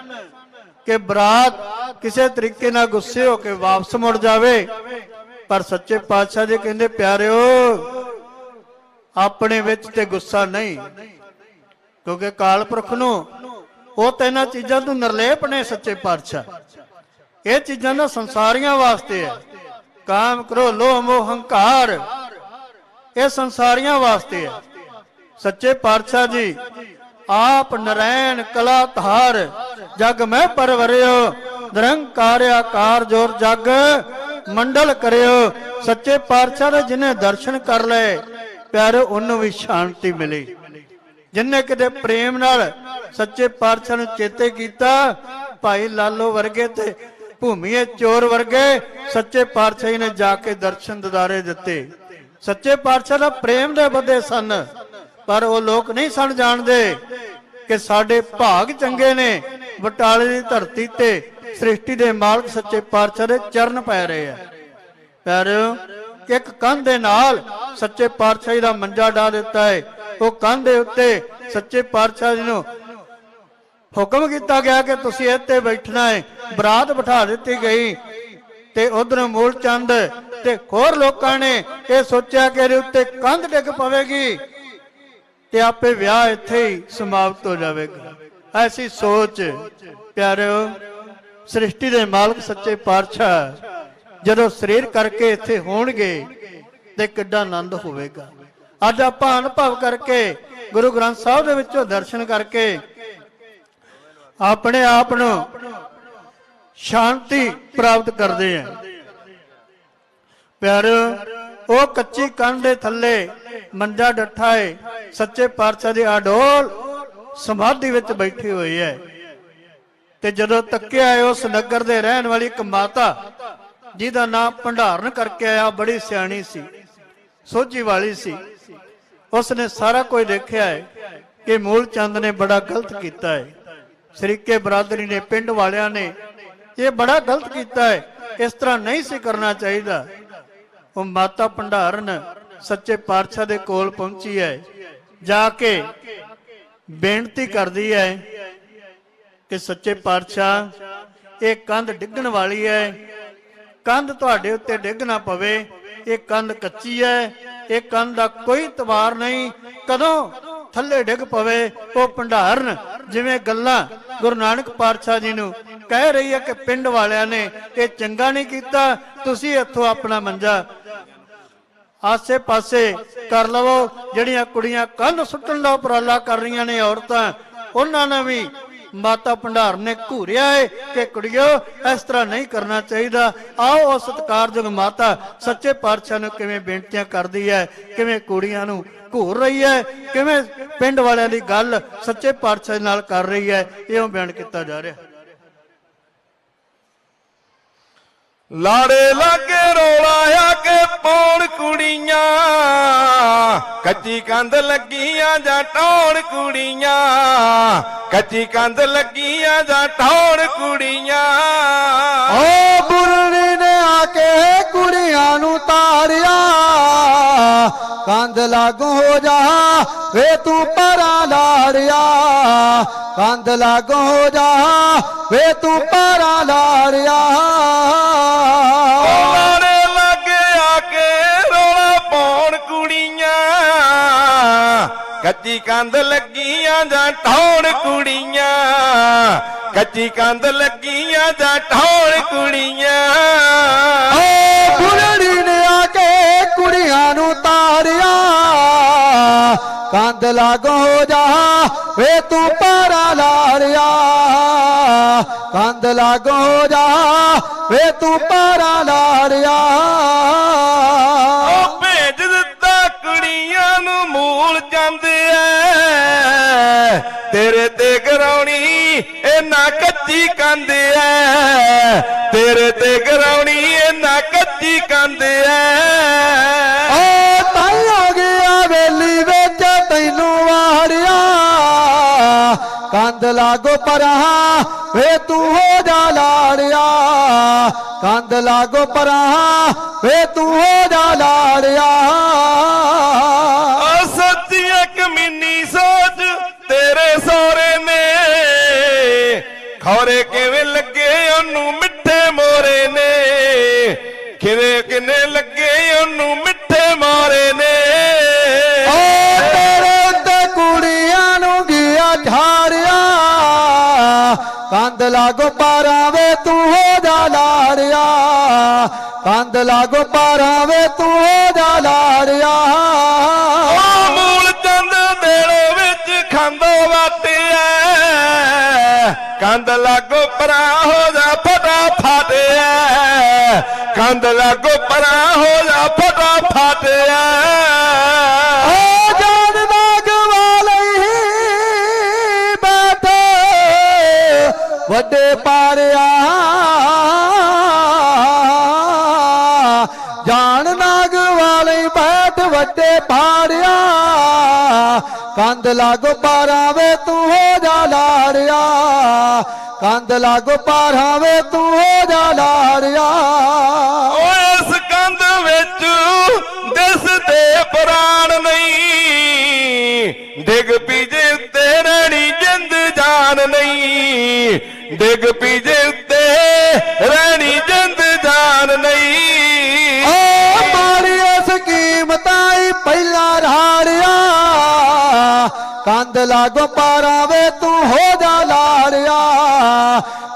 ਕਿ ਬਰਾਤ ਕਿਸੇ ਤਰੀਕੇ ਨਾਲ ਗੁੱਸੇ ਹੋ ਕੇ ਵਾਪਸ ਮੁੜ ਜਾਵੇ, ਪਰ ਸੱਚੇ ਪਾਤਸ਼ਾਹ ਜੀ ਕਹਿੰਦੇ ਪਿਆਰਿਓ ਆਪਣੇ ਵਿੱਚ ਤੇ ਗੁੱਸਾ ਨਹੀਂ, ਕਿਉਂਕਿ ਕਾਲ ਪੁਰਖ ਨੂੰ ਉਹ ਤਾਂ ਇਹਨਾਂ ਚੀਜ਼ਾਂ ਤੋਂ ਨਿਰਲੇਪ ਨੇ। ਸੱਚੇ ਪਾਤਸ਼ਾਹ ਇਹ ਚੀਜ਼ਾਂ ਦਾ ਸੰਸਾਰੀਆਂ ਵਾਸਤੇ ਹੈ। ਕਾਮ ਕ੍ਰੋਧ ਲੋਭ ਮੋਹ ਹੰਕਾਰ ਇਹ ਸੰਸਾਰੀਆਂ ਵਾਸਤੇ ਹੈ। ਸੱਚੇ ਪਾਤਸ਼ਾਹ ਜੀ ਆਪ ਨਰੈਣ ਕਲਾ ਧਾਰ ਜਗ ਮੈਂ ਪਰਵਰਿਓ ਨਿਰੰਕਾਰ ਆਕਾਰ ਜੋਰ ਜਗ ਮੰਡਲ ਕਰਿਓ। ਸੱਚੇ ਪਾਤਸ਼ਾਹ ਦੇ ਜਿਹਨੇ ਦਰਸ਼ਨ ਕਰ ਲਏ ਪਿਆਰੇ ਉਹਨੂੰ ਵੀ ਸ਼ਾਂਤੀ ਮਿਲੀ। ਜਿਨਨੇ ਕਿਤੇ ਪ੍ਰੇਮ ਨਾਲ ਸੱਚੇ ਪਾਤਸ਼ਾਹ ਨੂੰ ਚੇਤੇ ਕੀਤਾ, ਭਾਈ ਲਾਲੋ ਵਰਗੇ ਤੇ ਭੂਮੀਏ ਚੋਰ ਵਰਗੇ ਸੱਚੇ ਪਾਤਸ਼ਾਹ ਨੇ ਜਾ ਕੇ ਦਰਸ਼ਨ ਦਿਦਾਰੇ ਦਿੱਤੇ। ਸੱਚੇ ਪਾਤਸ਼ਾਹ ਦਾ ਪ੍ਰੇਮ ਦੇ ਬੱਧੇ ਸਨ, ਪਰ ਉਹ ਲੋਕ ਨਹੀਂ ਸਨ ਜਾਣਦੇ ਕਿ ਸਾਡੇ ਭਾਗ ਚੰਗੇ ਨੇ, ਬਟਾਲੇ ਦੀ ਧਰਤੀ ਤੇ ਸ੍ਰਿਸ਼ਟੀ ਦੇ ਮਾਲਕ ਸੱਚੇ ਪਾਤਸ਼ਾਹ ਦੇ ਚਰਨ ਪੈ ਰਹੇ ਆ। ਪਿਆਰਿਓ ਇੱਕ ਕੰਧ ਦੇ ਨਾਲ ਸੱਚੇ ਪਾਤਸ਼ਾਹ ਦਾ ਮੰਜਾ ਢਾ ਦਿੱਤਾ ਹੈ। ਉਹ ਕੰਧ ਦੇ ਉੱਤੇ ਸੱਚੇ ਪਾਤਸ਼ਾਹ ਜੀ ਨੂੰ ਹੁਕਮ ਕੀਤਾ ਗਿਆ ਕਿ ਤੁਸੀਂ ਇੱਥੇ ਬੈਠਣਾ ਹੈ। ਬਰਾਤ ਬਿਠਾ ਦਿੱਤੀ ਗਈ ਤੇ ਉਧਰ ਮੂਲ ਚੰਦ ਤੇ ਹੋਰ ਲੋਕਾਂ ਨੇ ਇਹ ਸੋਚਿਆ ਕਿ ਇਹਦੇ ਉੱਤੇ ਕੰਧ ਡਿੱਗ ਪਵੇਗੀ ਤੇ ਆਪੇ ਵਿਆਹ ਇੱਥੇ ਹੀ ਸਮਾਪਤ ਹੋ ਜਾਵੇਗਾ। ਐਸੀ ਸੋਚ ਪਿਆਰਿਓ ਸ੍ਰਿਸ਼ਟੀ ਦੇ ਮਾਲਕ ਸੱਚੇ ਪਾਤਸ਼ਾਹ ਜਦੋਂ ਸਰੀਰ ਕਰਕੇ ਇੱਥੇ ਹੋਣਗੇ ਤੇ ਕਿੱਡਾ ਆਨੰਦ ਹੋਵੇਗਾ। ਅੱਜ ਆਪਾਂ ਅਨੁਭਵ ਕਰਕੇ ਗੁਰੂ ਗ੍ਰੰਥ ਸਾਹਿਬ ਦੇ ਵਿੱਚੋਂ ਦਰਸ਼ਨ ਕਰਕੇ ਆਪਣੇ ਆਪ ਨੂੰ ਸ਼ਾਂਤੀ ਪ੍ਰਾਪਤ ਕਰਦੇ ਆ। ਪਿਆਰਿਓ ਉਹ ਕੱਚੀ ਕੰਧ ਦੇ ਥੱਲੇ ਮੰਜਾ ਡੱਠਾ ਹੈ, ਸੱਚੇ ਪਾਤਸ਼ਾਹ ਦੀ ਅਡੋਲ ਸਮਾਧੀ ਵਿੱਚ ਬੈਠੀ ਹੋਈ ਹੈ। ਤੇ ਜਦੋਂ ਤੱਕਿਆ ਉਸ ਨਗਰ ਦੇ ਰਹਿਣ ਵਾਲੀ ਇੱਕ ਮਾਤਾ ਜਿਹਦਾ ਨਾਮ ਭੰਡਾਰਨ ਕਰਕੇ ਆਇਆ, ਬੜੀ ਸਿਆਣੀ ਸੀ, ਸੋਝੀ ਵਾਲੀ ਸੀ। ਉਸਨੇ ਸਾਰਾ ਕੁਝ ਦੇਖਿਆ ਹੈ ਕਿ ਮੂਲ ਚੰਦ ਨੇ ਬੜਾ ਗਲਤ ਕੀਤਾ ਹੈ, ਸ਼ਰੀਕੇ ਬਰਾਦਰੀ ਨੇ, ਪਿੰਡ ਵਾਲਿਆਂ ਨੇ ਇਹ ਬੜਾ ਗਲਤ ਕੀਤਾ ਹੈ, ਇਸ ਤਰ੍ਹਾਂ ਨਹੀਂ ਸੀ ਕਰਨਾ ਚਾਹੀਦਾ। ਉਹ ਮਾਤਾ ਭੰਡਾਰਨ ਸੱਚੇ ਪਾਤਸ਼ਾਹ ਦੇ ਕੋਲ ਪਹੁੰਚੀ ਹੈ, ਜਾ ਕੇ ਬੇਨਤੀ ਕਰਦੀ ਹੈ ਕਿ ਸੱਚੇ ਪਾਤਸ਼ਾਹ ਇਹ ਕੰਧ ਡਿੱਗਣ ਵਾਲੀ ਹੈ, ਕੰਧ ਤੁਹਾਡੇ ਉੱਤੇ ਡਿੱਗ ਨਾ ਪਵੇ, ਇਹ ਕੰਧ ਕੱਚੀ ਹੈ, ਇਹ ਕੰਧ ਦਾ ਕੋਈ ਤਵਾਰ ਨਹੀਂ, ਕਦੋਂ ਥੱਲੇ ਡਿੱਗ ਪਵੇ। ਉਹ ਭੰਡਾਰਨ ਜਿਵੇਂ ਗੱਲਾਂ ਗੁਰੂ ਨਾਨਕ ਪਾਤਸ਼ਾਹ ਜੀ ਨੂੰ ਕਹਿ ਰਹੀ ਹੈ ਕਿ ਪਿੰਡ ਵਾਲਿਆਂ ਨੇ ਇਹ ਚੰਗਾ ਨਹੀਂ ਕੀਤਾ, ਤੁਸੀਂ ਇੱਥੋਂ ਆਪਣਾ ਮੰਜਾ ਆਸੇ ਪਾਸੇ ਕਰ ਲਵੋ। ਜਿਹੜੀਆਂ ਕੁੜੀਆਂ ਕੰਧ ਸੁੱਟਣ ਦਾ ਉਪਰਾਲਾ ਕਰ ਰਹੀਆਂ ਨੇ ਔਰਤਾਂ, ਉਹਨਾਂ ਨੇ ਵੀ ਮਾਤਾ ਭੰਡਾਰ ਨੇ ਘੂਰਿਆ ਹੈ ਕਿ ਕੁੜੀਓ ਇਸ ਤਰ੍ਹਾਂ ਨਹੀਂ ਕਰਨਾ ਚਾਹੀਦਾ। ਆਓ ਉਹ ਸਤਿਕਾਰਯੋਗ ਮਾਤਾ ਸੱਚੇ ਪਾਤਸ਼ਾਹ ਨੂੰ ਕਿਵੇਂ ਬੇਨਤੀਆਂ ਕਰਦੀ ਹੈ, ਕਿਵੇਂ ਕੁੜੀਆਂ ਨੂੰ ਘੂਰ ਰਹੀ ਹੈ, ਕਿਵੇਂ ਪਿੰਡ ਵਾਲਿਆਂ ਦੀ ਗੱਲ ਸੱਚੇ ਪਾਤਸ਼ਾਹ ਨਾਲ ਕਰ ਰਹੀ ਹੈ, ਇਉਂ ਬਿਆਨ ਕੀਤਾ ਜਾ ਰਿਹਾ। ਲਾੜੇ ਲਾਗੇ ਰੋਲਾ ਆ ਕੇ ਪਾਉਣ ਕੁੜੀਆਂ, ਕੱਚੀ ਕੰਧ ਲੱਗੀਆਂ ਜਾਂ ਢਾਉਣ ਕੁੜੀਆਂ, ਕੱਚੀ ਕੰਧ ਲੱਗੀਆਂ ਜਾਂ ਢਾਉਣ ਕੁੜੀਆਂ। ਓ ਬੁਰੜੀ ਨੇ ਆ ਕੇ ਕੁੜੀਆਂ ਨੂੰ ਤਾਰਿਆ, ਕੰਧ ਲਾਗੋਂ ਹੋ ਜਾ ਵੇ ਤੂੰ ਪਰਾਂ ਲਾੜਿਆ, ਕੰਧ ਲਾਗੋਂ ਹੋ ਜਾ ਵੇ ਤੂੰ ਪਰਾਂ ਲਾੜਿਆ। ਲਾੜੇ ਲਾਗੇ ਆ ਕੇ ਰੋਲਾ ਪਾਉਣ ਕੁੜੀਆਂ, ਕੱਚੀ ਕੰਧ ਲੱਗੀਆਂ ਜਾਂ ਢਾਉਣ ਕੁੜੀਆਂ, ਕੱਚੀ ਕੰਧ ਲੱਗੀਆਂ ਜਾਂ ਢਾਉਣ ਕੁੜੀਆਂ। ਓ ਬੁਰੜੀ ਨੇ ਆ ਕੇ ਕੁੜੀਆਂ ਨੂੰ ਤਾਰਿਆ, ਕੰਧ ਲਾਗੋਂ ਹੋ ਜਾ ਵੇ ਤੂੰ ਪਰਾਂ ਲਾੜਿਆ, ਕੰਧ ਲਾਗੋਂ ਹੋ ਜਾ ਵੇ ਤੂੰ ਪਰਾਂ ਲਾੜਿਆ। ਉਹ ਭੇਜ ਦਿੱਤਾ ਕੁੜੀਆਂ ਨੂੰ ਮੂਲ ਜਾਂਦੇ ਐ, ਤੇਰੇ ਤੇ ਗਰਾਉਣੀ ਇਹਨਾਂ ਕੱਚੀ ਕੰਧ ਐ, ਤੇਰੇ ਤੇ ਗਰਾਉਣੀ ਇਹਨਾਂ ਕੱਚੀ ਕੰਧ ਐ। ਓ ਤਾਈ ਹੋ ਗਿਆ ਵੇਲੀ ਵਿੱਚ ਤੈਨੂੰ ਵਾੜਿਆ, ਕੰਧ ਲਾਗੋ ਪਰਾਂ ਵੇ ਤੂੰ ਹੋ ਜਾ ਲਾੜਿਆ, ਕੰਧ ਲਾਗੋ ਪਰਾਂ ਵੇ ਤੂੰ ਹੋ ਜਾ ਲਾੜਿਆ। ਸੱਚੀ ਕਮੀਨੀ ਸੋਚ ਤੇਰੇ ਸਹੁਰੇ ਨੇ, ਖੌਰੇ ਕਿਵੇਂ ਲੱਗੇ ਉਹਨੂੰ ਮਿੱਠੇ ਮੋਰੇ ਨੇ, ਕਿਨੇ ਲੱਗੇ ਉਹਨੂੰ ਮਿੱਠੇ ਮੋਰੇ ਨੇ। ਓ ਤੇਰੇ ਉੱਤੇ ਕੁੜੀਆਂ ਨੂੰ ਗਿਆ ਝਾੜਿਆ, ਕੰਧ ਲਾਗੋ ਪਾਰਾਂ ਵੇ ਤੂੰ ਹੋ ਜਾ ਲਾੜਿਆ, ਕੰਧ ਲਾਗੋ ਪਾਰਾਂ ਵੇ ਤੂੰ ਹੋ ਜਾ ਲਾੜਿਆ। ਮੂਲ ਚੰਦ ਦੇਲੇ ਵਿੱਚ ਖਾਂਦੋ ਵਾਟਿਆ, ਕੰਧ ਲਾਗੋ ਪਰਾਂ ਹੋ ਜਾ ਫਟਾਫਟ, ਕੰਧ ਲਾਗੋ ਪਰਾਂ ਹੋ ਜਾ ਫਟਾਫਟ। ਓ ਜਾਨ ਨਾਗ ਵਾਲੀ ਬੈਠੇ ਵੱਡੇ ਪਾਰਿਆ, ਜਾਨ ਨਾਗ ਵਾਲੀ ਬੈਠ ਵੱਡੇ ਪਾਰਿਆ, ਕੰਧ ਲਾਗੋ ਪਾਰਾਂ ਵੇ ਤੂੰ ਹੋ ਜਾ ਲਾੜਿਆ, ਕੰਧ ਲਾਗੋ ਪਾਰਾਂ ਵੇ ਤੂੰ ਹੋ ਜਾ ਲਾੜਿਆ। ਓਏ ਇਸ ਕੰਧ ਵਿੱਚ ਦਿਸਦੇ ਪ੍ਰਾਣ ਨਹੀਂ, ਡਿੱਗ ਪੀ ਜੇ ਉੱਤੇ ਰਹਿਣੀ ਜਿੰਦ ਜਾਨ ਨਹੀਂ, ਡਿੱਗ ਪੀ ਜੇ ਉੱਤੇ ਰਹਿਣੀ ਜਿੰਦ ਜਾਨ ਨਹੀਂ। ਓ ਮਾੜੀ ਸਕੀਮ ਤਾਈ ਪਹਿਲਾਂ ਰਾੜਿਆ, ਕੰਧ ਲਾਗੋ ਪਾਰਾਂ ਵੇ ਤੂੰ ਹੋ ਜਾ ਲਾੜਿਆ,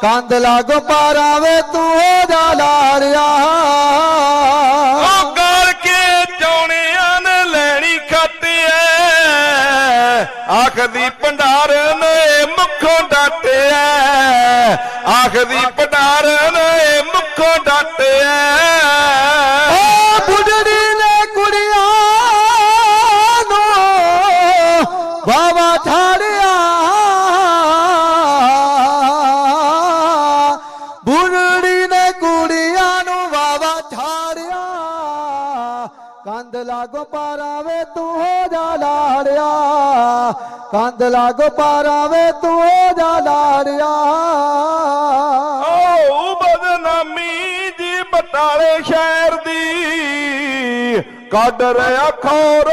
ਕੰਧ ਲਾਗੋ ਪਾਰਾਂ ਵੇ ਤੂੰ ਹੋ ਜਾ ਲਾੜਿਆ। ਉਹ ਗਾਲ ਕੇ ਚੌਣਿਆਂ ਨੇ ਲੈਣੀ ਖੱਟਿਆ, ਆਖਦੀ ਭੰਡਾਰ ਨੇ ਮੁੱਖੋਂ ਡਾਟਿਆ, ਆਖਦੀ ਭੰਡਾਰ ਨੇ ਮੁੱਖੋਂ ਡਾਟਿਆ। ਓ ਬੁੱਢੜੀ ਨੇ ਕੁੜੀਆਂ ਨੂੰ ਵਾਵਾ ਛਾੜਿਆ, ਬੁੱਢੜੀ ਨੇ ਕੁੜੀਆਂ ਨੂੰ ਵਾਵਾ ਛਾੜਿਆ, ਕੰਧ ਲਾਗੋ ਪਾਰਾਂ ਵੇ ਤੂੰ ਹੋ ਜਾ ਲਾੜਿਆ, ਕੰਧ ਲਾਗੋ ਪਾਰਾਂ ਵੇ ਤੂੰ ਹੋ ਜਾ ਲਾੜਿਆ। ਓ ਬਦਨਾਮੀ ਜੀ ਬਟਾਲੇ ਸ਼ਹਿਰ ਦੀ, ਕੱਢ ਰਿਹਾ ਖੌਰ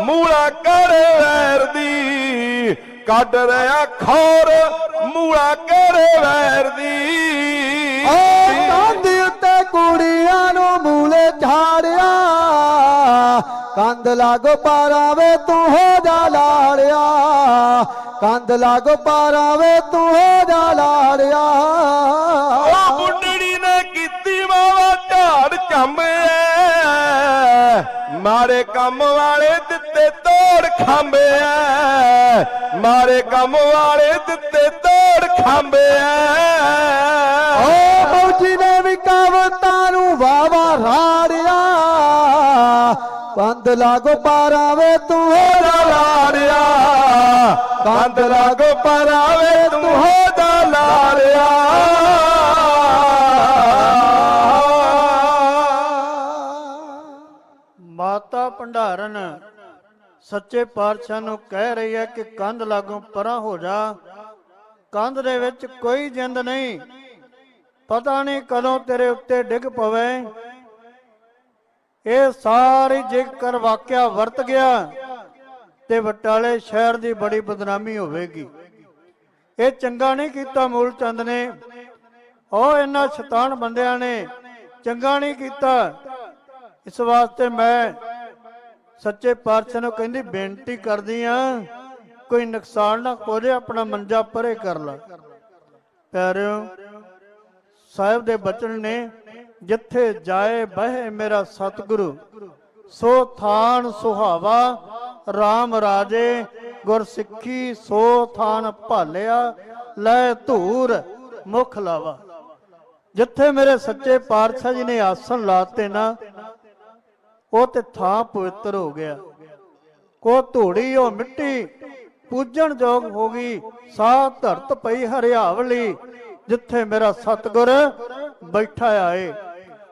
ਮੂਲਾ ਕਰ ਵੈਰ ਦੀ, ਕੱਢ ਰਿਹਾ ਖੌਰ ਮੂਲਾ ਕਰ ਵੈਰ ਦੀ। ਓ ਕੰਧ ਉੱਤੇ ਕੁੜੀਆਂ ਨੂੰ ਮੂਲੇ ਝਾੜਿਆ, ਕੰਧ ਲਾਗੋ ਪਾਰਾਂ ਵੇ ਤੂੰ ਹੋ ਜਾ ਲਾੜਿਆ, ਕੰਧ ਲਾਗੋ ਪਾਰਾਂ ਵੇ ਤੂੰ ਹੋ ਜਾ ਲਾੜਿਆ। ਓ ਬੁੱਢੜੀ ਨੇ ਕੀਤੀ ਵਾਵਾ ਝਾੜ ਚੰਮਿਆ, ਮਾਰੇ ਕੰਮ ਵਾਲੇ ਦਿੱਤੇ ਤੋੜ ਖਾਂਬੇ ਐ, ਮਾਰੇ ਕੰਮ ਵਾਲੇ ਦਿੱਤੇ ਤੋੜ ਖਾਂਬੇ ਐ। ਓ ਫੌਜੀ ਨੇ ਵੀ ਕਾਵਤਾਂ ਨੂੰ ਵਾਵਾ ਰਾੜਿਆ, ਕੰਧ ਲਾਗੋ ਪਾਰਾਂ ਵੇ ਤੂੰ ਹੋ ਜਾ ਲਾੜਿਆ, ਕੰਧ ਲਾਗੋ ਪਰਾਵੇ ਤੂੰ ਹੋ ਜਾ ਲਾੜਿਆ। ਮਾਤਾ ਭੰਡਾਰਨ ਸੱਚੇ ਪਾਤਸ਼ਾਹ ਨੂੰ ਕਹਿ ਰਹੀ ਹੈ ਕਿ ਕੰਧ ਲਾਗੋਂ ਪਰਾਂ ਹੋ ਜਾ, ਕੰਧ ਦੇ ਵਿੱਚ ਕੋਈ ਜਿੰਦ ਨਹੀਂ, ਪਤਾ ਨਹੀਂ ਕਦੋਂ ਤੇਰੇ ਉੱਤੇ ਡਿੱਗ ਪਵੇ। ਇਹ ਸਾਰੀ ਜੇਕਰ ਵਾਕਿਆ ਵਰਤ ਗਿਆ ਤੇ ਬਟਾਲੇ ਸ਼ਹਿਰ ਦੀ ਬੜੀ ਬਦਨਾਮੀ ਹੋਵੇਗੀ। ਇਹ ਚੰਗਾ ਨਹੀਂ ਕੀਤਾ ਮੂਲ ਚੰਦ ਨੇ, ਉਹ ਇਹਨਾਂ ਸ਼ੈਤਾਨ ਬੰਦਿਆਂ ਨੇ ਚੰਗਾ ਨਹੀਂ ਕੀਤਾ। ਇਸ ਵਾਸਤੇ ਮੈਂ ਸੱਚੇ ਪਾਤਸ਼ਾਹ ਨੂੰ ਕਹਿੰਦੀ ਬੇਨਤੀ ਕਰਦੀ ਆ, ਕੋਈ ਨੁਕਸਾਨ ਨਾ ਹੋ ਜਾਏ, ਆਪਣਾ ਮੰਜਾ ਪਰੇ ਕਰ ਲਾ। ਪਿਆਰਿਓ, ਸਾਹਿਬ ਦੇ ਬਚਨ ਨੇ, ਜਿੱਥੇ ਜਾਏ ਬਹਿ ਮੇਰਾ ਸਤਿਗੁਰੂ, ਸੋ ਥਾਨ ਸੁਹਾਵਾ RAM ਰਾਜੇ, ਗੁਰ ਸਿੱਖੀ ਸੋ ਥਾਨ ਭਾਲਿਆ, ਲੈ ਧੂਰ ਮੁਖ ਲਾਵਾ। ਜਿੱਥੇ ਮੇਰੇ ਸੱਚੇ ਪਾਤਸ਼ਾਹ ਜੀ ਨੇ ਆਸਣ ਲਾਤੇ ਨਾ, ਉਹ ਤੇ ਥਾਂ ਪਵਿੱਤਰ ਹੋ ਗਿਆ। ਕੋ ਧੂੜੀ ਉਹ ਮਿੱਟੀ ਪੂਜਣ ਯੋਗ ਹੋ ਗਈ, ਸਾਹ ਧਰਤ ਪਈ ਹਰਿਆਵਲੀ, ਜਿੱਥੇ ਮੇਰਾ ਸਤਿਗੁਰ ਬੈਠਾ ਆਏ।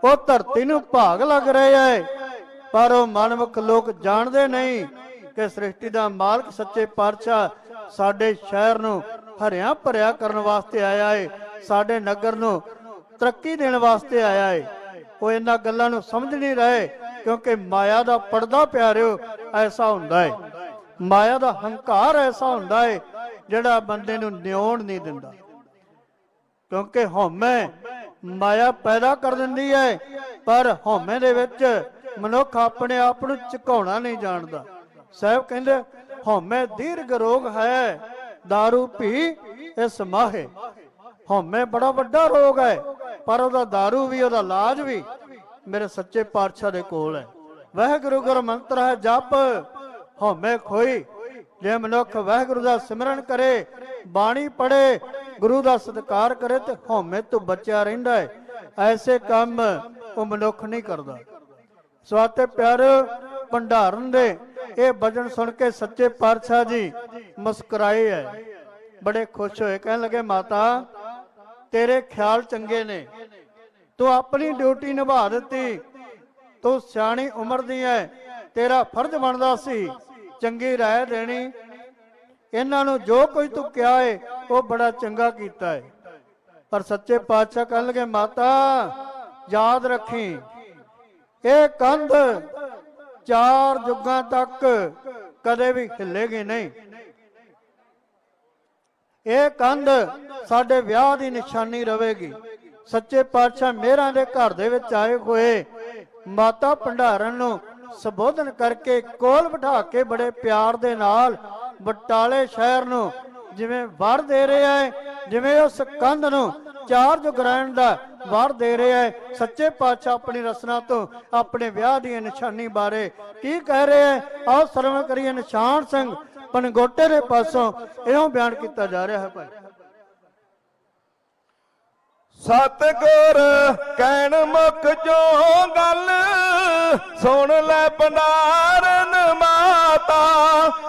ਉਹ ਧਰਤੀ ਨੂੰ ਭਾਗ ਲੱਗ ਰਿਹਾ ਹੈ, ਪਰ ਉਹ ਮਨਮੁਖ ਲੋਕ ਜਾਣਦੇ ਨਹੀਂ ਕਿ ਸ੍ਰਿਸ਼ਟੀ ਦਾ ਮਾਲਕ ਸੱਚੇ ਪਾਤਸ਼ਾਹ ਸਾਡੇ ਸ਼ਹਿਰ ਨੂੰ ਹਰਿਆ ਭਰਿਆ ਕਰਨ ਵਾਸਤੇ ਆਇਆ ਹੈ, ਸਾਡੇ ਨਗਰ ਨੂੰ ਤਰੱਕੀ ਦੇਣ ਵਾਸਤੇ ਆਇਆ ਹੈ। ਉਹ ਇਹਨਾਂ ਗੱਲਾਂ ਨੂੰ ਸਮਝ ਨਹੀਂ ਰਹੇ, ਕਿਉਂਕਿ ਮਾਇਆ ਦਾ ਪਰਦਾ ਪਿਆਰਿਓ ਐਸਾ ਹੁੰਦਾ ਹੈ, ਮਾਇਆ ਦਾ ਹੰਕਾਰ ਐਸਾ ਹੁੰਦਾ ਹੈ ਜਿਹੜਾ ਬੰਦੇ ਨੂੰ ਨਿਉਣ ਨਹੀਂ ਦਿੰਦਾ। ਕਿਉਂਕਿ ਹਉਮੈ ਮਾਇਆ ਪੈਦਾ ਕਰ ਦਿੰਦੀ ਹੈ, ਪਰ ਹਉਮੈ ਦੇ ਵਿੱਚ ਮਨੁੱਖ ਆਪਣੇ ਆਪ ਨੂੰ ਝੁਕਾਉਣਾ ਨਹੀਂ ਜਾਣਦਾ। ਸਾਹਿਬ ਕਹਿੰਦੇ ਹਉਮੈ ਦੀਰਘ ਰੋਗ ਹੈ, दारू ਪੀ ਇਸ ਮਾਹੇ। ਹਉਮੈ ਬੜਾ ਵੱਡਾ ਰੋਗ ਹੈ, ਪਰ ਉਹਦਾ दारू ਵੀ, ਉਹਦਾ ਇਲਾਜ ਵੀ ਮੇਰੇ ਸੱਚੇ ਪਾਤਸ਼ਾਹ ਦੇ ਕੋਲ ਹੈ। ਵਾਹਿਗੁਰੂ ਗੁਰ ਮੰਤਰ ਹੈ ਜਪ ਹਉਮੈ ਖੋਈ। ਜੇ ਮਨੁੱਖ ਵਾਹਿਗੁਰੂ ਦਾ ਸਿਮਰਨ ਕਰੇ, ਬਾਣੀ ਪੜ੍ਹੇ, ਗੁਰੂ ਦਾ ਸਤਿਕਾਰ ਕਰੇ ਤੇ ਹਉਮੈ ਤੋਂ ਬਚਿਆ ਰਹਿੰਦਾ ਹੈ। ਐਸੇ ਕੰਮ ਉਹ ਮਨੁੱਖ ਨਹੀਂ ਕਰਦਾ। ਸਵਾਤੇ ਪਿਆਰਿਓ, ਭੰਡਾਰਨ ਦੇ ਇਹ ਭਜਨ ਸੁਣ ਕੇ ਸੱਚੇ ਪਾਤਸ਼ਾਹ ਜੀ ਮੁਸਕਰਾਏ ਹੈ, ਬੜੇ ਖੁਸ਼ ਹੋਏ। ਕਹਿਣ ਲੱਗੇ ਮਾਤਾ ਤੇਰੇ ਖਿਆਲ ਚੰਗੇ ਨੇ, ਤੂੰ ਆਪਣੀ ਡਿਊਟੀ ਨਿਭਾ ਦਿੱਤੀ, ਤੂੰ ਸਿਆਣੀ ਉਮਰ ਦੀ ਹੈ, ਤੇਰਾ ਫਰਜ਼ ਬਣਦਾ ਸੀ ਚੰਗੀ ਰਾਏ ਦੇਣੀ। ਇਹਨਾਂ ਨੂੰ ਜੋ ਕੋਈ ਤੂੰ ਕਿਹਾ ਹੈ ਉਹ ਬੜਾ ਚੰਗਾ ਕੀਤਾ ਹੈ। ਪਰ ਸੱਚੇ ਪਾਤਸ਼ਾਹ ਕਹਿਣ ਲੱਗੇ ਮਾਤਾ ਯਾਦ ਰੱਖੀ, ਇਹ ਕੰਧ 4 ਯੁੱਗਾਂ ਤੱਕ ਕਦੇ ਵੀ ਹਿੱਲੇਗੀ ਨਹੀਂ। ਇਹ ਕੰਧ ਸਾਡੇ ਵਿਆਹ ਦੀ ਨਿਸ਼ਾਨੀ ਰਹੇਗੀ। ਸੱਚੇ ਪਾਤਸ਼ਾਹ ਮੇਹਰਾਂ ਦੇ ਘਰ ਦੇ ਵਿੱਚ ਆਏ ਹੋਏ ਮਾਤਾ ਭੰਡਾਰਨ ਨੂੰ ਸੰਬੋਧਨ ਕਰਕੇ ਕੋਲ ਬਿਠਾ ਕੇ ਬੜੇ ਪਿਆਰ ਦੇ ਨਾਲ ਬਟਾਲੇ ਸ਼ਹਿਰ ਨੂੰ ਜਿਵੇਂ ਵਰ ਦੇ ਰਿਹਾ ਹੈ, ਜਿਵੇਂ ਉਸ ਕੰਧ ਨੂੰ 4 ਯੁੱਗ ਰਹਿਣ ਦਾ ਵਰ ਦੇ ਰਿਹਾ ਹੈ। ਸੱਚੇ ਪਾਤਸ਼ਾਹ ਆਪਣੀ ਰਸਨਾ ਤੋਂ ਆਪਣੇ ਵਿਆਹ ਦੀ ਨਿਸ਼ਾਨੀ ਬਾਰੇ ਕੀ ਕਹਿ ਰਿਹਾ ਹੈ, ਆਓ ਸਰਵਣ ਕਰੀਏ। ਨਿਸ਼ਾਨ ਸਿੰਘ ਪਨਗੋਟੇ ਦੇ ਪਾਸੋਂ ਇਹੋ ਬਿਆਨ ਕੀਤਾ ਜਾ ਰਿਹਾ ਹੈ। ਭਾਈ ਸਤਿਗੁਰ ਕਹਿਣ ਮੁਖ ਜੋ ਗੱਲ, ਸੁਣ ਲੈ ਭੰਡਾਰਨ ਮਾਤਾ,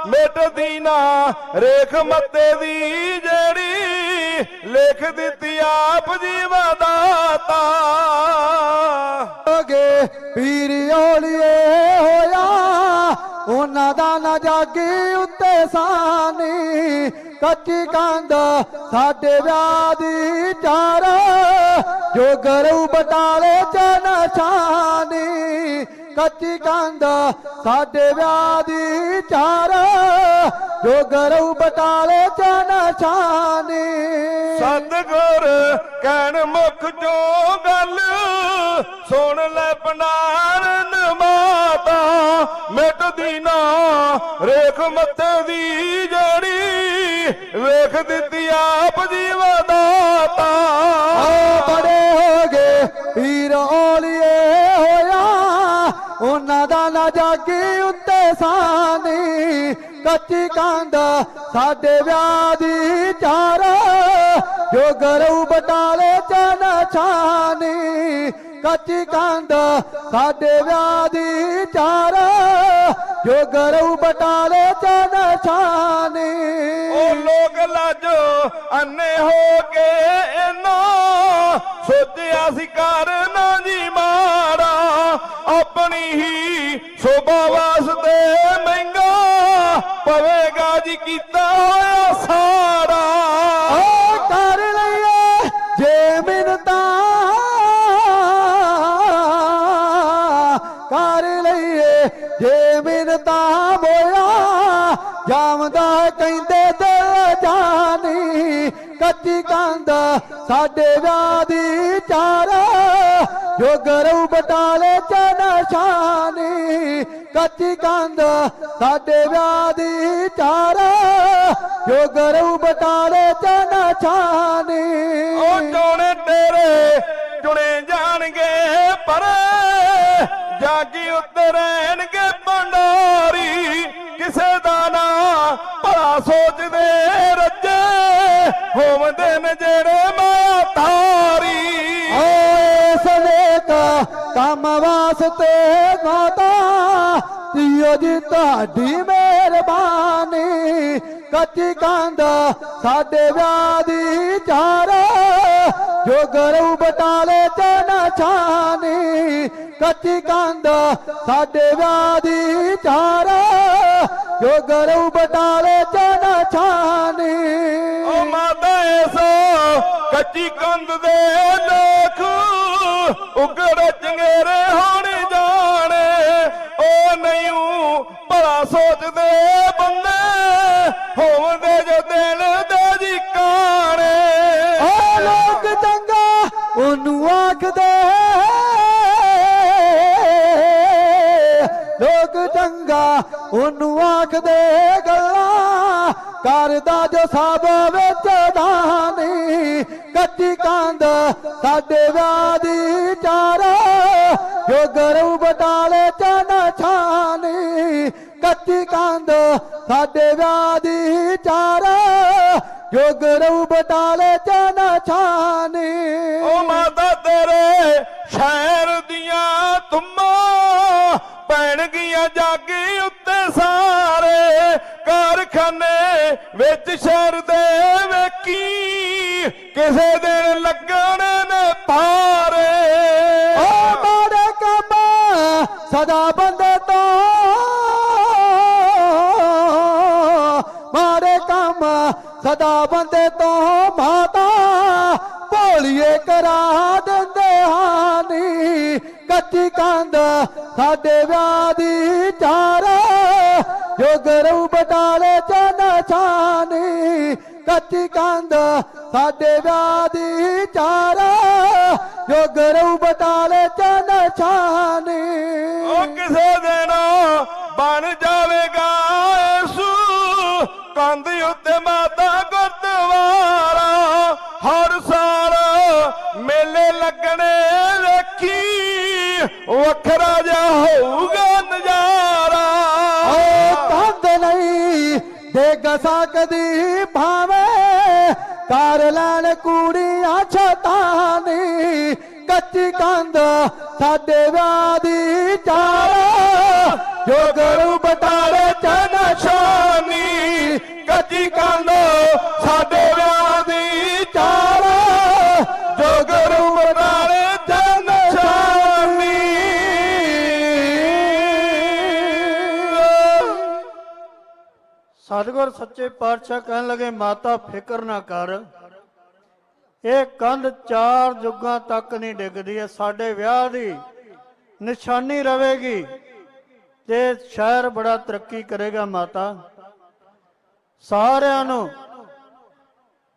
ਮਿਟਦੀ ਨਾ ਰੇਖ ਮੱਤੇ ਦੀ ਜਿਹੜੀ, ਲਿਖ ਦਿੱਤੀ ਆਪ ਜੀਵਾ ਦਾਤਾ। ਅਗੇ ਪੀਰ ਔਲੀਏ ਹੋਇਆ, ਉਹਨਾਂ ਦਾ ਨਾ ਜਾਗੀ ਉੱਤੇ ਸਾਨੀ, ਕੱਚੀ ਕੰਧ ਸਾਡੇ ਵਿਆਹ ਦੀ 4, ਜੋ ਗਰੂ ਬਟਾਲੇ ਚ ਨਿਸ਼ਾਨੀ। ਕੱਚੀ ਕੰਧ ਸਾਡੇ ਵਿਆਹ ਦੀ 4, ਜੋ ਗਰੂ ਬਟਾਲੇ ਚ ਨਿਸ਼ਾਨੀ। ਸਤਿਗੁਰ ਕਹਿਣ ਮੁਖ ਜੋ ਗੱਲ, ਸੁਣ ਲੈ ਭੰਡਾਰਨ ਮਾਤਾ, ਮਿਟਦੀ ਨਾ ਰੇਖ ਮੱਥੇ ਦੀ ਜਿਹੜੀ, ਵੇਖ ਦਿੱਤੀ ਆਪ ਜੀਵਾ ਦਾਤਾ। ਬੜੇ ਹੋ ਗਏ ਪੀਰ ਔਲੀਏ ਹੋਇਆ, ਉਹਨਾਂ ਦਾ ਨਾ ਜਾ ਜਾਗੀ ਉੱਤੇ ਸਾਨੀ ਕੱਚੀ ਕੰਧ ਸਾਡੇ ਵਿਆਹ ਦੀ ਚਾਰ ਜੋ ਗਰੂ ਬਟਾਲੇ ਚਨ ਛਾਨੀ ਕੱਚੀ ਕੰਧ ਸਾਡੇ ਵਿਆਹ ਦੀ ਚਾਰ ਜੋ ਗਰੂ ਬਟਾਲੇ ਚਨ ਛਾਨੀ ਉਹ ਲੋਕ ਲਾਜੋ ਅੰਨੇ ਹੋ ਕੇ ਇਹਨਾਂ ਸੋਚਿਆ ਸੀ ਕਰਨਾ ਜੀ ਮਾੜਾ ਆਪਣੀ ਹੀ ਸ਼ੋਭਾ ਵਾਸਤੇ ਮਹਿੰਗਾ ਪਵੇਗਾ ਜੀ ਕੀਤਾ ਹੋਇਆ ਸਾਰਾ ਕਰ ਲਈਏ ਜੇ ਮਿੰਨਤਾਂ ਕਰ ਲਈਏ ਜੇ ਮਿੰਨਤਾਂ ਬੋਇਆ ਜਾਵਦਾ ਕਹਿੰਦੇ ਦਿਲ ਜਾਨੀ ਕੱਚੀ ਕੰਧ ਸਾਡੇ ਵਿਆਹ ਦੀ ਚਾਰ ਜੋ ਗਰੂ ਬਟਾਲੇ ਚ ਨਿਸ਼ਾਨੀ ਕੱਚੀ ਕੰਧ ਸਾਡੇ ਵਿਆਹ ਦੀ ਚਾਰ ਜੋ ਗਰੂ ਬਟਾਲੇ ਚ ਨਿਸ਼ਾਨੀ ਉਹ ਚੋਣੇ ਤੇਰੇ ਚੁਣੇ ਜਾਣਗੇ ਪਰ ਜਾਗੀ ਉੱਤੇ ਰਹਿਣਗੇ ਭੰਡਾਰੀ ਕਿਸੇ ਦਾ ਨਾ ਭਲਾ ਸੋਚਦੇ ਰੱਜੇ ਹੋਵਦੇ ਨੇ ਜਿਹੜੇ ਮਾਇਆ ਧਾਰੀ ਓਏ ਸਨੇਕ ਕੰਮ ਵਾਸਤੇ ਗਾਤਾ ਤੀਓ ਜੀ ਤੁਹਾਡੀ ਮਿਹਰਬਾਨੀ ਕੱਚੀ ਕੰਧ ਸਾਡੇ ਵਿਆਹ ਦੀ ਚਾਰ ਜੋ ਗਰੂ ਬਟਾਲੇ ਚ ਨਿਸ਼ਾਨੀ ਕੱਚੀ ਕੰਧ ਸਾਡੇ ਵਿਆਹ ਦੀ ਚਾਰ ਜੋ ਗਰੂ ਬਟਾਲੇ ਚ ਨਿਸ਼ਾਨੀ ਉਹ ਮਾਤਾ ਐਸੋ ਕੱਚੀ ਕੰਧ ਦੇ ਲੋਕ ਉਗੜ ਚੰਗੇਰੇ ਹੋਣ ਜਾਣੇ ਉਹ ਨਹੀਂ ਭਲਾ ਸੋਚਦੇ ਬੰਦੇ ਹੋਵਦੇ ਜੋ ਦਿਲ ਦੇ ਜੀ ਕਾਣੇ ਓ ਲੋਕ ਚੰਗਾ ਉਹਨੂੰ ਆਖਦੇ ਲੋਕ ਚੰਗਾ ਉਹਨੂੰ ਆਖਦੇ ਗੱਲਾਂ ਕਰਦਾ ਜੋ ਸਭ ਵਿੱਚ ਦਾਨੀ ਕੱਚੀ ਕੰਧ ਸਾਡੇ ਵਿਆਹ ਦੀ ਚਾਰ ਜੋ ਗਰੂ ਬਟਾਲੇ ਚ ਨਿਸ਼ਾਨੀ ਕੱਚੀ ਕੰਧ ਸਾਡੇ ਵਿਆਹ ਦੀ ਚਾਰ ਜੋ ਗਰੂ ਬਟਾਲੇ ਚ ਨਿਸ਼ਾਨੀ ਉਹ ਮਾਤਾ ਤੇਰੇ ਸ਼ਹਿਰ ਦੀਆਂ ਤੁਮਾਂ ਪੈਣਗੀਆਂ ਜਾਗੀ ਉੱਤੇ ਸਾਰੇ ਕਾਰਖਾਨੇ ਵਿੱਚ ਸ਼ਹਿਰ ਦੇ ਵੇਖੀ ਕਿਸੇ ਦਿਨ ਲੱਗਣੇ ਨੇ ਪਾਰੇ ਓ ਮਾੜੇ ਕੰਮ ਸਦਾ ਬੰਦੇ ਤੋਂ ਮਾੜੇ ਕੰਮ ਸਦਾ ਬੰਦੇ ਤੋਂ ਮਾਤਾ ਭੋਲੀਏ ਕਰਾ ਦਿੰਦੇ ਹਾਨੀ ਕੱਚੀ ਕੰਧ ਸਾਡੇ ਵਿਆਹ ਦੀ ਚਾਰ ਜੋ ਗਰੂ ਬਟਾਲੇ ਚ ਨਿਸ਼ਾਨੀ ਕੱਚੀ ਕੰਧ ਸਾਡੇ ਵਿਆਹ ਦੀ ਚਾਰ ਜੋ ਗਰੂ ਬਟਾਲੇ ਚ ਨਿਸ਼ਾਨੀ ਉਹ ਕਿਸੇ ਦਿਨ ਬਣ ਜਾਵੇਗਾ ਯਿਸੂ ਕੰਧ ਉੱਤੇ ਮਾਤਾ ਗੁਰਦੁਆਰਾ ਹਰ ਸਾਲ ਮੇਲੇ ਲੱਗਣੇ ਵੇਖੀ ਵੱਖਰਾ ਜਿਹਾ ਹੋਊਗਾ ਨਜ਼ਾਰਾ ਓ ਕੰਧ ਨਹੀਂ ਡਿੱਗ ਸਕਦੀ ਭਾਵੇਂ ਕਰ ਲੈਣ ਕੁੜੀਆਂ ਛਤਾਨੀ ਕੱਚੀ ਕੰਧ ਸਾਡੇ ਵਿਆਹ ਦੀ ਚਾਰ ਜੋ ਗਰੂ ਬਟਾਲੇ ਚ ਨਿਸ਼ਾਨੀ ਕੱਚੀ ਕੰਧ ਸਾਡੇ ਵਿਆਹ ਦੀ ਚਾਰ ਜੋ ਗੁਰੂ ਬਟਾਲੇ ਚ ਨਿਸ਼ਾਨੀ ਸਤਿਗੁਰ ਸੱਚੇ ਪਾਤਸ਼ਾਹ ਕਹਿਣ ਲੱਗੇ ਮਾਤਾ ਫਿਕਰ ਨਾ ਕਰ ਇਹ ਕੰਧ 4 ਯੁੱਗਾਂ ਤੱਕ ਨਹੀਂ ਡਿੱਗਦੀ ਹੈ ਸਾਡੇ ਵਿਆਹ ਦੀ ਨਿਸ਼ਾਨੀ ਰਹੇਗੀ ਤੇ ਸ਼ਹਿਰ ਬੜਾ ਤਰੱਕੀ ਕਰੇਗਾ ਮਾਤਾ ਸਾਰਿਆਂ ਨੂੰ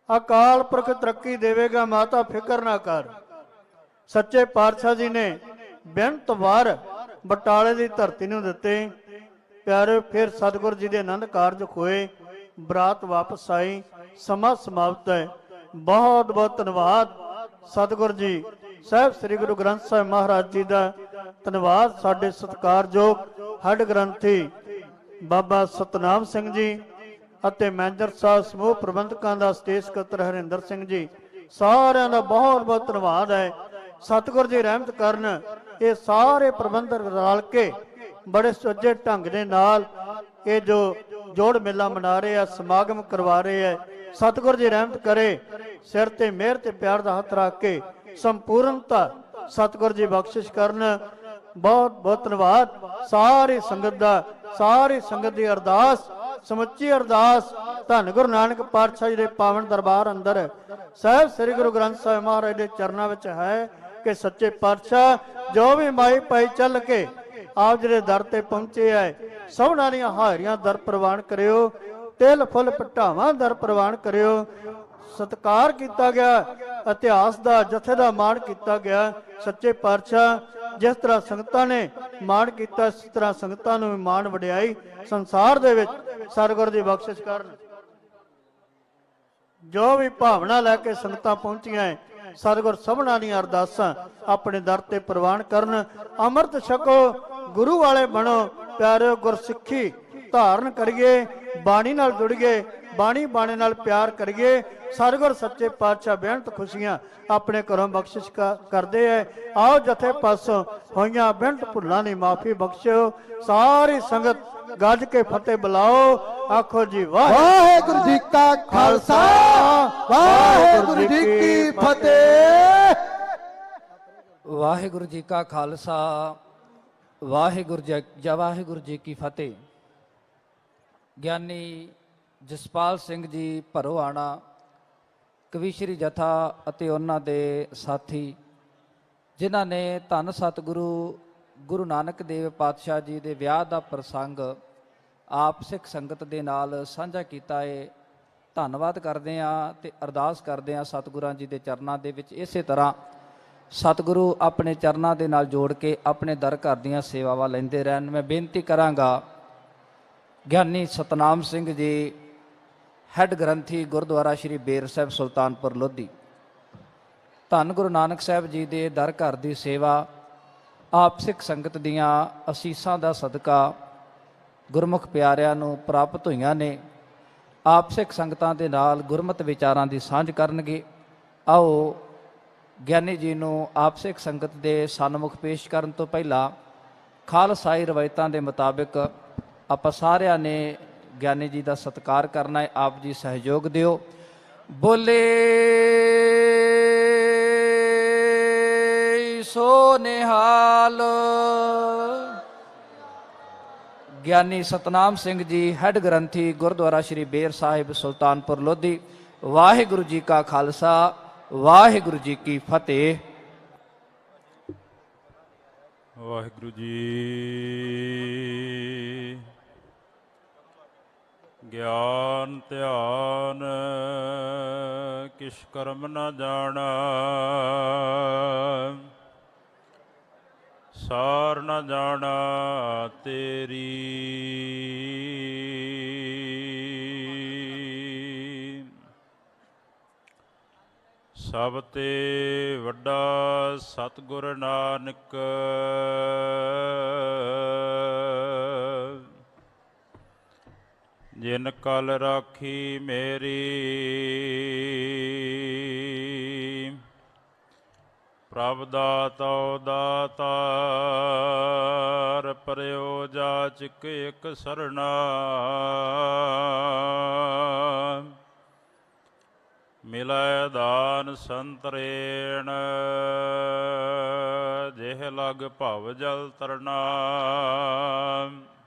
ਅਕਾਲ ਪੁਰਖ ਤਰੱਕੀ ਦੇਵੇਗਾ ਮਾਤਾ ਫਿਕਰ ਨਾ ਕਰ ਸੱਚੇ ਪਾਤਸ਼ਾਹ ਜੀ ਨੇ ਬੇਅੰਤ ਵਾਰ ਬਟਾਲੇ ਦੀ ਧਰਤੀ ਨੂੰ ਦਿੱਤੇ ਪਿਆਰੇ ਫਿਰ ਸਤਿਗੁਰ ਜੀ ਦੇ ਆਨੰਦ ਕਾਰਜ ਹੋਏ ਬਰਾਤ ਵਾਪਸ ਆਈ ਸਮਾਂ ਸਮਾਪਤ ਹੈ ਬਹੁਤ ਬਹੁਤ ਧੰਨਵਾਦ ਸਤਿਗੁਰ ਜੀ ਸਾਹਿਬ ਸ੍ਰੀ ਗੁਰੂ ਗ੍ਰੰਥ ਸਾਹਿਬ ਮਹਾਰਾਜ ਜੀ ਦਾ ਧੰਨਵਾਦ ਸਾਡੇ ਸਤਿਕਾਰਯੋਗ ਹੱਡ ਗ੍ਰੰਥੀ ਬਾਬਾ ਸਤਨਾਮ ਸਿੰਘ ਜੀ ਅਤੇ ਮੈਨੇਜਰ ਸਾਹਿਬ ਸਮੂਹ ਪ੍ਰਬੰਧਕਾਂ ਦਾ ਸਟੇਜ ਸਕੱਤਰ ਹਰਿੰਦਰ ਸਿੰਘ ਜੀ, ਸਾਰਿਆਂ ਦਾ ਬਹੁਤ ਬਹੁਤ ਧੰਨਵਾਦ ਹੈ। ਸਤਿਗੁਰ ਜੀ ਰਹਿਮਤ ਕਰਨ, ਇਹ ਸਾਰੇ ਪ੍ਰਬੰਧਕ ਰਲ ਕੇ ਬੜੇ ਸੁਚੱਜੇ ਢੰਗ ਦੇ ਨਾਲ ਇਹ ਜੋ ਜੋੜ ਮੇਲਾ ਮਨਾ ਰਹੇ ਆ, ਸਮਾਗਮ ਕਰਵਾ ਰਹੇ ਆ। ਸਤਿਗੁਰ ਜੀ ਰਹਿਮਤ ਕਰੇ, ਸਿਰ ਤੇ ਮਿਹਰ ਤੇ ਪਿਆਰ ਦਾ ਹੱਥ ਰੱਖ ਕੇ ਸੰਪੂਰਨਤਾ ਸਤਿਗੁਰ ਜੀ ਬਖਸ਼ਿਸ਼ ਕਰਨ। ਬਹੁਤ ਬਹੁਤ ਧੰਨਵਾਦ ਸਾਰੀ ਸੰਗਤ ਦਾ, ਸਾਰੀ ਸੰਗਤ ਦੀ ਅਰਦਾਸ, ਸਮੁੱਚੀ ਅਰਦਾਸ ਧੰਨ ਗੁਰੂ ਨਾਨਕ ਪਾਤਸ਼ਾਹ ਜੀ ਦੇ ਪਾਵਨ ਦਰਬਾਰ ਅੰਦਰ ਸਾਹਿਬ ਸ੍ਰੀ ਗੁਰੂ ਗ੍ਰੰਥ ਸਾਹਿਬ ਮਹਾਰਾਜ ਦੇ ਚਰਨਾਂ ਵਿੱਚ ਹੈ ਕਿ ਸੱਚੇ ਪਾਤਸ਼ਾਹ ਜੋ ਵੀ ਮਾਈ ਪਾਈ ਚੱਲ ਕੇ ਆਪ ਜਿਹੜੇ ਦਰ ਤੇ ਪਹੁੰਚੇ ਹੈ, ਸਭਨਾਂ ਦੀਆਂ ਹਾਜ਼ਰੀਆਂ ਦਰ ਪ੍ਰਵਾਨ ਕਰਿਓ, ਤਿਲ ਫੁੱਲ ਪਟਾਵਾਂ ਦਰ ਪ੍ਰਵਾਨ ਕਰਿਓ। ਸਤਿਕਾਰ ਕੀਤਾ ਗਿਆ, ਇਤਿਹਾਸ ਦਾ ਜਥੇ ਦਾ ਮਾਣ ਕੀਤਾ ਗਿਆ। ਸੱਚੇ ਪਾਤਸ਼ਾਹ ਜਿਸ ਤਰ੍ਹਾਂ ਸੰਗਤਾਂ ਨੇ ਮਾਣ ਕੀਤਾ, ਇਸ ਤਰ੍ਹਾਂ ਸੰਗਤਾਂ ਨੂੰ ਵੀ ਮਾਣ ਵਡਿਆਈ ਸੰਸਾਰ ਦੇ ਵਿੱਚ ਸਤਿਗੁਰ ਦੀ ਬਖਸ਼ਿਸ਼ ਕਰਨ। ਜੋ ਵੀ ਭਾਵਨਾ ਲੈ ਕੇ ਸੰਗਤਾਂ ਪਹੁੰਚੀਆਂ ਹੈ, ਸਤਿਗੁਰ ਸਭਨਾਂ ਦੀਆਂ ਅਰਦਾਸਾਂ ਆਪਣੇ ਦਰ ਤੇ ਪ੍ਰਵਾਨ ਕਰਨ। ਅੰਮ੍ਰਿਤ ਛਕੋ, ਗੁਰੂ ਵਾਲੇ ਬਣੋ ਪਿਆਰਿਓ, ਗੁਰਸਿੱਖੀ ਧਾਰਨ ਕਰੀਏ, ਬਾਣੀ ਨਾਲ ਜੁੜੀਏ, ਬਾਣੀ ਬਾਣੇ ਨਾਲ ਪਿਆਰ ਕਰੀਏ। ਸਤਿਗੁਰ ਸੱਚੇ ਪਾਤਸ਼ਾਹ ਬੇਅੰਤ ਖੁਸ਼ੀਆਂ ਆਪਣੇ ਘਰੋਂ ਬਖਸ਼ਿਸ਼ ਕਰਦੇ ਐ। ਆਓ ਜਥੇ ਪਾਸੋਂ ਹੋਈਆਂ ਬੇਅੰਤ ਭੁੱਲਾਂ ਦੀ ਮਾਫੀ ਬਖਸ਼ਿਓ। ਸਾਰੀ ਸੰਗਤ ਗੱਜ ਕੇ ਫਤਿਹ ਬੁਲਾਓ, ਆਖੋ ਜੀ ਵਾਹਿਗੁਰੂ ਜੀ ਕਾ ਖਾਲਸਾ, ਵਾਹਿਗੁਰੂ ਜੀ ਕੀ ਫਤਿਹ। ਵਾਹਿਗੁਰੂ ਜੀ ਕਾ ਖਾਲਸਾ, ਵਾਹਿਗੁਰੂ ਜੀ ਕੀ ਫਤਿਹ। ਗਿਆਨੀ ਜਸਪਾਲ ਸਿੰਘ ਜੀ ਭਰੋਆਣਾ, ਕਵੀ ਸ਼੍ਰੀ ਜਥਾ ਅਤੇ ਉਹਨਾਂ ਦੇ ਸਾਥੀ, ਜਿਨ੍ਹਾਂ ਨੇ ਧੰਨ ਸਤਿਗੁਰੂ ਗੁਰੂ ਨਾਨਕ ਦੇਵ ਪਾਤਸ਼ਾਹ ਜੀ ਦੇ ਵਿਆਹ ਦਾ ਪ੍ਰਸੰਗ ਆਪ ਸਿੱਖ ਸੰਗਤ ਦੇ ਨਾਲ ਸਾਂਝਾ ਕੀਤਾ ਹੈ। ਧੰਨਵਾਦ ਕਰਦੇ ਹਾਂ ਤੇ ਅਰਦਾਸ ਕਰਦੇ ਹਾਂ ਸਤਿਗੁਰਾਂ ਜੀ ਦੇ ਚਰਨਾਂ ਦੇ ਵਿੱਚ ਇਸੇ ਤਰ੍ਹਾਂ ਸਤਿਗੁਰੂ ਆਪਣੇ ਚਰਨਾਂ ਦੇ ਨਾਲ ਜੋੜ ਕੇ ਆਪਣੇ ਦਰ ਘਰ ਦੀਆਂ ਸੇਵਾਵਾਂ ਲੈਂਦੇ ਰਹਿਣ। ਮੈਂ ਬੇਨਤੀ ਕਰਾਂਗਾ, ਗਿਆਨੀ ਸਤਨਾਮ ਸਿੰਘ ਜੀ ਹੈੱਡ ਗ੍ਰੰਥੀ ਗੁਰਦੁਆਰਾ ਸ਼੍ਰੀ ਬੇਰ ਸਾਹਿਬ ਸੁਲਤਾਨਪੁਰ ਲੋਧੀ, ਧੰਨ ਗੁਰੂ ਨਾਨਕ ਸਾਹਿਬ ਜੀ ਦੇ ਦਰ ਘਰ ਦੀ ਸੇਵਾ ਆਪ ਸਿੱਖ ਸੰਗਤ ਦੀਆਂ ਅਸੀਸਾਂ ਦਾ ਸਦਕਾ ਗੁਰਮੁਖ ਪਿਆਰਿਆਂ ਨੂੰ ਪ੍ਰਾਪਤ ਹੋਈਆਂ ਨੇ। ਆਪ ਸਿੱਖ ਸੰਗਤਾਂ ਦੇ ਨਾਲ ਗੁਰਮਤਿ ਵਿਚਾਰਾਂ ਦੀ ਸਾਂਝ ਕਰਨਗੇ। ਆਓ ਗਿਆਨੀ ਜੀ ਨੂੰ ਆਪ ਸਿੱਖ ਸੰਗਤ ਦੇ ਸਨਮੁਖ ਪੇਸ਼ ਕਰਨ ਤੋਂ ਪਹਿਲਾਂ ਖਾਲਸਾਈ ਰਵਾਇਤਾਂ ਦੇ ਮੁਤਾਬਿਕ ਆਪਾਂ ਸਾਰਿਆਂ ਨੇ ਗਿਆਨੀ ਜੀ ਦਾ ਸਤਿਕਾਰ ਕਰਨਾ ਹੈ। ਆਪ ਜੀ ਸਹਿਯੋਗ ਦਿਓ। ਬੋਲੇ ਸੋ ਨਿਹਾਲ। ਗਿਆਨੀ ਸਤਨਾਮ ਸਿੰਘ ਜੀ ਹੈੱਡ ਗ੍ਰੰਥੀ ਗੁਰਦੁਆਰਾ ਸ਼੍ਰੀ ਬੇਰ ਸਾਹਿਬ ਸੁਲਤਾਨਪੁਰ ਲੋਧੀ। ਵਾਹਿਗੁਰੂ ਜੀ ਕਾ ਖਾਲਸਾ, ਵਾਹਿਗੁਰੂ ਜੀ ਕੀ ਫਤਿਹ। ਵਾਹਿਗੁਰੂ ਜੀ। ਗਿਆਨ ਧਿਆਨ ਕਿਛ ਕਰਮ ਨ ਜਾਣਾ, ਸਾਰ ਨ ਜਾਣਾ ਤੇਰੀ। ਸਭ ਤੇ ਵੱਡਾ ਸਤਿਗੁਰ ਨਾਨਕ, ਜਿਨ ਕਲ ਰਾਖੀ ਮੇਰੀ। ਪ੍ਰਭ ਦਾਤੋ ਦਾਤਾਰ, ਪਰਿਓ ਜਾਚਕ ਇਕ ਸਰਣਾ। ਮਿਲੈ ਦਾਨ ਸੰਤਰੇਣ, ਜਿਹ ਲਗ ਭਵ ਜਲ ਤਰਨਾ।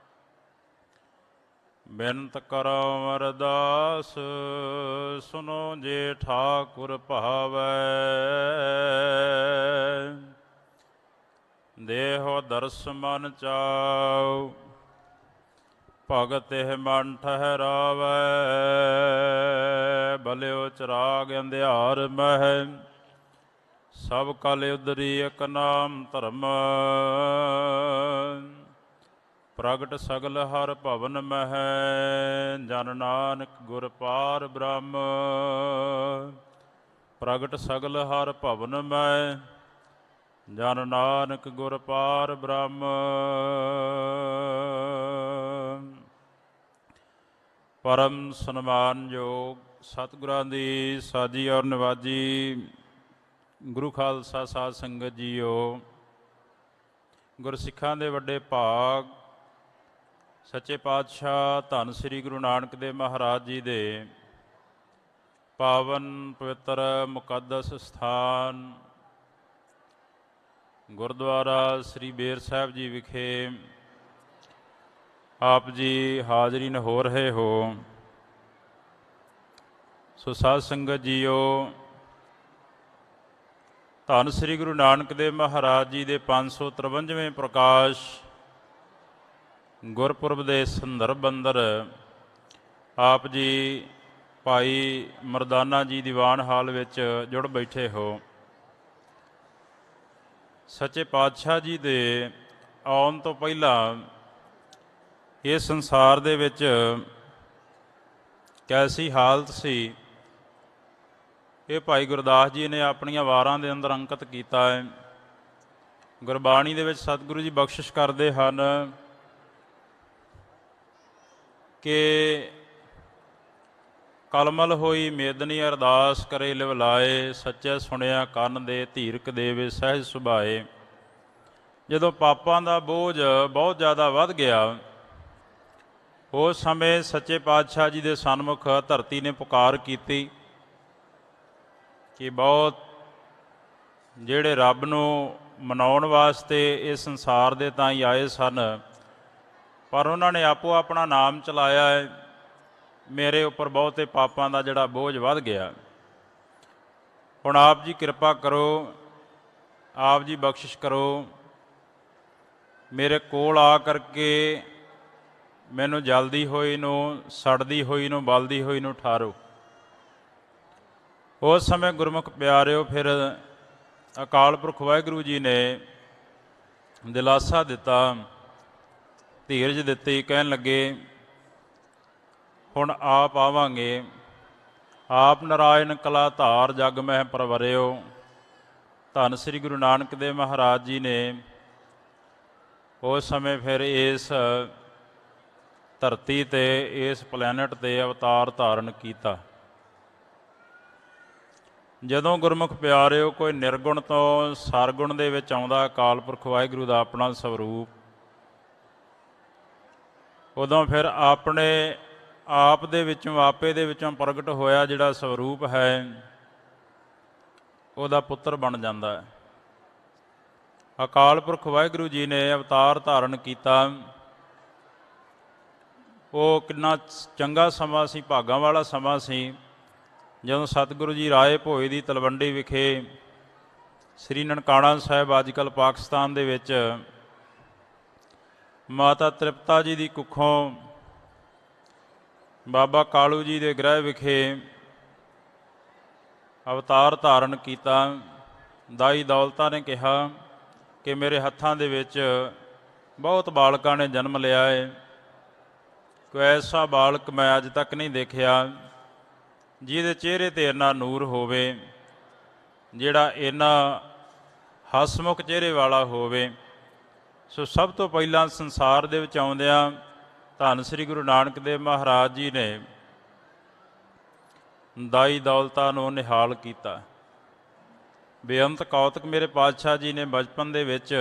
ਬਿਨਤ ਕਰੋ ਅਰਦਾਸ, ਸੁਨੋ ਜੇ ਠਾਕੁਰ ਭਾਵੈ। ਦੇਹੋ ਦਰਸ ਮਨ ਚਾਉ, ਭਗਤ ਇਹ ਮਨ ਠਹਿਰਾਵੈ। ਬਲਿਓ ਚਰਾਗ ਅੰਧਿਆਰ ਮਹਿ, ਸਭ ਕਲ ਉਦਰੀ ਇਕ ਨਾਮ ਧਰਮ। ਪ੍ਰਗਟ ਸਗਲ ਹਰ ਭਵਨ ਮਹਿ, ਜਨ ਨਾਨਕ ਗੁਰ ਪਾਰ ਬ੍ਰਹਮ। ਪ੍ਰਗਟ ਸਗਲ ਹਰ ਭਵਨ ਮਹਿ, ਜਨ ਨਾਨਕ ਗੁਰ ਪਾਰ ਬ੍ਰਹਮ। ਪਰਮ ਸਨਮਾਨਯੋਗ ਸਤਿਗੁਰਾਂ ਦੀ ਸਾਜੀ ਔਰ ਨਿਵਾਜੀ ਗੁਰੂ ਖਾਲਸਾ ਸਾਧ ਸੰਗਤ ਜੀਓ, ਗੁਰਸਿੱਖਾਂ ਦੇ ਵੱਡੇ ਭਾਗ ਸੱਚੇ ਪਾਤਸ਼ਾਹ ਧੰਨ ਸ੍ਰੀ ਗੁਰੂ ਨਾਨਕ ਦੇਵ ਮਹਾਰਾਜ ਜੀ ਦੇ ਪਾਵਨ ਪਵਿੱਤਰ ਮੁਕੱਦਸ ਸਥਾਨ ਗੁਰਦੁਆਰਾ ਸ੍ਰੀ ਬੇਰ ਸਾਹਿਬ ਜੀ ਵਿਖੇ ਆਪ ਜੀ ਹਾਜ਼ਰੀਨ ਹੋ ਰਹੇ ਹੋ। ਸੋ ਸਾਧ ਸੰਗਤ ਜੀਓ, ਧੰਨ ਸ੍ਰੀ ਗੁਰੂ ਨਾਨਕ ਦੇਵ ਮਹਾਰਾਜ ਜੀ ਦੇ 553ਵੇਂ ਪ੍ਰਕਾਸ਼ ਗੁਰਪੁਰਬ ਦੇ ਸੰਦਰਭ ਅੰਦਰ ਆਪ ਜੀ ਭਾਈ ਮਰਦਾਨਾ ਜੀ ਦੀਵਾਨ ਹਾਲ ਵਿੱਚ ਜੁੜ ਬੈਠੇ ਹੋ। ਸੱਚੇ ਪਾਤਸ਼ਾਹ ਜੀ ਦੇ ਆਉਣ ਤੋਂ ਪਹਿਲਾਂ ਇਸ ਸੰਸਾਰ ਦੇ ਵਿੱਚ ਕੈਸੀ ਹਾਲਤ ਸੀ, ਇਹ ਭਾਈ ਗੁਰਦਾਸ ਜੀ ਨੇ ਆਪਣੀਆਂ ਵਾਰਾਂ ਦੇ ਅੰਦਰ ਅੰਕਿਤ ਕੀਤਾ ਹੈ। ਗੁਰਬਾਣੀ ਦੇ ਵਿੱਚ ਸਤਿਗੁਰੂ ਜੀ ਬਖਸ਼ਿਸ਼ ਕਰਦੇ ਹਨ ਕਿ ਕਲਮਲ ਹੋਈ ਮੇਦਨੀ ਅਰਦਾਸ ਕਰੇ ਲਿਵਲਾਏ, ਸੱਚੇ ਸੁਣਿਆ ਕੰਨ ਦੇ ਧੀਰਕ ਦੇਵੇ ਸਹਿਜ ਸੁਭਾਏ। ਜਦੋਂ ਪਾਪਾਂ ਦਾ ਬੋਝ ਬਹੁਤ ਜ਼ਿਆਦਾ ਵੱਧ ਗਿਆ, ਉਸ ਸਮੇਂ ਸੱਚੇ ਪਾਤਸ਼ਾਹ ਜੀ ਦੇ ਸਨਮੁਖ ਧਰਤੀ ਨੇ ਪੁਕਾਰ ਕੀਤੀ ਕਿ ਬਹੁਤ ਜਿਹੜੇ ਰੱਬ ਨੂੰ ਮਨਾਉਣ ਵਾਸਤੇ ਇਸ ਸੰਸਾਰ ਦੇ ਤਾਂ ਹੀ ਆਏ ਸਨ, ਪਰ ਉਹਨਾਂ ਨੇ ਆਪੋ ਆਪਣਾ ਨਾਮ ਚਲਾਇਆ ਹੈ। ਮੇਰੇ ਉੱਪਰ ਬਹੁਤੇ ਪਾਪਾਂ ਦਾ ਜਿਹੜਾ ਬੋਝ ਵੱਧ ਗਿਆ, ਹੁਣ ਆਪ ਜੀ ਕਿਰਪਾ ਕਰੋ, ਆਪ ਜੀ ਬਖਸ਼ਿਸ਼ ਕਰੋ, ਮੇਰੇ ਕੋਲ ਆ ਕਰਕੇ ਮੈਨੂੰ ਜਲਦੀ ਹੋਈ ਨੂੰ, ਸੜਦੀ ਹੋਈ ਨੂੰ, ਬਲਦੀ ਹੋਈ ਨੂੰ ਠਾਰੋ। ਉਸ ਸਮੇਂ ਗੁਰਮੁਖ ਪਿਆਰਿਓ ਫਿਰ ਅਕਾਲ ਪੁਰਖ ਵਾਹਿਗੁਰੂ ਜੀ ਨੇ ਦਿਲਾਸਾ ਦਿੱਤਾ, ਧੀਰਜ ਦਿੱਤੀ, ਕਹਿਣ ਲੱਗੇ ਹੁਣ ਆਪ ਆਵਾਂਗੇ। ਆਪ ਨਾਰਾਇਣ ਕਲਾ ਧਾਰ ਜਗ ਮਹਿ ਪਰਵਰਿਓ। ਧੰਨ ਸ੍ਰੀ ਗੁਰੂ ਨਾਨਕ ਦੇਵ ਮਹਾਰਾਜ ਜੀ ਨੇ ਉਸ ਸਮੇਂ ਫਿਰ ਇਸ ਧਰਤੀ ਤੇ, ਇਸ ਪਲੈਨਟ ਤੇ ਅਵਤਾਰ ਧਾਰਨ ਕੀਤਾ। ਜਦੋਂ ਗੁਰਮੁਖ ਪਿਆਰਿਓ ਕੋਈ ਨਿਰਗੁਣ ਤੋਂ ਸਰਗੁਣ ਦੇ ਵਿੱਚ ਆਉਂਦਾ ਅਕਾਲ ਪੁਰਖ ਵਾਹਿਗੁਰੂ ਦਾ ਆਪਣਾ ਸਵਰੂਪ, ਉਦੋਂ ਫਿਰ ਆਪਣੇ ਆਪ ਦੇ ਵਿੱਚੋਂ, ਆਪੇ ਦੇ ਵਿੱਚੋਂ ਪ੍ਰਗਟ ਹੋਇਆ ਜਿਹੜਾ ਸਵਰੂਪ ਹੈ, ਉਹਦਾ ਪੁੱਤਰ ਬਣ ਜਾਂਦਾ ਹੈ। ਅਕਾਲ ਪੁਰਖ ਵਾਹਿਗੁਰੂ ਜੀ ਨੇ ਅਵਤਾਰ ਧਾਰਨ ਕੀਤਾ। ਉਹ ਕਿੰਨਾ ਚੰਗਾ ਸਮਾਂ ਸੀ, ਭਾਗਾਂ ਵਾਲਾ ਸਮਾਂ ਸੀ, ਜਦੋਂ ਸਤਿਗੁਰੂ ਜੀ ਰਾਏ ਭੋਏ ਦੀ ਤਲਵੰਡੀ ਵਿਖੇ ਸ੍ਰੀ ਨਨਕਾਣਾ ਸਾਹਿਬ ਅੱਜ ਕੱਲ੍ਹ ਪਾਕਿਸਤਾਨ ਦੇ ਵਿੱਚ ਮਾਤਾ ਤ੍ਰਿਪਤਾ ਜੀ ਦੀ ਕੁੱਖੋਂ ਬਾਬਾ ਕਾਲੂ ਜੀ ਦੇ ਗ੍ਰਹਿ ਵਿਖੇ ਅਵਤਾਰ ਧਾਰਨ ਕੀਤਾ। ਦਾਈ ਦੌਲਤਾ ਨੇ ਕਿਹਾ ਕਿ ਮੇਰੇ ਹੱਥਾਂ ਦੇ ਵਿੱਚ ਬਹੁਤ ਬਾਲਕਾਂ ਨੇ ਜਨਮ ਲਿਆ ਹੈ, ਕੋਈ ਐਸਾ ਬਾਲਕ ਮੈਂ ਅੱਜ ਤੱਕ ਨਹੀਂ ਦੇਖਿਆ ਜਿਹਦੇ ਚਿਹਰੇ 'ਤੇ ਇੰਨਾ ਨੂਰ ਹੋਵੇ, ਜਿਹੜਾ ਇੰਨਾ ਹਸਮੁਖ ਚਿਹਰੇ ਵਾਲਾ ਹੋਵੇ। ਸੋ ਸਭ ਤੋਂ ਪਹਿਲਾਂ ਸੰਸਾਰ ਦੇ ਵਿੱਚ ਆਉਂਦਿਆਂ ਧੰਨ ਸ੍ਰੀ ਗੁਰੂ ਨਾਨਕ ਦੇਵ ਮਹਾਰਾਜ ਜੀ ਨੇ ਦਾਈ ਦੌਲਤਾ ਨੂੰ ਨਿਹਾਲ ਕੀਤਾ। ਬੇਅੰਤ ਕੌਤਕ ਮੇਰੇ ਪਾਤਸ਼ਾਹ ਜੀ ਨੇ ਬਚਪਨ ਦੇ ਵਿੱਚ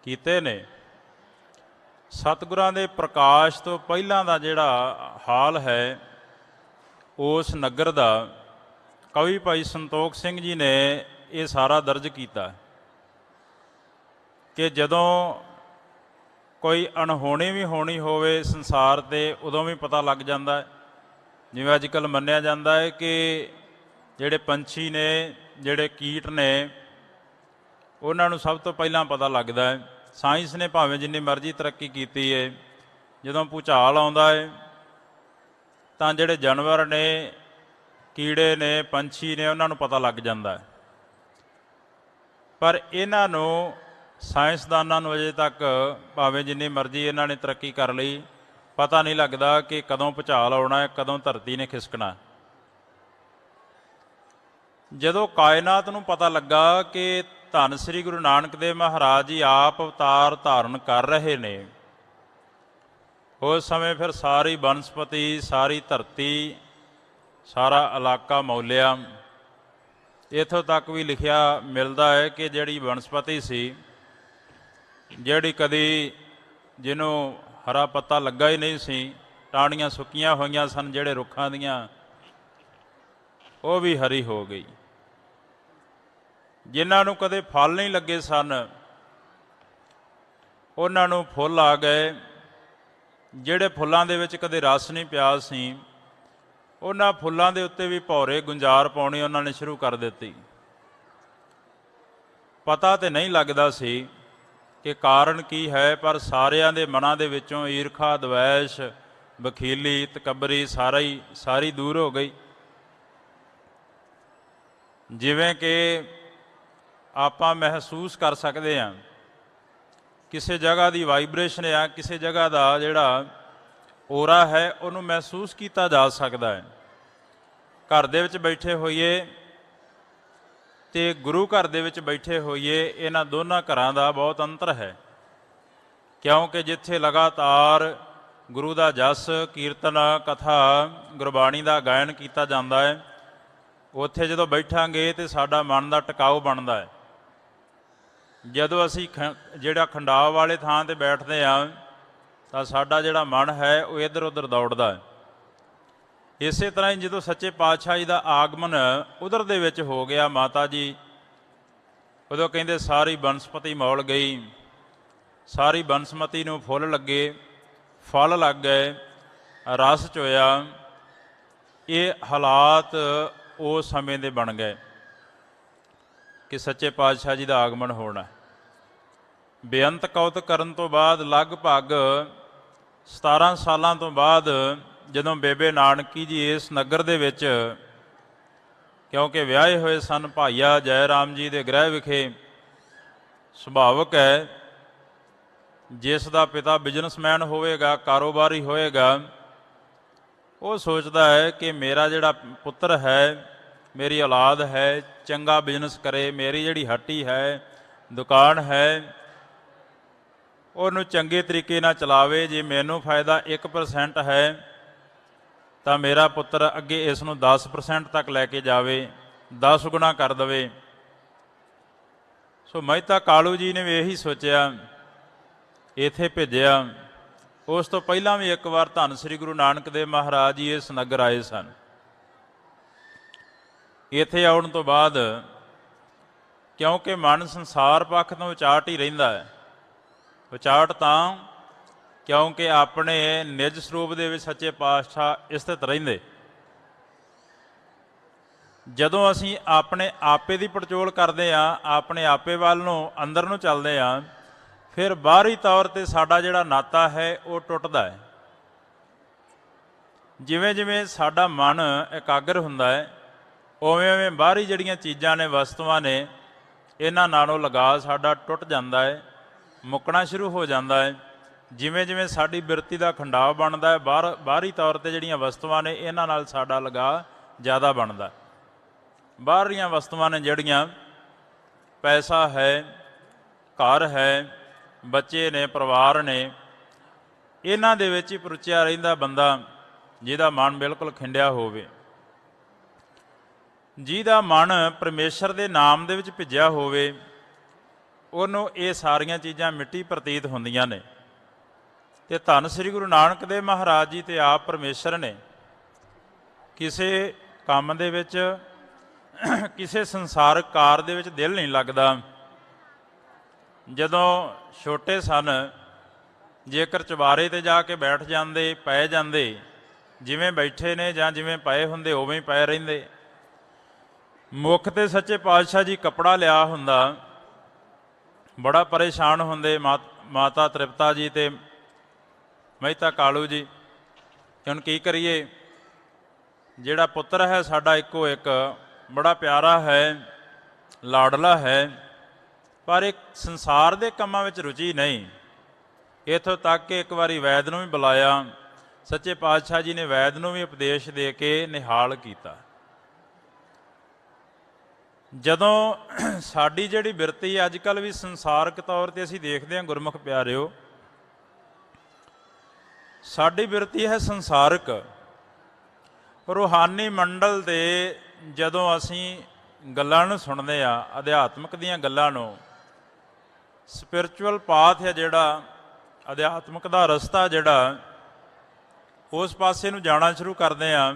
ਕੀਤੇ ਨੇ। ਸਤਿਗੁਰਾਂ ਦੇ ਪ੍ਰਕਾਸ਼ ਤੋਂ ਪਹਿਲਾਂ ਦਾ ਜਿਹੜਾ ਹਾਲ ਹੈ ਉਸ ਨਗਰ ਦਾ, ਕਵੀ ਭਾਈ ਸੰਤੋਖ ਸਿੰਘ ਜੀ ਨੇ ਇਹ ਸਾਰਾ ਦਰਜ ਕੀਤਾ ਕਿ ਜਦੋਂ ਕੋਈ ਅਣਹੋਣੀ ਵੀ ਹੋਣੀ ਹੋਵੇ ਸੰਸਾਰ 'ਤੇ, ਉਦੋਂ ਵੀ ਪਤਾ ਲੱਗ ਜਾਂਦਾ। ਜਿਵੇਂ ਅੱਜ ਕੱਲ੍ਹ ਮੰਨਿਆ ਜਾਂਦਾ ਹੈ ਕਿ ਜਿਹੜੇ ਪੰਛੀ ਨੇ, ਜਿਹੜੇ ਕੀਟ ਨੇ, ਉਹਨਾਂ ਨੂੰ ਸਭ ਤੋਂ ਪਹਿਲਾਂ ਪਤਾ ਲੱਗਦਾ ਹੈ। ਸਾਇੰਸ ਨੇ ਭਾਵੇਂ ਜਿੰਨੀ ਮਰਜ਼ੀ ਤਰੱਕੀ ਕੀਤੀ ਹੈ, ਜਦੋਂ ਭੂਚਾਲ ਆਉਂਦਾ ਹੈ ਤਾਂ ਜਿਹੜੇ ਜਾਨਵਰ ਨੇ, ਕੀੜੇ ਨੇ, ਪੰਛੀ ਨੇ, ਉਹਨਾਂ ਨੂੰ ਪਤਾ ਲੱਗ ਜਾਂਦਾ ਹੈ। ਪਰ ਇਹਨਾਂ ਨੂੰ, ਸਾਇੰਸਦਾਨਾਂ ਨੂੰ ਅਜੇ ਤੱਕ ਭਾਵੇਂ ਜਿੰਨੀ ਮਰਜ਼ੀ ਇਹਨਾਂ ਨੇ ਤਰੱਕੀ ਕਰ ਲਈ, ਪਤਾ ਨਹੀਂ ਲੱਗਦਾ ਕਿ ਕਦੋਂ ਭੂਚਾਲ ਆਉਣਾ ਹੈ, ਕਦੋਂ ਧਰਤੀ ਨੇ ਖਿਸਕਣਾ। ਜਦੋਂ ਕਾਇਨਾਤ ਨੂੰ ਪਤਾ ਲੱਗਾ ਕਿ ਧੰਨ ਸ੍ਰੀ ਗੁਰੂ ਨਾਨਕ ਦੇਵ ਮਹਾਰਾਜ ਜੀ ਆਪ ਅਵਤਾਰ ਧਾਰਨ ਕਰ ਰਹੇ ਨੇ, ਉਸ ਸਮੇਂ ਫਿਰ ਸਾਰੀ ਬਨਸਪਤੀ, ਸਾਰੀ ਧਰਤੀ, ਸਾਰਾ ਇਲਾਕਾ ਮੌਲਿਆ। ਇੱਥੋਂ ਤੱਕ ਵੀ ਲਿਖਿਆ ਮਿਲਦਾ ਹੈ ਕਿ ਜਿਹੜੀ ਬਨਸਪਤੀ ਸੀ, ਜਿਹੜੀ ਕਦੀ ਜਿਹਨੂੰ ਹਰਾ ਪੱਤਾ ਲੱਗਾ ਹੀ ਨਹੀਂ ਸੀ, ਟਾਹਣੀਆਂ ਸੁੱਕੀਆਂ ਹੋਈਆਂ ਸਨ ਜਿਹੜੇ ਰੁੱਖਾਂ ਦੀਆਂ, ਉਹ ਵੀ ਹਰੀ ਹੋ ਗਈ। ਜਿਨ੍ਹਾਂ ਨੂੰ ਕਦੇ ਫਲ ਨਹੀਂ ਲੱਗੇ ਸਨ, ਉਹਨਾਂ ਨੂੰ ਫੁੱਲ ਆ ਗਏ। ਜਿਹੜੇ ਫੁੱਲਾਂ ਦੇ ਵਿੱਚ ਕਦੇ ਰਸ ਨਹੀਂ ਪਿਆ ਸੀ, ਉਹਨਾਂ ਫੁੱਲਾਂ ਦੇ ਉੱਤੇ ਵੀ ਭੌਰੇ ਗੁੰਜਾਰ ਪਾਉਣੀ ਉਹਨਾਂ ਨੇ ਸ਼ੁਰੂ ਕਰ ਦਿੱਤੀ। ਪਤਾ ਤੇ ਨਹੀਂ ਲੱਗਦਾ ਸੀ ਕਿ ਕਾਰਨ ਕੀ ਹੈ, ਪਰ ਸਾਰਿਆਂ ਦੇ ਮਨਾਂ ਦੇ ਵਿੱਚੋਂ ਈਰਖਾ, ਦਵੈਸ਼, ਬਖੀਲੀ, ਤਕੱਬਰੀ ਸਾਰੀ ਦੂਰ ਹੋ ਗਈ। ਜਿਵੇਂ ਕਿ ਆਪਾਂ ਮਹਿਸੂਸ ਕਰ ਸਕਦੇ ਹਾਂ, ਕਿਸੇ ਜਗ੍ਹਾ ਦੀ ਵਾਈਬ੍ਰੇਸ਼ਨ ਆ, ਕਿਸੇ ਜਗ੍ਹਾ ਦਾ ਜਿਹੜਾ ਔਰਾ ਹੈ, ਉਹਨੂੰ ਮਹਿਸੂਸ ਕੀਤਾ ਜਾ ਸਕਦਾ ਹੈ। ਘਰ ਦੇ ਵਿੱਚ ਬੈਠੇ ਹੋਈਏ ਤੇ ਗੁਰੂ ਘਰ ਦੇ ਵਿੱਚ ਬੈਠੇ ਹੋਈਏ, ਇਹਨਾਂ ਦੋਨਾਂ ਘਰਾਂ ਦਾ ਬਹੁਤ ਅੰਤਰ ਹੈ। ਕਿਉਂਕਿ ਜਿੱਥੇ ਲਗਾਤਾਰ ਗੁਰੂ ਦਾ ਜਸ, ਕੀਰਤਨ, ਕਥਾ, ਗੁਰਬਾਣੀ ਦਾ ਗਾਇਨ ਕੀਤਾ ਜਾਂਦਾ ਹੈ, ਉੱਥੇ ਜਦੋਂ ਬੈਠਾਂਗੇ ਤੇ ਸਾਡਾ ਮਨ ਦਾ ਟਿਕਾਊ ਬਣਦਾ ਹੈ। ਜਦੋਂ ਅਸੀਂ ਜਿਹੜਾ ਖੰਡਾਵ ਵਾਲੇ ਥਾਂ ਤੇ ਬੈਠਦੇ ਹਾਂ ਤਾਂ ਸਾਡਾ ਜਿਹੜਾ ਮਨ ਹੈ ਉਹ ਇੱਧਰ ਉੱਧਰ ਦੌੜਦਾ ਹੈ। ਇਸੇ ਤਰ੍ਹਾਂ ਹੀ ਜਦੋਂ ਸੱਚੇ ਪਾਤਸ਼ਾਹ ਜੀ ਦਾ ਆਗਮਨ ਉਧਰ ਦੇ ਵਿੱਚ ਹੋ ਗਿਆ, ਮਾਤਾ ਜੀ ਉਦੋਂ ਕਹਿੰਦੇ ਸਾਰੀ ਬਨਸਪਤੀ ਮੌਲ ਗਈ, ਸਾਰੀ ਬਨਸਪਤੀ ਨੂੰ ਫੁੱਲ ਲੱਗੇ, ਫਲ ਲੱਗ ਗਏ, ਰਸ ਚੋਇਆ। ਇਹ ਹਾਲਾਤ ਉਸ ਸਮੇਂ ਦੇ ਬਣ ਗਏ ਕਿ ਸੱਚੇ ਪਾਤਸ਼ਾਹ ਜੀ ਦਾ ਆਗਮਨ ਹੋਣਾ। ਬੇਅੰਤ ਕੌਤਕ ਕਰਨ ਤੋਂ ਬਾਅਦ ਲਗਭਗ 17 ਸਾਲਾਂ ਤੋਂ ਬਾਅਦ ਜਦੋਂ ਬੇਬੇ ਨਾਨਕੀ ਜੀ ਇਸ ਨਗਰ ਦੇ ਵਿੱਚ, ਕਿਉਂਕਿ ਵਿਆਹੇ ਹੋਏ ਸਨ, ਭਾਈਆ ਜੈ ਰਾਮ ਜੀ ਦੇ ਗ੍ਰਹਿ ਵਿਖੇ, ਸੁਭਾਵਕ ਹੈ ਜਿਸ ਦਾ ਪਿਤਾ ਬਿਜ਼ਨਸਮੈਨ ਹੋਵੇਗਾ, ਕਾਰੋਬਾਰੀ ਹੋਵੇਗਾ, ਉਹ ਸੋਚਦਾ ਹੈ ਕਿ ਮੇਰਾ ਜਿਹੜਾ ਪੁੱਤਰ ਹੈ, ਮੇਰੀ ਔਲਾਦ ਹੈ, ਚੰਗਾ ਬਿਜ਼ਨਸ ਕਰੇ, ਮੇਰੀ ਜਿਹੜੀ ਹੱਟੀ ਹੈ, ਦੁਕਾਨ ਹੈ, ਉਹਨੂੰ ਚੰਗੇ ਤਰੀਕੇ ਨਾਲ ਚਲਾਵੇ। ਜੇ ਮੈਨੂੰ ਫਾਇਦਾ 1% ਹੈ ਤਾਂ ਮੇਰਾ ਪੁੱਤਰ ਅੱਗੇ ਇਸ ਨੂੰ 10% ਤੱਕ ਲੈ ਕੇ ਜਾਵੇ, 10 ਗੁਣਾ ਕਰ ਦੇਵੇ। ਸੋ ਮਹਿਤਾ ਕਾਲੂ ਜੀ ਨੇ ਵੀ ਇਹੀ ਸੋਚਿਆ, ਇੱਥੇ ਭੇਜਿਆ। ਉਸ ਤੋਂ ਪਹਿਲਾਂ ਵੀ ਇੱਕ ਵਾਰ ਧੰਨ ਸ੍ਰੀ ਗੁਰੂ ਨਾਨਕ ਦੇਵ ਮਹਾਰਾਜ ਜੀ ਇਸ ਨਗਰ ਆਏ ਸਨ। ਇੱਥੇ ਆਉਣ ਤੋਂ ਬਾਅਦ ਕਿਉਂਕਿ ਮਨ ਸੰਸਾਰ ਪੱਖ ਤੋਂ ਉਚਾਟ ਹੀ ਰਹਿੰਦਾ ਹੈ, ਉਚਾਟ ਤਾਂ ਕਿਉਂਕਿ ਆਪਣੇ ਨਿਜ ਸਰੂਪ ਦੇ ਵਿੱਚ ਸੱਚੇ ਪਾਤਸ਼ਾਹ ਸਥਿਤ ਰਹਿੰਦੇ। ਜਦੋਂ ਅਸੀਂ ਆਪਣੇ ਆਪੇ ਦੀ ਪੜਚੋਲ ਕਰਦੇ ਹਾਂ, ਆਪਣੇ ਆਪੇ ਵੱਲ ਨੂੰ, ਅੰਦਰ ਨੂੰ ਚੱਲਦੇ ਹਾਂ, ਫਿਰ ਬਾਹਰੀ ਤੌਰ 'ਤੇ ਸਾਡਾ ਜਿਹੜਾ ਨਾਤਾ ਹੈ ਉਹ ਟੁੱਟਦਾ ਹੈ। ਜਿਵੇਂ ਜਿਵੇਂ ਸਾਡਾ ਮਨ ਇਕਾਗਰ ਹੁੰਦਾ ਹੈ, ਉਵੇਂ ਉਵੇਂ ਬਾਹਰੀ ਜਿਹੜੀਆਂ ਚੀਜ਼ਾਂ ਨੇ, ਵਸਤੂਆਂ ਨੇ, ਇਹਨਾਂ ਨਾਲੋਂ ਲਗਾਅ ਸਾਡਾ ਟੁੱਟ ਜਾਂਦਾ ਹੈ, ਮੁੱਕਣਾ ਸ਼ੁਰੂ ਹੋ ਜਾਂਦਾ ਹੈ। ਜਿਵੇਂ ਜਿਵੇਂ ਸਾਡੀ ਬਿਰਤੀ ਦਾ ਖੰਡਾਵ ਬਣਦਾ ਹੈ, ਬਾਹਰੀ ਤੌਰ 'ਤੇ ਜਿਹੜੀਆਂ ਵਸਤੂਆਂ ਨੇ, ਇਹਨਾਂ ਨਾਲ ਸਾਡਾ ਲਗਾਅ ਜ਼ਿਆਦਾ ਬਣਦਾ। ਬਾਹਰੀਆਂ ਵਸਤੂਆਂ ਨੇ ਜਿਹੜੀਆਂ, ਪੈਸਾ ਹੈ, ਘਰ ਹੈ, ਬੱਚੇ ਨੇ, ਪਰਿਵਾਰ ਨੇ, ਇਹਨਾਂ ਦੇ ਵਿੱਚ ਹੀ ਪਰੁਚਿਆ ਰਹਿੰਦਾ ਬੰਦਾ ਜਿਹਦਾ ਮਨ ਬਿਲਕੁਲ ਖਿੰਡਿਆ ਹੋਵੇ, ਜਿਹਦਾ ਮਨ ਪਰਮੇਸ਼ਰ ਦੇ ਨਾਮ ਦੇ ਵਿੱਚ ਭਿੱਜਿਆ ਹੋਵੇ, ਉਹਨੂੰ ਇਹ ਸਾਰੀਆਂ ਚੀਜ਼ਾਂ ਮਿੱਟੀ ਪ੍ਰਤੀਤ ਹੁੰਦੀਆਂ ਨੇ। ਤੇ ਧੰਨ ਸ੍ਰੀ ਗੁਰੂ ਨਾਨਕ ਦੇਵ ਮਹਾਰਾਜ ਜੀ ਤੇ ਆਪ ਪਰਮੇਸ਼ਰ ਨੇ। ਕਿਸੇ ਕੰਮ ਦੇ ਵਿੱਚ, ਕਿਸੇ ਸੰਸਾਰਕ ਕਾਰ ਦੇ ਵਿੱਚ ਦਿਲ ਨਹੀਂ ਲੱਗਦਾ। ਜਦੋਂ ਛੋਟੇ ਸਨ, ਜੇਕਰ ਚੁਬਾਰੇ 'ਤੇ ਜਾ ਕੇ ਬੈਠ ਜਾਂਦੇ, ਪੈ ਜਾਂਦੇ, ਜਿਵੇਂ ਬੈਠੇ ਨੇ ਜਾਂ ਜਿਵੇਂ ਪਏ ਹੁੰਦੇ ਉਵੇਂ ਹੀ ਪਏ ਰਹਿੰਦੇ। ਮੁੱਖ 'ਤੇ ਸੱਚੇ ਪਾਤਸ਼ਾਹ ਜੀ ਕੱਪੜਾ ਲਿਆ ਹੁੰਦਾ, ਬੜਾ ਪਰੇਸ਼ਾਨ ਹੁੰਦੇ ਮਾਤਾ ਤ੍ਰਿਪਤਾ ਜੀ ਤੇ ਮਹਿਤਾ ਕਾਲੂ ਜੀ। ਹੁਣ ਕੀ ਕਰੀਏ, ਜਿਹੜਾ ਪੁੱਤਰ ਹੈ ਸਾਡਾ ਇੱਕੋ ਇੱਕ, ਬੜਾ ਪਿਆਰਾ ਹੈ, ਲਾਡਲਾ ਹੈ, ਪਰ ਇੱਕ ਸੰਸਾਰ ਦੇ ਕੰਮਾਂ ਵਿੱਚ ਰੁਚੀ ਨਹੀਂ। ਇੱਥੋਂ ਤੱਕ ਕਿ ਇੱਕ ਵਾਰੀ ਵੈਦ ਨੂੰ ਵੀ ਬੁਲਾਇਆ, ਸੱਚੇ ਪਾਤਸ਼ਾਹ ਜੀ ਨੇ ਵੈਦ ਨੂੰ ਵੀ ਉਪਦੇਸ਼ ਦੇ ਕੇ ਨਿਹਾਲ ਕੀਤਾ। ਜਦੋਂ ਸਾਡੀ ਜਿਹੜੀ ਬਿਰਤੀ ਅੱਜ ਕੱਲ੍ਹ ਵੀ ਸੰਸਾਰਕ ਤੌਰ ਤੇ ਅਸੀਂ ਦੇਖਦੇ ਹਾਂ ਗੁਰਮੁਖ ਪਿਆਰਿਓ, ਸਾਡੀ ਬਿਰਤੀ ਹੈ ਸੰਸਾਰਕ। ਰੂਹਾਨੀ ਮੰਡਲ ਦੇ ਜਦੋਂ ਅਸੀਂ ਗੱਲਾਂ ਨੂੰ ਸੁਣਦੇ ਆ, ਅਧਿਆਤਮਿਕ ਦੀਆਂ ਗੱਲਾਂ ਨੂੰ, ਸਪਿਰਚੁਅਲ ਪਾਥ ਹੈ ਜਿਹੜਾ, ਅਧਿਆਤਮਿਕ ਦਾ ਰਸਤਾ ਜਿਹੜਾ, ਉਸ ਪਾਸੇ ਨੂੰ ਜਾਣਾ ਸ਼ੁਰੂ ਕਰਦੇ ਆ।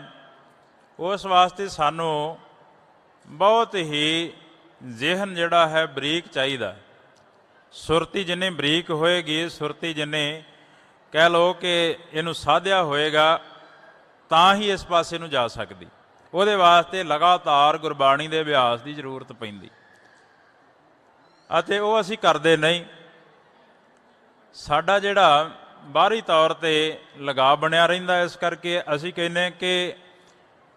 ਉਸ ਵਾਸਤੇ ਸਾਨੂੰ ਬਹੁਤ ਹੀ ਜ਼ਿਹਨ ਜਿਹੜਾ ਹੈ ਬਰੀਕ ਚਾਹੀਦਾ। ਸੁਰਤੀ ਜਿੰਨੀ ਬਰੀਕ ਹੋਏਗੀ, ਸੁਰਤੀ ਜਿੰਨੀ ਕਹਿ ਲਓ ਕਿ ਇਹਨੂੰ ਸਾਧਿਆ ਹੋਏਗਾ, ਤਾਂ ਹੀ ਇਸ ਪਾਸੇ ਨੂੰ ਜਾ ਸਕਦੀ। ਉਹਦੇ ਵਾਸਤੇ ਲਗਾਤਾਰ ਗੁਰਬਾਣੀ ਦੇ ਅਭਿਆਸ ਦੀ ਜ਼ਰੂਰਤ ਪੈਂਦੀ, ਅਤੇ ਉਹ ਅਸੀਂ ਕਰਦੇ ਨਹੀਂ। ਸਾਡਾ ਜਿਹੜਾ ਬਾਹਰੀ ਤੌਰ ਤੇ ਲਗਾਅ ਬਣਿਆ ਰਹਿੰਦਾ, ਇਸ ਕਰਕੇ ਅਸੀਂ ਕਹਿੰਦੇ ਕਿ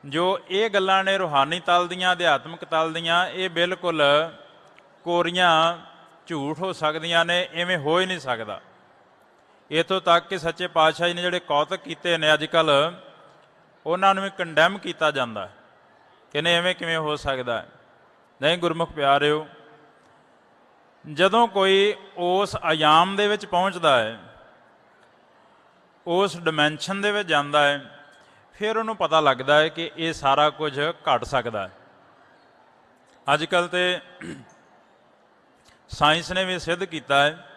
ਜੋ ਇਹ ਗੱਲਾਂ ਨੇ ਰੂਹਾਨੀ ਤਲ ਦੀਆਂ, ਅਧਿਆਤਮਿਕ ਤਲ ਦੀਆਂ, ਇਹ ਬਿਲਕੁਲ ਕੋਰੀਆਂ ਝੂਠ ਹੋ ਸਕਦੀਆਂ ਨੇ, ਇਵੇਂ ਹੋ ਹੀ ਨਹੀਂ ਸਕਦਾ। ਇੱਥੋਂ ਤੱਕ ਕਿ ਸੱਚੇ ਪਾਤਸ਼ਾਹ ਜੀ ਨੇ ਜਿਹੜੇ ਕੌਤਕ ਕੀਤੇ ਨੇ ਅੱਜ ਕੱਲ੍ਹ, ਉਹਨਾਂ ਨੂੰ ਵੀ ਕੰਡੈਮ ਕੀਤਾ ਜਾਂਦਾ ਕਿ ਨਹੀਂ, ਐਵੇਂ ਕਿਵੇਂ ਹੋ ਸਕਦਾ ਹੈ। ਨਹੀਂ ਗੁਰਮੁਖ ਪਿਆਰਿਓ, ਜਦੋਂ ਕੋਈ ਉਸ ਆਯਾਮ ਦੇ ਵਿੱਚ ਪਹੁੰਚਦਾ ਹੈ, ਉਸ ਡਿਮੈਂਸ਼ਨ ਦੇ ਵਿੱਚ ਜਾਂਦਾ ਹੈ, ਫਿਰ ਉਹਨੂੰ ਪਤਾ ਲੱਗਦਾ ਹੈ ਕਿ ਇਹ ਸਾਰਾ ਕੁਝ ਘਟ ਸਕਦਾ ਹੈ। ਅੱਜ ਕੱਲ੍ਹ ਤੇ ਸਾਇੰਸ ਨੇ ਵੀ ਸਿੱਧ ਕੀਤਾ ਹੈ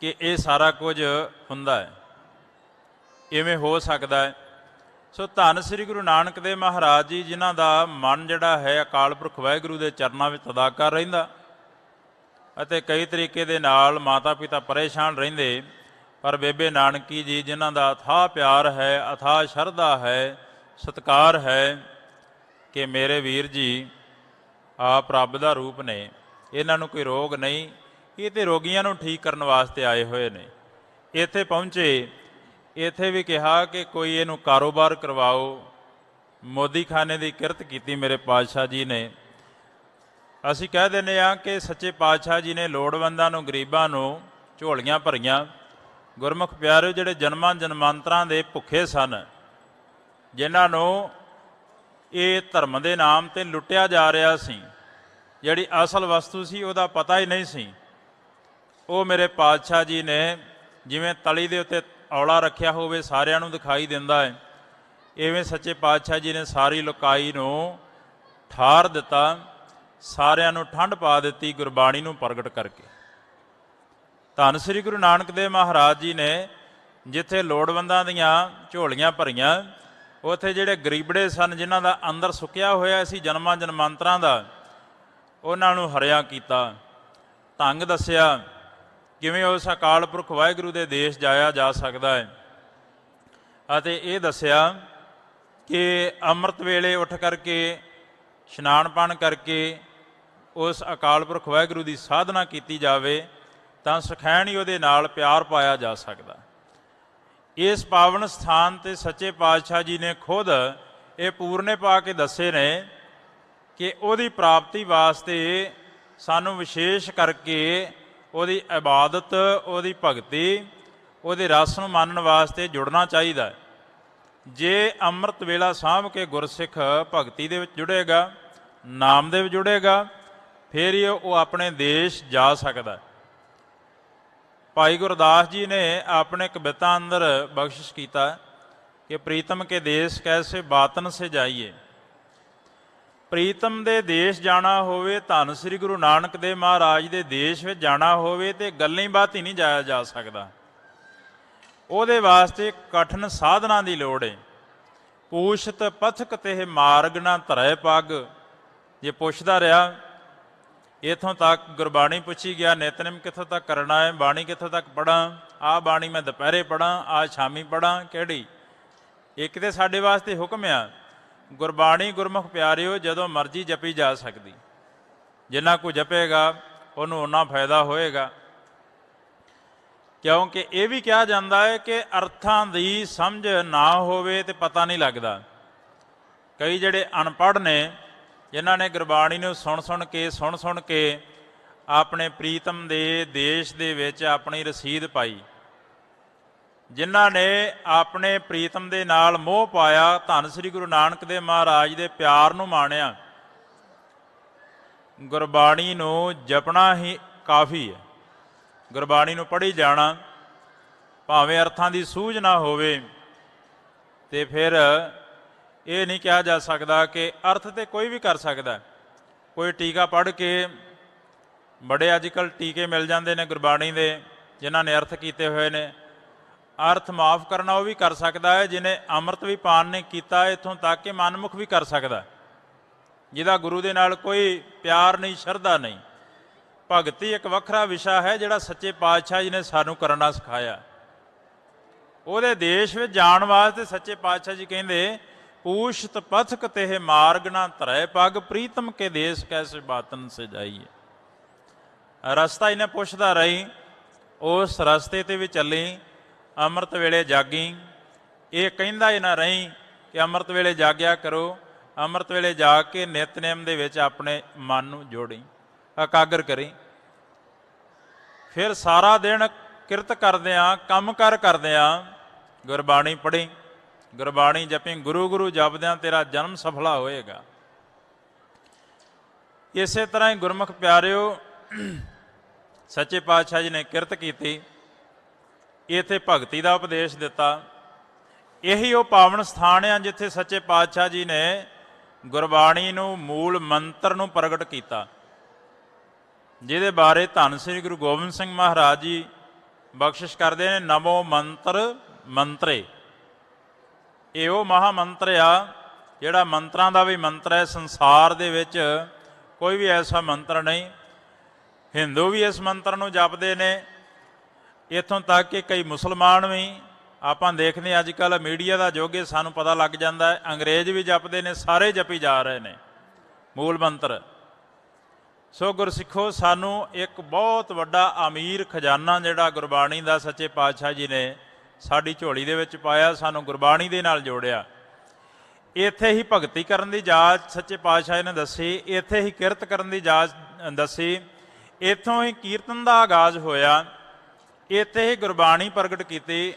ਕਿ ਇਹ ਸਾਰਾ ਕੁਝ ਹੁੰਦਾ ਹੈ, ਇਵੇਂ ਹੋ ਸਕਦਾ ਹੈ। ਸੋ ਧੰਨ ਸ੍ਰੀ ਗੁਰੂ ਨਾਨਕ ਦੇਵ ਮਹਾਰਾਜ ਜੀ, ਜਿਨ੍ਹਾਂ ਦਾ ਮਨ ਜਿਹੜਾ ਹੈ ਅਕਾਲ ਪੁਰਖ ਵਾਹਿਗੁਰੂ ਦੇ ਚਰਨਾਂ ਵਿੱਚ ਤਦਾਕਾਰ ਰਹਿੰਦਾ, ਅਤੇ ਕਈ ਤਰੀਕੇ ਦੇ ਨਾਲ ਮਾਤਾ ਪਿਤਾ ਪਰੇਸ਼ਾਨ ਰਹਿੰਦੇ, ਪਰ ਬੇਬੇ ਨਾਨਕੀ ਜੀ ਜਿਨ੍ਹਾਂ ਦਾ ਅਥਾਹ ਪਿਆਰ ਹੈ, ਅਥਾਹ ਸ਼ਰਧਾ ਹੈ, ਸਤਿਕਾਰ ਹੈ ਕਿ ਮੇਰੇ ਵੀਰ ਜੀ ਆਪ ਰੱਬ ਦਾ ਰੂਪ ਨੇ, ਇਹਨਾਂ ਨੂੰ ਕੋਈ ਰੋਗ ਨਹੀਂ, ਇਹ ਤੇ ਰੋਗੀਆਂ ਨੂੰ ਠੀਕ ਕਰਨ ਵਾਸਤੇ ਆਏ ਹੋਏ ਨੇ। ਇੱਥੇ ਪਹੁੰਚੇ, ਇੱਥੇ ਵੀ ਕਿਹਾ ਕਿ ਕੋਈ ਇਹਨੂੰ ਕਾਰੋਬਾਰ ਕਰਵਾਓ, ਮੋਦੀਖਾਨੇ ਦੀ ਕਿਰਤ ਕੀਤੀ ਮੇਰੇ ਪਾਤਸ਼ਾਹ ਜੀ ਨੇ। ਅਸੀਂ ਕਹਿ ਦਿੰਦੇ ਹਾਂ ਕਿ ਸੱਚੇ ਪਾਤਸ਼ਾਹ ਜੀ ਨੇ ਲੋੜਵੰਦਾਂ ਨੂੰ, ਗਰੀਬਾਂ ਨੂੰ ਝੋਲੀਆਂ ਭਰੀਆਂ। ਗੁਰਮੁਖ ਪਿਆਰਿਓ, ਜਿਹੜੇ ਜਨਮਾਂ ਜਨਮਾਂਤਰਾਂ ਦੇ ਭੁੱਖੇ ਸਨ, ਜਿਨ੍ਹਾਂ ਨੂੰ ਇਹ ਧਰਮ ਦੇ ਨਾਮ 'ਤੇ ਲੁੱਟਿਆ ਜਾ ਰਿਹਾ ਸੀ, ਜਿਹੜੀ ਅਸਲ ਵਸਤੂ ਸੀ ਉਹਦਾ ਪਤਾ ਹੀ ਨਹੀਂ ਸੀ, ਉਹ ਮੇਰੇ ਪਾਤਸ਼ਾਹ ਜੀ ਨੇ ਜਿਵੇਂ ਤਲੀ ਦੇ ਉੱਤੇ ਔਲਾ ਰੱਖਿਆ ਹੋਵੇ ਸਾਰਿਆਂ ਨੂੰ ਦਿਖਾਈ ਦਿੰਦਾ ਹੈ, ਇਵੇਂ ਸੱਚੇ ਪਾਤਸ਼ਾਹ ਜੀ ਨੇ ਸਾਰੀ ਲੁਕਾਈ ਨੂੰ ਠਾਰ ਦਿੱਤਾ, ਸਾਰਿਆਂ ਨੂੰ ਠੰਡ ਪਾ ਦਿੱਤੀ ਗੁਰਬਾਣੀ ਨੂੰ ਪ੍ਰਗਟ ਕਰਕੇ। ਧੰਨ ਸ੍ਰੀ ਗੁਰੂ ਨਾਨਕ ਦੇਵ ਮਹਾਰਾਜ ਜੀ ਨੇ ਜਿੱਥੇ ਲੋੜਵੰਦਾਂ ਦੀਆਂ ਝੋਲੀਆਂ ਭਰੀਆਂ, ਉੱਥੇ ਜਿਹੜੇ ਗਰੀਬੜੇ ਸਨ, ਜਿਨ੍ਹਾਂ ਦਾ ਅੰਦਰ ਸੁੱਕਿਆ ਹੋਇਆ ਸੀ ਜਨਮਾਂ ਜਨਮਾਂਤਰਾਂ ਦਾ, ਉਹਨਾਂ ਨੂੰ ਹਰਿਆ ਕੀਤਾ, ਢੰਗ ਦੱਸਿਆ ਕਿਵੇਂ ਉਸ ਅਕਾਲ ਪੁਰਖ ਵਾਹਿਗੁਰੂ ਦੇ ਦੇਸ਼ ਜਾਇਆ ਜਾ ਸਕਦਾ ਹੈ। ਅਤੇ ਇਹ ਦੱਸਿਆ ਕਿ ਅੰਮ੍ਰਿਤ ਵੇਲੇ ਉੱਠ ਕਰਕੇ, ਇਸ਼ਨਾਨ ਪਾਣ ਕਰਕੇ ਉਸ ਅਕਾਲ ਪੁਰਖ ਵਾਹਿਗੁਰੂ ਦੀ ਸਾਧਨਾ ਕੀਤੀ ਜਾਵੇ, ਤਾਂ ਸੁਖੈਣ ਹੀ ਉਹਦੇ ਨਾਲ ਪਿਆਰ ਪਾਇਆ ਜਾ ਸਕਦਾ। ਇਸ ਪਾਵਨ ਸਥਾਨ 'ਤੇ ਸੱਚੇ ਪਾਤਸ਼ਾਹ ਜੀ ਨੇ ਖੁਦ ਇਹ ਪੂਰਨੇ ਪਾ ਕੇ ਦੱਸੇ ਨੇ ਕਿ ਉਹਦੀ ਪ੍ਰਾਪਤੀ ਵਾਸਤੇ ਸਾਨੂੰ ਵਿਸ਼ੇਸ਼ ਕਰਕੇ ਉਹਦੀ ਇਬਾਦਤ, ਉਹਦੀ ਭਗਤੀ, ਉਹਦੇ ਰਸ ਨੂੰ ਮੰਨਣ ਵਾਸਤੇ ਜੁੜਨਾ ਚਾਹੀਦਾ। ਜੇ ਅੰਮ੍ਰਿਤ ਵੇਲਾ ਸਾਂਭ ਕੇ ਗੁਰਸਿੱਖ ਭਗਤੀ ਦੇ ਵਿੱਚ ਜੁੜੇਗਾ, ਨਾਮ ਦੇ ਵਿੱਚ ਜੁੜੇਗਾ, ਫਿਰ ਹੀ ਉਹ ਆਪਣੇ ਦੇਸ਼ ਜਾ ਸਕਦਾ। ਭਾਈ ਗੁਰਦਾਸ ਜੀ ਨੇ ਆਪਣੇ ਕਵਿਤਾ ਅੰਦਰ ਬਖਸ਼ਿਸ਼ ਕੀਤਾ ਕਿ ਪ੍ਰੀਤਮ ਕੇ ਦੇਸ਼ ਕੈਸੇ ਬਾਤਨ ਸੇ ਜਾਈਏ। ਪ੍ਰੀਤਮ ਦੇ ਦੇਸ਼ ਜਾਣਾ ਹੋਵੇ, ਧੰਨ ਸ੍ਰੀ ਗੁਰੂ ਨਾਨਕ ਦੇਵ ਮਹਾਰਾਜ ਦੇ ਦੇਸ਼ ਵਿੱਚ ਜਾਣਾ ਹੋਵੇ, ਤੇ ਗੱਲਾਂ ਬਾਤ ਹੀ ਨਹੀਂ ਜਾਇਆ ਜਾ ਸਕਦਾ। ਉਹਦੇ ਵਾਸਤੇ ਕਠਿਨ ਸਾਧਨਾ ਦੀ ਲੋੜ ਹੈ। ਪੂਛਤ ਪਥਕ ਤੇ ਮਾਰਗ ਨਾ ਧਰੈ ਪੱਗ। ਜੇ ਪੁੱਛਦਾ ਰਿਹਾ, ਇੱਥੋਂ ਤੱਕ ਗੁਰਬਾਣੀ ਪੁੱਛੀ ਗਿਆ, ਨਿਤਨੇਮ ਕਿੱਥੋਂ ਤੱਕ ਕਰਨਾ ਹੈ, ਬਾਣੀ ਕਿੱਥੋਂ ਤੱਕ ਪੜ੍ਹਾਂ, ਆਹ ਬਾਣੀ ਮੈਂ ਦੁਪਹਿਰੇ ਪੜ੍ਹਾਂ, ਆਹ ਸ਼ਾਮੀ ਪੜ੍ਹਾਂ, ਕਿਹੜੀ? ਇੱਕ ਤੇ ਸਾਡੇ ਵਾਸਤੇ ਹੁਕਮ ਆ, ਗੁਰਬਾਣੀ ਗੁਰਮੁਖ ਪਿਆਰਿਓ ਜਦੋਂ ਮਰਜ਼ੀ ਜਪੀ ਜਾ ਸਕਦੀ, ਜਿੰਨਾ ਕੁ ਜਪੇਗਾ ਉਹਨੂੰ ਓਨਾ ਫਾਇਦਾ ਹੋਏਗਾ। ਕਿਉਂਕਿ ਇਹ ਵੀ ਕਿਹਾ ਜਾਂਦਾ ਹੈ ਕਿ ਅਰਥਾਂ ਦੀ ਸਮਝ ਨਾ ਹੋਵੇ ਤੇ ਪਤਾ ਨਹੀਂ ਲੱਗਦਾ। ਕਈ ਜਿਹੜੇ ਅਨਪੜ੍ਹ ਨੇ, ਜਿਨ੍ਹਾਂ ਨੇ ਗੁਰਬਾਣੀ ਨੂੰ ਸੁਣ ਸੁਣ ਕੇ ਆਪਣੇ ਪ੍ਰੀਤਮ ਦੇ ਦੇਸ਼ ਦੇ ਵਿੱਚ ਆਪਣੀ ਰਸੀਦ ਪਾਈ, ਜਿਨ੍ਹਾਂ ਨੇ ਆਪਣੇ ਪ੍ਰੀਤਮ ਦੇ ਨਾਲ ਮੋਹ ਪਾਇਆ, ਧੰਨ ਸ੍ਰੀ ਗੁਰੂ ਨਾਨਕ ਦੇਵ ਮਹਾਰਾਜ ਦੇ ਪਿਆਰ ਨੂੰ ਮਾਣਿਆ, ਗੁਰਬਾਣੀ ਨੂੰ ਜਪਣਾ ਹੀ ਕਾਫੀ ਹੈ। ਗੁਰਬਾਣੀ ਨੂੰ ਪੜ੍ਹੀ ਜਾਣਾ, ਭਾਵੇਂ ਅਰਥਾਂ ਦੀ ਸੂਝ ਨਾ ਹੋਵੇ, ਤੇ ਫਿਰ ਇਹ ਨਹੀਂ ਕਿਹਾ ਜਾ ਸਕਦਾ ਕਿ ਅਰਥ ਤੇ ਕੋਈ ਵੀ ਕਰ ਸਕਦਾ। ਕੋਈ ਟੀਕਾ ਪੜ੍ਹ ਕੇ, ਬੜੇ ਅੱਜ ਕੱਲ੍ਹ ਟੀਕੇ ਮਿਲ ਜਾਂਦੇ ਨੇ ਗੁਰਬਾਣੀ ਦੇ ਜਿਨ੍ਹਾਂ ਨੇ ਅਰਥ ਕੀਤੇ ਹੋਏ ਨੇ, ਅਰਥ ਮਾਫ ਕਰਨਾ ਉਹ ਵੀ ਕਰ ਸਕਦਾ ਹੈ। ਜਿਹਨੇ ਅੰਮ੍ਰਿਤ ਵੀ ਪਾਨ ਨਹੀਂ ਕੀਤਾ, ਇੱਥੋਂ ਤੱਕ ਕਿ ਮਨਮੁਖ ਵੀ ਕਰ ਸਕਦਾ, ਜਿਹਦਾ ਗੁਰੂ ਦੇ ਨਾਲ ਕੋਈ ਪਿਆਰ ਨਹੀਂ, ਸ਼ਰਧਾ ਨਹੀਂ। ਭਗਤੀ ਇੱਕ ਵੱਖਰਾ ਵਿਸ਼ਾ ਹੈ ਜਿਹੜਾ ਸੱਚੇ ਪਾਤਸ਼ਾਹ ਜੀ ਨੇ ਸਾਨੂੰ ਕਰਨਾ ਸਿਖਾਇਆ। ਉਹਦੇ ਦੇਸ਼ ਵਿੱਚ ਜਾਣ ਵਾਸਤੇ ਸੱਚੇ ਪਾਤਸ਼ਾਹ ਜੀ ਕਹਿੰਦੇ, ਪੂਛਤ ਪਥਕ ਤੇ ਮਾਰਗ ਨਾ ਧਰੈ ਪਗ, ਪ੍ਰੀਤਮ ਕੇ ਦੇਸ਼ ਕੈਸੇ ਬਾਤਨ ਸੇ ਜਾਈਏ। ਰਸਤਾ ਇਹਨੇ ਪੁੱਛਦਾ ਰਹੀ, ਉਸ ਰਸਤੇ ਤੇ ਵੀ ਚੱਲੀ, ਅੰਮ੍ਰਿਤ ਵੇਲੇ ਜਾਗੀ। ਇਹ ਕਹਿੰਦਾ ਹੀ ਨਾ ਰਹੀ ਕਿ ਅੰਮ੍ਰਿਤ ਵੇਲੇ ਜਾਗਿਆ ਕਰੋ। ਅੰਮ੍ਰਿਤ ਵੇਲੇ ਜਾ ਕੇ ਨਿਤਨੇਮ ਦੇ ਵਿੱਚ ਆਪਣੇ ਮਨ ਨੂੰ ਜੋੜੀ, ਇਕਾਗਰ ਕਰੀ। ਫਿਰ ਸਾਰਾ ਦਿਨ ਕਿਰਤ ਕਰਦਿਆਂ, ਕੰਮ ਕਾਰ ਕਰਦਿਆਂ ਗੁਰਬਾਣੀ ਪੜ੍ਹੀ, ਗੁਰਬਾਣੀ ਜਪੀ, ਗੁਰੂ ਗੁਰੂ ਜਪਦਿਆਂ ਤੇਰਾ ਜਨਮ ਸਫਲਾ ਹੋਏਗਾ। ਇਸੇ ਤਰ੍ਹਾਂ ਹੀ ਗੁਰਮੁਖ ਪਿਆਰਿਓ, ਸੱਚੇ ਪਾਤਸ਼ਾਹ ਜੀ ਨੇ ਕਿਰਤ ਕੀਤੀ, ਇੱਥੇ ਭਗਤੀ ਦਾ ਉਪਦੇਸ਼ ਦਿੱਤਾ। ਇਹੀ ਉਹ ਪਾਵਨ ਸਥਾਨ ਆ ਜਿੱਥੇ ਸੱਚੇ ਪਾਤਸ਼ਾਹ ਜੀ ਨੇ ਗੁਰਬਾਣੀ ਨੂੰ, ਮੂਲ ਮੰਤਰ ਨੂੰ ਪ੍ਰਗਟ ਕੀਤਾ, ਜਿਹਦੇ ਬਾਰੇ ਧੰਨ ਸ੍ਰੀ ਗੁਰੂ ਗੋਬਿੰਦ ਸਿੰਘ ਮਹਾਰਾਜ ਜੀ ਬਖਸ਼ਿਸ਼ ਕਰਦੇ ਨੇ, ਨਮੋ ਮੰਤਰ ਮੰਤਰੇ। ਇਹ ਉਹ ਮਹਾ ਮੰਤਰ ਆ ਜਿਹੜਾ ਮੰਤਰਾਂ ਦਾ ਵੀ ਮੰਤਰ ਹੈ। ਸੰਸਾਰ ਦੇ ਵਿੱਚ ਕੋਈ ਵੀ ਐਸਾ ਮੰਤਰ ਨਹੀਂ। ਹਿੰਦੂ ਵੀ ਇਸ ਮੰਤਰ ਨੂੰ ਜਪਦੇ ਨੇ, ਇੱਥੋਂ ਤੱਕ ਕਿ ਕਈ ਮੁਸਲਮਾਨ ਵੀ। ਆਪਾਂ ਦੇਖਦੇ ਹਾਂ ਅੱਜ ਕੱਲ੍ਹ ਮੀਡੀਆ ਦਾ ਯੁੱਗ ਹੈ, ਸਾਨੂੰ ਪਤਾ ਲੱਗ ਜਾਂਦਾ ਹੈ, ਅੰਗਰੇਜ਼ ਵੀ ਜਪਦੇ ਨੇ, ਸਾਰੇ ਜਪੀ ਜਾ ਰਹੇ ਨੇ ਮੂਲ ਮੰਤਰ। ਸੋ ਗੁਰਸਿੱਖੋ, ਸਾਨੂੰ ਇੱਕ ਬਹੁਤ ਵੱਡਾ ਅਮੀਰ ਖਜ਼ਾਨਾ ਜਿਹੜਾ ਗੁਰਬਾਣੀ ਦਾ ਸੱਚੇ ਪਾਤਸ਼ਾਹ ਜੀ ਨੇ ਸਾਡੀ ਝੋਲੀ ਦੇ ਵਿੱਚ ਪਾਇਆ, ਸਾਨੂੰ ਗੁਰਬਾਣੀ ਦੇ ਨਾਲ ਜੋੜਿਆ। ਇੱਥੇ ਹੀ ਭਗਤੀ ਕਰਨ ਦੀ ਜਾਚ ਸੱਚੇ ਪਾਤਸ਼ਾਹ ਨੇ ਦੱਸੀ, ਇੱਥੇ ਹੀ ਕਿਰਤ ਕਰਨ ਦੀ ਜਾਚ ਦੱਸੀ, ਇੱਥੋਂ ਹੀ ਕੀਰਤਨ ਦਾ ਆਗਾਜ਼ ਹੋਇਆ, ਇੱਥੇ ਹੀ ਗੁਰਬਾਣੀ ਪ੍ਰਗਟ ਕੀਤੀ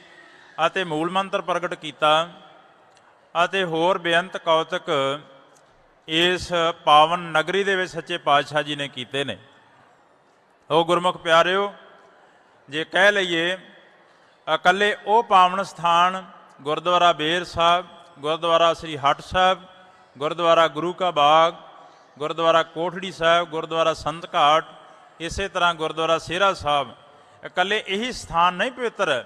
ਅਤੇ ਮੂਲ ਮੰਤਰ ਪ੍ਰਗਟ ਕੀਤਾ, ਅਤੇ ਹੋਰ ਬੇਅੰਤ ਕੌਤਕ ਇਸ ਪਾਵਨ ਨਗਰੀ ਦੇ ਵਿੱਚ ਸੱਚੇ ਪਾਤਸ਼ਾਹ ਜੀ ਨੇ ਕੀਤੇ ਨੇ। ਉਹ ਗੁਰਮੁਖ ਪਿਆਰਿਓ, ਜੇ ਕਹਿ ਲਈਏ ਇਕੱਲੇ ਉਹ ਪਾਵਨ ਸਥਾਨ ਗੁਰਦੁਆਰਾ ਬੇਰ ਸਾਹਿਬ, ਗੁਰਦੁਆਰਾ ਸ੍ਰੀ ਹਟ ਸਾਹਿਬ, ਗੁਰਦੁਆਰਾ ਗੁਰੂ ਕਾ ਬਾਗ, ਗੁਰਦੁਆਰਾ ਕੋਠੜੀ ਸਾਹਿਬ, ਗੁਰਦੁਆਰਾ ਸੰਤ ਘਾਟ, ਇਸੇ ਤਰ੍ਹਾਂ ਗੁਰਦੁਆਰਾ ਸੇਰਾ ਸਾਹਿਬ, ਇਕੱਲੇ ਇਹੀ ਸਥਾਨ ਨਹੀਂ ਪਵਿੱਤਰ।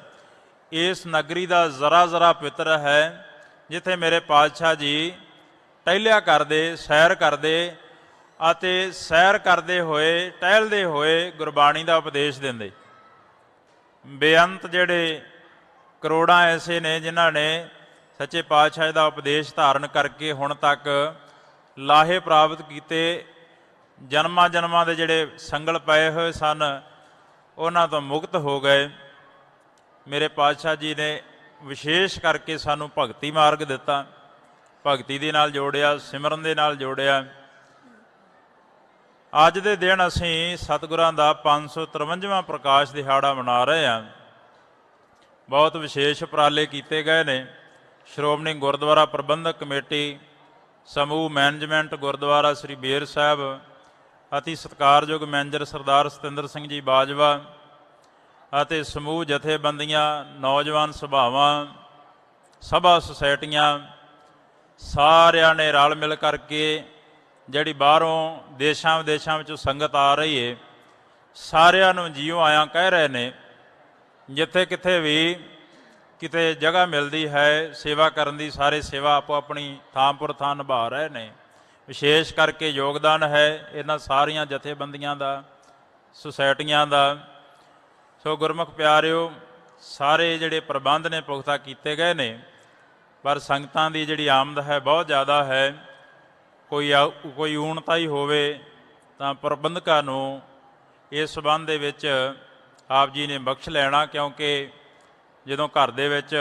ਇਸ ਨਗਰੀ ਦਾ ਜ਼ਰਾ ਜ਼ਰਾ ਪਵਿੱਤਰ ਹੈ, ਜਿੱਥੇ ਮੇਰੇ ਪਾਤਸ਼ਾਹ ਜੀ ਟਹਿਲਿਆ ਕਰਦੇ, ਸੈਰ ਕਰਦੇ, ਅਤੇ ਸੈਰ ਕਰਦੇ ਹੋਏ, ਟਹਿਲਦੇ ਹੋਏ ਗੁਰਬਾਣੀ ਦਾ ਉਪਦੇਸ਼ ਦਿੰਦੇ। ਬੇਅੰਤ ਜਿਹੜੇ ਕਰੋੜਾਂ ਐਸੇ ਨੇ ਜਿਨ੍ਹਾਂ ਨੇ ਸੱਚੇ ਪਾਤਸ਼ਾਹ ਦਾ ਉਪਦੇਸ਼ ਧਾਰਨ ਕਰਕੇ ਹੁਣ ਤੱਕ ਲਾਹੇ ਪ੍ਰਾਪਤ ਕੀਤੇ। ਜਨਮਾਂ ਜਨਮਾਂ ਦੇ ਜਿਹੜੇ ਸੰਗਲ ਪਏ ਹੋਏ ਸਨ, ਉਹਨਾਂ ਤੋਂ ਮੁਕਤ ਹੋ ਗਏ। ਮੇਰੇ ਪਾਤਸ਼ਾਹ ਜੀ ਨੇ ਵਿਸ਼ੇਸ਼ ਕਰਕੇ ਸਾਨੂੰ ਭਗਤੀ ਮਾਰਗ ਦਿੱਤਾ, ਭਗਤੀ ਦੇ ਨਾਲ ਜੋੜਿਆ, ਸਿਮਰਨ ਦੇ ਨਾਲ ਜੋੜਿਆ। ਅੱਜ ਦੇ ਦਿਨ ਅਸੀਂ ਸਤਿਗੁਰਾਂ ਦਾ 553ਵਾਂ ਪ੍ਰਕਾਸ਼ ਦਿਹਾੜਾ ਮਨਾ ਰਹੇ ਹਾਂ। ਬਹੁਤ ਵਿਸ਼ੇਸ਼ ਉਪਰਾਲੇ ਕੀਤੇ ਗਏ ਨੇ। ਸ਼੍ਰੋਮਣੀ ਗੁਰਦੁਆਰਾ ਪ੍ਰਬੰਧਕ ਕਮੇਟੀ, ਸਮੂਹ ਮੈਨੇਜਮੈਂਟ ਗੁਰਦੁਆਰਾ ਸ੍ਰੀ ਬੇਰ ਸਾਹਿਬ, ਅਤੀ ਸਤਿਕਾਰਯੋਗ ਮੈਨੇਜਰ ਸਰਦਾਰ ਸਤਿੰਦਰ ਸਿੰਘ ਜੀ ਬਾਜਵਾ, ਅਤੇ ਸਮੂਹ ਜਥੇਬੰਦੀਆਂ, ਨੌਜਵਾਨ ਸਭਾਵਾਂ, ਸਭਾ ਸੁਸਾਇਟੀਆਂ, ਸਾਰਿਆਂ ਨੇ ਰਲ ਮਿਲ ਕਰਕੇ ਜਿਹੜੀ ਬਾਹਰੋਂ ਦੇਸ਼ਾਂ ਵਿਦੇਸ਼ਾਂ ਵਿੱਚੋਂ ਸੰਗਤ ਆ ਰਹੀ ਹੈ, ਸਾਰਿਆਂ ਨੂੰ ਜੀਓ ਆਇਆਂ ਕਹਿ ਰਹੇ ਨੇ। ਜਿੱਥੇ ਕਿਤੇ ਵੀ ਕਿਤੇ ਜਗ੍ਹਾ ਮਿਲਦੀ ਹੈ ਸੇਵਾ ਕਰਨ ਦੀ, ਸਾਰੇ ਸੇਵਾ ਆਪੋ ਆਪਣੀ ਥਾਂ ਪੁਰ ਥਾਂ ਨਿਭਾ ਰਹੇ ਨੇ। ਵਿਸ਼ੇਸ਼ ਕਰਕੇ ਯੋਗਦਾਨ ਹੈ ਇਹਨਾਂ ਸਾਰੀਆਂ ਜਥੇਬੰਦੀਆਂ ਦਾ, ਸੁਸਾਇਟੀਆਂ ਦਾ। ਸੋ ਗੁਰਮੁਖ ਪਿਆਰਿਓ, ਸਾਰੇ ਜਿਹੜੇ ਪ੍ਰਬੰਧ ਨੇ ਪੁਖਤਾ ਕੀਤੇ ਗਏ ਨੇ, ਪਰ ਸੰਗਤਾਂ ਦੀ ਜਿਹੜੀ ਆਮਦ ਹੈ ਬਹੁਤ ਜ਼ਿਆਦਾ ਹੈ। ਕੋਈ ਊਣਤਾ ਹੀ ਹੋਵੇ ਤਾਂ ਪ੍ਰਬੰਧਕਾਂ ਨੂੰ ਇਸ ਸੰਬੰਧ ਦੇ ਵਿੱਚ ਆਪ ਜੀ ਨੇ ਬਖਸ਼ ਲੈਣਾ, ਕਿਉਂਕਿ ਜਦੋਂ ਘਰ ਦੇ ਵਿੱਚ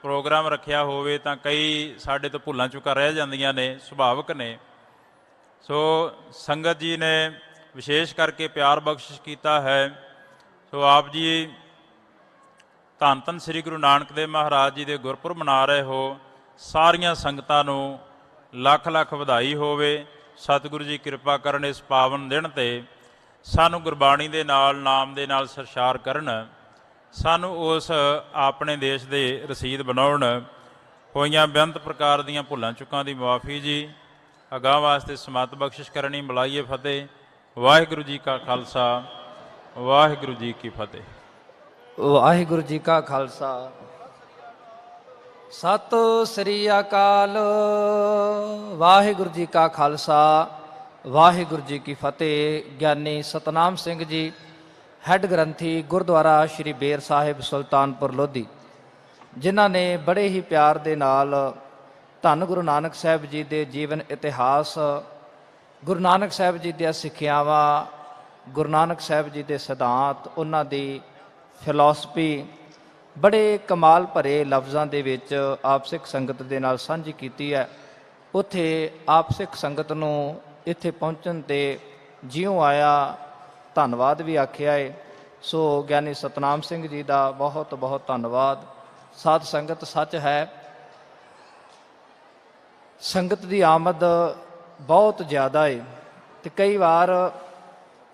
ਪ੍ਰੋਗਰਾਮ ਰੱਖਿਆ ਹੋਵੇ ਤਾਂ ਕਈ ਸਾਡੇ ਤੋਂ ਭੁੱਲਾਂ ਚੁੱਕਾਂ ਰਹਿ ਜਾਂਦੀਆਂ ਨੇ, ਸੁਭਾਵਿਕ ਨੇ। ਸੋ ਸੰਗਤ ਜੀ ਨੇ ਵਿਸ਼ੇਸ਼ ਕਰਕੇ ਪਿਆਰ ਬਖਸ਼ਿਸ਼ ਕੀਤਾ ਹੈ। ਸੋ ਆਪ ਜੀ ਧੰਨ ਧੰਨ ਸ੍ਰੀ ਗੁਰੂ ਨਾਨਕ ਦੇਵ ਮਹਾਰਾਜ ਜੀ ਦੇ ਗੁਰਪੁਰਬ ਮਨਾ ਰਹੇ ਹੋ। ਸਾਰੀਆਂ ਸੰਗਤਾਂ ਨੂੰ ਲੱਖ ਲੱਖ ਵਧਾਈ ਹੋਵੇ। ਸਤਿਗੁਰੂ ਜੀ ਕਿਰਪਾ ਕਰਨ ਇਸ ਪਾਵਨ ਦਿਨ ਤੇ ਸਾਨੂੰ ਗੁਰਬਾਣੀ ਦੇ ਨਾਲ ਨਾਮ ਦੇ ਨਾਲ ਸਰਸ਼ਾਰ ਕਰਨ, ਸਾਨੂੰ ਉਸ ਆਪਣੇ ਦੇਸ਼ ਦੇ ਰਸੀਦ ਬਣਾਉਣ। ਹੋਈਆਂ ਬੇਅੰਤ ਪ੍ਰਕਾਰ ਦੀਆਂ ਭੁੱਲਾਂ ਚੁੱਕਾਂ ਦੀ ਮੁਆਫੀ ਜੀ। ਅਗਾਂਹ ਵਾਸਤੇ ਸਮਤ ਬਖਸ਼ਿਸ਼ ਕਰਨੀ। ਬੁਲਾਈਏ ਫਤਿਹ। ਵਾਹਿਗੁਰੂ ਜੀ ਕਾ ਖਾਲਸਾ, ਵਾਹਿਗੁਰੂ ਜੀ ਕੀ ਫਤਿਹ। ਵਾਹਿਗੁਰੂ ਜੀ ਕਾ ਖਾਲਸਾ, ਸਤਿ ਸ੍ਰੀ ਅਕਾਲ। ਵਾਹਿਗੁਰੂ ਜੀ ਕਾ ਖਾਲਸਾ, ਵਾਹਿਗੁਰੂ ਜੀ ਕੀ ਫਤਿਹ। ਗਿਆਨੀ ਸਤਨਾਮ ਸਿੰਘ ਜੀ, ਹੈੱਡ ਗ੍ਰੰਥੀ ਗੁਰਦੁਆਰਾ ਸ਼੍ਰੀ ਬੇਰ ਸਾਹਿਬ ਸੁਲਤਾਨਪੁਰ ਲੋਧੀ, ਜਿਨ੍ਹਾਂ ਨੇ ਬੜੇ ਹੀ ਪਿਆਰ ਦੇ ਨਾਲ ਧੰਨ ਗੁਰੂ ਨਾਨਕ ਸਾਹਿਬ ਜੀ ਦੇ ਜੀਵਨ ਇਤਿਹਾਸ, ਗੁਰੂ ਨਾਨਕ ਸਾਹਿਬ ਜੀ ਦੀਆਂ ਸਿੱਖਿਆਵਾਂ, ਗੁਰੂ ਨਾਨਕ ਸਾਹਿਬ ਜੀ ਦੇ ਸਿਧਾਂਤ, ਉਹਨਾਂ ਦੀ ਫਿਲਾਸਫੀ ਬੜੇ ਕਮਾਲ ਭਰੇ ਲਫ਼ਜ਼ਾਂ ਦੇ ਵਿੱਚ ਆਪ ਸਿੱਖ ਸੰਗਤ ਦੇ ਨਾਲ ਸਾਂਝੀ ਕੀਤੀ ਹੈ। ਉੱਥੇ ਆਪ ਸਿੱਖ ਸੰਗਤ ਨੂੰ ਇੱਥੇ ਪਹੁੰਚਣ 'ਤੇ ਜਿਉਂ ਆਇਆ ਧੰਨਵਾਦ ਵੀ ਆਖਿਆ ਹੈ। ਸੋ ਗਿਆਨੀ ਸਤਨਾਮ ਸਿੰਘ ਜੀ ਦਾ ਬਹੁਤ ਬਹੁਤ ਧੰਨਵਾਦ। ਸਾਧ ਸੰਗਤ, ਸੱਚ ਹੈ ਸੰਗਤ ਦੀ ਆਮਦ ਬਹੁਤ ਜ਼ਿਆਦਾ ਹੈ ਤੇ ਕਈ ਵਾਰ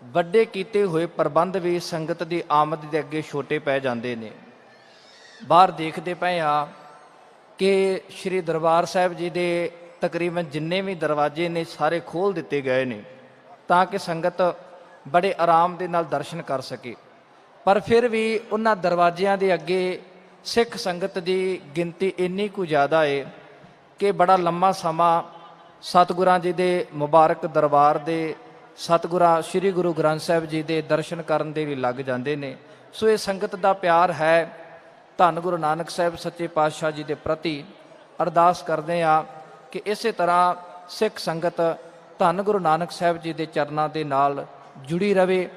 ਵੱਡੇ ਕੀਤੇ ਹੋਏ ਪ੍ਰਬੰਧ ਵੀ ਸੰਗਤ ਦੀ ਆਮਦ ਦੇ ਅੱਗੇ ਛੋਟੇ ਪੈ ਜਾਂਦੇ ਨੇ। ਬਾਹਰ ਦੇਖਦੇ ਪਏ ਆ ਕਿ ਸ਼੍ਰੀ ਦਰਬਾਰ ਸਾਹਿਬ ਜੀ ਦੇ ਤਕਰੀਬਨ ਜਿੰਨੇ ਵੀ ਦਰਵਾਜ਼ੇ ਨੇ ਸਾਰੇ ਖੋਲ੍ਹ ਦਿੱਤੇ ਗਏ ਨੇ ਤਾਂ ਕਿ ਸੰਗਤ ਬੜੇ ਆਰਾਮ ਦੇ ਨਾਲ ਦਰਸ਼ਨ ਕਰ ਸਕੇ। ਪਰ ਫਿਰ ਵੀ ਉਹਨਾਂ ਦਰਵਾਜ਼ਿਆਂ ਦੇ ਅੱਗੇ ਸਿੱਖ ਸੰਗਤ ਦੀ ਗਿਣਤੀ ਇੰਨੀ ਕੁ ਜ਼ਿਆਦਾ ਹੈ ਕਿ ਬੜਾ ਲੰਮਾ ਸਮਾਂ ਸਤਿਗੁਰਾਂ ਜੀ ਦੇ ਮੁਬਾਰਕ ਦਰਬਾਰ ਦੇ, ਸਤਿਗੁਰਾਂ ਸ਼੍ਰੀ ਗੁਰੂ ਗ੍ਰੰਥ ਸਾਹਿਬ ਜੀ ਦੇ ਦਰਸ਼ਨ ਕਰਨ ਦੇ ਵੀ ਲੱਗ ਜਾਂਦੇ ਨੇ। ਸੋ ਇਹ ਸੰਗਤ ਦਾ ਪਿਆਰ ਹੈ। ਧੰਨ ਗੁਰੂ ਨਾਨਕ ਸਾਹਿਬ ਸੱਚੇ ਪਾਤਸ਼ਾਹ ਜੀ ਦੇ ਪ੍ਰਤੀ ਅਰਦਾਸ ਕਰਦੇ ਆ ਕਿ ਇਸੇ ਤਰ੍ਹਾਂ ਸਿੱਖ ਸੰਗਤ ਧੰਨ ਗੁਰੂ ਨਾਨਕ ਸਾਹਿਬ ਜੀ ਦੇ ਚਰਨਾਂ ਦੇ ਨਾਲ ਜੁੜੀ ਰਵੇ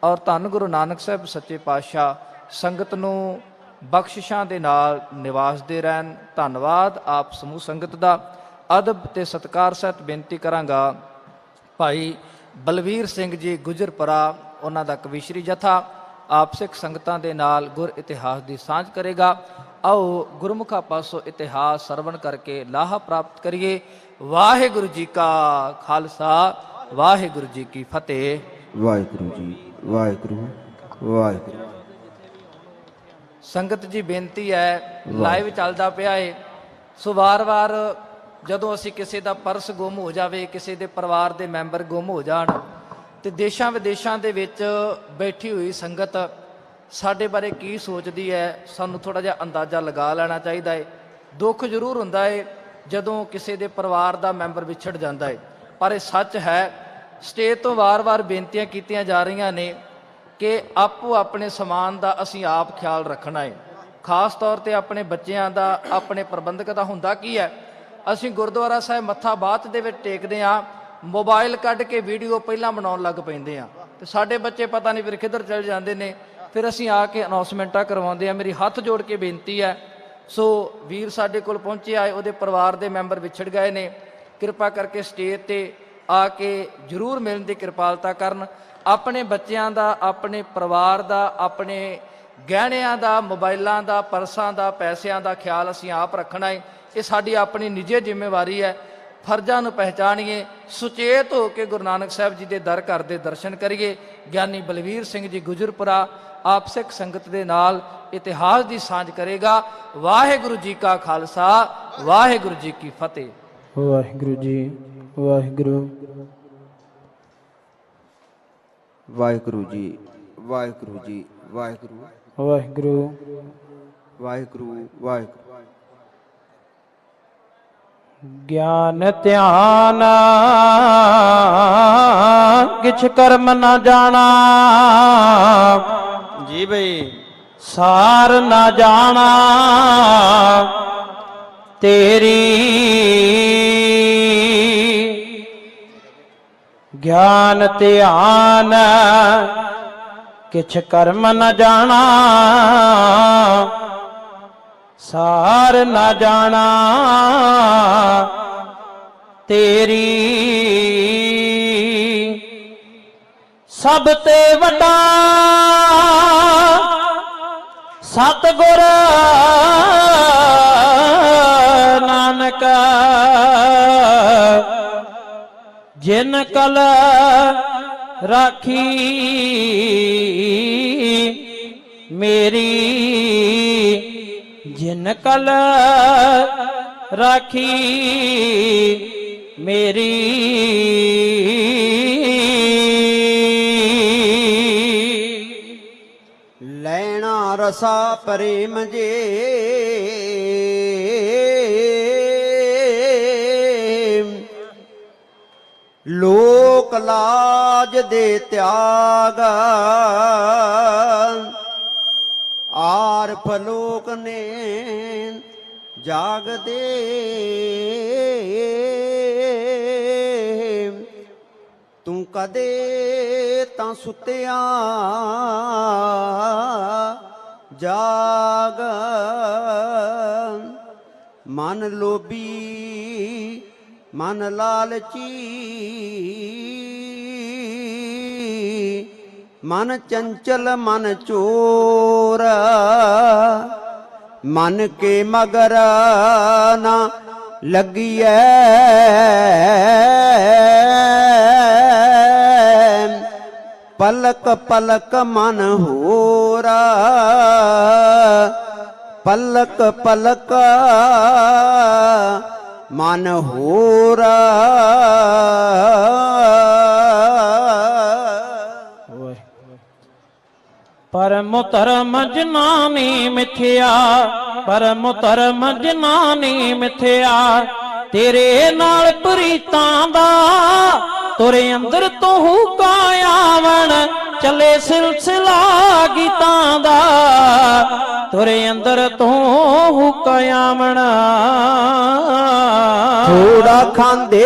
ਔਰ ਧੰਨ ਗੁਰੂ ਨਾਨਕ ਸਾਹਿਬ ਸੱਚੇ ਪਾਤਸ਼ਾਹ ਸੰਗਤ ਨੂੰ ਬਖਸ਼ਿਸ਼ਾਂ ਦੇ ਨਾਲ ਨਿਵਾਸਦੇ ਰਹਿਣ। ਧੰਨਵਾਦ ਆਪ ਸਮੂਹ ਸੰਗਤ ਦਾ। ਅਦਬ ਤੇ ਸਤਿਕਾਰ ਸਹਿਤ ਬੇਨਤੀ ਕਰਾਂਗਾ, ਭਾਈ ਬਲਵੀਰ ਸਿੰਘ ਜੀ ਗੁਜਰਪੁਰਾ, ਉਹਨਾਂ ਦਾ ਕਵੀਸ਼ਰੀ ਜਥਾ ਆਪ ਸਿੱਖ ਸੰਗਤਾਂ ਦੇ ਨਾਲ ਗੁਰ ਇਤਿਹਾਸ ਦੀ ਸਾਂਝ ਕਰੇਗਾ। ਆਓ ਗੁਰਮੁਖਾਂ ਪਾਸੋਂ ਇਤਿਹਾਸ ਸਰਵਣ ਕਰਕੇ ਲਾਹਾ ਪ੍ਰਾਪਤ ਕਰੀਏ। ਵਾਹਿਗੁਰੂ ਜੀ ਕਾ ਖਾਲਸਾ, ਵਾਹਿਗੁਰੂ ਜੀ ਕੀ ਫਤਿਹ। ਵਾਹਿਗੁਰੂ ਜੀ, ਵਾਹਿਗੁਰੂ ਵਾਹਿਗੁਰੂ। ਸੰਗਤ ਜੀ ਬੇਨਤੀ ਹੈ, ਲਾਈਵ ਚੱਲਦਾ ਪਿਆ ਹੈ, ਸੋ ਵਾਰ-ਵਾਰ ਜਦੋਂ ਅਸੀਂ ਕਿਸੇ ਦਾ ਪਰਸ ਗੁੰਮ ਹੋ ਜਾਵੇ, ਕਿਸੇ ਦੇ ਪਰਿਵਾਰ ਦੇ ਮੈਂਬਰ ਗੁੰਮ ਹੋ ਜਾਣ ਤੇ ਦੇਸ਼ਾਂ ਵਿਦੇਸ਼ਾਂ ਦੇ ਵਿੱਚ ਬੈਠੀ ਹੋਈ ਸੰਗਤ ਸਾਡੇ ਬਾਰੇ ਕੀ ਸੋਚਦੀ ਹੈ, ਸਾਨੂੰ ਥੋੜ੍ਹਾ ਜਿਹਾ ਅੰਦਾਜ਼ਾ ਲਗਾ ਲੈਣਾ ਚਾਹੀਦਾ ਹੈ। ਦੁੱਖ ਜ਼ਰੂਰ ਹੁੰਦਾ ਹੈ ਜਦੋਂ ਕਿਸੇ ਦੇ ਪਰਿਵਾਰ ਦਾ ਮੈਂਬਰ ਵਿਛੜ ਜਾਂਦਾ ਹੈ, ਪਰ ਇਹ ਸੱਚ ਹੈ। ਸਟੇਜ ਤੋਂ ਵਾਰ-ਵਾਰ ਬੇਨਤੀਆਂ ਕੀਤੀਆਂ ਜਾ ਰਹੀਆਂ ਨੇ ਕਿ ਆਪੋ ਆਪਣੇ ਸਮਾਨ ਦਾ ਅਸੀਂ ਆਪ ਖਿਆਲ ਰੱਖਣਾ ਹੈ। ਖਾਸ ਤੌਰ ਤੇ ਆਪਣੇ ਬੱਚਿਆਂ ਦਾ, ਆਪਣੇ ਪ੍ਰਬੰਧਕ ਦਾ। ਹੁੰਦਾ ਕੀ ਹੈ, ਅਸੀਂ ਗੁਰਦੁਆਰਾ ਸਾਹਿਬ ਮੱਥਾ ਬਾਅਦ ਦੇ ਵਿੱਚ ਟੇਕਦੇ ਹਾਂ, ਮੋਬਾਈਲ ਕੱਢ ਕੇ ਵੀਡੀਓ ਪਹਿਲਾਂ ਬਣਾਉਣ ਲੱਗ ਪੈਂਦੇ ਆ ਤੇ ਸਾਡੇ ਬੱਚੇ ਪਤਾ ਨਹੀਂ ਫਿਰ ਕਿੱਧਰ ਚਲੇ ਜਾਂਦੇ ਨੇ। ਫਿਰ ਅਸੀਂ ਆ ਕੇ ਅਨਾਉਂਸਮੈਂਟਾਂ ਕਰਵਾਉਂਦੇ ਆ। ਮੇਰੀ ਹੱਥ ਜੋੜ ਕੇ ਬੇਨਤੀ ਹੈ, ਸੋ ਵੀਰ ਸਾਡੇ ਕੋਲ ਪਹੁੰਚੇ ਆਏ, ਉਹਦੇ ਪਰਿਵਾਰ ਦੇ ਮੈਂਬਰ ਵਿਛੜ ਗਏ ਨੇ, ਕਿਰਪਾ ਕਰਕੇ ਸਟੇਜ ਤੇ ਆ ਕੇ ਜ਼ਰੂਰ ਮਿਲਣ ਦੀ ਕਿਰਪਾਲਤਾ ਕਰਨ। ਆਪਣੇ ਬੱਚਿਆਂ ਦਾ, ਆਪਣੇ ਪਰਿਵਾਰ ਦਾ, ਆਪਣੇ ਗਹਿਣਿਆਂ ਦਾ, ਮੋਬਾਈਲਾਂ ਦਾ, ਪਰਸਾਂ ਦਾ, ਪੈਸਿਆਂ ਦਾ ਖਿਆਲ ਅਸੀਂ ਆਪ ਰੱਖਣਾ ਹੈ। ਇਹ ਸਾਡੀ ਆਪਣੀ ਨਿੱਜੀ ਜ਼ਿੰਮੇਵਾਰੀ ਹੈ। ਫਰਜ਼ਾਂ ਨੂੰ ਪਹਿਚਾਣੀਏ, ਸੁਚੇਤ ਹੋ ਕੇ ਗੁਰੂ ਨਾਨਕ ਸਾਹਿਬ ਜੀ ਦੇ ਦਰ ਘਰ ਦੇ ਦਰਸ਼ਨ ਕਰੀਏ। ਗਿਆਨੀ ਬਲਵੀਰ ਸਿੰਘ ਜੀ ਗੁਜਰਪੁਰਾ ਆਪ ਸਿੱਖ ਸੰਗਤ ਦੇ ਨਾਲ ਇਤਿਹਾਸ ਦੀ ਸਾਂਝ ਕਰੇਗਾ। ਵਾਹਿਗੁਰੂ ਜੀ ਕਾ ਖਾਲਸਾ, ਵਾਹਿਗੁਰੂ ਜੀ ਕੀ ਫਤਿਹ। ਵਾਹਿਗੁਰੂ ਜੀ, ਵਾਹਿਗੁਰੂ ਵਾਹਿਗੁਰੂ ਜੀ, ਵਾਹਿਗੁਰੂ ਜੀ, ਵਾਹਿਗੁਰੂ ਵਾਹਿਗੁਰੂ ਵਾਹਿਗੁਰੂ ਵਾਹਿਗੁਰੂ। ਗਿਆਨ ਧਿਆਨ ਕਿਛ ਕਰਮ ਨਾ ਜਾਣਾ, ਜੀ ਬਈ ਸਾਰ ਨਾ ਜਾਣਾ ਤੇਰੀ। ਗਿਆਨ ਧਿਆਨ ਕਿਛ ਕਰਮ ਨ ਜਾਣਾ, ਸਾਰ ਨ ਜਾਣਾ ਤੇਰੀ। ਸਭ ਤੇ ਵੱਡਾ ਸਤਿਗੁਰ ਨਾਨਕ, ਜਿਨ ਕਲ ਰਾਖੀ ਮੇਰੀ, ਜਿਨ ਕਲ ਰਾਖੀ ਮੇਰੀ। ਲੈਣਾ ਰਸਾ ਪ੍ਰੇਮ ਜੇ ਲੋਕ ਲਾਜ ਦੇ ਤਿਆਗ, ਆਰਫ ਲੋਕ ਨੇ ਜਾਗਦੇ ਤੂੰ ਕਦੇ ਤਾਂ ਸੁੱਤਿਆ ਜਾਗ। ਮਨ ਲੋਭੀ ਮਨ ਲਾਲਚੀ ਮਨ ਚੰਚਲ ਮਨ ਚੋਰ, ਮਨ ਕੇ ਮਗਰ ਨਾ ਲੱਗੀਐ ਪਲਕ ਪਲਕ ਮਨ ਹੋਰਾ, ਪਲਕ ਪਲਕ ਮਨ ਹੋਰਾ। ਪਰਮ ਧਰਮ ਜਨਾਨੀ ਮਿਥਿਆ, ਪਰਮ ਧਰਮ ਜਨਾਨੀ ਮਿਥਿਆ, ਤੇਰੇ ਨਾਲ ਪ੍ਰੀਤਾਂ ਦਾ ਤੁਰੇ ਅੰਦਰ ਤੋਂ ਹੁਕਾ ਆਵਣ, ਚੱਲੇ ਸਿਲਸਿਲਾ ਗੀਤਾਂ ਦਾ ਤੁਰੇ ਅੰਦਰ ਤੋਂ ਹੁਕਾ ਆਵਣ। ਥੋੜਾ ਖਾਂਦੇ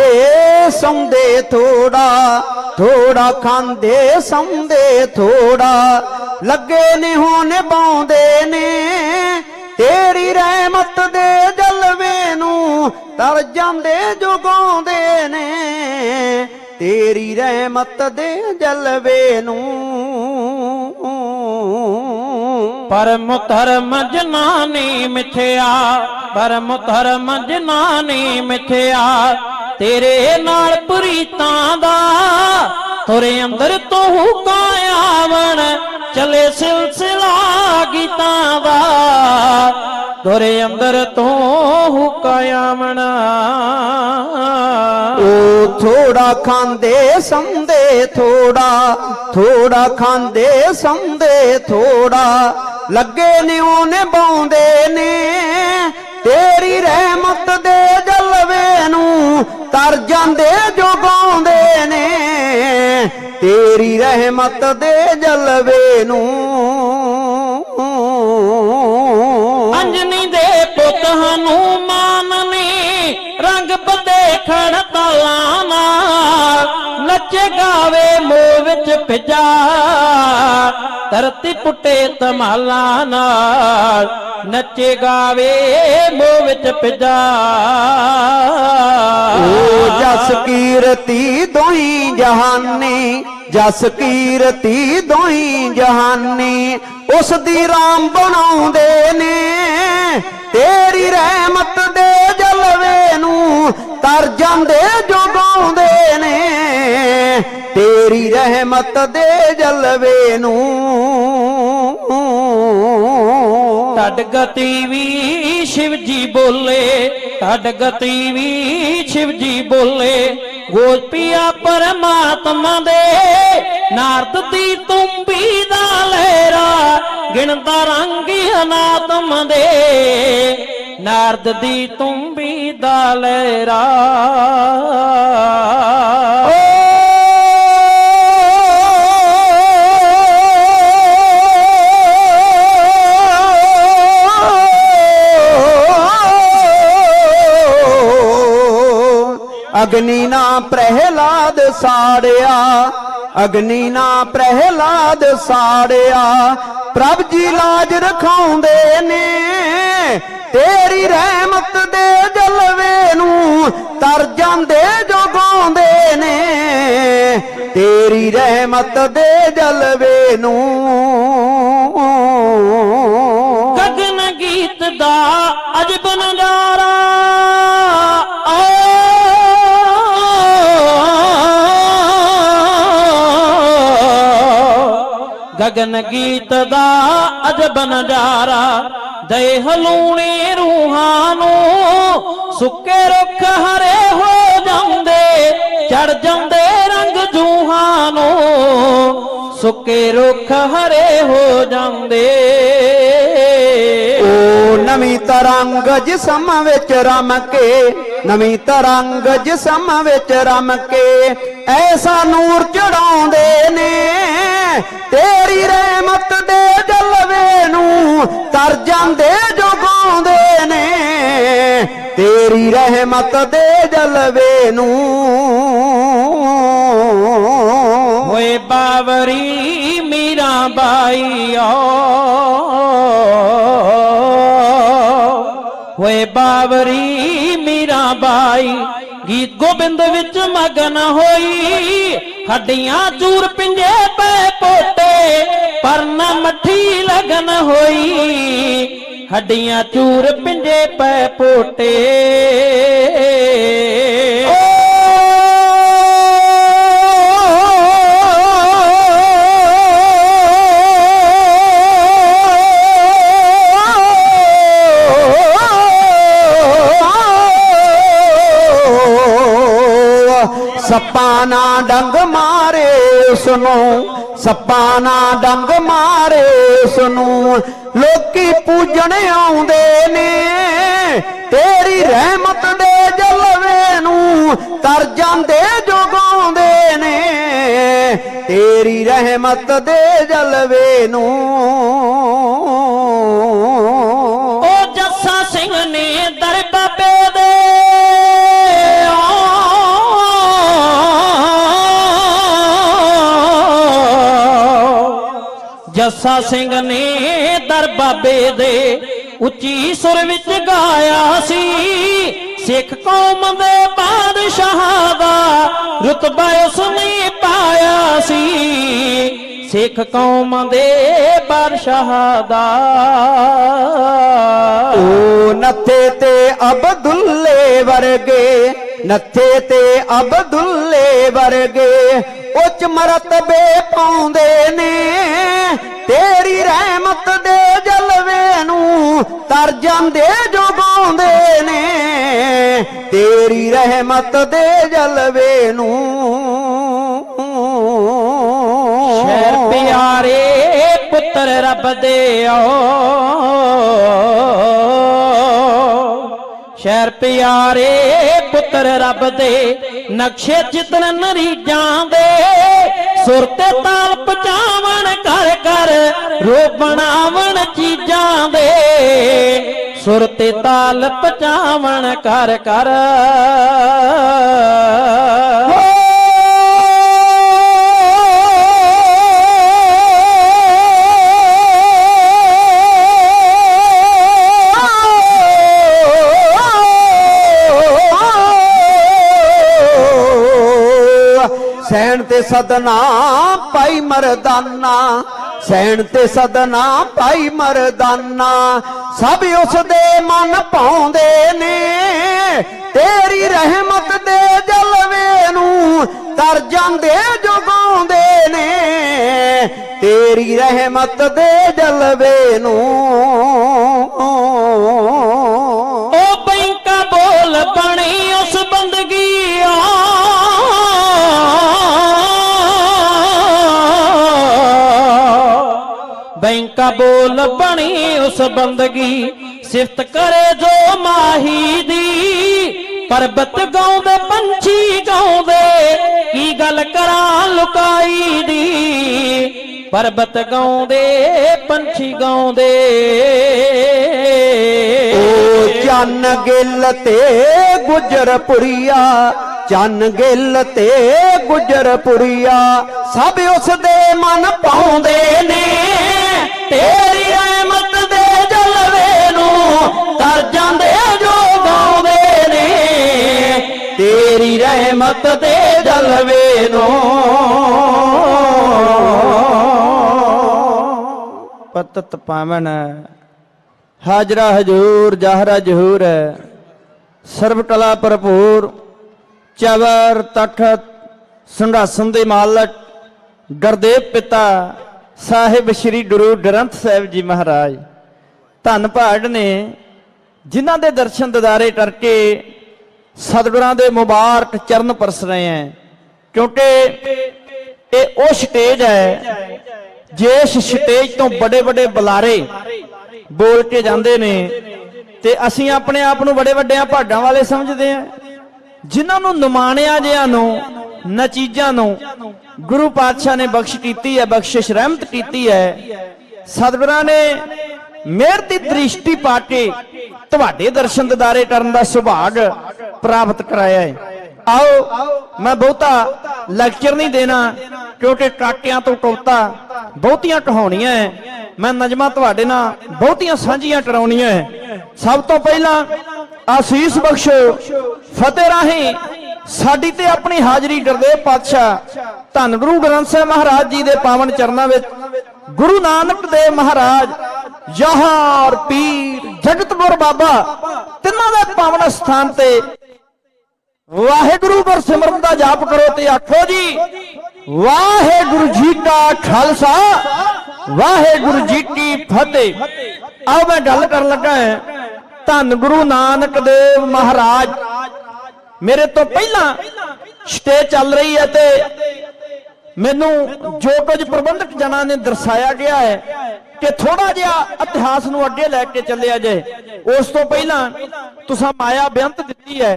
ਸੌਂਦੇ ਥੋੜਾ, ਥੋੜਾ ਖਾਂਦੇ ਸੌਂਦੇ ਥੋੜਾ, ਲੱਗੇ ਨੇ ਹੋ ਨਿਭਾਉਂਦੇ ਨੇ ਤੇਰੀ ਰਹਿਮਤ ਦੇ ਜਲਵੇ ਨੂੰ, ਤਰ ਜਾਂਦੇ ਜੋ ਗਾਉਂਦੇ ਨੇ ਤੇਰੀ ਰਹਿਮਤ ਦੇ ਜਲਵੇ ਨੂੰ। ਪਰਮ ਧਰਮ ਜਨਾਨੀ ਮਿਥਿਆ, ਪਰਮ ਧਰਮ ਜਨਾਨੀ ਮਿਥਿਆ, ਤੇਰੇ ਨਾਲ ਪ੍ਰੀਤਾਂ ਦਾ ਤੁਰੇ ਅੰਦਰ ਤੋਂ ਹੁਕਾ ਆਵਣ, ਚਲੇ ਸਿਲਸਿਲਾ ਗੀਤਾਂ ਦਾ ਤੁਰੇ ਅੰਦਰ ਤੋਂ ਹੁਕਾ ਆਵਣ। ਉਹ ਥੋੜਾ ਖਾਂਦੇ ਸੌਂਦੇ ਥੋੜਾ, ਥੋੜਾ ਖਾਂਦੇ ਸੌਂਦੇ ਥੋੜਾ, ਲੱਗੇ ਨੇ ਉਹ ਨਿਭਾਉਂਦੇ ਨੇ ਤੇਰੀ ਰਹਿਮਤ ਦੇ ਜਲਵੇ ਨੂੰ, ਤਰ ਜਾਂਦੇ ਜੋ ਗਾਉਂਦੇ ਨੇ ਤੇਰੀ ਰਹਿਮਤ ਦੇ ਜਲਵੇ ਨੂੰ। ਅੰਜਨੀ ਦੇ ਪੁੱਤ ਹਨੂਮਾਨ ਨੇ ਰੰਗ ਬਦੇਖਣ ਤਾਲਾਂ ਨਾਲ, ਨੱਚੇ ਗਾਵੇ ਮੋਹ ਵਿੱਚ ਭਿੱਜਾ ਧਰਤੀ ਪੁੱਟੇ ਧਮਾਲਾਂ ਨਾਲ, ਨੱਚੇ ਗਾਵੇ ਮੋਹ ਵਿੱਚ ਭਿੱਜਾ। ਓ ਜਸ ਕੀਰਤੀ ਦੋਈ ਜਹਾਨੀ, ਜਸ ਕੀਰਤੀ ਦੋਈ ਜਹਾਨੀ, ਉਸ ਦੀ ਰਾਮ ਬਣਾਉਂਦੇ ਨੇ ਤੇਰੀ ਰਹਿਮਤ ਦੇ ਜਲਵੇ ਨੂੰ, ਤਰ ਜਾਂਦੇ ਜੋ ਗਾਉਂਦੇ ਨੇ ਤੇਰੀ ਰਹਿਮਤ ਦੇ ਜਲਵੇ ਨੂੰ। ਢੱਡ ਗਤੀ ਵੀ ਸ਼ਿਵ ਜੀ ਬੋਲੇ, ਢੱਡ ਗਤੀ ਵੀ ਸ਼ਿਵ ਜੀ ਬੋਲੇ, ਗੋਜ ਪਿਆ ਪਰਮਾਤਮਾ ਦੇ, ਨਾਰਦ ਦੀ ਤੁੰਬੀ ਦਾ ਲਹਿਰਾ, ਗਿਣਦਾ ਰੰਗ ਅਨਾਤਮ ਦੇ, ਨਾਰਦ ਦੀ ਤੁੰਬੀ ਦਾ ਲਹਿਰਾ। ਅਗਨੀ ਨਾ ਪ੍ਰਹਿਲਾਦ ਸਾੜਿਆ, ਅਗਨੀ ਨਾ ਪ੍ਰਹਿਲਾਦ ਸਾੜਿਆ, ਪ੍ਰਭ ਜੀ ਲਾਜ ਰਖਾਉਂਦੇ ਨੇ ਤੇਰੀ ਰਹਿਮਤ ਦੇ ਜਲਵੇ ਨੂੰ, ਤਰ ਜਾਂਦੇ ਜੋ ਗਾਉਂਦੇ ਨੇ ਤੇਰੀ ਰਹਿਮਤ ਦੇ ਜਲਵੇ ਨੂੰ। ਗਗਨ ਗੀਤ ਦਾ ਅਜਬ ਨਜ਼ਾਰਾ ਗगन ਗੀਤ ਦਾ ਅਜਬ ਨਜ਼ਾਰਾ ਦੇ ਹਲੂਣੇ ਰੂਹਾਂ ਨੂੰ ਸੁੱਕੇ ਰੁੱਖ ਹਰੇ ਹੋ ਜਾਂਦੇ ਚੜ ਜਾਂਦੇ ਰੰਗ ਜੂਹਾਂ ਨੂੰ ਸੁੱਕੇ ਰੁੱਖ ਹਰੇ ਹੋ ਜਾਂਦੇ ਓ ਨਵੀਂ ਤਰੰਗ ਜਿਸਮ ਵਿੱਚ ਰਮ ਕੇ ਨਵੀਂ ਤਰੰਗ ਜਿਸਮ ਵਿੱਚ ਰਮ ਕੇ ਐਸਾ ਨੂਰ ਚੜਾਉਂਦੇ ਨੇ ਤੇਰੀ ਰਹਿਮਤ ਦੇ ਜਲਵੇ ਨੂੰ ਤਰ ਜਾਂਦੇ ਜੋ ਗਾਉਂਦੇ ਨੇ ਤੇਰੀ ਰਹਿਮਤ ਦੇ ਜਲਵੇ ਨੂੰ ਹੋਏ ਬਾਵਰੀ ਮੀਰਾ ਬਾਈ ਹੋਏ ਬਾਵਰੀ ਮੀਰਾ ਬਾਈ ਗੀਤ ਗੋਬਿੰਦ ਵਿੱਚ ਮਗਨ ਹੋਈ ਹੱਡੀਆਂ ਚੂਰ ਪਿੰਜੇ ਪੈ ਪੋਟੇ ਪਰ ਨਾ ਮੱਠੀ ਲਗਨ ਹੋਈ ਹੱਡੀਆਂ ਚੂਰ ਪਿੰਜੇ ਪੈ ਪੋਟੇ ਸੱਪਾਂ ਨਾ ਡੰਗ ਮਾਰੇ ਉਸਨੂੰ ਸੱਪਾਂ ਨਾ ਡੰਗ ਮਾਰੇ ਉਸਨੂੰ ਲੋਕੀ ਪੂਜਣ ਆਉਂਦੇ ਨੇ ਤੇਰੀ ਰਹਿਮਤ ਦੇ ਜਲਵੇ ਨੂੰ ਤਰ ਜਾਂਦੇ ਜੋ ਗਾਉਂਦੇ ਨੇ ਤੇਰੀ ਰਹਿਮਤ ਦੇ ਜਲਵੇ ਨੂੰ ਉਹ ਜੱਸਾ ਸਿੰਘ ਨੇ ਦਰ ਬਾਬੇ ਦੇ ਜੱਸਾ ਸਿੰਘ ਨੇ ਦਰ ਬਾਬੇ ਦੇ ਉੱਚੀ ਸੁਰ ਵਿੱਚ ਗਾਇਆ ਸੀ ਸਿੱਖ ਕੌਮ ਦੇ ਬਾਦਸ਼ਾਹ ਦਾ ਰੁਤਬਾ ਉਸਨੇ ਪਾਇਆ ਸੀ ਸਿੱਖ ਕੌਮ ਦੇ ਬਾਦਸ਼ਾਹ ਦਾ ਓ ਨੱਥੇ ਤੇ ਅਬਦੁੱਲੇ ਵਰਗੇ ਨੱਥੇ ਤੇ ਅਬਦੁੱਲੇ ਵਰਗੇ ਉੱਚ ਮਰਤਬੇ ਪਾਉਂਦੇ ਨੇ ਤੇਰੀ ਰਹਿਮਤ ਦੇ ਜਲਵੇ ਨੂੰ ਤਰ ਜਾਂਦੇ ਜੋ ਗਾਉਂਦੇ ਨੇ ਤੇਰੀ ਰਹਿਮਤ ਦੇ ਜਲਵੇ ਨੂੰ ਸ਼ਹਿਰ ਪਿਆਰੇ ਪੁੱਤਰ ਰੱਬ ਦੇ ਸ਼ਹਿਰ ਪਿਆਰੇ ਪੁੱਤਰ ਰੱਬ ਦੇ ਨਕਸ਼ੇ ਚਿਤਰਨ ਰੀਜਾਂ ਦੇ ਸੁਰ ਤੇ ਤਾਲ ਪਹੁੰਚਾਵਣ ਕਰ ਕਰ ਰੂਪ ਬਣਾਵਣ ਚੀਜ਼ਾਂ ਦੇ ਸੁਰ ਤੇ ਤਾਲ ਪਹੁੰਚਾਵਣ ਕਰ ਕਰ ਸੈਣ ਤੇ ਸਦਨਾ ਭਾਈ ਮਰਦਾਨਾ ਸੈਣ ਤੇ ਸਦਨਾ ਭਾਈ ਮਰਦਾਨਾ ਸਭ ਉਸ ਦੇ ਮਨ ਪਾਉਂਦੇ ਨੇ ਤੇਰੀ ਰਹਿਮਤ ਦੇ ਜਲਵੇ ਨੂੰ ਤਰ ਜਾਂਦੇ ਜੋ ਗਾਉਂਦੇ ਨੇ ਤੇਰੀ ਰਹਿਮਤ ਦੇ ਜਲਵੇ ਨੂੰ ਉਹ ਬੈਂਕਾ ਬੋਲ ਬਣੀ ਉਸ ਬੰਦਗੀ ਬੈਂਕਾ ਬੋਲ ਬਣੀ ਉਸ ਬੰਦਗੀ ਸਿਫਤ ਕਰੇ ਜੋ ਮਾਹੀ ਦੀ ਪਰਬਤ ਗਾਉਂਦੇ ਪੰਛੀ ਗਾਉਂਦੇ ਕੀ ਗੱਲ ਕਰਾਂ ਲੁਕਾਈ ਦੀ ਪਰਬਤ ਗਾਉਂਦੇ ਪੰਛੀ ਗਾਉਂਦੇ ਓ ਚੰਨ ਗਿੱਲ ਤੇ ਗੁਜਰਪੁਰੀਆ ਚੰਨ ਗਿੱਲ ਤੇ ਗੁਜਰਪੁਰੀਆ ਸਭ ਉਸ ਦੇ ਮਨ ਪਾਉਂਦੇ ਨੇ ਤੇਰੀ ਰਹਿਮਤ ਦੇ ਜਲਵੇ ਨੂੰ ਤਰ ਜਾਂਦੇ ਜੋ ਗਾਉਂਦੇ ਨੇ ਤੇਰੀ ਰਹਿਮਤ ਦੇ ਜਲਵੇ ਨੂੰ ਪਤਤ ਪਾਵਨ ਹਾਜ਼ਰਾ ਹਜੂਰ ਜਾਹਰਾ ਜਹੂਰ ਸਰਬ ਟਲਾ ਭਰਪੂਰ ਚਵਰ ਤਖਤ ਸੰਘਾਸਨ ਦੇ ਮਾਲਕ ਗੁਰਦੇਵ ਪਿਤਾ ਸਾਹਿਬ ਸ੍ਰੀ ਗੁਰੂ ਗ੍ਰੰਥ ਸਾਹਿਬ ਜੀ ਮਹਾਰਾਜ ਧੰਨ ਭਾਗ ਨੇ ਜਿਨ੍ਹਾਂ ਦੇ ਦਰਸ਼ਨ ਦਿਦਾਰੇ ਕਰਕੇ ਸਤਿਗੁਰਾਂ ਦੇ ਮੁਬਾਰਕ ਚਰਨ ਪਰਸ ਰਹੇ ਹੈ। ਕਿਉਂਕਿ ਇਹ ਉਹ ਸਟੇਜ ਹੈ ਜਿਸ ਸਟੇਜ ਤੋਂ ਬੜੇ ਬੜੇ ਬੁਲਾਰੇ ਬੋਲ ਕੇ ਜਾਂਦੇ ਨੇ ਤੇ ਅਸੀਂ ਆਪਣੇ ਆਪ ਨੂੰ ਬੜੇ ਵੱਡਿਆਂ ਭਾਗਾਂ ਵਾਲੇ ਸਮਝਦੇ ਹਾਂ, ਜਿਨ੍ਹਾਂ ਨੂੰ ਨਿਮਾਣਿਆਂ ਜਿਹਾਂ ਨੂੰ ਨਚੀਜ਼ਾਂ ਨੂੰ ਗੁਰੂ ਪਾਤਸ਼ਾਹ ਨੇ ਬਖਸ਼ ਕੀਤੀ ਹੈ, ਬਖਸ਼ਿਸ਼ ਰਹਿਮਤ ਕੀਤੀ ਹੈ। ਸਤਿਗੁਰਾਂ ਨੇ ਮਿਹਰ ਦੀ ਦ੍ਰਿਸ਼ਟੀ ਪਾ ਕੇ ਤੁਹਾਡੇ ਦਰਸ਼ਨ ਦਿਦਾਰੇ ਕਰਨ ਦਾ ਸੁਭਾਗ ਪ੍ਰਾਪਤ ਕਰਾਇਆ ਹੈ। ਆਓ ਮੈਂ ਬਹੁਤਾ ਲੈਕਚਰ ਨਹੀਂ ਦੇਣਾ ਕਿਉਂਕਿ ਕਾਕਿਆਂ ਤੋਂ ਕਵਿਤਾ ਬਹੁਤੀਆਂ ਕਹਾਣੀਆਂ ਹੈ, ਮੈਂ ਨਜ਼ਮਾਂ ਤੁਹਾਡੇ ਨਾਲ ਬਹੁਤੀਆਂ ਸਾਂਝੀਆਂ ਕਰਾਉਣੀਆਂ ਹੈ। ਸਭ ਤੋਂ ਪਹਿਲਾਂ ਆਸੀਸ ਬਖਸ਼ੋ ਫਤਿਹ ਰਾਹੀਂ ਸਾਡੀ ਤੇ ਆਪਣੀ ਹਾਜ਼ਰੀ ਗੁਰਦੇਵ ਪਾਤਸ਼ਾਹ ਧੰਨ ਗੁਰੂ ਗ੍ਰੰਥ ਸਾਹਿਬ ਮਹਾਰਾਜ ਜੀ ਦੇ ਪਾਵਨ ਚਰਨਾਂ ਵਿੱਚ ਗੁਰੂ ਨਾਨਕ ਦੇਵ ਮਹਾਰਾਜ ਯਾਰ ਪੀਰ ਜਗਤ ਗੁਰ ਬਾਬਾ ਤਿੰਨਾਂ ਦੇ ਪਾਵਨ ਸਥਾਨ ਤੇ ਵਾਹਿਗੁਰੂ ਗੁਰ ਸਿਮਰਨ ਦਾ ਜਾਪ ਕਰੋ ਤੇ ਆਖੋ ਜੀ ਵਾਹਿਗੁਰੂ ਜੀ ਕਾ ਖਾਲਸਾ ਵਾਹਿਗੁਰੂ ਜੀ ਕੀ ਫਤਿਹ। ਆਓ ਮੈਂ ਗੱਲ ਕਰਨ ਲੱਗਾ ਹਾਂ ਧੰਨ ਗੁਰੂ ਨਾਨਕ ਦੇਵ ਮਹਾਰਾਜ ਮੇਰੇ ਤੋਂ ਪਹਿਲਾਂ ਸਟੇਜ ਚੱਲ ਰਹੀ ਹੈ ਤੇ ਮੈਨੂੰ ਜੋ ਕੁਝ ਪ੍ਰਬੰਧਕ ਜਨਾਂ ਨੇ ਦਰਸਾਇਆ ਗਿਆ ਹੈ ਕਿ ਥੋੜਾ ਜਿਹਾ ਇਤਿਹਾਸ ਨੂੰ ਅੱਗੇ ਲੈ ਕੇ ਚੱਲਿਆ ਜਾਏ। ਉਸ ਤੋਂ ਪਹਿਲਾਂ ਤੁਸੀਂ ਮਾਇਆ ਬੇਅੰਤ ਦਿੱਤੀ ਹੈ,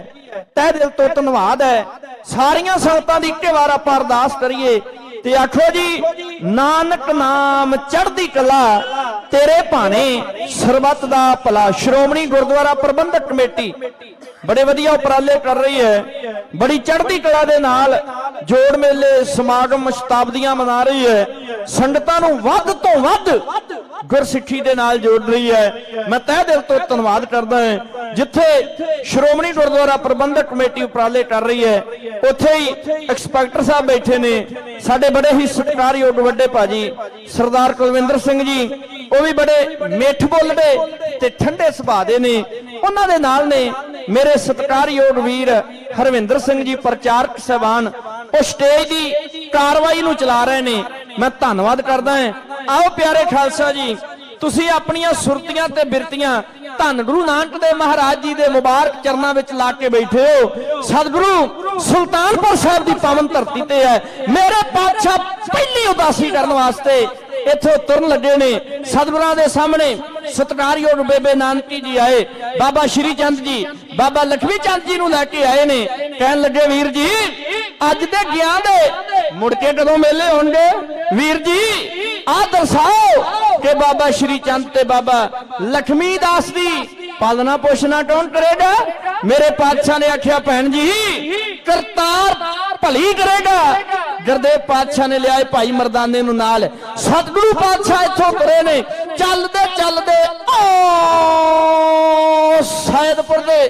ਤਹਿ ਦਿਲ ਤੋਂ ਧੰਨਵਾਦ ਹੈ। ਸਾਰੀਆਂ ਸੰਗਤਾਂ ਦੀ ਇੱਕੇ ਵਾਰ ਆਪਾਂ ਅਰਦਾਸ ਕਰੀਏ ਤੇ ਆਖੋ ਜੀ ਨਾਨਕ ਨਾਮ ਚੜ੍ਹਦੀ ਕਲਾ ਤੇਰੇ ਭਾਣੇ ਸਰਬੱਤ ਦਾ ਭਲਾ। ਸ਼੍ਰੋਮਣੀ ਗੁਰਦੁਆਰਾ ਪ੍ਰਬੰਧਕ ਕਮੇਟੀ ਬੜੇ ਵਧੀਆ ਉਪਰਾਲੇ ਕਰ ਰਹੀ ਹੈ, ਬੜੀ ਚੜ੍ਹਦੀ ਕਲਾ ਦੇ ਨਾਲ ਜੋੜ ਮੇਲੇ ਸਮਾਗਮ ਸ਼ਤਾਬਦੀਆਂ ਮਨਾ ਰਹੀ ਹੈ, ਸੰਗਤਾਂ ਨੂੰ ਵੱਧ ਤੋਂ ਵੱਧ ਗੁਰਸਿੱਖੀ ਦੇ ਨਾਲ ਜੋੜ ਰਹੀ ਹੈ। ਮੈਂ ਤਹਿ ਦਿਲ ਤੋਂ ਧੰਨਵਾਦ ਕਰਦਾ ਹਾਂ। ਜਿੱਥੇ ਸ਼੍ਰੋਮਣੀ ਗੁਰਦੁਆਰਾ ਪ੍ਰਬੰਧਕ ਕਮੇਟੀ ਉਪਰਾਲੇ ਕਰ ਰਹੀ ਹੈ ਉੱਥੇ ਹੀ ਇੰਸਪੈਕਟਰ ਸਾਹਿਬ ਬੈਠੇ ਨੇ, ਸਾਡੇ ਬੜੇ ਹੀ ਸਤਿਕਾਰਯੋਗ ਵੱਡੇ ਭਾਜੀ ਸਰਦਾਰ ਕੁਲਵਿੰਦਰ ਸਿੰਘ ਜੀ, ਉਹ ਵੀ ਬੜੇ ਮਿੱਠ ਬੋਲਦੇ ਤੇ ਠੰਡੇ ਸੁਭਾਅ ਦੇ ਨੇ। ਉਹਨਾਂ ਦੇ ਨਾਲ ਨੇ ਮੇਰੇ ਸਤਿਕਾਰਯੋਗ ਵੀਰ ਹਰਵਿੰਦਰ ਸਿੰਘ ਜੀ ਪ੍ਰਚਾਰਕ ਸਹਿਬਾਨ, ਉਹ ਸਟੇਜ ਦੀ ਕਾਰਵਾਈ ਨੂੰ ਚਲਾ ਰਹੇ ਨੇ, ਮੈਂ ਧੰਨਵਾਦ ਕਰਦਾ ਹਾਂ। ਆਓ ਪਿਆਰੇ ਖਾਲਸਾ ਜੀ ਤੁਸੀਂ ਆਪਣੀਆਂ ਸੁਰਤੀਆਂ ਤੇ ਬਿਰਤੀਆਂ ਧੰਨ ਗੁਰੂ ਨਾਨਕ ਦੇਵ ਮਹਾਰਾਜ ਜੀ ਦੇ ਮੁਬਾਰਕ ਚਰਨਾਂ ਵਿੱਚ ਲਾ ਕੇ ਬੈਠੇ ਹੋ। ਸਤਿਗੁਰੂ ਸੁਲਤਾਨਪੁਰ ਸਾਹਿਬ ਦੀ ਪਾਵਨ ਧਰਤੀ ਤੇ ਹੈ। ਮੇਰੇ ਪਾਤਸ਼ਾਹ ਪਹਿਲੀ ਉਦਾਸੀ ਕਰਨ ਵਾਸਤੇ ਇੱਥੋਂ ਤੁਰਨ ਲੱਗੇ ਨੇ। ਸਤਿਗੁਰਾਂ ਦੇ ਸਾਹਮਣੇ ਸਤਿਕਾਰਯੋਗ ਬੇਬੇ ਨਾਨਕੀ ਜੀ ਆਏ, ਬਾਬਾ ਸ਼੍ਰੀ ਚੰਦ ਜੀ ਬਾਬਾ ਲਖਮੀ ਚੰਦ ਜੀ ਨੂੰ ਲੈ ਕੇ ਆਏ ਨੇ। ਕਹਿਣ ਲੱਗੇ ਵੀਰ ਜੀ ਅੱਜ ਦੇ ਗਿਆਨ ਦੇ ਮੁੜ ਕੇ ਕਦੋਂ ਮੇਲੇ ਹੋਣਗੇ? ਵੀਰ ਜੀ ਆਹ ਦਰਸਾਓ ਕਿ ਬਾਬਾ ਸ਼੍ਰੀ ਚੰਦ ਤੇ ਬਾਬਾ ਲਖਮੀ ਦਾਸ ਦੀ ਪਾਲਣਾ ਪੋਸ਼ਣਾ ਕੌਣ ਕਰੇਗਾ? ਮੇਰੇ ਪਾਤਸ਼ਾਹ ਨੇ ਆਖਿਆ ਭੈਣ ਜੀ ਕਰਤਾਰ ਭਲੀ ਕਰੇਗਾ। ਗੁਰਦੇਵ ਪਾਤਸ਼ਾਹ ਨੇ ਲਿਆਏ ਭਾਈ ਮਰਦਾਨੇ ਨੂੰ ਨਾਲ। ਸਤਿਗੁਰੂ ਪਾਤਸ਼ਾਹ ਇੱਥੋਂ ਤੁਰੇ ਨੇ, ਚੱਲਦੇ ਚੱਲਦੇ ਸੈਦਪੁਰ ਦੇ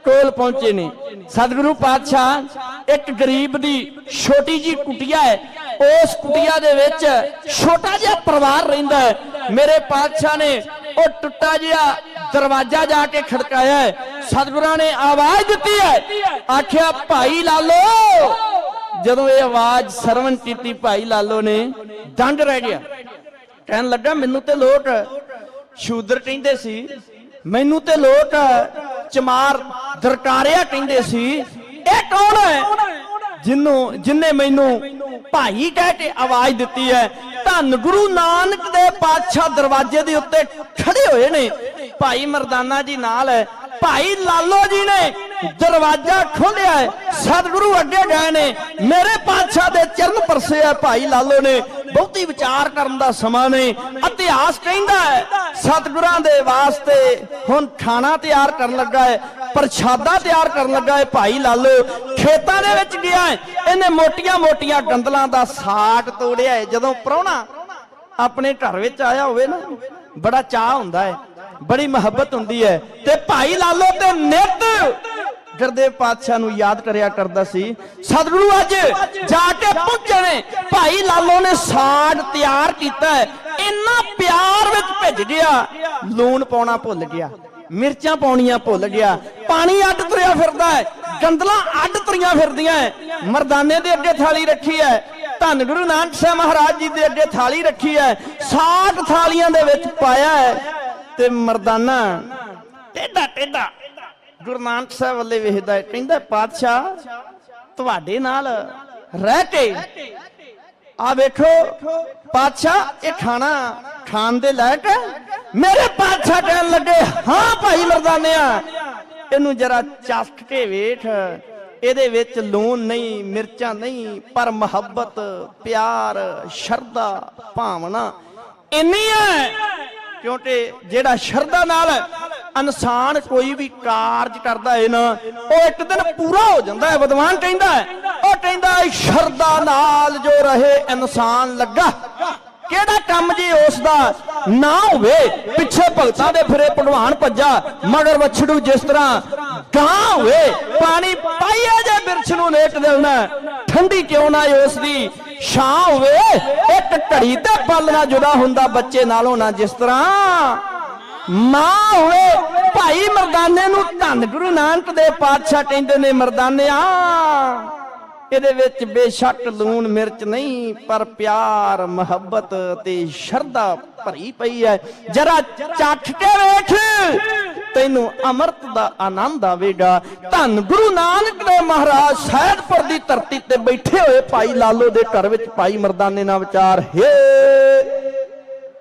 ਕੋਲ ਪਹੁੰਚੇ ਨੇ। ਸਤਿਗੁਰੂ ਪਾਤਸ਼ਾਹ ਇੱਕ ਗਰੀਬ ਦੀ ਛੋਟੀ ਜੀ ਕੁਟੀਆ ਹੈ, ਉਸ ਕੁਟੀਆ ਦੇ ਵਿੱਚ ਛੋਟਾ ਜਿਹਾ ਪਰਿਵਾਰ ਰਹਿੰਦਾ ਹੈ। ਮੇਰੇ ਪਾਤਸ਼ਾਹ ਨੇ ਉਹ ਟੁੱਟਾ ਜਿਹਾ ਦਰਵਾਜ਼ਾ ਜਾ ਕੇ ਖੜਕਾਇਆ ਹੈ। ਸਤਿਗੁਰਾਂ ਨੇ ਆਵਾਜ਼ ਦਿੱਤੀ ਹੈ, ਆਖਿਆ ਭਾਈ ਲਾਲੋ। ਜਦੋਂ ਇਹ ਆਵਾਜ਼ ਸਰਵਣ ਕੀਤੀ ਭਾਈ ਲਾਲੋ ਨੇ ਦੰਗ ਰਹਿ ਗਿਆ। ਕਹਿਣ ਲੱਗਾ ਮੈਨੂੰ ਤੇ ਲੋਕ ਸ਼ੂਦਰ ਕਹਿੰਦੇ ਸੀ, ਮੈਨੂੰ ਤੇ ਲੋਕ ਚਮਾਰ ਦਰਕਾਰਿਆ ਕਹਿੰਦੇ ਸੀ, ਇਹ ਕੌਣ ਹੈ ਜਿਨਨੇ ਮੈਨੂੰ ਭਾਈ ਕਹਿ ਕੇ ਆਵਾਜ਼ ਦਿੱਤੀ ਹੈ? ਧੰਨ ਗੁਰੂ ਨਾਨਕ ਦੇ ਪਾਤਸ਼ਾਹ ਦਰਵਾਜ਼ੇ ਦੇ ਉੱਤੇ ਖੜੇ ਹੋਏ ਨੇ, ਭਾਈ ਮਰਦਾਨਾ ਜੀ ਨਾਲ ਹੈ। ਭਾਈ ਲਾਲੋ ਜੀ ਨੇ ਦਰਵਾਜ਼ਾ ਖੋਲਿਆ ਹੈ, ਸਤਿਗੁਰੂ ਅੱਗੇ ਗਏ ਨੇ, ਮੇਰੇ ਪਾਤਸ਼ਾਹ ਦੇ ਚਰਨ ਪਰਸੇ ਆ। ਭਾਈ ਲਾਲੋ ਨੇ ਬਹੁਤੀ ਵਿਚਾਰ ਕਰਨ ਦਾ ਸਮਾਂ ਨਹੀਂ। ਇਤਿਹਾਸ ਕਹਿੰਦਾ ਹੈ ਸਤਿਗੁਰਾਂ ਦੇ ਵਾਸਤੇ ਹੁਣ ਖਾਣਾ ਤਿਆਰ ਕਰਨ ਲੱਗਾ ਹੈ, ਪ੍ਰਸ਼ਾਦਾ ਤਿਆਰ ਕਰਨ ਲੱਗਾ ਹੈ। ਭਾਈ ਲਾਲੋ ਖੇਤਾਂ ਦੇ ਵਿੱਚ ਗਿਆ ਹੈ, ਇਹਨੇ ਮੋਟੀਆਂ ਮੋਟੀਆਂ ਗੰਦਲਾਂ ਦਾ ਸਾਗ ਤੋੜਿਆ ਹੈ। ਜਦੋਂ ਪ੍ਰਾਹੁਣਾ ਆਪਣੇ ਘਰ ਵਿੱਚ ਆਇਆ ਹੋਵੇ ਨਾ ਬੜਾ ਚਾਹ ਹੁੰਦਾ ਹੈ, ਬੜੀ ਮੁਹੱਬਤ ਹੁੰਦੀ ਹੈ। ਤੇ ਭਾਈ ਲਾਲੋ ਤੇ ਨਿੱਤ ਗੁਰਦੇਵ ਪਾਤਸ਼ਾਹ ਨੂੰ ਯਾਦ ਕਰਿਆ ਕਰਦਾ ਸੀ। ਸਤਿਗੁਰੂ ਅੱਜ ਜਾ ਕੇ ਪਹੁੰਚੇ ਨੇ, ਭਾਈ ਲਾਲੋ ਨੇ ਸਾਗ ਤਿਆਰ ਕੀਤਾ ਹੈ, ਇੰਨਾ ਪਿਆਰ ਵਿੱਚ ਭਿੱਜ ਗਿਆ, ਲੂਣ ਪਾਉਣਾ ਭੁੱਲ ਗਿਆ, ਮਿਰਚਾਂ ਪਾਉਣੀਆਂ ਭੁੱਲ ਗਿਆ, ਪਾਣੀ ਅੱਡ ਤੁਰਿਆ ਫਿਰਦਾ ਹੈ, ਗੰਦਲਾਂ ਅੱਡ ਤੁਰੀਆਂ ਫਿਰਦੀਆਂ ਹੈ। ਮਰਦਾਨੇ ਦੇ ਅੱਗੇ ਥਾਲੀ ਰੱਖੀ ਹੈ, ਧੰਨ ਗੁਰੂ ਨਾਨਕ ਸਾਹਿਬ ਮਹਾਰਾਜ ਜੀ ਦੇ ਅੱਗੇ ਥਾਲੀ ਰੱਖੀ ਹੈ, 60 ਥਾਲੀਆਂ ਦੇ ਵਿੱਚ ਪਾਇਆ ਹੈ ਤੇ ਮਰਦਾਨਾ ਟੇਢਾ ਟੇਢਾ ਗੁਰੂ ਨਾਨਕ ਸਾਹਿਬ ਵੱਲੇ ਵੇਖਦਾ ਹੈ, ਕਹਿੰਦਾ ਪਾਤਸ਼ਾਹ ਤੁਹਾਡੇ ਨਾਲ ਰਹਿ ਕੇ ਆ ਵੇਖੋ ਪਾਤਸ਼ਾਹ ਇਹ ਖਾਣਾ ਖਾਣ ਦੇ ਲਾਇਕ ਹੈ। ਮੇਰੇ ਪਾਤਸ਼ਾਹ ਕਹਿਣ ਲੱਗੇ ਹਾਂ ਭਾਈ ਮਰਦਾਨਿਆ ਇਹਨੂੰ ਜਰਾ ਚੱਖ ਕੇ ਵੇਖ, ਇਹਦੇ ਵਿੱਚ ਲੂਣ ਨਹੀਂ, ਮਿਰਚਾਂ ਨਹੀਂ, ਪਰ ਮੁਹੱਬਤ, ਪਿਆਰ, ਸ਼ਰਧਾ, ਭਾਵਨਾ ਇੰਨੀ ਹੈ। ਕਿਉਂਕਿ ਜਿਹੜਾ ਸ਼ਰਧਾ ਨਾਲ ਇਨਸਾਨ ਕੋਈ ਵੀ ਕਾਰਜ ਕਰਦਾ ਹੈ ਨਾ, ਉਹ ਇੱਕ ਦਿਨ ਪੂਰਾ ਹੋ ਜਾਂਦਾ ਹੈ। ਵਿਦਵਾਨ ਕਹਿੰਦਾ ਹੈ, ਉਹ ਕਹਿੰਦਾ ਸ਼ਰਧਾ ਨਾਲ ਜੋ ਰਹੇ ਇਨਸਾਨ ਲੱਗਾ, ਕਿਹੜਾ ਕੰਮ ਜੀ ਉਸ ਦਾ ਨਾ ਹੋਵੇ। ਪਿੱਛੇ ਭਗਤਾਂ ਦੇ ਫਿਰੇ ਭਲਵਾਨ ਭੱਜਾ, ਮਗਰ ਵਛੜੂ ਜਿਸ ਤਰ੍ਹਾਂ ਗਾਂ ਹੋਵੇ, ਪਾਣੀ ਪਾਈਏ ਜੇ ਬਿਰਛ ਨੂੰ ਲੇਟ ਦੇਣਾ, ਠੰਡੀ ਕਿਉਂ ਨਾ ਉਸ ਦੀ ਛਾਂ ਹੋਵੇ। ਇੱਕ ਘੜੀ ਤੇ ਪਲ ਨਾ ਜੁਦਾ ਹੁੰਦਾ ਬੱਚੇ ਨਾਲੋਂ ਨਾ, ਜਿਸ ਤਰ੍ਹਾਂ ਮਾਂ ਹੋਵੇ। ਭਾਈ ਮਰਦਾਨੇ ਨੂੰ ਧੰਨ ਗੁਰੂ ਨਾਨਕ ਦੇ ਪਾਤਸ਼ਾਹ ਕਹਿੰਦੇ ਨੇ ਮਰਦਾਨਿਆ ਇਹਦੇ ਵਿੱਚ ਬੇਸ਼ੱਕ ਲੂਣ ਮਿਰਚ ਨਹੀਂ, ਪਰ ਪਿਆਰ, ਮੁਹੱਬਤ ਤੇ ਸ਼ਰਧਾ ਭਰੀ ਪਈ ਹੈ। ਜਰਾ ਚੱਖ ਕੇ ਵੇਖ, ਤੈਨੂੰ ਅੰਮ੍ਰਿਤ ਦਾ ਆਨੰਦ ਆਵੇਗਾ। ਧੰਨ ਗੁਰੂ ਨਾਨਕ ਦੇ ਮਹਾਰਾਜ ਸੈਦਪੁਰ ਦੀ ਧਰਤੀ ਤੇ ਬੈਠੇ ਹੋਏ ਭਾਈ ਲਾਲੋ ਦੇ ਘਰ ਵਿੱਚ ਭਾਈ ਮਰਦਾਨੇ ਨਾਲ ਵਿਚਾਰ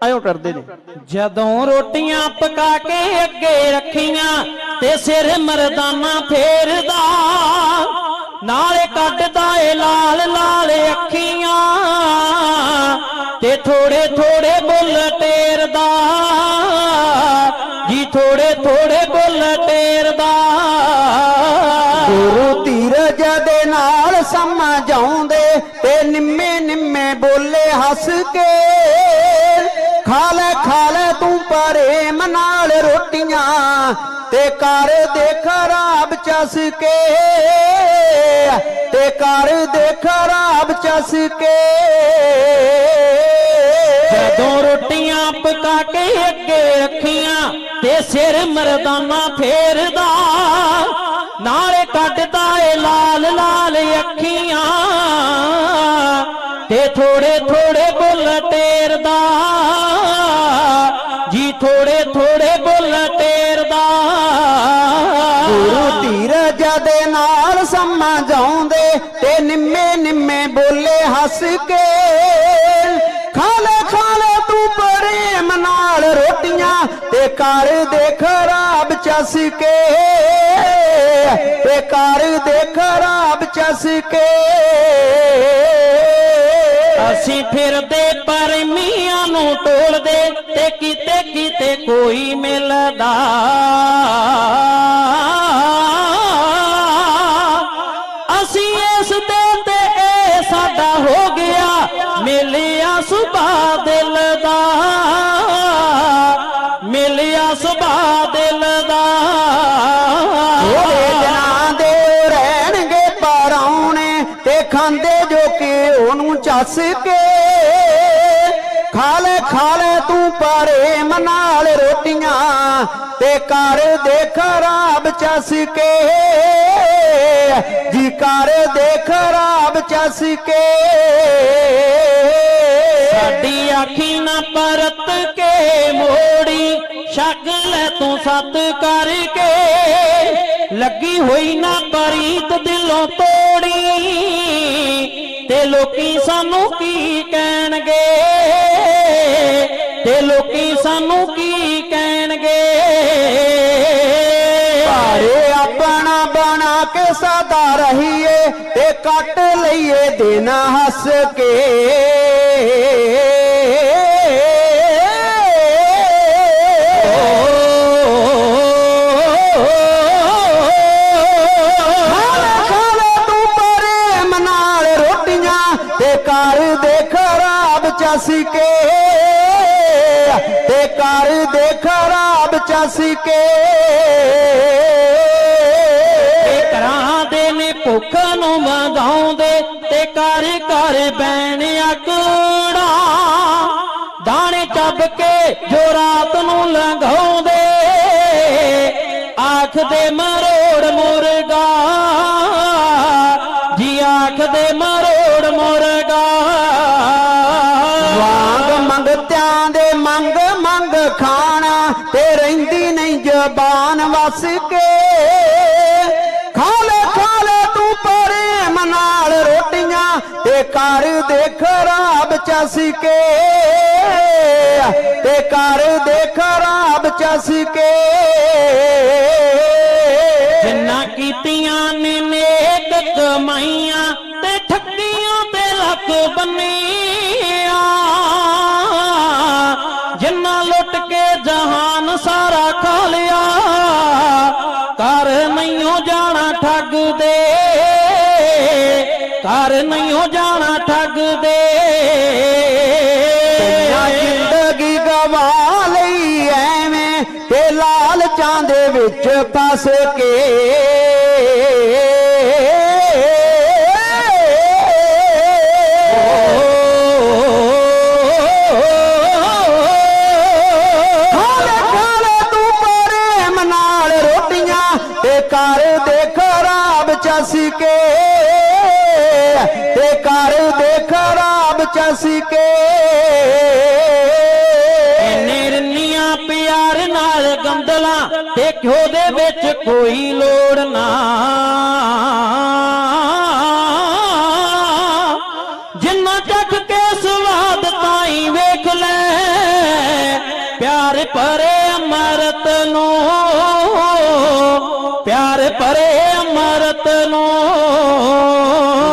ਆਇਓ ਕਰਦੇ ਨੇ। ਜਦੋਂ ਰੋਟੀਆਂ ਪਕਾ ਕੇ ਅੱਗੇ ਰੱਖੀਆਂ ਤੇ ਸਿਰ ਮਰਦਾਨਾ ਫੇਰਦਾ, ਨਾਲੇ ਕੱਢਦਾ ਏ ਲਾਲ ਲਾਲ ਅੱਖੀਆਂ ਤੇ ਥੋੜੇ ਥੋੜੇ ਬੁੱਲ ਟੇਰਦਾ ਜੀ, ਥੋੜੇ ਥੋੜੇ ਬੁੱਲ ਟੇਰਦਾ। ਗੁਰੂ ਧੀਰਜ ਦੇ ਨਾਲ ਸਮਝਾਉਂਦੇ ਤੇ ਨਿੰਮੇ ਨਿੰਮੇ ਬੋਲੇ ਹੱਸ ਕੇ, ਖਾ ਲੈ ਤੂੰ ਪ੍ਰੇਮ ਨਾਲ ਰੋਟੀਆਂ ਤੇ ਕਰ ਦੇ ਖਰਾਬ ਚਸ ਕੇ, ਤੇ ਕਰ ਦੇ ਖਰਾਬ ਚਸ ਕੇ। ਜਦੋਂ ਰੋਟੀਆਂ ਪਕਾ ਕੇ ਅੱਗੇ ਰੱਖੀਆਂ ਤੇ ਸਿਰ ਮਰਦਾਨਾ ਫੇਰਦਾ, ਨਾਲੇ ਕੱਢਦਾ ਏ ਲਾਲ ਲਾਲ ਅੱਖੀਆਂ ਤੇ ਥੋੜੇ ਥੋੜੇ ਬੁੱਲ ਟੇਰਦਾ ਜੀ, ਥੋੜੇ ਥੋੜੇ ਬੁੱਲ ਟੇਰਦਾ। ਗੁਰੂ ਧੀਰਜ ਦੇ ਨਾਲ ਸਮਝਾਉਂਦੇ ਤੇ ਨਿੰਮੇ ਨਿੰਮੇ ਬੋਲੇ ਹੱਸ ਕੇ, ਖਾ ਲੈ ਤੂੰ ਪ੍ਰੇਮ ਨਾਲ ਰੋਟੀਆਂ ਤੇ ਕਰ ਦੇ ਖਰਾਬ ਚਸ ਕੇ, ਤੇ ਕਰ ਦੇ ਖਰਾਬ ਚਸ ਕੇ। ਅਸੀਂ ਫਿਰਦੇ ਪਰਮੀਆਂ ਨੂੰ ਟੋਲਦੇ ਤੇ ਕਿਤੇ ਕਿਤੇ ਕੋਈ ਮਿਲਦਾ, ਅਸੀਂ ਇਸ ਦੇ ਤੇ ਇਹ ਸਾਡਾ ਹੋ ਗਿਆ ਮਿਲਿਆ ਸੁਭਾ ਦਿਲ ਦਾ, ਮਿਲਿਆ ਸੁਭਾ ਦਿਲ ਦਾ। ਉਹਦੇ ਦਿਨਾਂ ਦੇ ਰਹਿਣਗੇ ਪਰਾਉਣੇ ਤੇ ਖਾਂਦੇ ਜੋ ਕਿ ਉਹਨੂੰ ਚੱਸ ਕੇ, ਖਾ ਲੈ ਤੂੰ ਪ੍ਰੇਮ ਨਾਲ ਰੋਟੀਆਂ ਤੇ ਕਰ ਦੇ ਖਰਾਬ ਚਸ ਕੇ, ਜੀ ਕਰ ਦੇ ਖਰਾਬ ਚਸ ਕੇ। ਸਾਡੀ ਆਖੀ ਨਾ ਪਰਤ ਕੇ ਮੋੜੀ, ਛਕ ਲੈ ਤੂੰ ਸਤ ਕਰਕੇ, ਲੱਗੀ ਹੋਈ ਨਾ ਪ੍ਰੀਤ ਦਿਲੋਂ ਤੋੜੀ, ਤੇ ਲੋਕੀ ਸਾਨੂੰ ਕੀ ਕਹਿਣਗੇ, ਤੇ ਲੋਕੀ ਸਾਨੂੰ ਕੀ ਕਹਿਣਗੇ। ਭਾਰੇ ਆਪਣਾ ਬਣਾ ਕੇ ਸਦਾ ਰਹੀਏ ਤੇ ਕੱਟ ਲਈਏ ਦਿਨ ਹੱਸ ਕੇ, ਕਰ ਦੇ ਖਰਾਬ ਚਸ ਕੇ, ਤੇ ਕਰ ਦੇ ਖਰਾਬ ਚਸ ਕੇ। ਘਰਾਂ ਦੇ ਨੇ ਭੁੱਖ ਨੂੰ ਵਧਾਉਂਦੇ ਤੇ ਕਰ ਕਰ ਬੈਣ ਅਕੜਾ, ਦਾਣੇ ਚੱਬ ਕੇ ਜੋ ਰਾਤ ਨੂੰ ਲੰਘਾਉਂਦੇ, ਆਖਦੇ ਮਰੋੜ ਮੁਰਗਾ ਜੀ, ਆਖਦੇ ਮਰੋੜ ਮੁਰਗਾ। ते कर देख राब चस के, ते कर देख राब चस के। जिन्ना कीतियां ने नेक कमाइयां ते ठगियां ते लक बनिया, जिन्ना लुट के जहान सारा खा लिया, कर नहीं जाना ठग दे, कर नहीं जाना ठग दे। जिंदगी गवा लई एवें ते लालचां दे विच फस के। कर देख राब चस के, ते कर देख राब चस के। निरनिया प्यार नाल गंदला ते घ्यो दे विच कोई लोड़ ना, जिन्ना चख के स्वाद ताई वेख ले, प्यार भरे अमृत नो, प्यार भरे अमृत नो।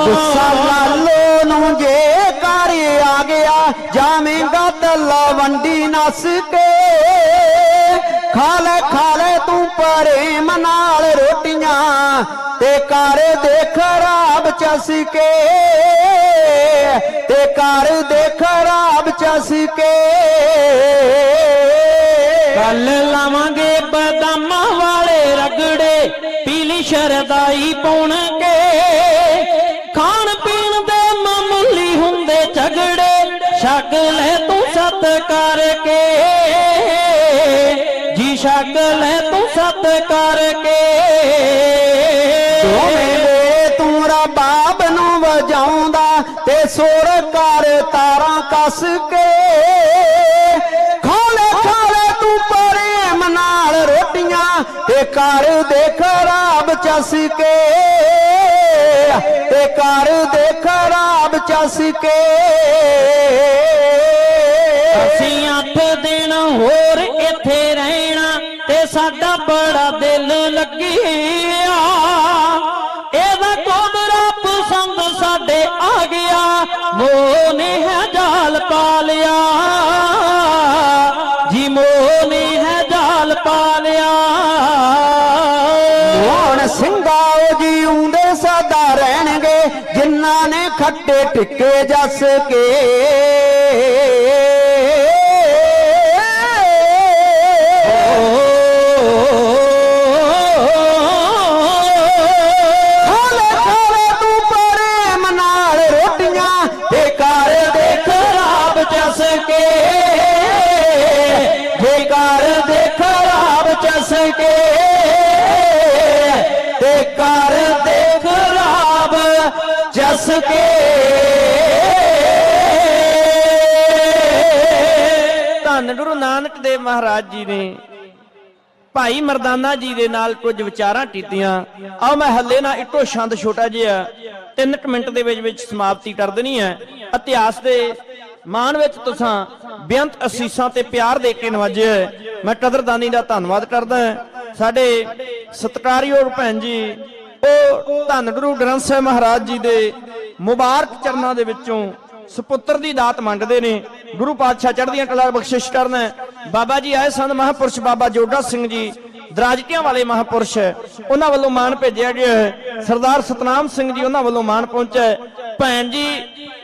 गुस्सा लालो नू जे कर आ गया, जावेंगा तला वंडी नस के। खा ले तू प्रेम नाल रोटियां, ते कर देख राब चस के, ते कर देख राब चस के। कल लावांगे बदामां वाले रगड़े, पीली शरदाई पाउण के, खाण पीण दे मामूली हुंदे झगड़े, छक ले तू सत करके जी, छक ले तू सत करके। तू रबाब नू वजाउंदा ते सुर कर तारां कस के। ते कर देख राब चस के, ते कर देख राब चस के। असीं 8 दिन होर इत्थे रहना, ते साडा बड़ा दिल लगिया, एदा कोदरा पसंद साडे आ गया, मोह ने है जाल पा लिया जी, मोह ने है जाल पा लिया। ਸਿੰਘਾਓ ਜੀ ਉਂਦੇ ਸਦਾ ਰਹਿਣਗੇ, ਜਿਨ੍ਹਾਂ ਨੇ ਖੱਟੇ ਟਿੱਕੇ ਜੱਸ ਕੇ। ਖਾਲੇ ਤੂੰ ਪ੍ਰੇਮ ਨਾਲ ਰੋਟੀਆਂ, ਤੇ ਕਰ ਦੇਖ ਰਾਬ ਚਸ ਕੇ, ਤੇ ਕਰ ਦੇਖ ਰਾਬ ਚਸ ਕੇ। ते कर देख राब चस के। धन गुरु नानक देव महाराज जी ने भाई मरदाना जी दे नाल कुछ विचारां कीतियां। आओ मैं हले ना इको छंद छोटा जिहा 3 मिनट दे विच समाप्ति कर देनी है। इतिहास दे मान विच तुसां बेअंत असीसां ते प्यार दे के नवाजे। मैं कदरदानी दा धन्नवाद करदा साडे सत्कारयोग भैन जी ਉਹ ਧੰਨ ਗੁਰੂ ਗ੍ਰੰਥ ਸਾਹਿਬ ਮਹਾਰਾਜ ਜੀ ਦੇ ਮੁਬਾਰਕ ਚਰਨਾਂ ਦੇ ਵਿੱਚੋਂ ਸੁਪੁੱਤਰ ਦੀ ਦਾਤ ਮੰਗਦੇ ਨੇ। ਗੁਰੂ ਪਾਤਸ਼ਾਹ ਚੜ੍ਹਦੀਆਂ ਕਲਾ ਬਖਸ਼ਿਸ਼ ਕਰਨ। ਬਾਬਾ ਜੀ ਆਏ ਸੰਤ ਮਹਾਂਪੁਰਸ਼ ਬਾਬਾ ਜੋਗਾ ਸਿੰਘ ਜੀ ਦਰਾਜਟੀਆਂ ਵਾਲੇ ਮਹਾਂਪੁਰਸ਼, ਉਹਨਾਂ ਵੱਲੋਂ ਮਾਣ ਭੇਜਿਆ ਗਿਆ ਹੈ। ਸਰਦਾਰ ਸਤਨਾਮ ਸਿੰਘ ਜੀ ਉਹਨਾਂ ਵੱਲੋਂ ਮਾਣ ਪਹੁੰਚਿਆ। ਭੈਣ ਜੀ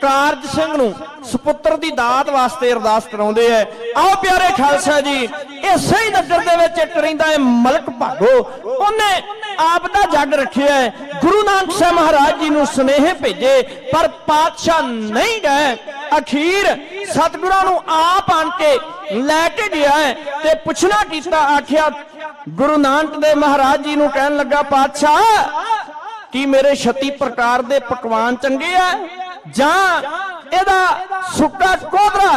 ਕਾਰਜ ਸਿੰਘ ਨੂੰ ਸੁਪੁੱਤਰ ਦੀ ਦਾਤ ਵਾਸਤੇ ਅਰਦਾਸ ਕਰਾਉਂਦੇ ਐ। ਆਓ ਪਿਆਰੇ ਖਾਲਸਾ ਜੀ, ਇਸੇ ਹੀ ਨਗਰ ਦੇ ਵਿੱਚ ਇੱਕ ਰਹਿੰਦਾ ਹੈ ਮਲਕ ਭਾਗੋ। ਉਹਨੇ ਆਪ ਦਾ ਜੱਗ ਰੱਖਿਆ ਹੈ। ਗੁਰੂ ਨਾਨਕ ਸਾਹਿਬ ਮਹਾਰਾਜ ਜੀ ਨੂੰ ਸੁਨੇਹੇ ਭੇਜੇ ਪਰ ਪਾਤਸ਼ਾਹ ਨਹੀਂ ਗਏ। ਅਖੀਰ ਸਤਿਗੁਰਾਂ ਨੂੰ ਆਪ ਆਣ ਕੇ ਲੈ ਕੇ ਗਿਆ ਹੈ ਤੇ ਪੁੱਛਣਾ ਕੀਤਾ। ਆਖਿਆ ਗੁਰੂ ਨਾਨਕ ਦੇਵ ਮਹਾਰਾਜ ਜੀ ਨੂੰ ਕਹਿਣ ਲੱਗਾ, ਪਾਤਸ਼ਾਹ ਕੀ ਮੇਰੇ 36 ਪ੍ਰਕਾਰ ਦੇ ਪਕਵਾਨ ਚੰਗੇ ਆ ਜਾਂ ਇਹਦਾ ਸੁੱਕਾ ਕੋਦਰਾ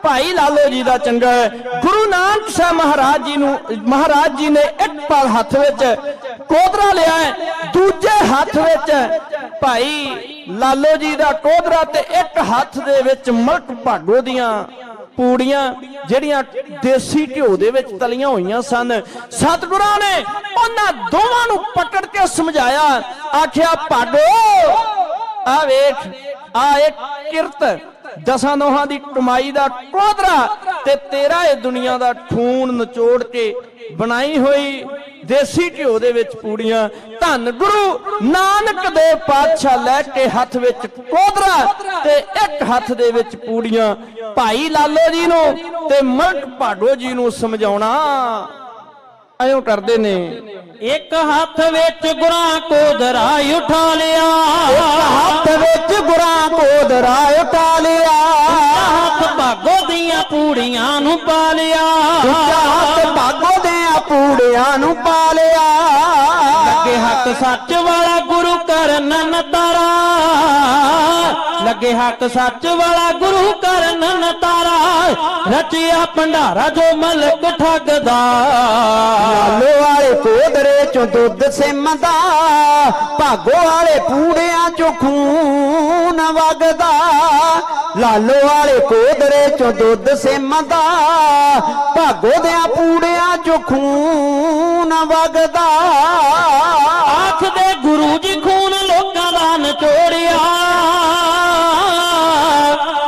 ਭਾਈ ਲਾਲੋ ਜੀ ਦਾ ਚੰਗਾ ਹੈ? ਗੁਰੂ ਨਾਨਕ ਸਾਹਿਬ ਮਹਾਰਾਜ ਜੀ ਨੇ ਇੱਕ ਪਲ ਹੱਥ ਵਿੱਚ ਕੋਦਰਾ ਲਿਆ ਹੈ, ਦੂਜੇ ਹੱਥ ਵਿੱਚ ਭਾਈ ਲਾਲੋ ਜੀ ਦਾ ਟੋਦਰਾ ਤੇ ਇੱਕ ਹੱਥ ਦੇ ਵਿੱਚ ਮਲਕ ਭਾਗੋ ਦੀਆਂ ਪੂੜੀਆਂ ਜਿਹੜੀਆਂ ਦੇਸੀ ਘਿਓ ਦੇ ਵਿੱਚ ਤਲੀਆਂ ਹੋਈਆਂ ਸਨ। ਸਤਿਗੁਰਾਂ ਨੇ ਉਹਨਾਂ ਦੋਵਾਂ ਨੂੰ ਪਕੜ ਕੇ ਸਮਝਾਇਆ, ਆਖਿਆ ਭਾਗੋ ਆ ਵੇਖ, ਆ ਇੱਕ ਕਿਰਤ ਦਸਾਂ ਨੋਹਾਂ ਦੀ ਕਮਾਈ ਦਾ ਟੋਦਰਾ ਤੇ ਤੇਰਾ ਇਹ ਦੁਨੀਆ ਦਾ ਖੂਨ ਨਿਚੋੜ ਕੇ ਬਣਾਈ ਹੋਈ ਦੇਸੀ ਘਿਓ ਦੇ ਵਿੱਚ ਪੂੜੀਆਂ। ਧੰਨ ਗੁਰੂ ਨਾਨਕ ਦੇਵ ਪਾਤਸ਼ਾਹ ਲੈ ਕੇ ਹੱਥ ਵਿੱਚ ਟੋਦਰਾ ਤੇ ਇੱਕ ਹੱਥ ਦੇ ਵਿੱਚ ਪੂੜੀਆਂ ਭਾਈ ਲਾਲੋ ਜੀ ਨੂੰ ਤੇ ਮਲਕ ਭਾਗੋ ਜੀ ਨੂੰ ਸਮਝਾਉਣਾ ਐਂ ਕਰਦੇ ਨੇ। ਇੱਕ ਹੱਥ ਵਿੱਚ ਗੁਰਾਂ ਕੋਦਰਾ ਉਠਾ ਲਿਆ, ਹੱਥ ਵਿੱਚ ਗੁਰਾਂ ਕੋਦਰਾ ਉਠਾ ਲਿਆ, ਹੱਥ ਭਾਗੋ ਦੀਆਂ ਪੂੜੀਆਂ ਨੂੰ ਪਾ ਲਿਆ, ਹੱਥ ਭਾਗੋ ਦੀਆਂ ਪੂੜੀਆਂ ਨੂੰ ਪਾ ਲਿਆ। ਲੱਗੇ ਹੱਕ ਸੱਚ ਵਾਲਾ ਗੁਰੂ ਕਰਨ ਨਤਾਰਾ, ਲੱਗੇ ਹੱਕ ਸੱਚ ਵਾਲਾ ਗੁਰੂ ਕਰਨ ਨਤਾਰਾ, ਰਚਿਆ ਭੰਡਾਰਾ ਜੋ ਮਲਕ ਠੱਗਦਾ। ਲਾਲੋ ਵਾਲੇ ਕੋਦਰੇ ਚੋਂ ਦੁੱਧ ਸਿਮਦਾ, ਭਾਗੋ ਵਾਲੇ ਪੂੜਿਆਂ ਚੋਂ ਖੂਨ ਵਗਦਾ। ਲਾਲੋ ਵਾਲੇ ਕੋਦਰੇ ਚੋਂ ਦੁੱਧ ਸਿਮਦਾ, ਭਾਗੋ ਦਿਆਂ ਪੂੜਿਆਂ ਚੋਂ ਖੂਨ ਵਗਦਾ। ਆਖਦੇ ਗੁਰੂ ਜੀ ਖੂਨ ਲੋਕਾਂ ਦਾ ਨਚੋੜਿਆ,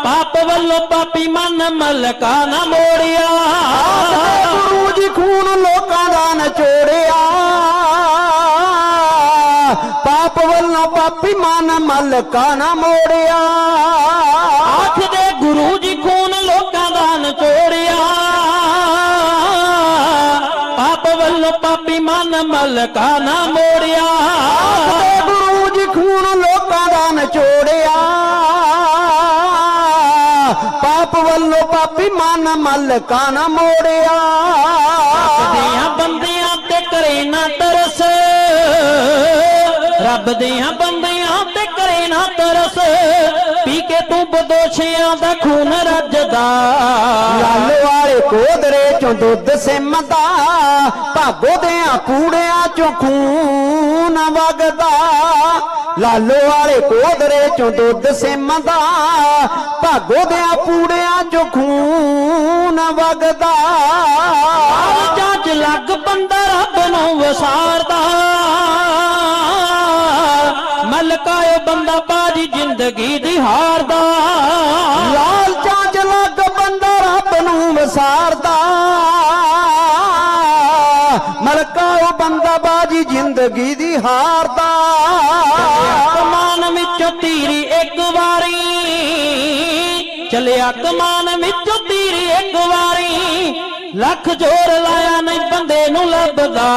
ਪਾਪ ਵੱਲੋਂ ਪਾਪੀ ਮਨ ਮਲਕਾ ਨਾ ਮੋੜਿਆ। ਗੁਰੂ ਜੀ ਖੂਨ ਲੋਕਾਂ ਦਾ ਨਚੋੜਿਆ, ਪਾਪ ਵੱਲੋਂ ਪਾਪੀ ਮਨ ਮਲਕਾ ਨਾ ਮੋੜਿਆ। ਆਖਦੇ ਗੁਰੂ ਜੀ ਖੂਨ ਲੋਕਾਂ ਦਾ ਨਚੋੜਿਆ, ਪਾਪ ਵੱਲੋਂ ਪਾਪੀ ਮਨ ਮਲਕਾ ਨਾ ਮੋੜਿਆ। ਗੁਰੂ ਜੀ ਖੂਨ ਲੋਕਾਂ ਦਾ ਨਚੋੜਿਆ, ਪਾਪ ਵੱਲੋਂ ਪਾਪੀ ਮਨ ਮਲਕਾ ਨਾ ਮੋੜਿਆ। ਰੱਬ ਦੀਆਂ ਬੰਦਿਆਂ ਤੇ ਕਰੇ ਨਾ ਤਰਸ, ਰੱਬ ਦੀਆਂ ਬੰਦਿਆਂ ਤੇ ਕਰੇ ਨਾ ਤਰਸ, ਪੀ ਕੇ ਤੂੰ ਬਦੋਸ਼ੀਆਂ ਦਾ ਖੂਨ ਰੱਜਦਾ। ਲਾਲੋ ਵਾਲੇ ਕੋਦਰੇ ਚੋਂ ਦੁੱਧ ਸਿਮਦਾ, ਭਾਗੋ ਦਿਆਂ ਪੂੜਿਆਂ ਚੋਂ ਖੂਨ ਵਗਦਾ। ਲਾਲੋ ਵਾਲੇ ਕੋਦਰੇ ਚੋਂ ਦੁੱਧ ਸਿਮਦਾ, ਭਾਗੋ ਦਿਆਂ ਪੂੜਿਆਂ ਚੋਂ ਖੂਨ ਵਗਦਾ। ਜੱਜ ਲੱਗ ਬੰਦਾ ਰੱਬ ਨੂੰ ਵਸਾਰਦਾ, ਮਲਕਾਏ ਬੰਦਾ ਬਾਜੀ ਜ਼ਿੰਦਗੀ ਦੀ ਹਾਰਦਾ। ਲਾਲਚਾਂ ਚ ਲੱਗ ਬੰਦਾ ਰੱਬ ਨੂੰ ਵਸਾਰਦਾ, ਮਲਕਾਓ ਬੰਦਾ ਬਾਜੀ ਜ਼ਿੰਦਗੀ ਦੀ ਹਾਰਦਾ। ਕਮਾਨ ਵਿੱਚੋਂ ਤੀਰੀ ਇੱਕ ਵਾਰੀ, ਚਲਿਆ ਕਮਾਨ ਵਿੱਚੋਂ ਤੀਰੀ ਇੱਕ ਵਾਰੀ, ਲੱਖ ਜ਼ੋਰ ਲਾਇਆ ਨਹੀਂ ਬੰਦੇ ਨੂੰ ਲੱਭਦਾ।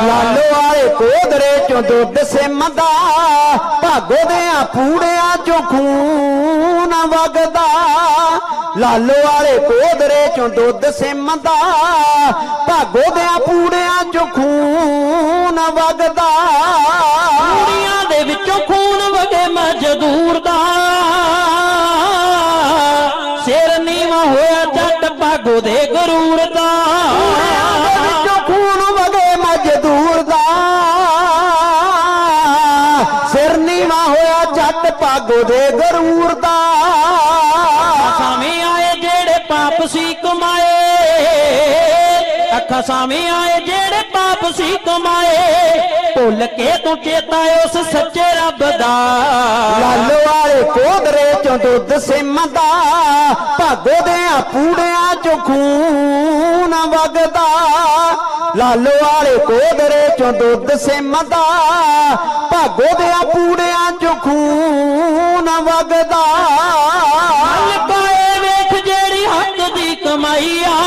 ਲਾਲੋ ਵਾਲੇ ਕੋਦਰੇ ਚੋਂ ਦੁੱਧ ਸਿਮਦਾ, ਭਾਗੋ ਦਿਆਂ ਪੂੜਿਆਂ ਚੋਂ ਖੂਨ ਵਗਦਾ। ਲਾਲੋ ਵਾਲੇ ਕੋਦਰੇ ਚੋਂ ਦੁੱਧ ਸਿਮਦਾ, ਭਾਗੋ ਦਿਆਂ ਪੂੜਿਆਂ ਚੋਂ ਖੂਨ ਵਗਦਾ। ਪੂੜੀਆਂ ਦੇ ਵਿੱਚੋਂ ਖੂਨ ਵਗੇ ਮਜ਼ਦੂਰ ਦਾ, ਸਿਰ ਨੀਵਾਂ ਹੋਇਆ ਜੱਟ ਭਾਗੋ ਦੇ ਗਰੂਰ ਦਾ। ਵਿੱਚੋਂ ਖੂਨ ਵਗੇ ਮਜ਼ਦੂਰ ਦਾ, ਸਿਰ ਨੀਵਾਂ ਹੋਇਆ ਜੱਟ ਭਾਗੋ ਦੇ ਗਰੂਰ ਦਾ। ਸਾਵੇਂ ਆਏ ਜਿਹੜੇ ਪਾਪ ਸੀ ਕਮਾਏ, ਅੱਖਾਂ ਸਾਵੇਂ ਆਏ ਜਿਹੜੇ ਪਾਪ ਸੀ ਕਮਾਏ, ਭੁੱਲ ਕੇ ਤੂੰ ਚੇਤਾ ਉਸ ਸੱਚੇ ਰੱਬ ਦਾ। ਲਾਲੋ ਵਾਲੇ ਕੋਦਰੇ ਚੋਂ ਦੁੱਧ ਸਿਮਦਾ, ਭਾਗੋ ਦਿਆਂ ਪੂੜਿਆਂ ਚੋਂ ਖੂਨ ਵਗਦਾ। ਲਾਲੋ ਵਾਲੇ ਕੋਦਰੇ ਚੋਂ ਦੁੱਧ ਸਿਮਦਾ, ਭਾਗੋ ਦਿਆਂ ਪੂੜਿਆਂ ਚੋਂ ਖੂਨ ਵਗਦਾ। ਮਲਕਾਏ ਵੇਖ ਜਿਹੜੀ ਹੱਕ ਦੀ ਕਮਾਈ ਆ,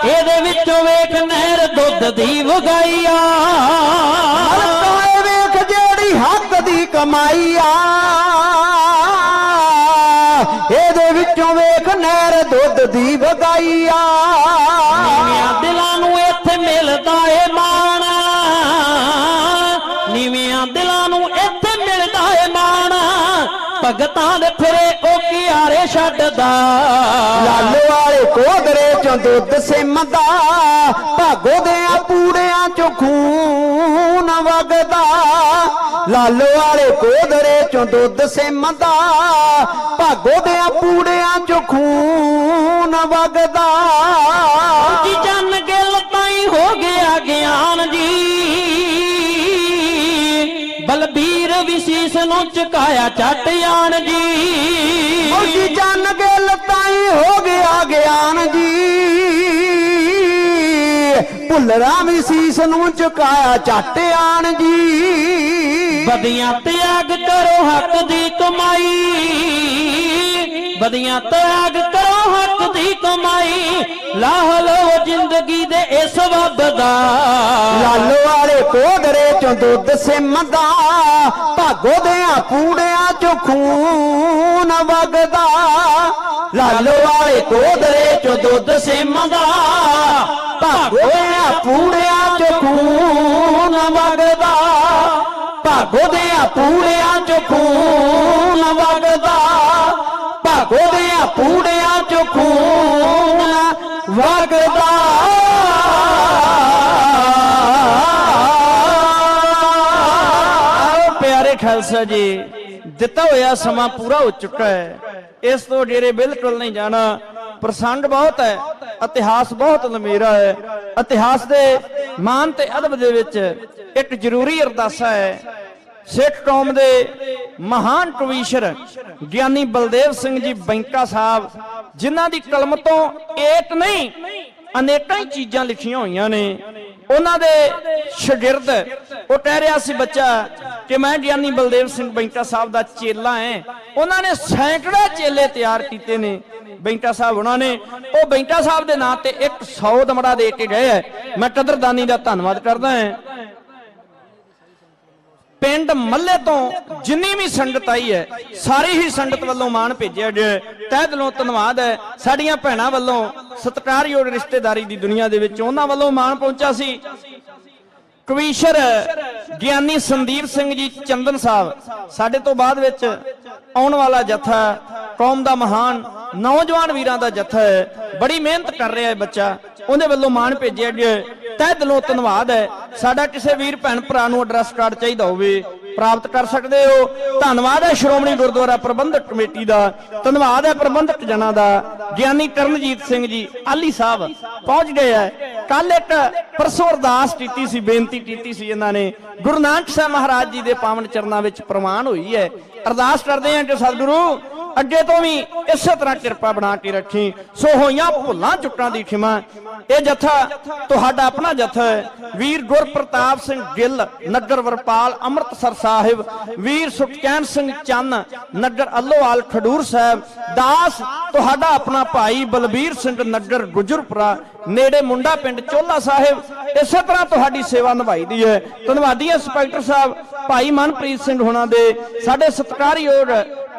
ਇਹਦੇ ਵਿੱਚੋਂ ਵੇਖ ਨਹਿਰ ਦੁੱਧ ਦੀ ਵਗਾਈ ਆ। ਮਲਕਾਏ ਵੇਖ ਜਿਹੜੀ ਹੱਕ ਦੀ ਕਮਾਈ ਆ, ਇਹਦੇ ਵਿੱਚੋਂ ਵੇਖ ਨਹਿਰ ਦੁੱਧ ਦੀ ਵਗਾਈ ਆ। ਨੀਵਿਆਂ ਦਿਲਾਂ ਨੂੰ ਇੱਥੇ ਮਿਲਦਾ ਏ ਮਾਣ, ਨੀਵਿਆਂ ਦਿਲਾਂ ਨੂੰ ਇੱਥੇ ਮਿਲਦਾ ਏ ਮਾਣ, ਭਗਤਾਂ ਦੇ ਫਿਰੇ ਉਹ ਕਿਆਰੇ ਛੱਡਦਾ। ਲਾਲੋ ਵਾਲੇ ਕੋਦਰੇ ਚੋਂ ਦੁੱਧ ਸਿਮਦਾ, ਭਾਗੋ ਦਿਆਂ ਪੂੜਿਆਂ ਚੋਂ ਖੂਨ ਵਗਦਾ। ਲਾਲੋ ਵਾਲੇ ਕੋਦਰੇ ਚੋਂ ਦੁੱਧ ਸਿਮਦਾ, ਭਾਗੋ ਦੇ ਪੂੜਿਆਂ ਚੋਂ ਖੂਨ ਵਗਦਾ। ਜੀ ਜਨ ਗਿਲ ਤਾਈ ਹੋ ਗਿਆ ਗਿਆਨ ਜੀ, ਬਲਬੀਰ ਵਿਸ਼ੀਸ਼ ਨੂੰ ਚੁਕਾਇਆ ਚੱਟ ਆਣ ਜੀ। ਜੀ ਜਨ ਗਿਲ ਤਾਈ ਹੋ ਗਿਆ ਗਿਆਨ ਜੀ, ਭੁੱਲਰਾਂ ਵਿਸ਼ੀਸ਼ ਨੂੰ ਚੁਕਾਇਆ ਚੱਟ ਆਣ ਜੀ। ਬਦੀਆਂ ਤਿਆਗ ਕਰੋ ਹੱਕ ਦੀ ਕਮਾਈ, ਬਦੀਆਂ ਤਿਆਗ ਕਰੋ ਹੱਕ ਦੀ ਕਮਾਈ, ਲਾਹ ਲਓ ਜ਼ਿੰਦਗੀ ਦੇ ਇਸ ਵੱਬ ਦਾ। ਲਾਲੋ ਵਾਲੇ ਕੋਦਰੇ ਚੋਂ ਦੁੱਧ ਸਿਮਦਾ, ਭਾਗੋ ਦਿਆਂ ਪੂੜਿਆਂ ਚੋਂ ਖੂਨ ਵਗਦਾ। ਲਾਲੋ ਵਾਲੇ ਕੋਦਰੇ ਚੋਂ ਦੁੱਧ ਸਿਮਦਾ, ਭਾਗੋ ਦਿਆਂ ਪੂੜਿਆਂ ਚੋਂ ਖੂਨ ਵਗਦਾ। ਭਾਗੋ ਦਿਆਂ ਪੂੜਿਆਂ ਚੋਂ ਖੂਨ ਵਗਦਾ, ਭਾਗੋ ਦਿਆਂ ਪੂੜਿਆਂ ਚੋਂ ਖੂਨ ਵਗਦਾ। ਪਿਆਰੇ ਖਾਲਸਾ ਜੀ, ਦਿੱਤਾ ਹੋਇਆ ਸਮਾਂ ਪੂਰਾ ਹੋ ਚੁੱਕਾ ਹੈ, ਇਸ ਤੋਂ ਡੇਰੇ ਬਿਲਕੁਲ ਨਹੀਂ ਜਾਣਾ। ਪ੍ਰਸੰਗ ਬਹੁਤ ਹੈ, ਇਤਿਹਾਸ ਬਹੁਤ ਲੰਮੇਰਾ ਹੈ। ਇਤਿਹਾਸ ਦੇ ਮਾਨ ਤੇ ਅਦਬ ਦੇ ਵਿੱਚ ਇੱਕ ਜ਼ਰੂਰੀ ਅਰਦਾਸਾ ਹੈ। ਸਿੱਖ ਕੌਮ ਦੇ ਮਹਾਨ ਕਵੀਸ਼ਰ ਗਿਆਨੀ ਬਲਦੇਵ ਸਿੰਘ ਜੀ ਬੈਂਕਾ ਸਾਹਿਬ, ਜਿਨ੍ਹਾਂ ਦੀ ਕਲਮ ਤੋਂ ਏਕ ਨਹੀਂ ਅਨੇਕਾਂ ਹੀ ਚੀਜ਼ਾਂ ਲਿਖੀਆਂ ਹੋਈਆਂ ਨੇ। ਉਹਨਾਂ ਦੇ ਸ਼ਾਗਿਰਦ, ਉਹ ਕਹਿ ਰਿਹਾ ਸੀ ਬੱਚਾ ਕਿ ਮੈਂ ਗਿਆਨੀ ਬਲਦੇਵ ਸਿੰਘ ਬੈਂਕਾ ਸਾਹਿਬ ਦਾ ਚੇਲਾ ਹਾਂ। ਉਹਨਾਂ ਨੇ ਸੈਂਕੜੇ ਚੇਲੇ ਤਿਆਰ ਕੀਤੇ ਨੇ ਬੈਂਕਾ ਸਾਹਿਬ ਉਹਨਾਂ ਨੇ। ਉਹ ਬੈਂਕਾ ਸਾਹਿਬ ਦੇ ਨਾਂ ਤੇ 100 ਦਮੜਾ ਦੇ ਕੇ ਗਏ ਹੈ। ਮੈਂ ਕਦਰਦਾਨੀ ਦਾ ਧੰਨਵਾਦ ਕਰਦਾ ਹਾਂ। ਪਿੰਡ ਮੱਲੇ ਤੋਂ ਜਿੰਨੀ ਵੀ ਸੰਗਤ ਆਈ ਹੈ, ਸਾਰੀ ਹੀ ਸੰਗਤ ਵੱਲੋਂ ਮਾਣ ਭੇਜਿਆ ਗਿਆ, ਤਹਿ ਦਿਲੋਂ ਧੰਨਵਾਦ ਹੈ। ਸਾਡੀਆਂ ਭੈਣਾਂ ਵੱਲੋਂ ਸਤਿਕਾਰਯੋਗ ਰਿਸ਼ਤੇਦਾਰੀ ਦੀ ਦੁਨੀਆ ਦੇ ਵਿੱਚ ਉਹਨਾਂ ਵੱਲੋਂ ਮਾਣ ਪਹੁੰਚਾ ਸੀ। ਕਵੀਸ਼ਰ ਗਿਆਨੀ ਸੰਦੀਪ ਸਿੰਘ ਜੀ ਚੰਦਨ ਸਾਹਿਬ, ਸਾਡੇ ਤੋਂ ਬਾਅਦ ਵਿੱਚ ਆਉਣ ਵਾਲਾ ਜਥਾ ਕੌਮ ਦਾ ਮਹਾਨ ਨੌਜਵਾਨ ਵੀਰਾਂ ਦਾ ਜਥਾ ਹੈ, ਬੜੀ ਮਿਹਨਤ ਕਰ ਰਿਹਾ ਹੈ ਬੱਚਾ, ਉਹਦੇ ਵੱਲੋਂ ਮਾਣ ਭੇਜਿਆ ਗਿਆ, ਤਹਿ ਦਿਲੋਂ ਧੰਨਵਾਦ ਹੈ। ਸਾਡਾ ਕਿਸੇ ਵੀਰ ਭੈਣ ਭਰਾ ਨੂੰ ਐਡਰੈਸ ਕਾਰਡ ਚਾਹੀਦਾ ਹੋਵੇ ਪ੍ਰਾਪਤ ਕਰ ਸਕਦੇ ਹੋ। ਧੰਨਵਾਦ ਹੈ ਸ਼੍ਰੋਮਣੀ ਗੁਰਦੁਆਰਾ ਪ੍ਰਬੰਧਕ ਕਮੇਟੀ ਦਾ, ਧੰਨਵਾਦ ਹੈ ਪ੍ਰਬੰਧਕ ਜਨਾਂ ਦਾ। ਗਿਆਨੀ ਕਰਨਜੀਤ ਸਿੰਘ ਜੀ ਆਲੀ ਸਾਹਿਬ ਪਹੁੰਚ ਗਏ ਹੈ। ਕੱਲ ਇੱਕ ਪਰਸੋਂ ਅਰਦਾਸ ਕੀਤੀ ਸੀ, ਬੇਨਤੀ ਕੀਤੀ ਸੀ ਇਹਨਾਂ ਨੇ, ਗੁਰੂ ਨਾਨਕ ਸਾਹਿਬ ਮਹਾਰਾਜ ਜੀ ਦੇ ਪਾਵਨ ਚਰਨਾਂ ਵਿੱਚ ਪ੍ਰਵਾਨ ਹੋਈ ਹੈ। ਅਰਦਾਸ ਕਰਦੇ ਹਾਂ ਕਿ ਸਤਿਗੁਰੂ ਅੱਗੇ ਤੋਂ ਵੀ ਇਸੇ ਤਰ੍ਹਾਂ ਕਿਰਪਾ ਬਣਾ ਕੇ ਰੱਖੀ। ਸੋ ਹੋਈਆਂ ਭੁੱਲਾਂ ਚੁੱਕਾਂ ਦੀ ਖਿਮਾ। ਇਹ ਜਥਾ ਤੁਹਾਡਾ ਆਪਣਾ ਜਥਾ ਹੈ। ਵੀਰ ਗੁਰਪ੍ਰਤਾਪ ਸਿੰਘ ਗਿੱਲ ਨਗਰ ਵਰਪਾਲ ਅੰਮ੍ਰਿਤਸਰ ਸਾਹਿਬ, ਵੀਰ ਸੁਖਚੈਨ ਸਿੰਘ ਚੰਨ ਨਗਰ ਅੱਲੋਵਾਲ ਖਡੂਰ ਸਾਹਿਬ, ਦਾਸ ਤੁਹਾਡਾ ਆਪਣਾ ਭਾਈ ਬਲਬੀਰ ਸਿੰਘ ਨਗਰ ਗੁਜਰਪੁਰਾ ਨੇੜੇ ਮੁੰਡਾ ਪਿੰਡ ਚੋਲਾ ਸਾਹਿਬ। ਇਸੇ ਤਰ੍ਹਾਂ ਤੁਹਾਡੀ ਸੇਵਾ ਨਿਭਾਈ ਦੀ ਹੈ। ਧੰਨਵਾਦੀ ਹੈ ਇੰਸਪੈਕਟਰ ਸਾਹਿਬ ਭਾਈ ਮਨਪ੍ਰੀਤ ਸਿੰਘ ਹੋਣਾ ਦੇ, ਸਾਡੇ ਸਤਿਕਾਰਯੋਗ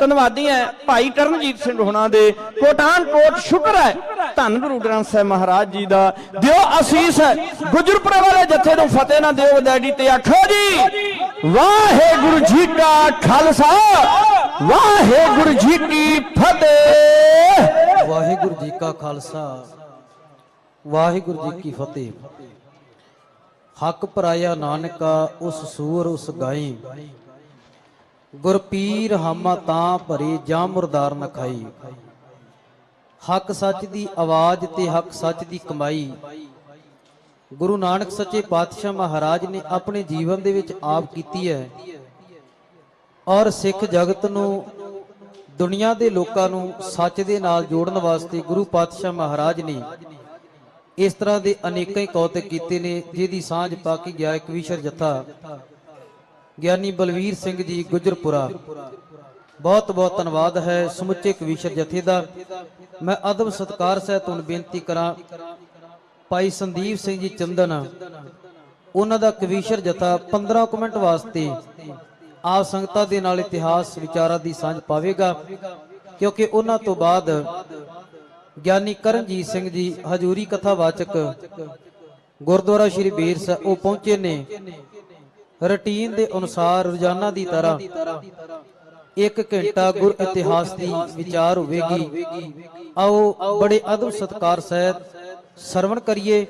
ਧੰਨਵਾਦੀ ਹੈ ਭਾਈ ਕਰਨਜੀਤ ਸਿੰਘ ਹੋਣਾ ਦੇ। ਕੋਟਾਨ ਕੋਟ ਸ਼ੁਕਰ ਹੈ ਧੰਨ ਗੁਰੂ ਗ੍ਰੰਥ ਸਾਹਿਬ ਮਹਾਰਾਜ ਜੀ ਦਾ। ਦਿਓ ਅਸੀਸ ਗੁਜਰਪੁਰੇ ਵਾਲੇ ਜਥੇ ਨੂੰ ਫਤਿਹ ਨਾ ਦਿਓ ਵਡੈਡੀ ਤੇ ਆਖੋ ਜੀ ਵਾਹਿਗੁਰੂ ਜੀ ਕਾ ਖਾਲਸਾ ਵਾਹਿਗੁਰੂ ਜੀ ਕੀ ਫਤਿਹ। ਵਾਹਿਗੁਰੂ ਜੀ ਕਾ ਖਾਲਸਾ ਵਾਹਿਗੁਰੂ ਜੀ ਕੀ ਫਤਿਹ। ਹੱਕ ਪਰਾਇਆ ਨਾਨਕਾ ਉਸ ਸੂਰ ਉਸ ਗਾਈ, ਗੁਰ ਪੀਰ ਹਾਮਾ ਤਾਂ ਭਰੇ ਜਾਂ ਮੁਰਦਾਰ ਨ ਖਾਈ। ਹੱਕ ਸੱਚ ਦੀ ਆਵਾਜ਼ ਤੇ ਹੱਕ ਸੱਚ ਦੀ ਕਮਾਈ ਗੁਰੂ ਨਾਨਕ ਸੱਚੇ ਪਾਤਸ਼ਾਹ ਮਹਾਰਾਜ ਨੇ ਆਪਣੇ ਜੀਵਨ ਦੇ ਵਿੱਚ ਆਪ ਕੀਤੀ ਹੈ। ਔਰ ਸਿੱਖ ਜਗਤ ਨੂੰ, ਦੁਨੀਆ ਦੇ ਲੋਕਾਂ ਨੂੰ ਸੱਚ ਦੇ ਨਾਲ ਜੋੜਨ ਵਾਸਤੇ ਗੁਰੂ ਪਾਤਸ਼ਾਹ ਮਹਾਰਾਜ ਨੇ ਇਸ ਤਰ੍ਹਾਂ ਦੇ ਅਨੇਕਾਂ ਹੀ ਕੌਤਕ ਕੀਤੇ ਨੇ, ਜਿਹਦੀ ਸਾਂਝ ਪਾ ਕੇ ਗਿਆ ਇੱਕ ਕਵੀਸ਼ਰ ਜਥਾ ਗਿਆਨੀ ਬਲਵੀਰ ਸਿੰਘ ਜੀ ਗੁਜਰਪੁਰਾ। ਬਹੁਤ ਬਹੁਤ ਧੰਨਵਾਦ ਹੈ ਸਮੁੱਚੇ ਕਵੀਸ਼ਰ ਜਥੇ ਦਾ। ਮੈਂ ਅਦਬ ਸਤਿਕਾਰ ਸਹਿਤ ਤੁਹਾਨੂੰ ਬੇਨਤੀ ਕਰਾਂ, ਭਾਈ ਸੰਦੀਪ ਸਿੰਘ ਜੀ ਚੰਦਨ, ਉਹਨਾਂ ਦਾ ਕਵੀਸ਼ਰ ਜਥਾ 15 ਮਿੰਟ ਵਾਸਤੇ ਆਪ ਸੰਗਤਾਂ ਦੇ ਨਾਲ ਇਤਿਹਾਸ ਵਿਚਾਰਾਂ ਦੀ ਸਾਂਝ ਪਾਵੇਗਾ, ਕਿਉਂਕਿ ਉਹਨਾਂ ਤੋਂ ਬਾਅਦ ਗਿਆਨੀ ਕਰਨਜੀਤ ਸਿੰਘ ਜੀ ਹਜ਼ੂਰੀ ਕਥਾਵਾਚਕ ਗੁਰਦੁਆਰਾ ਸ਼੍ਰੀ ਬੇਰ ਸਾਹਿਬ ਉਹ ਪਹੁੰਚੇ ਨੇ। ਰੁਟੀਨ ਦੇ ਅਨੁਸਾਰ ਰੋਜ਼ਾਨਾ ਦੀ ਤਰ੍ਹਾਂ 1 ਘੰਟਾ ਗੁਰ ਇਤਿਹਾਸ ਦੀ ਵਿਚਾਰ ਹੋਵੇਗੀ। ਆਓ ਬੜੇ ਅਦਬ ਸਤਿਕਾਰ ਸਹਿਤ ਸਰਵਣ ਕਰੀਏ।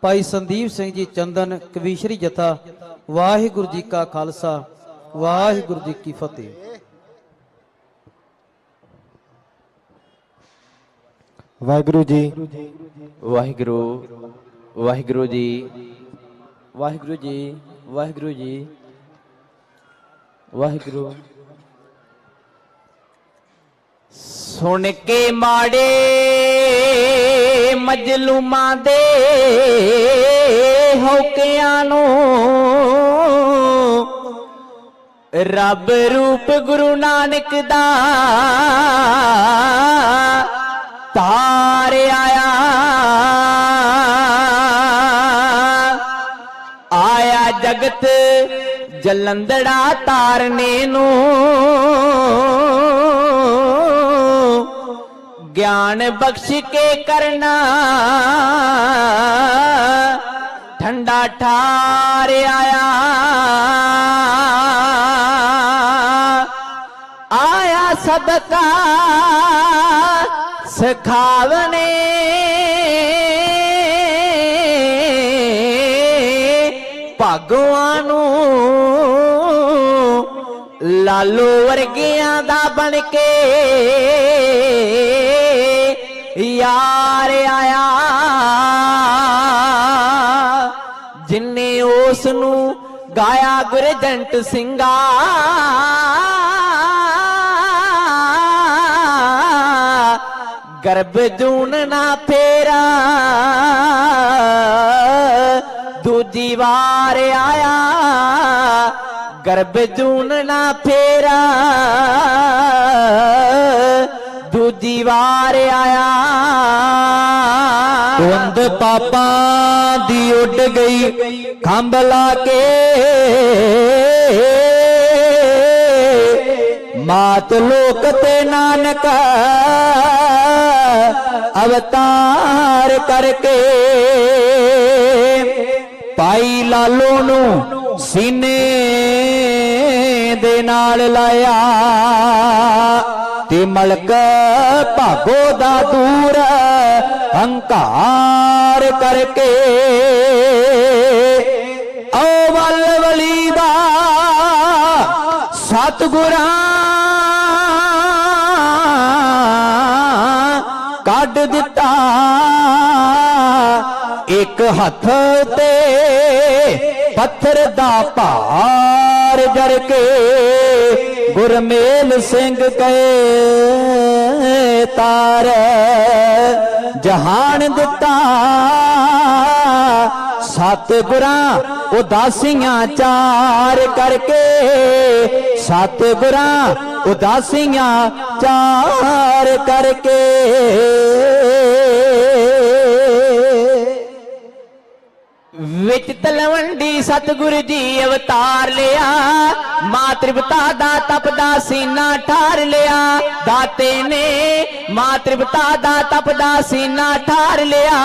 ਭਾਈ ਸੰਦੀਪ ਸਿੰਘ ਜੀ ਚੰਦਨ ਕਵੀਸ਼ਰੀ ਜਥਾ। ਵਾਹਿਗੁਰੂ ਜੀ ਕਾ ਖਾਲਸਾ ਵਾਹਿਗੁਰੂ ਜੀ ਕੀ ਫਤਿਹ। ਵਾਹਿਗੁਰੂ ਜੀ ਵਾਹਿਗੁਰੂ ਵਾਹਿਗੁਰੂ ਜੀ ਵਾਹਿਗੁਰੂ ਜੀ ਵਾਹਿਗੁਰੂ ਜੀ ਵਾਹਿਗੁਰੂ। ਸੁਣ ਕੇ ਮਾੜੇ ਮਜਲੂਮਾਂ ਦੇ ਹੌਕਿਆਂ ਨੂੰ ਰੱਬ ਰੂਪ ਗੁਰੂ ਨਾਨਕ ਦਾ ਤਾਰ ਆਇਆ, ਆਇਆ ਜਗਤ ਜਲੰਧੜਾ ਤਾਰਨੇ ਨੂੰ, ਗਿਆਨ ਬਖਸ਼ ਕੇ ਕਰਨਾ ਠੰਡਾ ਠਾਰ ਆਇਆ, ਆਇਆ ਸਦਕਾ ਸਖਾਵਨੇ ਭਾਗਵਾਂ ਨੂੰ, ਲਾਲੋ ਵਰਗਿਆਂ ਦਾ ਬਣ ਕੇ ਯਾਰ ਆਇਆ, ਜਿਨੇ ਉਸ ਨੂੰ ਗਾਇਆ ਗੁਰਜੰਟ ਸਿੰਘਾ, ਗਰਭ ਜੂਨ ਨਾ ਫੇਰਾ ਦੂਜੀ ਵਾਰ ਆਇਆ, ਗਰਭ ਜੂਨ ਨਾ ਫੇਰਾ ਦੂਜੀ ਵਾਰ ਆਇਆ। ਧੁੰਦ ਪਾਪਾਂ ਦੀ ਉੱਡ ਗਈ ਖੰਭ ਲਾ ਕੇ, ਮਾਤ ਲੋਕ ਤੇ ਨਾਨਕ ਅਵਤਾਰ ਕਰਕੇ, ਭਾਈ ਲਾਲੋ ਨੂੰ ਸੀਨੇ ਦੇ ਨਾਲ ਲਾਇਆ, ਤੇ ਮਲਕ ਭਾਗੋ ਦਾ ਦੂਰ ਹੰਕਾਰ ਕਰਕੇ, ਓ ਵੱਲ ਵਲੀ ਦਾ ਸਤਿਗੁਰਾਂ ਕੱਢ ਦਿੱਤਾ, ਇੱਕ ਹੱਥ ਤੇ ਪੱਥਰ ਦਾ ਭਾਰ ਜਰ ਕੇ, ਗੁਰਮੇਲ ਸਿੰਘ ਕਹੇ ਤਾਰ ਜਹਾਨ ਦਿੱਤਾ, ਸਤਿਗੁਰਾਂ ਉਦਾਸੀਆਂ ਚਾਰ ਕਰਕੇ, ਸਤਿਗੁਰਾਂ ਉਦਾਸੀਆਂ ਚਾਰ ਕਰਕੇ। ਵਿੱਚ ਤਲਵੰਡੀ ਸਤਿਗੁਰੂ ਜੀ ਅਵਤਾਰ ਲਿਆ, ਮਾਂ ਤ੍ਰਿਪਤਾ ਦਾ ਤਪਦਾ ਸੀਨਾ ਠਾਰ ਲਿਆ, ਦਾਤੇ ਨੇ ਮਾਂ ਤ੍ਰਿਪਤਾ ਦਾ ਤਪਦਾ ਸੀਨਾ ਠਾਰ ਲਿਆ,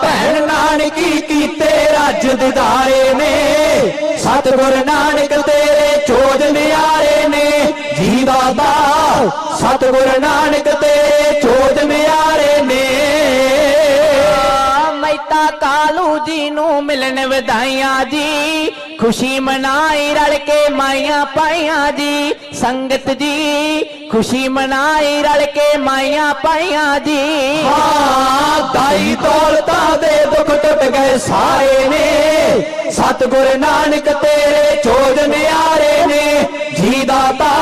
ਭੈਣ ਨਾਨਕੀ ਕੀਤੇ ਰੱਜ ਦਿਦਾਰੇ ਨੇ, ਸਤਿਗੁਰ ਨਾਨਕ ਤੇਰੇ ਚੋਜ ਨਿਆਰੇ ਨੇ, ਜੀ ਦਾਤਾ ਸਤਿਗੁਰ ਨਾਨਕ ਤੇਰੇ ਚੋਜ ਨਿਆਰੇ ਨੇ। ਮਹਿਤਾ ਕਾਲੂ ਜੀ ਨੂੰ ਮਿਲਣ ਵਧਾਈਆਂ ਜੀ, ਖੁਸ਼ੀ ਮਨਾਈ ਰਲ ਕੇ ਮਾਈਆਂ ਪਾਈਆਂ ਜੀ, ਸੰਗਤ ਜੀ ਖੁਸ਼ੀ ਮਨਾਈ ਰਲ ਕੇ ਮਾਈਆਂ ਪਾਈਆਂ ਜੀ। ਦਾਈ ਦੌਲਤਾਂ ਦੇ ਦੁੱਖ ਟੁੱਟ ਗਏ ਸਾਰੇ ਨੇ, ਸਤਿਗੁਰ ਨਾਨਕ ਤੇਰੇ ਚੋਜ ਨਿਆਰੇ ਨੇ, ਜੀ ਦਾਤਾ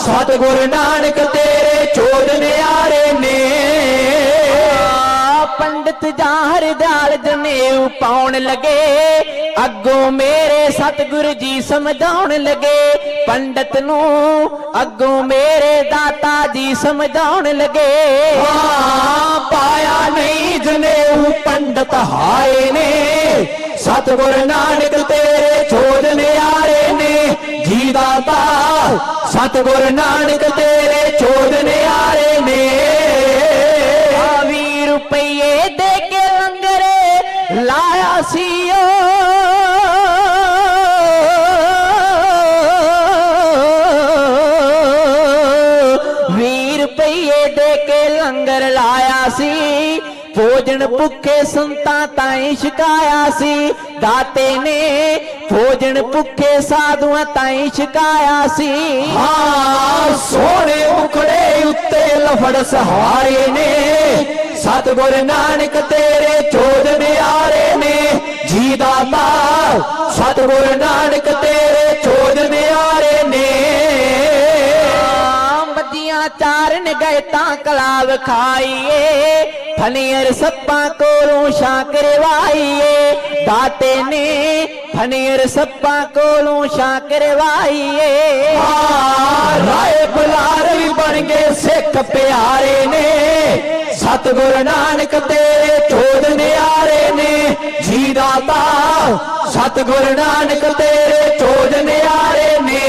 ਸਤਿਗੁਰ ਨਾਨਕ ਤੇਰੇ ਚੋਜ ਨਿਆਰੇ ਨੇ। ਪੰਡਤ ਜਾਹਰ ਦਿਆਲ ਜਨੇਊ ਪਾਉਣ ਲਗੇ, ਅੱਗੋਂ ਮੇਰੇ ਸਤਿਗੁਰੂ ਜੀ ਸਮਝਾਉਣ ਲਗੇ, ਪੰਡਤ ਨੂੰ ਅੱਗੋਂ ਮੇਰੇ ਦਾਤਾ ਜੀ ਸਮਝਾਉਣ ਲਗੇ, ਪਾਇਆ ਨਹੀਂ ਜਨੇਊ ਪੰਡਤ ਹਾਏ ਨੇ, ਸਤਿਗੁਰ ਨਾਨਕ ਤੇਰੇ ਚੋਜ ਨਿਆਰੇ ਨੇ, ਜੀ ਦਾਤਾ ਸਤਿਗੁਰ ਨਾਨਕ ਤੇਰੇ ਚੋਜ ਨਿਆਰੇ ਨੇ। 20 ਰੁਪਏ ਦੇ ਕੇ ਲੰਗਰ ਲਾਇਆ ਸੀ ਓ, 20 ਰੁਪਏ ਦੇ ਕੇ ਲੰਗਰ ਲਾਇਆ ਸੀ, ਭੋਜਨ ਭੁੱਖੇ ਸੰਤਾਂ ਤਾਈਂ ਛਕਾਇਆ ਸੀ, ਦਾਤੇ ਨੇ ਭੋਜਨ ਭੁੱਖੇ ਸਾਧੂਆਂ ਤਾਈਂ ਛਕਾਇਆ ਸੀ। ਹਾਂ ਸੋਹਣੇ ਮੁਖੜੇ ਉੱਤੇ ਲਫੜ ਸਹਾਰੇ ਨੇ, ਸਤਿਗੁਰ ਨਾਨਕ ਤੇਰੇ ਚੋਜ ਨਿਆਰੇ ਨੇ। ਜੀ ਦਾਤਾ ਸਤਿਗੁਰ ਨਾਨਕ ਤੇਰੇ ਚੋਜ ਨਿਆਰੇ ਨੇ। ਬੱਦੀਆਂ ਚਾਰਨ ਗਏ ਤਾਂ ਕਲਾ ਵਿਖਾਈਏ, ਫਨੀਅਰ ਸੱਪਾਂ ਕੋਲੋਂ ਛਾਂ ਕਰਵਾਈਏ। ਦਾਤੇ ਨੇ ਫਨੀਅਰ ਸੱਪਾਂ ਕੋਲੋਂ ਛਾਂ ਕਰਵਾਈਏ। ਰਾਏ ਬੁਲਾਰ ਵੀ ਬਣ ਗਏ ਸਿੱਖ ਪਿਆਰੇ ਨੇ, ਸਤਿਗੁਰ ਨਾਨਕ ਤੇਰੇ ਚੋਜ ਨਿਆਰੇ ਨੇ। ਜੀ ਦਾਤਾ ਸਤਿਗੁਰ ਨਾਨਕ ਤੇਰੇ ਚੋਜ ਨਿਆਰੇ ਨੇ।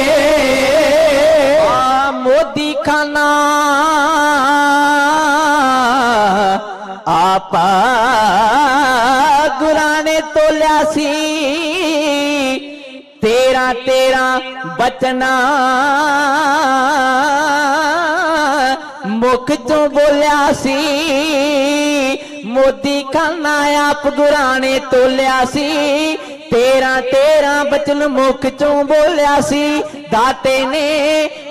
ਮੋਦੀ ਖਾਨਾ ਆਪਾ ਗੁਰਾਂ ਨੇ ਤੋਲਿਆ ਸੀ, 13 ਬਚਨਾ ਮੁਖ ਚੋਂ ਬੋਲਿਆ ਸੀ। ਮੋਦੀ ਖਾਨਾ ਆਪ ਗੁਰਾਂ ਨੇ ਤੋਲਿਆ ਸੀ, 13 ਬਚਨ ਮੁਖ ਚੋਂ ਬੋਲਿਆ ਸੀ। ਦਾਤੇ ਨੇ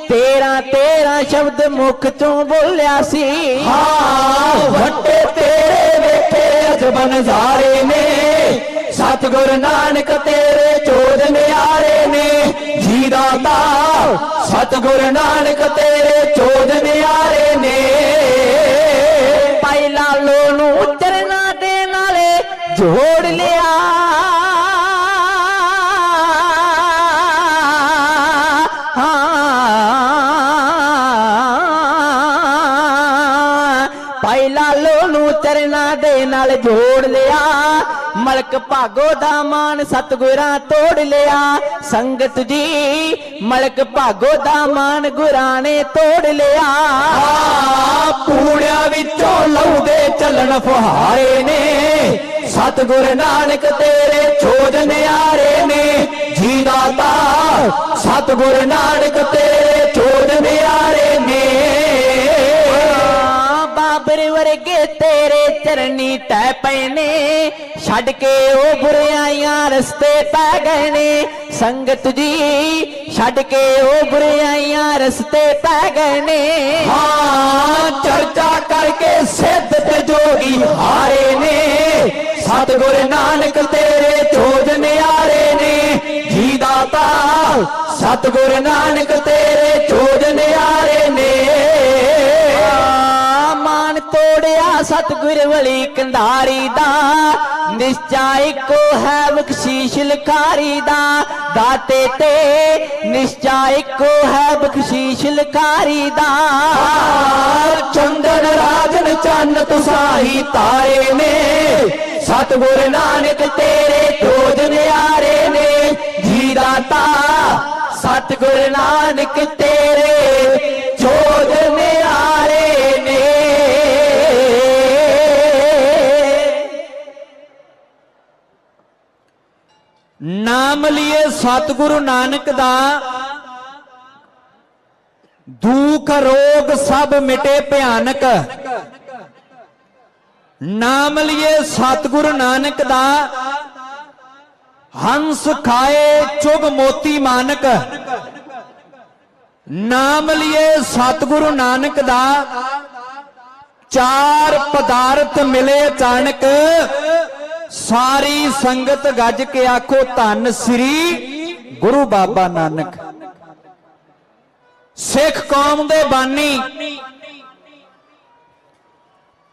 13 ਸ਼ਬਦ ਮੁਖ ਚੋਂ ਬੋਲਿਆ ਸੀ। ਹਾਂ ਵੱਡੇ ਤੇਰੇ ਵੇਖੇ ਅਜਬ ਨਜ਼ਾਰੇ ਨੇ, ਸਤਿਗੁਰ ਨਾਨਕ ਤੇਰੇ ਚੋਜ ਨਿਆਰੇ ਨੇ। ਜੀ ਦਾਤਾ ਸਤਿਗੁਰ ਨਾਨਕ ਤੇਰੇ ਚੋਜ ਨਿਆਰੇ ਨੇ। ਭਾਈ ਲਾਲੋ ਨੂੰ ਚਰਨਾਂ ਦੇ ਨਾਲੇ ਜੋੜ ਲਿਆ, ਭਾਈ ਲਾਲੋ ਨੂੰ ਚਰਨਾਂ ਦੇ ਨਾਲ ਜੋੜ ਲਿਆ। ਮਲਕ ਭਾਗੋ ਦਾ ਮਾਨ ਸਤਿਗੁਰਾਂ ਤੋੜ ਲਿਆ। ਸੰਗਤ ਜੀ ਮਲਕ ਭਾਗੋ ਦਾ ਮਾਨ ਗੁਰਾਂ ਨੇ ਤੋੜ ਲਿਆ। ਪੂੜਿਆਂ ਵਿੱਚੋਂ ਲਉਦੇ ਚੱਲਣ ਫੁਹਾਰੇ ਨੇ, ਸਤਿਗੁਰ ਨਾਨਕ ਤੇਰੇ ਚੋਜ ਨਿਆਰੇ ਨੇ। ਜੀ ਦਾਤਾ ਸਤਿਗੁਰ ਨਾਨਕ ਤੇਰੇ ਚੋਜ ਨਿਆਰੇ ਨੇ। ਬਾਬਰ ਵਰਗੇ ਤੇਰੇ ਚਰਨੀ ਟਹਿ ਪਏ ਨੇ, ਛੱਡ ਕੇ ਉਹ ਬੁਰਾਈਆਂ ਰਸਤੇ ਪੈ ਗਏ ਨੇ। ਸੰਗਤ ਜੀ ਛੱਡ ਕੇ ਉਹ ਬੁਰਾਈਆਂ ਰਸਤੇ ਪੈ ਗਏ ਨੇ। ਹਾਂ ਚਰਚਾ ਕਰਕੇ ਸਿੱਧ ਤੇ ਜੋਗੀ ਹਾਰੇ ਨੇ, ਸਤਿਗੁਰ ਨਾਨਕ ਤੇਰੇ ਚੋਜ ਨਿਆਰੇ ਨੇ। ਜੀ ਦਾਤਾ ਸਤਿਗੁਰ ਨਾਨਕ ਤੇਰੇ ਚੋਜ ਨਿਆਰੇ ਨੇ। ਮਾਨ ਤੋੜਿਆ ਸਤਿਗੁਰ ਵਲੀ ਕੰਧਾਰੀ ਦਾ, ਨਿਸ਼ਚਾ ਇੱਕੋ ਹੈ ਬਖਸ਼ੀਸ਼ ਲਖਾਰੀ ਦਾ। ਦਾਤੇ ਤੇ ਨਿਸ਼ਚਾ ਇੱਕੋ ਹੈ ਬਖਸ਼ੀਸ਼ ਲਖਾਰੀ ਦਾ। ਚੰਦਨ ਰਾਜਨ ਚੰਨ ਤੁਸਾਹੀ ਤਾਰੇ ਨੇ, ਸਤਿਗੁਰ ਨਾਨਕ ਤੇਰੇ ਚੋਜ ਨਿਆਰੇ ਨੇ। ਜੀ ਦਾਤਾ ਸਤਿਗੁਰ ਨਾਨਕ ਤੇਰੇ ਚੋਜ ਨਿਆਰੇ ਨੇ। ਨਾਮ ਲਿਏ ਸਤਿਗੁਰੂ ਨਾਨਕ ਦਾ, ਦੁੱਖ ਰੋਗ ਸਭ ਮਿਟੇ ਭਿਆਨਕ। ਨਾਮ ਲਿਏ ਸਤਿਗੁਰੂ ਨਾਨਕ ਦਾ, ਹੰਸ ਖਾਏ ਚੁਗ ਮੋਤੀ ਮਾਨਕ। ਨਾਮ ਲਿਏ ਸਤਿਗੁਰੂ ਨਾਨਕ ਦਾ, ਚਾਰ ਪਦਾਰਥ ਮਿਲੇ ਅਚਾਨਕ। ਸਾਰੀ ਸੰਗਤ ਗੱਜ ਕੇ ਆਖੋ ਧੰਨ ਸ੍ਰੀ ਗੁਰੂ ਬਾਬਾ ਨਾਨਕ। ਸਿੱਖ ਕੌਮ ਦੇ ਬਾਨੀ,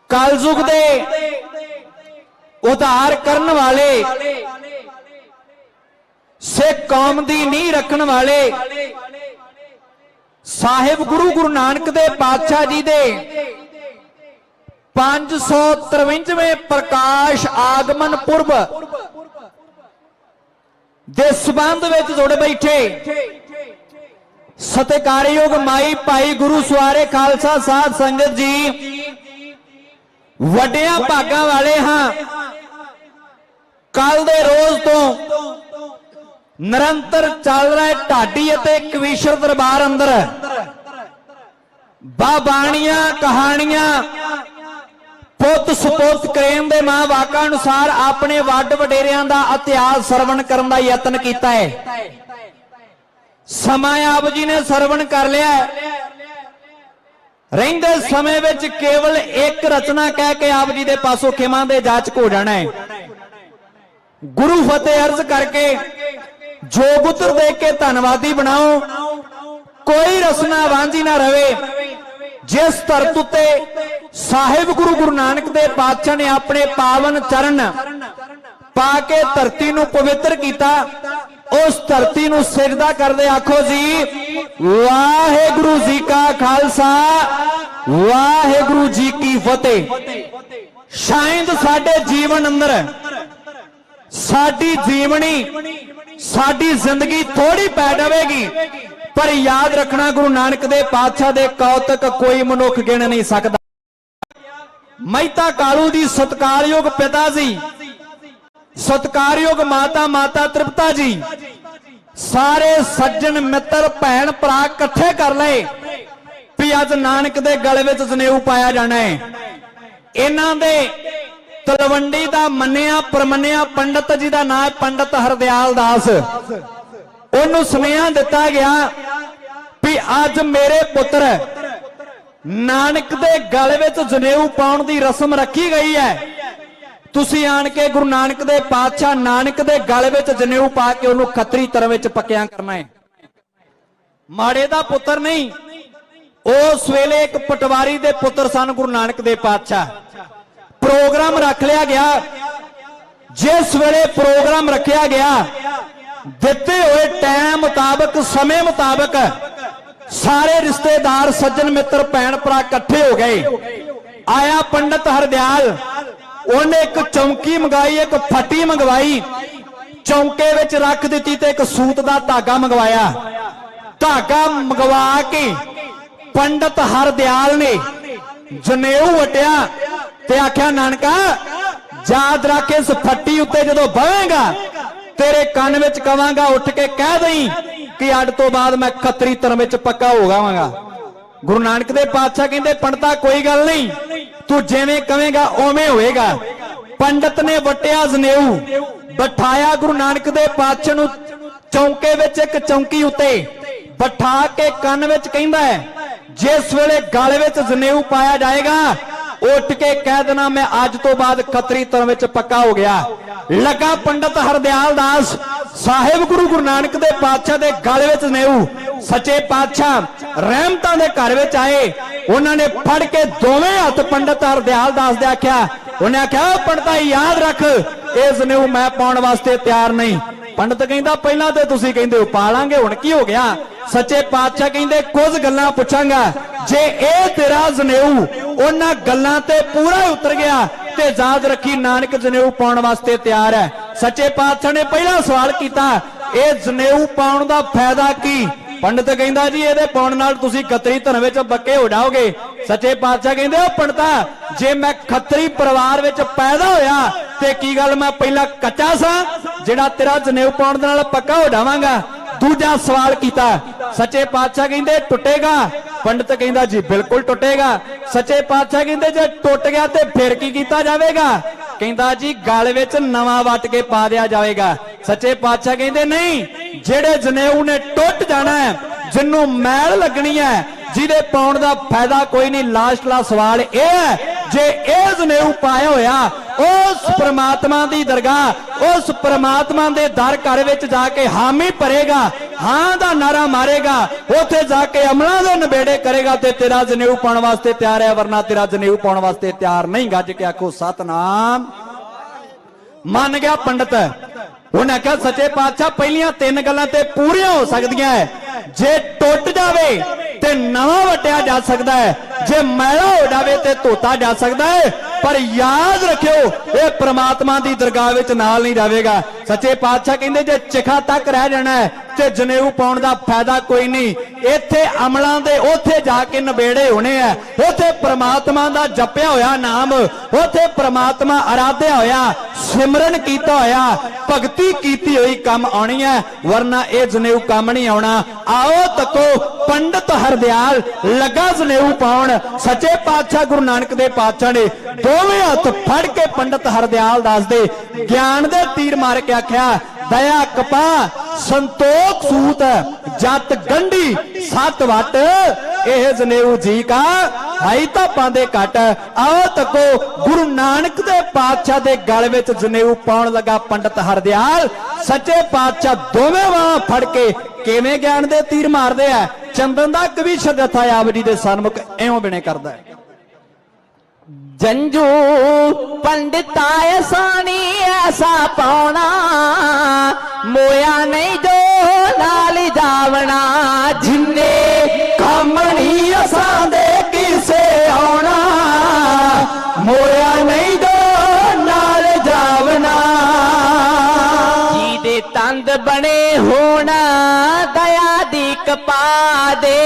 ਕਲਯੁਗ ਦੇ ਉਧਾਰ ਕਰਨ ਵਾਲੇ, ਸਿੱਖ ਕੌਮ ਦੀ ਨੀਂਹ ਰੱਖਣ ਵਾਲੇ ਸਾਹਿਬ ਗੁਰੂ ਨਾਨਕ ਦੇ ਪਾਤਸ਼ਾਹ ਜੀ ਦੇ 553ਵੇਂ ਪ੍ਰਕਾਸ਼ ਆਗਮਨ ਪੁਰਬ ਦੇ ਸਬੰਧ ਵਿੱਚ ਜੁੜ ਬੈਠੇ ਸਤਿਕਾਰਯੋਗ ਮਾਈ ਭਾਈ ਗੁਰੂ ਸਵਾਰੇ ਖਾਲਸਾ ਸਾਧ ਸੰਗਤ ਜੀ, ਵੱਡਿਆਂ ਭਾਗਾਂ ਵਾਲੇ ਹਾਂ। ਕੱਲ ਦੇ ਰੋਜ਼ ਤੋਂ ਨਿਰੰਤਰ ਚੱਲ ਰਿਹਾ ਢਾਡੀ ਅਤੇ ਕਵੀਸ਼ਰ ਦਰਬਾਰ ਅੰਦਰ ਬਾਣੀਆਂ ਕਹਾਣੀਆਂ ਪੁੱਤ ਸੁਪੁੱਤ ਕਰੇਨ ਦੇ ਮਾਂ ਵਾਕਾਂ ਅਨੁਸਾਰ ਆਪਣੇ ਵੱਡ ਵਡੇਰਿਆਂ ਦਾ ਇਤਿਹਾਸ ਸਰਵਣ ਕਰਨ ਦਾ ਯਤਨ ਕੀਤਾ ਹੈ। ਸਮਾਂ ਆਪ ਜੀ ਨੇ ਸਰਵਣ ਕਰ ਲਿਆ। ਰਹਿੰਦੇ ਸਮੇਂ ਵਿੱਚ ਕੇਵਲ ਇੱਕ ਰਚਨਾ ਕਹਿ ਕੇ ਆਪ ਜੀ ਦੇ ਪਾਸੋਂ ਖਿਮਾ ਦੇ ਜਾਚਕ ਹੋ ਜਾਣਾ ਹੈ। ਗੁਰੂ ਫਤਿਹ ਅਰਜ਼ ਕਰਕੇ ਜੋਗ ਉਤਰ ਦੇ ਕੇ ਧੰਨਵਾਦੀ ਬਣਾਓ। ਕੋਈ ਰਸਨਾ ਵਾਂਝੀ ਨਾ ਰਵੇ। ਜਿਸ ਧਰਤ ਉੱਤੇ ਸਾਹਿਬ ਗੁਰੂ ਨਾਨਕ ਦੇ ਪਾਤਸ਼ਾਹ ਨੇ ਆਪਣੇ ਪਾਵਨ ਚਰਨ ਪਾ ਕੇ ਧਰਤੀ ਨੂੰ ਪਵਿੱਤਰ ਕੀਤਾ, ਉਸ ਧਰਤੀ ਨੂੰ ਸਿਜਦਾ ਕਰਦੇ ਆਖੋ ਜੀ ਵਾਹਿਗੁਰੂ ਜੀ ਕਾ ਖਾਲਸਾ ਵਾਹਿਗੁਰੂ ਜੀ ਕੀ ਫਤਿਹ। ਸ਼ਾਇਦ ਸਾਡੇ ਜੀਵਨ ਅੰਦਰ ਸਾਡੀ ਜੀਵਨੀ ਸਾਡੀ ਜ਼ਿੰਦਗੀ ਥੋੜੀ ਪੈ ਜਾਵੇਗੀ, ਪਰ ਯਾਦ ਰੱਖਣਾ ਗੁਰੂ ਨਾਨਕ ਦੇ ਪਾਤਸ਼ਾਹ ਦੇ ਕੌਤਕ ਕੋਈ ਮਨੁੱਖ ਗਿਣ ਨਹੀਂ ਸਕਦਾ। ਮਹਿਤਾ ਕਾਲੂ ਦੀ ਸਤਿਕਾਰਯੋਗ ਪਿਤਾ ਜੀ, ਸਤਿਕਾਰਯੋਗ ਮਾਤਾ ਤ੍ਰਿਪਤਾ ਜੀ, ਸਾਰੇ ਸੱਜਣ ਮਿੱਤਰ ਭੈਣ ਭਰਾ ਇਕੱਠੇ ਕਰ ਲਏ ਵੀ ਅੱਜ ਨਾਨਕ ਦੇ ਗਲੇ ਵਿੱਚ ਜਨੇਊ ਪਾਇਆ ਜਾਣਾ ਹੈ। ਇਹਨਾਂ ਦੇ ਤਲਵੰਡੀ ਦਾ ਮੰਨਿਆ ਪਰਮੰਨਿਆ ਪੰਡਤ ਜੀ ਦਾ ਨਾਮ ਹੈ ਪੰਡਤ ਹਰਦਿਆਲ ਦਾਸ। ਉਹਨੂੰ ਸੁਨੇਹਾ ਦਿੱਤਾ ਗਿਆ ਵੀ ਅੱਜ ਮੇਰੇ ਪੁੱਤਰ ਨਾਨਕ ਦੇ ਗਲ ਵਿੱਚ ਜਨੇਊ ਪਾਉਣ ਦੀ ਰਸਮ ਰੱਖੀ ਗਈ ਹੈ। ਤੁਸੀਂ ਆਣ ਕੇ ਗੁਰੂ ਨਾਨਕ ਦੇ ਪਾਤਸ਼ਾਹ ਨਾਨਕ ਦੇ ਗਲ ਵਿੱਚ ਜਨੇਊ ਪਾ ਕੇ ਉਹਨੂੰ ਖੱਤਰੀ ਧਰਮ ਵਿੱਚ ਪੱਕਿਆਂ ਕਰਨਾ ਹੈ। ਮਾੜੇ ਦਾ ਪੁੱਤਰ ਨਹੀਂ, ਉਸ ਵੇਲੇ ਇੱਕ ਪਟਵਾਰੀ ਦੇ ਪੁੱਤਰ ਸਨ ਗੁਰੂ ਨਾਨਕ ਦੇ ਪਾਤਸ਼ਾਹ। ਪ੍ਰੋਗਰਾਮ ਰੱਖ ਲਿਆ ਗਿਆ। ਜਿਸ ਵੇਲੇ ਪ੍ਰੋਗਰਾਮ ਰੱਖਿਆ ਗਿਆ, ਦਿੱਤੇ ਹੋਏ ਟਾਈਮ ਮੁਤਾਬਕ ਸਮੇਂ ਮੁਤਾਬਕ ਸਾਰੇ ਰਿਸ਼ਤੇਦਾਰ ਸੱਜਣ ਮਿੱਤਰ ਭੈਣ ਭਰਾ ਇਕੱਠੇ ਹੋ ਗਏ। ਆਇਆ ਪੰਡਤ ਹਰਦਿਆਲ, ਉਹਨੇ ਇੱਕ ਚੌਂਕੀ ਮੰਗਾਈ, ਇੱਕ ਫੱਟੀ ਮੰਗਵਾਈ, ਚੌਂਕੇ ਵਿੱਚ ਰੱਖ ਦਿੱਤੀ ਤੇ ਇੱਕ ਸੂਤ ਦਾ ਧਾਗਾ ਮੰਗਵਾਇਆ। ਧਾਗਾ ਮੰਗਵਾ ਕੇ ਪੰਡਤ ਹਰਦਿਆਲ ਨੇ ਜਨੇਊ ਵਟਿਆ ਤੇ ਆਖਿਆ ਨਾਨਕਾ ਯਾਦ ਰੱਖ ਇਸ ਫੱਟੀ ਉੱਤੇ ਜਦੋਂ ਬਹੇਗਾ ਤੇਰੇ ਕੰਨ ਵਿੱਚ ਕਵਾਂਗਾ ਉੱਠ ਕੇ ਕਹਿ ਦਈ ਕਿ ਅੱਜ ਤੋਂ ਬਾਅਦ ਮੈਂ ਖੱਤਰੀ ਧਰਮ ਵਿੱਚ ਪੱਕਾ ਹੋ ਜਾਵਾਂਗਾ। ਗੁਰੂ ਨਾਨਕ ਦੇ ਪਾਤਸ਼ਾਹ ਕਹਿੰਦੇ ਪੰਡਤਾ ਕੋਈ ਗੱਲ ਨਹੀਂ, ਤੂੰ ਜਿਵੇਂ ਕਵੇਂਗਾ ਉਵੇਂ ਹੋਏਗਾ। ਪੰਡਤ ਨੇ ਵਟਿਆ ਜਨੇਊ, ਬਿਠਾਇਆ ਗੁਰੂ ਨਾਨਕ ਦੇ ਪਾਤਸ਼ਾਹ ਨੂੰ ਚੌਂਕੇ ਵਿੱਚ ਇੱਕ ਚੌਂਕੀ ਉੱਤੇ ਬਿਠਾ ਕੇ ਕੰਨ ਵਿੱਚ ਕਹਿੰਦਾ ਜਿਸ ਵੇਲੇ ਗਲ ਵਿੱਚ ਜਨੇਊ ਪਾਇਆ ਜਾਏਗਾ ਉੱਠ ਕੇ ਕਹਿ ਦੇਣਾ ਮੈਂ ਅੱਜ ਤੋਂ ਬਾਅਦ ਖੱਤਰੀ ਧਰਮ ਵਿੱਚ ਪੱਕਾ ਹੋ ਗਿਆ। ਲੱਗਾ ਪੰਡਤ ਹਰਦਿਆਲ ਦਾਸ ਸਾਹਿਬ ਗੁਰੂ ਨਾਨਕ ਦੇ ਪਾਤਸ਼ਾਹ ਦੇ ਗਲ ਵਿੱਚ ਜਨੇਊ। ਸੱਚੇ ਪਾਤਸ਼ਾਹ ਰਹਿਮਤਾਂ ਦੇ ਘਰ ਵਿੱਚ ਆਏ, ਉਹਨਾਂ ਨੇ ਫੜ ਕੇ ਦੋਵੇਂ ਹੱਥ ਪੰਡਤ ਹਰਦਿਆਲ ਦਾਸ ਦੇ ਆਖਿਆ। ਉਹਨੇ ਆਖਿਆ ਪੰਡਤਾ ਯਾਦ ਰੱਖ ਇਹ ਜਨੇਊ ਮੈਂ ਪਾਉਣ ਵਾਸਤੇ ਤਿਆਰ ਨਹੀਂ। ਪੰਡਤ ਕਹਿੰਦਾ ਪਹਿਲਾਂ ਤੇ ਤੁਸੀਂ ਕਹਿੰਦੇ ਹੋ ਪਾ ਲਾਂਗੇ, ਹੁਣ ਕੀ ਹੋ ਗਿਆ? ਸੱਚੇ ਪਾਤਸ਼ਾਹ ਕਹਿੰਦੇ ਕੁਝ ਗੱਲਾਂ ਪੁੱਛਾਂਗਾ, ਜੇ ਇਹ ਤੇਰਾ ਜਨੇਊ ਉਹਨਾਂ ਗੱਲਾਂ ਤੇ ਪੂਰਾ ਉਤਰ ਗਿਆ ਤੇ ਯਾਦ ਰੱਖੀ ਨਾਨਕ ਜਨੇਊ ਪਾਉਣ ਵਾਸਤੇ ਤਿਆਰ ਹੈ। ਸੱਚੇ ਪਾਤਸ਼ਾਹ ਨੇ ਪਹਿਲਾ ਸਵਾਲ ਕੀਤਾ ਇਹ ਜਨੇਊ ਪਾਉਣ ਦਾ ਫਾਇਦਾ ਕੀ? ਪੰਡਤ ਕਹਿੰਦਾ ਜੀ ਇਹਦੇ ਪਾਉਣ ਨਾਲ ਤੁਸੀਂ ਖੱਤਰੀ ਧਰਮ ਵਿੱਚ ਪੱਕੇ ਹੋ ਜਾਓਗੇ। ਸੱਚੇ ਪਾਤਸ਼ਾਹ ਕਹਿੰਦੇ ਉਹ ਪੰਡਤਾ ਜੇ ਮੈਂ ਖੱਤਰੀ ਪਰਿਵਾਰ ਵਿੱਚ ਪੈਦਾ ਹੋਇਆ ਤੇ ਕੀ ਗੱਲ ਮੈਂ ਪਹਿਲਾਂ ਕੱਚਾ ਸਾਂ ਜਿਹੜਾ ਤੇਰਾ ਜਨੇਊ ਪਾਉਣ ਦੇ ਨਾਲ ਪੱਕਾ ਹੋ ਜਾਵਾਂਗਾ? ਦੂਜਾ ਸਵਾਲ ਕੀਤਾ। ਸੱਚੇ ਪਾਤਸ਼ਾਹ ਕਹਿੰਦੇ ਟੁੱਟੇਗਾ? ਪੰਡਤ ਕਹਿੰਦਾ ਜੀ ਬਿਲਕੁਲ ਟੁੱਟੇਗਾ। ਸੱਚੇ ਪਾਤਸ਼ਾਹ ਕਹਿੰਦੇ ਜੇ ਟੁੱਟ ਗਿਆ ਤੇ ਫਿਰ ਕੀ ਕੀਤਾ ਜਾਵੇਗਾ? ਕਹਿੰਦਾ ਜੀ ਗਲ ਵਿੱਚ ਨਵਾਂ ਵੱਟ ਕੇ ਪਾ ਦਿਆ ਜਾਵੇਗਾ। ਸੱਚੇ ਪਾਤਸ਼ਾਹ ਕਹਿੰਦੇ ਨਹੀਂ, ਜਿਹੜੇ ਜਨੇਊ ਨੇ ਟੁੱਟ ਜਾਣਾ ਹੈ, ਜਿਹਨੂੰ ਮੈਲ ਲੱਗਣੀ ਹੈ, ਜਿਹਦੇ ਪਾਉਣ ਦਾ ਫਾਇਦਾ ਕੋਈ ਨਹੀਂ। ਲਾਸਟਲਾ ਸਵਾਲ ਇਹ ਹੈ ਜੇ ਇਹ ਜਨੇਊ ਪਾਇਆ ਹੋਇਆ ਉਸ ਪ੍ਰਮਾਤਮਾ ਦੀ ਦਰਗਾਹ ਉਸ ਪ੍ਰਮਾਤਮਾ ਦੇ ਦਰ ਘਰ ਵਿੱਚ ਜਾ ਕੇ ਹਾਮੀ ਭਰੇਗਾ, ਹਾਂ ਦਾ ਨਾਰਾ ਮਾਰੇਗਾ, ਉੱਥੇ ਜਾ ਕੇ ਅਮਲਾਂ ਦੇ ਨਿਬੇੜੇ ਕਰੇਗਾ ਤੇ ਤੇਰਾ ਜਨੇਊ ਪਾਉਣ ਵਾਸਤੇ ਤਿਆਰ ਹੈ, ਵਰਨਾ ਤੇਰਾ ਜਨੇਊ ਪਾਉਣ ਵਾਸਤੇ ਤਿਆਰ ਨਹੀਂ। ਗੱਜ ਕੇ ਆਖੋ ਸਤਨਾਮ। ਮੰਨ ਗਿਆ ਪੰਡਤ। ਉਹਨੇ ਆਖਿਆ ਸੱਚੇ ਪਾਤਸ਼ਾਹ ਪਹਿਲੀਆਂ ਤਿੰਨ ਗੱਲਾਂ ਤੇ ਪੂਰੀਆਂ ਹੋ ਸਕਦੀਆਂ ਹੈ, ਜੇ ਟੁੱਟ ਜਾਵੇ ਤੇ ਨਵਾਂ ਵਟਿਆ ਜਾ ਸਕਦਾ ਹੈ, ਜੇ ਮੈਲਾ ਹੋ ਜਾਵੇ ਤੇ ਧੋਤਾ ਜਾ ਸਕਦਾ ਹੈ, ਪਰ ਯਾਦ ਰੱਖਿਓ ਇਹ ਪ੍ਰਮਾਤਮਾ ਦੀ ਦਰਗਾਹ ਵਿੱਚ ਨਾਲ ਨਹੀਂ ਜਾਵੇਗਾ। ਸੱਚੇ ਪਾਤਸ਼ਾਹ ਕਹਿੰਦੇ ਜੇ ਚਿਖਾ ਤੱਕ ਰਹਿ ਜਾਣਾ ਹੈ ਤੇ ਜਨੇਊ ਪਾਉਣ ਦਾ ਫਾਇਦਾ ਕੋਈ ਨਹੀਂ। ਇੱਥੇ ਅਮਲਾਂ ਦੇ ਉੱਥੇ ਜਾ ਕੇ ਨਵੇੜੇ ਹੋਣੇ ਆ, ਉੱਥੇ ਪ੍ਰਮਾਤਮਾ ਦਾ ਜਪਿਆ ਹੋਇਆ ਨਾਮ, ਉੱਥੇ ਪ੍ਰਮਾਤਮਾ ਆਰਾਧਿਆ ਹੋਇਆ, ਸਿਮਰਨ ਕੀਤਾ ਹੋਇਆ, ਭਗਤੀ ਕੀਤੀ ਹੋਈ ਕੰਮ ਆਉਣੀ ਹੈ, ਵਰਨਾ ਇਹ ਜਨੇਊ ਕੰਮ ਨਹੀਂ ਆਉਣਾ। ਆਓ ਤੱਕੋ ਪੰਡਤ ਹਰਦਿਆਲ ਲੱਗਾ ਜਨੇਊ ਪਾਉਣ। ਸੱਚੇ ਪਾਤਸ਼ਾਹ ਗੁਰੂ ਨਾਨਕ ਦੇ ਪਾਤਸ਼ਾਹ ਨੇ ਦੋਵੇਂ ਹੱਥ ਫੜ ਕੇ ਪੰਡਤ ਹਰਦਿਆਲ ਦੱਸਦੇ ਗਿਆਨ ਦੇ ਤੀਰ ਮਾਰ ਕੇ ਆਖਿਆ, ਦਇਆ ਕਪਾ ਸੰਤੋਖ ਸੂਤ ਜਤ ਗੰਢੀ ਸਤ ਵਟ ਇਹ ਜਨੇਊ ਜੀ ਕਾ ਹਾਈ ਤਾਂ ਪਾਉਂਦੇ ਘਟ। ਆਓ ਤੱਕੋ ਗੁਰੂ ਨਾਨਕ ਦੇ ਪਾਤਸ਼ਾਹ ਦੇ ਗਲ ਵਿੱਚ ਜਨੇਊ ਪਾਉਣ ਲੱਗਾ ਪੰਡਤ ਹਰਦਿਆਲ। ਸੱਚੇ ਪਾਤਸ਼ਾਹ ਦੋਵੇਂ ਬਾਹਾਂ ਫੜ ਕੇ ਕਿਵੇਂ ਗਿਆਨ ਦੇ ਤੀਰ ਮਾਰਦੇ ਆ। ਚੰਦਨ ਦਾ ਕਵੀ ਸ਼ਰਧਾ ਆਪ ਜੀ ਦੇ ਸਨਮੁਖ ਇਉਂ ਬਿਨੇ ਕਰਦਾ ਹੈ, जंजू पंडिता सानी ऐसा पाਉਣਾ मोया नहीं जो नाल जावना जिन्ने कामणी असां दे किसे आउणा मोया नहीं जो नाल जावना जी दे तंद बने होना दया दी कपा दे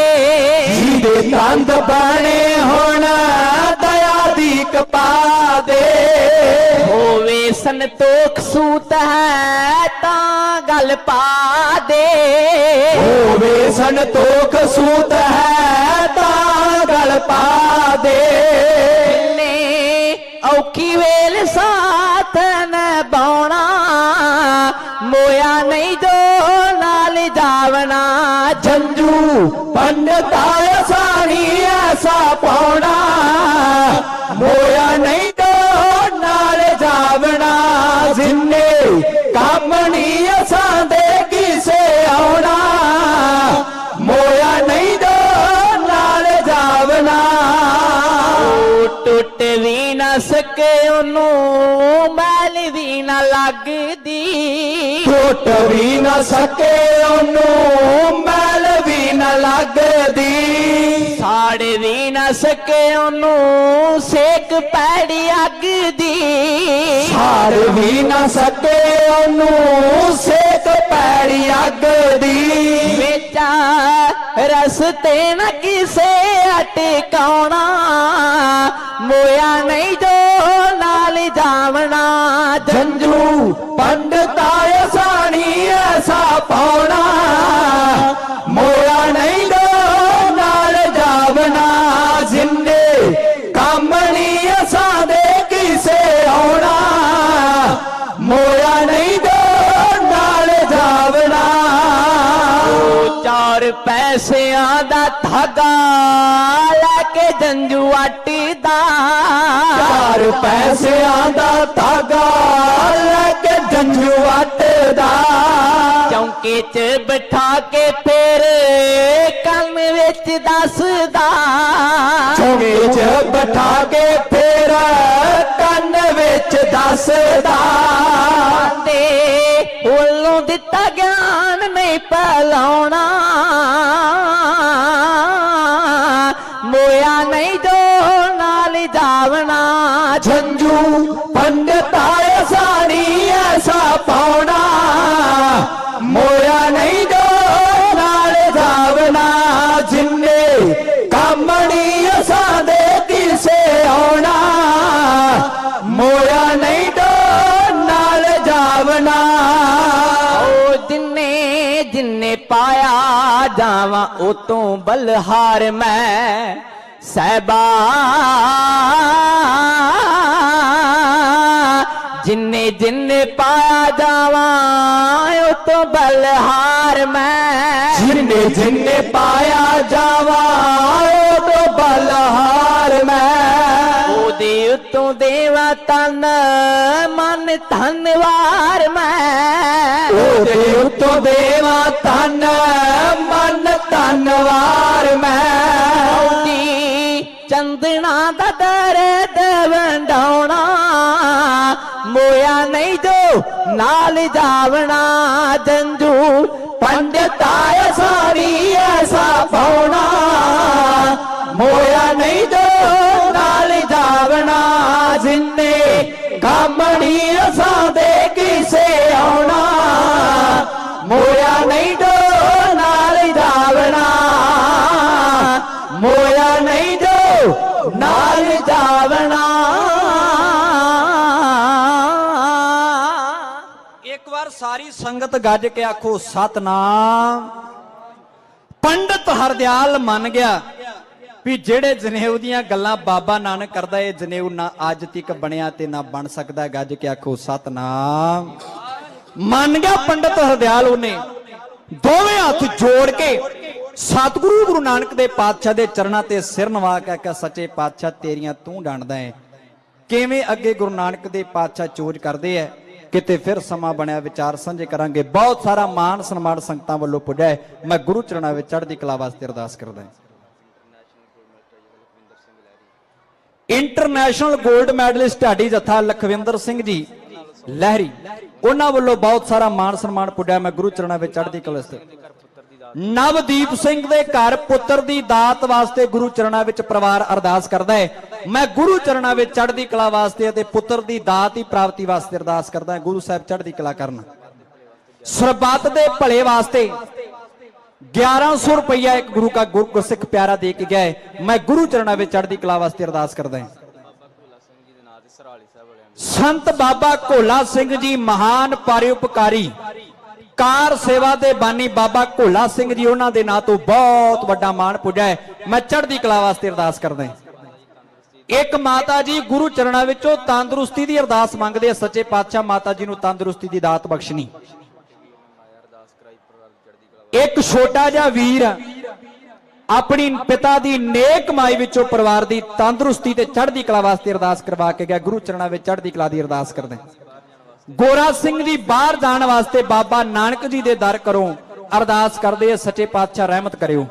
जी दे तंद बने होना कपा दे होवे संतोख सूत है ता गल पा दे होवे संतोख सूत है ता गल पा दे ने औखी वेल साथ न बाउणा मोया नहीं जो नाल जावना जंजू पंडिता सानी ऐसा पाउणा मोया नहीं तो नाल जावना जिन्ने कामणी असां दे किसे आउणा मोया नहीं तो नाल जावना टुट भी ना सके ओनू मैल भी ना लगदी टुट भी ना सके ओनू मैल भी ना लगदी साड़ भी ना सके ओनू सेक पैड़ी अग दी साड़ भी ना सके ओनू सेक पैड़ी अग दी बेचा रस्ते न किसे अटकाउणा मोया नहीं जो नाल जावना जंजू पंडिता सानी ऐसा पाउणा मोया नहीं जो नाल जावना जिन्ने कामणी असां दे किसे आउणा मोया नहीं जो नाल जावना चार पैसियां दा धागा लैके जंजू अटदा चार पैसियां दा धागा लैके जंजू अटदा चौंके च बिठा के फिर कन विच दसदा चौंके च बिठा के फिर कन विच दसदा ते ओलों दिता ज्ञान नहीं पलाउणा मोया नहीं जो नाल जावना झंझू पंडिता सानी ऐसा पाउणा मोया नहीं जो नाल जावना जिन्ने कामणी असां दे किसे आउणा मोया नहीं जो नाल जावना जिन्ने जिन्ने पाया जावा उतों बलहार मैं सहबा जिन्ने जिन्ने पाया जावा उतों बलहार मैं जिन्ने जिन्ने पाया जावा उतों बलहार मैं ओदे उतों देवा तन मन धनवार मैं ओदे उतों देवा तन मन धनवार मैं चंदना दा दर्द वंडाउणा मोया नहीं जो नाल जावना जंजू पंडिता सारी ऐसा पाउणा मोया नहीं जो नाल जावना जिन्ने कामणी असां दे किसे आउणा मोया नहीं जो नाल जावना। एक बार सारी संगत गज के आखो सतनाम। पंडित हरदयाल मन गया भी जेड़े जनेऊ दियां गल्लां बाबा नानक करदा है जनेऊ ना अज तक बनया ते ना बन सकदा। गज के आखो सतनाम। मन गया पंडित हरदयाल, उन्हें दोवें हाथ जोड़ के सतगुरु गुरु नानक दे पातशाह दे चरणां ते सिर नवा के आख्या सच्चे पातशाह तेरियां तू जाणदा है किवें अगे गुरु नानक दे पातशाह चोज करदे है। किते फिर समा बनया विचार साझे करांगे। बहुत सारा मान सन्मान संगतां वल्लों पुज्या है। मैं गुरु चरणां विच चढ़दी कला वास्ते अरदास करदा हां। इंटरनेशनल गोल्ड मैडलिस्ट ढाडी जत्था लखविंदर सिंह जी लहरी, उन्हां वल्लों बहुत सारा मान सन्मान पुज्या। मैं गुरु चरणां विच चढ़दी कला वास्ते। नवदीप सिंह दे घर पुत्र दी दात वास्ते गुरु चरणां विच परिवार अरदास करदा है। मैं गुरु चरणां विच चढ़दी कला वास्ते ते पुत्र दी दात दी प्राप्ति वास्ते अरदास करदा है। गुरु साहब चढ़दी कला करन। सरबत दे भले वास्ते 1100 रुपया एक गुरु का गुरसिख प्यारा दे के गया है। मैं गुरु चरणां विच चढ़दी कला वास्ते अरदास करदा है। संत बाबा घोला सिंह जी महान परोपकारी कार सेवा दे बानी बाबा घोला सिंह जी, उन्हां दे नां तो बहुत वड्डा मान पुज्या है। मैं चढ़दी कला वास्ते अरदास करदा हां। एक माता जी गुरु चरणां विचों तंदुरुस्ती दी अरदास मंगदे। सच्चे पातशाह माता जी नूं तंदुरुस्ती दी दात बख्शनी। एक छोटा जिहा वीर अपनी पिता दी नेक कमाई विचों परिवार दी तंदुरुस्ती ते चढ़दी कला वास्ते अरदास करवा के गया। गुरु चरणां विच चढ़दी कला दी अरदास करदे हां। गोरा सिंह जी बाहर जाने वास्ते बाबा नानक जी दे दर करो अरदास करदे। सच्चे पातशाह रहमत करियो।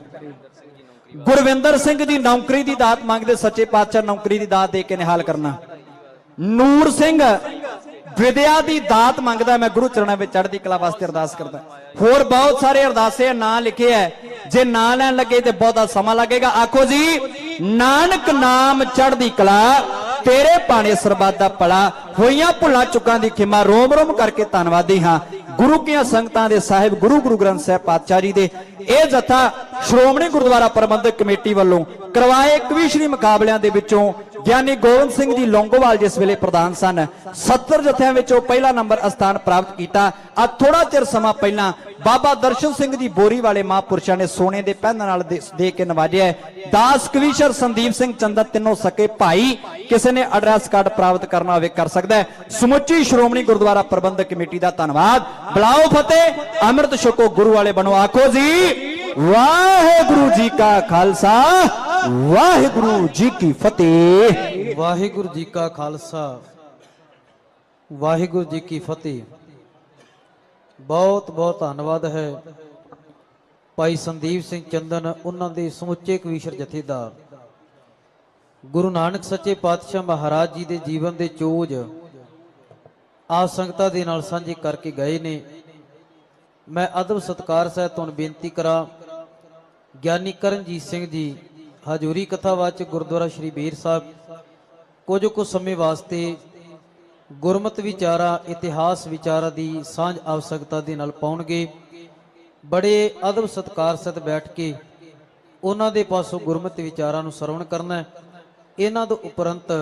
गुरविंदर सिंह जी नौकरी दी दात मंगदे। सच्चे पातशाह नौकरी दी दात दे के निहाल करना। नूर सिंह विद्या दी दात मंगदा। मैं गुरु चरणां विच चढ़दी कला वास्ते अरदास करदा। होर बहुत सारे अरदासे नां लिखे है, जे नां लैण लगे ते बहुता समा लगेगा। आखो जी नानक नाम चढ़दी कला तेरे पाने सरबत दा भला। होइयां भुलां चुकां दी खिमा रोम रोम करके धन्नवादी हां। गुरु कीआं संगतां दे साहिब गुरु गुरु ग्रंथ साहिब पातशाह जी दे ਇਹ ਜਥਾ श्रोमणी गुरुद्वारा प्रबंधक कमेटी वालों करवाए 21ਵੀਂ मुकाबलियां दे विचों ਗਿਆਨੀ गोविंद सिंह जी लौंगोवाल जिस वेले प्रधान सन 70 जत्थियां विचों पहला नंबर स्थान प्राप्त किया। आ थोड़ा चिर समा पहला बाबा दर्शन सिंह जी बोरी वाले महापुरुषों ने सोने के पैन नाल दे के नवाजिया। दास कवीशर संदीप सिंह चंदा तीनों सके भाई किसी ने एड्रैस कार्ड प्राप्त करना होवे कर सकता है। समुची श्रोमणी गुरुद्वारा प्रबंधक कमेटी का धन्यवाद। बुलाओ फतेह अमृत छको गुरु वाले बनो। आखो जी वाहेगुरु जी का खालसा वाहेगुरु जी की फतेह। वाहेगुरु जी का खालसा वाहेगुरु जी की फतेह। बहुत बहुत धन्यवाद है भाई संदीप सिंह चंदन, उन्होंने समुचे कवीशर जथेदार गुरु नानक सच्चे पातशाह महाराज जी के जीवन के चोज आप संगतां दे नाल सांझे करके गए ने। मैं अदब सत्कार सहित तुहानूं बेनती करा ज्ञानी करणजीत सिंह जी हजूरी कथावाचक गुरुद्वारा श्री बेर साहब कुछ समय वास्ते गुरमत विचारा इतिहास विचारा की सांझ आवश्यकता के नाल पाउणगे। बड़े अदब सत्कार सहित बैठ के उन्हां दे पासों गुरमत विचारा नूं सरवण करना। इन्हां दे उपरंत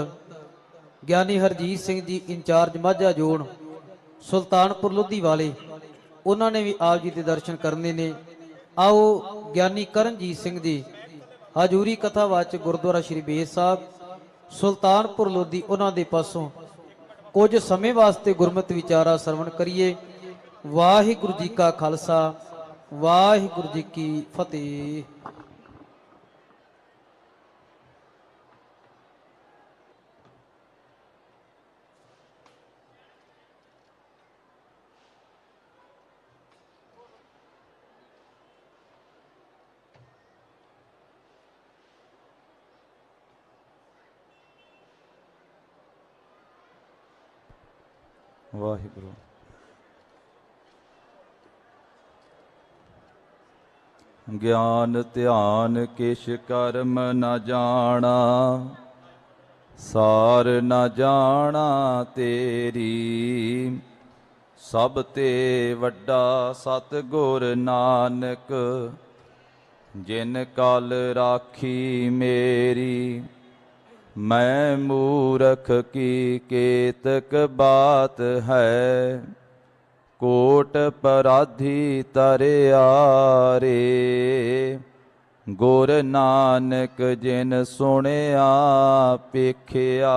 ज्ञानी हरजीत सिंह जी इंचार्ज माझा जोन सुल्तानपुर लोधी वाले उन्होंने भी आप जी के दर्शन करने ने। आओ ज्ञानी करणजीत सिंह जी हजूरी कथावाचक गुरुद्वारा श्री बेर साहब सुल्तानपुर लोधी उन्होंने दे पासों कुछ समय वास्ते गुरमत विचारा सरवण करिए। वाहिगुरु जी का खालसा वाहिगुरु जी की फतेह। वाहिगुरु। ज्ञान ध्यान किश कर्म न जाना, सार न जाना तेरी, सब ते वड्डा सतगुर नानक, जिन कल राखी मेरी। मैं मूरख की केतक बात है, कोट पराधी तरियारे। गुर नानक जिन सुनिया पेखिया,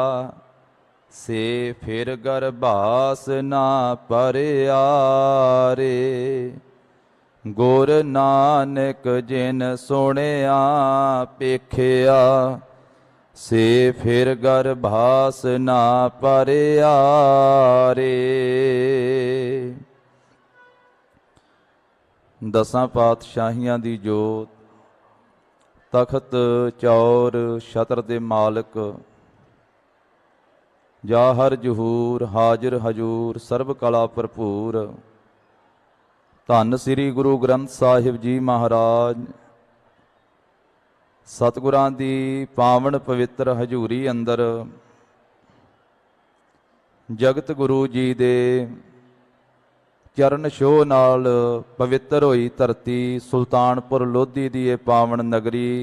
से फिर गर्भास ना परियारे। गुर नानक जिन सुनिया पेखिया, से फिर गर्भास ना परियारे। दसां पातशाहियां दी जोत, तखत चौर छत्र दे मालक, जाहर जहूर हाजिर हजूर सर्ब कला भरपूर। धन श्री गुरु ग्रंथ साहिब जी महाराज, सतगुरां दी पावन पवित्र हजूरी अंदर जगत गुरु जी दे चरण ਛੋਹ नाल पवित्र होई धरती सुल्तानपुर लोधी दी ये पावन नगरी,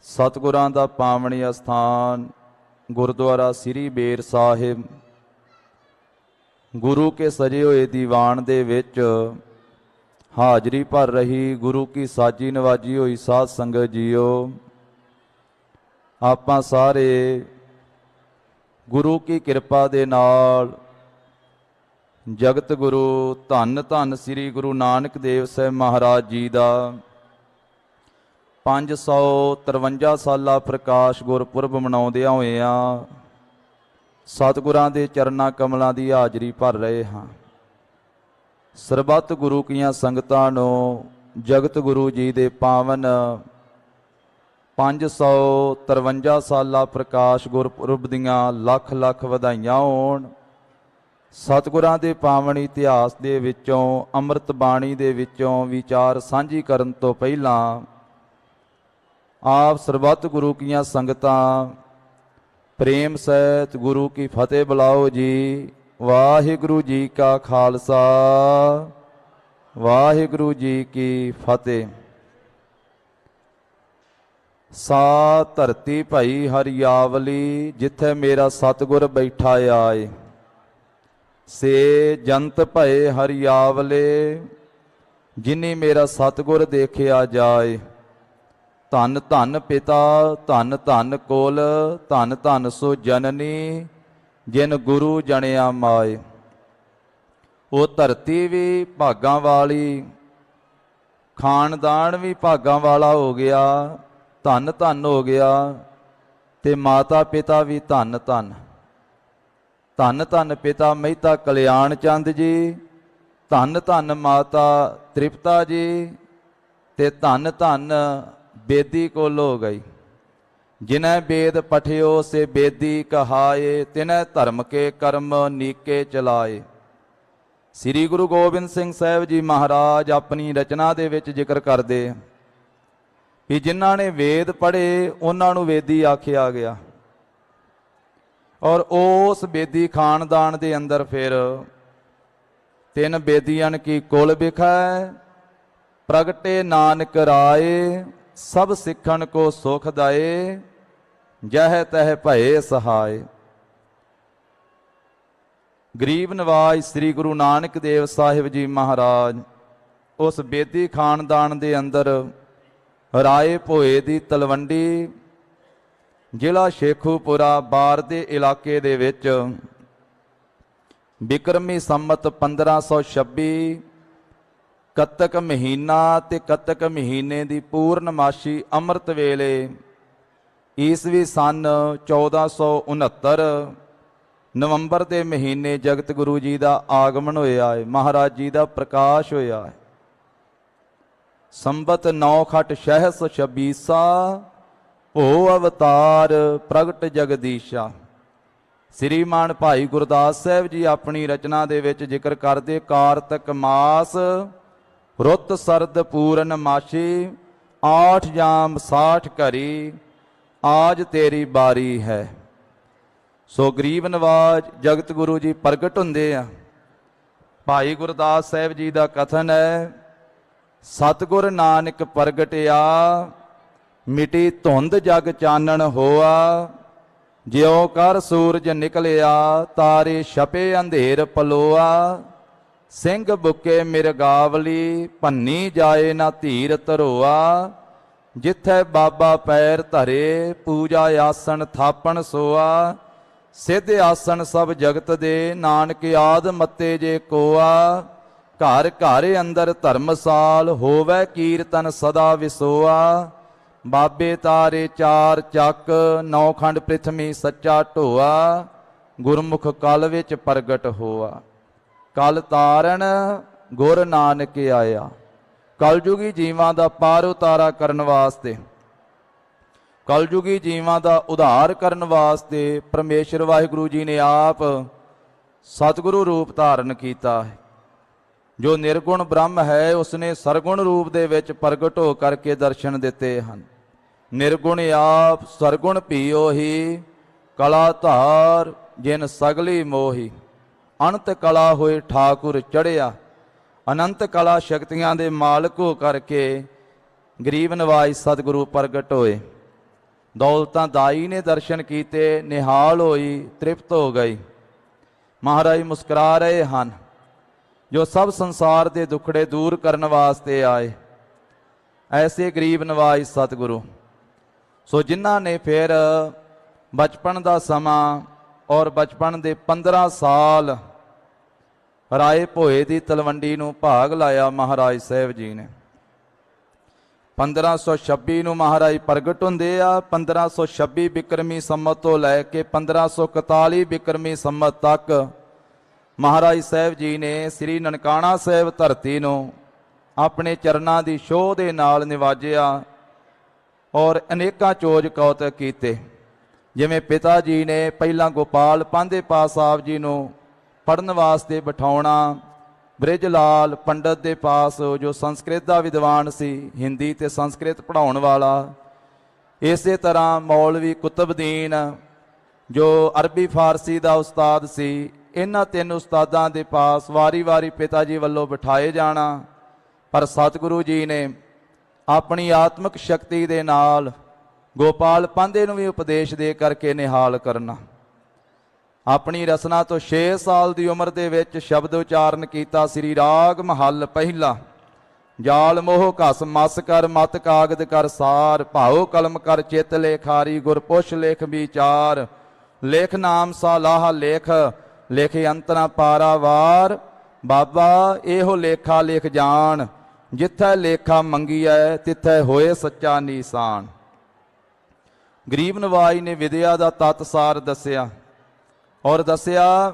सतगुरां दा पावनी अस्थान गुरुद्वारा श्री बेर साहिब, गुरु के सजे हुए दीवान दे विच हाजरी भर रही गुरु की साजी नवाजी हुई साध संगत जीओ। आपां सारे गुरु की कृपा दे नाल जगत गुरु धन धन श्री गुरु नानक देव साहिब महाराज जी का 553 साला प्रकाश गुरपुरब मनाउंदियां होइयां सतगुरां दे चरना कमलों की हाजरी भर रहे हाँ। सरबत गुरु कीआं संगतां नूं जगत गुरु जी दे पावन 553 साला प्रकाश गुरपुरब दीआं लख लख वधाइयां होण। सतगुरां दे पावन इतिहास दे विचों ਅੰਮ੍ਰਿਤ ਬਾਣੀ ਦੇ ਵਿੱਚੋਂ ਵਿਚਾਰ ਸਾਂਝੀ ਕਰਨ ਤੋਂ ਪਹਿਲਾਂ ਆਪ ਸਰਬੱਤ ਗੁਰੂ ਕੀਆਂ ਸੰਗਤਾਂ ਪ੍ਰੇਮ ਸਹਿਤ ਗੁਰੂ ਕੀ ਫਤਿਹ ਬੁਲਾਓ ਜੀ। ਵਾਹਿਗੁਰੂ ਜੀ ਕਾ ਖਾਲਸਾ ਵਾਹਿਗੁਰੂ ਜੀ ਕੀ ਫਤਿਹ। ਸਾ ਧਰਤੀ ਭਈ ਹਰਿਆਵਲੀ, ਜਿੱਥੇ ਮੇਰਾ ਸਤਿਗੁਰ ਬੈਠਾ ਆਏ। से जंत भय हरियावले, जिनी मेरा सतगुर देखिया जाए। धन धन पिता धन धन कोल, धन धन सो जननी, जिन गुरु जनिया माए। वो धरती भी भागां वाली, खानदान भी भागां वाला हो गया, धन धन हो गया, ते माता पिता भी धन धन। धन धन पिता मेहता कल्याण चंद जी, धन धन माता तृप्ता जी, ते धन धन बेदी कोल हो गई। जिन्हें वेद पठियो से बेदी कहाए, तिन्हें धर्म के कर्म नीके चलाए। श्री गुरु गोबिंद सिंह साहिब जी महाराज अपनी रचना दे विच जिक्र करदे कि जिन्हां ने वेद पढ़े उन्हां नूं वेदी आखिया गया। और उस बेदी खानदान के अंदर फिर 3 बेदियन की कुल बिखै, प्रगटे नानक राय, सब सिखन को सुख दाए, जह तह भये सहाय। गरीब नवाज श्री गुरु नानक देव साहिब जी महाराज उस बेदी खानदान के अंदर राय भोए दी तलवंडी, ਜ਼ਿਲ੍ਹਾ ਸ਼ੇਖੂਪੁਰਾ ਬਾਰ ਦੇ ਇਲਾਕੇ ਦੇ ਵਿੱਚ ਬਿਕਰਮੀ ਸੰਮਤ 1526 ਕੱਤਕ ਮਹੀਨਾ ਤੇ ਕੱਤਕ ਮਹੀਨੇ ਦੀ ਪੂਰਨਮਾਸ਼ੀ ਅੰਮ੍ਰਿਤ ਵੇਲੇ ਈਸਵੀ ਸਨ 1469 ਨਵੰਬਰ ਦੇ ਮਹੀਨੇ ਜਗਤ ਗੁਰੂ ਜੀ ਦਾ ਆਗਮਨ ਹੋਇਆ ਹੈ, ਮਹਾਰਾਜ ਜੀ ਦਾ ਪ੍ਰਕਾਸ਼ ਹੋਇਆ ਹੈ। ਸੰਬਤ 9 ਖਟ ਸਹਿਸ 26 ਭੋ ਅਵਤਾਰ ਪ੍ਰਗਟ ਜਗਦੀਸ਼ਾ। ਸ੍ਰੀਮਾਨ ਭਾਈ ਗੁਰਦਾਸ ਸਾਹਿਬ ਜੀ ਆਪਣੀ ਰਚਨਾ ਦੇ ਵਿੱਚ ਜ਼ਿਕਰ ਕਰਦੇ, ਕਾਰਤਕ ਮਾਸ ਰੁੱਤ ਸਰਦ ਪੂਰਨ ਮਾਸ਼ੀ, 8 ਜਾਮ 60 ਘਰੀ, ਆਜ ਤੇਰੀ ਬਾਰੀ ਹੈ। ਸੋ ਗਰੀਬ ਨਵਾਜ ਜਗਤ ਗੁਰੂ ਜੀ ਪ੍ਰਗਟ ਹੁੰਦੇ ਆ। ਭਾਈ ਗੁਰਦਾਸ ਸਾਹਿਬ ਜੀ ਦਾ ਕਥਨ ਹੈ, ਸਤਿਗੁਰ ਨਾਨਕ ਪ੍ਰਗਟਿਆ, ਮਿਟੀ ਧੁੰਦ ਜਗ ਚਾਨਣ ਹੋਆ। ਜਿਉ ਕਰ ਸੂਰਜ ਨਿਕਲਿਆ ਤਾਰੇ ਛਪੇ ਅੰਧੇਰ ਪਲੋਆ। ਸਿੰਘ ਬੁੱਕੇ ਮਿਰਗਾਵਲੀ ਭੰਨੀ ਜਾਏ ਨਾ ਧੀਰ ਧਰੋਆ। ਜਿੱਥੈ ਬਾਬਾ ਪੈਰ ਧਰੇ ਪੂਜਾ ਆਸਣ ਥਾਪਣ ਸੋਆ। ਸਿੱਧ ਆਸਣ ਸਭ ਜਗਤ ਦੇ ਨਾਨਕ ਆਦ ਮੱਤੇ ਜੇ ਕੋਆ। ਘਰ ਘਰ ਅੰਦਰ ਧਰਮਸਾਲ ਹੋਵੇ ਕੀਰਤਨ ਸਦਾ ਵਿਸੋਆ। ਬਾਬੇ ਤਾਰੇ ਚਾਰ ਚੱਕ ਨੌਖੰਡ ਪ੍ਰਿਥਵੀ ਸੱਚਾ ਢੋਆ। ਗੁਰਮੁਖ ਕਲ ਵਿੱਚ ਪ੍ਰਗਟ ਹੋਆ। ਕਲ ਤਾਰਨ ਗੁਰ ਨਾਨਕ ਆਇਆ। ਕਲਯੁਗੀ ਜੀਵਾਂ ਦਾ ਪਾਰ ਉਤਾਰਾ ਕਰਨ ਵਾਸਤੇ, ਕਲਯੁਗੀ ਜੀਵਾਂ ਦਾ ਉਧਾਰ ਕਰਨ ਵਾਸਤੇ ਪਰਮੇਸ਼ਰ ਵਾਹਿਗੁਰੂ ਜੀ ਨੇ ਆਪ ਸਤਿਗੁਰੂ ਰੂਪ ਧਾਰਨ ਕੀਤਾ ਹੈ। ਜੋ ਨਿਰਗੁਣ ਬ੍ਰਹਮ ਹੈ ਉਸਨੇ ਸਰਗੁਣ ਰੂਪ ਦੇ ਵਿੱਚ ਪ੍ਰਗਟ ਹੋ ਕਰਕੇ ਦਰਸ਼ਨ ਦਿੱਤੇ ਹਨ। ਨਿਰਗੁਣ ਆਪ ਸਰਗੁਣ ਭੀਓ ਹੀ ਕਲਾ ਧਾਰ ਜਿਨ ਸਗਲੀ ਮੋਹੀ। ਅਨੰਤ ਕਲਾ ਹੋਏ ਠਾਕੁਰ ਚੜਿਆ। ਅਨੰਤ ਕਲਾ ਸ਼ਕਤੀਆਂ ਦੇ ਮਾਲਕ ਹੋ ਕਰਕੇ ਗਰੀਬ ਨਵਾਜ ਸਤਿਗੁਰੂ ਪ੍ਰਗਟ ਹੋਏ। ਦੌਲਤਾਂ ਦਾਈ ਨੇ ਦਰਸ਼ਨ ਕੀਤੇ, ਨਿਹਾਲ ਹੋਈ, ਤ੍ਰਿਪਤ ਹੋ ਗਈ। ਮਹਾਰਾਜ ਮੁਸਕਰਾ ਰਹੇ ਹਨ। ਜੋ ਸਭ ਸੰਸਾਰ ਦੇ ਦੁੱਖੜੇ ਦੂਰ ਕਰਨ ਵਾਸਤੇ ਆਏ, ਐਸੇ ਗਰੀਬ ਨਵਾਜ ਸਤਿਗੁਰੂ। ਸੋ ਜਿਨ੍ਹਾਂ ਨੇ ਫਿਰ ਬਚਪਨ ਦਾ ਸਮਾਂ ਔਰ ਬਚਪਨ ਦੇ 15 ਸਾਲ ਰਾਏ ਭੋਏ ਦੀ ਤਲਵੰਡੀ ਨੂੰ ਭਾਗ ਲਾਇਆ ਮਹਾਰਾਜ ਸਾਹਿਬ ਜੀ ਨੇ। 1526 ਨੂੰ ਮਹਾਰਾਜ ਪ੍ਰਗਟ ਹੁੰਦੇ ਆ। 1526 ਬਿਕਰਮੀ ਸੰਮਤ ਤੋਂ ਲੈ ਕੇ 1541 ਬਿਕਰਮੀ ਸੰਮਤ ਤੱਕ ਮਹਾਰਾਜ ਸਾਹਿਬ ਜੀ ਨੇ ਸ੍ਰੀ ਨਨਕਾਣਾ ਸਾਹਿਬ ਧਰਤੀ ਨੂੰ ਆਪਣੇ ਚਰਨਾਂ ਦੀ ਛੋਹ ਦੇ ਨਾਲ ਨਿਵਾਜਿਆ ਔਰ ਅਨੇਕਾਂ ਚੋਜ ਕੌਤਕ ਕੀਤੇ। ਜਿਵੇਂ ਪਿਤਾ ਜੀ ਨੇ ਪਹਿਲਾਂ ਗੋਪਾਲ ਪਾਂਧੇਪਾ ਸਾਹਿਬ ਜੀ ਨੂੰ ਪੜ੍ਹਨ ਵਾਸਤੇ ਬਿਠਾਉਣਾ, ਬ੍ਰਿਜ ਲਾਲ ਪੰਡਤ ਦੇ ਪਾਸ ਜੋ ਸੰਸਕ੍ਰਿਤ ਦਾ ਵਿਦਵਾਨ ਸੀ, ਹਿੰਦੀ ਤੇ ਸੰਸਕ੍ਰਿਤ ਪੜ੍ਹਾਉਣ ਵਾਲਾ। ਇਸੇ ਤਰ੍ਹਾਂ ਮੌਲਵੀ ਕੁਤਬਦੀਨ ਜੋ ਅਰਬੀ ਫਾਰਸੀ ਦਾ ਉਸਤਾਦ ਸੀ। ਇਹਨਾਂ ਤਿੰਨ ਉਸਤਾਦਾਂ ਦੇ ਪਾਸ ਵਾਰੀ-ਵਾਰੀ ਪਿਤਾ ਜੀ ਵੱਲੋਂ ਬਿਠਾਏ ਜਾਣਾ। ਪਰ ਸਤਿਗੁਰੂ ਜੀ ਨੇ ਆਪਣੀ ਆਤਮਿਕ ਸ਼ਕਤੀ ਦੇ ਨਾਲ ਗੋਪਾਲ ਪਾਂਧੇ ਨੂੰ ਵੀ ਉਪਦੇਸ਼ ਦੇ ਕਰਕੇ ਨਿਹਾਲ ਕਰਨਾ। ਆਪਣੀ ਰਸਨਾ ਤੋਂ 6 ਸਾਲ ਦੀ ਉਮਰ ਦੇ ਵਿੱਚ ਸ਼ਬਦ ਉਚਾਰਨ ਕੀਤਾ। ਸ੍ਰੀ ਰਾਗ ਮਹੱਲ ਪਹਿਲਾ। ਜਾਲ ਮੋਹ ਘਸ ਮਸ ਕਰ ਮਤ ਕਾਗਦ ਕਰ ਸਾਰ। ਭਾਉ ਕਲਮ ਕਰ ਚਿੱਤ ਲੇਖਾਰੀ ਗੁਰ ਪੁੱਛ ਲੇਖ ਵਿਚਾਰ। ਲੇਖ ਨਾਮ ਸਾਲਾਹ ਲੇਖ ਲਿਖ ਅੰਤ ਨਾ ਪਾਰਾਵਾਰ। ਬਾਬਾ ਇਹੋ ਲੇਖਾ ਲਿਖ ਜਾਣ ਜਿੱਥੈ ਲੇਖਾ ਮੰਗੀਐ ਤਿੱਥੈ ਹੋਏ ਸੱਚਾ ਨੀਸਾਨ। ਗਰੀਬ ਨਵਾਜ ਨੇ ਵਿਦਿਆ ਦਾ ਤਤ ਸਾਰ ਦੱਸਿਆ ਔਰ ਦੱਸਿਆ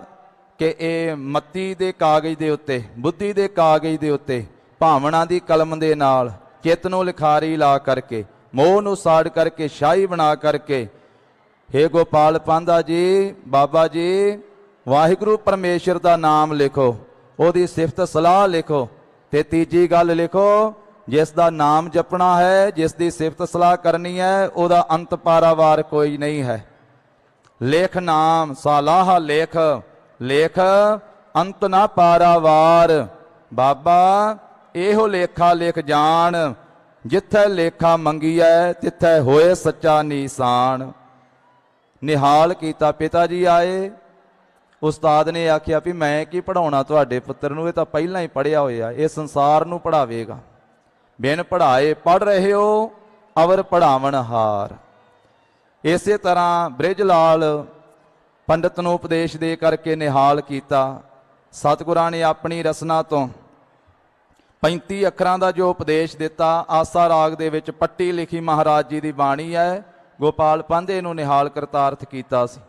ਕਿ ਇਹ ਮੱਤੀ ਦੇ ਕਾਗਜ਼ ਦੇ ਉੱਤੇ, ਬੁੱਧੀ ਦੇ ਕਾਗਜ਼ ਦੇ ਉੱਤੇ ਭਾਵਨਾ ਦੀ ਕਲਮ ਦੇ ਨਾਲ ਚਿੱਤ ਨੂੰ ਲਿਖਾਰੀ ਲਾ ਕਰਕੇ, ਮੋਹ ਨੂੰ ਸਾੜ ਕਰਕੇ, ਸ਼ਾਹੀ ਬਣਾ ਕਰਕੇ, ਹੇ ਗੋਪਾਲ ਪਾਂਧਾ ਜੀ, ਬਾਬਾ ਜੀ, ਵਾਹਿਗੁਰੂ ਪਰਮੇਸ਼ਰ ਦਾ ਨਾਮ ਲਿਖੋ, ਉਹਦੀ ਸਿਫਤ ਸਲਾਹ ਲਿਖੋ। ਤੇ ਤੀਜੀ ਗੱਲ ਲਿਖੋ, ਜਿਸ ਦਾ ਨਾਮ ਜਪਣਾ ਹੈ, ਜਿਸ ਦੀ ਸਿਫਤ ਸਲਾਹ ਕਰਨੀ ਹੈ, ਉਹਦਾ ਅੰਤ ਪਾਰਾਵਾਰ ਕੋਈ ਨਹੀਂ ਹੈ। ਲੇਖ ਨਾਮ ਸਾਲਾਹ ਲੇਖ, ਲੇਖ ਅੰਤ ਨਾ ਪਾਰਾਵਾਰ। ਬਾਬਾ ਇਹੋ ਲੇਖਾ ਲਿਖ ਜਾਣ ਜਿੱਥੈ ਲੇਖਾ ਮੰਗੀਐ ਤਿੱਥੈ ਹੋਏ ਸੱਚਾ ਨੀਸਾਨ। ਨਿਹਾਲ ਕੀਤਾ। ਪਿਤਾ ਜੀ ਆਏ, ਉਸਤਾਦ ਨੇ ਆਖਿਆ ਵੀ ਮੈਂ ਕੀ ਪੜਾਉਣਾ ਤੁਹਾਡੇ ਪੁੱਤਰ ਨੂੰ, ਇਹ ਤਾਂ ਪਹਿਲਾਂ ਹੀ ਪੜ੍ਹਿਆ ਹੋਇਆ, ਇਹ ਸੰਸਾਰ ਨੂੰ ਪੜਾਵੇਗਾ। ਬਿਨ ਪੜ੍ਹਾਏ ਪੜ੍ਹ ਰਹੇ ਹੋ ਅਵਰ ਪੜਾਵਣ ਹਾਰ। ਇਸੇ ਤਰ੍ਹਾਂ ਬ੍ਰਿਜ ਲਾਲ ਪੰਡਤ ਨੂੰ ਉਪਦੇਸ਼ ਦੇ ਕਰਕੇ ਨਿਹਾਲ ਕੀਤਾ। ਸਤਿਗੁਰਾਂ ਨੇ ਆਪਣੀ ਰਸਨਾ ਤੋਂ 35 ਅੱਖਰਾਂ ਦਾ ਜੋ ਉਪਦੇਸ਼ ਦਿੱਤਾ, ਆਸਾ ਰਾਗ ਦੇ ਵਿੱਚ ਪੱਟੀ ਲਿਖੀ ਮਹਾਰਾਜ ਜੀ ਦੀ ਬਾਣੀ ਹੈ, ਗੋਪਾਲ ਪਾਂਧੇ ਨੂੰ ਨਿਹਾਲ ਕਰਤਾਰਥ ਕੀਤਾ ਸੀ।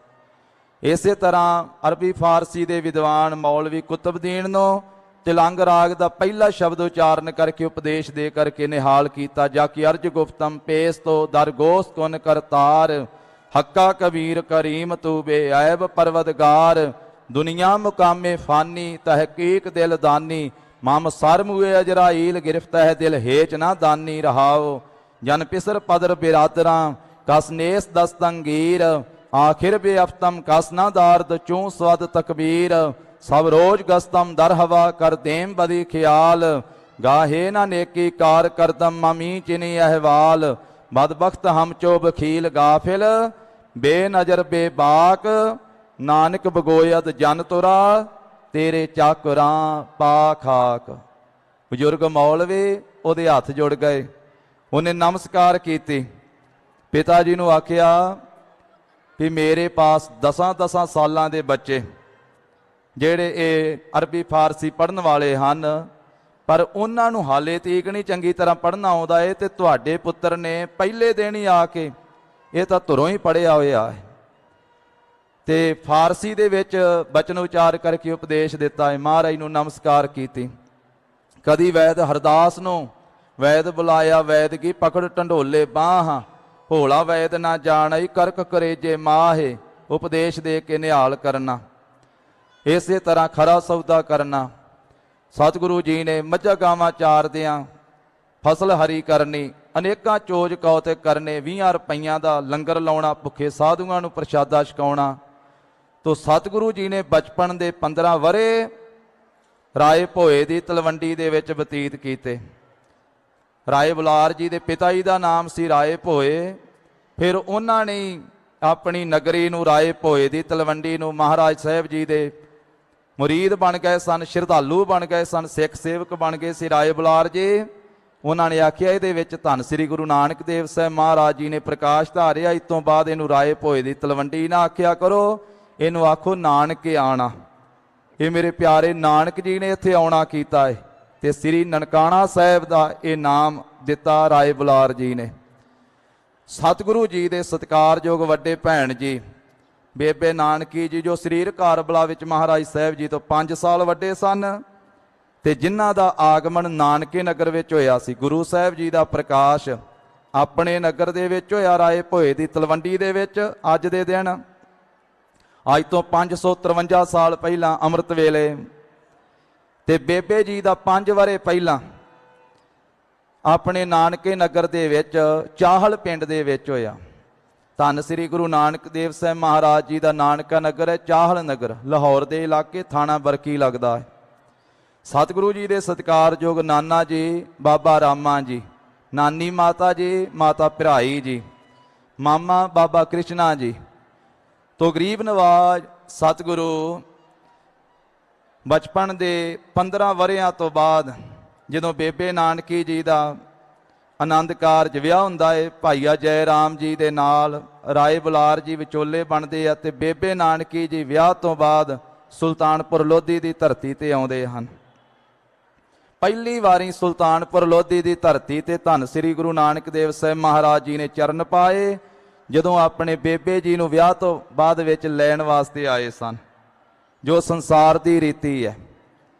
ਇਸੇ ਤਰ੍ਹਾਂ ਅਰਬੀ ਫਾਰਸੀ ਦੇ ਵਿਦਵਾਨ ਮੌਲਵੀ ਕੁਤਬਦੀਨ ਨੂੰ ਤਿਲੰਗ ਰਾਗ ਦਾ ਪਹਿਲਾ ਸ਼ਬਦ ਉਚਾਰਨ ਕਰਕੇ ਉਪਦੇਸ਼ ਦੇ ਕਰਕੇ ਨਿਹਾਲ ਕੀਤਾ। ਜਾ ਕਿ ਅਰਜ ਗੁਫਤਮ ਪੇਸ ਤੋਂ ਦਰਗੋਸ ਕੁਨ ਕਰਤਾਰ। ਹੱਕਾ ਕਬੀਰ ਕਰੀਮ ਤੂ ਬੇਅੈਬ ਪਰਵਦਗਾਰ। ਦੁਨੀਆ ਮੁਕਾਮੇ ਫਾਨੀ ਤਹਕੀਕ ਦਿਲ ਦਾਨੀ। ਮਮ ਸਰ ਮੁਏ ਅਜਰਾਈਲ ਗਿਰਫਤ ਹੈ ਦਿਲ ਹੇਚ ਨਾ ਦਾਨੀ ਰਹਾਓ। ਜਨ ਪਿਸਰ ਪਦਰ ਬਿਰਾਦਰਾਂ ਕਸਨੇਸ ਦਸਤੰਗੀਰ। ਆਖਿਰ ਬੇਅਫਤਮ ਕਸ ਨਾ ਦਾਰਦ ਚੂੰ ਸਵਦ ਤਕਬੀਰ। ਸਭ ਰੋਜ਼ ਗਸਤਮ ਦਰ ਹਵਾ ਕਰ ਦੇਮ ਬਦੀ ਖਿਆਲ। ਗਾਹੇ ਨਾ ਨੇਕੀ ਕਾਰ ਕਰਦਮ ਮਮੀ ਚਿਨੀ ਅਹਵਾਲ। ਬਦਬਖਤ ਹਮ ਚੋ ਬਖੀਲ ਗਾਫਿਲ ਬੇਨਜ਼ਰ ਬੇਬਾਕ ਨਾਨਕ ਬਗੋਇਤ ਜਨ ਤੁਰਾ ਤੇਰੇ ਚਾਕਰਾਂ ਪਾ ਖਾਕ। ਬਜ਼ੁਰਗ ਮੌਲਵੀ ਉਹਦੇ ਹੱਥ ਜੁੜ ਗਏ, ਉਹਨੇ ਨਮਸਕਾਰ ਕੀਤੀ। ਪਿਤਾ ਜੀ ਨੂੰ ਆਖਿਆ ਕਿ ਮੇਰੇ ਪਾਸ 10 ਸਾਲਾਂ ਦੇ ਬੱਚੇ ਜਿਹੜੇ ਇਹ ਅਰਬੀ ਫਾਰਸੀ ਪੜ੍ਹਨ ਵਾਲੇ ਹਨ, ਪਰ ਉਹਨਾਂ ਨੂੰ ਹਾਲੇ ਤੀਕ ਨਹੀਂ ਚੰਗੀ ਤਰ੍ਹਾਂ ਪੜ੍ਹਨਾ ਆਉਂਦਾ ਏ, ਤੇ ਤੁਹਾਡੇ ਪੁੱਤਰ ਨੇ ਪਹਿਲੇ ਦਿਨ ਹੀ ਆ ਕੇ ਇਹ ਤਾਂ ਧੁਰੋਂ ਹੀ ਪੜ੍ਹਿਆ ਹੋਇਆ ਹੈ ਤੇ ਫਾਰਸੀ ਦੇ ਵਿੱਚ ਬਚਨ ਉਚਾਰ ਕਰਕੇ ਉਪਦੇਸ਼ ਦਿੱਤਾ ਹੈ। ਮਹਾਰਾਜ ਨੂੰ ਨਮਸਕਾਰ ਕੀਤੀ। ਕਦੀ ਵੈਦ ਹਰਦਾਸ ਨੂੰ ਵੈਦ ਬੁਲਾਇਆ, ਵੈਦ ਕੀ ਪਕੜ ਢੰਡੋਲੇ ਬਾਹਾਂ, ਭੋਲਾ ਵੈਦ ਨਾ ਜਾਣਈ ਕਰਕ ਕਰੇਜੇ ਮਾਹੇ, ਉਪਦੇਸ਼ ਦੇ ਕੇ ਨਿਹਾਲ ਕਰਨਾ। ਇਸੇ ਤਰ੍ਹਾਂ ਖਰਾ ਸੌਦਾ ਕਰਨਾ। ਸਤਿਗੁਰੂ ਜੀ ਨੇ ਮੱਝਾਂ ਗਾਵਾਂ ਚਾਰਦਿਆਂ ਫਸਲ ਹਰੀ ਕਰਨੀ, ਅਨੇਕਾਂ ਚੋਜ ਕੌਤਕ ਕਰਨੇ, 20 ਰੁਪਈਆਂ ਦਾ ਲੰਗਰ ਲਾਉਣਾ, ਭੁੱਖੇ ਸਾਧੂਆਂ ਨੂੰ ਪ੍ਰਸ਼ਾਦਾ ਛਕਾਉਣਾ। ਤੋ ਸਤਿਗੁਰੂ ਜੀ ਨੇ ਬਚਪਨ ਦੇ 15 ਵਰੇ ਰਾਏ ਭੋਏ ਦੀ ਤਲਵੰਡੀ ਦੇ ਵਿੱਚ ਬਤੀਤ ਕੀਤੇ। ਰਾਏ ਬੁਲਾਰ ਜੀ ਦੇ ਪਿਤਾ ਜੀ ਦਾ ਨਾਮ ਸੀ ਰਾਏ ਭੋਏ। ਫਿਰ ਉਹਨਾਂ ਨੇ ਆਪਣੀ ਨਗਰੀ ਨੂੰ ਰਾਏ ਭੋਏ ਦੀ ਤਲਵੰਡੀ ਨੂੰ ਮਹਾਰਾਜ ਸਾਹਿਬ ਜੀ ਦੇ ਮੁਰੀਦ ਬਣ ਗਏ ਸਨ, ਸ਼ਰਧਾਲੂ ਬਣ ਗਏ ਸਨ, ਸਿੱਖ ਸੇਵਕ ਬਣ ਗਏ ਸੀ ਰਾਏ ਬੁਲਾਰ ਜੀ। ਉਹਨਾਂ ਨੇ ਆਖਿਆ ਇਹਦੇ ਵਿੱਚ ਧੰਨ ਸ੍ਰੀ ਗੁਰੂ ਨਾਨਕ ਦੇਵ ਸਾਹਿਬ ਮਹਾਰਾਜ ਜੀ ਨੇ ਪ੍ਰਕਾਸ਼ ਧਾਰਿਆ, ਇਸ ਤੋਂ ਬਾਅਦ ਇਹਨੂੰ ਰਾਏ ਭੋਏ ਦੀ ਤਲਵੰਡੀ ਨਾ ਆਖਿਆ ਕਰੋ, ਇਹਨੂੰ ਆਖੋ ਨਾਨਕੇ ਆਣਾ। ਇਹ ਮੇਰੇ ਪਿਆਰੇ ਨਾਨਕ ਜੀ ਨੇ ਇੱਥੇ ਆਉਣਾ ਕੀਤਾ ਹੈ ਤੇ ਸ੍ਰੀ ਨਨਕਾਣਾ ਸਾਹਿਬ ਦਾ ਇਹ ਨਾਮ ਦਿੱਤਾ ਰਾਏ ਬੁਲਾਰ ਜੀ ਨੇ। ਸਤਿਗੁਰੂ ਜੀ ਦੇ ਸਤਿਕਾਰਯੋਗ ਵੱਡੇ ਭੈਣ ਜੀ ਬੇਬੇ ਨਾਨਕੀ ਜੀ, ਜੋ ਸਰੀਰ ਕਾਰਬਲਾ ਵਿੱਚ ਮਹਾਰਾਜ ਸਾਹਿਬ ਜੀ ਤੋਂ 5 ਸਾਲ ਵੱਡੇ ਸਨ ਤੇ ਜਿਨ੍ਹਾਂ ਦਾ ਆਗਮਨ ਨਾਨਕੇ ਨਗਰ ਵਿੱਚ ਹੋਇਆ ਸੀ। ਗੁਰੂ ਸਾਹਿਬ ਜੀ ਦਾ ਪ੍ਰਕਾਸ਼ ਆਪਣੇ ਨਗਰ ਦੇ ਵਿੱਚ ਹੋਇਆ, ਰਾਏ ਭੋਏ ਦੀ ਤਲਵੰਡੀ ਦੇ ਵਿੱਚ। ਅੱਜ ਦੇ ਦਿਨ ਅੱਜ ਤੋਂ 553 ਸਾਲ ਪਹਿਲਾਂ ਅੰਮ੍ਰਿਤ ਵੇਲੇ, ਤੇ ਬੇਬੇ ਜੀ ਦਾ 5 ਵਰੇ ਪਹਿਲਾਂ ਆਪਣੇ ਨਾਨਕੇ ਨਗਰ ਦੇ ਵਿੱਚ ਚਾਹਲ ਪਿੰਡ ਦੇ ਵਿੱਚ ਹੋਇਆ। ਧੰਨ ਸ੍ਰੀ ਗੁਰੂ ਨਾਨਕ ਦੇਵ ਸਾਹਿਬ ਮਹਾਰਾਜ ਜੀ ਦਾ ਨਾਨਕਾ ਨਗਰ ਹੈ ਚਾਹਲ ਨਗਰ, ਲਾਹੌਰ ਦੇ ਇਲਾਕੇ, ਥਾਣਾ ਬਰਕੀ ਲੱਗਦਾ ਹੈ। ਸਤਿਗੁਰੂ ਜੀ ਦੇ ਸਤਿਕਾਰਯੋਗ ਨਾਨਾ ਜੀ ਬਾਬਾ ਰਾਮਾ ਜੀ, ਨਾਨੀ ਮਾਤਾ ਜੀ ਮਾਤਾ ਭਰਾਈ ਜੀ, ਮਾਮਾ ਬਾਬਾ ਕ੍ਰਿਸ਼ਨਾ ਜੀ ਤੋਂ ਗਰੀਬ ਨਵਾਜ ਸਤਿਗੁਰੂ ਬਚਪਨ ਦੇ 15 ਵਰਿਆਂ ਤੋਂ ਬਾਅਦ ਜਦੋਂ ਬੇਬੇ ਨਾਨਕੀ ਜੀ ਦਾ ਆਨੰਦ ਕਾਰਜ ਵਿਆਹ ਹੁੰਦਾ ਹੈ, ਭਾਈਆ ਜੈ ਰਾਮ ਜੀ ਦੇ ਨਾਲ ਰਾਏ ਬੁਲਾਰ ਜੀ ਵਿਚੋਲੇ ਬਣਦੇ ਆ ਤੇ ਬੇਬੇ ਨਾਨਕੀ ਜੀ ਵਿਆਹ ਤੋਂ ਬਾਅਦ ਸੁਲਤਾਨਪੁਰ ਲੋਧੀ ਦੀ ਧਰਤੀ ਤੇ ਆਉਂਦੇ ਹਨ। ਪਹਿਲੀ ਵਾਰੀ ਸੁਲਤਾਨਪੁਰ ਲੋਧੀ ਦੀ ਧਰਤੀ ਤੇ ਧੰਨ ਸ੍ਰੀ ਗੁਰੂ ਨਾਨਕ ਦੇਵ ਸਾਹਿਬ ਮਹਾਰਾਜ ਜੀ ਨੇ ਚਰਨ ਪਾਏ, ਜਦੋਂ ਆਪਣੇ ਬੇਬੇ ਜੀ ਨੂੰ ਵਿਆਹ ਤੋਂ ਬਾਅਦ ਵਿੱਚ ਲੈਣ ਵਾਸਤੇ ਆਏ ਸਨ। ਜੋ ਸੰਸਾਰ ਦੀ ਰੀਤੀ ਹੈ,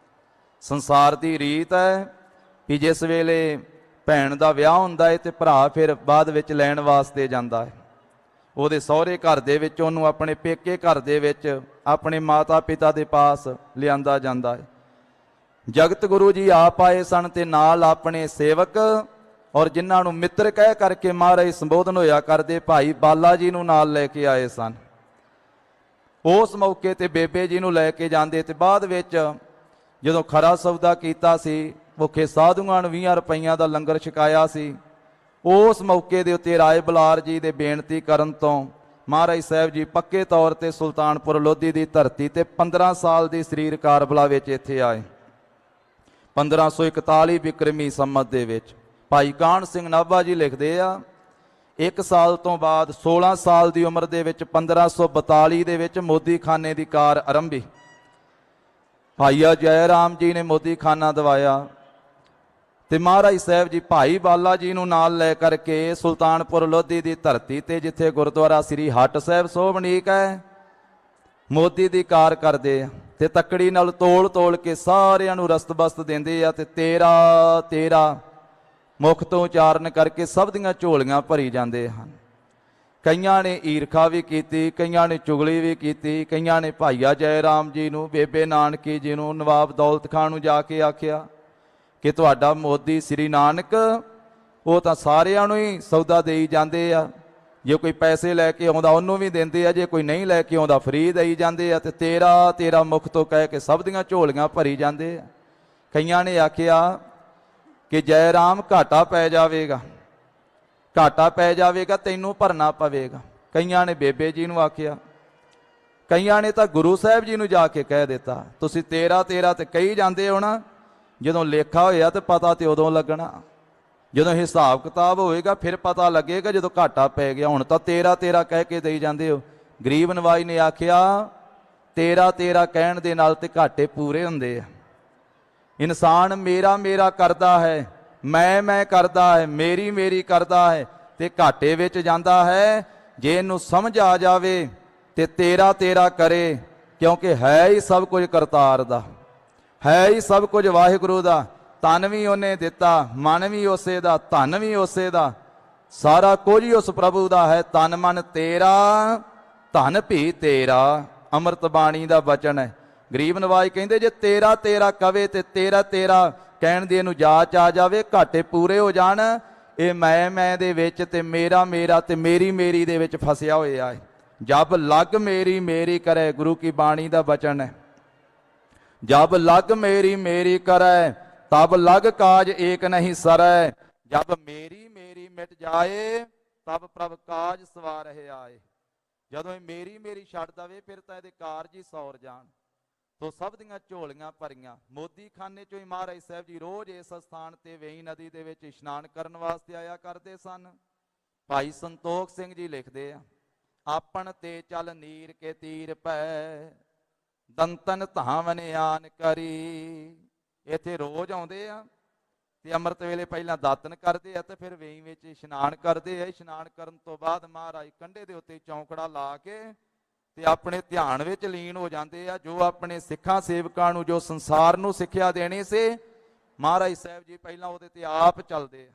ਸੰਸਾਰ ਦੀ ਰੀਤ ਹੈ ਕਿ ਜਿਸ ਵੇਲੇ ਭੈਣ ਦਾ ਵਿਆਹ ਹੁੰਦਾ ਹੈ ਤੇ ਭਰਾ ਫਿਰ ਬਾਅਦ ਵਿੱਚ ਲੈਣ ਵਾਸਤੇ ਜਾਂਦਾ ਹੈ। ਉਹਦੇ ਸਹੁਰੇ ਘਰ ਦੇ ਵਿੱਚ ਉਹਨੂੰ ਆਪਣੇ ਪੇਕੇ ਘਰ ਦੇ ਵਿੱਚ ਆਪਣੇ ਮਾਤਾ ਪਿਤਾ ਦੇ ਪਾਸ ਲਿਆਂਦਾ ਜਾਂਦਾ ਹੈ। ਜਗਤ ਗੁਰੂ ਜੀ ਆਪ ਆਏ ਸਨ ਤੇ ਨਾਲ ਆਪਣੇ ਸੇਵਕ ਔਰ ਜਿਨ੍ਹਾਂ ਨੂੰ ਮਿੱਤਰ ਕਹਿ ਕਰਕੇ ਮਹਾਰਾਜ ਸੰਬੋਧਨ ਹੋਇਆ ਕਰਦੇ, ਭਾਈ ਬਾਲਾ ਜੀ ਨੂੰ ਨਾਲ ਲੈ ਕੇ ਆਏ ਸਨ। ਉਸ ਮੌਕੇ ਤੇ ਬੇਬੇ ਜੀ ਨੂੰ ਲੈ ਕੇ ਜਾਂਦੇ ਤੇ ਬਾਅਦ ਵਿੱਚ ਜਦੋਂ ਖਰਾ ਸੌਦਾ ਕੀਤਾ ਸੀ, ਭੁੱਖੇ ਸਾਧੂਆਂ ਨੂੰ 20 ਰੁਪਈਆਂ ਦਾ ਲੰਗਰ ਛਕਾਇਆ ਸੀ, ਉਸ ਮੌਕੇ ਦੇ ਉੱਤੇ ਰਾਏ ਬੁਲਾਰ ਜੀ ਦੇ ਬੇਨਤੀ ਕਰਨ ਤੋਂ ਮਹਾਰਾਜ ਸਾਹਿਬ ਜੀ ਪੱਕੇ ਤੌਰ ਤੇ ਸੁਲਤਾਨਪੁਰ ਲੋਧੀ ਦੀ ਧਰਤੀ ਤੇ 15 ਸਾਲ ਦੀ ਸਰੀਰ ਕਾਰਬਲਾ ਵਿੱਚ ਇੱਥੇ ਆਏ। 1541 ਬਿਕਰਮੀ ਸੰਮਤ ਦੇ ਵਿੱਚ ਭਾਈ ਕਾਹਨ ਸਿੰਘ ਨਾਭਾ ਜੀ ਲਿਖਦੇ ਆ, 1 ਸਾਲ ਤੋਂ ਬਾਅਦ 16 ਸਾਲ ਦੀ ਉਮਰ ਦੇ ਵਿੱਚ 1542 ਦੇ ਵਿੱਚ ਮੋਦੀ ਖਾਨੇ ਦੀ ਕਾਰ ਆਰੰਭੀ। ਭਾਈਆ ਜੈ ਰਾਮ ਜੀ ਨੇ ਮੋਦੀ ਖਾਨਾ ਦਵਾਇਆ ਤੇ ਮਹਾਰਾਜ ਸਾਹਿਬ ਜੀ ਭਾਈ ਬਾਲਾ ਜੀ ਨੂੰ ਨਾਲ ਲੈ ਕਰਕੇ ਸੁਲਤਾਨਪੁਰ ਲੋਧੀ ਦੀ ਧਰਤੀ ਤੇ ਜਿੱਥੇ ਗੁਰਦੁਆਰਾ ਸ੍ਰੀ ਹੱਟ ਸਾਹਿਬ ਸੋਭਨੀਕ ਹੈ, ਮੋਦੀ ਦੀ ਕਾਰ ਕਰਦੇ ਆ ਤੇ ਤੱਕੜੀ ਨਾਲ ਤੋਲ ਕੇ ਸਾਰਿਆਂ ਨੂੰ ਰਸਤ-ਬਸਤ ਦਿੰਦੇ ਆ ਤੇ 13 ਮੁਖ ਤੋਂ ਉਚਾਰਨ ਕਰਕੇ ਸਭ ਦੀਆਂ ਝੋਲੀਆਂ ਭਰੀ ਜਾਂਦੇ ਹਨ। ਕਈਆਂ ਨੇ ਈਰਖਾ ਵੀ ਕੀਤੀ, ਕਈਆਂ ਨੇ ਚੁਗਲੀ ਵੀ ਕੀਤੀ, ਕਈਆਂ ਨੇ ਭਾਈਆ ਜੈ ਰਾਮ ਜੀ ਨੂੰ, ਬੇਬੇ ਨਾਨਕੀ ਜੀ ਨੂੰ, ਨਵਾਬ ਦੌਲਤ ਖਾਨ ਨੂੰ ਜਾ ਕੇ ਆਖਿਆ ਕਿ ਤੁਹਾਡਾ ਮੋਦੀ ਸ੍ਰੀ ਨਾਨਕ ਉਹ ਤਾਂ ਸਾਰਿਆਂ ਨੂੰ ਹੀ ਸੌਦਾ ਦੇਈ ਜਾਂਦੇ ਆ, ਜੇ ਕੋਈ ਪੈਸੇ ਲੈ ਕੇ ਆਉਂਦਾ ਉਹਨੂੰ ਵੀ ਦਿੰਦੇ ਆ, ਜੇ ਕੋਈ ਨਹੀਂ ਲੈ ਕੇ ਆਉਂਦਾ ਫਰੀ ਦੇਈ ਜਾਂਦੇ ਆ ਤੇ 13 ਮੁਖ ਤੋਂ ਕਹਿ ਕੇ ਸਭ ਦੀਆਂ ਝੋਲੀਆਂ ਭਰੀ ਜਾਂਦੇ ਆ। ਕਈਆਂ ਨੇ ਆਖਿਆ ਕਿ ਜੈ ਰਾਮ ਘਾਟਾ ਪੈ ਜਾਵੇਗਾ, ਘਾਟਾ ਪੈ ਜਾਵੇਗਾ ਤੈਨੂੰ ਭਰਨਾ ਪਵੇਗਾ। ਕਈਆਂ ਨੇ ਬੇਬੇ ਜੀ ਨੂੰ ਆਖਿਆ, ਕਈਆਂ ਨੇ ਤਾਂ ਗੁਰੂ ਸਾਹਿਬ ਜੀ ਨੂੰ ਜਾ ਕੇ ਕਹਿ ਦਿੱਤਾ। ਤੁਸੀਂ 13 ਤੇ ਕਹੀ ਜਾਂਦੇ ਹੋ ਨਾ, ਜਦੋਂ ਲੇਖਾ ਹੋਇਆ ਤੇ ਪਤਾ ਤੇ ਉਦੋਂ ਲੱਗਣਾ, ਜਦੋਂ ਹਿਸਾਬ ਕਿਤਾਬ ਹੋਏਗਾ ਫਿਰ ਪਤਾ ਲੱਗੇਗਾ, ਜਦੋਂ ਘਾਟਾ ਪੈ ਗਿਆ। ਹੁਣ ਤਾਂ 13 ਕਹਿ ਕੇ ਦੇਈ ਜਾਂਦੇ ਹੋ। ਗਰੀਬ ਨਵਾਜ ਨੇ ਆਖਿਆ 13 ਕਹਿਣ ਦੇ ਨਾਲ ਤੇ ਘਾਟੇ ਪੂਰੇ ਹੁੰਦੇ ਆ। ਇਨਸਾਨ ਮੇਰਾ ਮੇਰਾ ਕਰਦਾ ਹੈ, ਮੈਂ ਕਰਦਾ ਹੈ, ਮੇਰੀ ਕਰਦਾ ਹੈ ਤੇ ਘਾਟੇ ਵਿੱਚ ਜਾਂਦਾ ਹੈ। ਜੇ ਇਹਨੂੰ ਸਮਝ ਆ ਜਾਵੇ ਤੇ 13 ਕਰੇ, ਕਿਉਂਕਿ ਹੈ ਹੀ ਸਭ ਕੁਝ ਕਰਤਾਰ ਦਾ, ਹੈ ਹੀ ਸਭ ਕੁਝ ਵਾਹਿਗੁਰੂ ਦਾ। ਤਨ ਵੀ ਉਹਨੇ ਦਿੱਤਾ, ਮਨ ਵੀ ਉਸੇ ਦਾ, ਧਨ ਵੀ ਉਸੇ ਦਾ, ਸਾਰਾ ਕੁਝ ਹੀ ਉਸ ਪ੍ਰਭੂ ਦਾ ਹੈ। ਤਨ ਮਨ ਤੇਰਾ, ਧਨ ਵੀ ਤੇਰਾ, ਅੰਮ੍ਰਿਤ ਬਾਣੀ ਦਾ ਬਚਨ ਹੈ। ਗਰੀਬ ਨਵਾਜ ਕਹਿੰਦੇ ਜੇ 13 ਕਵੇ ਤੇ 13 ਕਹਿਣ ਦੀ ਇਹਨੂੰ ਜਾਚ ਆ ਜਾਵੇ, ਘਾਟੇ ਪੂਰੇ ਹੋ ਜਾਣ। ਇਹ ਮੈਂ ਦੇ ਵਿੱਚ ਤੇ ਮੇਰਾ ਤੇ ਮੇਰੀ ਦੇ ਵਿੱਚ ਫਸਿਆ ਹੋਇਆ ਹੈ। ਜਬ ਲੱਗ ਮੇਰੀ ਕਰੇ, ਗੁਰੂ ਕੀ ਬਾਣੀ ਦਾ ਬਚਨ ਹੈ। ਜਬ ਲੱਗ ਮੇਰੀ ਕਰੇ, ਤਬ ਲਗ ਕਾਜ ਏਕ ਨਹੀਂ ਸਰੈ। ਜਬ ਮੇਰੀ ਮਿਟ ਜਾਏ, ਤਬ ਪ੍ਰਭ ਕਾਜ ਸਵਾਰਹਿ ਆਏ। ਜਦੋਂ ਇਹ ਮੇਰੀ ਛੱਡ ਦਵੇ ਫਿਰ ਤਾਂ ਇਹਦੇ ਕਾਰਜ ਹੀ ਸੌਰ ਜਾਣ। ਤੋ ਸਭ ਦੀਆਂ ਝੋਲੀਆਂ ਭਰੀਆਂ। ਮੋਦੀ ਖਾਨੇ ਚੋਂ ਹੀ ਮਹਾਰਾਜ ਸਾਹਿਬ ਜੀ ਰੋਜ਼ ਇਸ ਸਥਾਨ ਤੇ ਵੇਈ ਨਦੀ ਦੇ ਵਿੱਚ ਇਸ਼ਨਾਨ ਕਰਨ ਵਾਸਤੇ ਆਇਆ ਕਰਦੇ ਸਨ। ਭਾਈ ਸੰਤੋਖ ਸਿੰਘ ਜੀ ਲਿਖਦੇ ਆ, ਆਪਣ ਤੇ ਚੱਲ ਨੀਰ ਕੇ ਤੀਰ ਪੈ, ਦੰਤਨ ਧਾਵਨ ਆਨ ਕਰੀ। ਇੱਥੇ ਰੋਜ਼ ਆਉਂਦੇ ਆ ਤੇ ਅੰਮ੍ਰਿਤ ਵੇਲੇ ਪਹਿਲਾਂ ਦਾਤਨ ਕਰਦੇ ਆ ਤੇ ਫਿਰ ਵੇਈ ਵਿੱਚ ਇਸ਼ਨਾਨ ਕਰਦੇ ਆ। ਇਸ਼ਨਾਨ ਕਰਨ ਤੋਂ ਬਾਅਦ ਮਹਾਰਾਜ ਕੰਢੇ ਦੇ ਉੱਤੇ ਚੌਂਕੜਾ ਲਾ ਕੇ ਤੇ ਆਪਣੇ ਧਿਆਨ ਵਿੱਚ ਲੀਨ ਹੋ ਜਾਂਦੇ ਆ। ਜੋ ਆਪਣੇ ਸਿੱਖਾਂ ਸੇਵਕਾਂ ਨੂੰ, ਜੋ ਸੰਸਾਰ ਨੂੰ ਸਿੱਖਿਆ ਦੇਣੀ ਸੀ, ਮਹਾਰਾਜ ਸਾਹਿਬ ਜੀ ਪਹਿਲਾਂ ਉਹਦੇ ਤੇ ਆਪ ਚੱਲਦੇ ਆ।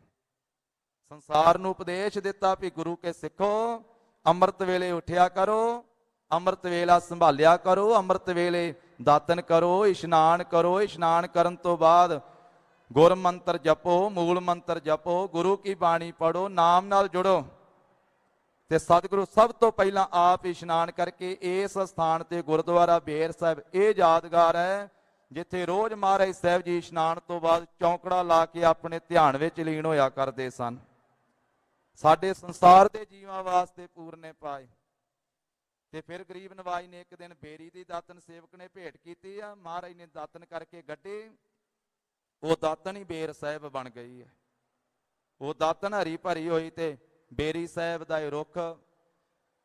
ਸੰਸਾਰ ਨੂੰ ਉਪਦੇਸ਼ ਦਿੱਤਾ ਵੀ ਗੁਰੂ ਕੇ ਸਿੱਖੋ, ਅੰਮ੍ਰਿਤ ਵੇਲੇ ਉੱਠਿਆ ਕਰੋ, ਅੰਮ੍ਰਿਤ ਵੇਲਾ ਸੰਭਾਲਿਆ ਕਰੋ, ਅੰਮ੍ਰਿਤ ਵੇਲੇ ਦਾਤਨ ਕਰੋ, ਇਸ਼ਨਾਨ ਕਰੋ। ਇਸ਼ਨਾਨ ਕਰਨ ਤੋਂ ਬਾਅਦ ਗੁਰ ਮੰਤਰ ਜਪੋ, ਮੂਲ ਮੰਤਰ ਜਪੋ, ਗੁਰੂ ਕੀ ਬਾਣੀ ਪੜੋ, ਨਾਮ ਨਾਲ ਜੁੜੋ। ਤੇ ਸਤਿਗੁਰੂ ਸਭ ਤੋਂ ਪਹਿਲਾਂ ਆਪ ਇਸ਼ਨਾਨ ਕਰਕੇ ਇਸ ਸਥਾਨ ਤੇ ਗੁਰਦੁਆਰਾ ਬੇਰ ਸਾਹਿਬ ਇਹ ਯਾਦਗਾਰ ਹੈ, ਜਿੱਥੇ ਰੋਜ਼ ਮਹਾਰਾਜ ਸਾਹਿਬ ਜੀ ਇਸ਼ਨਾਨ ਤੋਂ ਬਾਅਦ ਚੌਂਕੜਾ ਲਾ ਕੇ ਆਪਣੇ ਧਿਆਨ ਵਿੱਚ ਲੀਨ ਹੋਇਆ ਕਰਦੇ ਸਨ। ਸਾਡੇ ਸੰਸਾਰ ਦੇ ਜੀਵਾਂ ਵਾਸਤੇ ਪੂਰਨੇ ਪਾਏ। ਤੇ ਫਿਰ ਗਰੀਬ ਨਵਾਜ ਨੇ ਇੱਕ ਦਿਨ ਬੇਰੀ ਦੀ ਦਾਤਨ ਸੇਵਕ ਨੇ ਭੇਟ ਕੀਤੀ ਆ। ਮਹਾਰਾਜ ਨੇ ਦਾਤਨ ਕਰਕੇ ਗੱਡੇ, ਉਹ ਦਾਤਨ ਹੀ ਬੇਰ ਸਾਹਿਬ ਬਣ ਗਈ ਹੈ। ਉਹ ਦਾਤਨ ਹਰੀ ਭਰੀ ਹੋਈ ਤੇ ਬੇਰੀ ਸਾਹਿਬ ਦਾ ਇਹ ਰੁੱਖ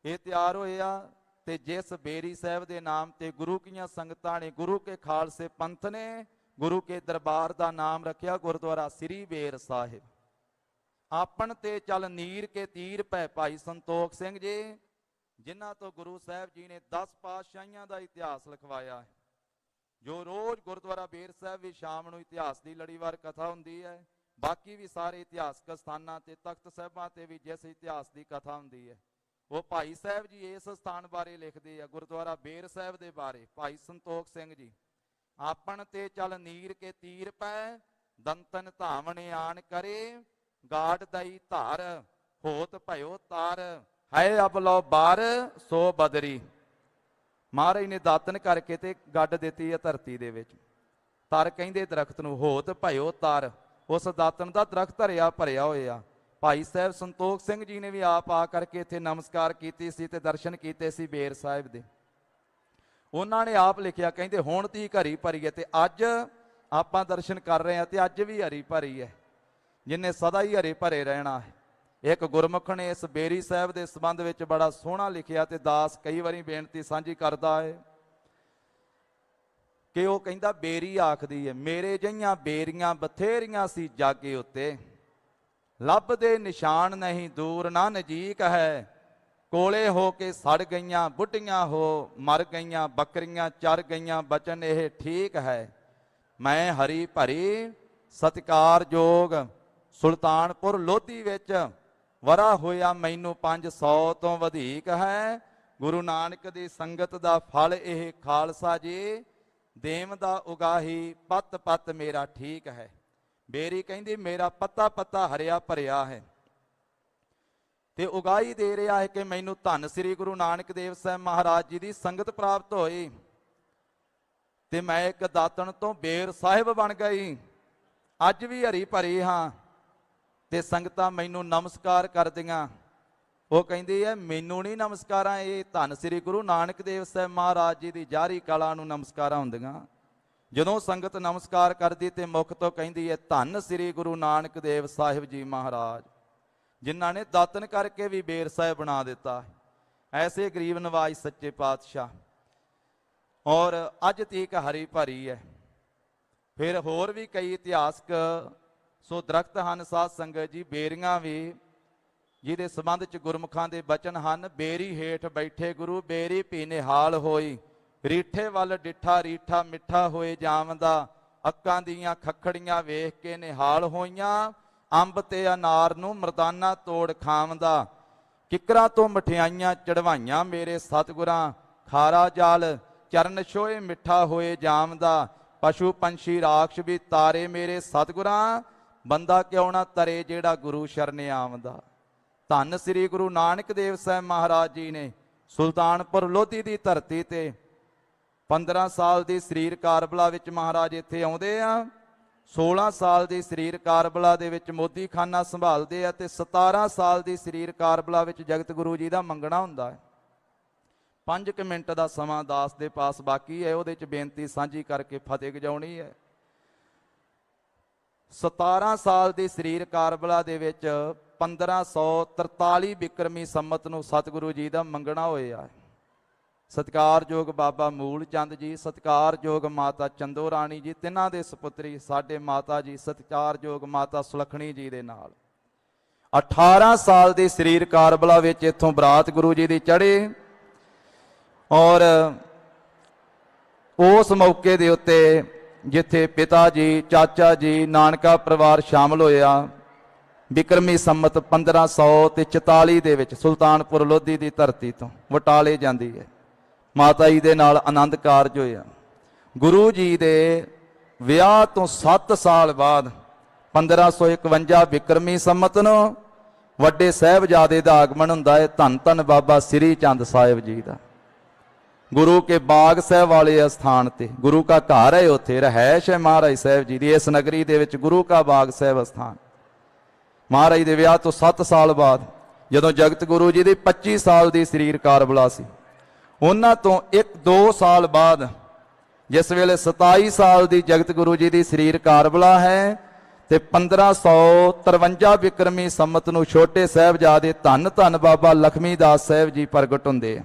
ਇਹ ਤਿਆਰ ਹੋਇਆ। ਤੇ ਜਿਸ ਬੇਰੀ ਸਾਹਿਬ ਦੇ ਨਾਮ ਤੇ ਗੁਰੂ ਕੀਆਂ ਸੰਗਤਾਂ ਨੇ, ਗੁਰੂ ਕੇ ਖਾਲਸੇ ਪੰਥ ਨੇ ਗੁਰੂ ਕੇ ਦਰਬਾਰ ਦਾ ਨਾਮ ਰੱਖਿਆ ਗੁਰਦੁਆਰਾ ਸ੍ਰੀ ਬੇਰ ਸਾਹਿਬ। ਆਪਣ ਤੇ ਚੱਲ ਨੀਰ ਕੇ ਤੀਰ ਪੈ, ਭਾਈ ਸੰਤੋਖ ਸਿੰਘ ਜੀ, ਜਿਨ੍ਹਾਂ ਤੋਂ ਗੁਰੂ ਸਾਹਿਬ ਜੀ ਨੇ 10 ਪਾਤਸ਼ਾਹੀਆਂ ਦਾ ਇਤਿਹਾਸ ਲਿਖਵਾਇਆ ਹੈ। ਜੋ ਰੋਜ਼ ਗੁਰਦੁਆਰਾ ਬੇਰ ਸਾਹਿਬ ਵੀ ਸ਼ਾਮ ਨੂੰ ਇਤਿਹਾਸ ਦੀ ਲੜੀਵਾਰ ਕਥਾ ਹੁੰਦੀ ਹੈ। ਬਾਕੀ ਵੀ ਸਾਰੇ ਇਤਿਹਾਸਕ ਸਥਾਨਾਂ ਤੇ, ਤਖਤ ਸਾਹਿਬਾਂ ਤੇ ਵੀ ਜਿਸ ਇਤਿਹਾਸ ਦੀ ਕਥਾ ਹੁੰਦੀ ਹੈ, ਉਹ ਭਾਈ ਸਾਹਿਬ ਜੀ ਇਸ ਸਥਾਨ ਬਾਰੇ ਲਿਖਦੇ ਆ, ਗੁਰਦੁਆਰਾ ਬੇਰ ਸਾਹਿਬ ਦੇ ਬਾਰੇ। ਭਾਈ ਸੰਤੋਖ ਸਿੰਘ ਜੀ, ਆਪਣ ਤੇ ਚੱਲ ਨੀਰ ਕੇ ਤੀਰ ਪੈ, ਦੰਤਨ ਧਾਵਣ ਆਣ ਕਰੇ, ਗਾੜ ਦਈ ਧਾਰ, ਹੋਤ ਭਇਓ ਤਾਰ, ਹੈ ਅਬ ਲੋ ਬਾਰ ਸੋ ਬਦਰੀ। ਮਹਾਰਾਜ ਨੇ ਦਾਤਨ ਕਰਕੇ ਤੇ ਗੱਡ ਦਿੱਤੀ ਹੈ ਧਰਤੀ ਦੇ ਵਿੱਚ। ਤਰ ਕਹਿੰਦੇ ਦਰਖਤ ਨੂੰ, ਹੋਤ ਭਇਓ ਤਾਰ, ਉਸ ਦਾਤਨ ਦਾ ਦਰਖਤ ਹਰਿਆ ਭਰਿਆ ਹੋਇਆ। ਭਾਈ ਸਾਹਿਬ ਸੰਤੋਖ ਸਿੰਘ ਜੀ ਨੇ ਵੀ ਆਪ ਆ ਕਰਕੇ ਇੱਥੇ ਨਮਸਕਾਰ ਕੀਤੀ ਸੀ ਤੇ ਦਰਸ਼ਨ ਕੀਤੇ ਸੀ ਬੇਰ ਸਾਹਿਬ ਦੇ। ਉਹਨਾਂ ਨੇ ਆਪ ਲਿਖਿਆ, ਕਹਿੰਦੇ ਹੁਣ ਤੀ ਹਰੀ ਭਰੀ ਹੈ। ਤੇ ਅੱਜ ਆਪਾਂ ਦਰਸ਼ਨ ਕਰ ਰਹੇ ਹਾਂ ਤੇ ਅੱਜ ਵੀ ਹਰੀ ਭਰੀ ਹੈ, ਜਿੰਨੇ ਸਦਾ ਹੀ ਹਰੇ ਭਰੇ ਰਹਿਣਾ ਹੈ। ਇੱਕ ਗੁਰਮੁਖ ਨੇ ਇਸ ਬੇਰੀ ਸਾਹਿਬ ਦੇ ਸੰਬੰਧ ਵਿੱਚ ਬੜਾ ਸੋਹਣਾ ਲਿਖਿਆ ਤੇ ਦਾਸ ਕਈ ਵਾਰੀ ਬੇਨਤੀ ਸਾਂਝੀ ਕਰਦਾ ਹੈ ਕਿ ਉਹ ਕਹਿੰਦਾ, ਬੇਰੀ ਆਖਦੀ ਹੈ, ਮੇਰੇ ਜਿਹੀਆਂ ਬੇਰੀਆਂ ਬਥੇਰੀਆਂ ਸੀ ਜਾਗੇ ਉੱਤੇ, ਲੱਭਦੇ ਨਿਸ਼ਾਨ ਨਹੀਂ ਦੂਰ ਨਾ ਨਜ਼ੀਕ ਹੈ, ਕੋਲੇ ਹੋ ਕੇ ਸੜ ਗਈਆਂ, ਬੁੱਢੀਆਂ ਹੋ ਮਰ ਗਈਆਂ, ਬੱਕਰੀਆਂ ਚਰ ਗਈਆਂ, ਬਚਨ ਇਹ ਠੀਕ ਹੈ। ਮੈਂ ਹਰੀ ਭਰੀ ਸਤਿਕਾਰਯੋਗ ਸੁਲਤਾਨਪੁਰ ਲੋਧੀ ਵਿੱਚ ਵਰਾ ਹੋਇਆ, ਮੈਨੂੰ 500 ਤੋਂ ਵਧੇਕ ਹੈ। ਗੁਰੂ ਨਾਨਕ ਦੀ ਸੰਗਤ ਦਾ ਫਲ ਇਹ ਖਾਲਸਾ ਜੀ, ਦੇਮ ਦਾ ਉਗਾਹੀ ਪੱਤ ਪੱਤ ਮੇਰਾ ਠੀਕ ਹੈ। ਬੇਰੀ ਕਹਿੰਦੀ ਮੇਰਾ ਪੱਤਾ ਪੱਤਾ ਹਰਿਆ ਭਰਿਆ ਹੈ ਤੇ ਉਗਾਹੀ ਦੇ ਰਿਹਾ ਹੈ ਕਿ ਮੈਨੂੰ ਧੰਨ ਸ੍ਰੀ ਗੁਰੂ ਨਾਨਕ ਦੇਵ ਸਾਹਿਬ ਮਹਾਰਾਜ ਜੀ ਦੀ ਸੰਗਤ ਪ੍ਰਾਪਤ ਹੋਈ ਤੇ ਮੈਂ ਇੱਕ ਦਾਤਣ ਤੋਂ ਬੇਰ ਸਾਹਿਬ ਬਣ ਗਈ। ਅੱਜ ਵੀ ਹਰੀ ਭਰੀ ਹਾਂ ਤੇ ਸੰਗਤਾਂ ਮੈਨੂੰ ਨਮਸਕਾਰ ਕਰਦੀਆਂ। ਉਹ ਕਹਿੰਦੀ ਹੈ ਮੈਨੂੰ ਨਹੀਂ ਨਮਸਕਾਰਾਂ, ਇਹ ਧੰਨ ਸ੍ਰੀ ਗੁਰੂ ਨਾਨਕ ਦੇਵ ਸਾਹਿਬ ਮਹਾਰਾਜ ਜੀ ਦੀ ਜਾਰੀ ਕਲਾ ਨੂੰ ਨਮਸਕਾਰਾਂ ਹੁੰਦੀਆਂ। ਜਦੋਂ ਸੰਗਤ ਨਮਸਕਾਰ ਕਰਦੀ ਤੇ ਮੁਖ ਤੋਂ ਕਹਿੰਦੀ ਹੈ ਧੰਨ ਸ੍ਰੀ ਗੁਰੂ ਨਾਨਕ ਦੇਵ ਸਾਹਿਬ ਜੀ ਮਹਾਰਾਜ, ਜਿਨ੍ਹਾਂ ਨੇ ਦਾਤਨ ਕਰਕੇ ਵੀ ਬੇਰ ਸਾਹਿਬ ਬਣਾ ਦਿੱਤਾ। ਐਸੇ ਗਰੀਬ ਨਵਾਜ ਸੱਚੇ ਪਾਤਸ਼ਾਹ। ਔਰ ਅੱਜ ਤੀਕ ਹਰੀ ਭਰੀ ਹੈ। ਫਿਰ ਹੋਰ ਵੀ ਕਈ ਇਤਿਹਾਸਕ ਸੋ ਦਰਖਤ ਹਨ ਸਾਧ ਸੰਗਤ ਜੀ, ਬੇਰੀਆਂ ਵੀ, ਜਿਹਦੇ ਸੰਬੰਧ ਚ ਗੁਰਮੁਖਾਂ ਦੇ ਬਚਨ ਹਨ। ਬੇਰੀ ਹੇਠ ਬੈਠੇ ਗੁਰੂ ਬੇਰੀ ਭੀ ਨਿਹਾਲ ਹੋਈ, ਰੀਠੇ ਵੱਲ ਡਿੱਠਾ ਰੀਠਾ ਮਿੱਠਾ ਹੋਏ ਜਾਵਦਾ, ਅੱਕਾਂ ਦੀਆਂ ਖੱਖੜੀਆਂ ਵੇਖ ਕੇ ਨਿਹਾਲ ਹੋਈਆਂ, ਅੰਬ ਤੇ ਅਨਾਰ ਨੂੰ ਮਰਦਾਨਾ ਤੋੜ ਖਾਵਦਾ, ਕਿਕਰਾਂ ਤੋਂ ਮਠਿਆਈਆਂ ਚੜਵਾਈਆਂ ਮੇਰੇ ਸਤਿਗੁਰਾਂ, ਖਾਰਾ ਜਲ ਚਰਨ ਛੋਏ ਮਿੱਠਾ ਹੋਏ ਜਾਵਦਾ, ਪਸ਼ੂ ਪੰਛੀ ਰਾਖਸ਼ ਵੀ ਤਾਰੇ ਮੇਰੇ ਸਤਿਗੁਰਾਂ, ਬੰਦਾ ਕਿਉਂ ਨਾ ਤਰੇ ਜਿਹੜਾ ਗੁਰੂ ਸ਼ਰਨ ਆਵਦਾ। ਧੰਨ ਸ੍ਰੀ ਗੁਰੂ ਨਾਨਕ ਦੇਵ ਸਾਹਿਬ ਮਹਾਰਾਜ ਜੀ ਨੇ ਸੁਲਤਾਨਪੁਰ ਲੋਧੀ ਦੀ ਧਰਤੀ ਤੇ 15 ਸਾਲ ਦੀ ਸਰੀਰ ਕਾਰਬਲਾ ਵਿੱਚ ਮਹਾਰਾਜ ਇੱਥੇ ਆਉਂਦੇ ਆ। 16 ਸਾਲ ਦੀ ਸਰੀਰ ਕਾਰਬਲਾ ਦੇ ਵਿੱਚ ਮੋਦੀ ਖਾਨਾ ਸੰਭਾਲਦੇ ਆ ਤੇ 17 ਸਾਲ ਦੀ ਸਰੀਰ ਕਾਰਬਲਾ ਵਿੱਚ ਜਗਤ ਗੁਰੂ ਜੀ ਦਾ ਮੰਗਣਾ ਹੁੰਦਾ ਹੈ। 5 ਮਿੰਟ ਦਾ ਸਮਾਂ ਦਾਸ ਦੇ ਪਾਸ ਬਾਕੀ ਹੈ, ਉਹਦੇ ਚ ਬੇਨਤੀ ਸਾਂਝੀ ਕਰਕੇ ਫਤਿਹ ਗਜਾਉਣੀ ਹੈ। 17 ਸਾਲ ਦੀ ਸਰੀਰ ਕਾਰਬਲਾ ਦੇ ਵਿੱਚ 1543 ਬਿਕਰਮੀ ਸੰਮਤ ਨੂੰ ਸਤਿਗੁਰੂ ਜੀ ਦਾ ਮੰਗਣਾ ਹੋਇਆ। ਸਤਿਕਾਰਯੋਗ ਬਾਬਾ ਮੂਲ ਚੰਦ ਜੀ, ਸਤਿਕਾਰਯੋਗ ਮਾਤਾ ਚੰਦੋ ਰਾਣੀ ਜੀ, ਤਿੰਨਾਂ ਦੇ ਸੁਪੁੱਤਰੀ ਸਾਡੇ ਮਾਤਾ ਜੀ ਸਤਿਕਾਰਯੋਗ ਮਾਤਾ ਸੁਲੱਖਣੀ ਜੀ ਦੇ ਨਾਲ 18 ਸਾਲ ਦੀ ਸਰੀਰ ਕਾਰਬਲਾ ਵਿੱਚ ਇੱਥੋਂ ਬਰਾਤ ਗੁਰੂ ਜੀ ਦੀ ਚੜ੍ਹੇ। ਔਰ ਉਸ ਮੌਕੇ ਦੇ ਉੱਤੇ ਜਿੱਥੇ ਪਿਤਾ ਜੀ ਚਾਚਾ ਜੀ ਨਾਨਕਾ ਪਰਿਵਾਰ ਸ਼ਾਮਲ ਹੋਇਆ, ਬਿਕਰਮੀ ਸੰਮਤ 1544 ਦੇ ਵਿੱਚ ਸੁਲਤਾਨਪੁਰ ਲੋਧੀ ਦੀ ਧਰਤੀ ਤੋਂ ਵਟਾਲੇ ਜਾਂਦੀ ਹੈ। ਮਾਤਾ ਜੀ ਦੇ ਨਾਲ ਆਨੰਦ ਕਾਰਜ ਹੋਇਆ। ਗੁਰੂ ਜੀ ਦੇ ਵਿਆਹ ਤੋਂ 7 ਸਾਲ ਬਾਅਦ 1551 ਬਿਕਰਮੀ ਸੰਮਤ ਨੂੰ ਵੱਡੇ ਸਾਹਿਬਜ਼ਾਦੇ ਦਾ ਆਗਮਨ ਹੁੰਦਾ ਹੈ। ਧੰਨ ਧੰਨ ਬਾਬਾ ਸ੍ਰੀ ਚੰਦ ਸਾਹਿਬ ਜੀ ਦਾ, ਗੁਰੂ ਕੇ ਬਾਗ ਸਾਹਿਬ ਵਾਲੇ ਅਸਥਾਨ ਤੇ, ਗੁਰੂ ਕਾ ਘਰ ਹੈ, ਉੱਥੇ ਰਹਿائش ਹੈ ਮਹਾਰਾਜ ਸਾਹਿਬ ਜੀ ਦੀ। ਇਸ ਨਗਰੀ ਦੇ ਵਿੱਚ ਗੁਰੂ ਕਾ ਬਾਗ ਸਾਹਿਬ ਅਸਥਾਨ। ਮਹਾਰਾਜ ਦੇ ਵਿਆਹ ਤੋਂ 7 ਸਾਲ ਬਾਅਦ ਜਦੋਂ ਜਗਤ ਗੁਰੂ ਜੀ ਦੀ 25 ਸਾਲ ਦੀ ਸਰੀਰ ਕਾਰਬਲਾ ਸੀ, ਉਹਨਾਂ ਤੋਂ 1-2 ਸਾਲ ਬਾਅਦ ਜਿਸ ਵੇਲੇ 27 ਸਾਲ ਦੀ ਜਗਤ ਗੁਰੂ ਜੀ ਦੀ ਸਰੀਰ ਕਾਰਬਲਾ ਹੈ ਤੇ 1553 ਬਿਕਰਮੀ ਸੰਮਤ ਨੂੰ ਛੋਟੇ ਸਾਹਿਬਜ਼ਾਦੇ ਧੰਨ ਧੰਨ ਬਾਬਾ ਲਖਮੀ ਦਾਸ ਸਾਹਿਬ ਜੀ ਪ੍ਰਗਟ ਹੁੰਦੇ ਆ।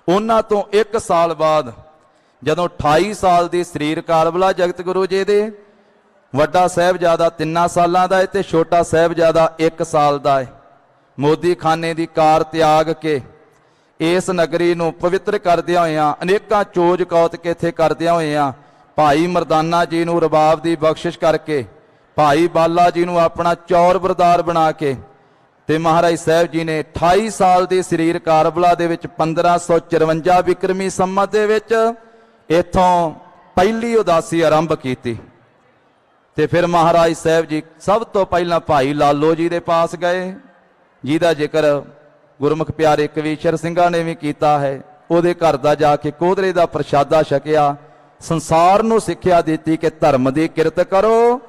ਉਹਨਾਂ ਤੋਂ 1 ਸਾਲ ਬਾਅਦ ਜਦੋਂ 28 ਸਾਲ ਦੀ ਸਰੀਰ ਕਾਰਬਲਾ ਜਗਤ ਗੁਰੂ ਜੀ ਦੇ, ਵੱਡਾ ਸਾਹਿਬਜ਼ਾਦਾ 3 ਸਾਲਾਂ ਦਾ ਹੈ ਤੇ ਛੋਟਾ ਸਾਹਿਬਜ਼ਾਦਾ 1 ਸਾਲ ਦਾ ਹੈ। ਮੋਦੀ ਖਾਨੇ ਦੀ ਕਾਰ ਤਿਆਗ ਕੇ ਇਸ ਨਗਰੀ ਨੂੰ ਪਵਿੱਤਰ ਕਰਦਿਆਂ ਹੋਇਆਂ, ਅਨੇਕਾਂ ਚੋਜ ਕੌਤਕ ਇੱਥੇ ਕਰਦਿਆਂ ਹੋਇਆਂ, ਭਾਈ ਮਰਦਾਨਾ ਜੀ ਨੂੰ ਰਬਾਬ ਦੀ ਬਖਸ਼ਿਸ਼ ਕਰਕੇ, ਭਾਈ ਬਾਲਾ ਜੀ ਨੂੰ ਆਪਣਾ ਚੌਰ ਬਰਦਾਰ ਬਣਾ ਕੇ ਤੇ ਮਹਾਰਾਜ ਸਾਹਿਬ ਜੀ ਨੇ 28 ਸਾਲ ਦੀ ਸਰੀਰ ਕਾਰਬਲਾ ਦੇ ਵਿੱਚ 1554 ਬਿਕਰਮੀ ਸੰਮਤ ਦੇ ਵਿੱਚ ਇੱਥੋਂ ਪਹਿਲੀ ਉਦਾਸੀ ਆਰੰਭ ਕੀਤੀ। ਤੇ ਫਿਰ ਮਹਾਰਾਜ ਸਾਹਿਬ ਜੀ ਸਭ ਤੋਂ ਪਹਿਲਾਂ ਭਾਈ ਲਾਲੋ ਜੀ ਦੇ ਪਾਸ ਗਏ, ਜਿਹਦਾ ਜ਼ਿਕਰ ਗੁਰਮੁਖ ਪਿਆਰੇ ਕਵੀਸ਼ਰ ਸਿੰਘਾਂ ਨੇ ਵੀ ਕੀਤਾ ਹੈ। ਉਹਦੇ ਘਰ ਦਾ ਜਾ ਕੇ ਕੋਧਰੇ ਦਾ ਪ੍ਰਸ਼ਾਦਾ ਛਕਿਆ, ਸੰਸਾਰ ਨੂੰ ਸਿੱਖਿਆ ਦਿੱਤੀ ਕਿ ਧਰਮ ਦੀ ਕਿਰਤ ਕਰੋ,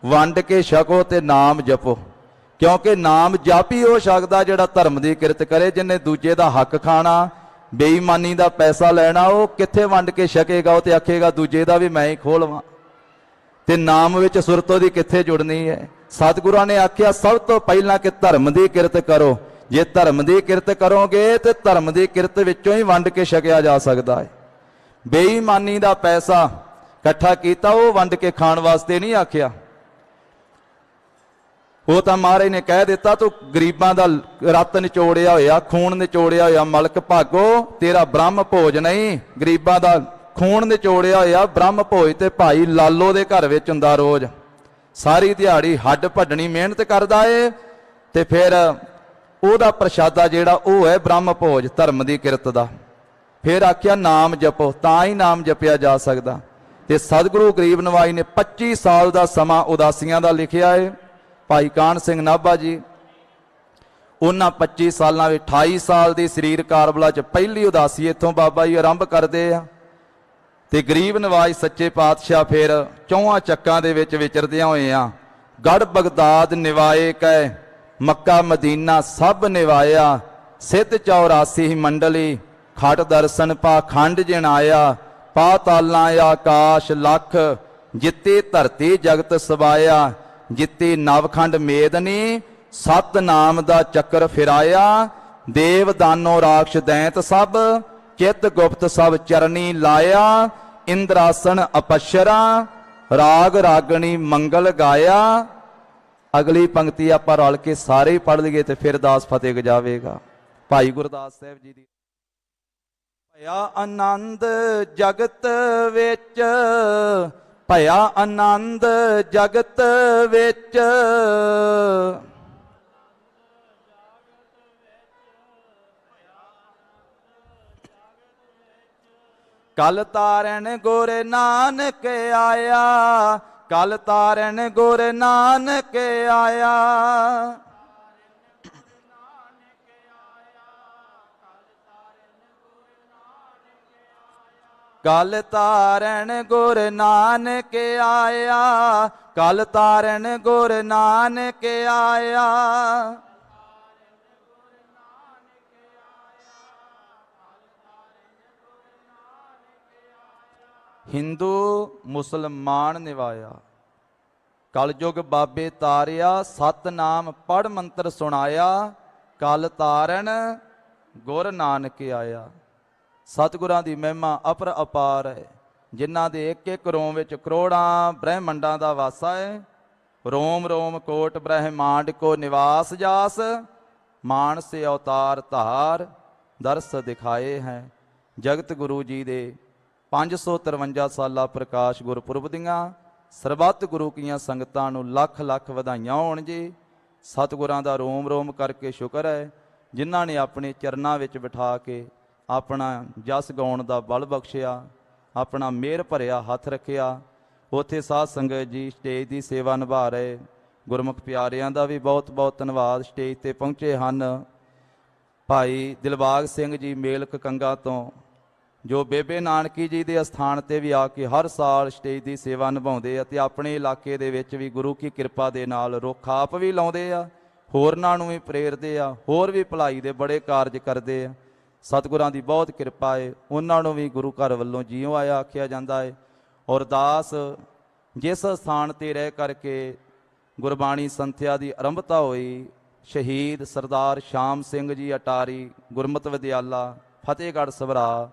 ਵੰਡ ਕੇ ਛਕੋ ਤੇ ਨਾਮ ਜਪੋ। ਕਿਉਂਕਿ ਨਾਮ ਜਾਪੀ ਹੋ ਸਕਦਾ ਜਿਹੜਾ ਧਰਮ ਦੀ ਕਿਰਤ ਕਰੇ। ਜਿਹਨੇ ਦੂਜੇ ਦਾ ਹੱਕ ਖਾਣਾ, ਬੇਈਮਾਨੀ ਦਾ ਪੈਸਾ ਲੈਣਾ, ਉਹ ਕਿੱਥੇ ਵੰਡ ਕੇ ਛਕੇਗਾ? ਉਹ ਤੇ ਆਖੇਗਾ ਦੂਜੇ ਦਾ ਵੀ ਮੈਂ ਹੀ ਖੋਲਵਾਂ। ਤੇ ਨਾਮ ਵਿੱਚ ਸੁਰਤੋਂ ਦੀ ਕਿੱਥੇ ਜੁੜਨੀ ਹੈ? ਸਤਿਗੁਰਾਂ ਨੇ ਆਖਿਆ ਸਭ ਤੋਂ ਪਹਿਲਾਂ ਕਿ ਧਰਮ ਦੀ ਕਿਰਤ ਕਰੋ। ਜੇ ਧਰਮ ਦੀ ਕਿਰਤ ਕਰੋਗੇ ਤੇ ਧਰਮ ਦੀ ਕਿਰਤ ਵਿੱਚੋਂ ਹੀ ਵੰਡ ਕੇ ਛਕਿਆ ਜਾ ਸਕਦਾ ਹੈ। ਬੇਈਮਾਨੀ ਦਾ ਪੈਸਾ ਇਕੱਠਾ ਕੀਤਾ, ਉਹ ਵੰਡ ਕੇ ਖਾਣ ਵਾਸਤੇ ਨਹੀਂ ਆਖਿਆ। ਉਹ ਤਾਂ ਮਹਾਰਾਜ ਨੇ ਕਹਿ ਦਿੱਤਾ ਤੂੰ ਗਰੀਬਾਂ ਦਾ ਰੱਤ ਨਿਚੋੜਿਆ ਹੋਇਆ, ਖੂਨ ਨਿਚੋੜਿਆ ਹੋਇਆ ਮਲਕ ਭਾਗੋ, ਤੇਰਾ ਬ੍ਰਹਮ ਭੋਜ ਨਹੀਂ। ਗਰੀਬਾਂ ਦਾ ਖੂਨ ਨਿਚੋੜਿਆ ਹੋਇਆ ਬ੍ਰਹਮ ਭੋਜ ਤੇ ਭਾਈ ਲਾਲੋ ਦੇ ਘਰ ਵਿੱਚ ਹੁੰਦਾ। ਰੋਜ਼ ਸਾਰੀ ਦਿਹਾੜੀ ਹੱਡ ਭੱਡਣੀ ਮਿਹਨਤ ਕਰਦਾ ਏ ਤੇ ਫਿਰ ਉਹਦਾ ਪ੍ਰਸ਼ਾਦਾ ਜਿਹੜਾ ਉਹ ਹੈ ਬ੍ਰਹਮ ਭੋਜ, ਧਰਮ ਦੀ ਕਿਰਤ ਦਾ। ਫਿਰ ਆਖਿਆ ਨਾਮ ਜਪੋ, ਤਾਂ ਹੀ ਨਾਮ ਜਪਿਆ ਜਾ ਸਕਦਾ। ਤੇ ਸਤਿਗੁਰੂ ਗਰੀਬ ਨਵਾਜ ਨੇ 25 ਸਾਲ ਦਾ ਸਮਾਂ ਉਦਾਸੀਆਂ ਦਾ ਲਿਖਿਆ ਹੈ। ਭਾਈ ਕਾਹਨ ਸਿੰਘ ਨਾਭਾ ਜੀ, ਉਹਨਾਂ 25 ਸਾਲਾਂ ਵਿੱਚ 28 ਸਾਲ ਦੀ ਸਰੀਰ ਕਾਰਬਲਾ 'ਚ ਪਹਿਲੀ ਉਦਾਸੀ ਇੱਥੋਂ ਬਾਬਾ ਜੀ ਆਰੰਭ ਕਰਦੇ ਆ। ਤੇ ਗਰੀਬ ਨਵਾਜ ਸੱਚੇ ਪਾਤਸ਼ਾਹ ਫਿਰ ਚੌਹਾਂ ਚੱਕਾਂ ਦੇ ਵਿੱਚ ਵਿਚਰਦਿਆਂ ਹੋਏ ਆ ਗੜ ਬਗਦਾਦ ਨਿਵਾਏ ਕੈ, ਮੱਕਾ ਮਦੀਨਾ ਸਭ ਨਿਵਾਇਆ। ਸਿੱਧ 84 ਮੰਡਲੀ, ਖਟ ਦਰਸ਼ਨ ਪਾਖੰਡ ਜਿਣਾਇਆ। ਪਾਤਾਲਾਂ ਆਕਾਸ਼ ਲੱਖ, ਜਿੱਤੀ ਧਰਤੀ ਜਗਤ ਸਵਾਇਆ। ਜਿੱਤੀ ਨਵਖੰਡ ਮੇਦਨੀ, ਸਤ ਨਾਮ ਦਾ ਚੱਕਰ ਫਿਰਾਇਆ। ਦੇਵ ਦਾਨੋ ਰਾਖਸ਼ ਦੈਂਤ ਸਭ, ਚਿੱਤ ਗੁਪਤ ਸਭ ਚਰਨੀ ਲਾਇਆ। ਇੰਦਰਾਸਨ ਅਪਸ਼ਰਾ, ਰਾਗ ਰਾਗਣੀ ਮੰਗਲ ਗਾਇਆ। ਅਗਲੀ ਪੰਕਤੀ ਆਪਾਂ ਰਲ ਕੇ ਸਾਰੇ ਹੀ ਪੜ੍ਹ ਲਈਏ ਤੇ ਫਿਰ ਦਾਸ ਫਤਿਹ ਗਜਾਵੇਗਾ। ਭਾਈ ਗੁਰਦਾਸ ਸਾਹਿਬ ਜੀ ਦੀ। ਭਇਆ ਆਨੰਦ ਜਗਤ ਵਿੱਚ, ਭਇਆ ਆਨੰਦ ਜਗਤ ਵਿੱਚ। ਕਲ ਤਾਰਨ ਗੁਰ ਨਾਨਕ ਆਇਆ, ਕਲ ਤਾਰਨ ਗੁਰ ਨਾਨਕ ਆਇਆ। ਕਲ ਤਾਰਨ ਗੁਰ ਨਾਨਕ ਆਇਆ, ਕਲ ਤਾਰਨ ਗੁਰ ਨਾਨਕ ਆਇਆ। ਹਿੰਦੂ ਮੁਸਲਮਾਨ ਨਿਵਾਇਆ, ਕਲਯੁਗ ਬਾਬੇ ਤਾਰਿਆ। ਸਤਨਾਮ ਪੜ ਮੰਤਰ ਸੁਣਾਇਆ, ਕਲ ਤਾਰਨ ਗੁਰ ਨਾਨਕ ਆਇਆ। ਸਤਿਗੁਰਾਂ ਦੀ ਮਹਿਮਾ ਅਪਰ ਅਪਾਰ ਹੈ, ਜਿਨ੍ਹਾਂ ਦੇ ਇੱਕ ਇੱਕ ਰੋਮ ਵਿੱਚ ਕਰੋੜਾਂ ਬ੍ਰਹਿਮੰਡਾਂ ਦਾ ਵਾਸਾ ਹੈ। ਰੋਮ ਰੋਮ ਕੋਟ ਬ੍ਰਹਿਮਾਂਡ ਕੋ ਨਿਵਾਸ ਜਾਸ, ਮਾਨਸ ਅਵਤਾਰ ਧਾਰ ਦਰਸ ਦਿਖਾਏ ਹੈ। ਜਗਤ ਗੁਰੂ ਜੀ ਦੇ 553 ਸਾਲਾ ਪ੍ਰਕਾਸ਼ ਗੁਰਪੁਰਬ ਦੀਆਂ ਸਰਬੱਤ ਗੁਰੂ ਕੀਆਂ ਸੰਗਤਾਂ ਨੂੰ ਲੱਖ ਲੱਖ ਵਧਾਈਆਂ ਹੋਣ ਜੀ। ਸਤਿਗੁਰਾਂ ਦਾ ਰੋਮ ਰੋਮ ਕਰਕੇ ਸ਼ੁਕਰ ਹੈ, ਜਿਨ੍ਹਾਂ ਨੇ ਆਪਣੇ ਚਰਨਾਂ ਵਿੱਚ ਬਿਠਾ ਕੇ ਆਪਣਾ ਜਸ ਗਾਉਣ ਦਾ ਬਲ ਬਖਸ਼ਿਆ, ਆਪਣਾ ਮਿਹਰ ਭਰਿਆ ਹੱਥ ਰੱਖਿਆ। ਉੱਥੇ ਸਾਧ ਸੰਗਤ ਜੀ ਸਟੇਜ ਦੀ ਸੇਵਾ ਨਿਭਾ ਰਹੇ ਗੁਰਮੁਖ ਪਿਆਰਿਆਂ ਦਾ ਵੀ ਬਹੁਤ ਬਹੁਤ ਧੰਨਵਾਦ। ਸਟੇਜ ਤੇ ਪਹੁੰਚੇ ਹਨ ਭਾਈ ਦਿਲਬਾਗ ਸਿੰਘ ਜੀ ਮੇਲਕ ਕੰਗਾ ਤੋਂ, ਜੋ ਬੇਬੇ ਨਾਨਕੀ ਜੀ ਦੇ ਅਸਥਾਨ ਤੇ ਵੀ ਆ ਕੇ ਹਰ ਸਾਲ ਸਟੇਜ ਦੀ ਸੇਵਾ ਨਿਭਾਉਂਦੇ ਆ ਤੇ ਆਪਣੇ ਇਲਾਕੇ ਦੇ ਵਿੱਚ ਵੀ ਗੁਰੂ ਕੀ ਕਿਰਪਾ ਦੇ ਨਾਲ ਰੁੱਖ ਆਪ ਵੀ ਲਾਉਂਦੇ ਆ, ਹੋਰਨਾਂ ਨੂੰ ਵੀ ਪ੍ਰੇਰਦੇ ਆ, ਹੋਰ ਵੀ ਭਲਾਈ ਦੇ ਬੜੇ ਕਾਰਜ ਕਰਦੇ ਆ। ਸਤਿਗੁਰਾਂ ਦੀ ਬਹੁਤ ਕਿਰਪਾ ਹੈ, ਉਹਨਾਂ ਨੂੰ ਵੀ ਗੁਰੂ ਘਰ ਵੱਲੋਂ ਜੀਉ ਆਇਆ ਆਖਿਆ ਜਾਂਦਾ ਹੈ। ਔਰ ਦਾਸ ਜਿਸ ਸਥਾਨ ਤੇ ਰਹਿ ਕਰਕੇ ਗੁਰਬਾਣੀ ਸੰਥਿਆ ਦੀ ਆਰੰਭਤਾ ਹੋਈ, ਸ਼ਹੀਦ ਸਰਦਾਰ ਸ਼ਾਮ ਸਿੰਘ ਜੀ ਅਟਾਰੀ ਗੁਰਮਤਿ ਵਿਦਿਆਲਾ ਫਤਿਹਗੜ੍ਹ ਸਭਰਾ,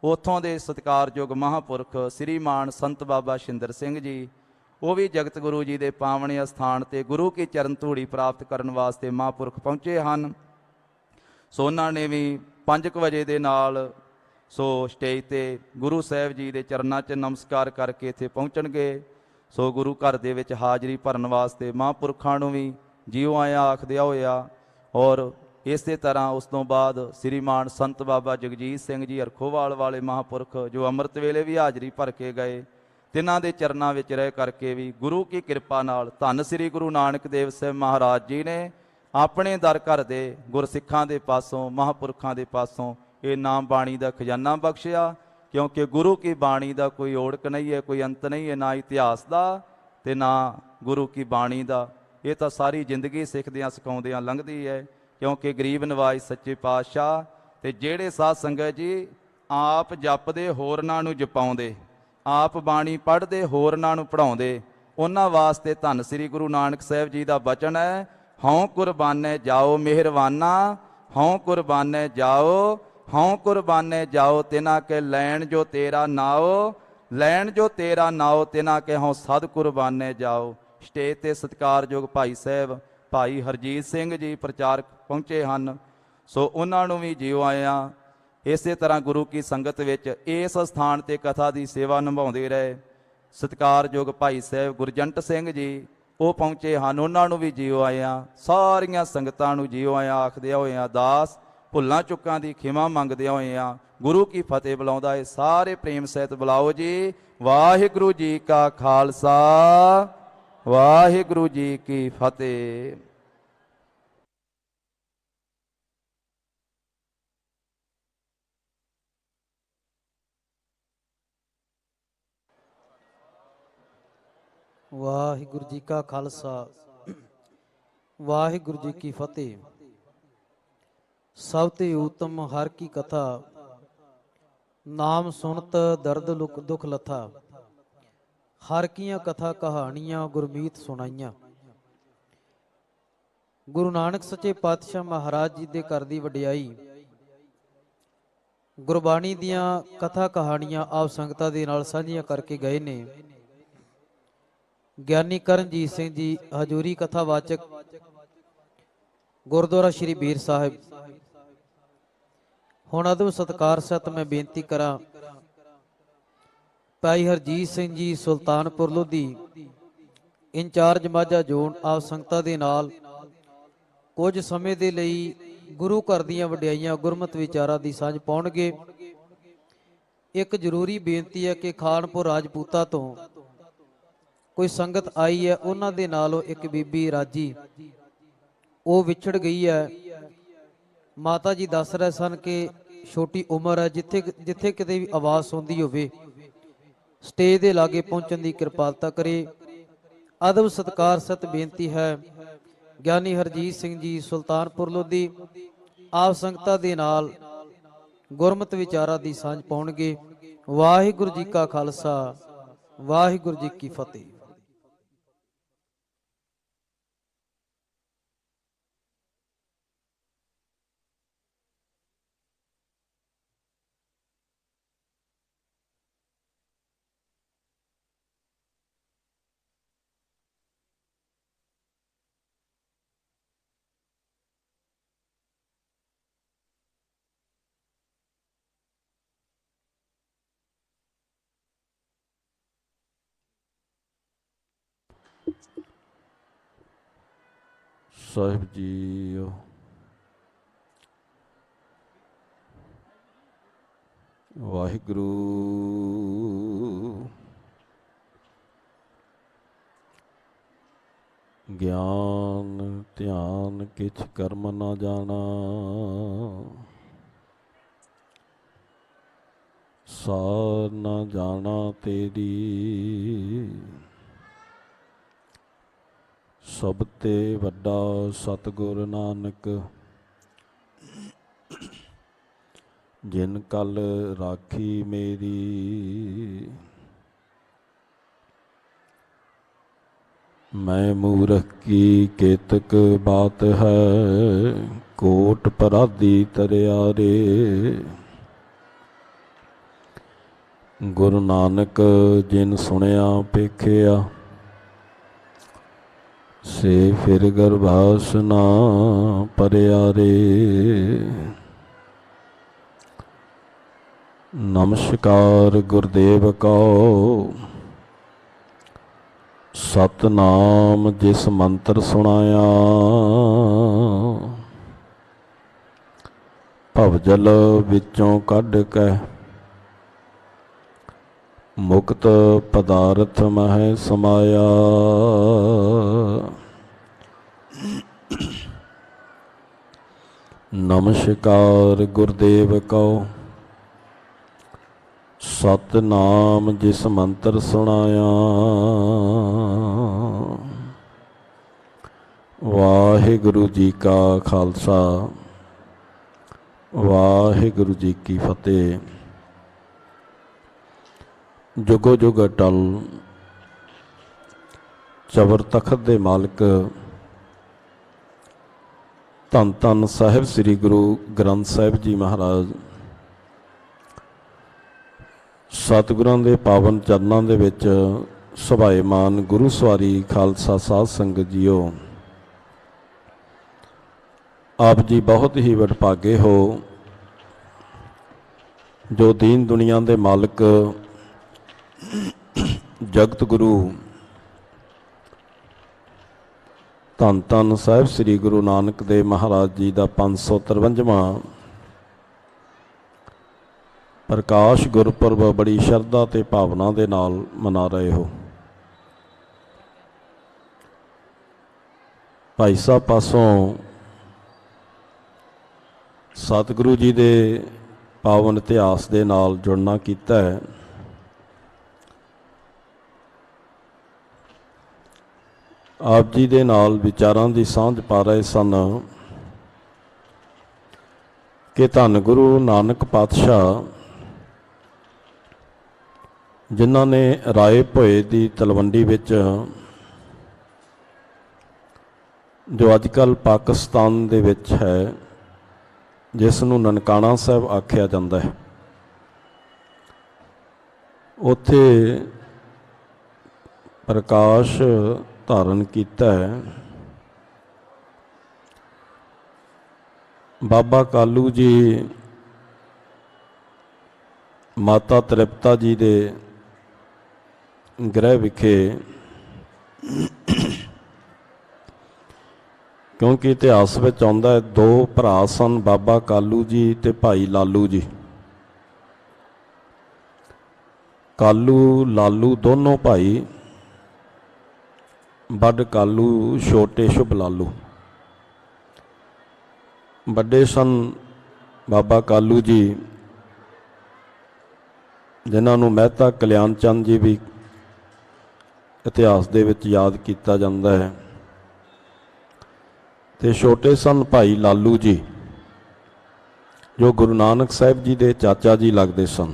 ਉੱਥੋਂ ਦੇ ਸਤਿਕਾਰਯੋਗ ਮਹਾਂਪੁਰਖ ਸ੍ਰੀਮਾਨ ਸੰਤ ਬਾਬਾ ਸ਼ਿੰਦਰ ਸਿੰਘ ਜੀ, ਉਹ ਵੀ ਜਗਤ ਗੁਰੂ ਜੀ ਦੇ ਪਾਵਨ ਅਸਥਾਨ ਤੇ ਗੁਰੂ ਕੀ ਚਰਨ ਧੂੜੀ ਪ੍ਰਾਪਤ ਕਰਨ ਵਾਸਤੇ ਮਹਾਂਪੁਰਖ ਪਹੁੰਚੇ ਹਨ। ਸੋ ਉਹਨਾਂ ਨੇ ਵੀ 5 ਵਜੇ ਦੇ ਨਾਲ ਸੋ ਸਟੇਜ ਤੇ ਗੁਰੂ ਸਾਹਿਬ ਜੀ ਦੇ ਚਰਨਾਂ 'ਚ ਨਮਸਕਾਰ ਕਰਕੇ ਇੱਥੇ ਪਹੁੰਚਣਗੇ। ਸੋ ਗੁਰੂ ਘਰ ਦੇ ਵਿੱਚ ਹਾਜ਼ਰੀ ਭਰਨ ਵਾਸਤੇ ਮਹਾਂਪੁਰਖਾਂ ਨੂੰ ਵੀ ਜੀਉ ਆਇਆ ਆਖਦਿਆ ਹੋਇਆ। ਔਰ ਇਸੇ ਤਰ੍ਹਾਂ ਉਸ ਤੋਂ ਬਾਅਦ ਸ੍ਰੀਮਾਨ ਸੰਤ ਬਾਬਾ ਜਗਜੀਤ ਸਿੰਘ ਜੀ ਅਰਖੋਵਾਲ ਵਾਲੇ ਮਹਾਂਪੁਰਖ, ਜੋ ਅੰਮ੍ਰਿਤ ਵੇਲੇ ਵੀ ਹਾਜ਼ਰੀ ਭਰ ਕੇ ਗਏ, ਤਿੰਨਾਂ ਦੇ ਚਰਨਾਂ ਵਿੱਚ ਰਹਿ ਕਰਕੇ ਵੀ ਗੁਰੂ ਕੀ ਕਿਰਪਾ ਨਾਲ ਧੰਨ ਸ੍ਰੀ ਗੁਰੂ ਨਾਨਕ ਦੇਵ ਸਾਹਿਬ ਮਹਾਰਾਜ ਜੀ ਨੇ ਆਪਣੇ ਦਰ ਘਰ ਦੇ ਗੁਰਸਿੱਖਾਂ ਦੇ ਪਾਸੋਂ, ਮਹਾਂਪੁਰਖਾਂ ਦੇ ਪਾਸੋਂ ਇਹ ਨਾਮ ਬਾਣੀ ਦਾ ਖਜ਼ਾਨਾ ਬਖਸ਼ਿਆ। ਕਿਉਂਕਿ ਗੁਰੂ ਕੀ ਬਾਣੀ ਦਾ ਕੋਈ ਓੜਕ ਨਹੀਂ ਹੈ, ਕੋਈ ਅੰਤ ਨਹੀਂ ਹੈ, ਨਾ ਇਤਿਹਾਸ ਦਾ ਤੇ ਨਾ ਗੁਰੂ ਕੀ ਬਾਣੀ ਦਾ। ਇਹ ਤਾਂ ਸਾਰੀ ਜ਼ਿੰਦਗੀ ਸਿੱਖਦਿਆਂ ਸਿਖਾਉਂਦਿਆਂ ਲੰਘਦੀ ਹੈ। ਕਿਉਂਕਿ ਗਰੀਬ ਨਵਾਜ ਸੱਚੇ ਪਾਤਸ਼ਾਹ ਤੇ ਜਿਹੜੇ ਸਾਧ ਸੰਗਤ ਜੀ ਆਪ ਜਪਦੇ ਹੋਰਨਾਂ ਨੂੰ ਜਪਾਉਂਦੇ, ਆਪ ਬਾਣੀ ਪੜ੍ਹਦੇ ਹੋਰਨਾਂ ਨੂੰ ਪੜ੍ਹਾਉਂਦੇ, ਉਹਨਾਂ ਵਾਸਤੇ ਧੰਨ ਸ੍ਰੀ ਗੁਰੂ ਨਾਨਕ ਸਾਹਿਬ ਜੀ ਦਾ ਬਚਨ ਹੈ, ਹਉ ਕੁਰਬਾਨੇ ਜਾਓ ਮਿਹਰਵਾਨਾ, ਹਉ ਕੁਰਬਾਨੇ ਜਾਓ, ਹਉ ਕੁਰਬਾਨੇ ਜਾਓ, ਤਿਨਾ ਕੇ ਲੈਣ ਜੋ ਤੇਰਾ ਨਾਓ, ਲੈਣ ਜੋ ਤੇਰਾ ਨਾਓ, ਤਿਨਾ ਕੇ ਹਉ ਸਦ ਕੁਰਬਾਨੇ ਜਾਓ। ਸਟੇਜ ਤੇ ਸਤਿਕਾਰਯੋਗ ਭਾਈ ਸਾਹਿਬ ਭਾਈ ਹਰਜੀਤ ਸਿੰਘ ਜੀ ਪ੍ਰਚਾਰਕ ਪਹੁੰਚੇ ਹਨ। ਸੋ ਉਹਨਾਂ ਨੂੰ ਵੀ ਜੀਉ ਆਇਆ। ਇਸੇ ਤਰ੍ਹਾਂ ਗੁਰੂ ਕੀ ਸੰਗਤ ਵਿੱਚ ਇਸ ਸਥਾਨ ਤੇ ਕਥਾ ਦੀ ਸੇਵਾ ਨਿਭਾਉਂਦੇ ਰਹੇ ਸਤਿਕਾਰਯੋਗ ਭਾਈ ਸਾਹਿਬ ਗੁਰਜੰਟ ਸਿੰਘ ਜੀ, ਉਹ ਪਹੁੰਚੇ ਹਨ, ਉਹਨਾਂ ਨੂੰ ਵੀ ਜੀਉ ਆਇਆ। ਸਾਰੀਆਂ ਸੰਗਤਾਂ ਨੂੰ ਜੀਉ ਆਇਆ ਆਖਦਿਆਂ ਹੋਇਆਂ ਦਾਸ ਭੁੱਲਾਂ ਚੁੱਕਾਂ ਦੀ ਖਿਮਾ ਮੰਗਦਿਆਂ ਹੋਇਆਂ ਗੁਰੂ ਕੀ ਫਤਿਹ ਬੁਲਾਉਂਦਾ ਹੈ। ਸਾਰੇ ਪ੍ਰੇਮ ਸਹਿਤ ਬੁਲਾਓ ਜੀ। ਵਾਹਿਗੁਰੂ ਜੀ ਕਾ ਖਾਲਸਾ, ਵਾਹਿਗੁਰੂ ਜੀ ਕੀ ਫਤਿਹ। ਵਾਹਿਗੁਰੂ ਜੀ ਕਾ ਖਾਲਸਾ ਵਾਹਿਗੁਰੂ ਜੀ ਕੀ ਫਤਿਹ। ਸਭ ਤੇ ਉਤਮ ਹਰ ਕੀ ਕਥਾ, ਨਾਮ ਸੁਣਤ ਦਰਦ ਦੁਖ ਲਥਾ। ਹਰ ਕੀਆਂ ਕਥਾ ਕਹਾਣੀਆਂ ਗੁਰਮੀਤ ਸੁਣਾਈਆਂ। ਗੁਰੂ ਨਾਨਕ ਸੱਚੇ ਪਾਤਸ਼ਾਹ ਮਹਾਰਾਜ ਜੀ ਦੇ ਘਰ ਦੀ ਵਡਿਆਈ, ਗੁਰਬਾਣੀ ਦੀਆਂ ਕਥਾ ਕਹਾਣੀਆਂ ਆਪ ਸੰਗਤਾਂ ਦੇ ਨਾਲ ਸਾਂਝੀਆਂ ਕਰਕੇ ਗਏ ਨੇ। ਗਿਆਨੀ ਕਰਨਜੀਤ ਸਿੰਘ ਜੀ ਹਜ਼ੂਰੀ ਕਥਾਵਾਚਕ ਗੁਰਦੁਆਰਾ ਸ਼੍ਰੀ ਬੀਰ ਸਾਹਿਬ। ਹੁਣ ਅਦਬ ਸਤਿਕਾਰ ਸਹਿਤ ਮੈਂ ਬੇਨਤੀ ਕਰਾਂ, ਭਾਈ ਹਰਜੀਤ ਸਿੰਘ ਜੀ ਸੁਲਤਾਨਪੁਰ ਲੋਧੀ ਇੰਚਾਰਜ ਮਾਝਾ ਜ਼ੋਨ ਆਪ ਸੰਗਤਾਂ ਦੇ ਨਾਲ ਕੁਝ ਸਮੇਂ ਦੇ ਲਈ ਗੁਰੂ ਘਰ ਦੀਆਂ ਵਡਿਆਈਆਂ ਗੁਰਮਤਿ ਵਿਚਾਰਾਂ ਦੀ ਸਾਂਝ ਪਾਉਣਗੇ। ਇੱਕ ਜ਼ਰੂਰੀ ਬੇਨਤੀ ਹੈ ਕਿ ਖਾਨਪੁਰ ਰਾਜਪੂਤਾ ਤੋਂ ਕੋਈ ਸੰਗਤ ਆਈ ਹੈ, ਉਹਨਾਂ ਦੇ ਨਾਲੋਂ ਇੱਕ ਬੀਬੀ ਰਾਜੀ ਉਹ ਵਿਛੜ ਗਈ ਹੈ। ਮਾਤਾ ਜੀ ਦੱਸ ਰਹੇ ਸਨ ਕਿ ਛੋਟੀ ਉਮਰ ਹੈ, ਜਿੱਥੇ ਕਿਤੇ ਵੀ ਆਵਾਜ਼ ਸੁਣਦੀ ਹੋਵੇ ਸਟੇਜ ਦੇ ਲਾਗੇ ਪਹੁੰਚਣ ਦੀ ਕਿਰਪਾਲਤਾ ਕਰੇ। ਅਦਬ ਸਤਿਕਾਰ ਸਤ ਬੇਨਤੀ ਹੈ, ਗਿਆਨੀ ਹਰਜੀਤ ਸਿੰਘ ਜੀ ਸੁਲਤਾਨਪੁਰ ਲੋਧੀ ਆਪ ਸੰਗਤਾਂ ਦੇ ਨਾਲ ਗੁਰਮਤਿ ਵਿਚਾਰਾਂ ਦੀ ਸਾਂਝ ਪਾਉਣਗੇ। ਵਾਹਿਗੁਰੂ ਜੀ ਕਾ ਖਾਲਸਾ ਵਾਹਿਗੁਰੂ ਜੀ ਕੀ ਫਤਿਹ। ਸਾਹਿਬ ਜੀਓ, ਵਾਹਿਗੁਰੂ ਗਿਆਨ ਧਿਆਨ ਕਿਛ ਕਰਮ ਨਾ ਜਾਣਾ, ਸਾਰ ਨਾ ਜਾਣਾ ਤੇਰੀ, ਸਭ ਤੇ ਵੱਡਾ ਸਤਿਗੁਰ ਨਾਨਕ, ਜਿਨ ਕਲ ਰਾਖੀ ਮੇਰੀ। ਮੈਂ ਮੂਰਖ ਕੀ ਕੇਤਕ ਬਾਤ ਹੈ, ਕੋਟ ਪਰਾਧੀ ਤਰਿਆਰੇ। ਗੁਰੂ ਨਾਨਕ ਜਿਨ ਸੁਣਿਆ ਪੇਖਿਆ, ਸੇ ਫਿਰ ਗਰਭਾਸ ਨਾ ਪਰਿਆਰੇ। ਨਮਸਕਾਰ ਗੁਰਦੇਵ ਕਉ, ਸਤਨਾਮ ਜਿਸ ਮੰਤਰ ਸੁਣਾਇਆ, ਭਵਜਲ ਵਿੱਚੋਂ ਕੱਢ ਕੇ ਮੁਕਤ ਪਦਾਰਥ ਮਹਿ ਸਮਾਇਆ। ਨਮਸਕਾਰ ਗੁਰਦੇਵ ਕਉ, ਸਤਨਾਮ ਜਿਸ ਮੰਤਰ ਸੁਣਾਇਆ, ਵਾਹਿਗੁਰੂ ਜੀ ਕਾ ਖਾਲਸਾ ਵਾਹਿਗੁਰੂ ਜੀ ਕੀ ਫਤਿਹ। ਜੁਗੋ ਜੁਗ ਅਟਲ ਚਬਰ ਤਖਤ ਦੇ ਮਾਲਕ ਧੰਨ ਧੰਨ ਸਾਹਿਬ ਸ੍ਰੀ ਗੁਰੂ ਗ੍ਰੰਥ ਸਾਹਿਬ ਜੀ ਮਹਾਰਾਜ, ਸਤਿਗੁਰਾਂ ਦੇ ਪਾਵਨ ਚਰਨਾਂ ਦੇ ਵਿੱਚ ਸੁਭਾਏਮਾਨ ਗੁਰੂ ਸਵਾਰੀ ਖਾਲਸਾ ਸਾਧ ਸੰਗਤ ਜੀਓ, ਆਪ ਜੀ ਬਹੁਤ ਹੀ ਵਡਭਾਗੇ ਹੋ ਜੋ ਦੀਨ ਦੁਨੀਆ ਦੇ ਮਾਲਕ ਜਗਤ ਗੁਰੂ ਧੰਨ ਧੰਨ ਸਾਹਿਬ ਸ੍ਰੀ ਗੁਰੂ ਨਾਨਕ ਦੇਵ ਮਹਾਰਾਜ ਜੀ ਦਾ 553ਵਾਂ ਪ੍ਰਕਾਸ਼ ਗੁਰਪੁਰਬ ਬੜੀ ਸ਼ਰਧਾ ਤੇ ਭਾਵਨਾ ਦੇ ਨਾਲ ਮਨਾ ਰਹੇ ਹੋ। ਭਾਈ ਸਾਹਿਬ ਪਾਸੋਂ ਸਤਿਗੁਰੂ ਜੀ ਦੇ ਪਾਵਨ ਇਤਿਹਾਸ ਦੇ ਨਾਲ ਜੁੜਨਾ ਕੀਤਾ ਹੈ। ਆਪ ਜੀ ਦੇ ਨਾਲ ਵਿਚਾਰਾਂ ਦੀ ਸਾਂਝ ਪਾ ਰਹੇ ਸਨ ਕਿ ਧੰਨ ਗੁਰੂ ਨਾਨਕ ਪਾਤਸ਼ਾਹ ਜਿਨ੍ਹਾਂ ਨੇ ਰਾਏ ਭੋਏ ਦੀ ਤਲਵੰਡੀ ਵਿੱਚ, ਜੋ ਅੱਜ ਕੱਲ੍ਹ ਪਾਕਿਸਤਾਨ ਦੇ ਵਿੱਚ ਹੈ, ਜਿਸ ਨੂੰ ਨਨਕਾਣਾ ਸਾਹਿਬ ਆਖਿਆ ਜਾਂਦਾ ਹੈ, ਉੱਥੇ ਪ੍ਰਕਾਸ਼ ਧਾਰਨ ਕੀਤਾ ਹੈ। ਬਾਬਾ ਕਾਲੂ ਜੀ ਮਾਤਾ ਤ੍ਰਿਪਤਾ ਜੀ ਦੇ ਗ੍ਰਹਿ ਵਿਖੇ, ਕਿਉਂਕਿ ਇਤਿਹਾਸ ਵਿੱਚ ਆਉਂਦਾ ਹੈ ਦੋ ਭਰਾ ਸਨ, ਬਾਬਾ ਕਾਲੂ ਜੀ ਤੇ ਭਾਈ ਲਾਲੂ ਜੀ। ਕਾਲੂ ਲਾਲੂ ਦੋਨੋਂ ਭਾਈ, ਵੱਡ ਕਾਲੂ ਛੋਟੇ ਸ਼ੁਭ ਲਾਲੂ। ਵੱਡੇ ਸਨ ਬਾਬਾ ਕਾਲੂ ਜੀ, ਜਿਨ੍ਹਾਂ ਨੂੰ ਮਹਿਤਾ ਕਲਿਆਣ ਚੰਦ ਜੀ ਵੀ ਇਤਿਹਾਸ ਦੇ ਵਿੱਚ ਯਾਦ ਕੀਤਾ ਜਾਂਦਾ ਹੈ, ਤੇ ਛੋਟੇ ਸਨ ਭਾਈ ਲਾਲੂ ਜੀ, ਜੋ ਗੁਰੂ ਨਾਨਕ ਸਾਹਿਬ ਜੀ ਦੇ ਚਾਚਾ ਜੀ ਲੱਗਦੇ ਸਨ।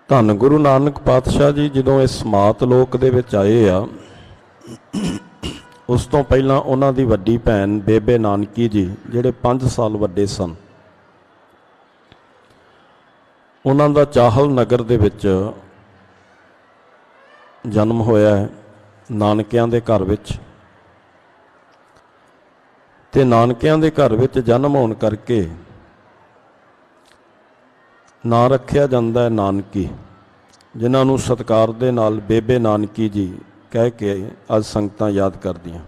ਧੰਨ ਗੁਰੂ ਨਾਨਕ ਪਾਤਸ਼ਾਹ ਜੀ ਜਦੋਂ ਇਸ ਮਾਤ ਲੋਕ ਦੇ ਵਿੱਚ ਆਏ ਆ, ਉਸ ਤੋਂ ਪਹਿਲਾਂ ਉਹਨਾਂ ਦੀ ਵੱਡੀ ਭੈਣ ਬੇਬੇ ਨਾਨਕੀ ਜੀ, ਜਿਹੜੇ 5 ਸਾਲ ਵੱਡੇ ਸਨ, ਉਹਨਾਂ ਦਾ ਚਾਹਲ ਨਗਰ ਦੇ ਵਿੱਚ ਜਨਮ ਹੋਇਆ ਹੈ, ਨਾਨਕਿਆਂ ਦੇ ਘਰ ਵਿੱਚ। ਤੇ ਨਾਨਕਿਆਂ ਦੇ ਘਰ ਵਿੱਚ ਜਨਮ ਹੋਣ ਕਰਕੇ ਨਾਂ ਰੱਖਿਆ ਜਾਂਦਾ ਹੈ ਨਾਨਕੀ, ਜਿਨ੍ਹਾਂ ਨੂੰ ਸਤਿਕਾਰ ਦੇ ਨਾਲ ਬੇਬੇ ਨਾਨਕੀ ਜੀ ਕਹਿ ਕੇ ਅੱਜ ਸੰਗਤਾਂ ਯਾਦ ਕਰਦੀਆਂ।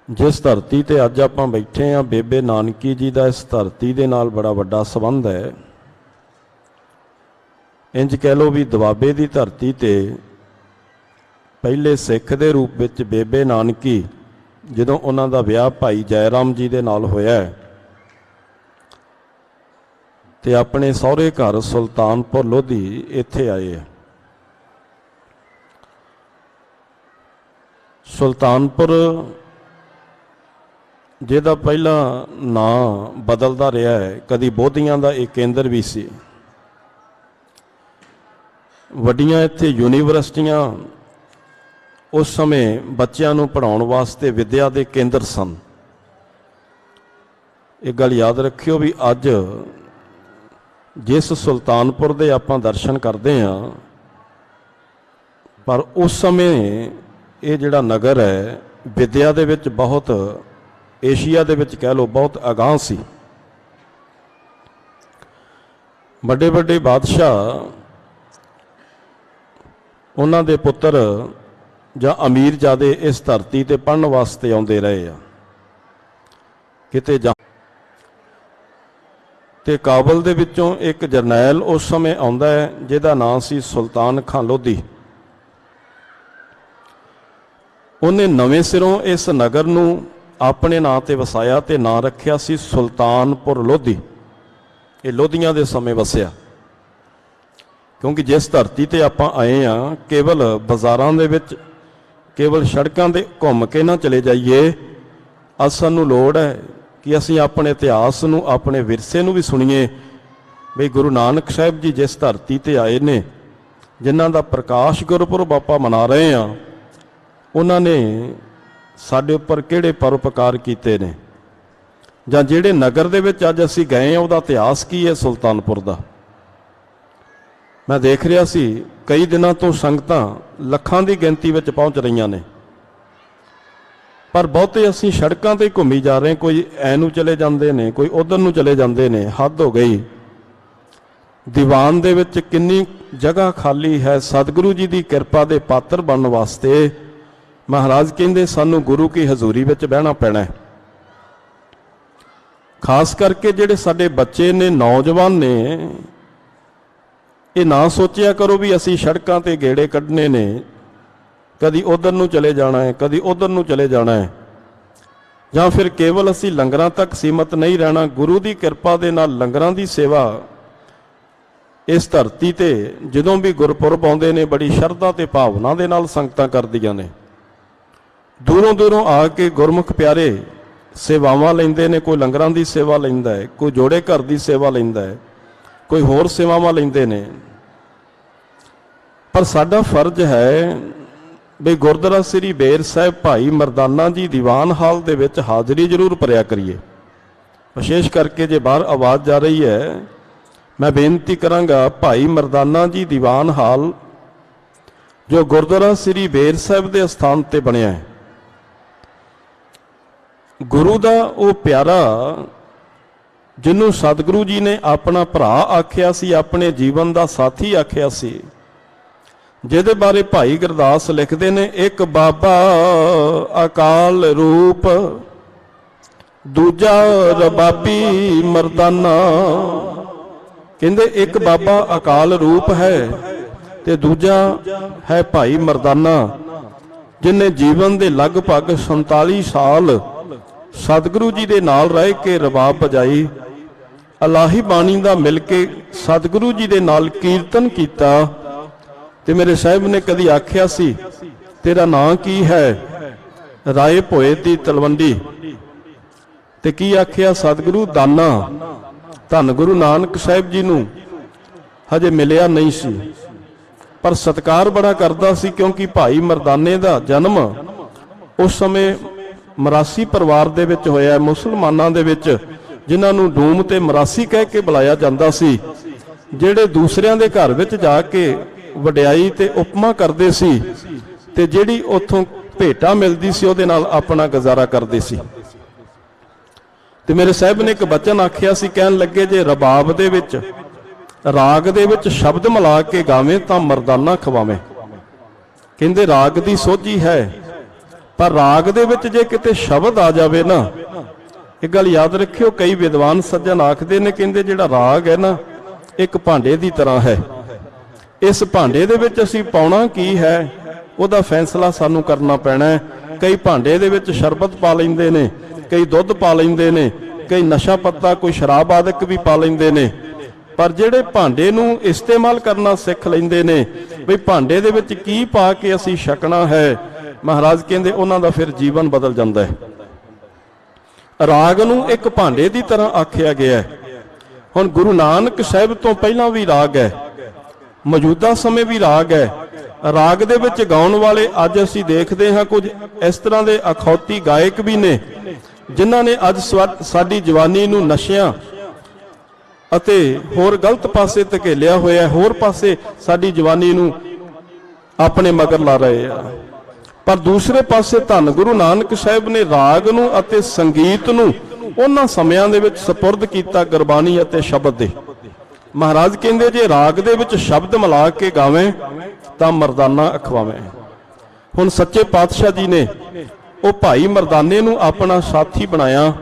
ਜਿਸ ਧਰਤੀ ਤੇ ਅੱਜ ਆਪਾਂ ਬੈਠੇ ਹਾਂ, ਬੇਬੇ ਨਾਨਕੀ ਜੀ ਦਾ ਇਸ ਧਰਤੀ ਦੇ ਨਾਲ ਬੜਾ ਵੱਡਾ ਸੰਬੰਧ ਹੈ। ਇੰਜ ਕਹਿ ਲਓ ਵੀ ਦੁਆਬੇ ਦੀ ਧਰਤੀ ਤੇ ਪਹਿਲੇ ਸਿੱਖ ਦੇ ਰੂਪ ਵਿੱਚ ਬੇਬੇ ਨਾਨਕੀ, ਜਦੋਂ ਉਹਨਾਂ ਦਾ ਵਿਆਹ ਭਾਈ ਜੈ ਰਾਮ ਜੀ ਦੇ ਨਾਲ ਹੋਇਆ ਤੇ ਆਪਣੇ ਸਹੁਰੇ ਘਰ ਸੁਲਤਾਨਪੁਰ ਲੋਧੀ ਇੱਥੇ ਆਏ ਹੈ। ਸੁਲਤਾਨਪੁਰ ਜਿਹਦਾ ਪਹਿਲਾਂ ਨਾਂ ਬਦਲਦਾ ਰਿਹਾ ਹੈ, ਕਦੀ ਬੋਧੀਆਂ ਦਾ ਇਹ ਕੇਂਦਰ ਵੀ ਸੀ। ਵੱਡੀਆਂ ਇੱਥੇ ਯੂਨੀਵਰਸਿਟੀਆਂ ਉਸ ਸਮੇਂ ਬੱਚਿਆਂ ਨੂੰ ਪੜ੍ਹਾਉਣ ਵਾਸਤੇ ਵਿੱਦਿਆ ਦੇ ਕੇਂਦਰ ਸਨ। ਇਹ ਗੱਲ ਯਾਦ ਰੱਖਿਓ ਵੀ ਅੱਜ ਜਿਸ ਸੁਲਤਾਨਪੁਰ ਦੇ ਆਪਾਂ ਦਰਸ਼ਨ ਕਰਦੇ ਹਾਂ, ਪਰ ਉਸ ਸਮੇਂ ਇਹ ਜਿਹੜਾ ਨਗਰ ਹੈ ਵਿੱਦਿਆ ਦੇ ਵਿੱਚ ਬਹੁਤ, ਏਸ਼ੀਆ ਦੇ ਵਿੱਚ ਕਹਿ ਲਓ ਬਹੁਤ ਅਗਾਂਹ ਸੀ। ਵੱਡੇ ਵੱਡੇ ਬਾਦਸ਼ਾਹ, ਉਹਨਾਂ ਦੇ ਪੁੱਤਰ ਜਾਂ ਅਮੀਰਜ਼ਾਦੇ ਇਸ ਧਰਤੀ ਤੇ ਪੜ੍ਹਨ ਵਾਸਤੇ ਆਉਂਦੇ ਰਹੇ ਆ। ਕਿਤੇ ਜਾ ਤੇ ਕਾਬਲ ਦੇ ਵਿੱਚੋਂ ਇੱਕ ਜਰਨੈਲ ਉਸ ਸਮੇਂ ਆਉਂਦਾ ਹੈ, ਜਿਹਦਾ ਨਾਂ ਸੀ ਸੁਲਤਾਨ ਖਾਂ ਲੋਧੀ। ਉਹਨੇ ਨਵੇਂ ਸਿਰੋਂ ਇਸ ਨਗਰ ਨੂੰ ਆਪਣੇ ਨਾਂ ਤੇ ਵਸਾਇਆ ਤੇ ਨਾਂ ਰੱਖਿਆ ਸੀ ਸੁਲਤਾਨਪੁਰ ਲੋਧੀ। ਇਹ ਲੋਧੀਆਂ ਦੇ ਸਮੇਂ ਵਸਿਆ, ਕਿਉਂਕਿ ਜਿਸ ਧਰਤੀ ਤੇ ਆਪਾਂ ਆਏ ਆ, ਕੇਵਲ ਬਾਜ਼ਾਰਾਂ ਦੇ ਵਿੱਚ, ਕੇਵਲ ਸੜਕਾਂ ਤੇ ਘੁੰਮ ਕੇ ਨਾ ਚਲੇ ਜਾਈਏ। ਅੱਜ ਸਾਨੂੰ ਲੋੜ ਹੈ ਕਿ ਅਸੀਂ ਆਪਣੇ ਇਤਿਹਾਸ ਨੂੰ, ਆਪਣੇ ਵਿਰਸੇ ਨੂੰ ਵੀ ਸੁਣੀਏ ਵੀ ਗੁਰੂ ਨਾਨਕ ਸਾਹਿਬ ਜੀ ਜਿਸ ਧਰਤੀ ਤੇ ਆਏ ਨੇ, ਜਿਨ੍ਹਾਂ ਦਾ ਪ੍ਰਕਾਸ਼ ਗੁਰਪੁਰਬ ਆਪਾਂ ਮਨਾ ਰਹੇ ਆ, ਉਹਨਾਂ ਨੇ ਸਾਡੇ ਉੱਪਰ ਕਿਹੜੇ ਪਰਉਪਕਾਰ ਕੀਤੇ ਨੇ, ਜਾਂ ਜਿਹੜੇ ਨਗਰ ਦੇ ਵਿੱਚ ਅੱਜ ਅਸੀਂ ਗਏ ਆ ਉਹਦਾ ਇਤਿਹਾਸ ਕੀ ਹੈ ਸੁਲਤਾਨਪੁਰ ਦਾ। ਮੈਂ ਦੇਖ ਰਿਹਾ ਸੀ ਕਈ ਦਿਨਾਂ ਤੋਂ ਸੰਗਤਾਂ ਲੱਖਾਂ ਦੀ ਗਿਣਤੀ ਵਿੱਚ ਪਹੁੰਚ ਰਹੀਆਂ ਨੇ, ਪਰ ਬਹੁਤੇ ਅਸੀਂ ਸੜਕਾਂ ਤੇ ਘੁੰਮੀ ਜਾ ਰਹੇ, ਕੋਈ ਐ ਨੂੰ ਚਲੇ ਜਾਂਦੇ ਨੇ, ਕੋਈ ਉਧਰ ਨੂੰ ਚਲੇ ਜਾਂਦੇ ਨੇ। ਹੱਦ ਹੋ ਗਈ। ਦੀਵਾਨ ਦੇ ਵਿੱਚ ਕਿੰਨੀ ਜਗ੍ਹਾ ਖਾਲੀ ਹੈ ਸਤਿਗੁਰੂ ਜੀ ਦੀ ਕਿਰਪਾ ਦੇ ਪਾਤਰ ਬਣਨ ਵਾਸਤੇ। ਮਹਾਰਾਜ ਕਹਿੰਦੇ ਸਾਨੂੰ ਗੁਰੂ ਕੀ ਹਜ਼ੂਰੀ ਵਿੱਚ ਬਹਿਣਾ ਪੈਣਾ ਹੈ। ਖਾਸ ਕਰਕੇ ਜਿਹੜੇ ਸਾਡੇ ਬੱਚੇ ਨੇ, ਨੌਜਵਾਨ ਨੇ, ਇਹ ਨਾ ਸੋਚਿਆ ਕਰੋ ਵੀ ਅਸੀਂ ਸੜਕਾਂ ਤੇ ਗੇੜੇ ਕੱਢਣੇ ਨੇ, ਕਦੀ ਉਧਰ ਨੂੰ ਚਲੇ ਜਾਣਾ ਹੈ, ਕਦੀ ਉਧਰ ਨੂੰ ਚਲੇ ਜਾਣਾ ਹੈ, ਜਾਂ ਫਿਰ ਕੇਵਲ ਅਸੀਂ ਲੰਗਰਾਂ ਤੱਕ ਸੀਮਤ ਨਹੀਂ ਰਹਿਣਾ। ਗੁਰੂ ਦੀ ਕਿਰਪਾ ਦੇ ਨਾਲ ਲੰਗਰਾਂ ਦੀ ਸੇਵਾ ਇਸ ਧਰਤੀ ਤੇ ਜਦੋਂ ਵੀ ਗੁਰਪੁਰਬ ਆਉਂਦੇ ਨੇ ਬੜੀ ਸ਼ਰਧਾ ਤੇ ਭਾਵਨਾ ਦੇ ਨਾਲ ਸੰਗਤਾਂ ਕਰਦੀਆਂ ਨੇ। ਦੂਰੋਂ ਦੂਰੋਂ ਆ ਕੇ ਗੁਰਮੁਖ ਪਿਆਰੇ ਸੇਵਾਵਾਂ ਲੈਂਦੇ ਨੇ। ਕੋਈ ਲੰਗਰਾਂ ਦੀ ਸੇਵਾ ਲੈਂਦਾ ਹੈ, ਕੋਈ ਜੋੜੇ ਘਰ ਦੀ ਸੇਵਾ ਲੈਂਦਾ ਹੈ, ਕੋਈ ਹੋਰ ਸੇਵਾਵਾਂ ਲੈਂਦੇ ਨੇ। ਪਰ ਸਾਡਾ ਫਰਜ਼ ਹੈ ਵੀ ਗੁਰਦੁਆਰਾ ਸ੍ਰੀ ਬੇਰ ਸਾਹਿਬ ਭਾਈ ਮਰਦਾਨਾ ਜੀ ਦੀਵਾਨ ਹਾਲ ਦੇ ਵਿੱਚ ਹਾਜ਼ਰੀ ਜ਼ਰੂਰ ਭਰਿਆ ਕਰੀਏ। ਵਿਸ਼ੇਸ਼ ਕਰਕੇ ਜੇ ਬਾਹਰ ਆਵਾਜ਼ ਜਾ ਰਹੀ ਹੈ, ਮੈਂ ਬੇਨਤੀ ਕਰਾਂਗਾ ਭਾਈ ਮਰਦਾਨਾ ਜੀ ਦੀਵਾਨ ਹਾਲ ਜੋ ਗੁਰਦੁਆਰਾ ਸ੍ਰੀ ਬੇਰ ਸਾਹਿਬ ਦੇ ਸਥਾਨ ਤੇ ਬਣਿਆ ਹੈ, ਗੁਰੂ ਦਾ ਉਹ ਪਿਆਰਾ ਜਿਹਨੂੰ ਸਤਿਗੁਰੂ ਜੀ ਨੇ ਆਪਣਾ ਭਰਾ ਆਖਿਆ ਸੀ, ਆਪਣੇ ਜੀਵਨ ਦਾ ਸਾਥੀ ਆਖਿਆ ਸੀ, ਜਿਹਦੇ ਬਾਰੇ ਭਾਈ ਗੁਰਦਾਸ ਲਿਖਦੇ ਨੇ, ਇੱਕ ਬਾਬਾ ਅਕਾਲ ਰੂਪ ਦੂਜਾ ਰਬਾਬੀ ਮਰਦਾਨਾ। ਕਹਿੰਦੇ ਇੱਕ ਬਾਬਾ ਅਕਾਲ ਰੂਪ ਹੈ ਤੇ ਦੂਜਾ ਹੈ ਭਾਈ ਮਰਦਾਨਾ, ਜਿਨੇ ਜੀਵਨ ਦੇ ਲਗਭਗ 47 ਸਾਲ ਸਤਿਗੁਰੂ ਜੀ ਦੇ ਨਾਲ ਰਹਿ ਕੇ ਰਬਾਬ ਵਜਾਈ, ਅਲਾਹੀ ਬਾਣੀ ਦਾ ਮਿਲ ਕੇ ਸਤਿਗੁਰੂ ਜੀ ਦੇ ਨਾਲ ਕੀਰਤਨ ਕੀਤਾ। ਤੇ ਮੇਰੇ ਸਾਹਿਬ ਨੇ ਕਦੀ ਆਖਿਆ ਸੀ, ਤੇਰਾ ਨਾਂ ਕੀ ਹੈ? ਰਾਏ ਭੋਏ ਦੀ ਤਲਵੰਡੀ। ਤੇ ਕੀ ਆਖਿਆ ਸਤਿਗੁਰੂ? ਦਾਨਾ। ਧੰਨ ਗੁਰੂ ਨਾਨਕ ਸਾਹਿਬ ਜੀ ਨੂੰ ਹਜੇ ਮਿਲਿਆ ਨਹੀਂ ਸੀ, ਪਰ ਸਤਿਕਾਰ ਬੜਾ ਕਰਦਾ ਸੀ, ਕਿਉਂਕਿ ਭਾਈ ਮਰਦਾਨੇ ਦਾ ਜਨਮ ਉਸ ਸਮੇਂ ਮਰਾਸੀ ਪਰਿਵਾਰ ਦੇ ਵਿੱਚ ਹੋਇਆ, ਮੁਸਲਮਾਨਾਂ ਦੇ ਵਿੱਚ, ਜਿਨ੍ਹਾਂ ਨੂੰ ਡੂਮ ਤੇ ਮਰਾਸੀ ਕਹਿ ਕੇ ਬੁਲਾਇਆ ਜਾਂਦਾ ਸੀ, ਜਿਹੜੇ ਦੂਸਰਿਆਂ ਦੇ ਘਰ ਵਿੱਚ ਜਾ ਕੇ ਵਡਿਆਈ ਤੇ ਉਪਮਾ ਕਰਦੇ ਸੀ ਤੇ ਜਿਹੜੀ ਉੱਥੋਂ ਭੇਟਾ ਮਿਲਦੀ ਸੀ ਉਹਦੇ ਨਾਲ ਆਪਣਾ ਗੁਜ਼ਾਰਾ ਕਰਦੇ ਸੀ। ਤੇ ਮੇਰੇ ਸਾਹਿਬ ਨੇ ਇੱਕ ਬਚਨ ਆਖਿਆ ਸੀ, ਕਹਿਣ ਲੱਗੇ, ਜੇ ਰਬਾਬ ਦੇ ਵਿੱਚ ਰਾਗ ਦੇ ਵਿੱਚ ਸ਼ਬਦ ਮਿਲਾ ਕੇ ਗਾਵੇਂ ਤਾਂ ਮਰਦਾਨਾ ਖਵਾਵੇਂ। ਕਹਿੰਦੇ ਰਾਗ ਦੀ ਸੋਝੀ ਹੈ, ਪਰ ਰਾਗ ਦੇ ਵਿੱਚ ਜੇ ਕਿਤੇ ਸ਼ਬਦ ਆ ਜਾਵੇ ਨਾ, ਇਹ ਗੱਲ ਯਾਦ ਰੱਖਿਓ, ਕਈ ਵਿਦਵਾਨ ਸੱਜਣ ਆਖਦੇ ਨੇ, ਕਹਿੰਦੇ ਜਿਹੜਾ ਰਾਗ ਹੈ ਨਾ ਇੱਕ ਭਾਂਡੇ ਦੀ ਤਰ੍ਹਾਂ ਹੈ, ਇਸ ਭਾਂਡੇ ਦੇ ਵਿੱਚ ਅਸੀਂ ਪਾਉਣਾ ਕੀ ਹੈ ਉਹਦਾ ਫੈਸਲਾ ਸਾਨੂੰ ਕਰਨਾ ਪੈਣਾ ਹੈ। ਕਈ ਭਾਂਡੇ ਦੇ ਵਿੱਚ ਸ਼ਰਬਤ ਪਾ ਲੈਂਦੇ ਨੇ, ਕਈ ਦੁੱਧ ਪਾ ਲੈਂਦੇ ਨੇ, ਕਈ ਨਸ਼ਾ ਪੱਤਾ, ਕੋਈ ਸ਼ਰਾਬ ਆਦਿਕ ਵੀ ਪਾ ਲੈਂਦੇ ਨੇ, ਪਰ ਜਿਹੜੇ ਭਾਂਡੇ ਨੂੰ ਇਸਤੇਮਾਲ ਕਰਨਾ ਸਿੱਖ ਲੈਂਦੇ ਨੇ ਵੀ ਭਾਂਡੇ ਦੇ ਵਿੱਚ ਕੀ ਪਾ ਕੇ ਅਸੀਂ ਛਕਣਾ ਹੈ, ਮਹਾਰਾਜ ਕਹਿੰਦੇ ਉਹਨਾਂ ਦਾ ਫਿਰ ਜੀਵਨ ਬਦਲ ਜਾਂਦਾ ਹੈ। ਰਾਗ ਨੂੰ ਇੱਕ ਭਾਂਡੇ ਦੀ ਤਰ੍ਹਾਂ ਆਖਿਆ ਗਿਆ ਹੈ। ਹੁਣ ਗੁਰੂ ਨਾਨਕ ਸਾਹਿਬ ਤੋਂ ਪਹਿਲਾਂ ਵੀ ਰਾਗ ਹੈ, ਮੌਜੂਦਾ ਸਮੇਂ ਵੀ ਰਾਗ ਹੈ। ਰਾਗ ਦੇ ਵਿੱਚ ਗਾਉਣ ਵਾਲੇ ਅੱਜ ਅਸੀਂ ਦੇਖਦੇ ਹਾਂ ਕੁਝ ਇਸ ਤਰ੍ਹਾਂ ਦੇ ਅਖੌਤੀ ਗਾਇਕ ਵੀ ਨੇ, ਜਿਨ੍ਹਾਂ ਨੇ ਅੱਜ ਸਾਡੀ ਜਵਾਨੀ ਨੂੰ ਨਸ਼ਿਆਂ ਅਤੇ ਹੋਰ ਗਲਤ ਪਾਸੇ ਧਕੇਲਿਆ ਹੋਇਆ, ਹੋਰ ਪਾਸੇ ਸਾਡੀ ਜਵਾਨੀ ਨੂੰ ਆਪਣੇ ਮਗਰ ਲਾ ਰਹੇ ਆ। ਪਰ ਦੂਸਰੇ ਪਾਸੇ ਧੰਨ ਗੁਰੂ ਨਾਨਕ ਸਾਹਿਬ ਨੇ ਰਾਗ ਨੂੰ ਅਤੇ ਸੰਗੀਤ ਨੂੰ ਉਹਨਾਂ ਸਮਿਆਂ ਦੇ ਵਿੱਚ ਸਪੁਰਦ ਕੀਤਾ ਗੁਰਬਾਣੀ ਅਤੇ ਸ਼ਬਦ ਦੇ। ਮਹਾਰਾਜ ਕਹਿੰਦੇ, ਜੇ ਰਾਗ ਦੇ ਵਿੱਚ ਸ਼ਬਦ ਮਿਲਾ ਕੇ ਗਾਵੇਂ ਤਾਂ ਮਰਦਾਨਾ ਅਖਵਾਵੇਂ। ਹੁਣ ਸੱਚੇ ਪਾਤਸ਼ਾਹ ਜੀ ਨੇ ਉਹ ਭਾਈ ਮਰਦਾਨੇ ਨੂੰ ਆਪਣਾ ਸਾਥੀ ਬਣਾਇਆ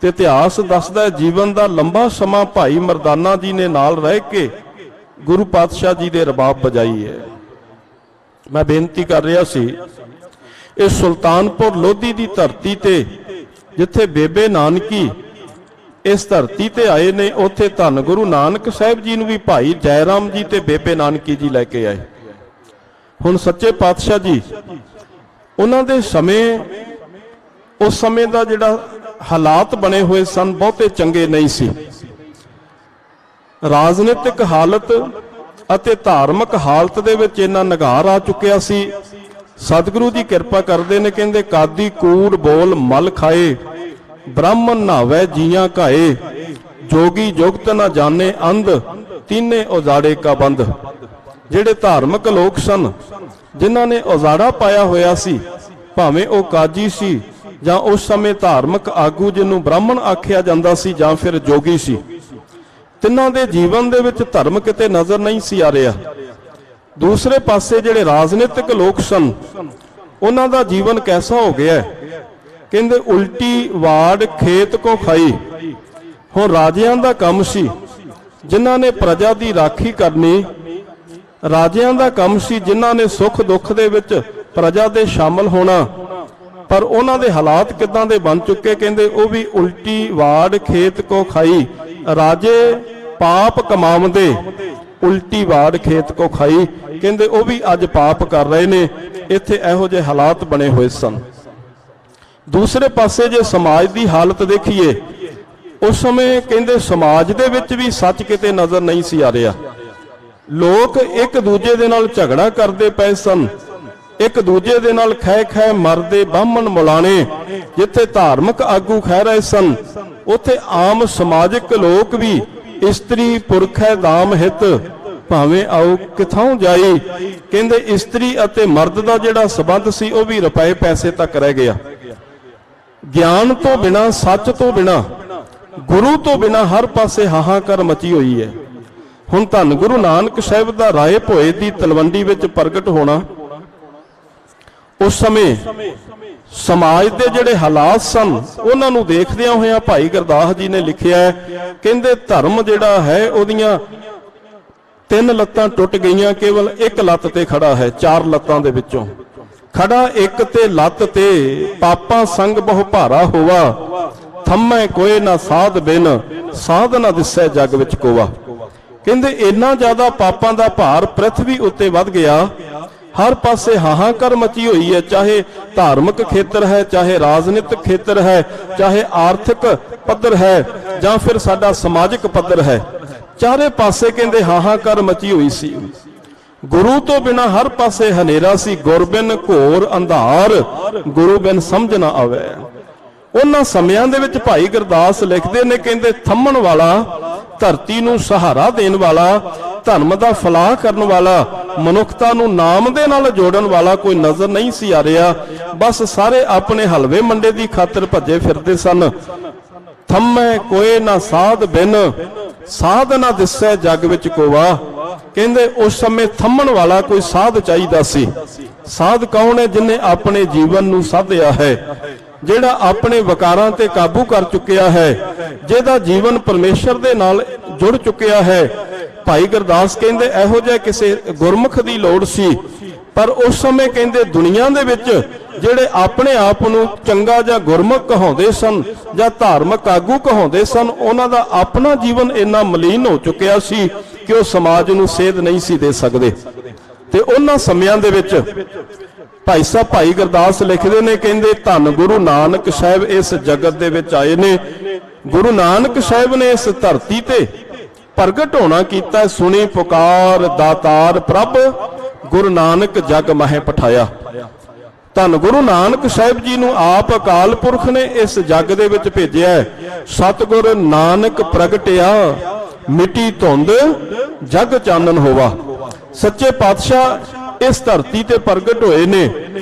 ਤੇ ਇਤਿਹਾਸ ਦੱਸਦਾ ਜੀਵਨ ਦਾ ਲੰਬਾ ਸਮਾਂ ਭਾਈ ਮਰਦਾਨਾ ਜੀ ਨੇ ਨਾਲ ਰਹਿ ਕੇ ਗੁਰੂ ਪਾਤਸ਼ਾਹ ਜੀ ਦੇ ਰਬਾਬ ਵਜਾਈ ਹੈ। ਮੈਂ ਬੇਨਤੀ ਕਰ ਰਿਹਾ ਸੀ, ਇਹ ਸੁਲਤਾਨਪੁਰ ਲੋਧੀ ਦੀ ਧਰਤੀ ਤੇ ਜਿੱਥੇ ਬੇਬੇ ਨਾਨਕੀ ਇਸ ਧਰਤੀ ਤੇ ਆਏ ਨੇ, ਉੱਥੇ ਧੰਨ ਗੁਰੂ ਨਾਨਕ ਸਾਹਿਬ ਜੀ ਨੂੰ ਵੀ ਭਾਈ ਜੈ ਰਾਮ ਜੀ ਤੇ ਬੇਬੇ ਨਾਨਕੀ ਜੀ ਲੈ ਕੇ ਆਏ। ਹੁਣ ਸੱਚੇ ਪਾਤਸ਼ਾਹ ਜੀ ਉਹਨਾਂ ਦੇ ਸਮੇਂ, ਉਸ ਸਮੇਂ ਦਾ ਜਿਹੜਾ ਹਾਲਾਤ ਬਣੇ ਹੋਏ ਸਨ ਬਹੁਤੇ ਚੰਗੇ ਨਹੀਂ ਸੀ। ਰਾਜਨੀਤਿਕ ਹਾਲਤ ਅਤੇ ਧਾਰਮਿਕ ਹਾਲਤ ਦੇ ਵਿੱਚ ਇੰਨਾ ਨਿਘਾਰ ਆ ਚੁੱਕਿਆ ਸੀ। ਸਤਿਗੁਰੂ ਦੀ ਕਿਰਪਾ ਕਰਦੇ ਨੇ, ਕਹਿੰਦੇ ਕਾਦੀ ਕੂੜ ਬੋਲ ਮਲ ਖਾਏ, ਬ੍ਰਾਹਮਣ ਨਾਵੇ ਜੀਆਂ ਘਾਏ, ਜੋਗੀ ਜੁਗਤ ਨਾ ਜਾਣੇ ਅੰਧ, ਤੀਨੇ ਉਜਾੜੇ ਕਾ ਬੰਦ। ਜਿਹੜੇ ਧਾਰਮਿਕ ਲੋਕ ਸਨ, ਜਿਨ੍ਹਾਂ ਨੇ ਉਜਾੜਾ ਪਾਇਆ ਹੋਇਆ ਸੀ, ਭਾਵੇਂ ਉਹ ਕਾਜੀ ਸੀ ਜਾਂ ਉਸ ਸਮੇਂ ਧਾਰਮਿਕ ਆਗੂ ਜਿਹਨੂੰ ਬ੍ਰਾਹਮਣ ਆਖਿਆ ਜਾਂਦਾ ਸੀ ਜਾਂ ਫਿਰ ਜੋਗੀ ਸੀ, ਤਿੰਨਾਂ ਦੇ ਜੀਵਨ ਦੇ ਵਿੱਚ ਧਰਮ ਕਿਤੇ ਨਜ਼ਰ ਨਹੀਂ ਸੀ ਆ ਰਿਹਾ। ਦੂਸਰੇ ਪਾਸੇ ਜਿਹੜੇ ਰਾਜਨੀਤਿਕ ਲੋਕ ਸਨ, ਉਹਨਾਂ ਦਾ ਜੀਵਨ ਕੈਸਾ ਹੋ ਗਿਆ? ਕਹਿੰਦੇ ਉਲਟੀ ਵਾੜ ਖੇਤ ਕੋ ਖਾਈ। ਹੁਣ ਰਾਜਿਆਂ ਦਾ ਕੰਮ ਸੀ ਜਿਨ੍ਹਾਂ ਨੇ ਪ੍ਰਜਾ ਦੀ ਰਾਖੀ ਕਰਨੀ, ਰਾਜਿਆਂ ਦਾ ਕੰਮ ਸੀ ਜਿਨ੍ਹਾਂ ਨੇ ਸੁੱਖ ਦੁੱਖ ਦੇ ਵਿੱਚ ਪ੍ਰਜਾ ਦੇ ਸ਼ਾਮਲ ਹੋਣਾ, ਪਰ ਉਹਨਾਂ ਦੇ ਹਾਲਾਤ ਕਿੱਦਾਂ ਦੇ ਬਣ ਚੁੱਕੇ? ਕਹਿੰਦੇ ਉਹ ਵੀ ਉਲਟੀ ਵਾੜ ਖੇਤ ਕੋ ਖਾਈ। ਰਾਜੇ ਪਾਪ ਕਮਾਉਂਦੇ ਉਲਟੀ ਵਾੜ ਖੇਤ ਕੋ ਖਾਈ, ਕਹਿੰਦੇ ਉਹ ਵੀ ਅੱਜ ਪਾਪ ਕਰ ਰਹੇ ਨੇ। ਇੱਥੇ ਇਹੋ ਜਿਹੇ ਹਾਲਾਤ ਬਣੇ ਹੋਏ ਸਨ। ਦੂਸਰੇ ਪਾਸੇ ਜੇ ਸਮਾਜ ਦੀ ਹਾਲਤ ਦੇਖੀਏ, ਉਸ ਸਮੇਂ ਕਹਿੰਦੇ ਸਮਾਜ ਦੇ ਵਿੱਚ ਵੀ ਸੱਚ ਕਿਤੇ ਨਜ਼ਰ ਨਹੀਂ ਸੀ ਆ ਰਿਹਾ। ਲੋਕ ਇੱਕ ਦੂਜੇ ਦੇ ਨਾਲ ਝਗੜਾ ਕਰਦੇ ਪਏ ਸਨ, ਇੱਕ ਦੂਜੇ ਦੇ ਨਾਲ ਖੈ ਖੈ ਮਰਦੇ ਬਾਹਮਣ ਮੁਲਾਣੇ। ਜਿੱਥੇ ਧਾਰਮਿਕ ਆਗੂ ਖਹਿ ਰਹੇ ਸਨ, ਉੱਥੇ ਆਮ ਸਮਾਜਿਕ ਲੋਕ ਵੀ ਇਸਤਰੀ ਪੁਰਖੈ ਦਾਮ ਹਿਤ ਭਾਵੇਂ ਆਓ ਕਿਥੋਂ ਜਾਈ। ਕਹਿੰਦੇ ਇਸਤਰੀ ਅਤੇ ਮਰਦ ਦਾ ਜਿਹੜਾ ਸਬੰਧ ਸੀ ਉਹ ਵੀ ਰੁਪਏ ਪੈਸੇ ਤੱਕ ਰਹਿ ਗਿਆ। ਗਿਆਨ ਤੋਂ ਬਿਨਾ, ਸੱਚ ਤੋਂ ਬਿਨਾ, ਗੁਰੂ ਤੋਂ ਬਿਨਾ ਹਰ ਪਾਸੇ ਹਾਹਾਕਾਰ ਮਚੀ ਹੋਈ ਹੈ। ਹੁਣ ਧੰਨ ਗੁਰੂ ਨਾਨਕ ਸਾਹਿਬ ਦਾ ਰਾਏ ਭੋਏ ਦੀ ਤਲਵੰਡੀ ਵਿੱਚ ਪ੍ਰਗਟ ਹੋਣਾ, ਉਸ ਸਮੇਂ ਸਮਾਜ ਦੇ ਜਿਹੜੇ ਹਾਲਾਤ ਸਨ ਉਹਨਾਂ ਨੂੰ ਦੇਖਦਿਆਂ ਹੋਇਆਂ ਭਾਈ ਗੁਰਦਾਸ ਜੀ ਨੇ ਲਿਖਿਆ, ਕਹਿੰਦੇ ਧਰਮ ਜਿਹੜਾ ਹੈ ਉਹਦੀਆਂ 3 ਲੱਤਾਂ ਟੁੱਟ ਗਈਆਂ, ਕੇਵਲ ਇੱਕ ਲੱਤ ਤੇ ਖੜਾ ਹੈ। 4 ਲੱਤਾਂ ਦੇ ਵਿੱਚੋਂ ਖੜਾ ਇੱਕ ਤੇ ਲੱਤ ਤੇ, ਪਾਪਾਂ ਸੰਗ ਬਹੁ ਭਾਰਾ ਹੋਵਾ, ਥੰਮੈ ਕੋਏ ਨਾ ਸਾਧ ਬਿਨ, ਸਾਧ ਨਾ ਦਿਸੈ ਜਗ ਵਿੱਚ ਕੋਵਾ। ਕਹਿੰਦੇ ਇੰਨਾ ਜ਼ਿਆਦਾ ਪਾਪਾਂ ਦਾ ਭਾਰ ਪ੍ਰਿਥਵੀ ਉੱਤੇ ਵੱਧ ਗਿਆ, ਹਰ ਪਾਸੇ ਹਾਹਾਕਾਰ ਮਚੀ ਹੋਈ ਹੈ। ਚਾਹੇ ਧਾਰਮਿਕ ਖੇਤਰ ਹੈ, ਚਾਹੇ ਰਾਜਨੀਤਿਕ ਖੇਤਰ ਹੈ, ਚਾਹੇ ਆਰਥਿਕ ਪੱਧਰ ਹੈ, ਜਾਂ ਫਿਰ ਸਾਡਾ ਸਮਾਜਿਕ ਪੱਧਰ ਹੈ, ਚਾਰੇ ਪਾਸੇ ਕਹਿੰਦੇ ਹਾਹਾਕਾਰ ਮਚੀ ਹੋਈ ਸੀ। ਗੁਰੂ ਤੋਂ ਬਿਨਾ ਹਰ ਪਾਸੇ ਹਨੇਰਾ ਸੀ। ਗੁਰ ਬਿਨ ਘੋਰ ਅੰਧਾਰ, ਗੁਰੂ ਬਿਨ ਸਮਝ ਨਾ ਆਵੇ। ਉਹਨਾਂ ਸਮਿਆਂ ਦੇ ਵਿੱਚ ਭਾਈ ਗੁਰਦਾਸ ਲਿਖਦੇ ਨੇ, ਕਹਿੰਦੇ ਥੰਮਣ ਵਾਲਾ, ਧਰਤੀ ਨੂੰ ਸਹਾਰਾ ਦੇਣ ਵਾਲਾ, ਧਰਮ ਦਾ ਫਲਾਹ ਕਰਨ ਵਾਲਾ, ਮਨੁੱਖਤਾ ਨੂੰ ਨਾਮ ਦੇ ਨਾਲ ਜੋੜਨ ਵਾਲਾ ਕੋਈ ਨਜ਼ਰ ਨਹੀਂ ਸੀ ਆ ਰਿਹਾ। ਬਸ ਸਾਰੇ ਆਪਣੇ ਹਲਵੇ ਮੰਡੇ ਦੀ ਖਾਤਰ ਭੱਜੇ ਫਿਰਦੇ ਸਨ। ਥੰਮੈ ਕੋਏ ਨਾ ਸਾਧ ਬਿਨ, ਸਾਧ ਨਾ ਦਿਸੈ ਜਗ ਵਿੱਚ ਕੋਵਾ। ਕਹਿੰਦੇ ਉਸ ਸਮੇਂ ਥੰਮਣ ਵਾਲਾ ਕੋਈ ਸਾਧ ਚਾਹੀਦਾ ਸੀ। ਸਾਧ ਕੌਣ ਹੈ? ਜਿਨੇ ਆਪਣੇ ਜੀਵਨ ਨੂੰ ਸਾਧਿਆ ਹੈ, ਜਿਹੜਾ ਆਪਣੇ ਵਿਕਾਰਾਂ ਤੇ ਕਾਬੂ ਕਰ ਚੁੱਕਿਆ ਹੈ, ਜਿਹਦਾ ਜੀਵਨ ਪਰਮੇਸ਼ਰ ਦੇ ਨਾਲ ਜੁੜ ਚੁੱਕਿਆ ਹੈ। ਭਾਈ ਗੁਰਦਾਸ ਕਹਿੰਦੇ ਇਹੋ ਜਿਹਾ ਕਿਸੇ ਗੁਰਮੁਖ ਦੀ ਲੋੜ ਸੀ। ਪਰ ਉਸ ਸਮੇਂ ਕਹਿੰਦੇ ਦੁਨੀਆ ਦੇ ਵਿੱਚ ਜਿਹੜੇ ਆਪਣੇ ਆਪ ਨੂੰ ਚੰਗਾ ਜਾਂ ਗੁਰਮੁਖ ਕਹਾਉਂਦੇ ਸਨ ਜਾਂ ਧਾਰਮਿਕ ਆਗੂ ਕਹਾਉਂਦੇ ਸਨ, ਉਹਨਾਂ ਦਾ ਆਪਣਾ ਜੀਵਨ ਇੰਨਾ ਮਲੀਨ ਹੋ ਚੁੱਕਿਆ ਸੀ ਕਿ ਉਹ ਸਮਾਜ ਨੂੰ ਸੇਧ ਨਹੀਂ ਸੀ ਦੇ ਸਕਦੇ। ਤੇ ਉਹਨਾਂ ਸਮਿਆਂ ਦੇ ਵਿੱਚ ਭਾਈ ਸਾਹਿਬ ਭਾਈ ਗੁਰਦਾਸ ਲਿਖਦੇ ਨੇ, ਕਹਿੰਦੇ ਧੰਨ ਗੁਰੂ ਨਾਨਕ ਸਾਹਿਬ ਇਸ ਜਗਤ ਦੇ ਵਿੱਚ ਆਏ ਨੇ। ਗੁਰੂ ਨਾਨਕ ਸਾਹਿਬ ਨੇ ਇਸ ਧਰਤੀ ਤੇ ਪ੍ਰਗਟ ਹੋਣਾ ਕੀਤਾ। ਸੁਣੀ ਪੁਕਾਰ ਦਾਤਾਰ ਪ੍ਰਭ, ਗੁਰੂ ਨਾਨਕ ਜਗ ਮਹਿ ਪਠਾਇਆ। ਧੰਨ ਗੁਰੂ ਨਾਨਕ ਸਾਹਿਬ ਜੀ ਨੂੰ ਆਪ ਅਕਾਲ ਪੁਰਖ ਨੇ ਇਸ ਜੱਗ ਦੇ ਵਿੱਚ ਭੇਜਿਆ। ਸਤਿਗੁਰ ਨਾਨਕ ਪ੍ਰਗਟਿਆ, ਮਿੱਟੀ ਧੁੰਦ ਜਗ ਚਾਨਣ ਹੋਵਾ। ਸੱਚੇ ਪਾਤਸ਼ਾਹ ਇਸ ਧਰਤੀ ਤੇ ਪ੍ਰਗਟ ਹੋਏ ਨੇ।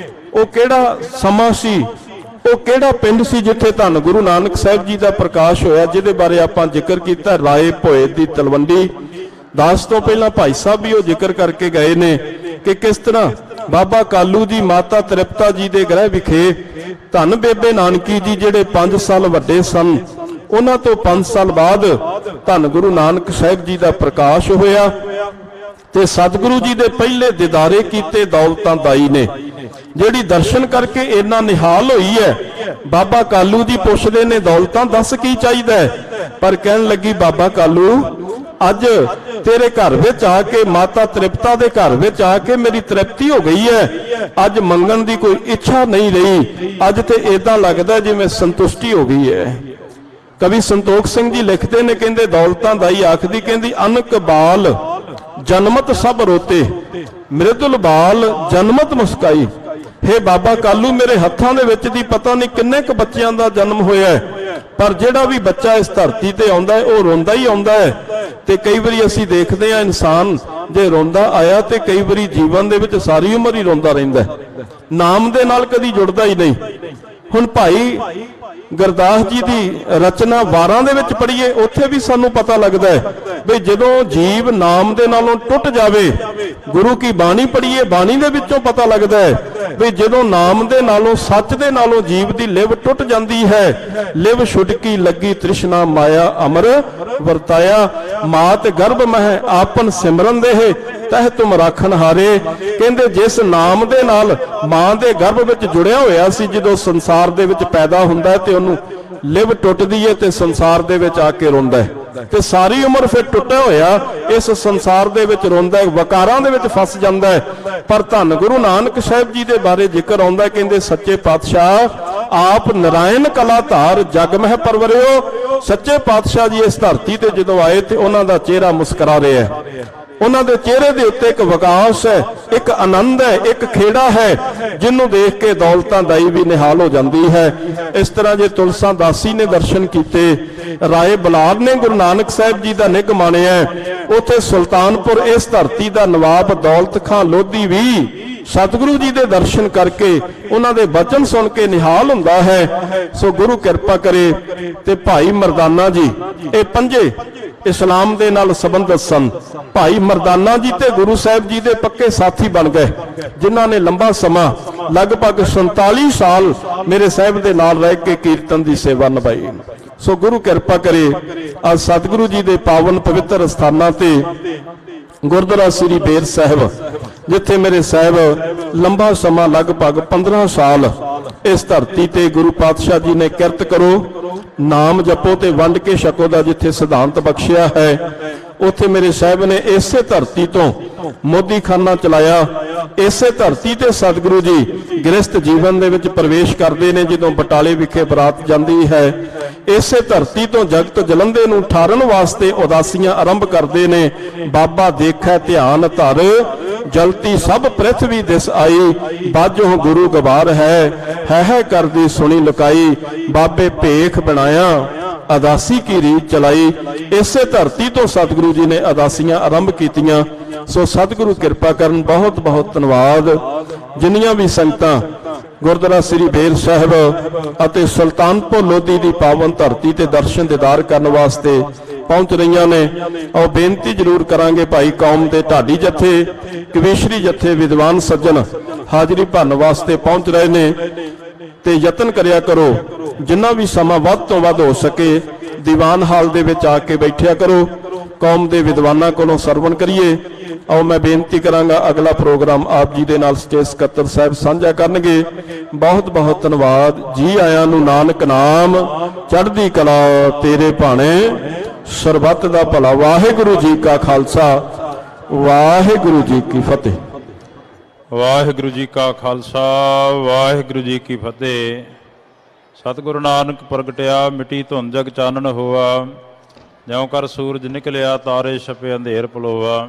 ਉਹ ਕਿਹੜਾ ਸਮਾਂ ਸੀ, ਉਹ ਕਿਹੜਾ ਪਿੰਡ ਸੀ ਜਿੱਥੇ ਧੰਨ ਗੁਰੂ ਨਾਨਕ ਸਾਹਿਬ ਜੀ ਦਾ ਪ੍ਰਕਾਸ਼ ਹੋਇਆ, ਜਿਹਦੇ ਬਾਰੇ ਆਪਾਂ ਜ਼ਿਕਰ ਕੀਤਾ, ਰਾਏ ਭੋਏ ਦੀ ਤਲਵੰਡੀ। ਦਾਸ ਤੋਂ ਪਹਿਲਾਂ ਭਾਈ ਸਾਹਿਬ ਵੀ ਉਹ ਜ਼ਿਕਰ ਕਰਕੇ ਗਏ ਨੇ ਕਿ ਕਿਸ ਤਰ੍ਹਾਂ ਬਾਬਾ ਕਾਲੂ ਜੀ ਮਾਤਾ ਤ੍ਰਿਪਤਾ ਜੀ ਦੇ ਗ੍ਰਹਿ ਵਿਖੇ ਧੰਨ ਬੇਬੇ ਨਾਨਕੀ ਜੀ ਜਿਹੜੇ 5 ਸਾਲ ਵੱਡੇ ਸਨ, ਉਹਨਾਂ ਤੋਂ 5 ਸਾਲ ਬਾਅਦ ਧੰਨ ਗੁਰੂ ਨਾਨਕ ਸਾਹਿਬ ਜੀ ਦਾ ਪ੍ਰਕਾਸ਼ ਹੋਇਆ। ਤੇ ਸਤਿਗੁਰੂ ਜੀ ਦੇ ਪਹਿਲੇ ਦਿਦਾਰੇ ਕੀਤੇ ਦੌਲਤਾਂ ਦਾਈ ਨੇ, ਜਿਹੜੀ ਦਰਸ਼ਨ ਕਰਕੇ ਇੰਨਾ ਨਿਹਾਲ ਹੋਈ ਹੈ। ਬਾਬਾ ਕਾਲੂ ਜੀ ਪੁੱਛਦੇ ਨੇ, ਦੌਲਤਾਂ ਦੱਸ ਕੀ ਚਾਹੀਦਾ ਹੈ? ਪਰ ਕਹਿਣ ਲੱਗੀ, ਬਾਬਾ ਕਾਲੂ ਅੱਜ ਤੇਰੇ ਘਰ ਵਿੱਚ ਆ ਕੇ, ਮਾਤਾ ਤ੍ਰਿਪਤਾ ਦੇ ਘਰ ਵਿੱਚ ਆ ਕੇ ਮੇਰੀ ਤ੍ਰਿਪਤੀ ਹੋ ਗਈ ਹੈ। ਅੱਜ ਮੰਗਣ ਦੀ ਕੋਈ ਇੱਛਾ ਨਹੀਂ ਰਹੀ। ਅੱਜ ਤੇ ਇਦਾਂ ਲੱਗਦਾ ਜਿਵੇਂ ਸੰਤੁਸ਼ਟੀ ਹੋ ਗਈ ਹੈ। ਕਵੀ ਸੰਤੋਖ ਸਿੰਘ ਜੀ ਲਿਖਦੇ ਨੇ, ਕਹਿੰਦੇ ਦੌਲਤਾਂ ਦਾਈ ਆਖਦੀ, ਕਹਿੰਦੀ ਅਨਕ ਬਾਲ ਜਨਮਤ ਸਭ ਰੋਤੇ, ਮ੍ਰਿਦੁਲ ਬਾਲ ਜਨਮਤ ਮੁਸਕਾਈ। ਹੇ ਬਾਬਾ ਕਾਲੂ, ਮੇਰੇ ਹੱਥਾਂ ਦੇ ਵਿੱਚ ਦੀ ਪਤਾ ਨਹੀਂ ਕਿੰਨੇ ਕੁ ਬੱਚਿਆਂ ਦਾ ਜਨਮ ਹੋਇਆ ਹੈ, ਪਰ ਜਿਹੜਾ ਵੀ ਬੱਚਾ ਇਸ ਧਰਤੀ ਤੇ ਆਉਂਦਾ ਹੈ ਉਹ ਰੋਂਦਾ ਹੀ ਆਉਂਦਾ ਹੈ। ਤੇ ਕਈ ਵਾਰੀ ਅਸੀਂ ਦੇਖਦੇ ਹਾਂ, ਇਨਸਾਨ ਜੇ ਰੋਂਦਾ ਆਇਆ ਤੇ ਕਈ ਵਾਰੀ ਜੀਵਨ ਦੇ ਵਿੱਚ ਸਾਰੀ ਉਮਰ ਹੀ ਰੋਂਦਾ ਰਹਿੰਦਾ ਹੈ, ਨਾਮ ਦੇ ਨਾਲ ਕਦੀ ਜੁੜਦਾ ਹੀ ਨਹੀਂ। ਹੁਣ ਭਾਈ ਗੁਰਦਾਸ ਜੀ ਦੀ ਰਚਨਾ ਵਾਰਾਂ ਦੇ ਵਿੱਚ ਪੜ੍ਹੀਏ, ਉੱਥੇ ਵੀ ਸਾਨੂੰ ਪਤਾ ਲੱਗਦਾ ਹੈ ਵੀ ਜਦੋਂ ਜੀਵ ਨਾਮ ਦੇ ਨਾਲੋਂ ਟੁੱਟ ਜਾਵੇ, ਗੁਰੂ ਕੀ ਬਾਣੀ ਪੜ੍ਹੀਏ, ਬਾਣੀ ਦੇ ਵਿੱਚੋਂ ਪਤਾ ਲੱਗਦਾ ਹੈ ਵੀ ਜਦੋਂ ਨਾਮ ਦੇ ਨਾਲੋਂ, ਸੱਚ ਦੇ ਨਾਲੋਂ ਜੀਵ ਦੀ ਲਿਵ ਟੁੱਟ ਜਾਂਦੀ ਹੈ। ਲਿਵ ਛੁਟਕੀ ਲੱਗੀ ਤ੍ਰਿਸ਼ਨਾ ਮਾਇਆ ਅਮਰ ਵਰਤਾਇਆ, ਮਾਤ ਗਰਭ ਮਹਿ ਆਪਨ ਸਿਮਰਨ ਦੇਹ ਤਹਿ ਤੁਮ ਰਾਖਣ ਹਾਰੇ। ਕਹਿੰਦੇ ਜਿਸ ਨਾਮ ਦੇ ਨਾਲ ਮਾਂ ਦੇ ਗਰਭ ਵਿੱਚ ਜੁੜਿਆ ਹੋਇਆ ਸੀ, ਜਦੋਂ ਸੰਸਾਰ ਦੇ ਵਿੱਚ ਪੈਦਾ ਹੁੰਦਾ ਹੈ ਤੇ ਉਹਨੂੰ ਲਿਵ ਟੁੱਟਦੀ ਹੈ ਤੇ ਸੰਸਾਰ ਦੇ ਵਿੱਚ ਆ ਕੇ ਰੋਂਦਾ ਹੈ। ਤੇ ਸਾਰੀ ਉਮਰ ਫਿਰ ਟੁੱਟਿਆ ਹੋਇਆ ਇਸ ਸੰਸਾਰ ਦੇ ਵਿੱਚ ਰੋਂਦਾ ਹੈ, ਵਕਾਰਾਂ ਦੇ ਵਿੱਚ ਫਸ ਜਾਂਦਾ ਹੈ। ਪਰ ਧੰਨ ਗੁਰੂ ਨਾਨਕ ਸਾਹਿਬ ਜੀ ਦੇ ਬਾਰੇ ਜ਼ਿਕਰ ਆਉਂਦਾ, ਕਹਿੰਦੇ ਸੱਚੇ ਪਾਤਸ਼ਾਹ ਆਪ ਨਰਾਇਣ ਕਲਾ ਧਾਰ ਜਗ ਮਹਿ ਪਰਵਰਿਓ। ਸੱਚੇ ਪਾਤਸ਼ਾਹ ਜੀ ਇਸ ਧਰਤੀ ਤੇ ਜਦੋਂ ਆਏ ਤੇ ਉਹਨਾਂ ਦਾ ਚਿਹਰਾ ਮੁਸਕਰਾ ਰਿਹਾ ਹੈ, ਉਹਨਾਂ ਦੇ ਚਿਹਰੇ ਦੇ ਉੱਤੇ ਇੱਕ ਵਿਕਾਸ ਹੈ, ਇੱਕ ਆਨੰਦ ਹੈ, ਇੱਕ ਖੇੜਾ ਹੈ, ਜਿਹਨੂੰ ਦੇਖ ਕੇ ਦੌਲਤਾਂ ਦਾਈ ਵੀ ਨਿਹਾਲ ਹੋ ਜਾਂਦੀ ਹੈ। ਇਸ ਤਰ੍ਹਾਂ ਜੇ ਤੁਲਸਾ ਦਾਸੀ ਨੇ ਦਰਸ਼ਨ ਕੀਤੇ, ਰਾਏ ਬਲਾਰ ਨੇ ਗੁਰੂ ਨਾਨਕ ਸਾਹਿਬ ਜੀ ਦਾ ਨਿੱਘ ਮਾਣਿਆ, ਉੱਥੇ ਸੁਲਤਾਨਪੁਰ ਇਸ ਧਰਤੀ ਦਾ ਨਵਾਬ ਦੌਲਤ ਖਾਂ ਲੋਧੀ ਵੀ ਸਤਿਗੁਰੂ ਜੀ ਦੇ ਦਰਸ਼ਨ ਕਰਕੇ ਉਹਨਾਂ ਦੇ ਬਚਨ ਸੁਣ ਕੇ ਨਿਹਾਲ ਹੁੰਦਾ ਹੈ। ਸੋ ਗੁਰੂ ਕਿਰਪਾ ਕਰੇ। ਤੇ ਭਾਈ ਮਰਦਾਨਾ ਜੀ, ਇਹ ਪੰਜੇ ਇਸਲਾਮ ਦੇ ਨਾਲ ਸੰਬੰਧਿਤ ਸਨ। ਭਾਈ ਮਰਦਾਨਾ ਜੀ ਤੇ ਗੁਰੂ ਸਾਹਿਬ ਜੀ ਦੇ ਪੱਕੇ ਸਾਥੀ ਬਣ ਗਏ, ਜਿਨ੍ਹਾਂ ਨੇ ਲੰਬਾ ਸਮਾਂ ਲਗਭਗ 47 ਸਾਲ ਮੇਰੇ ਸਾਹਿਬ ਦੇ ਨਾਲ ਰਹਿ ਕੇ ਕੀਰਤਨ ਦੀ ਸੇਵਾ ਨਿਭਾਈ। ਸੋ ਗੁਰੂ ਕਿਰਪਾ ਕਰੇ, ਅੱਜ ਸਤਿਗੁਰੂ ਜੀ ਦੇ ਪਾਵਨ ਪਵਿੱਤਰ ਸਥਾਨਾਂ ਤੇ ਗੁਰਦੁਆਰਾ ਸ੍ਰੀ ਬੇਰ ਸਾਹਿਬ, ਜਿੱਥੇ ਮੇਰੇ ਸਾਹਿਬ ਲੰਬਾ ਸਮਾਂ ਲਗਭਗ 15 ਸਾਲ ਇਸ ਧਰਤੀ ਤੇ ਗੁਰੂ ਪਾਤਸ਼ਾਹ ਜੀ ਨੇ ਕਿਰਤ ਕਰੋ, ਨਾਮ ਜਪੋ ਤੇ ਵੰਡ ਕੇ ਛਕੋ ਦਾ ਜਿੱਥੇ ਸਿਧਾਂਤ ਬਖਸ਼ਿਆ ਹੈ, ਉੱਥੇ ਮੇਰੇ ਸਾਹਿਬ ਨੇ ਇਸੇ ਧਰਤੀ ਤੋਂ ਮੋਦੀਖਾਨਾ ਚਲਾਇਆ। ਇਸੇ ਧਰਤੀ ਤੇ ਸਤਿਗੁਰੂ ਜੀ ਗ੍ਰਸਥ ਜੀਵਨ ਦੇ ਵਿੱਚ ਪ੍ਰਵੇਸ਼ ਕਰਦੇ ਨੇ ਜਦੋਂ ਬਟਾਲੇ ਵਿਖੇ ਬਰਾਤ ਜਾਂਦੀ ਹੈ। ਇਸੇ ਧਰਤੀ ਤੋਂ ਜਗਤ ਜਲੰਧੇ ਨੂੰ ਠਾਰਨ ਵਾਸਤੇ ਉਦਾਸੀਆਂ ਆਰੰਭ ਕਰਦੇ ਨੇ। ਬਾਬਾ ਦੇਖੈ ਧਿਆਨ ਧਰ ਜਲਤੀ ਸਭ ਪ੍ਰਿਥਵੀ ਦਿਸ ਆਈ, ਬਾਝੋਂ ਗੁਰੂ ਗਵਾਰ ਹੈ ਕਰਦੀ ਸੁਣੀ ਲੁਕਾਈ, ਬਾਬੇ ਭੇਖ ਬਣਾਇਆ ਅਦਾਸੀ ਕੀ ਰੀਤ ਚਲਾਈ। ਇਸੇ ਧਰਤੀ ਤੋਂ ਸਤਿਗੁਰੂ ਜੀ ਨੇ ਅਦਾਸੀਆਂ ਆਰੰਭ ਕੀਤੀਆਂ। ਸੋ ਸਤਿਗੁਰੂ ਕਿਰਪਾ ਕਰਨ। ਬਹੁਤ ਬਹੁਤ ਧੰਨਵਾਦ। ਜਿੰਨੀਆਂ ਵੀ ਸੰਗਤਾਂ ਗੁਰਦੁਆਰਾ ਸ੍ਰੀ ਬੇਰ ਸਾਹਿਬ ਅਤੇ ਸੁਲਤਾਨਪੁਰ ਲੋਧੀ ਦੀ ਪਾਵਨ ਧਰਤੀ ਤੇ ਦਰਸ਼ਨ ਦੀਦਾਰ ਕਰਨ ਵਾਸਤੇ ਪਹੁੰਚ ਰਹੀਆਂ ਨੇ, ਆਓ ਬੇਨਤੀ ਜ਼ਰੂਰ ਕਰਾਂਗੇ, ਭਾਈ ਕੌਮ ਦੇ ਢਾਡੀ ਜਥੇ, ਕਵੀਸ਼ਰੀ ਜਥੇ, ਵਿਦਵਾਨ ਸੱਜਣ ਹਾਜ਼ਰੀ ਭਰਨ ਵਾਸਤੇ ਪਹੁੰਚ ਰਹੇ ਨੇ ਤੇ ਯਤਨ ਕਰਿਆ ਕਰੋ ਜਿੰਨਾ ਵੀ ਸਮਾਂ ਵੱਧ ਤੋਂ ਵੱਧ ਹੋ ਸਕੇ ਦੀਵਾਨ ਹਾਲ ਦੇ ਵਿੱਚ ਆ ਕੇ ਬੈਠਿਆ ਕਰੋ। ਕੌਮ ਦੇ ਵਿਦਵਾਨਾਂ ਕੋਲੋਂ ਸਰਵਣ ਕਰੀਏ। ਆਓ ਮੈਂ ਬੇਨਤੀ ਕਰਾਂਗਾ, ਅਗਲਾ ਪ੍ਰੋਗਰਾਮ ਆਪ ਜੀ ਦੇ ਨਾਲ ਸਟੇਜ ਸਕੱਤਰ ਸਾਹਿਬ ਸਾਂਝਾ ਕਰਨਗੇ। ਬਹੁਤ ਬਹੁਤ ਧੰਨਵਾਦ। ਜੀ ਆਇਆਂ ਨੂੰ ਨਾਨਕ ਨਾਮ ਚੜ੍ਹਦੀ ਕਲਾ ਤੇਰੇ ਭਾਣੇ, ਸਰਬੱਤ ਦਾ ਭਲਾ। ਵਾਹਿਗੁਰੂ ਜੀ ਕਾ ਖਾਲਸਾ, ਵਾਹਿਗੁਰੂ ਜੀ ਕੀ ਫਤਿਹ। ਵਾਹਿਗੁਰੂ ਜੀ ਕਾ ਖਾਲਸਾ, ਵਾਹਿਗੁਰੂ ਜੀ ਕੀ ਫਤਿਹ। ਸਤਿਗੁਰੂ ਨਾਨਕ ਪ੍ਰਗਟਿਆ ਮਿੱਟੀ ਧੁੰਦ ਜਗ ਚਾਨਣ ਹੋਆ, ਜਿਉਂ ਕਰ ਸੂਰਜ ਨਿਕਲਿਆ ਤਾਰੇ ਛਪੇ ਅੰਧੇਰ ਪਲੋਆ।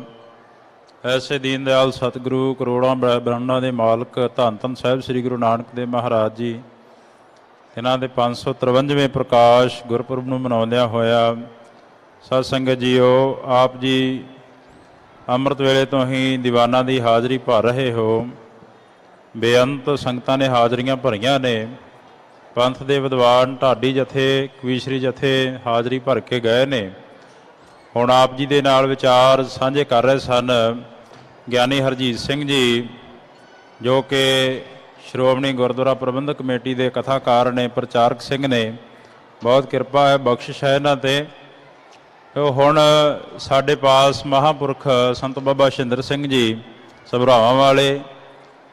ਐਸੇ ਦੀਨ ਦਿਆਲ ਸਤਿਗੁਰੂ ਕਰੋੜਾਂ ਬ੍ਰਹਮਣਾਂ ਦੇ ਮਾਲਕ ਧੰਨ ਧੰਨ ਸਾਹਿਬ ਸ੍ਰੀ ਗੁਰੂ ਨਾਨਕ ਦੇਵ ਮਹਾਰਾਜ ਜੀ, ਇਹਨਾਂ ਦੇ 553ਵੇਂ ਪ੍ਰਕਾਸ਼ ਗੁਰਪੁਰਬ ਨੂੰ ਮਨਾਉਂਦਿਆਂ ਹੋਇਆ ਸਤ ਸੰਗਤ ਜੀਓ, ਆਪ ਜੀ ਅੰਮ੍ਰਿਤ ਵੇਲੇ ਤੋਂ ਹੀ ਦੀਵਾਨਾਂ ਦੀ ਹਾਜ਼ਰੀ ਭਰ ਰਹੇ ਹੋ। ਬੇਅੰਤ ਸੰਗਤਾਂ ਨੇ ਹਾਜ਼ਰੀਆਂ ਭਰੀਆਂ ਨੇ। ਪੰਥ ਦੇ ਵਿਦਵਾਨ ਢਾਡੀ ਜਥੇ, ਕਵੀਸ਼ਰੀ ਜਥੇ ਹਾਜ਼ਰੀ ਭਰ ਕੇ ਗਏ ਨੇ। ਹੁਣ ਆਪ ਜੀ ਦੇ ਨਾਲ ਵਿਚਾਰ ਸਾਂਝੇ ਕਰ ਰਹੇ ਸਨ ਗਿਆਨੀ ਹਰਜੀਤ ਸਿੰਘ ਜੀ, ਜੋ ਕਿ ਸ਼੍ਰੋਮਣੀ ਗੁਰਦੁਆਰਾ ਪ੍ਰਬੰਧਕ ਕਮੇਟੀ ਦੇ ਕਥਾਕਾਰ ਨੇ, ਪ੍ਰਚਾਰਕ ਸਿੰਘ ਨੇ। ਬਹੁਤ ਕਿਰਪਾ ਹੈ, ਬਖਸ਼ਿਸ਼ ਹੈ ਇਹਨਾਂ ਤੇ। ਹੁਣ ਸਾਡੇ ਪਾਸ ਮਹਾਂਪੁਰਖ ਸੰਤ ਬਾਬਾ ਸ਼ਿੰਦਰ ਸਿੰਘ ਜੀ ਸਭਰਾਵਾਂ ਵਾਲੇ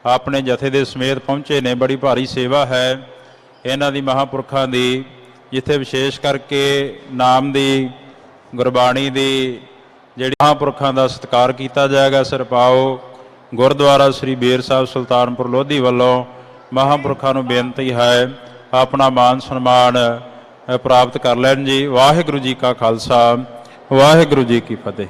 ਆਪਣੇ ਜਥੇ ਦੇ ਸਮੇਤ ਪਹੁੰਚੇ ਨੇ। ਬੜੀ ਭਾਰੀ ਸੇਵਾ ਹੈ ਇਹਨਾਂ ਦੀ ਮਹਾਂਪੁਰਖਾਂ ਦੀ, ਜਿੱਥੇ ਵਿਸ਼ੇਸ਼ ਕਰਕੇ ਨਾਮ ਦੀ ਗੁਰਬਾਣੀ ਦੀ ਜਿਹੜੀ ਮਹਾਂਪੁਰਖਾਂ ਦਾ ਸਤਿਕਾਰ ਕੀਤਾ ਜਾਏਗਾ। ਸਿਰਪਾਓ ਗੁਰਦੁਆਰਾ ਸ੍ਰੀ ਬੇਰ ਸਾਹਿਬ ਸੁਲਤਾਨਪੁਰ ਲੋਧੀ ਵੱਲੋਂ ਮਹਾਂਪੁਰਖਾਂ ਨੂੰ ਬੇਨਤੀ ਹੈ ਆਪਣਾ ਮਾਨ ਸਨਮਾਨ ਪ੍ਰਾਪਤ ਕਰ ਲੈਣ ਜੀ। ਵਾਹਿਗੁਰੂ ਜੀ ਕਾ ਖਾਲਸਾ, ਵਾਹਿਗੁਰੂ ਜੀ ਕੀ ਫਤਿਹ।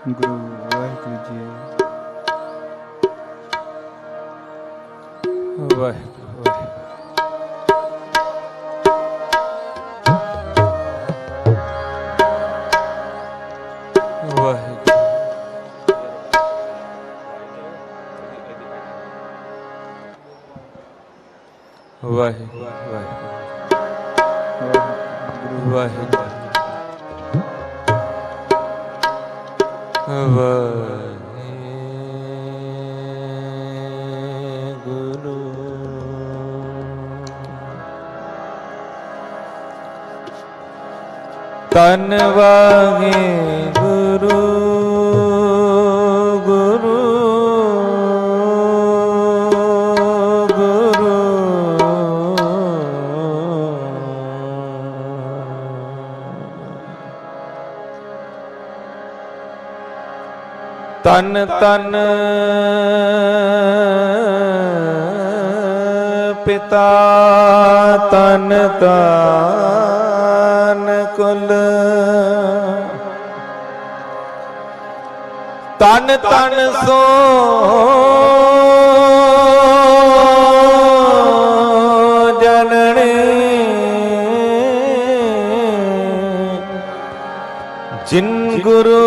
ਗੁਰੂ ਵਾਹਿਗੁਰੂ ਜੀ ਵਾਹਿਗੁਰੂ ਵਾਹਿਗੁਰੂ ਵਾਹਿਗੁਰੂ ਵਾਹਿਗੁਰੂ ਤਨ ਵਾਹਿਗੁਰੂ ਗੁਰੂ ਗੁਰੂ ਤਨ ਤਨ ਪਿਤਾ ਤਨ ਤਨ ਕੁਲ ਤਨ ਤਨ ਸੋ ਜਨਨੀ ਜਿਨ ਗੁਰੂ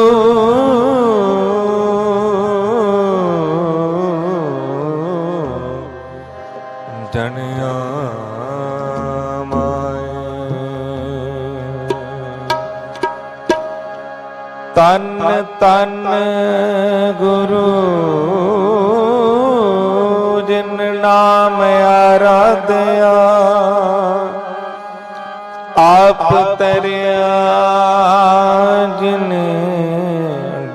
ਜਨਿਆ ਤਨ ਤਨ ਗੁਰੂ ਜਿਨ ਨਾਮ ਆਰਾਧਿਆ ਆਪ ਤਰਿਆ ਜਿਨ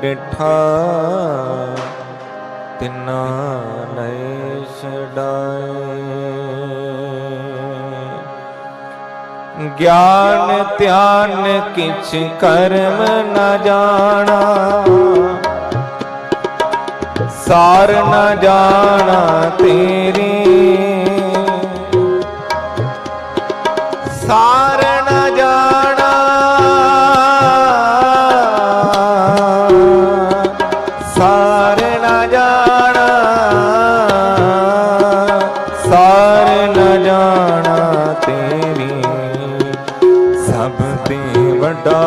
ਡਿਠਾ ਤਿਨਾ ਲੈ ਛਡਾਏ ਗਿਆਨ ਧਿਆਨ ਕਿਛ ਕਰਮ ਨ ਜਾਣਾ ਸਾਰ ਨ ਜਾਣਾ ਤੇਰੀ ਸਾਰ ਨ ਜਾਣਾ ਸਾਰ ਨ ਜਾਣਾ ਸਾਰ ਨ ਜਾਣਾ ਤੇਰੀ ਸਭ ਤੇ ਵੱਡਾ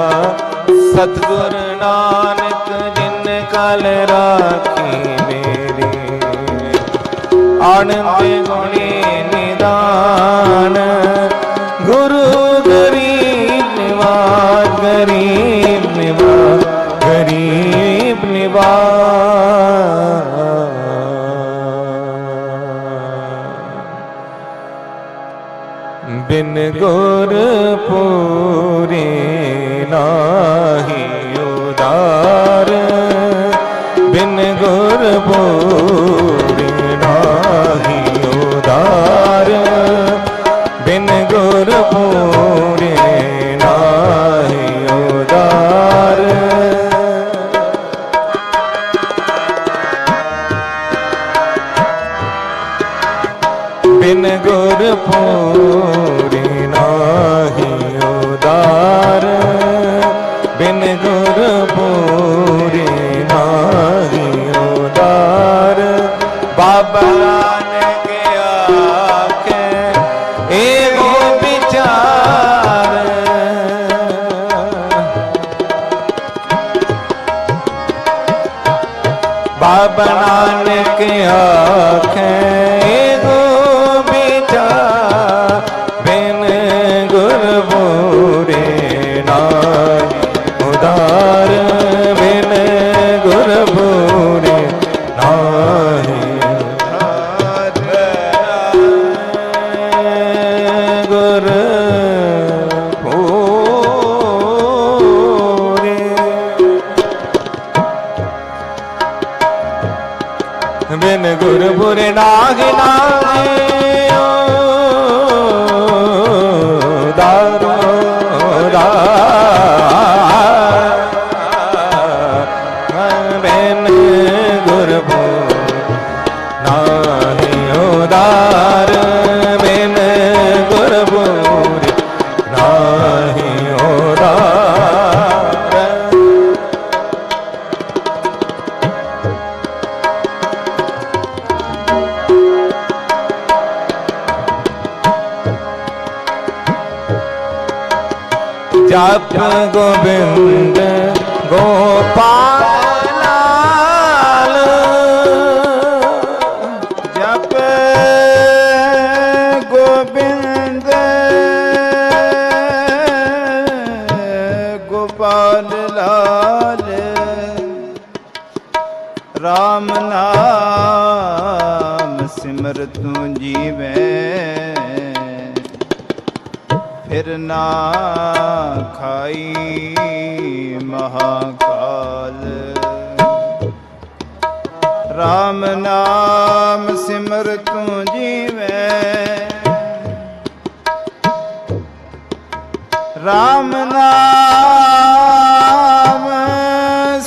ਸਤਿਗੁਰ ਨਾਨਕ ਜਿਨ ਕਲ ਰਾਖੀ ਮੇਰੀ ਆਨੰਦ ਗੁਣੀ ਨਿਦਾਨ ਗੁਰੂ ਗਰੀਬ ਨਿਵਾਜ ਗਰੀਬ ਨਿਵਾਜ ਗਰੀਬ ਨਿਵਾਜ ਬਿਨ ਗੁਰ ਪੂਰੇ ਨਾਹੀ ਉਦਾਰ ਬਿਨ ਗੁਰ ਪੂਰੇ ਨਾਹੀ ਉਦਾਰ ਬਿਨ ਗੁਰ ਪੂਰੇ ਨਾਹੀ ਉਦਾਰ ਬਿਨ ਗੁਰ ਪੂਰੇ ਨਾਹੀ ਉਦਾਰ ਬਿਨ ਗੁਰ ਪੂਰੇ ਨਾਹੀ ਉਦਾਰ ਬਾਬਾ ਨਾਨਕ ਆਖੇ ਏਗੋ ਵਿਚਾਰ ਬਾਬਾ ਨਾਨਕ ਆਖੇ ਬਿਨ ਗੁਰ ਪੂਰੇ ਨਾਹੀ ਉਦਾਰ ਬਿਨ ਗੁਰ ਪੂਰੇ ਨਾਹੀ ਗੁਰ ਪੂਰੇ ਬਿਨ ਗੁਰ ਪੂਰੇ ਨਾਹੀ ਨਾਹੀ ਬਿਨ ਗੁਰ ਨਾਹੀ ਉਦਾਰ ਬਿਨ ਗੁਰ ਪੂਰੇ ਨਾਹੀ ਉਦਾਰ गोविंद गोपाल लाल जप गोविंद गोपाल लाल राम नाम सिमर तू जीवे फिर ना खाई महाकाल राम नाम सिमर तू जीवे राम नाम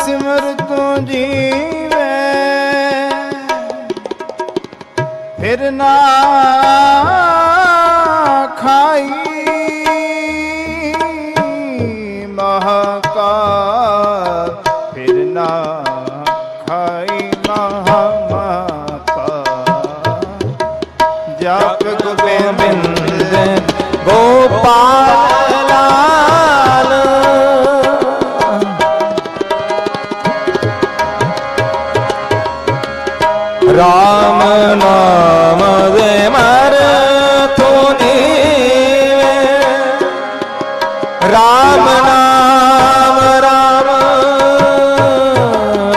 सिमर तू जीवे फिर ना खाई महाकाल फिर ना खाई महाकाल जप गोविंद गोपाल लाल राम नाम दे मर तू नीवे राम नाम राम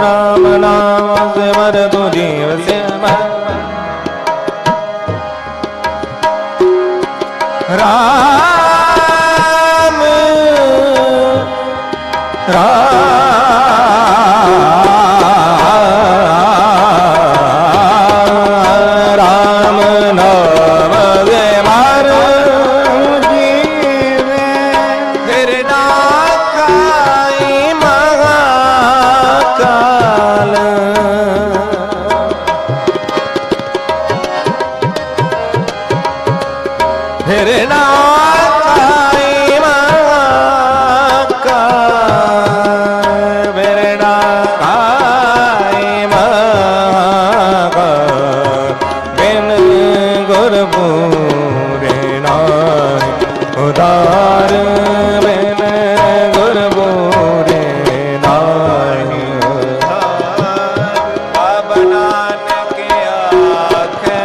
राम नाम से मर तू जीव से राम राम नाम दे मर जीवे फिर ना खाई महाकाल फिर ना खाई महाकाल फिर ना खाई महाकाल बिन गुरपुरे नाहि उदार बिन गुरपुरे नाहि उदार बाबा नानक आखे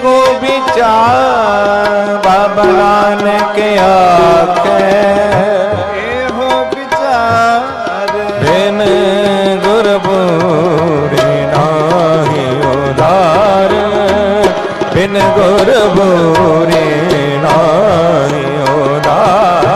गो विचार बाबा नानक आखे हो विचार बिन गुरपुरे नाहि उदार बिन गुरपुरे नाहि उदार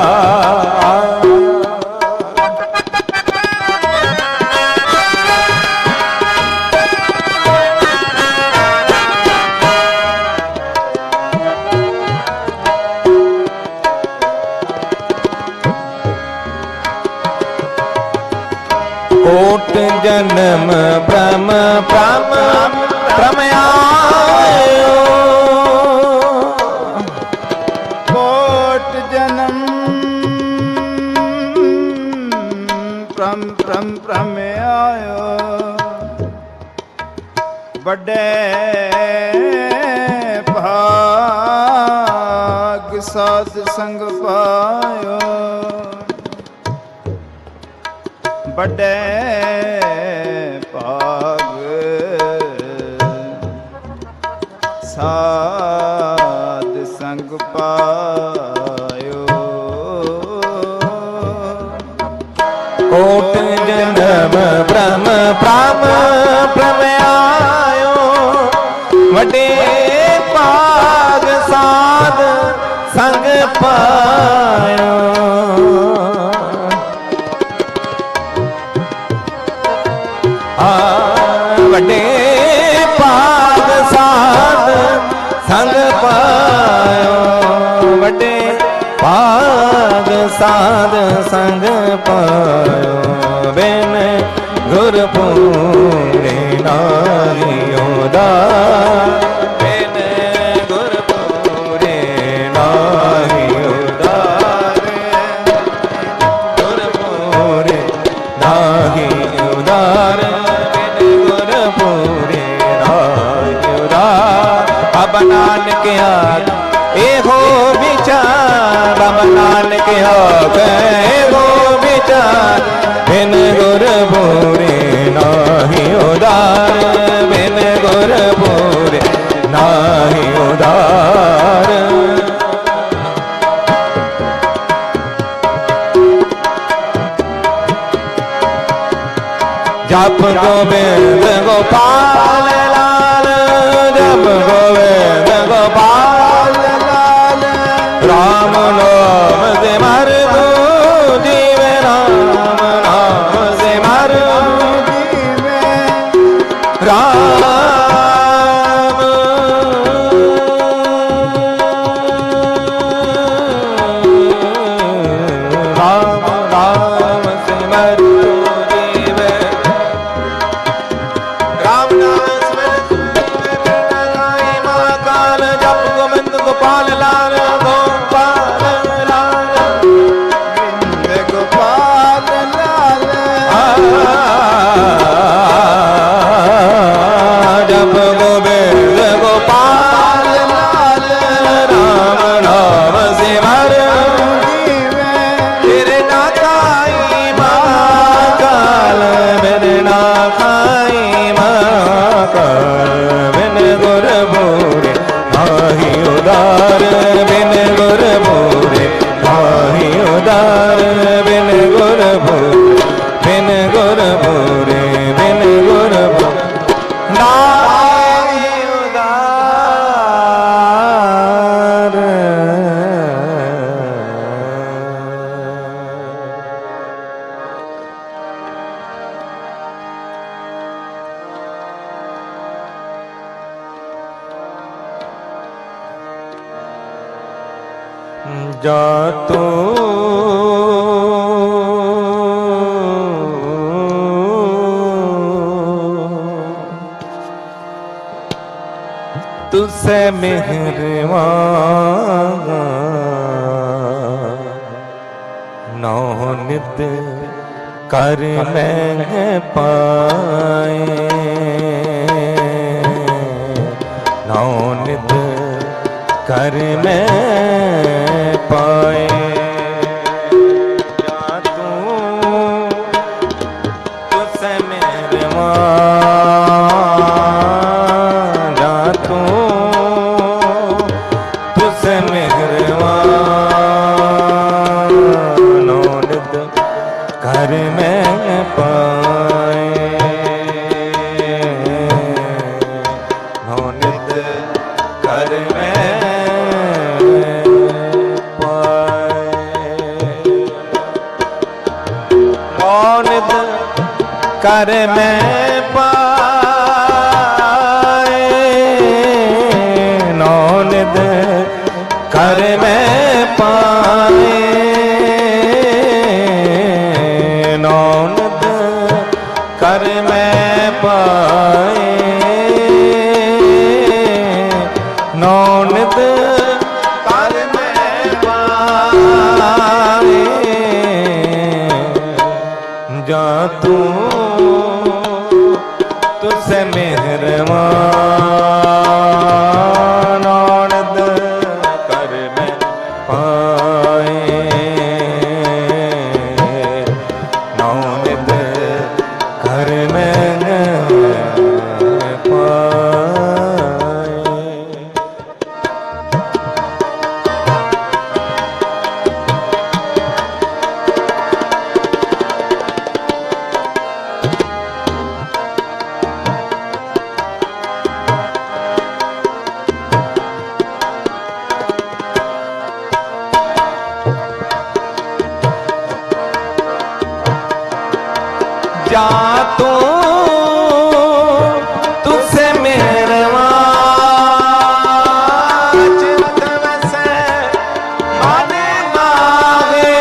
कोट जन्म ब्रह्म प्रमयायो कोट जन्म प्रमयायो बड़े भाग साध संग पायो बड़े भाग साध संग पायो कोट जन्म ब्रह्म प्रमयायो वडे भाग साध संग पायो वडे भाग साध संग पायो वडे भाग साध संग पायो बिन गुरपुरे नाहि उदार बिन गुरपुरे नाहि उदार गुरपुरे नाहि उदार बाबा नानक आख ए हो विचार बाबा नानक आगे वो विचार बिन गुर पूरे नाही उदार बिन गुर पूरे नाही उदार जप गोविंद गोपाल लाल जप गोविंद गोपाल लाल राम नाम से मर तू जीवे राम नाम से मर जीवे राम राम नाम से मर जीवे राम नाम स्मरण महाकाल जप गोविंद गोपाल लाल गोपाल लाल गोपाल लाल जप गोविंद गोपाल लाल राम नाम सिमर तेरे ना खाई महाकाल मेरे ना खाई महाकाल बिन गुर पूरे नाही उदार बिन गुर पूरे नाही उदार बिन गुर पूरे बिन गुर पूरे बिन गुर नाही उदार जा तो तुझसे मेहरबान नौ नित कर मैं पाए नौ नित कर मैं पाए जा तू तुझसे मेहरबान जा तू तुझसे मेहरबान नौ नित कर मैं पाए नौ नित कर मैं नित कर मैं पाए नौ नित कर मैं पाए नौ नित कर मैं पाए नौ नित कर मैं पाए जा तू तुझसे मेहरबान नौनद कर मैं पाए नौनद कर मैं पाए जा तू तुझसे मेहरबान चित वैसे मन मांगे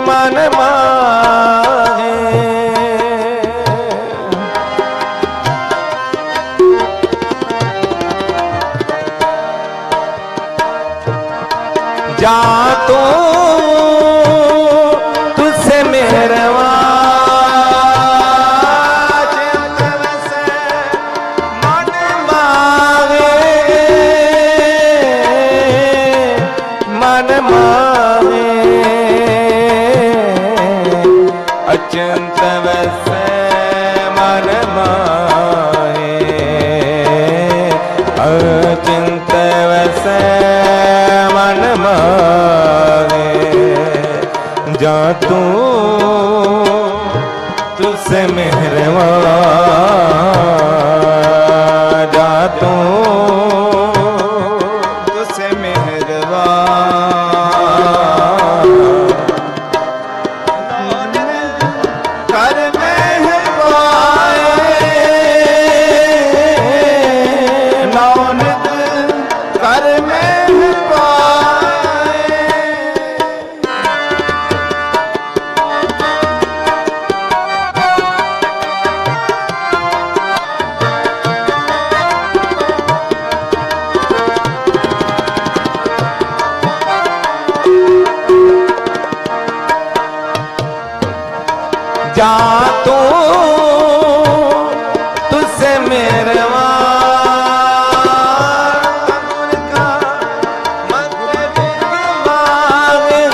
मन मांगे जा तू तुझसे मेहरबान जा तू तुझसे मेहरबान, जा तू तुझसे मेहरबान, कर मेहरबान, नौनित कर जा तू तुझसे मेहरबान, का मतलब मांगे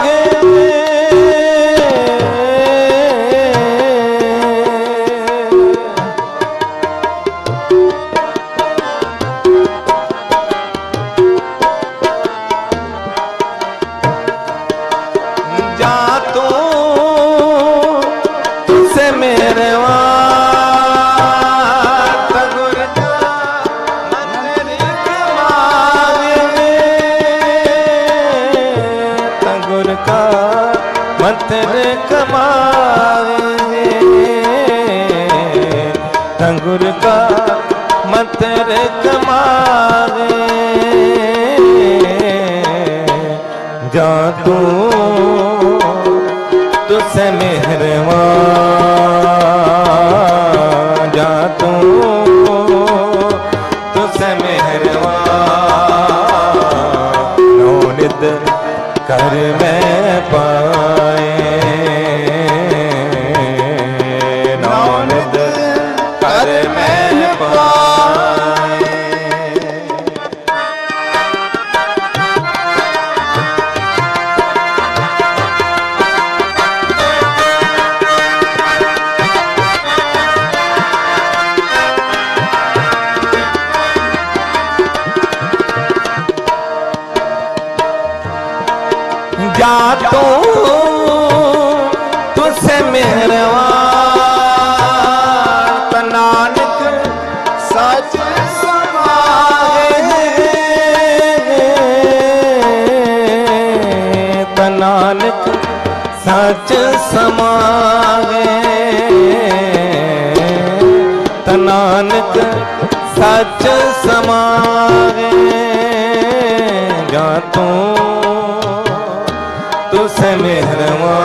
जा तू मेहरबान, तगुर का मंदिर कमावे, तगुर का मंदिर कमावे, तगुर का मंदिर कमावे, जा तू तुझसे मेहरबान, जा तू तुझसे मेहरबान, नौनित कर मैं पाए, नौनित कर मैं पाए। जा तू तुझसे मेहरबान, नानक सच समाए, नानक सच समाए, नानक सच समाए, जा तू तुझसे मेहरबान,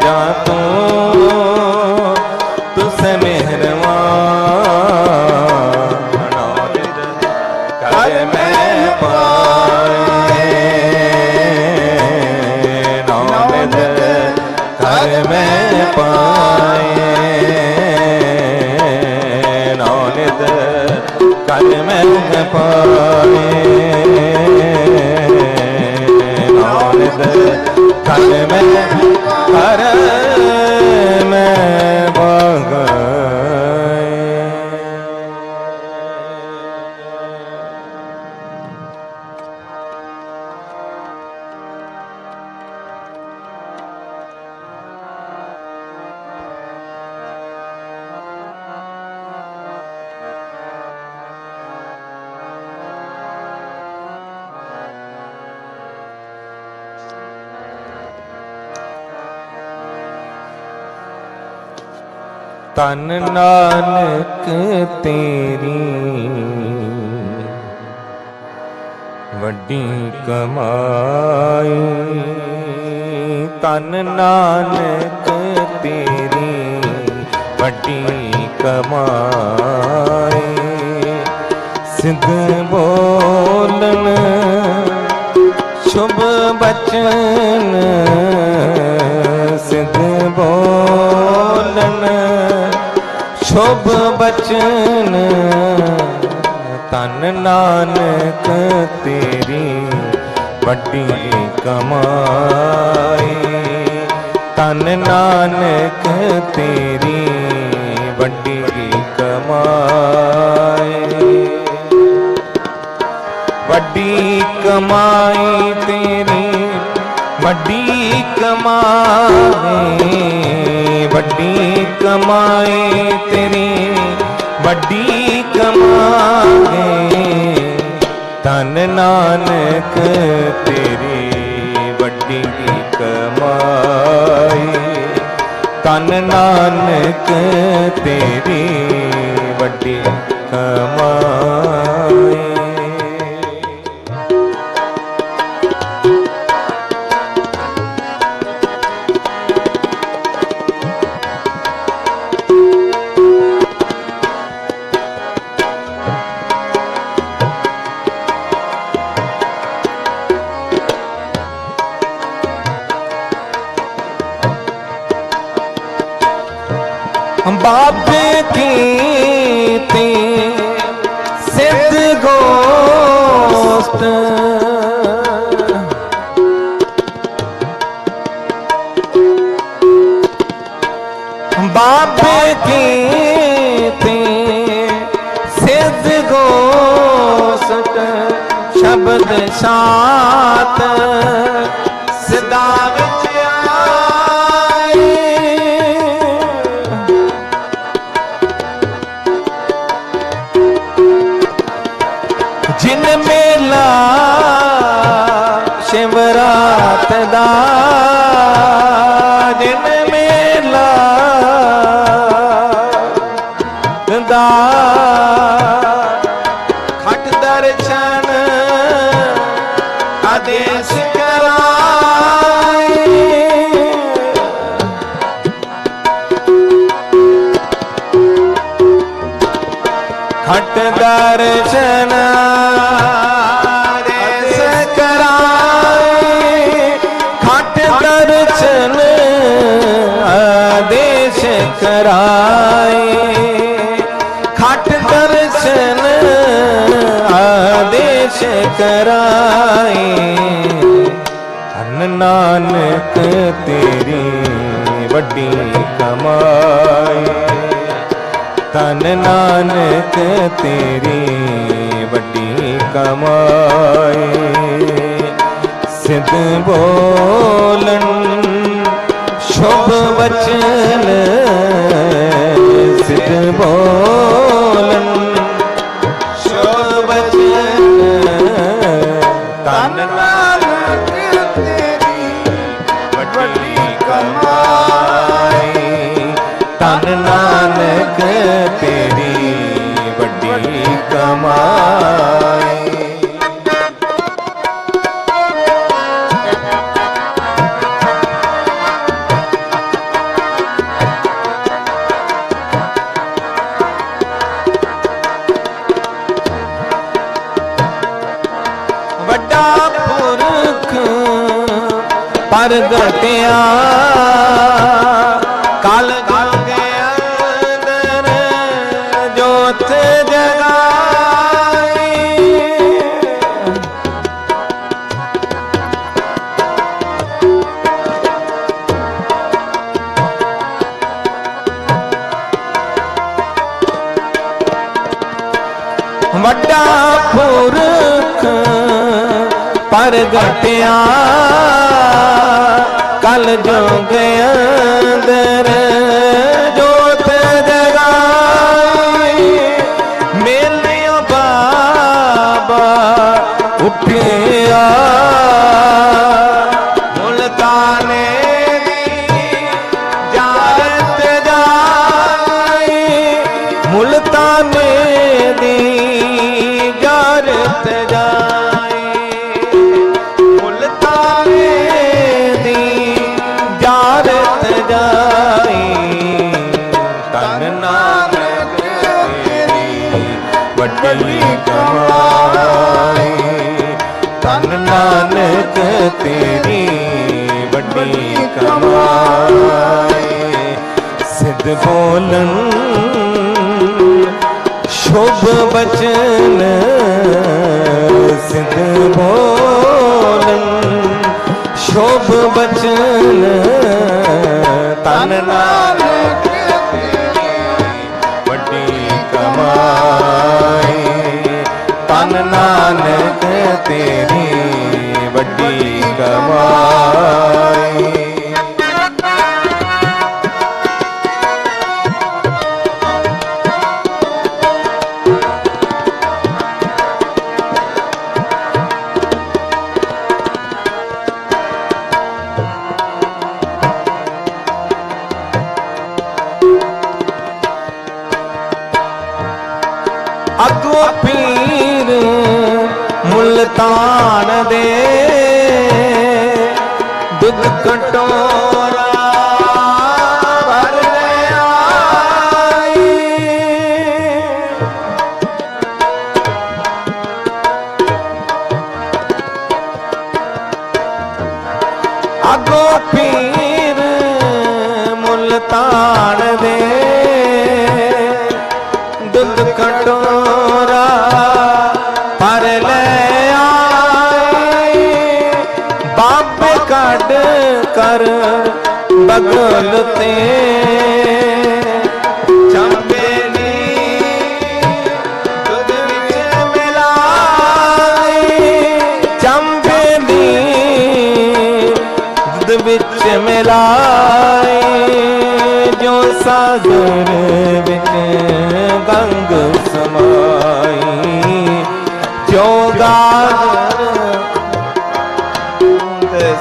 जा तू तुझसे मेहरबान, नौनित कर मैं पाए, नौनित कर मैं पाए, नौनित कर मैं पाए, कर मैं बगाए। तन नानक तेरी वड्डी कमाई, तन नानक तेरी वड्डी कमाई, सिद्ध बोलन शुभ बचन, सिद्ध बोलन शुभ बचन, तन नानक तेरी वड्डी कमाई, तन नानक तेरी वड्डी कमाई, वड्डी कमाई तेरी ਵੱਡੀ ਕਮਾਈ, ਵੱਡੀ ਕਮਾਈ ਤੇਰੀ ਵੱਡੀ ਕਮਾਈ, ਧੰਨ ਨਾਨਕ ਤੇਰੀ ਵੱਡੀ ਕਮਾਈ, ਧੰਨ ਨਾਨਕ ਤੇਰੀ ਵੱਡੀ ਕਮਾਈ। बाबे की ते सिद्ध गोष्ट, बाबे की ते सिद्ध गोष्ट, शब्द शात सदा विच जिन मेला शिवरात दा, जिन मेला दा खट दर्शन आदेश कराए, खट दर्शन आदेश कराए, खट दर्शन आदेश कराए, धन नानक तेरी वड्डी कमाई, धन नानक तेरी वड्डी कमाई, सिद्ध बोलन शुभ वचन, सिद्ध बोलन शुभ वचन, धन नानक तेरी वड्डी कमाई, धन नानक तेरी वड्डी कमाई। प्रगटिया कल जोगे अंदर जोत जगाई, वड्डा पुरख प्रगटिया कल जोगे अंदर जोत जगाई, मेलियो बाबा उठिया मुल्ताने दी जारत जाई, मुल्ताने दी जारत जाई, मुल्ताने जारत जाई, धन नानक तेरी वड्डी कमाई, धन नानक तेरी वड्डी कमाई, सिद्ध बोलन शुभ वचन, सिद्ध बोलन शुभ वचन, धन नानक वड्डी कमाई, धन नानक तेरी वड्डी कमाई। दुध कटोरा भर ले आई। अगो पीर मुल्तान दे दुध कटोरा भर ले आए। बाबे कट कर बगल ते चंबेली दुध विच मिलाए। चंबेली दुध विच मिलाए। जो सागर विच गंग समाई। जो गागर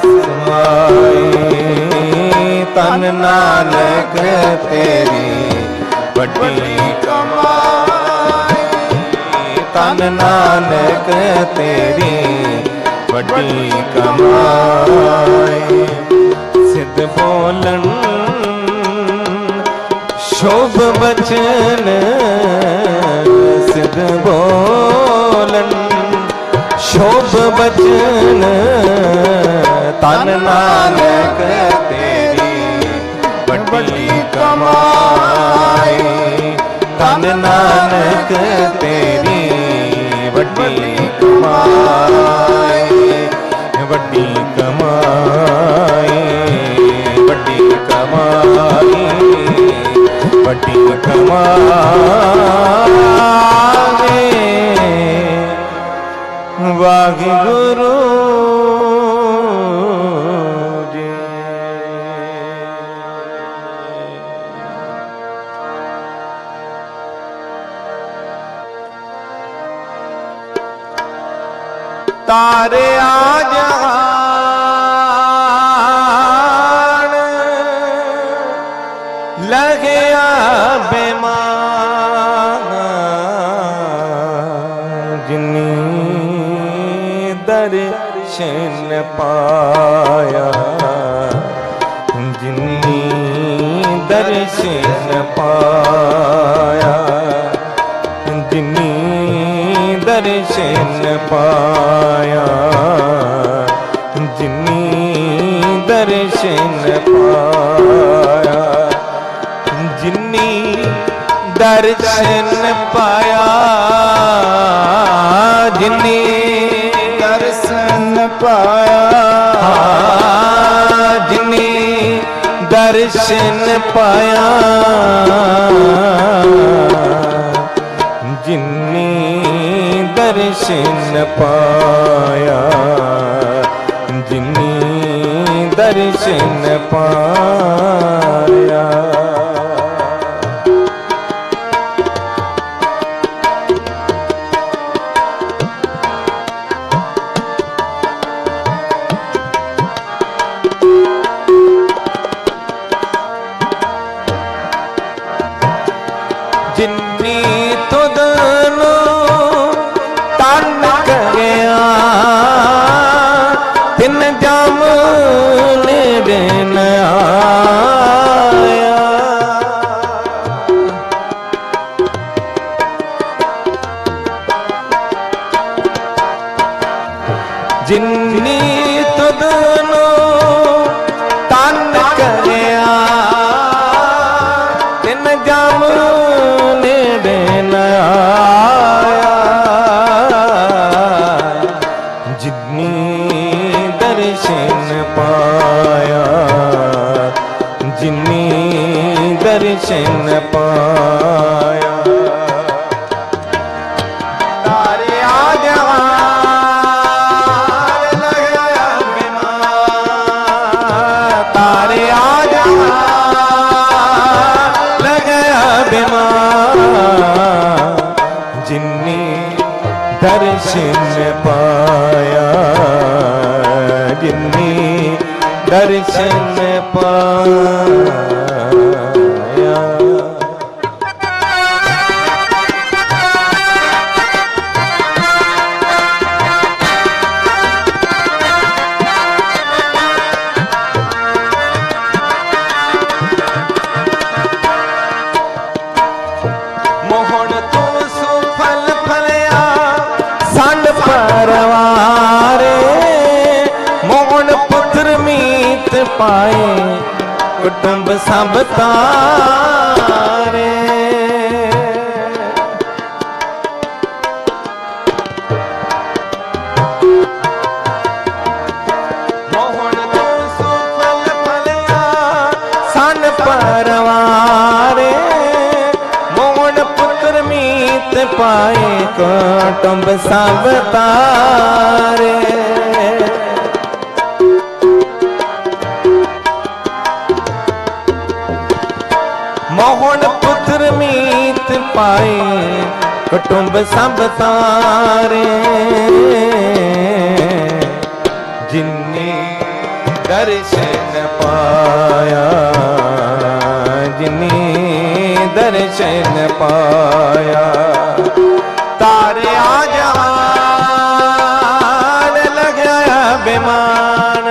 समाई। तन नानक तेरी बड़ी कमाई। तन नानक तेरी बड़ी कमाई। सिद्ध बोलन शोभ बचन। सिद्ध बोलन शोभ बचन। तन नानक तेरी बड़ी कमाई। तन नानक तेरी बड़ी कमाई। बड़ी कमाई। बड़ी कमाई। बड़ी कमाई। वाहिगुरु जी। तारे आज लगे बेमान। जिनी दर्शन पाया। जिनी दर्शन पाया। जिनी दर्शन पाया। जिनी दर्शन पाया। जिनी दर्शन पाया। जिनी दर्शन पाया। जिनी दर्शन पाया। जिनी दर्शन पाया। जिनी दर्शन पाया। जिन्नी तुदनो तन करिया। तिन जम नेड़े न आया। जिन्नी तुदनो तन करिया। तिन जम नेड़े न आया। जिन्नी दर्शन पाया। जिन्नी दर्शन पाया। तारे आज लगा बीमार। तारे आज लगा बीमार। जिन्नी दर्शन पाया। जिन्नी दर्शन पाया। ਮੀਤ ਪਾਏ ਕੁਟੁੰਬ ਸਭ ਤਾਰੇ। ਮੋਹਣ ਤੂੰ ਸੁਫਲ ਫਲਿਆ ਸਨ ਪਰਵਾਰੇ। ਮੋਹਣ ਪੁੱਤਰ ਮੀਤ ਪਾਏ ਕੁਟੁੰਬ ਸਭ ਤਾਰੇ। ਮੋਹਣ ਪੁੱਤਰ ਮੀਤ ਪਾਏ ਕੁਟੁੰਬ ਸਭ ਤਾਰੇ। ਜਿਨੇ ਦਰਸ਼ਨ ਪਾਇਆ ਜਿਨੇ ਦਰਸ਼ਨ ਪਾਇਆ ਤਾਰਿਆ ਜਹਾਨ ਲਗਿਆ ਬਿਮਾਨ।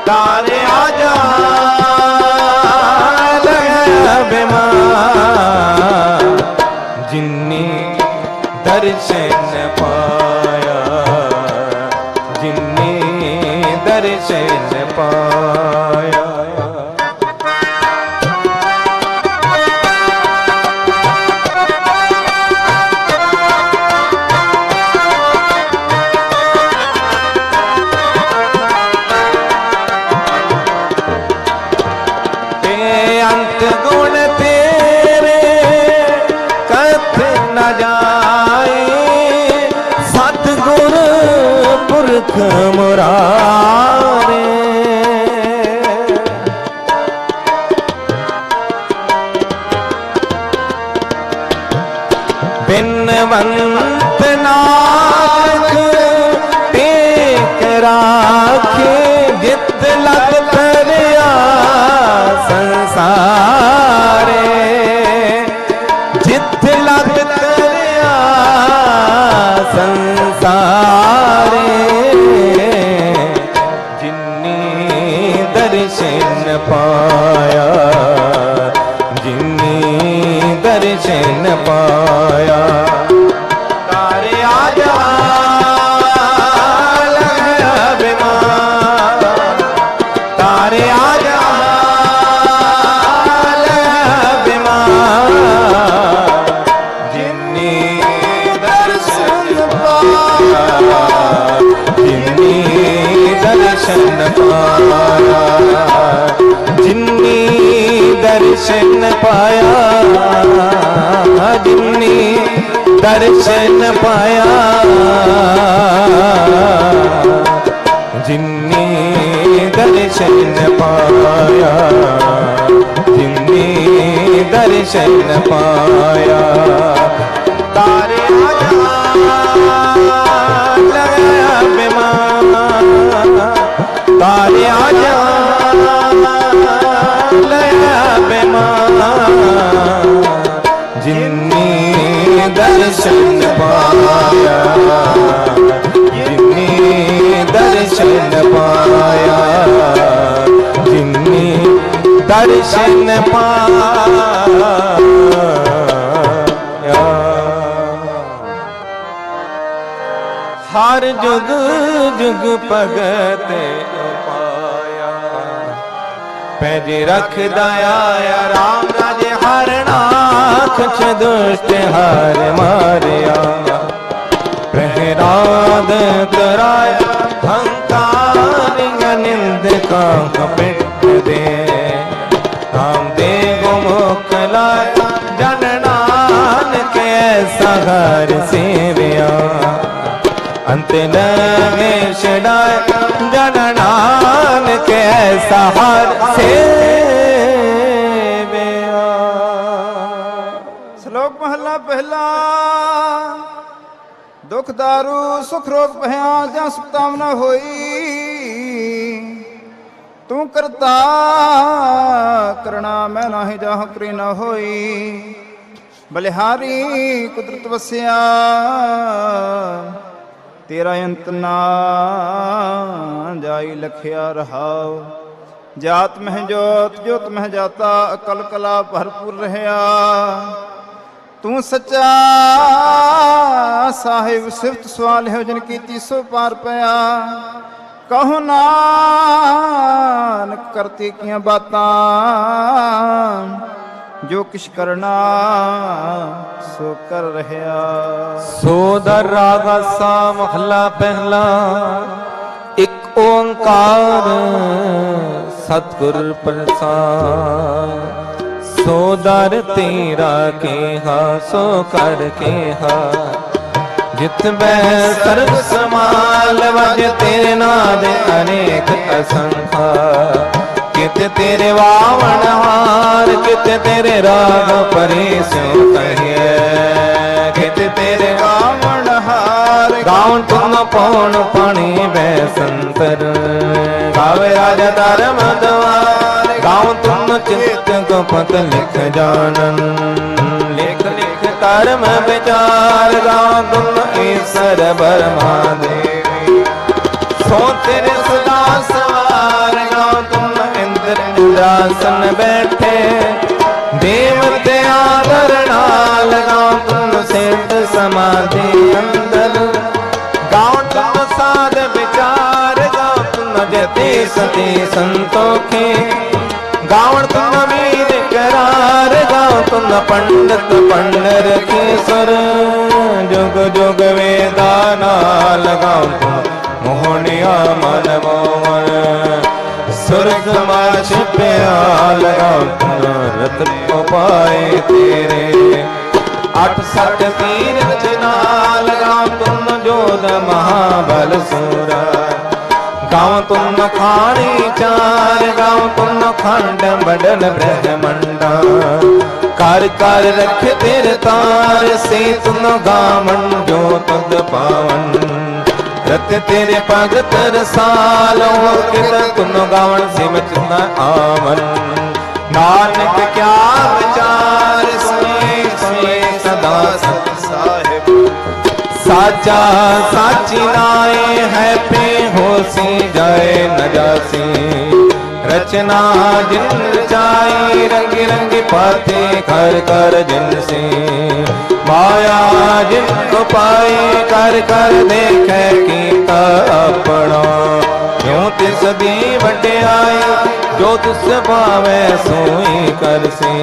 ਤਾਰਿਆ ਜਹਾਨ ਲਗਿਆ ਬਿਮਾਨ। ਜਿਨੇ ਦਰਸ਼ਨ ਪਾਇਆ ਜਿਨੇ ਦਰਸ਼ਨ ਪਾਇਆ। ਅੰਤ ਗੁਣ ਤੇਰੇ ਕਥ ਨ ਜਾਏ। ਸਤਿਗੁਰ ਪੁਰਖ ਮੁਰਾਰੇ। ਬਿਨਵੰਤ ਨਾਨਕ ਟੇਕ ਰਾਖੇ। ਜਿਤ ਲਗ ਤਰਿਆ ਸੰਸਾਰੇ। ਜਿਤ ਲਗ ਤਰਿਆ ਸੰਸਾਰੇ। ਜਿਨੇ ਦਰਸ਼ਨ ਪਾਇਆ ਜਿਨੇ ਦਰਸ਼ਨ ਪਾਇਆ। ਤਾਰਿਆ ਜਹਾਨ ਲਗਿਆ ਬਿਮਾਨ। ਤਾਰਿਆ ਜਹਾਨ ਲਗਿਆ ਬਿਮਾਨ। ਜਿਨੇ ਦਰਸ਼ਨ ਪਾਇਆ ਜਿਨੇ ਦਰਸ਼ਨ ਪਾਇਆ। ਜਿਨੇ ਦਰਸ਼ਨ ਪਾਇਆ ਜਿਨੇ ਦਰਸ਼ਨ ਪਾਇਆ। ਜਿਨੇ ਦਰਸ਼ਨ ਪਾਇਆ ਜਿਨੇ ਦਰਸ਼ਨ ਪਾਇਆ। ਤਾਰਿਆ ਜਹਾਨ ਲਗਿਆ ਬਿਮਾਨ। ਤਾਰਿਆ ਜਹਾਨ ਲਗਿਆ ਬਿਮਾਨ। ਜਿਨੇ ਦਰਸ਼ਨ ਪਾਇਆ ਜਿਨੇ ਦਰਸ਼ਨ ਪਾਇਆ। ਜਿਨੇ ਦਰਸ਼ਨ ਪਾਇਆ। ਹਰ ਜੁਗ ਜੁਗ ਭਗਤ ਪਾਇਆ। ਪੈਜ ਰਖਦਾ ਆਇਆ ਰਾਮ ਰਾਜੇ ਹਰਣਾ। ਕੁਛ ਦੁਸ਼ਟ ਹਰ ਮਾਰਿਆ। ਪ੍ਰਹਿਲਾਦ ਕਰਾਇਆ ਹੰਕਾਰਿਆ। ਨਿੰਦਕਾਂ ਕਪਿਟ ਦੇ ਰਾਮ ਦੇ ਗੁਮੁਖ ਲਾਇਆ। ਜਨ ਨਾਨਕ ਐਸਾ ਹਰ ਸੇਵਿਆ। ਅੰਤ ਲਗੇ ਛਡਾਇਆ। ਜਨ ਨਾਨਕ ਐਸਾ ਹਰ ਸੇਵਿਆ। ਸ਼ਲੋਕ ਮਹਲਾ ਪਹਿਲਾ। ਦੁਖ ਦਾਰੂ ਸੁਖ ਰੋਗ ਭਇਆ ਜਾਂ ਸੁਖਤਾਮਨਾ ਹੋਈ। ਤੂੰ ਕਰਤਾ ਕਰਣਾ ਮੈਂ ਨਾਹੀ ਜਾਹ ਪ੍ਰੀ ਨ ਹੋਈ। ਬਲਿਹਾਰੀ ਕੁਦਰਤ ਵਸਿਆ ਤੇਰਾ ਅੰਤ ਨਾ ਜਾਈ ਲਖਿਆ ਰਹਾਉ। ਜਾਤ ਮਹਿ ਜੋਤ ਜੋਤ ਮਹਿ ਜਾਤਾ ਅਕਲ ਕਲਾ ਭਰਪੂਰ ਰਹਿਆ। ਤੂੰ ਸੱਚਾ ਸਾਹਿਬ ਸਿਫਤ ਸਵਾਲ ਹੈ ਜਿਨ ਕੀਤੀ ਸੋ ਪਾਰ ਪਿਆ। ਕਹੋ ਨਾ करते किया बातां जो किश करना सो कर रहा। सोदर रागा सा महला पहला एक ओंकार सतगुर प्रसाद। सोदर तेरा केहा सो कर केहा जित मैं सर्व समाल वज तेरे नाद अनेक असंखा। कित तेरे वावण हार कित तेरे राग परे स्यों कहिए। कित तेरे वावण हार गाउन तुम पौन पानी बैसंतर। गावे राजा धर्म द्वार गाउन तुम चित्त गुपत लिख जानन। लिख लिख कर्म विचार गाउं तुम ईश्वर ब्रह्मा देवी। सो तेरे सदा सवार गाउं तुम इंद्र इंद्रासन बैठे। देवते आदर नाल गाउं तुम सिद्ध समाधि अंदर। गाउं तुम साध विचार गाउं तुम जति सती संतोखे। गावण तुम वीर करार गाओ तुम पंडित पंडर के सुर। जुग जुग वेदा नाल गाओ तुम मोहनिया मन मोहन। सुरग माछ प्याल गाओ तुम रत्न उपाय तेरे। अठ सठ तीरथ नाल गाओ तुम जोध महाबल सूरा। गाँव तुम खाणी चार गाँव तुम खंड बडल ब्रह्मंडा। कर कर रख तेरे तार से तुम गावन जो तद पावन। रत तेरे भगत रसाल हो कित तुम गावन से मचना आवन। नानक क्या विचार सुने सुने सदा सत साहिब। साचा साची नाए है पे होसी जाए न जासी। रचना जिन रचाई रंग रंग पाते कर कर जिनसे। माया जिन को पाए कर कर देखे कीता अपना। क्यों तिस दी वड्याई जो तुस पावे सोई कर से।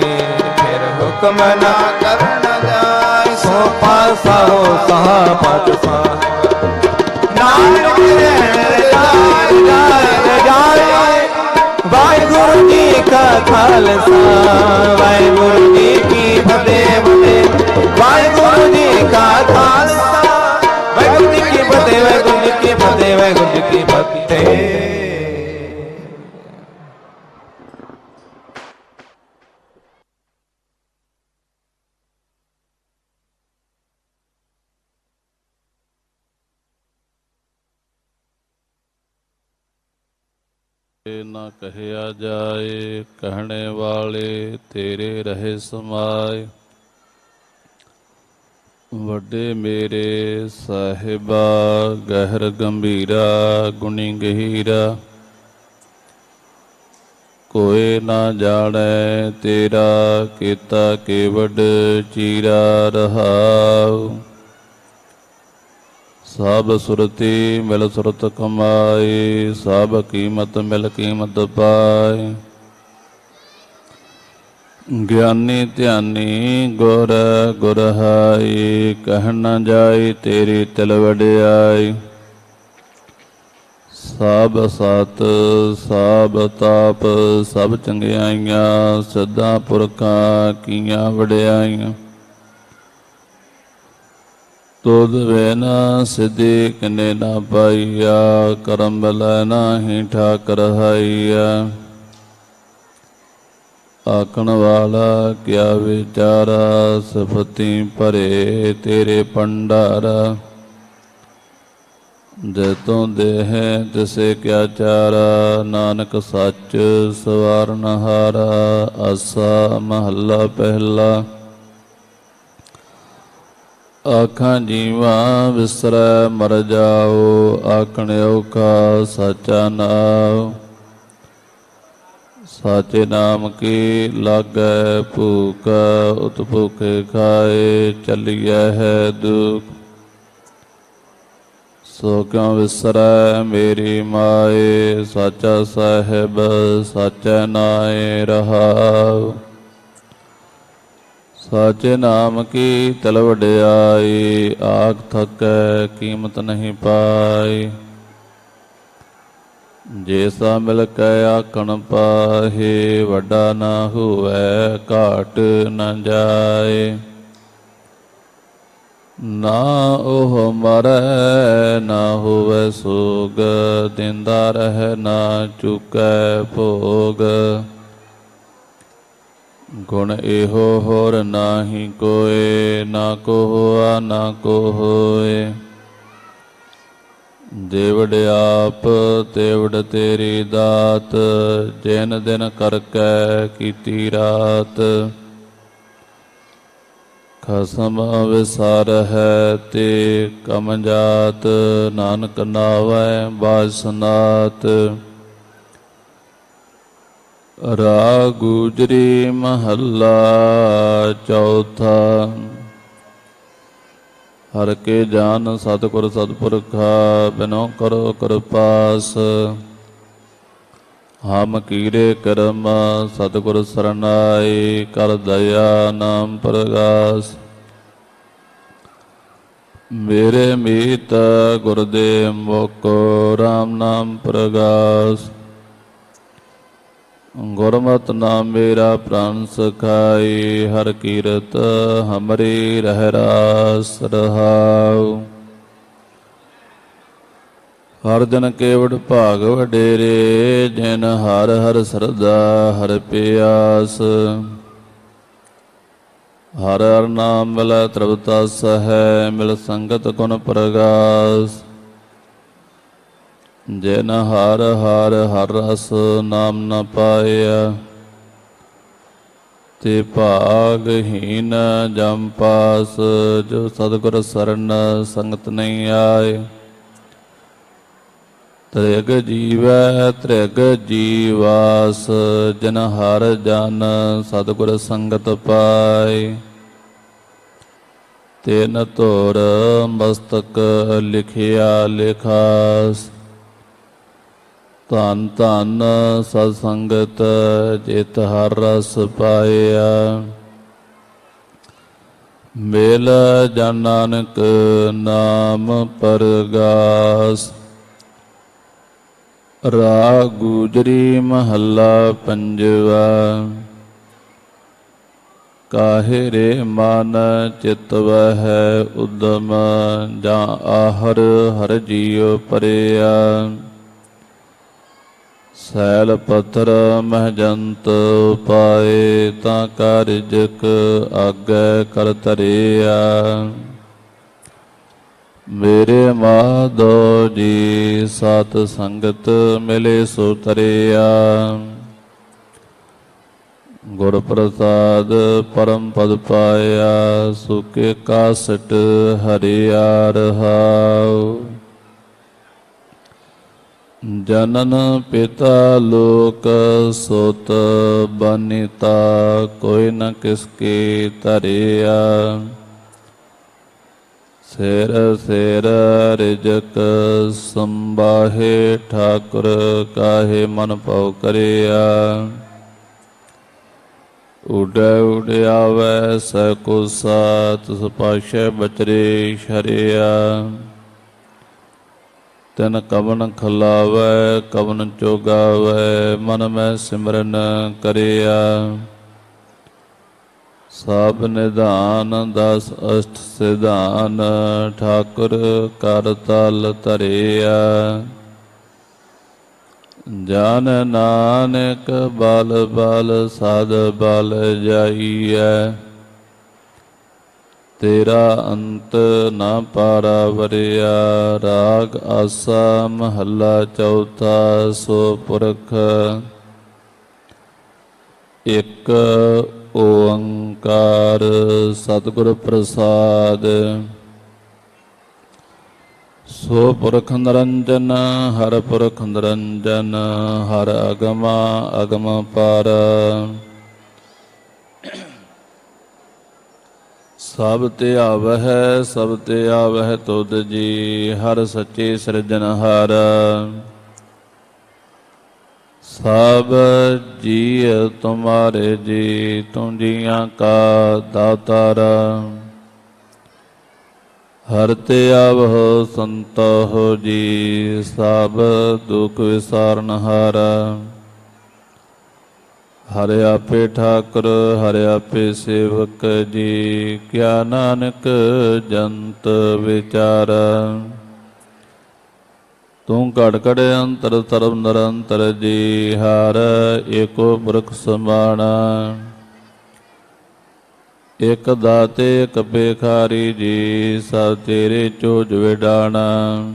फिर हुक्म ना करना जाए सो पासा हो सहा पत सा। नानक जाए वाहिगुरु जी का खालसा वाहिगुरु जी की फतेह वाहिगुरु जी का खालसा वाहिगुरु जी की फतेह वाहिगुरु जी की फतेह वाहिगुरु जी की फतेह। ना कहया जाए कहने वाले तेरे रहे समाए। वड्डे मेरे साहिबा गहर गंभीरा गुणी गहीरा। कोई ना जाने तेरा केता केवड चीरा रहाऊ। सब सुरती मिल सुरत कमाए सब कीमत मिल कीमत पाए। ज्ञानी ध्यानी गुर गुरहाई कह न जाए तेरी तिल वड्याई। सब सत सब ताप सब चंगियाइयां सिद्धां पुरखां कीयां वड्याइयां। तुद बिना सिद्धि किने ना पाइया करम बलै नाही ठाकर हाइया। आखण वाला क्या विचारा सफती भरे तेरे भंडारा। जैतों देह तिसे क्या चारा नानक सच सवारनहारा। आसा महला पहला। आखां जीवा विसरै मर जाओ आखण औखा साचा नाव। साचे नाम की लागै भूख उत भूखे खाए चलिए है दुख। ਸੋ ਕਿਉ ਵਿਸਰੈ ਮੇਰੀ ਮਾਏ, ਸਾਚਾ ਸਾਹਿਬ ਸਾਚੈ ਨਾਏ ਰਹਾਉ। ਸਾਚੇ ਨਾਮ ਕੀ ਤਲ ਵਡਿਆਈ, ਆਖ ਥਕੈ ਕੀਮਤ ਨਹੀਂ ਪਾਈ। ਜੈਸਾ ਮਿਲ ਕੈ ਆਖਣ ਪਾਹੇ, ਵੱਡਾ ਨਾ ਹੋਵੈ ਘਾਟ ਨ ਜਾਏ। ਨਾ ਉਹ ਮਰੈ ਨਾ ਹੋਵੈ ਸੋਗ, ਦਿੰਦਾ ਰਹਿ ਨਾ ਚੁਕੈ ਭੋਗ। ਗੁਣ ਇਹੋ ਹੋਰ ਨਾਹੀ ਕੋਇ, ਨਾ ਕੋ ਹੋਆ ਨਾ ਕੋ ਹੋਏ। ਦੇਵੜ ਆਪ ਤੇਵੜ ਤੇਰੀ ਦਾਤ, ਜਿਨ ਦਿਨ ਕਰਕੇ ਕੀਤੀ ਰਾਤ। ਖਸਮ ਵਿਸਾਰ ਹੈ ਤੇ ਕਮ ਜਾਤ, ਨਾਨਕ ਨਾਵੈ ਬਾਸਨਾਤ। ਰਾਗ ਗੁਜਰੀ ਮਹੱਲਾ ਚੌਥਾ। ਹਰ ਕੇ ਜਾਨ ਸਤਿਗੁਰ ਸਤਿਪੁਰਖਾ, ਬਿਨੋ ਕਰੋ ਕਿਰਪਾਸ। ਹਮ ਕੀਰੇ ਕਰਮ ਸਤਿਗੁਰ ਸਰਨਾਈ, ਕਰ ਦਇਆ ਨਾਮ ਪ੍ਰਗਾਸ। ਮੇਰੇ ਮੀਤ ਗੁਰਦੇਵ ਮੋਕੋ, ਰਾਮ ਨਾਮ ਪ੍ਰਗਾਸ। ਗੁਰਮਤਿ ਨਾਮ ਮੇਰਾ ਪ੍ਰਾਨ ਸਖਾਈ, ਹਰ ਕੀਰਤ ਹਮਰੀ ਰਹਿ ਰਾਸ ਰਹਾਉ। ਹਰ ਦਿਨ ਕੇਵੜ ਭਾਗ ਵਡੇਰੇ, ਜਿਨ ਹਰ ਹਰ ਸਰਦਾ ਹਰ ਪਿਆਸ। ਹਰ ਹਰ ਨਾਮ ਮਿਲੈ ਤ੍ਰਿਪਤਾ ਸਹੈ, ਮਿਲ ਸੰਗਤ ਗੁਣ ਪ੍ਰਗਾਸ। ਜਿਨ ਹਰ ਹਰ ਹਰ ਰਸ ਨਾਮ ਨ ਪਾਇਆ, ਤੇ ਭਾਗਹੀਨ ਜਮ ਪਾਸ। ਜੋ ਸਤਿਗੁਰ ਸਰਨ ਸੰਗਤ ਨਹੀਂ ਆਏ, ਤ੍ਰਿਗ ਜੀਵੈ ਤ੍ਰਿਗ ਜੀਵਾਸ। ਜਿਨ ਹਰ ਜਨ ਸਤਿਗੁਰ ਸੰਗਤ ਪਾਏ, ਤਿਨ ਧੁਰ ਮਸਤਕ ਲਿਖਿਆ ਲਿਖਾਸ। ਧੰਨ ਧੰਨ ਸਤ ਸੰਗਤ, ਜਿਤ ਹਰ ਰਸ ਪਾਇਆ। ਮੇਲ ਜਨ ਨਾਨਕ ਨਾਮ ਪਰਗਾਸ। ਰਾਗ ਗੁਜਰੀ ਮਹੱਲਾ ਪੰਜਵਾ। ਕਾਹੇ ਰੇ ਮਨ ਚਿਤ ਵਹਿ ਉਦਮ, ਜਾਂ ਆਹਰ ਹਰ ਜੀਉ ਪਰਿਆ। ਸੈਲ ਪੱਥਰ ਮਹਜੰਤ ਉਪਾਏ, ਤਾਂ ਕਾਰਜਕ ਆਗੈ ਕਰ ਧਰਿਆ। ਮੇਰੇ ਮਾਧੋ ਜੀ ਸਤ ਸੰਗਤ ਮਿਲੇ ਸੋ ਤਰਿਆ। ਗੁਰ ਪ੍ਰਸਾਦ ਪਰਮ ਪਦ ਪਾਇਆ, ਸੁਕੇ ਕਾਸਟ ਹਰਿਆ ਰਹਾਉ। ਜਨਨ ਪਿਤਾ ਲੋਕ ਸੁਤ ਬਨਿਤਾ, ਕੋਈ ਨ ਕਿਸਕੇ ਧਰਿਆ। ਸਿਰ ਸਿਰ ਰਿਜਕ ਸੰਬਾਹੇ, ਠਾਕੁਰ ਕਾਹੇ ਮਨ ਭਉ ਕਰਿਆ। ਉਡੈ ਉਡਿਆਵੈ ਸਕੁ ਸਾਤ, ਸੁਪਾਸ਼ੈ ਬਚਰੇ ਸ਼ਰਿਆ। ਤਿਨ ਕਵਨ ਖਲਾਵੈ ਕਵਨ ਚੋਗਾਵੈ, ਮਨ ਮੈਂ ਸਿਮਰਨ ਕਰਿਆ। ਸਭ ਨਿਧਾਨ ਦਸ ਅਸ਼ਟ ਸਿਧਾਨ, ਠਾਕੁਰ ਕਰ ਤਲ ਧਰਿਆ। ਜਨ ਨਾਨਕ ਬਲ ਬਲ ਸਦ ਬਲ ਜਾਈਐ, ਤੇਰਾ ਅੰਤ ਨਾ ਪਾਰਾ ਵਰਿਆ। ਰਾਗ ਆਸਾ ਮਹੱਲਾ ਚੌਥਾ। ਸੋ ਪੁਰਖ ਇੱਕ ਓੰਕਾਰ ਸਤਿਗੁਰ ਪ੍ਰਸਾਦ। ਸੋ ਪੁਰਖ ਨਿਰੰਜਨ ਹਰ ਪੁਰਖ ਨਿਰੰਜਨ, ਹਰ ਅਗਮਾ ਅਗਮ ਪਾਰ। ਸਭ ਤੇ ਆਵਹਿ ਸਭ ਤੇ ਆਵਹਿ ਤੁਧ ਜੀ, ਹਰ ਸੱਚੇ ਸਿਰਜਣਹਾਰ। ਸਭ ਜੀ ਤੁਮਾਰੇ ਜੀ, ਤੁਮ ਜੀਆਂ ਕਾ ਦਾਤਾਰ। ਹਰ ਤੇ ਆਵਹੁ ਸੰਤੋਹ ਜੀ, ਸਭ ਦੁਖ ਵਿਸਾਰਨਹਾਰ। ਹਰ ਆਪੇ ਠਾਕੁਰ ਹਰ ਆਪੇ ਸੇਵਕ ਜੀ, ਕਿਆ ਨਾਨਕ ਜੰਤ ਵਿਚਾਰ। ਤੂੰ ਘੜ ਘੜ ਅੰਤਰ ਸਰਬ ਨਿਰੰਤਰ ਜੀ, ਹਰ ਏਕੋ ਪੁਰਖ ਸਮਾਣਾ। ਇਕ ਦਾਤੇ ਇਕ ਬੇਖਾਰੀ ਜੀ, ਸਭ ਤੇਰੇ ਚੋਜ ਵਿਡਾਣਾ।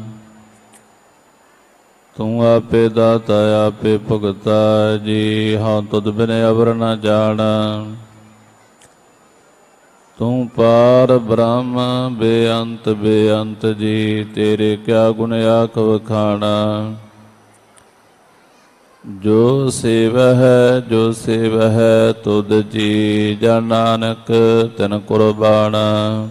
ਤੂੰ ਆਪੇ ਦਾਤਾ ਆਪੇ ਭੁਗਤਾ ਜੀ, ਹਾਂ ਤੁਧ ਬਿਨ ਅਵਰ ਨ ਜਾਣਾ। ਤੂੰ ਪਾਰ ਬ੍ਰਹਮ ਬੇਅੰਤ ਬੇਅੰਤ ਜੀ, ਤੇਰੇ ਕਿਆ ਗੁਣ ਆਖ ਵਖਾਣਾ। ਜੋ ਸੇਵਹਿ ਤੁਧ ਜੀ, ਜਨ ਨਾਨਕ ਤਿਨ ਕੁਰਬਾਨਾ।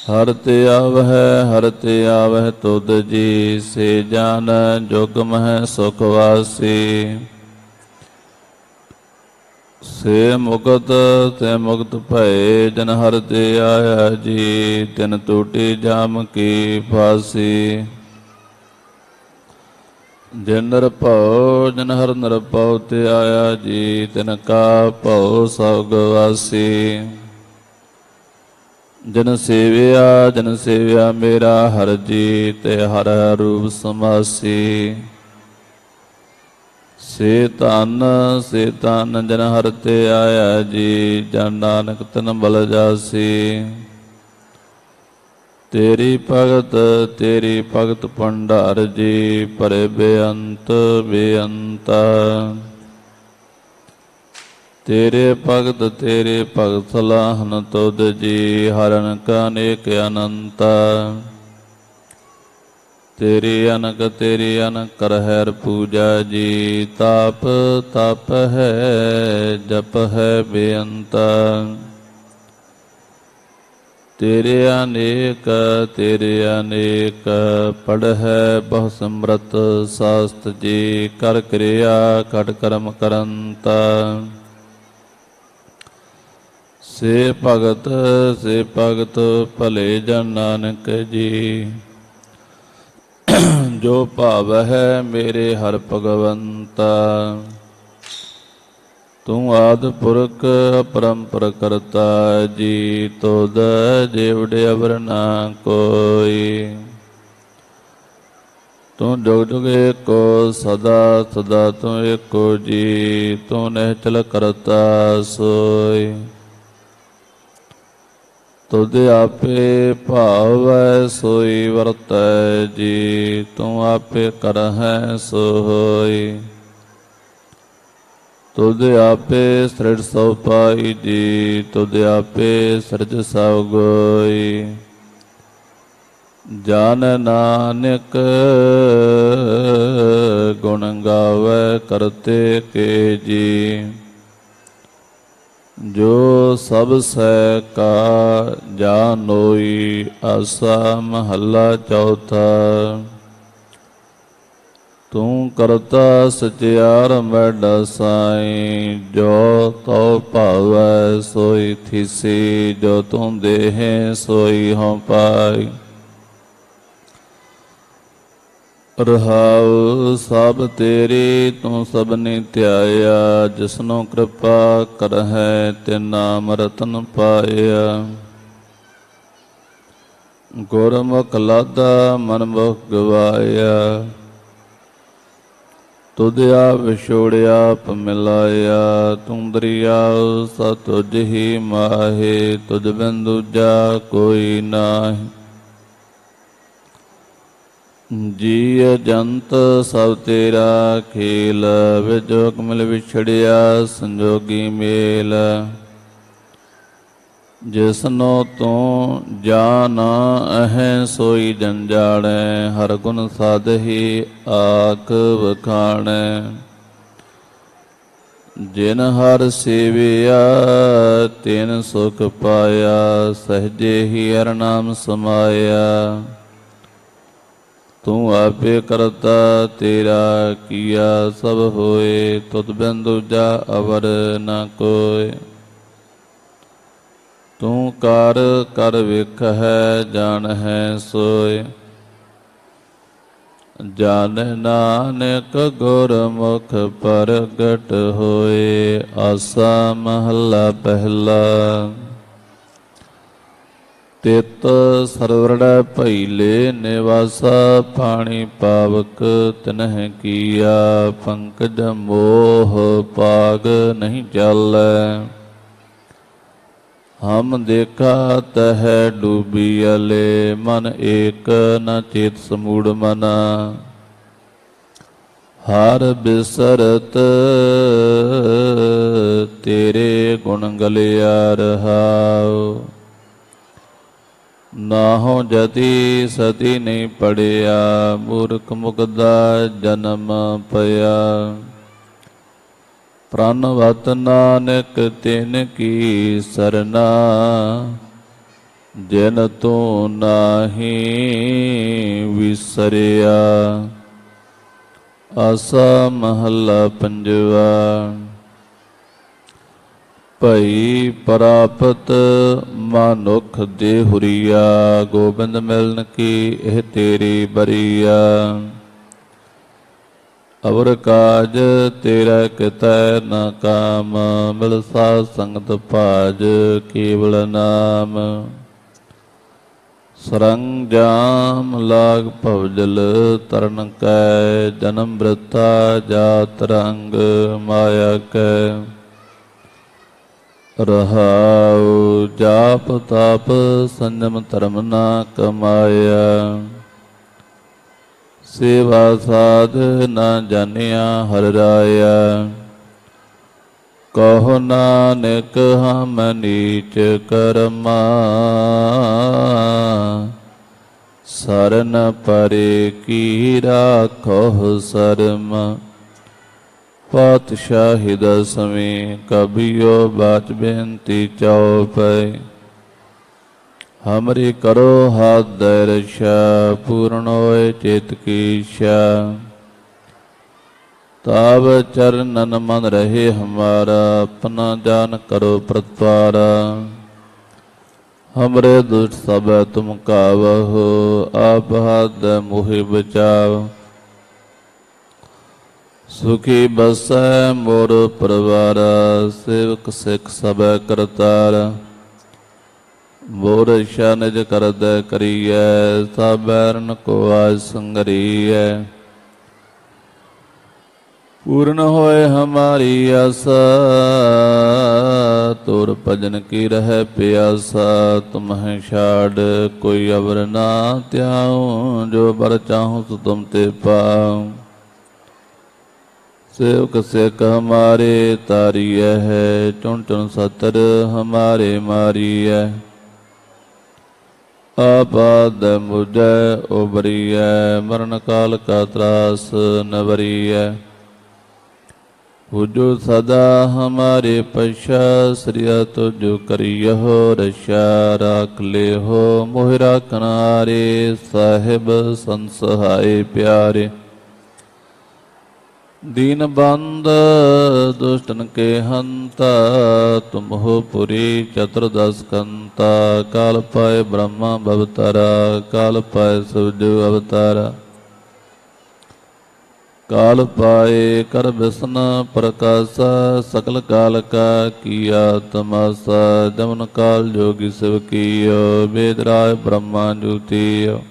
ਹਰ ਤੇ ਆਵਹਿ ਤੁਧ ਜੀ, ਸੇ ਜਨ ਜੁਗ ਮਹਿ ਸੁਖ ਵਾਸੀ। ਸੇ ਮੁਕਤ ਭਏ, ਜਨ ਹਰਿ ਤੇ ਆਇਆ ਜੀ, ਤਿਨ ਟੂਟੀ ਜਾਮ ਕੀ ਫਾਸੀ। ਜਿਨ ਨਿਰਭਉ ਜਨ ਹਰਿ ਨਿਰਭਉ ਤੇ ਆਇਆ ਜੀ, ਤਿਨ ਕਾ ਭਉ ਸਭ ਗਵਾਸੀ। ਜਨ ਸੇਵਿਆ ਮੇਰਾ ਹਰਿ ਜੀ, ਤੇ ਹਰਿ ਰੂਪ ਸਮਾਸੀ। ਸੇ ਧਨ ਜਨ ਹਰਿ ਤੇ ਆਇਆ ਜੀ, ਜਨ ਨਾਨਕ ਤਨ ਬਲ ਜਾਸੀ। ਤੇਰੀ ਭਗਤ ਭੰਡਾਰ ਜੀ, ਭਰੇ ਬੇਅੰਤ ਬੇਅੰਤਾ। ਤੇਰੇ ਭਗਤ ਸਲਾਹਨ ਤੁਧ ਜੀ, ਹਰਨ ਕਾ ਅਨੇਕ ਅਨੰਤਾ। ਤੇਰੀ ਅਨਕ ਕਰਹਿ ਪੂਜਾ ਜੀ, ਤਾਪ ਹੈ ਜਪ ਹੈ ਬੇਅੰਤਾ। ਤੇਰੇ ਅਨੇਕ ਪੜ੍ਹੈ ਬਹੁ ਸਮਰਤ ਸਾਸਤ ਜੀ, ਕਰ ਕਿਰਿਆ ਘਟ ਕਰਮ ਕਰੰਤਾ। ਸੇ ਭਗਤ ਭਲੇ ਜਨ ਨਾਨਕ ਜੀ, ਜੋ ਭਾਵਹਿ ਮੇਰੇ ਹਰਿ ਭਗਵੰਤਾ। ਤੂੰ ਆਦਿ ਪੁਰਖ ਅਪਰੰਪਰ ਕਰਤਾ ਜੀ, ਤੁਧ ਜੀਵ ਅਵਰ ਨਾ ਕੋਈ। ਤੂੰ ਜੁਗ ਜੁਗ ਏਕੋ ਸਦਾ ਤੂੰ ਏਕੋ ਜੀ, ਤੂੰ ਨਿਹਚਲ ਕਰਤਾ ਸੋਈ। ਤੁਧ ਆਪੇ ਭਾਵੈ ਸੋਈ ਵਰਤੈ ਜੀ, ਤੂੰ ਆਪੇ ਕਰਹਿ ਸੋ ਹੋਈ। ਤੁਧ ਆਪੇ ਸ੍ਰਿੜ ਸਭ ਪਾਈ ਜੀ, ਤੁਧ ਆਪੇ ਸਿਰਜ ਸਭ ਗੋਈ। ਜਨ ਨਾਨਕ ਗੁਣ ਗਾਵੈ ਕਰਤੇ ਕੇ ਜੀ, ਜੋ ਸਭ ਸੈ ਕਾ ਜਾਨੋਈ। ਆਸਾ ਮਹੱਲਾ ਚੌਥਾ। ਤੂੰ ਕਰਤਾ ਸਚਿਆਰ ਮੈਡਾ ਸਾਈ, ਜੋ ਤਉ ਭਾਵੈ ਸੋਈ ਥੀਸੀ। ਜੋ ਤੂੰ ਦੇਹੇ ਸੋਈ ਹਉ ਪਾਈ। ਰਹਾਉ ਸਭ ਤੇਰੀ ਤੂੰ ਸਭਨੀ ਧਿਆਇਆ, ਜਿਸਨੂੰ ਕਿਰਪਾ ਕਰਹਿ ਤੇ ਨਾਮ ਰਤਨ ਪਾਇਆ। ਗੁਰਮੁਖ ਲਾਦਾ ਮਨ ਮੁਖ ਗਵਾਇਆ, ਤੁਧ ਆਪ ਵਿਛੋੜਿਆ ਆਪ ਮਿਲਾਇਆ। ਤੂੰ ਦਰਿਆਉ ਸਭ ਤੁਝ ਹੀ ਮਾਹੇ, ਤੁਝ ਬਿਨ ਦੂਜਾ ਕੋਈ ਨਾਹੀ। ਜੀ ਜੰਤ ਸਭ ਤੇਰਾ ਖੇਲ, ਵਿਜੋਗ ਮਿਲ ਵਿਛੜਿਆ ਸੰਜੋਗੀ ਮੇਲ। ਜਿਸਨੋ ਤੂੰ ਜਾਨ ਅਹੈ ਸੋਈ ਜੰਜਾਣੈ, ਹਰ ਗੁਣ ਸਾਧਹੀ ਆਖ ਵਖਾਣੈ। ਜਿਨ ਹਰ ਸੇਵਿਆ ਤਿਨ ਸੁਖ ਪਾਇਆ, ਸਹਜੇ ਹੀ ਹਰਿ ਨਾਮ ਸਮਾਇਆ। ਤੂੰ ਆਪੇ ਕਰਤਾ ਤੇਰਾ ਕੀਆ ਸਭ ਹੋਏ, ਤੁਧ ਬਿਨ ਦੂਜਾ ਅਵਰ ਨ ਕੋਇ। ਤੂੰ ਕਰ ਕਰ ਵੇਖ ਹੈ ਜਾਣ ਹੈ ਸੋਇ, ਜਨ ਨਾਨਕ ਗੁਰਮੁਖ ਪ੍ਰਗਟ ਹੋਏ। ਆਸਾ ਮਹੱਲਾ ਪਹਿਲਾ। ਤਿਤ ਸਰਵਰੜੈ ਭਈਲੇ ਨਿਵਾਸਾ, ਪਾਣੀ ਪਾਵਕ ਤਿਨਹਿ ਕੀਆ। ਪੰਕਜ ਮੋਹ ਪਾਗ ਨਹੀਂ ਚਾਲੈ, ਹਮ ਦੇਖਾ ਤਹ ਡੂਬੀਅਲੇ। ਮਨ ਏਕ ਨ ਚੇਤ ਸਮੂੜ ਮਨਾ, ਹਰ ਬਿਸਰਤ ਤੇਰੇ ਗੁਣ ਗਲਿਆ ਰਹਾਉ। ਨਾਹੋ ਜਤੀ ਸਤੀ ਨਹੀਂ ਪੜਿਆ, ਮੂਰਖ ਮੁਕਦਾ ਜਨਮ ਪਿਆ। ਪ੍ਰਣਵਤ ਨਾਨਕ ਤਿਨ ਕੀ ਸਰਨਾ, ਜਿਨ ਤੂੰ ਨਾਹੀ ਵਿਸਰਿਆ। ਆਸਾ ਮਹੱਲਾ ਪੰਜਵਾ। ਭਈ ਪ੍ਰਾਪਤ ਮਾਨੁਖ ਦੇਹੁਰੀਆ, ਗੋਬਿੰਦ ਮਿਲਨ ਕੀ ਇਹ ਤੇਰੀ ਬਰੀਆ। ਅਵਰ ਕਾਜ ਤੇਰਾ ਕਿਤੈ ਨ ਕਾਮ, ਮਿਲ ਸਾਧ ਸੰਗਤ ਭਾਜ ਕੇਵਲ ਨਾਮ। ਸਰੰਜਾਮ ਲਾਗ ਭਵਜਲ ਤਰਨ ਕੈ, ਜਨਮ ਬ੍ਰਿਤਾ ਜਾਤ ਰੰਗ ਮਾਇਆ ਕੈ। ਰਹਾਉ ਜਾਪ ਤਾਪ ਸੰਜਮ ਧਰਮ ਨਾ ਕਮਾਇਆ। ਸੇਵਾ ਸਾਧ ਨਾ ਜਾਣਿਆ ਹਰਿ ਰਾਇਆ। ਕਹੋ ਨਾਨਕ ਹਮ ਨੀਚ ਕਰਮਾ, ਸਰਨ ਪਰੇ ਕੀ ਰਾਖੋ ਸਰਮ। ਪਾਤਸ਼ਾਹੀ ਦਸਵੇਂ ਕਬੀਓ ਬਾਚ ਬੇਨਤੀ ਚਉਪੈ। ਹਮਰੀ ਕਰੋ ਹਾਥ ਦੈ ਰਛਾ, ਪੂਰਨ ਹੋਏ ਚਿਤ ਕੀ ਇੱਛਾ। ਤਾਵ ਚਰਨਨ ਮਨ ਰਹੇ ਹਮਾਰਾ, ਆਪਣਾ ਜਾਨ ਕਰੋ ਪ੍ਰਤਪਾਰਾ। ਹਮਰੇ ਦੁਸ਼ਟ ਸਭ ਤੁਮ ਕਾਵਹੁ, ਆਪ ਹੱਦ ਮੋਹਿ ਬਚਾਵ। ਸੁਖੀ ਬਸੈ ਮੋਰ ਪਰਵਾਰਾ, ਸੇਵਕ ਸਿੱਖ ਸਭੈ ਕਰਤਾਰਾ। ਮੋਰ ਇਛਾ ਨਿਜ ਕਰਦੈ ਕਰੀਐ, ਸਭ ਬੈਰਨ ਕੋ ਆਜ ਸੰਗਰੀਐ। ਪੂਰਨ ਹੋਏ ਹਮਾਰੀ ਆਸਾ, ਤੋਰ ਭਜਨ ਕੀ ਰਹਿ ਪਿਆਸਾ। ਤੁਮਹਿ ਛਾੜ ਕੋਈ ਅਵਰ ਨਾ ਧਿਆਉ, ਜੋ ਬਰ ਚਾਹੂੰ ਸੋ ਤੁਮ ਤੇ ਪਾਉ। सेवक सिख हमारे तारिय है, चुन चुन सतर हमारे मारिय। आपाद मुझै उबरिय, मरण काल का त्रास नवरिय। पूजो सदा हमारे पशा, श्रिया तुझ करियो रक्षा। राख ले हो मोहि राखनारे, साहिब संसहाय प्यारे। दीन बंद दुष्टन के हंता, तुम हो पुरी चतुर्दश कंता। काल पाए ब्रह्मा भवतारा, काल पाए सूर्य अवतारा। काल पाए कर विष्णु प्रकाशा, सकल काल का किया तमाशा। जमन काल जोगी शिव कियो, वेदराय ब्रह्मा जुतियो।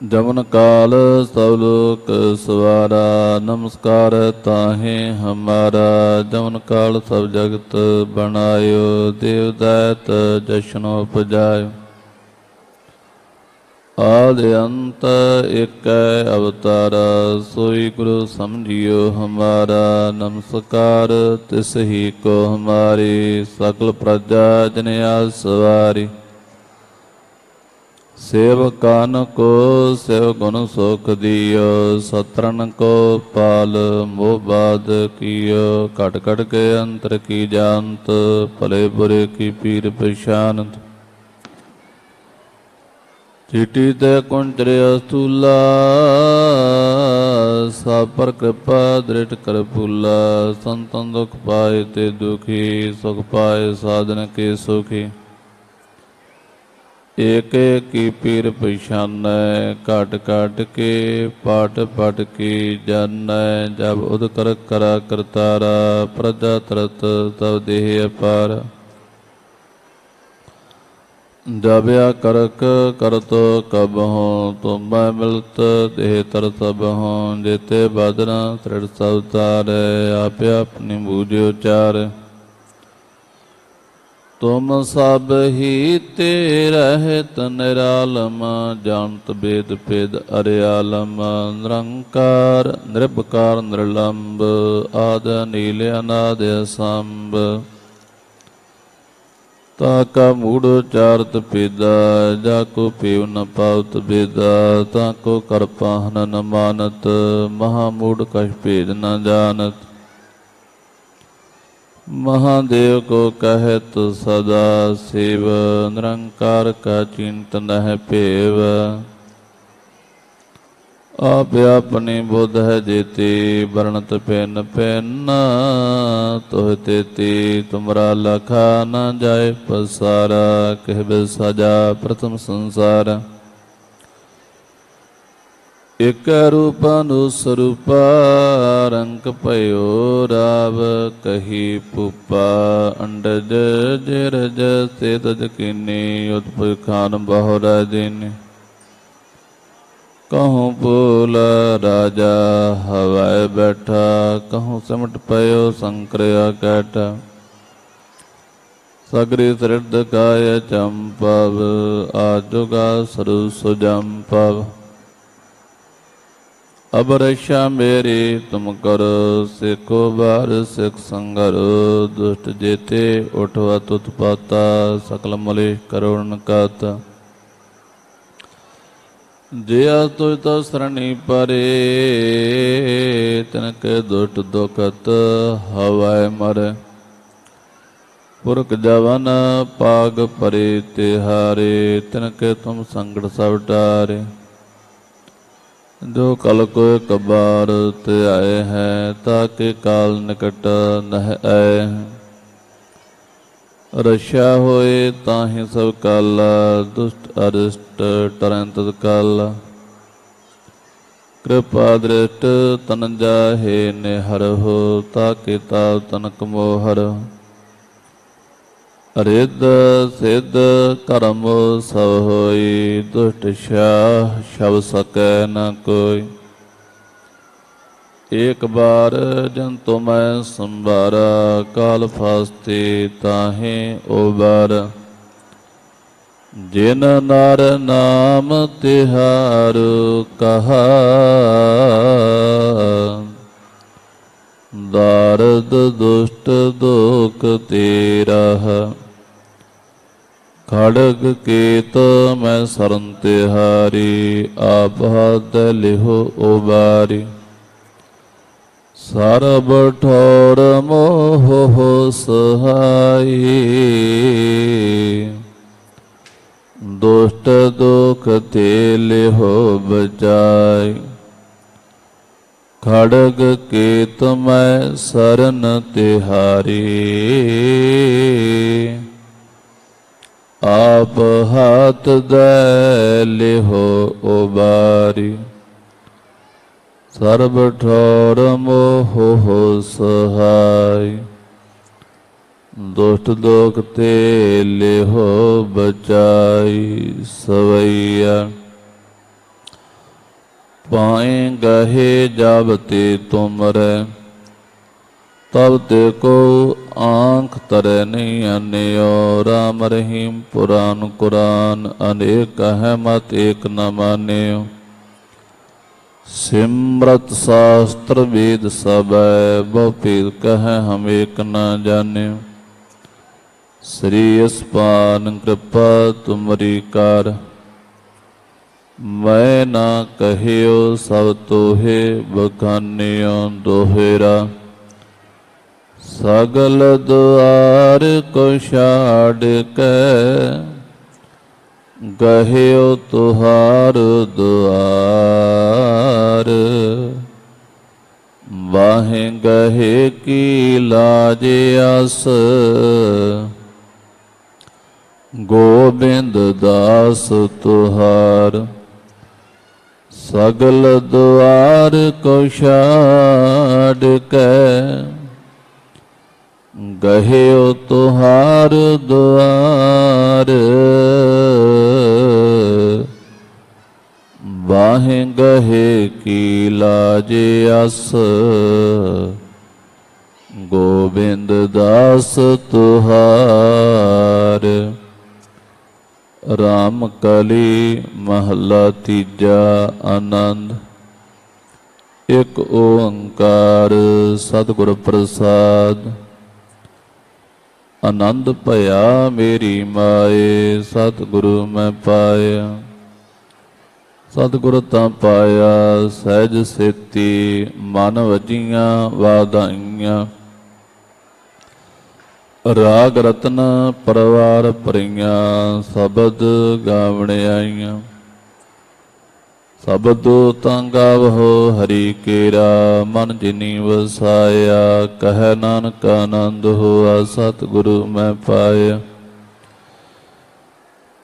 जमन काल सब लोक सवारा, नमस्कार ताहे हमारा। जमन काल सब जगत बनायो, देव दैत जशनो उपजायो। आदि अंत एक अवतारा, सोई गुरु समझियो हमारा। नमस्कार तिस ही को हमारी, सकल प्रजा जन आस सवारी। सेवकान को सेव गुण सुख दियो, सत्रन को पाल मोह बाध कियो। घट घट के अंतर की जानत, भले बुरे की पीर पहचानत। चीटी ते कुंचरे अस्तूला, सब पर कृपा दृढ़ कर फूला। संतन दुख पाए ते दुखी, सुख पाए साधन के सुखी। एक एक की पीर पहचान, काट काट के पाट पाट की जान। जब उद कर करा करतारा, प्रजा तरत तब देह अपार। जब या करक करत कब हो, तुम मैं मिलत देह तर सब हो। जेते बादना तृण सब तार, आप अपनी बूझ उचार। तुम सब ही ते रहत निरालम, जानत वेद भेद अर्यालम। निरंकार निरभकार निर्लंब, आद नील अनाद असंभ। ताका मूढ़ चारत पेदा, जाको पेव न पावत बेदा। ताको कर पाहन न मानत, महामूढ़ कछ भेद न जानत। महादेव को कहत सदा सेव, निरंकार का चिंत नह पेव। आप अपनी बुध है जेती, वर्णत पेन पेन। तोह तेती तुमरा लखा न जाए पसारा। कहबे सजा प्रथम संसार। एक रूप अनुस्वरूपा, रंक पयो राव। कही पुपा अंडज जिरज से तज कीनी। उत्पुर खान बहुरा दिन, कहूँ बोल राजा हवाए बैठा। कहूँ सिमट पयो संक्रिया कैठा। सगरी सृद काय चंपव, आजुगा सरु सुजंपव। अब रक्षा मेरी तुम करो, सिखो बार सिख संगरो। दुष्ट जेते उठवा तुत्पाता, सकल मलेश करुण काता। जिया तुझ तो सरणी परे, तिनके दुष्ट दुखत हवाए मरे। पुरख जवन पाग परे तिहारे, तिनके तुम संकट सब टारे। जो कल को कबार ते आए हैं, ताके काल निकट नह आए हैं। रक्षा होए ताहि सब काला, दुष्ट अरिष्ट टरें तत्काला। कृपा दृष्ट तन जाहे निहर हो, ताके ताव तनक मोहर। रिद सिद्ध कर्म सब होई, दुष्ट शाह शब सकै न कोई। एक बार जंतु मैं संभारा, काल फास्ते ताहे ओबार। जिन नर नाम तिहारु कहा, दारद दुष्ट दोख तेरा। खड़ग केत मैं सरन तिहारी, आप हाथ लिहो उबारी। सरब ठोर मोह हो सहाई, दुष्ट दुख ते लिहो बचाई। खड़ग केत मैं सरन तिहारी, आप हाथ दे लिहो उबारी। सर्ब ठोर मोह हो सहाय, दुष्ट दोख ते लिहो बचाई। सवैया पाए गहे जब ते तुमरे, तब ते को आंख तरे नहीं अन्यो। राम रहीम पुराण कुरान, अनेक है मत एक न मान्यो। सिमरत शास्त्र वेद सब, बहु भेद कह हम एक न जाने। श्री अस्पान कृपा तुमरी कार, ਮੈਂ ਨਾ ਕਹਿਓ ਸਭ ਤੋਹੇ ਬਖਾਨਿਓ ਦੋਹਰਾ। ਸਗਲ ਦੁਆਰ ਕੋ ਛਾੜ ਕੇ ਗਹਿਓ ਤੁਹਾਰ ਦੁਆਰ। ਵਾਹੇ ਗਹੇ ਕੀ ਲਾਜ ਆਸ ਗੋਬਿੰਦ ਦਾਸ ਤੁਹਾਰ। ਸਗਲ ਦੁਆਰ ਕੋ ਛਾੜ ਕੇ ਗਹਿਓ ਤੁਹਾਰ ਦੁਆਰ। ਬਾਹੇ ਗਹੇ ਕੀ ਲਾਜ ਆਸ ਗੋਬਿੰਦ ਦਾਸ ਤੁਹਾਰ। ਰਾਮ ਕਲੀ ਮਹਲਾ ਤੀਜਾ। ਆਨੰਦ। ਇਕ ਓੰਕਾਰ ਸਤਿਗੁਰ ਪ੍ਰਸਾਦ। ਆਨੰਦ ਭਇਆ ਮੇਰੀ ਮਾਏ ਸਤਿਗੁਰੂ ਮੈਂ ਪਾਇਆ। ਸਤਿਗੁਰ ਤਾਂ ਪਾਇਆ ਸਹਿਜ ਸੇਤੀ ਮਨ ਵਜੀਆਂ ਵਾਧਾਈਆਂ। ਰਾਗ ਰਤਨ ਪਰਵਾਰ ਭਰੀਆਂ ਸ਼ਬਦ ਗਾਵਣ ਆਈਆਂ। ਸ਼ਬਦੋ ਤਾਂ ਗਾਵਹੋ ਹਰੀ ਕੇਰਾ ਮਨ ਜਿਨੀ ਵਸਾਇਆ। ਕਹਿ ਨਾਨਕ ਆਨੰਦ ਹੋਆ ਸਤਿਗੁਰੂ ਮੈਂ ਪਾਇਆ।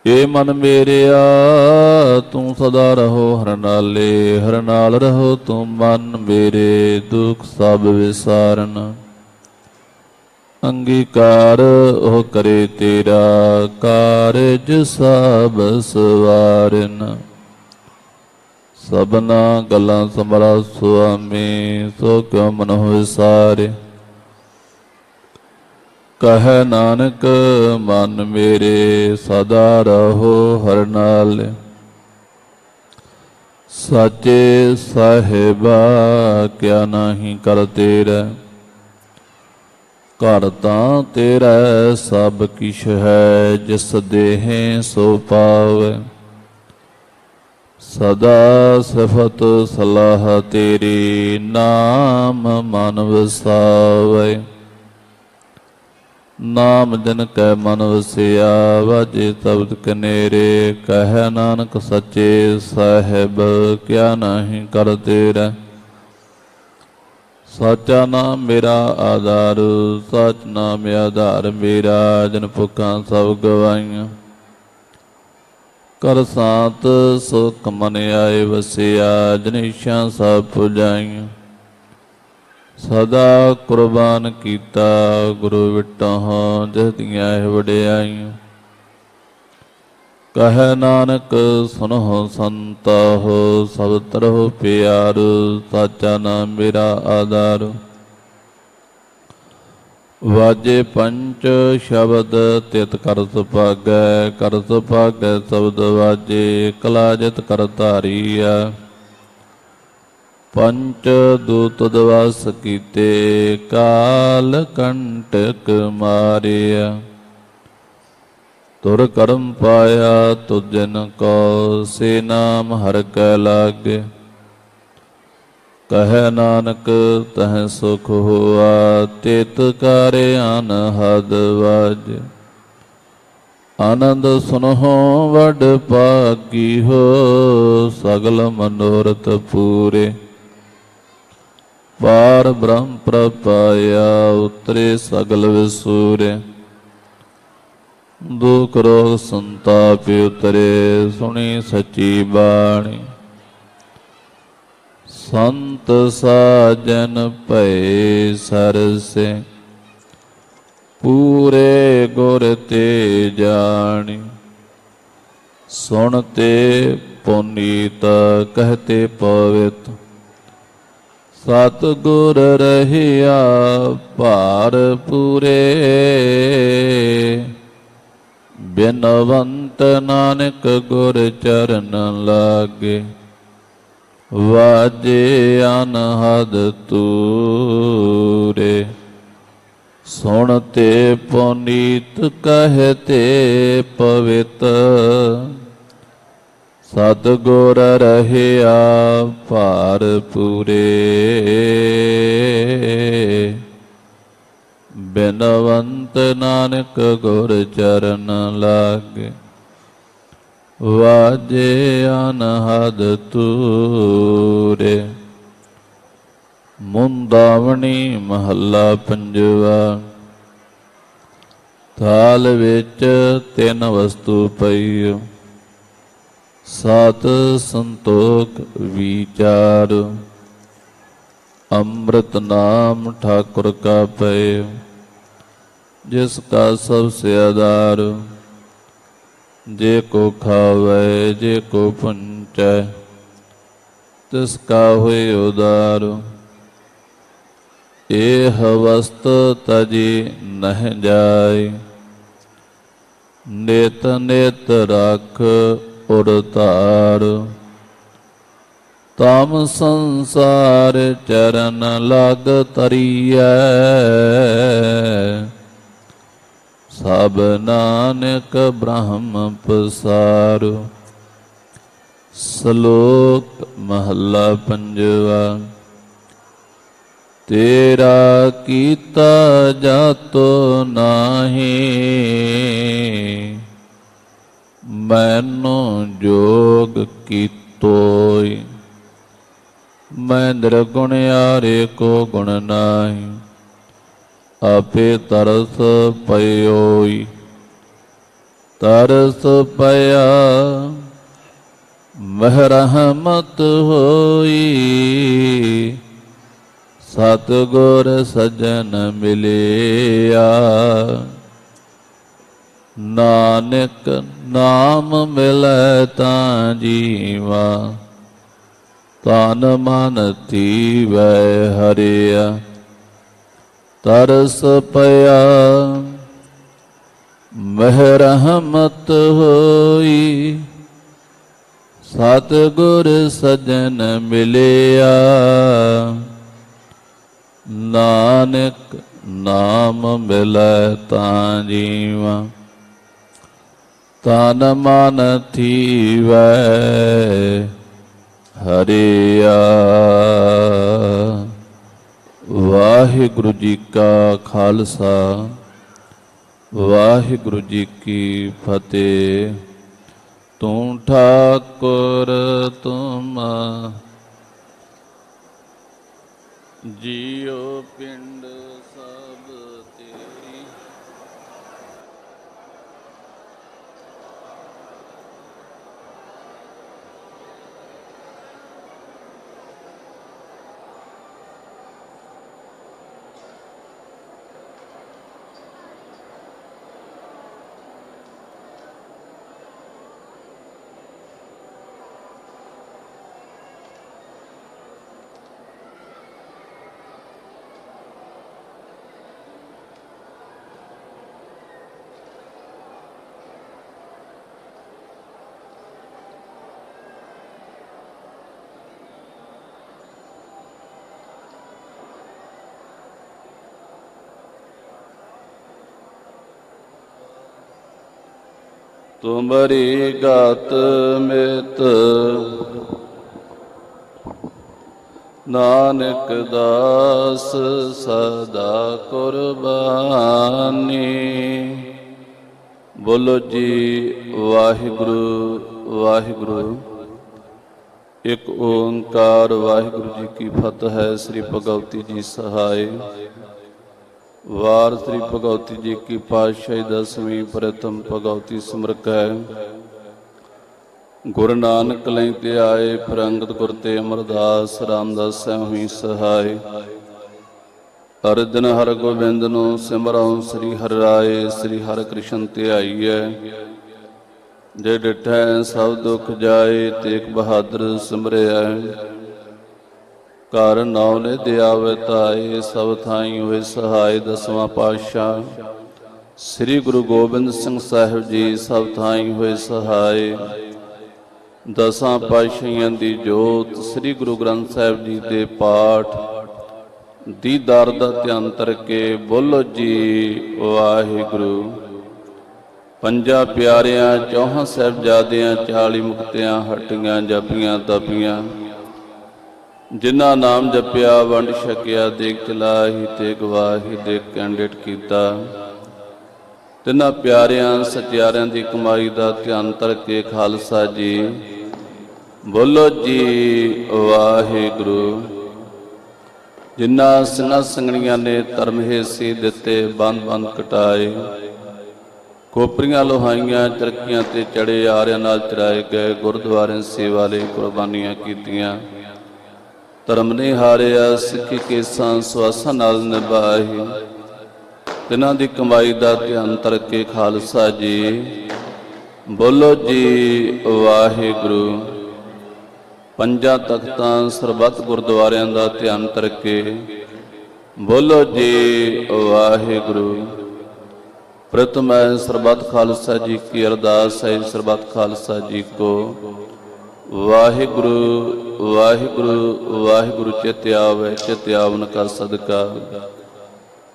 ਏ ਮਨ ਮੇਰਿਆ ਤੂੰ ਸਦਾ ਰਹੋ ਹਰ ਨਾਲੇ। ਹਰ ਨਾਲ ਰਹੋ ਤੂੰ ਮਨ ਮੇਰੇ ਦੁਖ ਸਭ ਵਿਸਾਰਨ। ਅੰਗੀਕਾਰ ਉਹ ਕਰੇ ਤੇਰਾ ਕਾਰਜ ਸਭ ਸਵਾਰਨ। ਸਭਨਾ ਗੱਲਾਂ ਸਮਰਾ ਸੁਆਮੀ ਸੋ ਕਿਉ ਮਨ ਵਿਸਾਰੇ। ਕਹਿ ਨਾਨਕ ਮਨ ਮੇਰੇ ਸਦਾ ਰਹੋ ਹਰ ਨਾਲ। ਸਾਚੇ ਸਾਹਿਬਾ ਕਿਆ ਨਾਹੀ ਕਰ ਤੇਰਾ। ਘਰ ਤਾਂ ਤੇਰਾ ਸਭ ਕਿਛ ਹੈ ਜਿਸ ਦੇਹ ਸੋ ਪਾਵੈ। ਸਦਾ ਸਿਫਤ ਸਲਾਹ ਤੇਰੀ ਨਾਮ ਮਨ ਵਸਾਵੈ। ਨਾਮ ਜਨ ਕੈ ਮਨ ਵਸਿਆ ਵਾਜੇ ਸ਼ਬਦ ਕਨੇਰੇ। ਕਹਿ ਨਾਨਕ ਸੱਚੇ ਸਾਹਿਬ ਕਿਆ ਨਾਹੀ ਕਰ ਤੇਰਾ। ਸਾਚਾ ਨਾਮ ਮੇਰਾ ਆਧਾਰ ਸਚ ਨਾਮ ਆਧਾਰ ਮੇਰਾ। ਜਨ ਭੁੱਖਾਂ ਸਭ ਗਵਾਈਆਂ ਕਰ ਸਾਤ ਸੁਖ ਮਨ ਆਏ ਵਸਿਆ। ਜਨੇਸ਼ਾਂ ਸਭ ਪੁਜਾਈਆਂ ਸਦਾ ਕੁਰਬਾਨ ਕੀਤਾ ਗੁਰੂ ਵਿਟਹੁ ਜਿਸ ਦੀਆਂ ਇਹ ਵਡਿਆਈਆਂ। ਕਹਿ ਨਾਨਕ ਸੁਨਹੁ ਸੰਤਹੁ ਸਭ ਤਰਹੁ ਪਿਆਰ। ਸਾਚਾ ਨਾਮ ਮੇਰਾ ਆਧਾਰ। ਵਾਜੇ ਪੰਚ ਸ਼ਬਦ ਤਿਤ ਕਰ ਸੁਭਾਗੈ। ਕਰ ਸੁਭਾਗੈ ਸ਼ਬਦ ਵਾਜੇ ਕਲਾ ਜਿਤ ਕਰ ਧਾਰੀਆ। ਪੰਚ ਦੂਤ ਦਵਸ ਕੀਤੇ ਕਾਲ ਕੰਟਕ ਮਾਰਿਆ। ਤੁਰ ਕਰਮ ਪਾਇਆ ਤੁਜਨ ਕੋ ਸੇ ਨਾਮ ਹਰਿ ਕੈ ਲਾਗੇ। ਕਹਿ ਨਾਨਕ ਤਹ ਸੁਖ ਹੋਆ ਤਿਤ ਕਾਰੇ ਅਨਹਦ ਵਾਜ। ਆਨੰਦ ਸੁਨਹੁ ਵਡ ਭਾਗੀ ਹੋ ਸਗਲ ਮਨੋਰਥ ਪੂਰੇ। ਪਾਰ ਬ੍ਰਹਮ ਪ੍ਰਪਾਇਆ ਉਤਰੇ ਸਗਲ ਵਿਸੂਰੇ। ਦੁਖ ਰੋਗ ਸੰਤਾਪ ਉਤਰੇ ਸੁਣੀ ਸੱਚੀ ਬਾਣੀ। ਸੰਤ ਸਾਜਨ ਭਏ ਸਰਸੇ ਪੂਰੇ ਗੁਰ ਤੇ ਜਾਣੀ। ਸੁਣਤੇ ਪੁਨੀਤ ਕਹਤੇ ਪਵਿੱਤ। ਸਤ ਗੁਰ ਰਹਿਆ ਭਾਰ ਪੂਰੇ। ਬਿਨਵੰਤ ਨਾਨਕ ਗੁਰ ਚਰਨ ਲਾਗੇ। ਵਾਜੇ ਅਨਹਦ ਤੂਰੇ। ਸੁਣਤੇ ਪੁਨੀਤ ਕਹਤੇ ਪਵਿੱਤ। ਸਤਿਗੁਰ ਰਹਿਆ ਭਾਰ ਪੂਰੇ, ਬਿਨਵੰਤ ਨਾਨਕ ਗੁਰ ਚਰਨ ਲਾਗੇ, ਵਾਜੇ ਅਨਹਦ ਤੂਰੇ। ਮੁੰਦਾਵਣੀ ਮਹੱਲਾ ਪੰਜਵਾ। ਥਾਲ ਵਿੱਚ ਤਿੰਨ ਵਸਤੂ ਪਈ, ਸਤ ਸੰਤੋਖ ਵਿਚਾਰ, ਅੰਮ੍ਰਿਤ ਨਾਮ ਠਾਕੁਰ ਕਾ ਪਏ, ਜਿਸ ਕਾ ਸਭ ਸੇ ਆਧਾਰ। ਜੇ ਕੋ ਖਾਵੇ ਜੇ ਕੋ ਪੁੰਚੈ, ਤਿਸ ਕਾ ਹੋਏ ਉਦਾਰ। ਇਹ ਵਸਤ ਤਜੀ ਨਹਿ ਜਾਏ, ਨਿਤ ਨਿਤ ਰੱਖ ਉਰ ਧਾਰ। ਤਮ ਸੰਸਾਰ ਚਰਨ ਲਗ ਤਰੀਐ, ਸਭ ਨਾਨਕ ਬ੍ਰਹਮ ਪਸਾਰ। ਸ਼ਲੋਕ ਮਹੱਲਾ ਪੰਜਵਾ। ਤੇਰਾ ਕੀਤਾ ਜਾਤੋ ਨਾਹੀ, ਮੈਨੂੰ ਜੋਗ ਕੀਤੋਇ। ਮੈਂ ਨਿਰਗੁਣ ਆਰੇ ਕੋ ਗੁਣ ਨਾਹੀ, ਆਪੇ ਤਰਸ ਪਇਓਈ। ਤਰਸ ਪਇਆ ਮਹਿ ਰਹਿਮਤ ਹੋਈ, ਸਤਿਗੁਰ ਸੱਜਣ ਮਿਲਿਆ। ਨਾਨਕ ਨਾਮ ਮਿਲੈ ਤਾਂ ਜੀਵਾ, ਤਨ ਮਨ ਧੀਵੈ ਹਰਿਆ। ਤਰਸ ਪਇਆ ਮਹਿ ਰਹਿਮਤ ਹੋਈ, ਸਤਿਗੁਰ ਸੱਜਣ ਮਿਲਿਆ। ਨਾਨਕ ਨਾਮ ਮਿਲੈ ਤਾਂ ਜੀਵਾ, ਤਨ ਮਨ ਧੀਵੈ ਹਰਿਆ। ਵਾਹਿਗੁਰੂ ਜੀ ਕਾ ਖਾਲਸਾ, ਵਾਹਿਗੁਰੂ ਜੀ ਕੀ ਫਤਿਹ। ਤੂੰ ਠਾਕੁਰ ਤੁਮ ਜੀਉ ਪਿੰਡ ਸਭ ਤੇਰੀ। ਤੁਮਰੀ ਗਤ ਮਿਤ ਨਾਨਕ ਦਾਸ ਸਦਾ ਕੁਰਬਾਨੀ। ਬੋਲੋ ਜੀ ਵਾਹਿਗੁਰੂ ਵਾਹਿਗੁਰੂ। ਇੱਕ ਓੰਕਾਰ ਵਾਹਿਗੁਰੂ ਜੀ ਕੀ ਫਤਿਹ ਹੈ। ਸ੍ਰੀ ਭਗਵਤੀ ਜੀ ਸਹਾਇ। ਵਾਰ ਸ੍ਰੀ ਭਗਵਤੀ ਜੀ ਕੀ ਪਾਤਸ਼ਾਹੀ ਦਸਵੀਂ ਪ੍ਰਥਮ ਭਗਵਤੀ ਸਿਮਰਕੈ। ਗੁਰੂ ਨਾਨਕ ਲੈ ਤੇ ਆਏ, ਫਿਰ ਅੰਗਦ ਗੁਰ ਤੇ ਅਮਰਦਾਸ ਰਾਮਦਾਸ ਸਹਿ ਹੋਈ ਸਹਾਇ। ਅਰਜਨ ਹਰ ਗੋਬਿੰਦ ਨੂੰ ਸਿਮਰਉ ਸ੍ਰੀ ਹਰਿ ਰਾਏ। ਸ੍ਰੀ ਹਰਿ ਕ੍ਰਿਸ਼ਨ ਤੇ ਆਈਐ, ਜੇ ਡਿਠੈ ਸਭ ਦੁਖ ਜਾਏ। ਤੇਗ ਬਹਾਦਰ ਸਿਮਰਿਆ, ਘਰ ਨਾਉ ਨੇ ਦਿਆਵੇ ਤਾਏ। ਸਭ ਥਾਈ ਹੋਏ ਸਹਾਇ। ਦਸਵਾਂ ਪਾਤਸ਼ਾਹ ਸ੍ਰੀ ਗੁਰੂ ਗੋਬਿੰਦ ਸਿੰਘ ਸਾਹਿਬ ਜੀ ਸਭ ਥਾਈ ਹੋਏ ਸਹਾਇ। ਦਸਾਂ ਪਾਤਸ਼ਾਹੀਆਂ ਦੀ ਜੋਤ ਸ੍ਰੀ ਗੁਰੂ ਗ੍ਰੰਥ ਸਾਹਿਬ ਜੀ ਦੇ ਪਾਠ ਦੀਦਾਰ ਦਾ ਧਿਆਨ ਕਰਕੇ ਬੋਲੋ ਜੀ ਵਾਹਿਗੁਰੂ ਪੰਜਾਂ ਪਿਆਰਿਆਂ, ਚੌਹਾਂ ਸਾਹਿਬਜ਼ਾਦਿਆਂ, 40 ਮੁਕਤਿਆਂ, ਹਟੀਆਂ, ਜਪੀਆਂ, ਤਪੀਆਂ, ਜਿਨ੍ਹਾਂ ਨਾਮ ਜਪਿਆ, ਵੰਡ ਛਕਿਆ, ਦੇਖ ਚਲਾਹੀ ਤੇ ਗਵਾਹੀ ਦੇ ਕੈਂਡਿਡ ਕੀਤਾ, ਤਿੰਨਾਂ ਪਿਆਰਿਆਂ ਸਚਿਆਰਿਆਂ ਦੀ ਕਮਾਈ ਦਾ ਧਿਆਨ ਧਰ ਕੇ ਖਾਲਸਾ ਜੀ ਬੋਲੋ ਜੀ ਵਾਹਿਗੁਰੂ। ਜਿਨ੍ਹਾਂ ਸਿੰਘਾਂ ਸੰਗਣੀਆਂ ਨੇ ਧਰਮ ਹਿੱਸੇ ਦਿੱਤੇ, ਬੰਦ ਬੰਦ ਕਟਾਏ, ਕੋਪਰੀਆਂ ਲੋਹਾਈਆਂ, ਚਰਖੀਆਂ ਤੇ ਚੜੇ, ਆਰਿਆਂ ਨਾਲ ਚਰਾਏ ਗਏ, ਗੁਰਦੁਆਰਿਆਂ ਸੇਵਾ ਲਈ ਕੁਰਬਾਨੀਆਂ ਕੀਤੀਆਂ, ਧਰਮ ਨੇ ਹਾਰਿਆ, ਸਿੱਖੀ ਕੇਸਾਂ ਸੁਆਸਾਂ ਨਾਲ ਨਿਭਾਈ, ਤਿਨਾਂ ਦੀ ਕਮਾਈ ਦਾ ਧਿਆਨ ਧਰ ਕੇ ਖਾਲਸਾ ਜੀ ਬੋਲੋ ਜੀ ਵਾਹਿਗੁਰੂ। ਪੰਜਾਂ ਤਖਤਾਂ ਸਰਬੱਤ ਗੁਰਦੁਆਰਿਆਂ ਦਾ ਧਿਆਨ ਧਰ ਕੇ ਬੋਲੋ ਜੀ ਵਾਹਿਗੁਰੂ। ਪ੍ਰਥਮ ਹੈ ਸਰਬੱਤ ਖਾਲਸਾ ਜੀ ਕੀ ਅਰਦਾਸ ਹੈ, ਸਰਬੱਤ ਖਾਲਸਾ ਜੀ ਕੋ ਵਾਹਿਗੁਰੂ ਵਾਹਿਗੁਰੂ ਵਾਹਿਗੁਰੂ ਚਿਤ ਆਵੈ, ਚਿਤ ਆਵਨ ਕਾ ਸਦਕਾ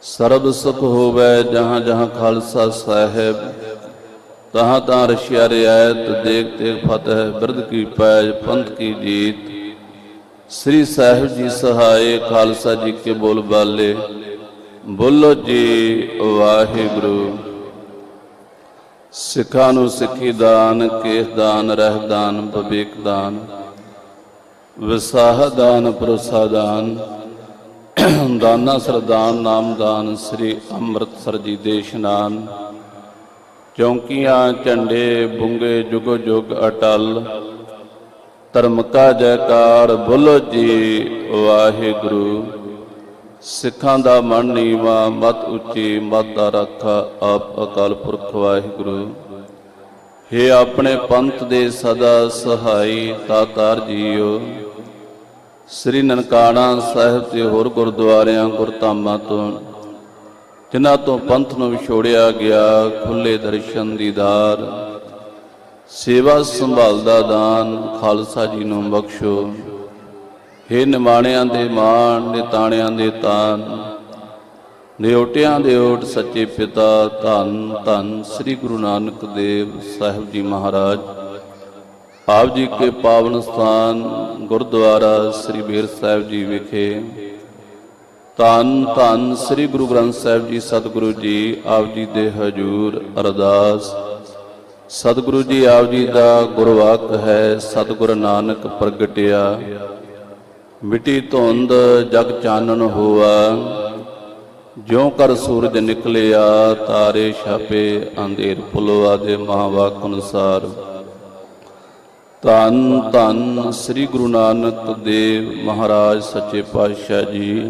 ਸਰਬ ਸੁਖ ਹੋਵੈ, ਜਹਾਂ ਜਹਾਂ ਖਾਲਸਾ ਸਾਹਿਬ, ਤਹਾਂ ਤਹਾਂ ਰਸ਼ਿਆ ਰਿਆਇਤ, ਦੇਖ ਤੇਗ ਫਤਿਹ, ਬਿਰਧ ਕੀ ਪੈਜ, ਪੰਥ ਕੀ ਜੀਤ, ਸ੍ਰੀ ਸਾਹਿਬ ਜੀ ਸਹਾਏ, ਖਾਲਸਾ ਜੀ ਕੇ ਬੋਲ ਬਾਲੇ ਬੋਲੋ ਜੀ ਵਾਹਿਗੁਰੂ। ਸਿੱਖਾਂ ਨੂੰ ਸਿੱਖੀ ਦਾਨ, ਕੇਸ ਦਾਨ, ਰਹਿ ਦਾਨ, ਵਿਵੇਕ ਦਾਨ, ਵਿਸਾਹ ਦਾਨ, ਭਰੋਸਾ ਦਾਨ, ਦਾਨਾ ਸਰਦਾਨ, ਨਾਮਦਾਨ, ਸ੍ਰੀ ਅੰਮ੍ਰਿਤਸਰ ਜੀ ਦੇ ਇਸ਼ਨਾਨ, ਚੌਂਕੀਆਂ, ਝੰਡੇ, ਬੁੰਗੇ, ਜੁਗੋ ਜੁਗ ਅਟਲ, ਧਰਮ ਕਾ ਜੈਕਾਰ, ਬੋਲੋ ਜੀ ਵਾਹਿਗੁਰੂ। ਸਿੱਖਾਂ ਦਾ ਮਨ ਨੀਵਾਂ, ਮਤ ਉੱਚੀ, ਮਤ ਦਾ ਰਾਖਾ ਆਪ ਅਕਾਲ ਪੁਰਖ ਵਾਹਿਗੁਰੂ। ਹੇ ਆਪਣੇ ਪੰਥ ਦੇ ਸਦਾ ਸਹਾਈ ਦਾਤਾਰ ਜੀਓ, ਸ੍ਰੀ ਨਨਕਾਣਾ ਸਾਹਿਬ ਤੇ ਹੋਰ ਗੁਰਦੁਆਰਿਆਂ, ਗੁਰਧਾਮਾਂ ਤੋਂ ਜਿਨ੍ਹਾਂ ਤੋਂ ਪੰਥ ਨੂੰ ਵਿਛੋੜਿਆ ਗਿਆ, ਖੁੱਲੇ ਦਰਸ਼ਨ ਦੀਦਾਰ, ਸੇਵਾ ਸੰਭਾਲ ਦਾ ਦਾਨ ਖਾਲਸਾ ਜੀ ਨੂੰ ਬਖਸ਼ੋ। ਹੇ ਨਿਮਾਣਿਆਂ ਦੇ ਮਾਣ, ਨਿਤਾਣਿਆਂ ਦੇ ਤਾਨ, ਨਿਓਟਿਆਂ ਦੇ ਓਟ, ਸੱਚੇ ਪਿਤਾ ਧੰਨ ਧੰਨ ਸ੍ਰੀ ਗੁਰੂ ਨਾਨਕ ਦੇਵ ਸਾਹਿਬ ਜੀ ਮਹਾਰਾਜ, ਆਪ ਜੀ ਕੇ ਪਾਵਨ ਸਥਾਨ ਗੁਰਦੁਆਰਾ ਸ੍ਰੀ ਬੇਰ ਸਾਹਿਬ ਜੀ ਵਿਖੇ ਧੰਨ ਧੰਨ ਸ੍ਰੀ ਗੁਰੂ ਗ੍ਰੰਥ ਸਾਹਿਬ ਜੀ ਸਤਿਗੁਰੂ ਜੀ ਆਪ ਜੀ ਦੇ ਹਜੂਰ ਅਰਦਾਸ। ਸਤਿਗੁਰੂ ਜੀ ਆਪ ਜੀ ਦਾ ਗੁਰਵਾਕ ਹੈ, ਸਤਿਗੁਰ ਨਾਨਕ ਪ੍ਰਗਟਿਆ, ਮਿੱਟੀ ਧੁੰਦ ਜਗ ਚਾਨਣ ਹੋਆ, ਜਿਉ ਕਰ ਸੂਰਜ ਨਿਕਲਿਆ, ਤਾਰੇ ਛਾਪੇ ਅੰਧੇਰ ਪੁਲਵਾ ਦੇ ਮਹਾਵਾਕ ਅਨੁਸਾਰ। ਧੰਨ ਧੰਨ ਸ੍ਰੀ ਗੁਰੂ ਨਾਨਕ ਦੇਵ ਮਹਾਰਾਜ ਸੱਚੇ ਪਾਤਸ਼ਾਹ ਜੀ,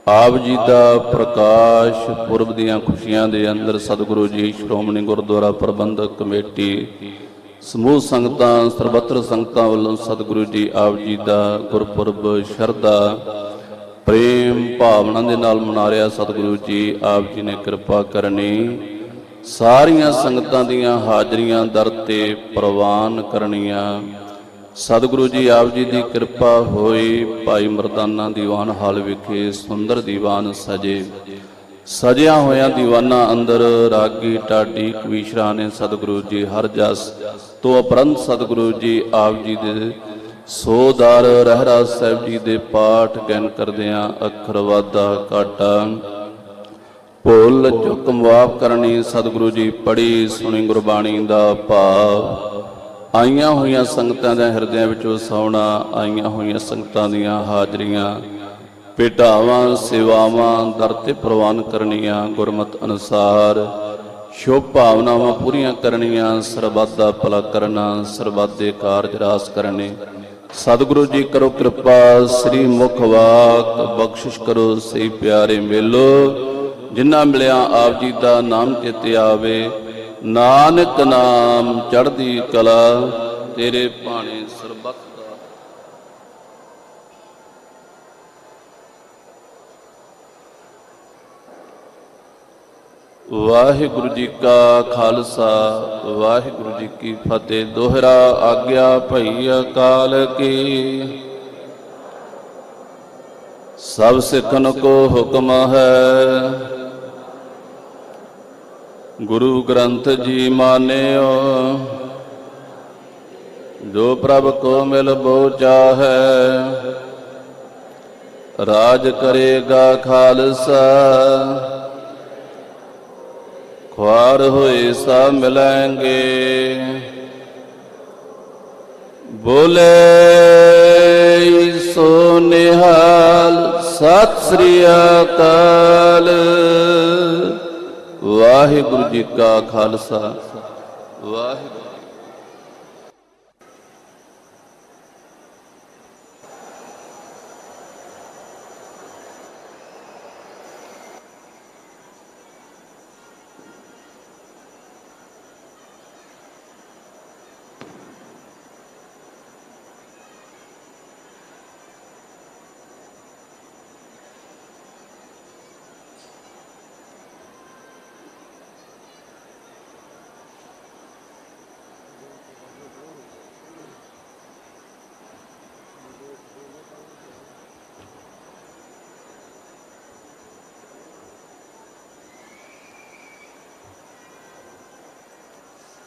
ਆਪ ਜੀ ਦਾ ਪ੍ਰਕਾਸ਼ ਪੁਰਬ ਦੀਆਂ ਖੁਸ਼ੀਆਂ ਦੇ ਅੰਦਰ ਸਤਿਗੁਰੂ ਜੀ ਸ਼੍ਰੋਮਣੀ ਗੁਰਦੁਆਰਾ ਪ੍ਰਬੰਧਕ ਕਮੇਟੀ, ਸਮੂਹ ਸੰਗਤਾਂ, ਸਰਬੱਤਰ ਸੰਗਤਾਂ ਵੱਲੋਂ ਸਤਿਗੁਰੂ ਜੀ ਆਪ ਜੀ ਦਾ ਗੁਰਪੁਰਬ ਸ਼ਰਧਾ ਪ੍ਰੇਮ ਭਾਵਨਾ ਦੇ ਨਾਲ ਮਨਾ ਰਿਹਾ। ਸਤਿਗੁਰੂ ਜੀ ਆਪ ਜੀ ਨੇ ਕਿਰਪਾ ਕਰਨੀ, ਸਾਰੀਆਂ ਸੰਗਤਾਂ ਦੀਆਂ ਹਾਜ਼ਰੀਆਂ ਦਰ ਤੇ ਪ੍ਰਵਾਨ ਕਰਨੀਆਂ। ਸਤਿਗੁਰੂ ਜੀ ਆਪ ਜੀ ਦੀ ਕਿਰਪਾ ਹੋਈ, ਭਾਈ ਮਰਦਾਨਾ ਦੀਵਾਨ ਹਾਲ ਵਿਖੇ ਸੁੰਦਰ ਦੀਵਾਨ ਸਜੇ, ਸਜਿਆ ਹੋਇਆਂ ਦੀਵਾਨਾਂ ਅੰਦਰ ਰਾਗੀ ਢਾਡੀ ਕਵੀਸ਼ਰਾਂ ਨੇ ਸਤਿਗੁਰੂ ਜੀ ਹਰ ਜਸ ਤੋਂ ਉਪਰੰਤ ਸਤਿਗੁਰੂ ਜੀ ਆਪ ਜੀ ਦੇ ਸੋਦਾਰ ਰਹਿਰਾਜ ਸਾਹਿਬ ਜੀ ਦੇ ਪਾਠ ਗੈਨ ਕਰਦਿਆਂ ਅੱਖਰ ਵਾਧਾ ਘਾਟਾ ਭੁੱਲ ਚੁੱਕ ਮਾਫ ਕਰਨੀ। ਸਤਿਗੁਰੂ ਜੀ ਪੜੀ ਸੁਣੀ ਗੁਰਬਾਣੀ ਦਾ ਭਾਵ, ਆਈਆਂ ਹੋਈਆਂ ਸੰਗਤਾਂ ਦੇ ਹਿਰਦਿਆਂ ਵਿੱਚ ਵਸਾਉਣਾ, ਆਈਆਂ ਹੋਈਆਂ ਸੰਗਤਾਂ ਦੀਆਂ ਹਾਜ਼ਰੀਆਂ, ਭੇਟਾਵਾਂ, ਸੇਵਾਵਾਂ ਦਰ ਤੇ ਪ੍ਰਵਾਨ ਕਰਨੀਆਂ, ਗੁਰਮਤਿ ਅਨੁਸਾਰ ਸ਼ੁਭ ਭਾਵਨਾਵਾਂ ਪੂਰੀਆਂ ਕਰਨੀਆਂ, ਸਰਬੱਤ ਦਾ ਭਲਾ ਕਰਨਾ, ਸਰਬੱਤ ਦੇ ਕਾਰਜ ਰਾਸ ਕਰਨੇ। ਸਤਿਗੁਰੂ ਜੀ ਕਰੋ ਕਿਰਪਾ, ਸ੍ਰੀ ਮੁਖ ਵਾਕ ਬਖਸ਼ਿਸ਼ ਕਰੋ, ਸਹੀ ਪਿਆਰੇ ਮੇਲੋ, ਜਿਨ੍ਹਾਂ ਮਿਲਿਆ ਆਪ ਜੀ ਦਾ ਨਾਮ ਚਿਤ ਆਵੇ, ਨਾਨਕ ਨਾਮ ਚੜ੍ਹਦੀ ਕਲਾ, ਤੇਰੇ ਭਾਣੇ ਸਰਬੱਤ ਦਾ। ਵਾਹਿਗੁਰੂ ਜੀ ਕਾ ਖਾਲਸਾ, ਵਾਹਿਗੁਰੂ ਜੀ ਕੀ ਫਤਿਹ। ਦੋਹਰਾ ਆਗਿਆ ਭਈ ਅਕਾਲ ਕੀ, ਸਭ ਸਿੱਖਨ ਕੋ ਹੁਕਮ ਹੈ, ਗੁਰੂ ਗ੍ਰੰਥ ਜੀ ਮਾਨਿਓ। ਜੋ ਪ੍ਰਭ ਕੋ ਮਿਲ ਬੋ ਚਾਹੈ, ਰਾਜ ਕਰੇਗਾ ਖਾਲਸਾ। ख्वार हुए सा मिलेंगे, बोले सो निहाल। सत श्री अकाल। वाहिगुरु जी का खालसा, वाहिगुरु।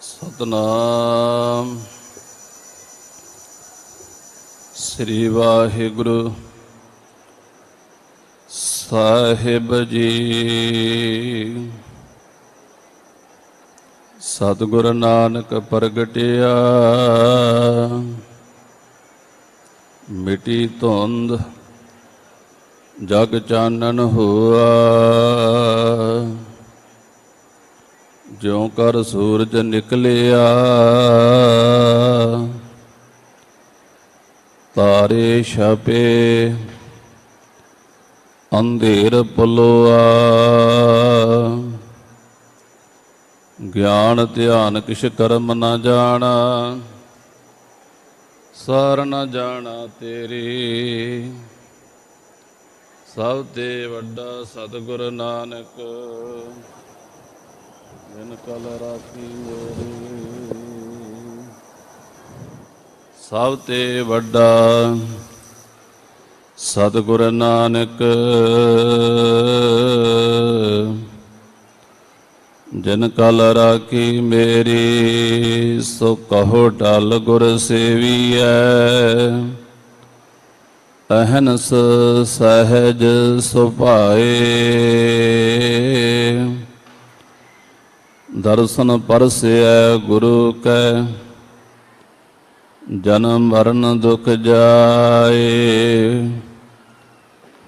सतनाम श्री वाहिगुरु साहिब जी। सतगुरु नानक प्रगटिया, मिटी धुंध जग चानन हुआ। ज्यों कर सूरज निकलिया, तारे छपे अंधेर पुलोआ। ज्ञान ध्यान किश कर्म न जाना, सार न जाना तेरी। सब ते वड्डा सतगुरु नानक, जिन कल राखी मेरी। सब ते वड्डा सतगुरु नानक, जिन कल राखी मेरी। सो कहो टल गुर सेवीऐ, अहनस सहज सुभाए। दर्शन परसै गुरु कै, जन्म मरण दुख जाए।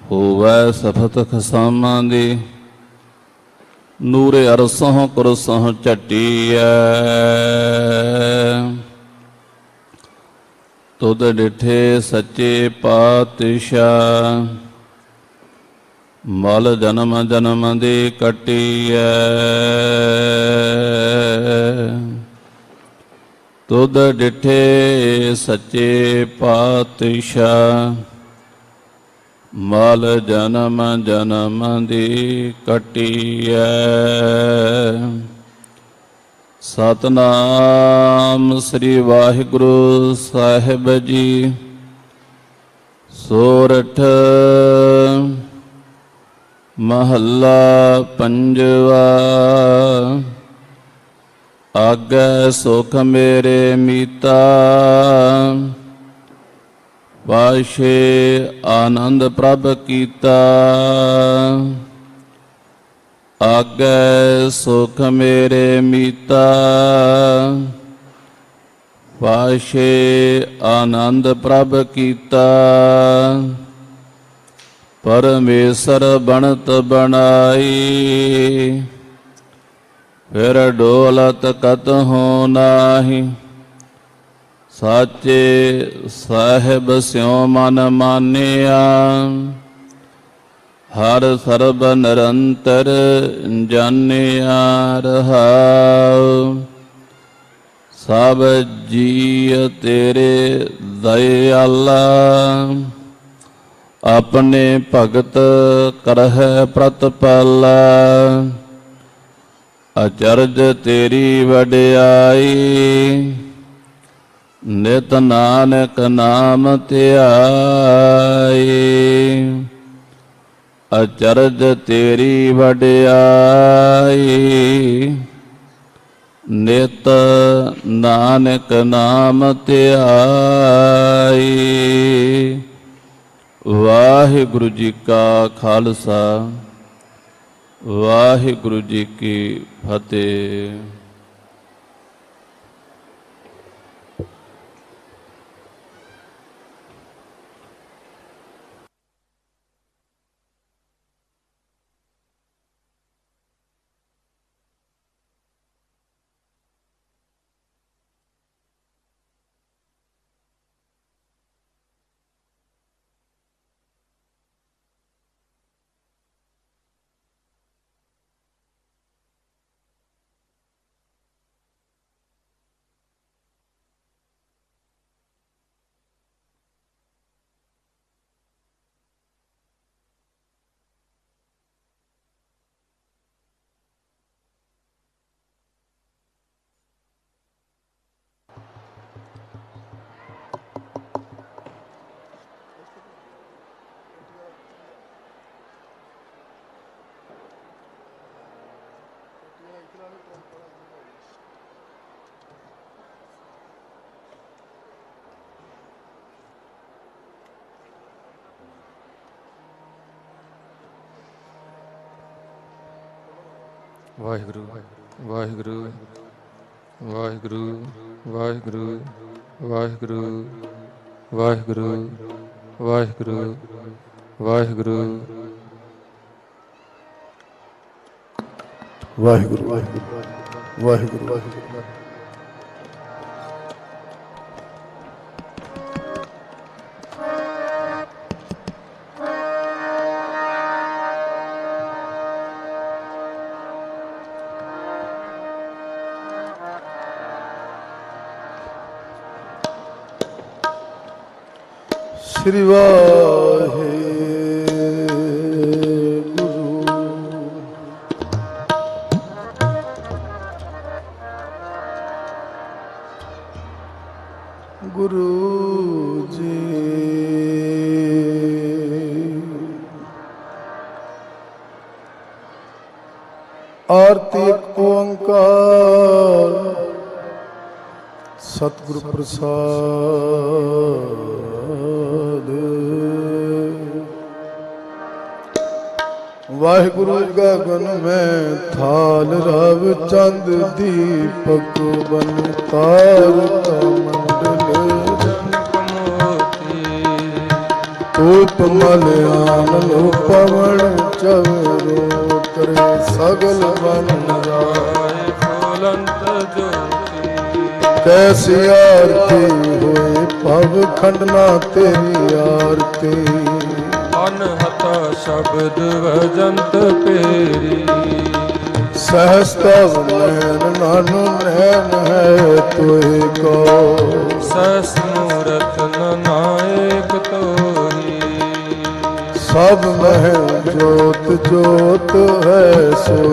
होवै सफत खसामां दी, नूरे अरसों कुरसों झटिया। तुद डिठे सच्चे पातशाह, मल जन्म जन्म दी कटिया। तुद डिठे सच्चे पातशाह, मल जन्म जन्म दी कटिया। सतनाम श्री वाहिगुरु साहिब जी। सोरठ महला पंजवा। आगे सुख मेरे मीता, पाशे आनंद प्रभ कीता। आगे सुख मेरे मीता, पाशे आनंद प्रभ कीता। परमेश्वर बनत बनाई, फिर डोलत कतहु नाही। साचे साहिब स्यों मन मानिया, हर सर्ब निरंतर जानिया रहाओ। सब जीव तेरे दयाला, अपने भगत करह प्रतिपाला। अचरज तेरी वड्याई, नित नानक नाम ध्याई। अचरज तेरी वड्याई, ਨਿਤ ਨਾਨਕ ਨਾਮ ਧਿਆਈ। ਵਾਹਿਗੁਰੂ ਜੀ ਕਾ ਖਾਲਸਾ, ਵਾਹਿਗੁਰੂ ਜੀ ਕੀ ਫਤਿਹ। ਵਾਹਿਗੁਰੂ ਵਾਹਿਗੁਰੂ ਵਾਹਿਗੁਰੂ ਵਾਹਿਗੁਰੂ ਵਾਹਿਗੁਰੂ ਵਾਹਿਗੁਰੂ ਵਾਹਿਗੁਰੂ ਵਾਹਿਗੁਰੂ ਵਾਹਿਗੁਰੂ ਵਾਹਿਗੁਰੂ ਸ੍ਰੀ ਵਾਹਿਗੁਰੂ। ਗੁਰੂ ਜੀ ਆਰਤੀ ਇੱਕ ਓੰਕਾਰ ਸਤਿਗੁਰ ਪ੍ਰਸਾਦ। ਵਾਹਿਗੁਰੂ ਗਗਨ ਮੈਂ ਥਾਲ ਰਵ ਚੰਦ ਦੀਪਕ ਬਨ ਤਾਰਕ ਮੰਡਲ ਜਨਕ ਮੋਤੀ ਧੂਪ ਮਲਿਆਨ ਲੋ ਪਵਨ ਚਵਰੋ ਕਰੇ ਸਗਲ ਬਨ ਰਾਏ ਫੁਲੰਤ ਜੋਤੀ। ਕੈਸੀ ਆਰਤੀ ਹੋਏ ਭਵ ਖੰਡਨਾ ਤੇਰੀ ਆਰਤੀ। ਅਨਹਤਾ ਸ਼ਬਦ ਵਜੰਤ ਪੇਰੀ ਸਹਸਤਵ ਨੈਨ ਨਾਨੂ ਨੈਨ ਹੈ ਤੋਏ ਕੋ। ਸਸ ਮੂਰਤ ਨਾਇਕ ਤੋਹੀ ਸਭ ਮਹਿ ਜੋਤ ਜੋਤ ਹੈ ਸੋਈ।